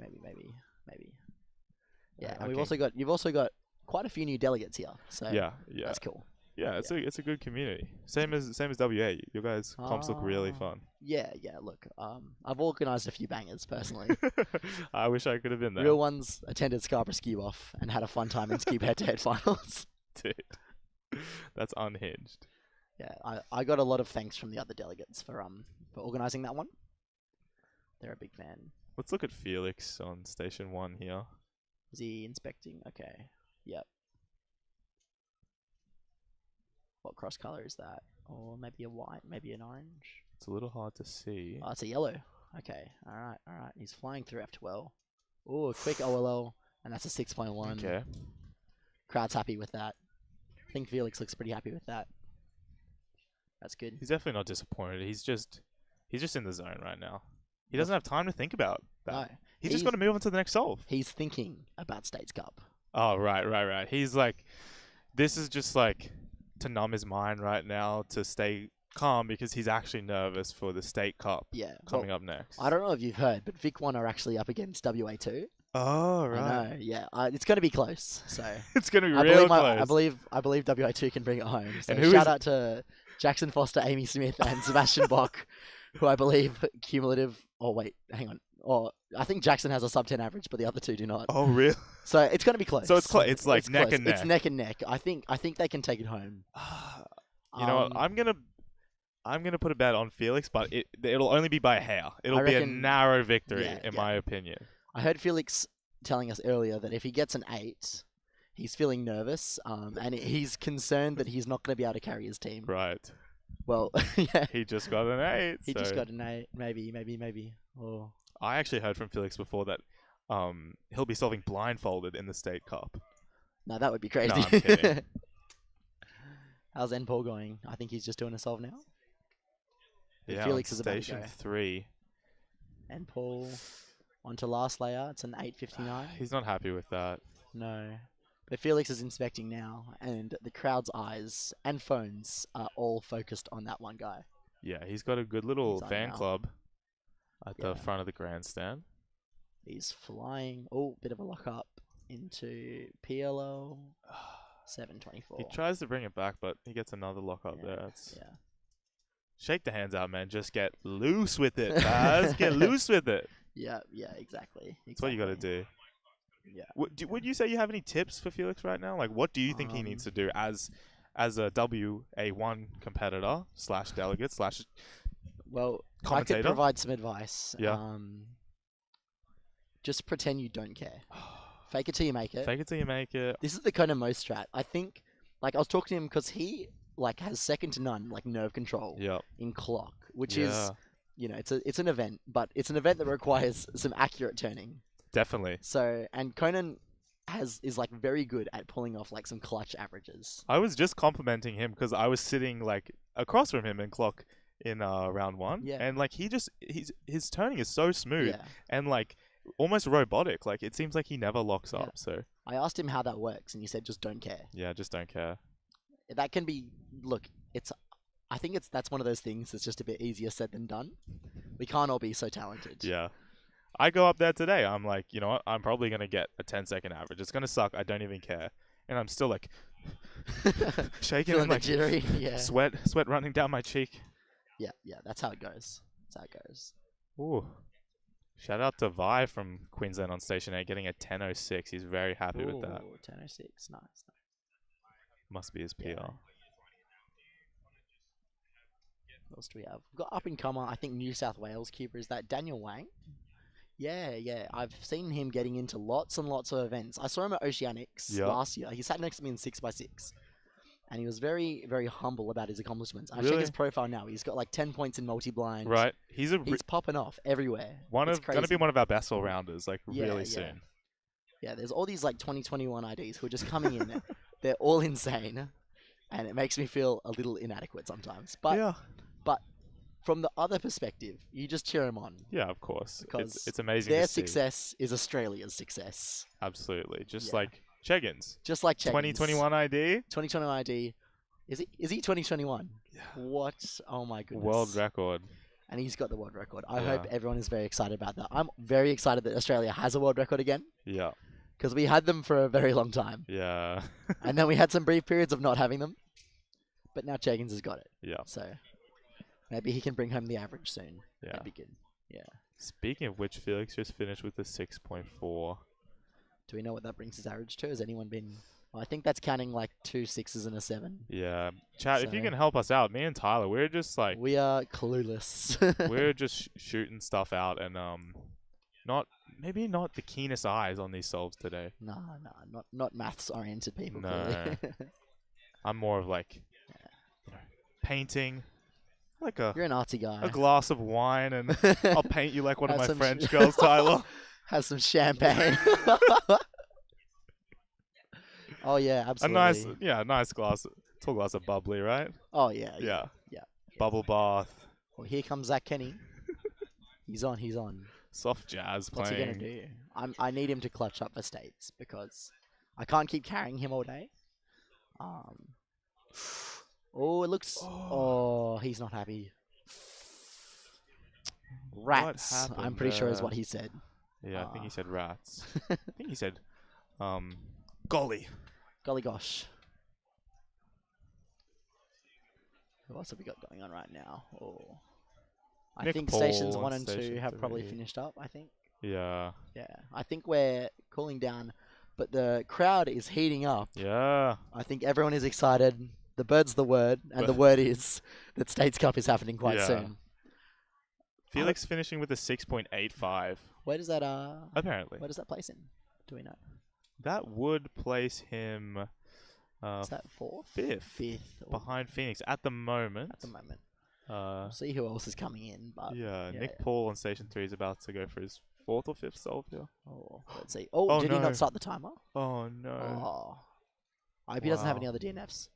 Yeah, and I you've think- also got quite a few new delegates here. So Yeah. that's cool. Yeah, it's a good community. Same as WA. You guys comps look really Ah. fun. Yeah, yeah. Look, I've organised a few bangers personally. I wish I could have been there. Real ones attended Scarborough Skewb off and had a fun time in Skewb head-to-head finals. Dude, that's unhinged. Yeah, I got a lot of thanks from the other delegates for organising that one. They're a big fan. Let's look at Felix on station 1 here. Is he inspecting? Okay. Yep. What cross colour is that? Or maybe a white, maybe an orange. It's a little hard to see. Oh, it's a yellow. Okay. Alright, alright. He's flying through F12. Oh, a quick OLL, and that's a 6.1. Okay. Crowd's happy with that. I think Felix looks pretty happy with that. That's good. He's definitely not disappointed. He's just in the zone right now. He doesn't have time to think about that. No. He's just got to move on to the next solve. He's thinking about States Cup. Oh, right. He's like, this is just like to numb his mind right now to stay calm because he's actually nervous for the State Cup coming up next. I don't know if you've heard, but Vic 1 are actually up against WA2. Oh, I right. know, yeah. It's going to be close. So It's going to be I real believe close. I believe WA2 can bring it home. So And who shout is- out to Jackson Foster, Amy Smith, and Sebastian Bock, who I believe cumulative. Oh wait, hang on. Oh, I think Jackson has a sub 10 average, but the other two do not. Oh, really? So it's going to be close. So it's it's like neck close. and neck. It's neck and neck. I think they can take it home. You know what? I'm gonna put a bet on Felix, but it'll only be by a hair. It'll be a reckon- narrow victory, yeah, in yeah. my opinion. I heard Felix telling us earlier that if he gets an 8, he's feeling nervous, and he's concerned that he's not going to be able to carry his team. Right. Well, yeah. He just got an 8. He just so- got an 8. Maybe. Oh. I actually heard from Felix before that he'll be solving blindfolded in the State Cup. No, that would be crazy. No, I'm kidding. How's Paul going? I think he's just doing a solve now. Yeah, Felix on is about to station go. 3. Paul onto last layer. It's an 8:59. He's not happy with that. No. But Felix is inspecting now, and the crowd's eyes and phones are all focused on that one guy. Yeah, he's got a good little He's on fan now. club at the Yeah. front of the grandstand. He's flying. Oh, bit of a lock up into PLO. 7:24. He tries to bring it back, but he gets another lock up there. It's yeah. Shake the hands out, man. Just get loose with it, Baz. Get loose with it. Yeah, exactly. That's what you got to do. Yeah. Would you say you have any tips for Felix right now? Like, what do you think he needs to do as a WA1 competitor / delegate / Well, commentator? I could provide some advice. Yeah. Just pretend you don't care. Fake it till you make it. Fake it till you make it. This is the kind of Mo strat. I think, like, I was talking to him because he, like, has second to none, like, nerve control in clock, which is, you know, it's an event, but it's an event that requires some accurate turning. Definitely. So, and Conan is like very good at pulling off like some clutch averages. I was just complimenting him because I was sitting like across from him in clock in round 1, and like his turning is so smooth and like almost robotic. Like it seems like he never locks up. So I asked him how that works, and he said just don't care. Yeah, just don't care. That can be I think that's one of those things that's just a bit easier said than done. We can't all be so talented. Yeah. I go up there today. I'm like, you know what? I'm probably going to get a 10-second average. It's going to suck. I don't even care. And I'm still like shaking Feeling and the like jittery, yeah. sweat running down my cheek. Yeah, that's how it goes. That's how it goes. Ooh. Shout out to Vi from Queensland on Station 8 getting a 10.06. He's very happy with that. 10.06. Nice. Must be his PR. What else do we have? We've got up and comer. I think New South Wales keeper is that Daniel Wang. Yeah. I've seen him getting into lots and lots of events. I saw him at Oceanics last year. He sat next to me in 6x6. And he was very, very humble about his accomplishments. I check his profile now. He's got like 10 points in multi-blind. Right. He's popping off everywhere. Going to be one of our best all-rounders like really soon. Yeah, there's all these like 2021 IDs who are just coming in. They're all insane. And it makes me feel a little inadequate sometimes. But from the other perspective, you just cheer them on. Yeah, of course. Because it's amazing their to see. success is Australia's success. Absolutely. Just like Eggins. Just like Eggins. 2021 ID. 2021 ID. Is he 2021? Yeah. What? Oh my goodness. World record. And he's got the world record. I hope everyone is very excited about that. I'm very excited that Australia has a world record again. Yeah. Because we had them for a very long time. Yeah. And then we had some brief periods of not having them. But now Eggins has got it. Yeah. So maybe he can bring home the average soon. Yeah. That'd be good. Yeah. Speaking of which, Felix just finished with a 6.4. Do we know what that brings his average to? Has anyone been... Well, I think that's counting like 2 6s and a 7. Yeah. Chat, if you can help us out, me and Tyler, we're just like... We are clueless. we're just shooting stuff out and maybe not the keenest eyes on these solves today. No, not maths-oriented people. No. I'm more of like painting. Like You're an artsy guy. A glass of wine, and I'll paint you like one of Have my some French girls, Tyler. Has some champagne. Oh yeah, absolutely. A nice glass, tall glass of bubbly, right? Oh yeah. Bubble bath. Well, here comes Zach Kenny. He's on. Soft jazz What's playing. he gonna do? I need him to clutch up for states because I can't keep carrying him all day. Oh, it looks. Oh, he's not happy. Rats. I'm pretty sure is what he said. Yeah, I think he said rats. I think he said, golly. Golly gosh. What else have we got going on right now? Oh, I think stations 1 and 2 have probably finished up. I think. Yeah. Yeah, I think we're cooling down, but the crowd is heating up. Yeah. I think everyone is excited. The bird's the word, and the word is that States Cup is happening quite soon. Felix finishing with a 6.85. Where does that apparently. Where does that place him? Do we know? That would place him is that 4th? 5th behind Phoenix at the moment. We'll see who else is coming in, but Nick Paul on Station 3 is about to go for his 4th or 5th solve here. Oh, let's see. Oh, did he no. not start the timer? Oh no. Oh. I hope he doesn't have any other DNFs.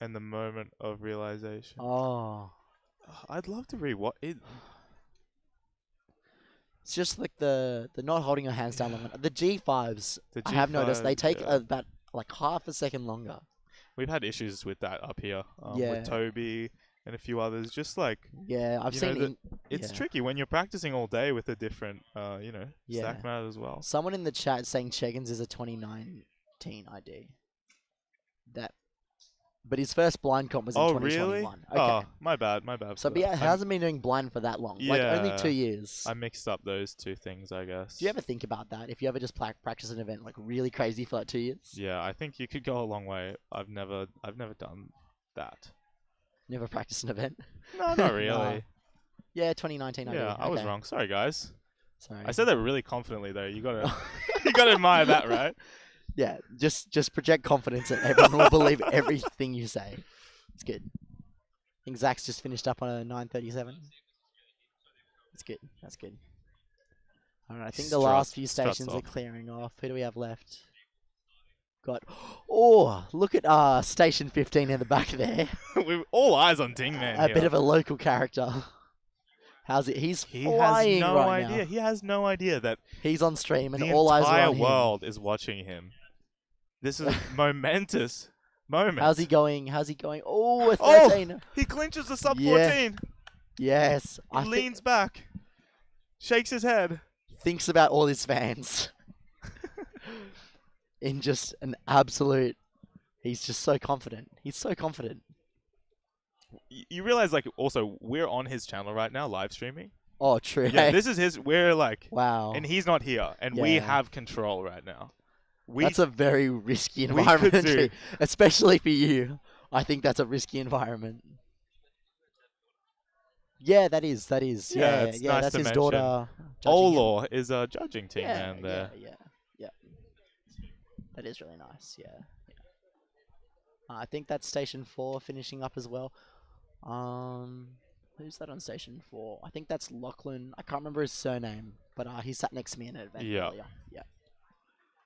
And the moment of realization. Oh. I'd love to read what it. It's just like the not holding your hands down long enough. The G5s, The I have noticed, they G5s, take yeah. about like half a second longer. We've had issues with that up here. Yeah. With Toby and a few others. Just like. Yeah, I've you seen know, it's yeah. tricky when you're practicing all day with a different, Yeah. stack mat as well. Someone in the chat saying Eggins is a 2019 ID. But his first blind comp was in 2021. Really? Okay. Oh, my bad. So for yeah, that. he hasn't been doing blind for that long. Like only 2 years. I mixed up those two things, I guess. Do you ever think about that? If you ever just practice an event like really crazy for like 2 years? Yeah, I think you could go a long way. I've never done that. Never practiced an event? No, not really. Yeah, 2019 ID. Yeah, I was okay. wrong. Sorry, guys. Sorry. I said that really confidently, though. You gotta, you gotta admire that, right? Yeah, just project confidence and everyone will believe everything you say. It's good. I think Zach's just finished up on a 937. That's good. That's good. All right, I think the last few stations are clearing off. Who do we have left? Got. Oh, look at station 15 in the back there. We've all eyes on Ding Man. A bit of a local character. How's it? He flying has no right idea. now. He has no idea that he's on stream and the all eyes are entire on him. world is watching him. This is a momentous moment. How's he going? How's he going? Oh, a 13. He clinches the sub Yeah. 14. Yes. He leans back, shakes his head, thinks about all his fans. In just an absolute. He's just so confident. He's so confident. You realize, like, also we're on his channel right now, live streaming. Oh, true. Yeah, this is his. We're like, wow, and he's not here, and we Yeah. have control right now. That's a very risky we could environment, do- especially for you. I think that's a risky environment. Yeah, that is. Yeah, it's nice that's to his mention. daughter. judging him. Olor is a judging team Yeah, man there. Yeah. That is really nice. Yeah. I think that's station 4 finishing up as well. Who's that on station 4? I think that's Lachlan. I can't remember his surname, but he sat next to me in an event Yeah. earlier. Yeah.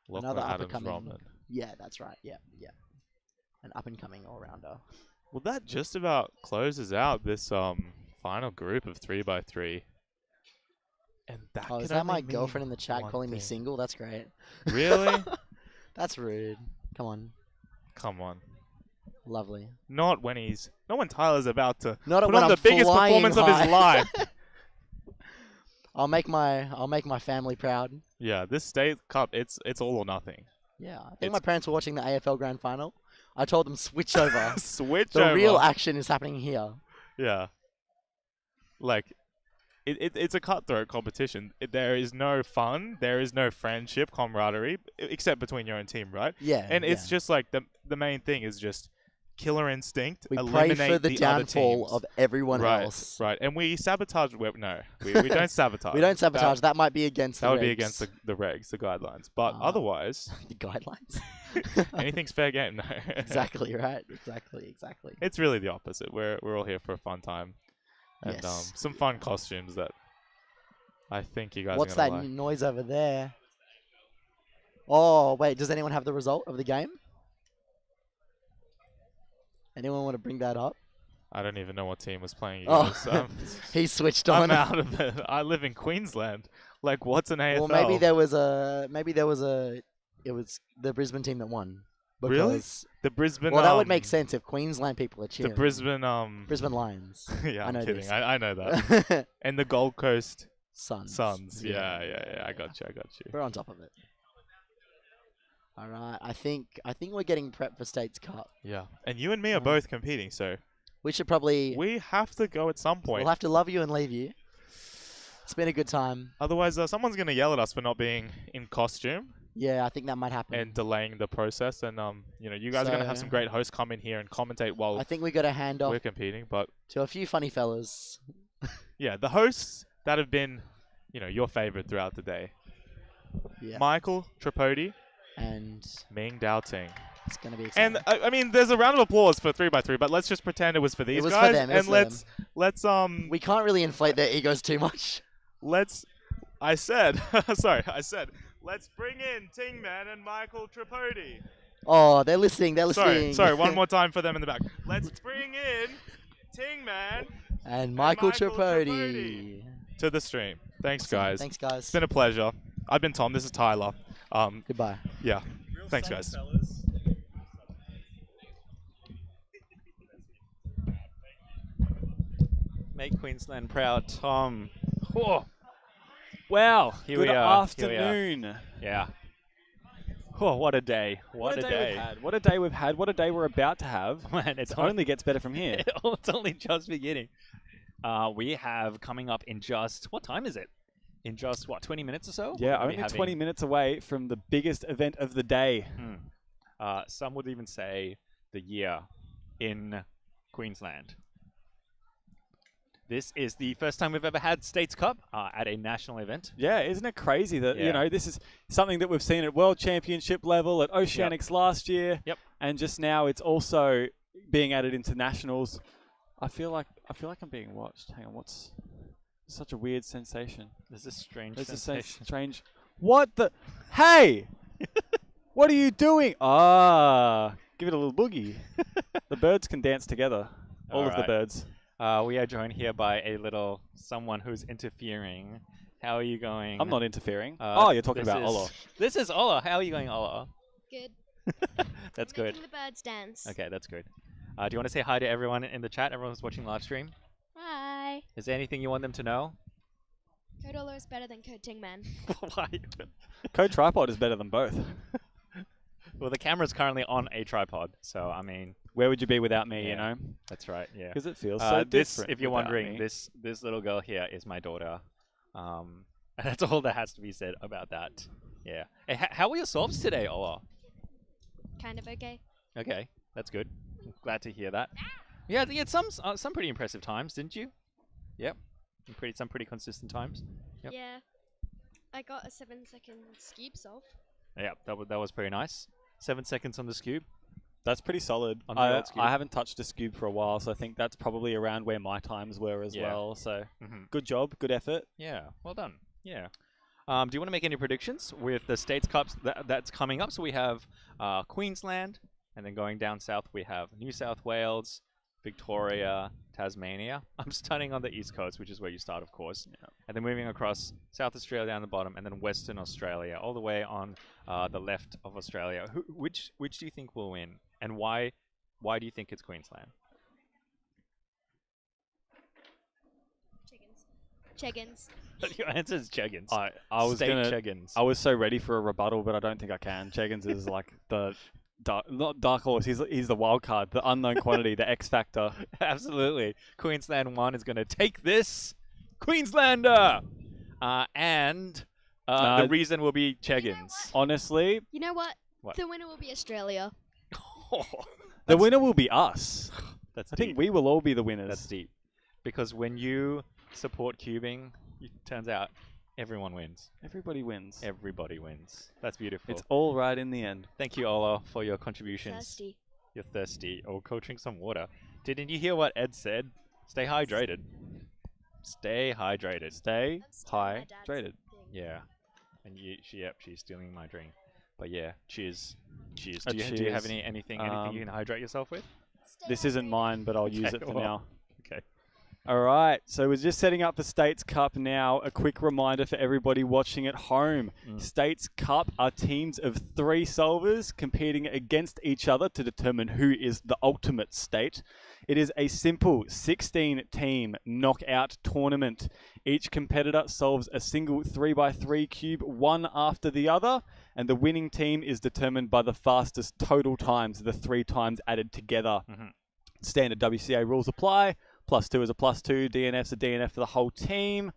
Lachlan Another Adams up-and-coming. Rodman. Yeah, that's right. Yeah. An up-and-coming all-rounder. Well, that just about closes out this final group of 3x3. And that Oh, can is that only my mean girlfriend in the chat one calling me thing. single? That's great. Really? That's rude. Come on. Come on. Lovely. Not when Tyler's about to Not put when on I'm the biggest flying performance of his high. life. I'll make my family proud. Yeah, this state cup, it's all or nothing. Yeah, I think my parents were watching the AFL Grand Final. I told them switch over. Switch the over. real action is happening here. Yeah. Like, it's a cutthroat competition. There is no fun. There is no friendship, camaraderie, except between your own team, right? Yeah, And it's yeah. just like the main thing is just killer instinct. We pray eliminate for the other downfall teams. of everyone right, else. Right, and we sabotage. We don't sabotage. We don't sabotage. That might be against the That would be regs. against the regs, the guidelines. But otherwise, the guidelines. anything's fair game. No. Exactly right. Exactly. It's really the opposite. We're all here for a fun time, and Yes. some fun costumes that I think you guys. What's are that gonna like. noise over there? Oh wait, does anyone have the result of the game? Anyone want to bring that up? I don't even know what team was playing. You Oh, guys. he switched on. I'm out of it. I live in Queensland. Like, what's an AFL? Well, maybe there was a. It was the Brisbane team that won. Really? Because- The Brisbane. Well, that would make sense if Queensland people are cheering. The Brisbane. Brisbane Lions. Yeah, I I'm know kidding. this. I know that. And the Gold Coast Suns. Yeah. I got you. We're on top of it. All right. I think we're getting prepped for States Cup. Yeah. And you and me are both competing, so we should probably. We have to go at some point. We'll have to love you and leave you. It's been a good time. Otherwise, someone's gonna yell at us for not being in costume. Yeah, I think that might happen. And delaying the process, and you guys are gonna have So- some great hosts come in here and commentate while I think we got to hand off we're competing. But to a few funny fellas. yeah, the hosts that have been, your favorite throughout the day. Yeah. Michael Tripodi and Ming Ting. It's gonna be exciting. And I mean, there's a round of applause for 3x3, but let's just pretend it was for these It was guys. for them. And let's We can't really inflate their egos too much. Let's I said, sorry, I said, let's bring in Tingman and Michael Tripodi. Oh, they're listening. They're listening. Sorry, one more time for them in the back. Let's bring in Tingman and Michael Tripodi to the stream. Thanks, guys. Thanks, guys. It's been a pleasure. I've been Tom. This is Tyler. Goodbye. Yeah. Thanks, guys. Make Queensland proud, Tom. Oh. Wow. Here Good we are. afternoon. Yeah. Oh, what a day. What a day we've had. What a day we've had. What a day we're about to have. Man, it only gets better from here. It's only just beginning. We have coming up in just, what time is it? In just, what, 20 minutes or so? Yeah, only 20 minutes away from the biggest event of the day. Some would even say the year in Queensland. This is the first time we've ever had States Cup at a national event. Yeah, isn't it crazy that, you know, this is something that we've seen at World Championship level, at Oceanics last year, and just now it's also being added into nationals. I feel like I'm being watched. Hang on, what's such a weird sensation? There's a strange There's sensation. a strange. What the? Hey! What are you doing? Ah, give it a little boogie. The birds can dance together. All of the birds. We are joined here by a little someone who's interfering. How are you going? I'm not interfering. You're talking about Ola. This is Ola. How are you going, Ola? Good. That's good. Making the birds dance. Okay, that's good. Do you want to say hi to everyone in the chat? Everyone who's watching live stream? Hi. Is there anything you want them to know? Code Ola is better than Code Tingman. Why? Code Tripod is better than both. Well, the camera's currently on a tripod, so I mean, where would you be without me? You know, that's right. Yeah, because it feels so different. If you're without wondering, me. this little girl here is my daughter. And that's all that has to be said about that. Yeah. Hey, how were your solves today, Ola? Kind of okay. Okay, that's good. Glad to hear that. Yeah, you had some pretty impressive times, didn't you? Yep. Some pretty consistent times. Yep. Yeah. I got a 7-second Skewb solve. Yeah, that was pretty nice. 7 seconds on the Skewb. That's pretty solid. On the old Skewb. I haven't touched a Skewb for a while, so I think that's probably around where my times were as well. So good job, good effort. Yeah, well done. Yeah. Do you want to make any predictions with the States Cups that's coming up? So we have Queensland, and then going down south we have New South Wales, Victoria, Tasmania. I'm starting on the East Coast, which is where you start, of course. Yeah. And then moving across South Australia down the bottom, and then Western Australia, all the way on the left of Australia. Which do you think will win, and why? Why do you think it's Queensland? Cheggins. Your answer is Cheggins. I was Cheggins. I was so ready for a rebuttal, but I don't think I can. Cheggins is like the not dark horse. He's the wild card, the unknown quantity, the X factor. Absolutely. Queensland 1 is going to take this. Queenslander! And the reason will be Cheggins. Honestly. You know what? What? The winner will be Australia. The winner will be us. That's I think we will all be the winners. That's deep. Because when you support cubing, it turns out everyone wins. Everybody wins. Everybody wins. That's beautiful. It's all right in the end. Thank you, Ola, for your contributions. Thirsty. You're thirsty. Oh, go drink some water. Didn't you hear what Ed said? Stay hydrated. Stay hydrated. Stay hydrated. Yeah. And she's stealing my drink. But yeah, cheers. Cheers. A Do you have anything you can hydrate yourself with? This isn't mine, but I'll use it for well, now. Okay. All right, so we're just setting up for States Cup now. A quick reminder for everybody watching at home. States Cup are teams of 3 solvers competing against each other to determine who is the ultimate state. It is a simple 16-team knockout tournament. Each competitor solves a single 3x3 cube, one after the other, and the winning team is determined by the fastest total times, the 3 times added together. Standard WCA rules apply. +2 is a +2, DNF's a DNF for the whole team.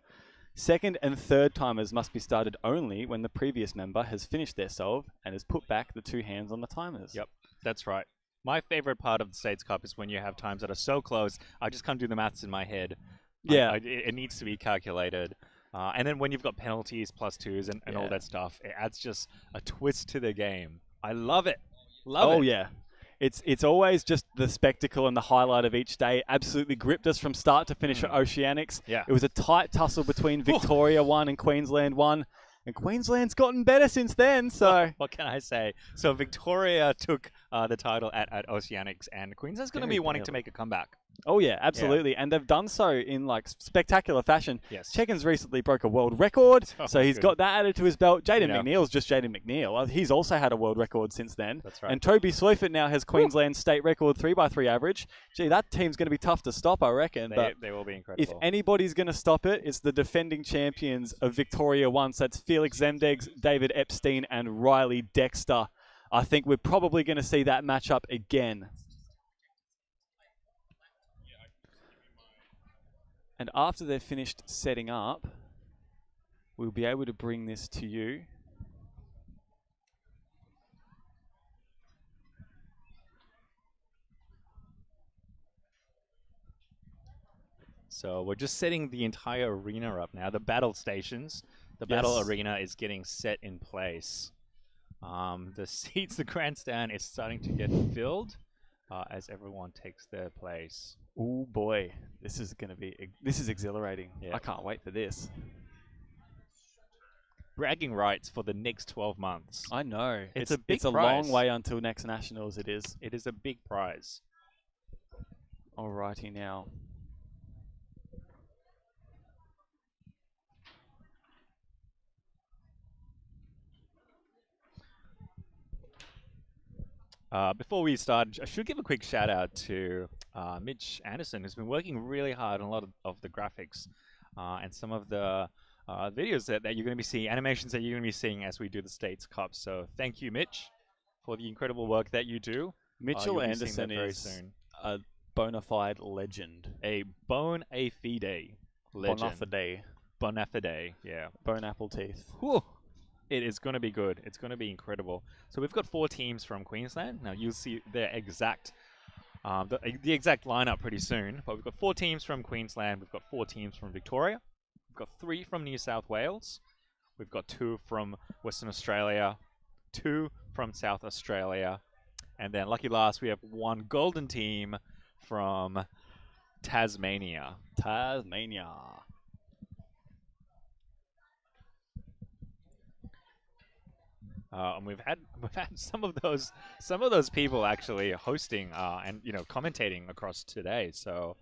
Second and third timers must be started only when the previous member has finished their solve and has put back the 2 hands on the timers. Yep, that's right. My favorite part of the States Cup is when you have times that are so close, I just can't do the maths in my head. Yeah. It needs to be calculated. And then when you've got penalties, +2s, and all that stuff, it adds just a twist to the game. I love it. Love it. Oh, yeah. It's always just the spectacle and the highlight of each day. Absolutely gripped us from start to finish at Oceanics. Yeah. It was a tight tussle between Victoria 1 and Queensland 1. And Queensland's gotten better since then, so... What can I say? So Victoria took the title at Oceanics, and Queensland's going to be wanting to make a comeback. Oh, yeah, absolutely. And they've done so in, like, spectacular fashion. Yes. Checkins recently broke a world record, Oh, so he's good. got that added to his belt. Jaden You know. McNeil's just Jaden McNeil. He's also had a world record since then. That's right. And Toby Seufert now has Queensland's state record 3x3 average. Gee, that team's going to be tough to stop, I reckon. They will be incredible. If anybody's going to stop it, it's the defending champions of Victoria once. That's Felix Zemdegs, David Epstein, and Riley Dexter. I think we're probably going to see that matchup again. And after they're finished setting up, we'll be able to bring this to you. So we're just setting the entire arena up now. The battle stations, the battle arena is getting set in place. The seats, the grandstand is starting to get filled as everyone takes their place. Oh boy, this is exhilarating. Yeah. I can't wait for this. Bragging rights for the next 12 months. I know. It's a big It's a prize. long way until next nationals. It is. It is a big prize. Alrighty now. Before we start, I should give a quick shout out to Mitch Anderson, who's been working really hard on a lot of the graphics and some of the videos that you're going to be seeing, animations that you're going to be seeing as we do the States Cup. So thank you, Mitch, for the incredible work that you do. Mitchell You'll be seeing Anderson that very is soon. a bona fide legend. A bona fide legend. Bona fide. Bona fide, yeah. Bone apple teeth. Whew. It is going to be good. It's going to be incredible. So we've got 4 teams from Queensland. Now you'll see their exact, the exact lineup pretty soon. But we've got 4 teams from Queensland. We've got 4 teams from Victoria. We've got 3 from New South Wales. We've got 2 from Western Australia, 2 from South Australia, and then lucky last we have 1 golden team from Tasmania. Tasmania. And we've had some of those people actually hosting and commentating across today. So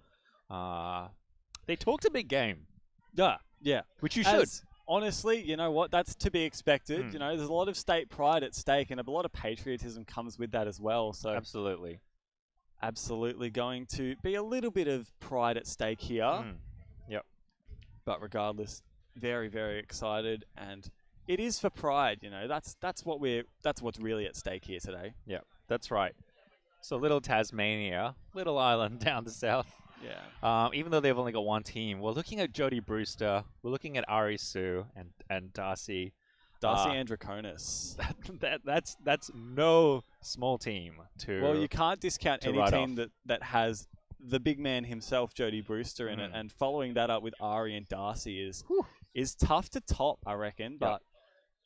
they talked a big game. Yeah. Which you should. Honestly, you know what? That's to be expected. You know, there's a lot of state pride at stake, and a lot of patriotism comes with that as well. So absolutely going to be a little bit of pride at stake here. Yep. But regardless, very, very excited, and it is for pride. You know, that's what's really at stake here today. Yeah, that's right. So little Tasmania, little island down the south. Yeah. Even though they've only got 1 team, we're looking at Jodie Brewster. We're looking at Ari Sue and Darcy. Androconis. That's no small team to. Well, you can't discount any write team that has the big man himself, Jodie Brewster, in it, and following that up with Ari and Darcy is tough to top, I reckon. But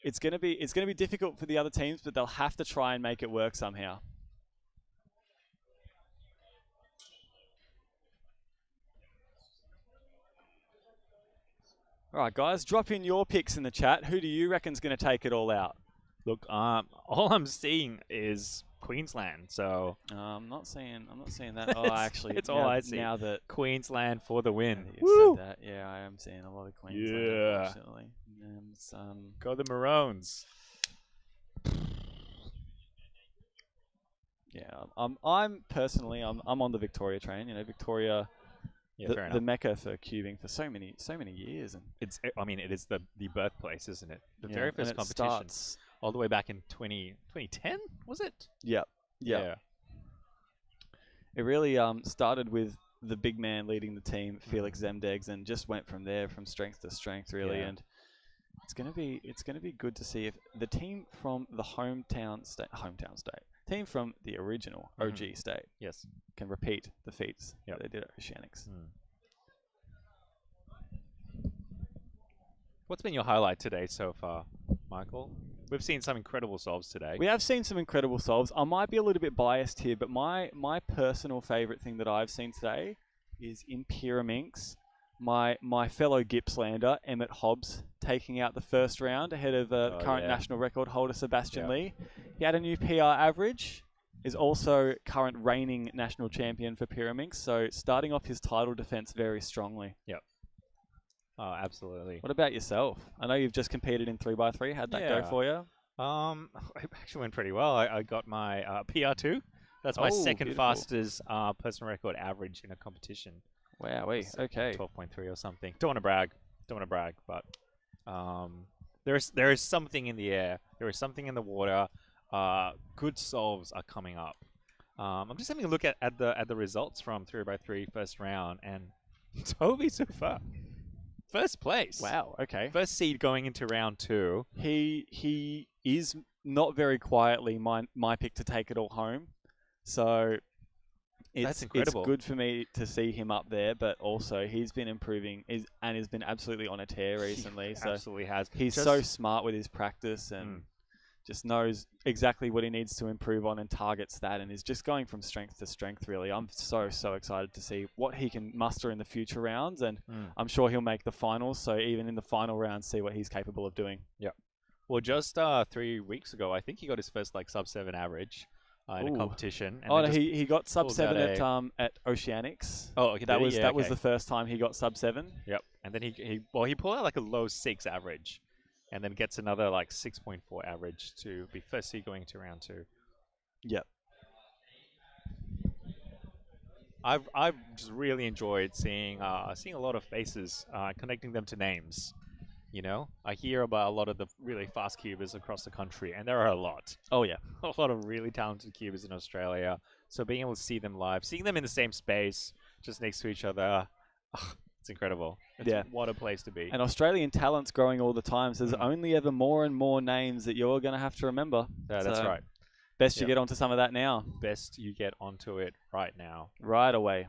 it's gonna be difficult for the other teams, but they'll have to try and make it work somehow. All right, guys, drop in your picks in the chat. Who do you reckon's going to take it all out? Look, all I'm seeing is Queensland. So I'm not seeing that. Oh, actually, it's all I see. Now that Queensland for the win. You said that, yeah, I am seeing a lot of Queensland. Yeah. Unfortunately. Go the Maroons. Yeah, I'm personally on the Victoria train. You know, Victoria. Yeah, fair the enough. mecca for cubing for so many years, and it is the birthplace, isn't it? The Yeah, very and first it competition, starts- all the way back in 2010, was it? Yep. Yeah. It really started with the big man leading the team, Felix Zemdegs, and just went from there, from strength to strength, really. Yeah. And it's gonna be good to see if the team from the hometown state, team from the original OG state, yes, can repeat the feats that they did at Oceanics. What's been your highlight today so far, Michael? We've seen some incredible solves today. We have seen some incredible solves. I might be a little bit biased here, but my personal favourite thing that I've seen today is in Pyraminx, my fellow Gippslander, Emmett Hobbs, taking out the first round ahead of current national record holder Sebastian Lee. He had a new PR average, is also current reigning national champion for Pyraminx, so starting off his title defence very strongly. Yep. Oh, absolutely. What about yourself? I know you've just competed in 3x3. How'd that go for you? It actually went pretty well. I got my PR2. That's my second beautiful. fastest personal record average in a competition. Wowee, okay. 12.3 or something. Don't want to brag, but there is something in the air. There is something in the water. Good solves are coming up. I'm just having a look at the results from 3x3 first round, and Toby so far, first place. Wow, okay. First seed going into round 2. He is not very quietly my pick to take it all home. So That's incredible. It's good for me to see him up there, but also he's been improving and has been absolutely on a tear recently. So absolutely has. He's so smart with his practice and just knows exactly what he needs to improve on and targets that, and is just going from strength to strength, really. I'm so excited to see what he can muster in the future rounds, and I'm sure he'll make the finals, so even in the final round, see what he's capable of doing. Yep. Well, just 3 weeks ago, I think he got his first sub-7 average in a competition. And he got sub-7 at Oceanics. Oh, okay. That was the first time he got sub-7. Yep. And then he pulled out a low 6 average, and then gets another 6.4 average to be first seed going to round 2. Yep. I've just really enjoyed seeing a lot of faces, connecting them to names. You know, I hear about a lot of the really fast cubers across the country, and there are a lot. Oh yeah, a lot of really talented cubers in Australia. So being able to see them live, seeing them in the same space, just next to each other, it's incredible. What a place to be. And Australian talent's growing all the time, so there's only ever more and more names that you're going to have to remember. Yeah, that's right. Best you get onto some of that now. Best you get onto it right now. Right away.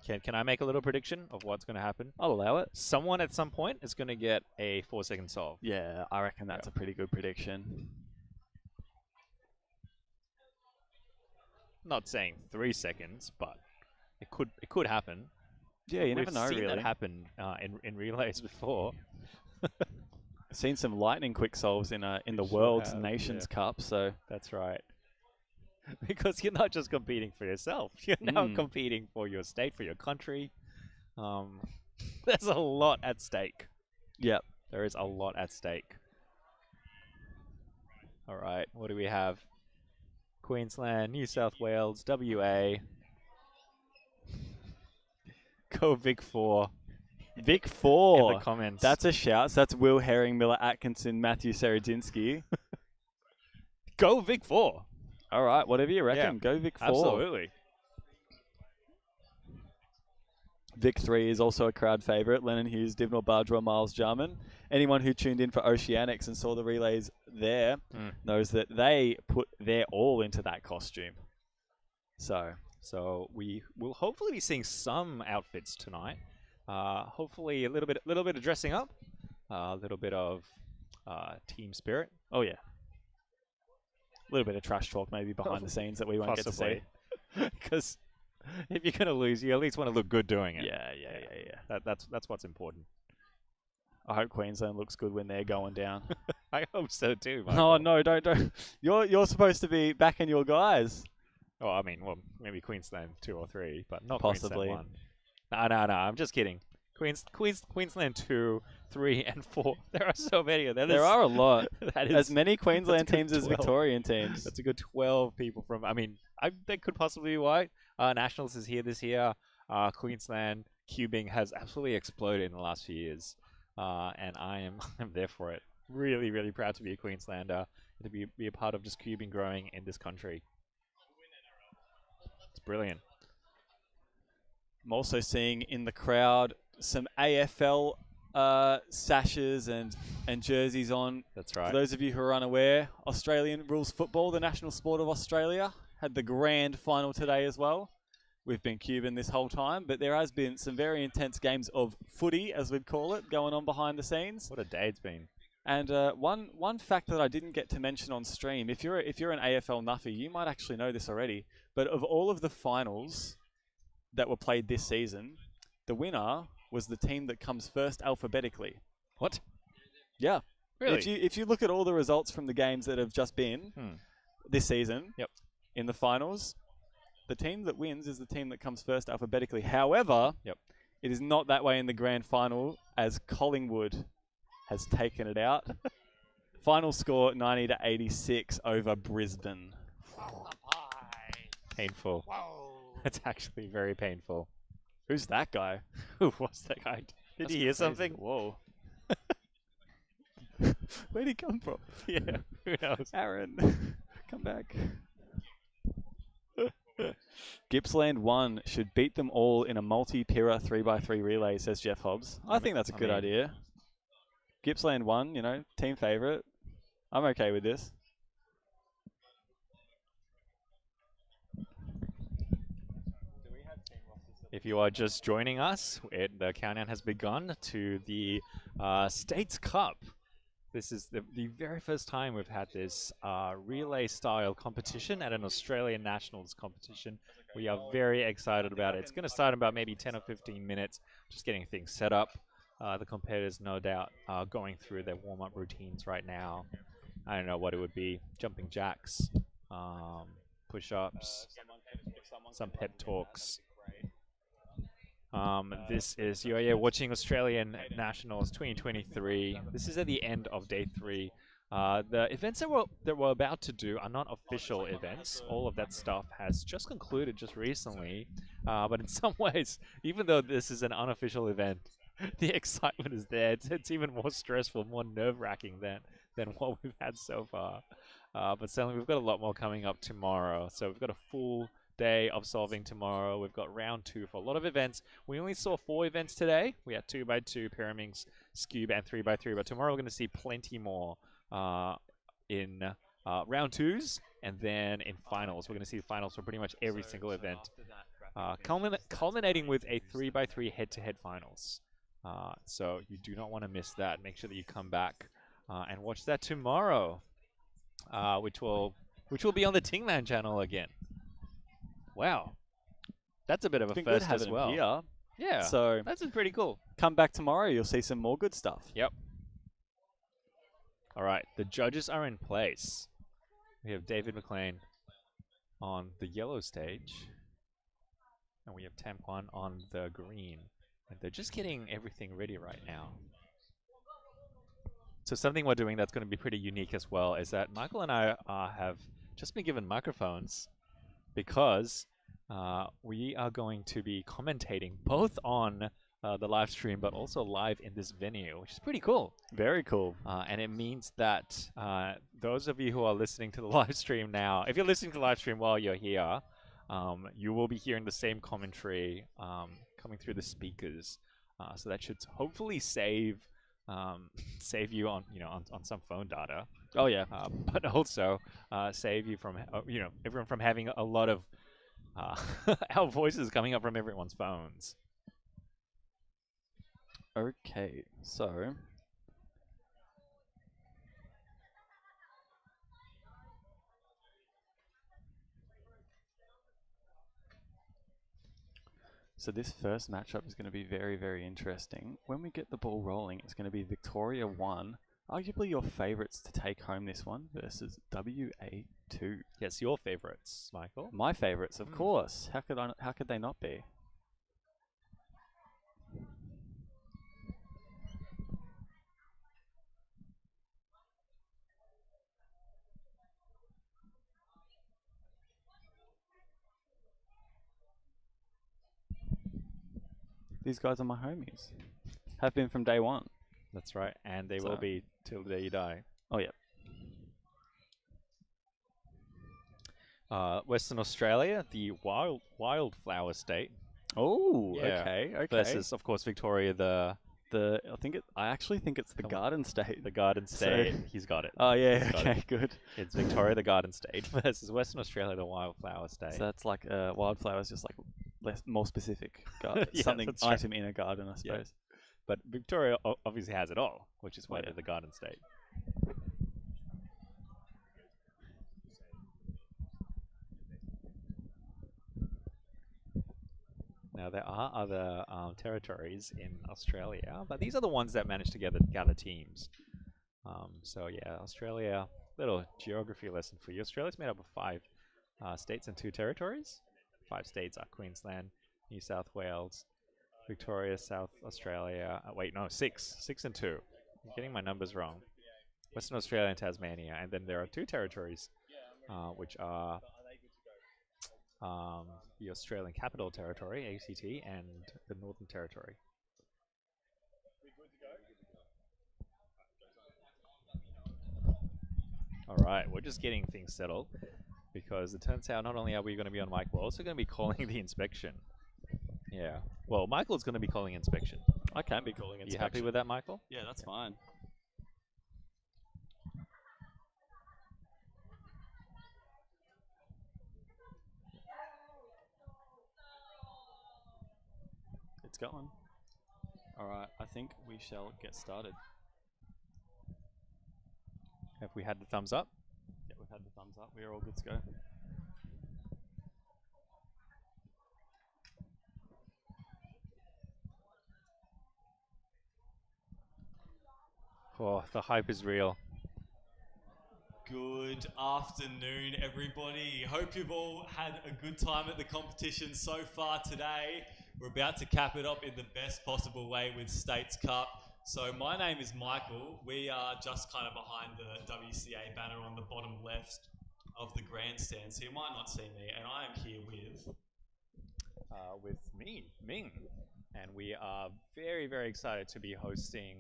Can I make a little prediction of what's going to happen? I'll allow it. Someone at some point is going to get a 4-second solve. Yeah, I reckon that's a pretty good prediction. Not saying 3 seconds, but it could happen. Yeah, you never know. We've seen really that happen in relays before. I've seen some lightning quick solves in the World's Nations Cup. So that's right. Because you're not just competing for yourself. You're now competing for your state, for your country. There's a lot at stake. Yep. There is a lot at stake. All right. What do we have? Queensland, New South Wales, WA. Go Vic 4. Vic 4. In the comments. That's a shout. So that's Will Herring, Miller Atkinson, Matthew Seredzinski. Go Vic 4. All right, whatever you reckon. Go Vic 4. Absolutely. Vic 3 is also a crowd favourite. Lennon Hughes, Divnor Bardra, Miles Jarman. Anyone who tuned in for Oceanics and saw the relays there knows that they put their all into that costume. So we will hopefully be seeing some outfits tonight. Hopefully a little bit of dressing up, a little bit of team spirit. Oh yeah. A little bit of trash talk maybe behind the scenes that we won't get to see. Because if you're going to lose, you at least want to look good doing it. Yeah. That's what's important. I hope Queensland looks good when they're going down. I hope so too. Oh no, don't. You're supposed to be backing your guys. Oh, I mean, well, maybe Queensland 2 or 3, but not possibly. Queensland 1. No, I'm just kidding. Queensland 2, 3, and 4. There are so many of them. There are a lot. As many that's Queensland a good teams as 12. Victorian teams. That's a good 12 people from. I mean, that could possibly be why. Nationals is here this year. Queensland cubing has absolutely exploded in the last few years, and I'm there for it. Really, really proud to be a Queenslander, to be a part of just cubing growing in this country. It's brilliant. I'm also seeing in the crowd some AFL sashes and jerseys on. That's right. For those of you who are unaware, Australian rules football, the national sport of Australia, had the grand final today as well. we've been cubing this whole time, but there has been some very intense games of footy, as we'd call it, going on behind the scenes. What a day it's been. And one fact that I didn't get to mention on stream, if you're an AFL nuffy, you might actually know this already, but of all of the finals that were played this season, the winner was the team that comes first alphabetically. What? Yeah. Really? If you look at all the results from the games that have just been this season, in the finals, the team that wins is the team that comes first alphabetically. However, it is not that way in the grand final, as Collingwood has taken it out. Final score 90-86 over Brisbane. Painful. That's actually very painful. Who's that guy? Who was that guy? Did That's he hear crazy. something? Whoa. Where'd he come from? Yeah, who knows? Aaron, come back. Gippsland 1 should beat them all in a multi-Pira 3x3 relay, says Jeff Hobbs. I think that's a good idea. Gippsland 1, you know, team favourite. I'm okay with this. If you are just joining us, the countdown has begun to the States Cup. This is the very first time we've had this relay-style competition at an Australian Nationals competition. We are very excited about it. It's going to start in about maybe 10 or 15 minutes, just getting things set up. The competitors, no doubt, are going through their warm-up routines right now. I don't know what it would be. Jumping jacks, push-ups, some pep talks. This is, you're watching Australian Nationals 2023. This is at the end of day 3. The events that we're about to do are not official events. All of that stuff has just concluded just recently. But in some ways, even though this is an unofficial event, the excitement is there. It's even more stressful, more nerve-wracking than what we've had so far. But certainly we've got a lot more coming up tomorrow. So we've got a full day of solving tomorrow. We've got round 2 for a lot of events. We only saw 4 events today. We had 2x2, Pyraminx, Skewb, and 3x3. But tomorrow we're going to see plenty more in round 2s, and then in finals. We're going to see the finals for pretty much every single event, culminating with a 3x3 head-to-head finals. So you do not want to miss that. Make sure that you come back and watch that tomorrow, which will be on the Tingman channel again. Wow, that's a bit of a first as well. Here. Yeah, so that's pretty cool. Come back tomorrow, you'll see some more good stuff. Yep. All right, the judges are in place. We have David McLean on the yellow stage, and we have Tamquan on the green. And they're just getting everything ready right now. So something we're doing that's going to be pretty unique as well is that Michael and I have just been given microphones because we are going to be commentating both on the live stream but also live in this venue, which is pretty cool. Very cool. And it means that those of you who are listening to the live stream now, if you're listening to the live stream while you're here, you will be hearing the same commentary coming through the speakers. So that should hopefully save you on on some phone data. Oh yeah. But also save you from everyone from having a lot of our voices coming up from everyone's phones. Okay, so this first matchup is going to be very, very interesting. When we get the ball rolling, it's going to be Victoria 1, arguably your favourites to take home this one, versus WA2. Yes, your favourites, Michael. My favourites, of course. How could they not be? These guys are my homies. Have been from day one. That's right, and they will be till the day you die. Oh, yeah. Western Australia, the wildflower state. Oh, okay. Versus, of course, Victoria, I actually think it's the Garden State. The Garden State. He's got it. Oh, yeah, okay, good. It's Victoria, the Garden State, versus Western Australia, the wildflower state. So that's like wildflowers just like more specific. Yeah, Something that's right. item in a garden, I Yeah. suppose. But Victoria obviously has it all, which is why Yeah. they're the Garden State. Now, there are other territories in Australia, but these are the ones that managed to gather teams. So yeah, Australia, little geography lesson for you. Australia's made up of 5 states and 2 territories. 5 states are Queensland, New South Wales, Victoria, South Australia. Wait, no, 6. 6 and 2. I'm getting my numbers wrong. Western Australia and Tasmania. And then there are 2 territories, which are the Australian Capital Territory, ACT, and the Northern Territory. Alright, we're just getting things settled, because it turns out not only are we going to be on mic, we're also going to be calling the inspection. Yeah. Well, Michael's going to be calling inspection. I can be calling inspection. You happy with that, Michael? Yeah, that's fine. It's going. Alright, I think we shall get started. Have we had the thumbs up? Yeah, we've had the thumbs up. We're all good to go. Oh, the hype is real. Good afternoon, everybody. Hope you've all had a good time at the competition so far today. We're about to cap it up in the best possible way with States Cup. So my name is Michael. We are just kind of behind the WCA banner on the bottom left of the grandstand, so you might not see me. And I am here with me, Ming. And we are very, very excited to be hosting,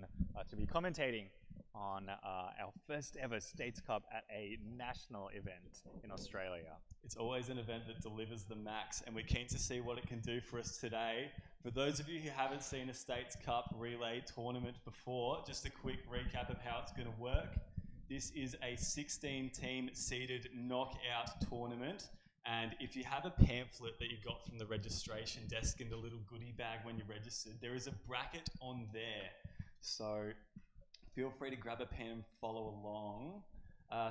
to be commentating on our first ever States Cup at a national event in Australia. It's always an event that delivers the max, and we're keen to see what it can do for us today. For those of you who haven't seen a States Cup relay tournament before, just a quick recap of how it's going to work. This is a 16-team seeded knockout tournament, and if you have a pamphlet that you got from the registration desk in the little goodie bag when you registered, there is a bracket on there. So feel free to grab a pen and follow along.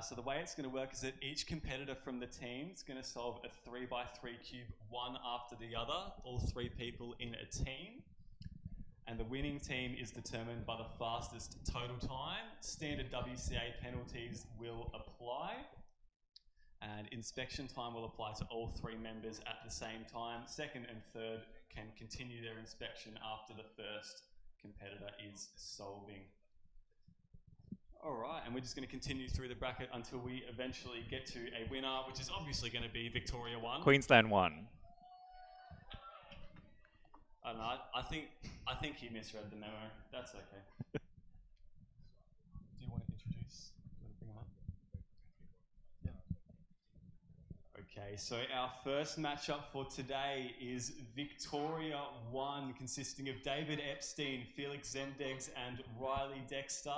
So the way it's going to work is that each competitor from the team is going to solve a 3x3 cube one after the other, all 3 people in a team. And the winning team is determined by the fastest total time. Standard WCA penalties will apply. And inspection time will apply to all 3 members at the same time. Second and third can continue their inspection after the first competitor is solving. All right, and we're just going to continue through the bracket until we eventually get to a winner, which is obviously going to be Victoria 1. Queensland 1. I don't know, I think he misread the memo. That's okay. Do you want to introduce? Do you want to bring him up? Yeah. Okay, so our first matchup for today is Victoria 1, consisting of David Epstein, Felix Zendegs, and Riley Dexter.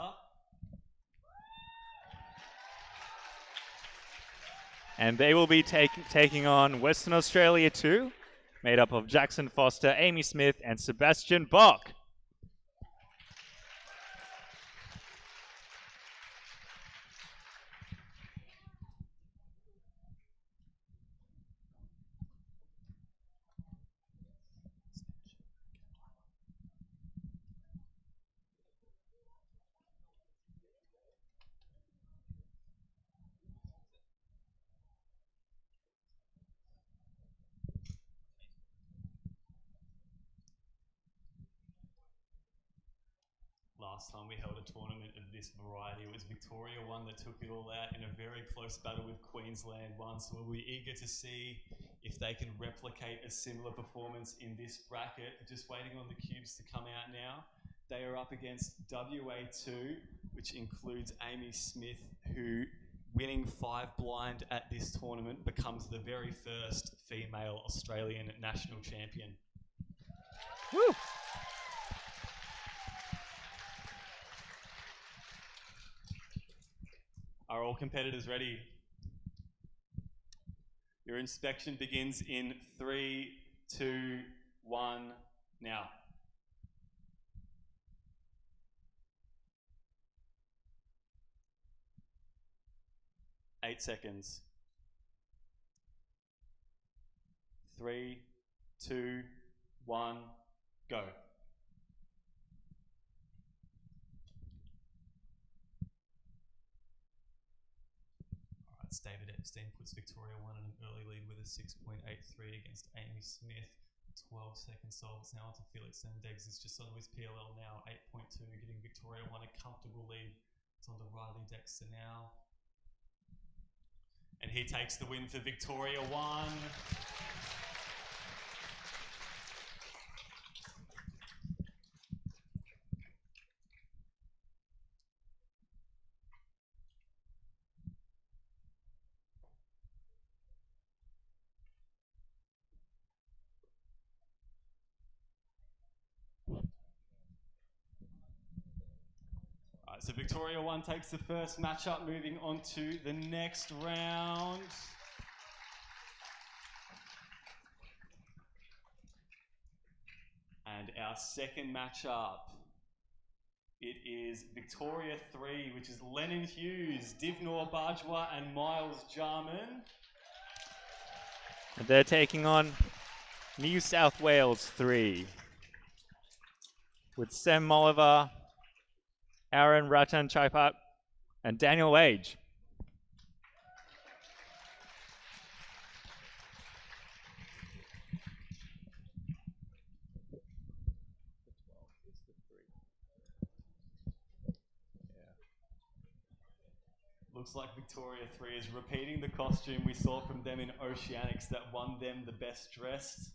And they will be taking on Western Australia 2, made up of Jackson Foster, Amy Smith, and Sebastian Bach. Last time we held a tournament of this variety, it was Victoria 1 that took it all out in a very close battle with Queensland 1. So we'll be eager to see if they can replicate a similar performance in this bracket. Just waiting on the cubes to come out now. They are up against WA2, which includes Amy Smith, who, winning 5 blind at this tournament, becomes the very first female Australian national champion. Woo! Are all competitors ready? Your inspection begins in 3, 2, 1, now. Eight seconds. 3, 2, 1, go. David Epstein puts Victoria 1 in an early lead with a 6.83 against Amy Smith. 12 seconds solve. It's now on to Felix and Eggs is just on his PLL now. 8.2 giving Victoria 1 a comfortable lead. It's on to Riley Dexter now. And he takes the win for Victoria 1. So Victoria 1 takes the first matchup, moving on to the next round. And our second matchup, it is Victoria 3, which is Lennon Hughes, Divnor Bajwa and Miles Jarman. And they're taking on New South Wales 3 with Sam Molliver, Aaron Ratan Chaipat, and Daniel Wage. Looks like Victoria 3 is repeating the costume we saw from them in Oceanics that won them the best dressed.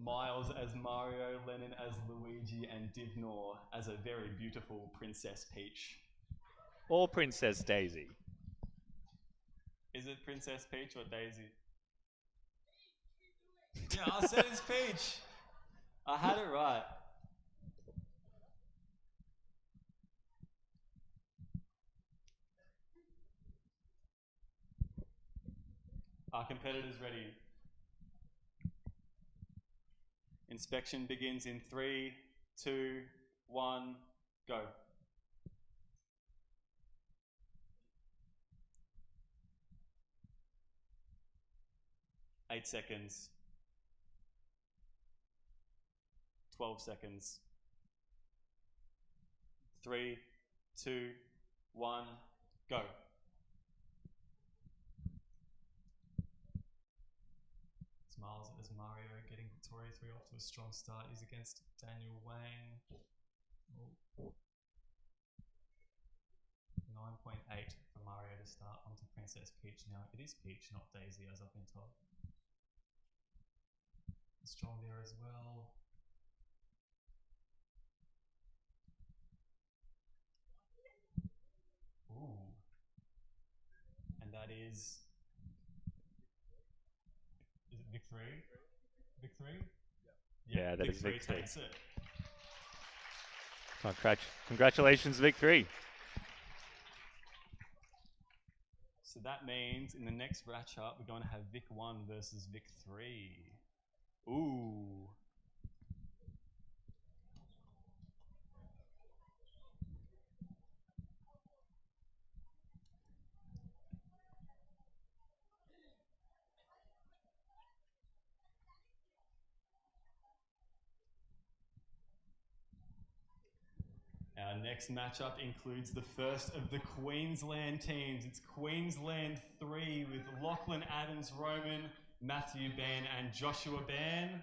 Miles as Mario, Lennon as Luigi, and Divnor as a very beautiful Princess Peach. Or Princess Daisy. Is it Princess Peach or Daisy? Yeah, I said it's Peach. I had it right. Our competitors ready. Inspection begins in 3, 2, 1, go. Eight seconds. 12 seconds. 3, 2, 1, go. Miles as Mario getting Victoria 3 off to a strong start. He's against Daniel Wang. Oh. 9.8 for Mario to start. Onto Princess Peach now. It is Peach, not Daisy, as I've been told. Strong there as well. Ooh. And that is it Vic 3? Vic 3? Yeah, that is Vic 3. Takes it. Congratulations, Vic 3. So that means in the next matchup, we're going to have Vic 1 versus Vic 3. Ooh. Our next matchup includes the first of the Queensland teams. It's Queensland 3 with Lachlan Adams Roman, Matthew Ban and Joshua Ban.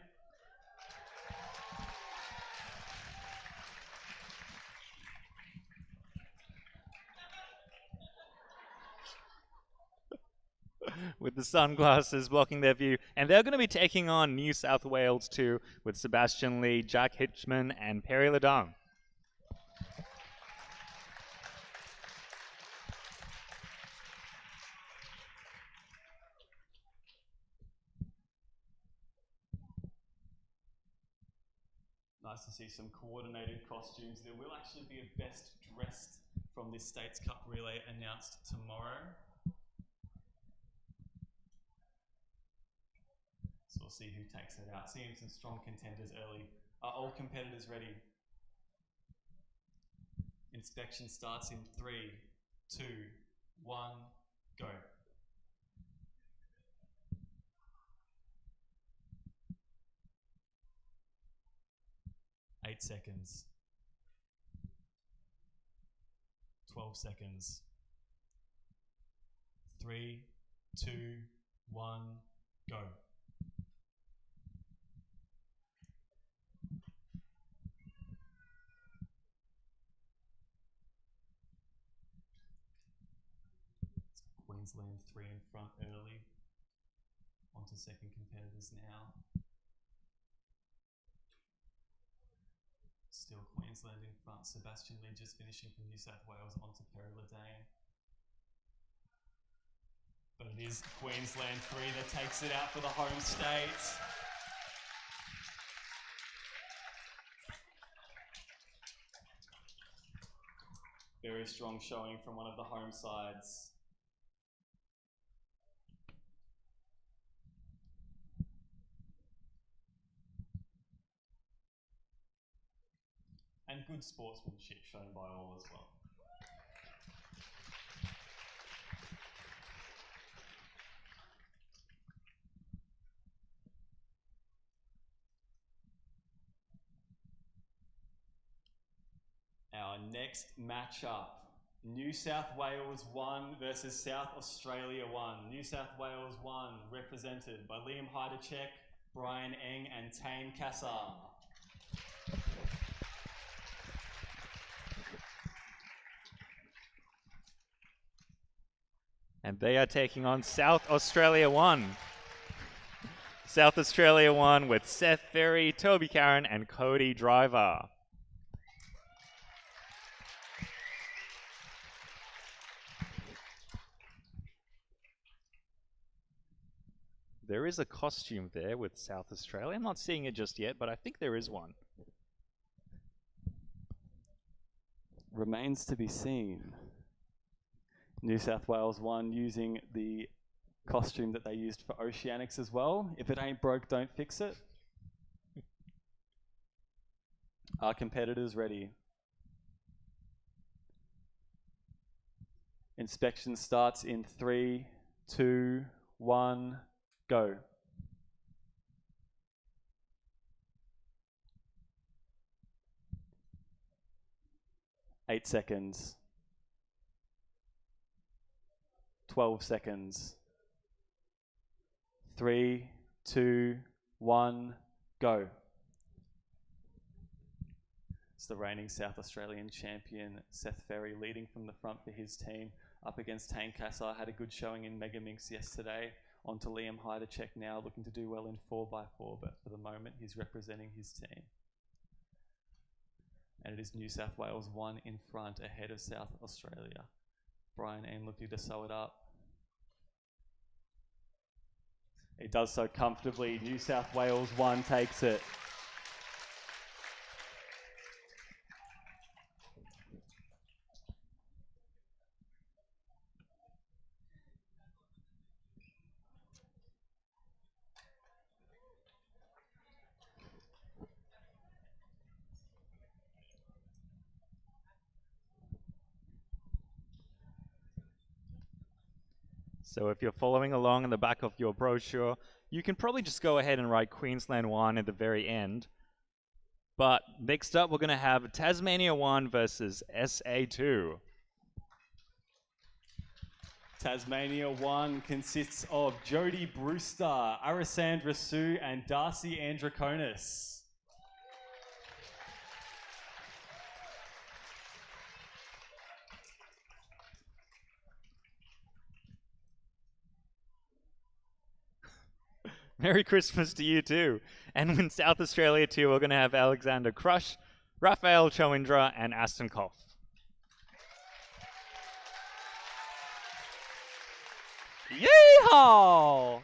With the sunglasses blocking their view. And they're going to be taking on New South Wales 2 with Sebastian Lee, Jack Hitchman, and Perry Ledong. Nice to see some coordinated costumes. There will actually be a best dressed from this States Cup relay announced tomorrow. So we'll see who takes it out. Seeing some strong contenders early. Are all competitors ready? Inspection starts in 3, 2, 1, go. 8 seconds. 12 seconds. 3, 2, 1, go. Queensland 3 in front early. On to second competitors now. Still Queensland in front. Sebastian Lee just finishing from New South Wales onto Perry Ladane. But it is Queensland 3 that takes it out for the home state. Very strong showing from one of the home sides. And good sportsmanship shown by all as well. Our next matchup, New South Wales 1 versus South Australia 1. New South Wales 1 represented by Liam Heidercheck, Brian Eng and Tane Kassar. And they are taking on South Australia 1. South Australia 1 with Seth Ferry, Toby Karen, and Cody Driver. There is a costume there with South Australia. I'm not seeing it just yet, but I think there is one. Remains to be seen. New South Wales 1 using the costume that they used for Oceanics as well. If it ain't broke, don't fix it. Are competitors ready? Inspection starts in 3, 2, 1, go. 8 seconds. 12 seconds. 3, 2, 1, go. It's the reigning South Australian champion, Seth Ferry, leading from the front for his team. Up against Tane Kassar, had a good showing in Pyraminx yesterday. On to Liam Heidercheck now, looking to do well in 4x4, but for the moment he's representing his team. And it is New South Wales 1 in front, ahead of South Australia. Brian Aim looking to sew it up. He does so comfortably. New South Wales 1 takes it. So if you're following along in the back of your brochure, you can probably just go ahead and write Queensland 1 at the very end. But next up, we're going to have Tasmania 1 versus SA2. Tasmania 1 consists of Jodie Brewster, Arisandra Sue, and Darcy Andraconis. Merry Christmas to you too. And in South Australia too, we're going to have Alexander Crush, Raphael Chowindra, and Aston Koff. Yeehaw!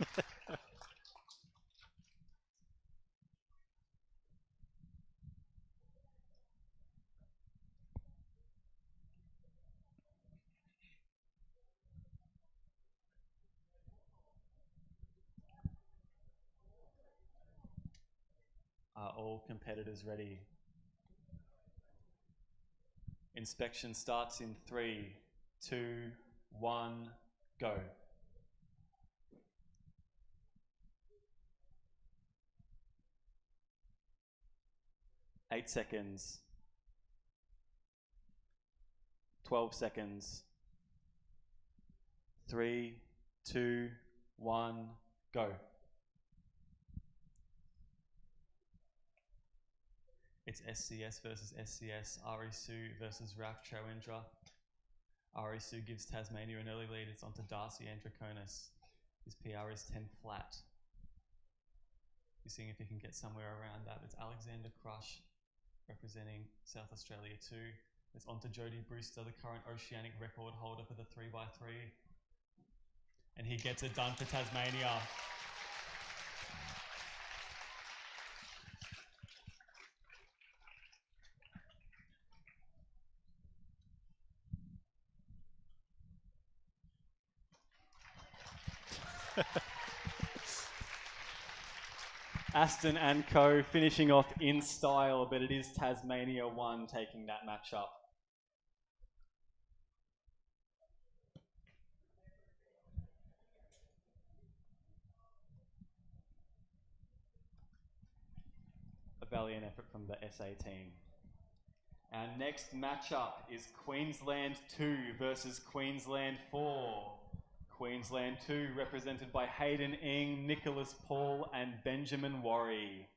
all competitors ready? Inspection starts in 3, 2, 1, go. 8 seconds. 12 seconds. 3, 2, 1, go. It's SCS versus SCS, Arisu versus Raf Chowendra. Arisu gives Tasmania an early lead. It's onto Darcy Androkonis. His PR is 10 flat. You're seeing if he can get somewhere around that. It's Alexander Crush representing South Australia 2. It's onto Jody Brewster, the current Oceanic record holder for the 3x3. And he gets it done for Tasmania. Aston and Co finishing off in style, but it is Tasmania 1 taking that matchup. A valiant effort from the SA team. Our next matchup is Queensland 2 versus Queensland 4. Queensland 2 represented by Hayden Ing, Nicholas Paul and Benjamin Worry.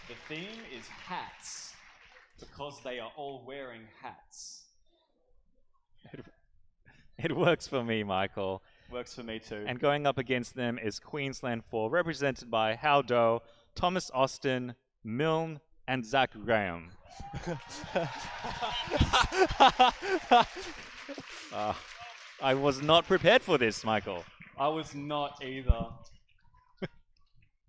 The theme is hats, because they are all wearing hats. It works for me, Michael. Works for me too. And going up against them is Queensland 4, represented by Hal Doe, Thomas Austin, Milne, and Zach Graham. I was not prepared for this, Michael. I was not either.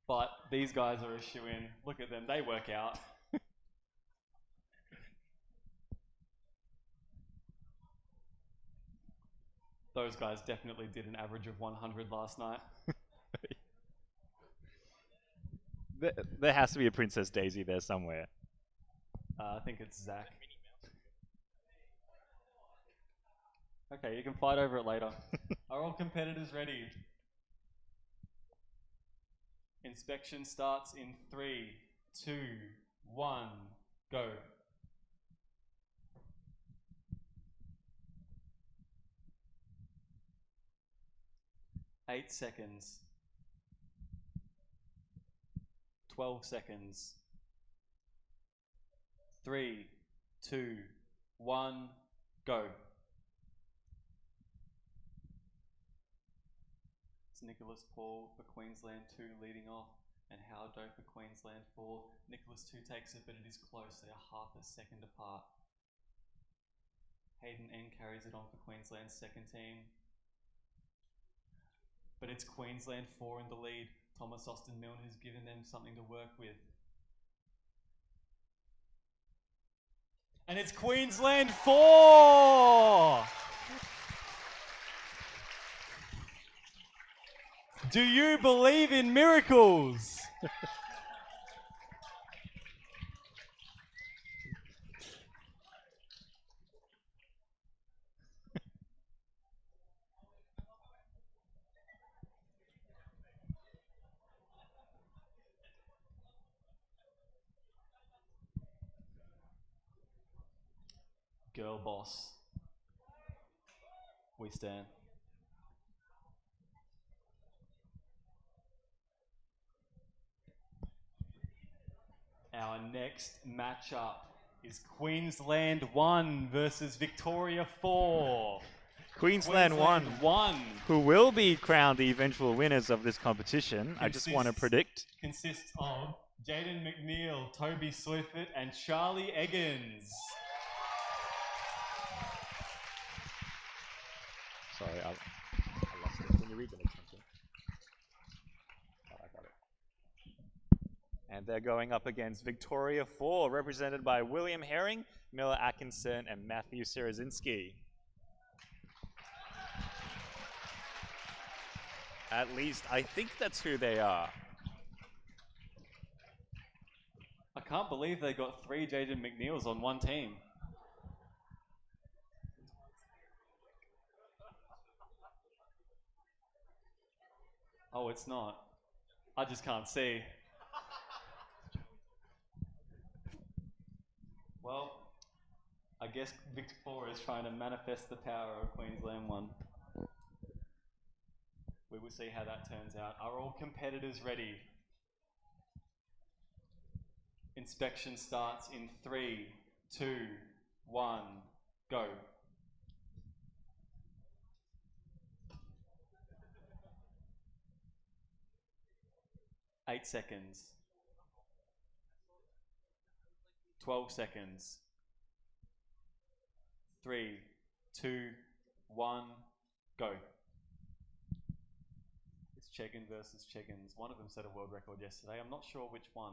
But these guys are a shoo-in. Look at them, they work out. Those guys definitely did an average of 100 last night. There has to be a Princess Daisy there somewhere. I think it's Zach. Okay, you can fight over it later. Are all competitors ready? Inspection starts in 3, 2, 1, go. Eight seconds. 12 seconds. 3, 2, 1, go. It's Nicholas Paul for Queensland 2 leading off, and Howard Doe for Queensland 4. Nicholas 2 takes it, but it is close. They are half a second apart. Hayden N carries it on for Queensland's second team. But it's Queensland 4 in the lead. Thomas Austin Milne has given them something to work with. And it's Queensland 4! Do you believe in miracles? Girl boss. We stand. Our next matchup is Queensland 1 versus Victoria 4. Queensland 1, who will be crowned the eventual winners of this competition. I just want to predict. Consists of Jaden McNeil, Toby Seifert, and Charlie Eggins. Sorry, I lost it. Can you read the next one? Oh, I got it. And they're going up against Victoria 4, represented by William Herring, Miller Atkinson, and Matthew Sarazinski. At least I think that's who they are. I can't believe they got 3 Jaden McNeils on one team. Oh, it's not. I just can't see. Well, I guess Victoria is trying to manifest the power of Queensland 1. We will see how that turns out. Are all competitors ready? Inspection starts in 3, 2, 1, go. Eight seconds. 12 seconds. 3, 2, 1, go. It's Cheggin versus Cheggins. One of them set a world record yesterday. I'm not sure which one.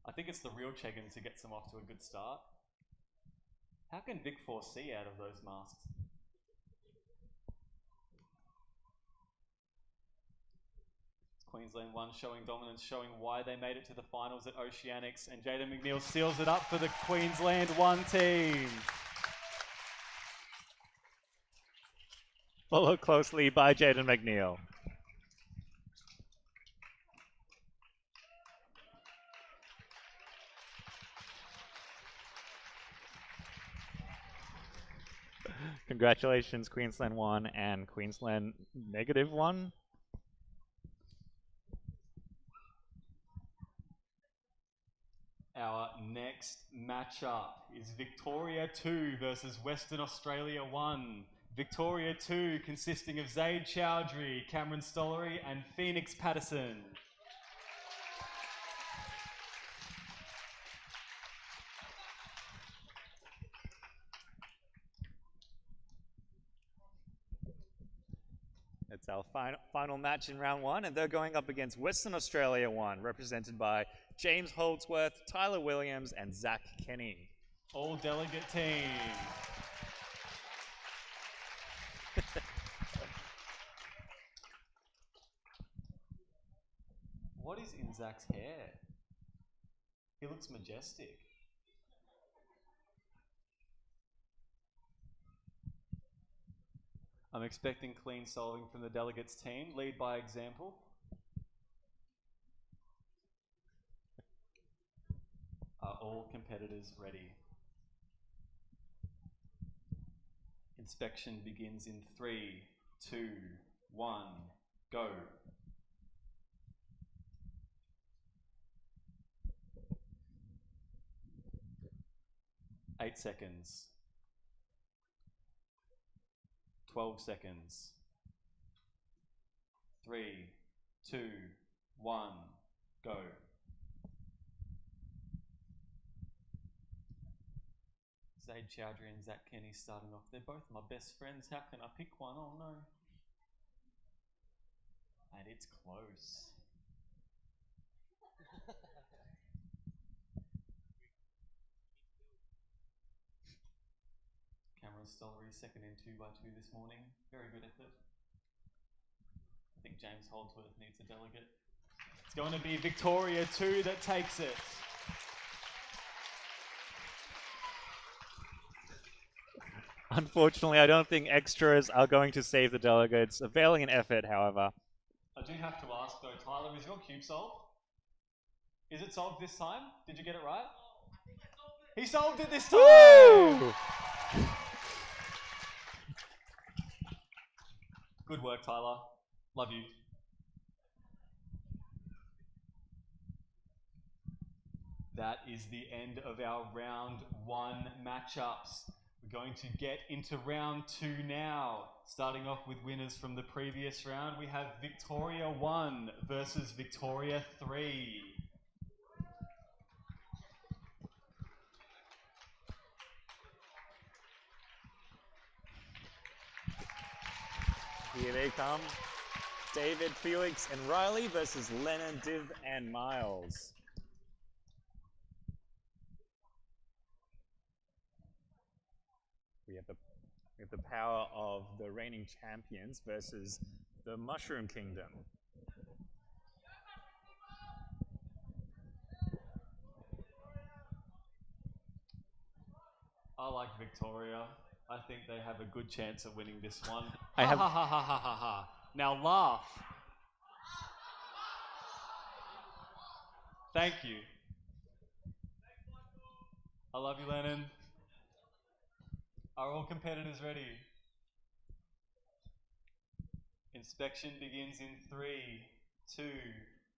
I think it's the real Cheggins who gets them off to a good start. How can Vic 4 see out of those masks? It's Queensland 1 showing dominance, showing why they made it to the finals at Oceanics, and Jaden McNeil seals it up for the Queensland 1 team. Followed closely by Jaden McNeil. Congratulations, Queensland 1 and Queensland -1. Our next matchup is Victoria 2 versus Western Australia 1. Victoria 2 consisting of Zaid Chowdhury, Cameron Stollery and Phoenix Patterson. It's our final match in round 1, and they're going up against Western Australia 1, represented by James Holdsworth, Tyler Williams, and Zach Kenny. All delegate team. What is in Zach's hair? He looks majestic. I'm expecting clean solving from the delegates team. Lead by example. Are all competitors ready? Inspection begins in 3, 2, 1, go. Eight seconds. 12 seconds. 3, 2, 1, go. Zaid Chowdhury and Zach Kenny starting off. They're both my best friends. How can I pick one? Oh no. And it's close. Cameron Stollery second in 2x2 this morning. Very good effort. I think James Holdsworth needs a delegate. It's going to be Victoria 2 that takes it. Unfortunately, I don't think extras are going to save the delegates. A valiant effort, however. I do have to ask though, Tyler, is your cube solved? Is it solved this time? Did you get it right? He solved it this time! Woo! Good work, Tyler. Love you. That is the end of our round 1 matchups. We're going to get into round 2 now. Starting off with winners from the previous round, we have Victoria 1 versus Victoria 3. Here they come. David, Felix, and Riley versus Lennon, Div, and Miles. We have the power of the reigning champions versus the Mushroom Kingdom. I like Victoria. I think they have a good chance of winning this one. I have- Ha ha ha ha ha ha. Now laugh. Thank you. I love you, Lennon. Are all competitors ready? Inspection begins in 3, 2,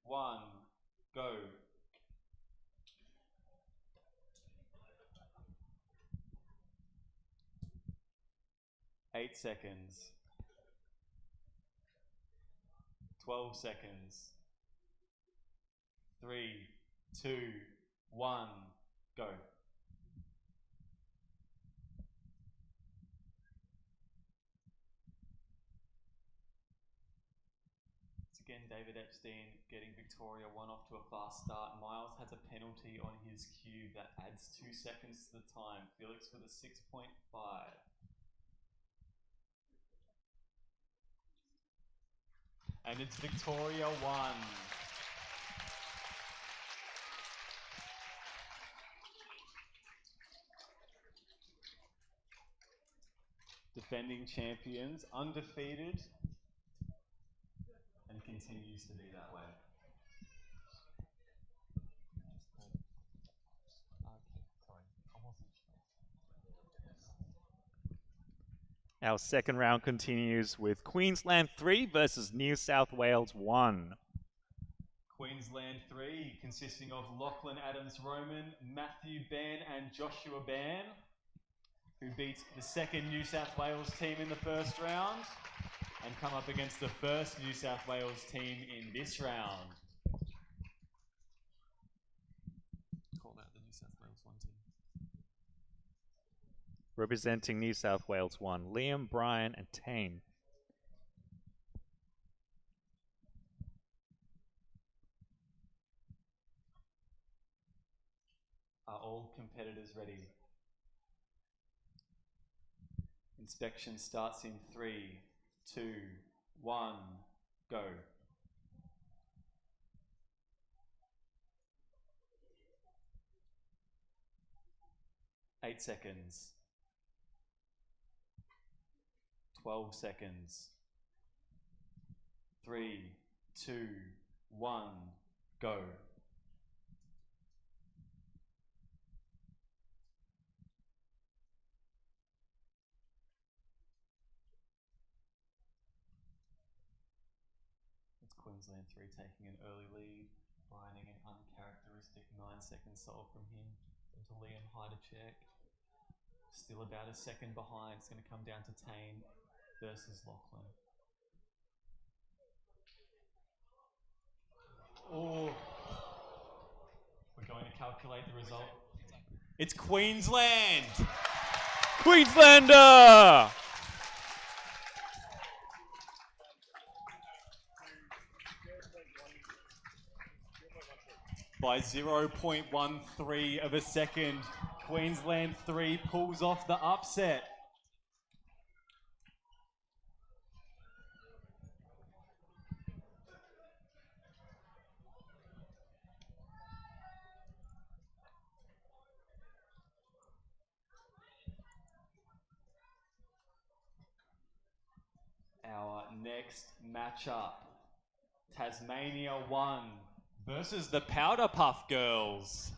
1, go. 8 seconds. 12 seconds. 3, 2, 1, go. It's again David Epstein getting Victoria 1 off to a fast start. Miles has a penalty on his cube that adds 2 seconds to the time. Felix with a 6.5. And it's Victoria 1. Defending champions, undefeated, and continues to be that way. Our second round continues with Queensland 3 versus New South Wales 1. Queensland 3, consisting of Lachlan Adams-Roman, Matthew Ban and Joshua Ban, who beat the second New South Wales team in the first round and come up against the first New South Wales team in this round. Call out the New South Wales 1 team. Representing New South Wales 1, Liam, Brian, and Tane. Are all competitors ready? Inspection starts in 3, 2, 1, go. 8 seconds. 12 seconds. 3, 2, 1, go. It's Queensland 3 taking an early lead, finding an uncharacteristic 9-second solve from him into Liam Heidecheck. Still about a second behind. It's going to come down to Tane versus Lachlan. Oh, we're going to calculate the result. It's Queensland! Queenslander! By 0.13 of a second, Queensland 3 pulls off the upset. Our next matchup, Tasmania 1 versus the Powder Puff Girls.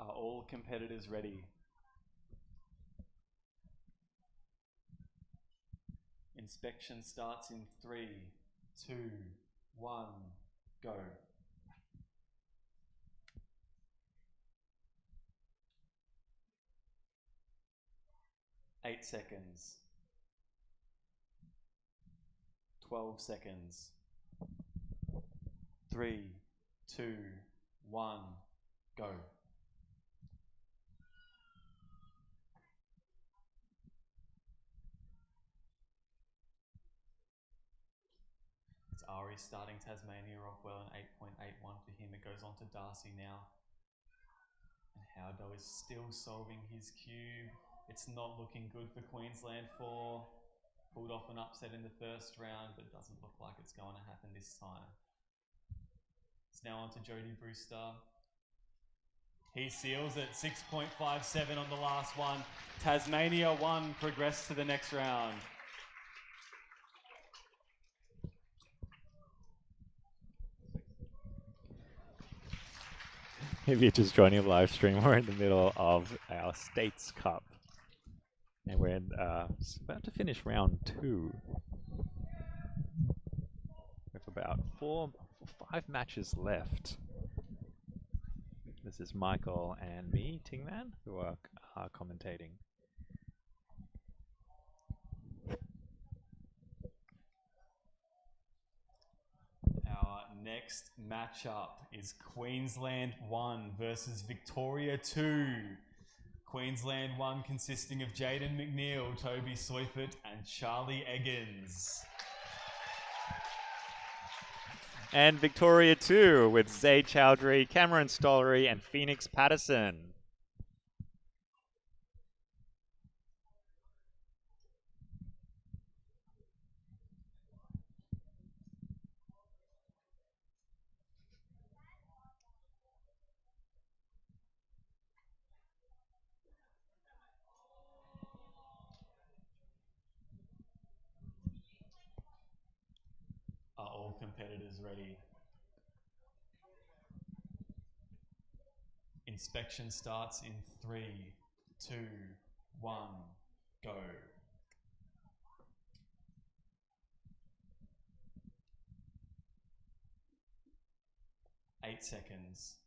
Are all competitors ready? Inspection starts in 3, 2, 1, go. 8 seconds. 12 seconds. 3, 2, 1, go. It's Ari starting Tasmania off well, an 8.81 for him. It goes on to Darcy now. And Howdo is still solving his cube. It's not looking good for Queensland 4. Pulled off an upset in the first round, but it doesn't look like it's going to happen this time. It's now on to Jody Brewster. He seals it, 6.57 on the last one. Tasmania 1 progressed to the next round. If you're just joining the live stream, we're in the middle of our States Cup. And we're about to finish round 2. With about 5 matches left. This is Michael and me, Tingman, who are commentating. Our next matchup is Queensland 1 versus Victoria 2. Queensland 1 consisting of Jaden McNeil, Toby Seufert and Charlie Eggins. And Victoria 2 with Zay Chowdhury, Cameron Stollery and Phoenix Patterson. Are all competitors ready? Inspection starts in 3, 2, 1, go. 8 seconds.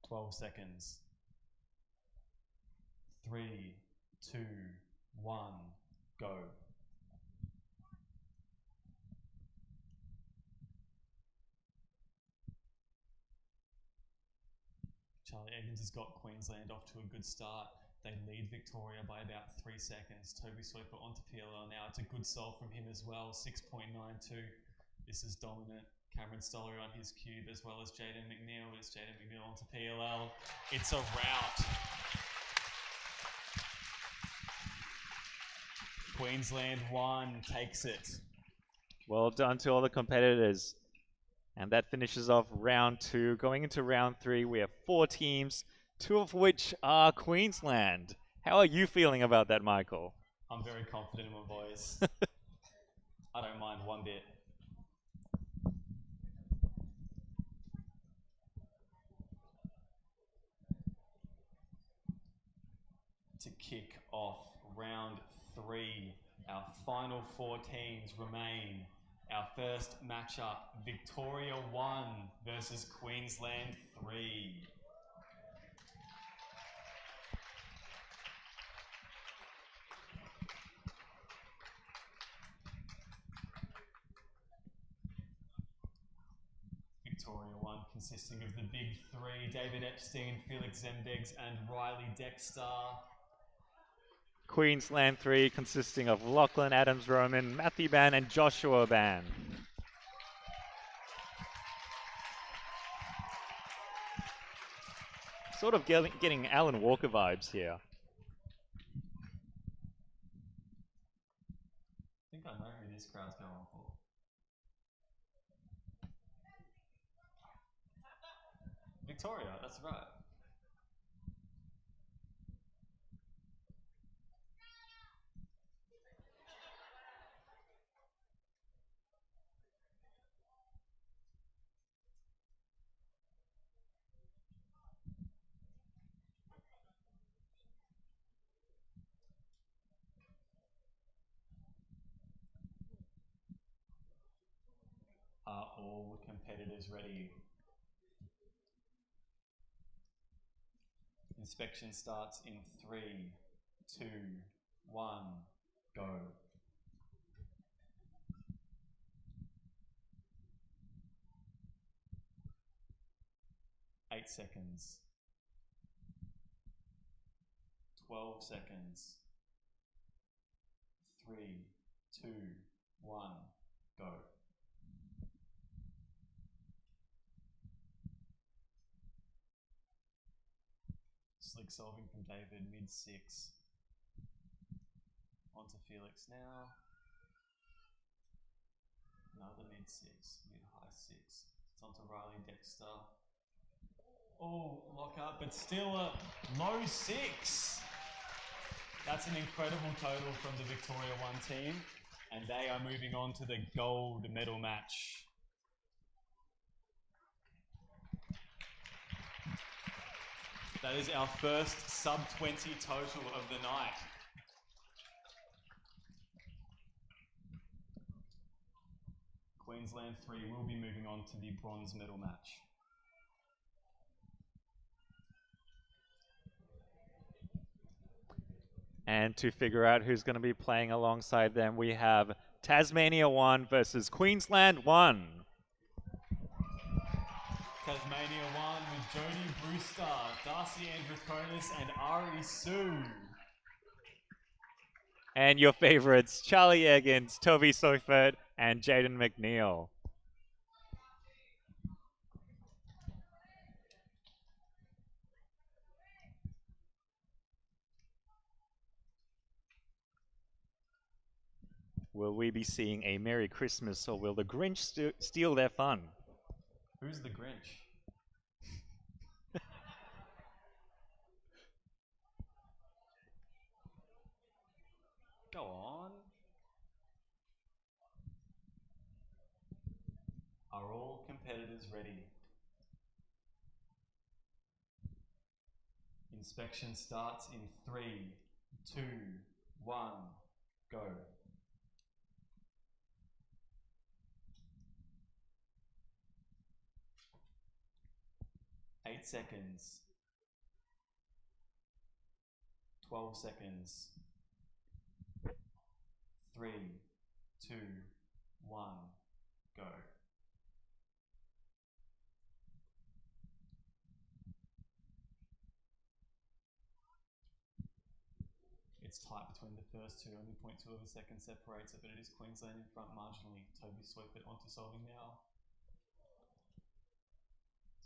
12 seconds. 3, 2, 1, go. Charlie Eggins has got Queensland off to a good start. They lead Victoria by about 3 seconds. Toby Seufert onto PLL now. It's a good solve from him as well, 6.92. This is dominant. Cameron Stollery on his cube as well as Jaden McNeil. It's Jaden McNeil onto PLL. It's a rout. Queensland 1 takes it. Well done to all the competitors. And that finishes off round 2. Going into round 3, we have 4 teams, 2 of which are Queensland. How are you feeling about that, Michael? I'm very confident in my boys. I don't mind one bit. To kick off round 3, our final 4 teams remain. Our first matchup, Victoria 1 versus Queensland 3. Victoria 1 consisting of the big 3, David Epstein, Felix Zembegs and Riley Dexter. Queensland 3 consisting of Lachlan Adams-Roman, Matthew Ban and Joshua Ban. Sort of getting Alan Walker vibes here. I think I know who this crowd's going for. Victoria, that's right. Are all competitors ready? Inspection starts in 3, 2, 1, go. 8 seconds. 12 seconds. 3, 2, 1, go. Slick solving from David, mid 6. On to Felix now. Another mid 6, mid high 6. It's on to Riley Dexter. Oh, lock up, but still a low 6. That's an incredible total from the Victoria 1 team, and they are moving on to the gold medal match. That is our first sub-20 total of the night. Queensland 3 will be moving on to the bronze medal match. And to figure out who's going to be playing alongside them, we have Tasmania 1 versus Queensland 1. Tasmania 1 with Jodie Brewster, Darcy Andrikonis and Ari Sue. And your favorites, Charlie Eggins, Toby Seifert, and Jaden McNeil. Will we be seeing a Merry Christmas, or will the Grinch steal their fun? Who's the Grinch? Go on. Are all competitors ready? Inspection starts in 3, 2, 1, go. 8 seconds. 12 seconds. 3, 2, 1, go. It's tight between the first two, only 0.2 of a second separates it, but it is Queensland in front marginally. Toby Seifert onto solving now.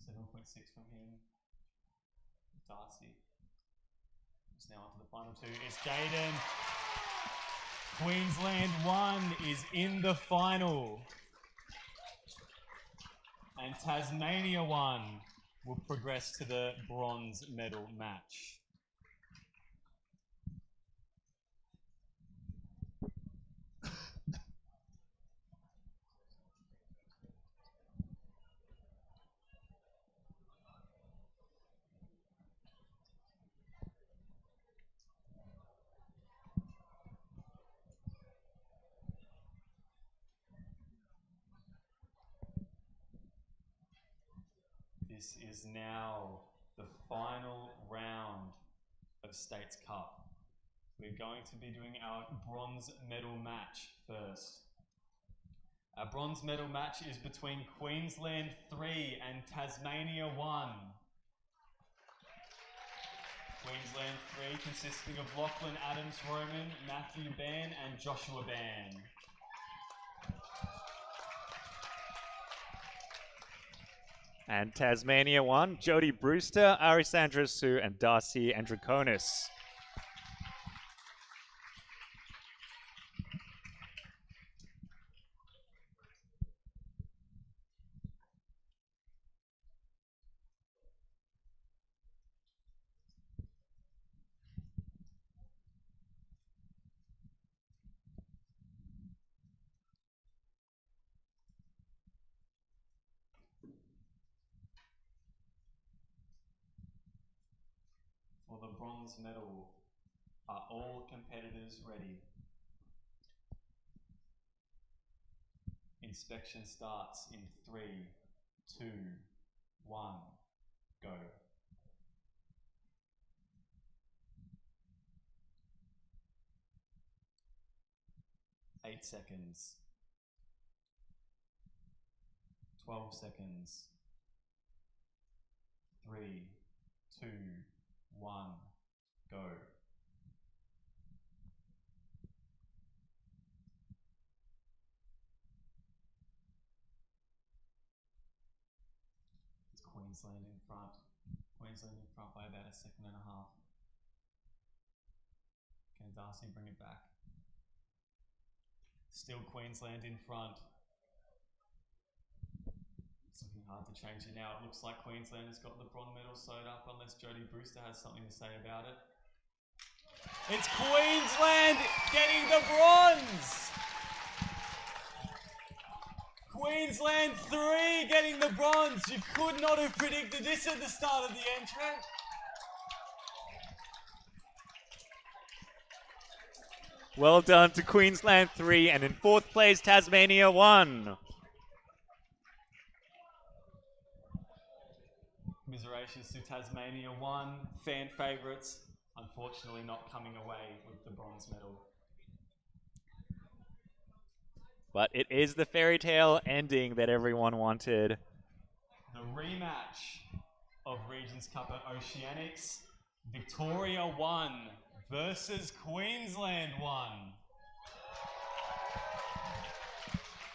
7.6 from him. Darcy is now onto the final two. It's Jaden. Queensland 1 is in the final. And Tasmania 1 will progress to the bronze medal match. This is now the final round of States Cup. We're going to be doing our bronze medal match first. Our bronze medal match is between Queensland 3 and Tasmania 1. Queensland 3 consisting of Lachlan Adams-Roman, Matthew Ban and Joshua Ban. And Tasmania 1, Jodie Brewster, Arisandra Sue, and Darcy Andrikonis. For the bronze medal, are all competitors ready? Inspection starts in 3, 2, 1, go. 8 seconds. 12 seconds. 3, 2, 1, go. It's Queensland in front. Queensland in front by about a second and a half. Can Darcy bring it back? Still Queensland in front. It's looking hard to change it now. It looks like Queensland has got the bronze medal sewed up unless Jodie Brewster has something to say about it. It's Queensland getting the bronze! Queensland 3 getting the bronze. You could not have predicted this at the start of the entrant. Well done to Queensland 3, and in 4th place, Tasmania 1. Commiserations to Tasmania 1. Fan favourites, unfortunately not coming away with the bronze medal. But it is the fairy tale ending that everyone wanted. The rematch of Regions Cup at Oceanics. Victoria 1 versus Queensland 1.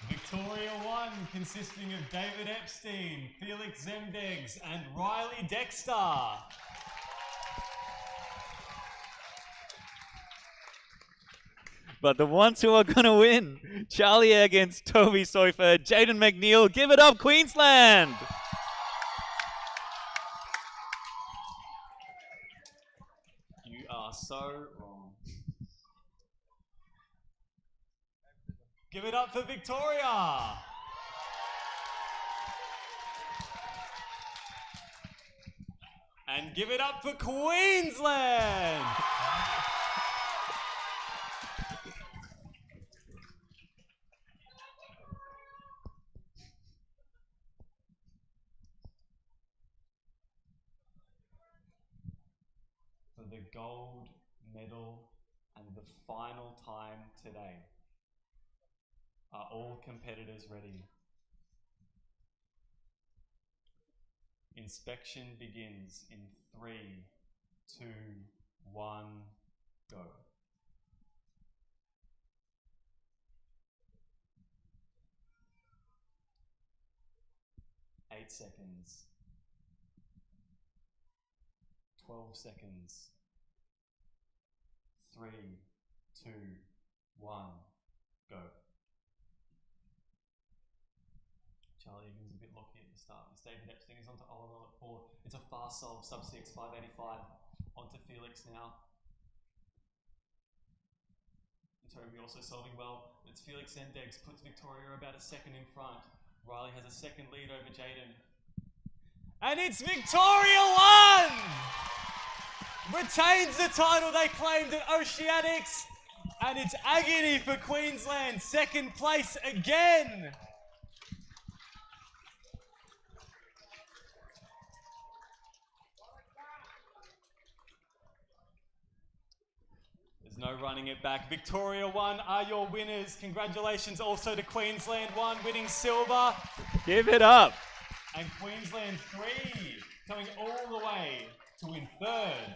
Victoria 1 consisting of David Epstein, Felix Zemdegs and Riley Dexter. But the ones who are going to win, Charlie Eggins, Toby Soifer, Jaden McNeil, give it up, Queensland! You are so wrong. Give it up for Victoria! And give it up for Queensland! For the gold medal and the final time today. Are all competitors ready? Inspection begins in 3, 2, 1, go. Eight seconds. 12 seconds. 3, 2, 1, go. Charlie Eggins a bit locky at the start. It's David Epstein is onto Oliver at 4. It's a fast solve, sub 6, 585. Onto Felix now. And Toby also solving well. It's Felix Zendegs, puts Victoria about a second in front. Riley has a second lead over Jaden. And it's Victoria 1! Retains the title they claimed at Oceanics. And it's agony for Queensland, second place again. No running it back. Victoria 1 are your winners. Congratulations also to Queensland 1 winning silver. Give it up. And Queensland 3 coming all the way to win 3rd.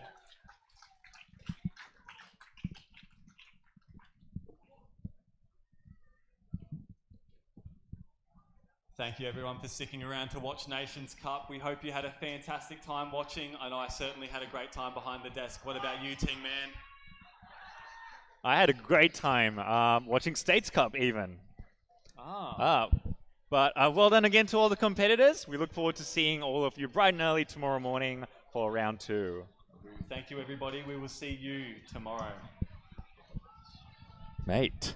Thank you everyone for sticking around to watch Nations Cup. We hope you had a fantastic time watching. I know I certainly had a great time behind the desk. What about you, Team Man? I had a great time watching States Cup even. But well done again to all the competitors. We look forward to seeing all of you bright and early tomorrow morning for round 2. Thank you everybody. We will see you tomorrow. Mate.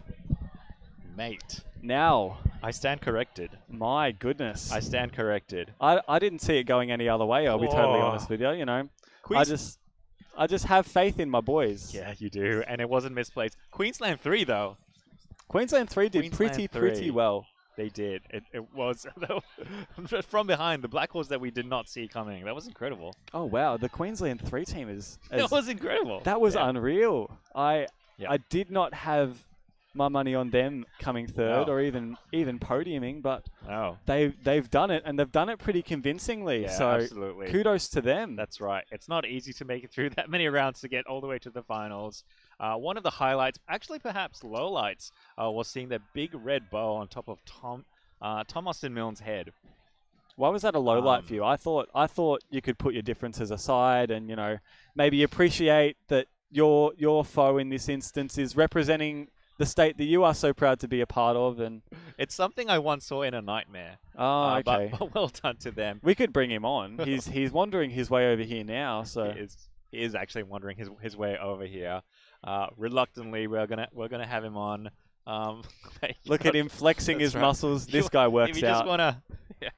Now. I stand corrected. My goodness. I stand corrected. I didn't see it going any other way, I'll be totally honest with you, you know. I just have faith in my boys. Yeah, you do. And it wasn't misplaced. Queensland 3, though. Queensland 3 did pretty well. They did. It was from behind, the Black Horse that we did not see coming. That was incredible. Oh, wow. The Queensland 3 team is... That was incredible. That was unreal. I did not have my money on them coming third No. or even podiuming, but No. they've done it, and they've done it pretty convincingly. Yeah, so absolutely. kudos to them. That's right. It's not easy to make it through that many rounds to get all the way to the finals. One of the highlights, actually perhaps lowlights, was seeing that big red bow on top of Tom Austin Milne's head. Why was that a low light for you? I thought you could put your differences aside and, you know, maybe appreciate that your foe in this instance is representing the state that you are so proud to be a part of. And it's something I once saw in a nightmare. Oh, okay. But well done to them. We could bring him on. He's wandering his way over here now. So he is actually wandering his way over here. Reluctantly, we're gonna have him on. Look at him flexing his muscles. This guy works if you out. Just wanna, yeah.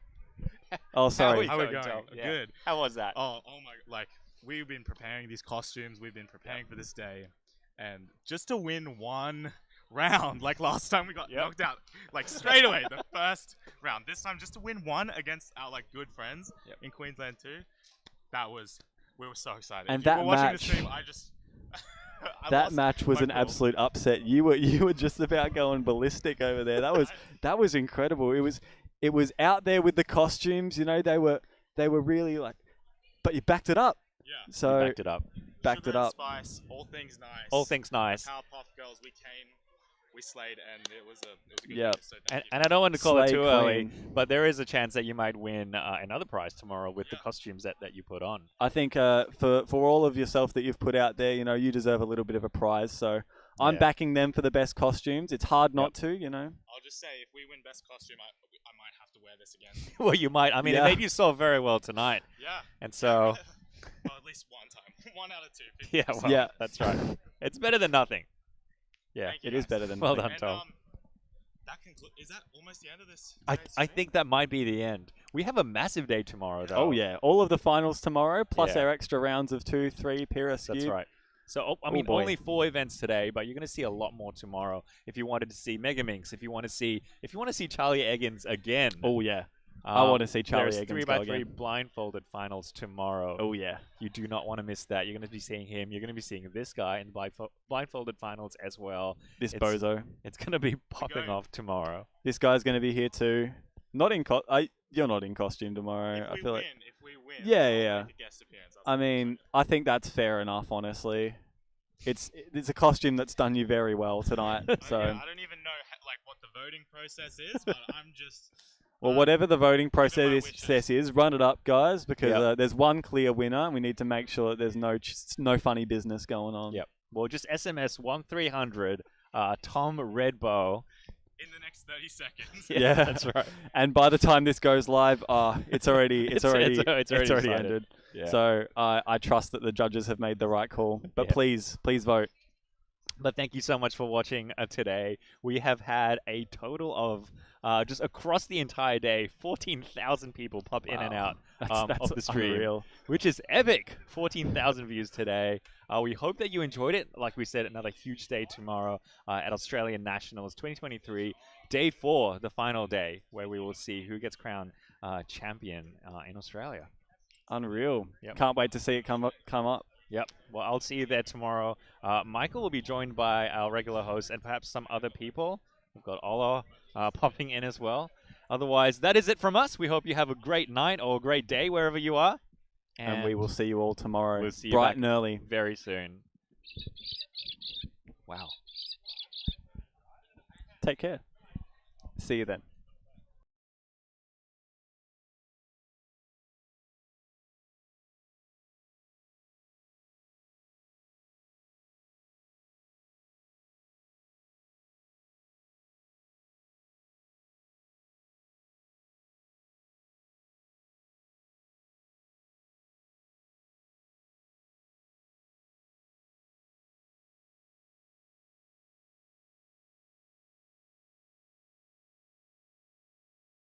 Oh, sorry. How are we going? Yeah. Good. How was that? Oh my! Like, we've been preparing these costumes. We've been preparing for this day, and just to win one round, like last time we got knocked out, like straight away the first round. This time, just to win one against our like good friends in Queensland too. We were so excited. And if you that were watching match, the stream, that match was an absolute upset. You were just about going ballistic over there. That was incredible. It was out there with the costumes. You know, they were really like, but you backed it up. Yeah. So you backed it up. Sugar and spice, all things nice. All things nice. The Powerpuff Girls, we slayed, and it was a good Yep. game, so thank And you. I don't want to call it Slay too early, queen. but there is a chance that you might win another prize tomorrow with the costumes that you put on. I think for all of yourself that you've put out there, you know, you deserve a little bit of a prize. So I'm Yeah. backing them for the best costumes. It's hard not to, you know. I'll just say, if we win best costume, I might have to wear this again. Well, you might. I mean, Yeah. it made you so very well tonight. Yeah. And so, Well, at least one time. 1 out of 2. yeah, well, Yeah. that's right. It's better than nothing. Yeah, Thank you, It is guys. better than well nothing. done, Tom. Is that almost the end of this? I think that might be the end. We have a massive day tomorrow, though. Oh yeah, all of the finals tomorrow, plus Yeah. our extra rounds of 2, 3, Pyra, That's Skewb. right. So, I Oh, mean, boy. only 4 events today, but you're going to see a lot more tomorrow. If you wanted to see Megaminx, if you want to see Charlie Eggins again. Oh yeah, I want to see Charlie There's Eggins 3x3 go again. blindfolded finals tomorrow. Oh yeah. You do not want to miss that. You're going to be seeing him. You're going to be seeing this guy in blindfolded finals as well. This It's- bozo. It's going to be popping off tomorrow. This guy's going to be here too. Not in you're not in costume tomorrow. I feel like. If we win, Yeah, I'll yeah. make a guest appearance. I mean, I think that's fair enough. Honestly, it's a costume that's done you very well tonight. So. I don't even know what the voting process is, but I'm just. Well, whatever the voting process is, run it up, guys, because there's one clear winner, and we need to make sure that there's no funny business going on. Yep. Well, just SMS 1300 Tom Redbow. In the next 30 seconds. Yeah, that's right. And by the time this goes live, it's already decided. ended. Yeah. So I trust that the judges have made the right call. But please vote. But thank you so much for watching today. We have had a total of just across the entire day, 14,000 people pop in and out That's of the stream, unreal. which is epic. 14,000 views today. We hope that you enjoyed it. Like we said, another huge day tomorrow at Australian Nationals 2023, day 4, the final day, where we will see who gets crowned champion in Australia. Unreal. Yep. Can't wait to see it come up. Yep. Well, I'll see you there tomorrow. Michael will be joined by our regular host and perhaps some other people. We've got Ola popping in as well. Otherwise, that is it from us. We hope you have a great night or a great day wherever you are. And we will see you all tomorrow, We'll see you bright back and early. very soon. Wow. Take care. See you then.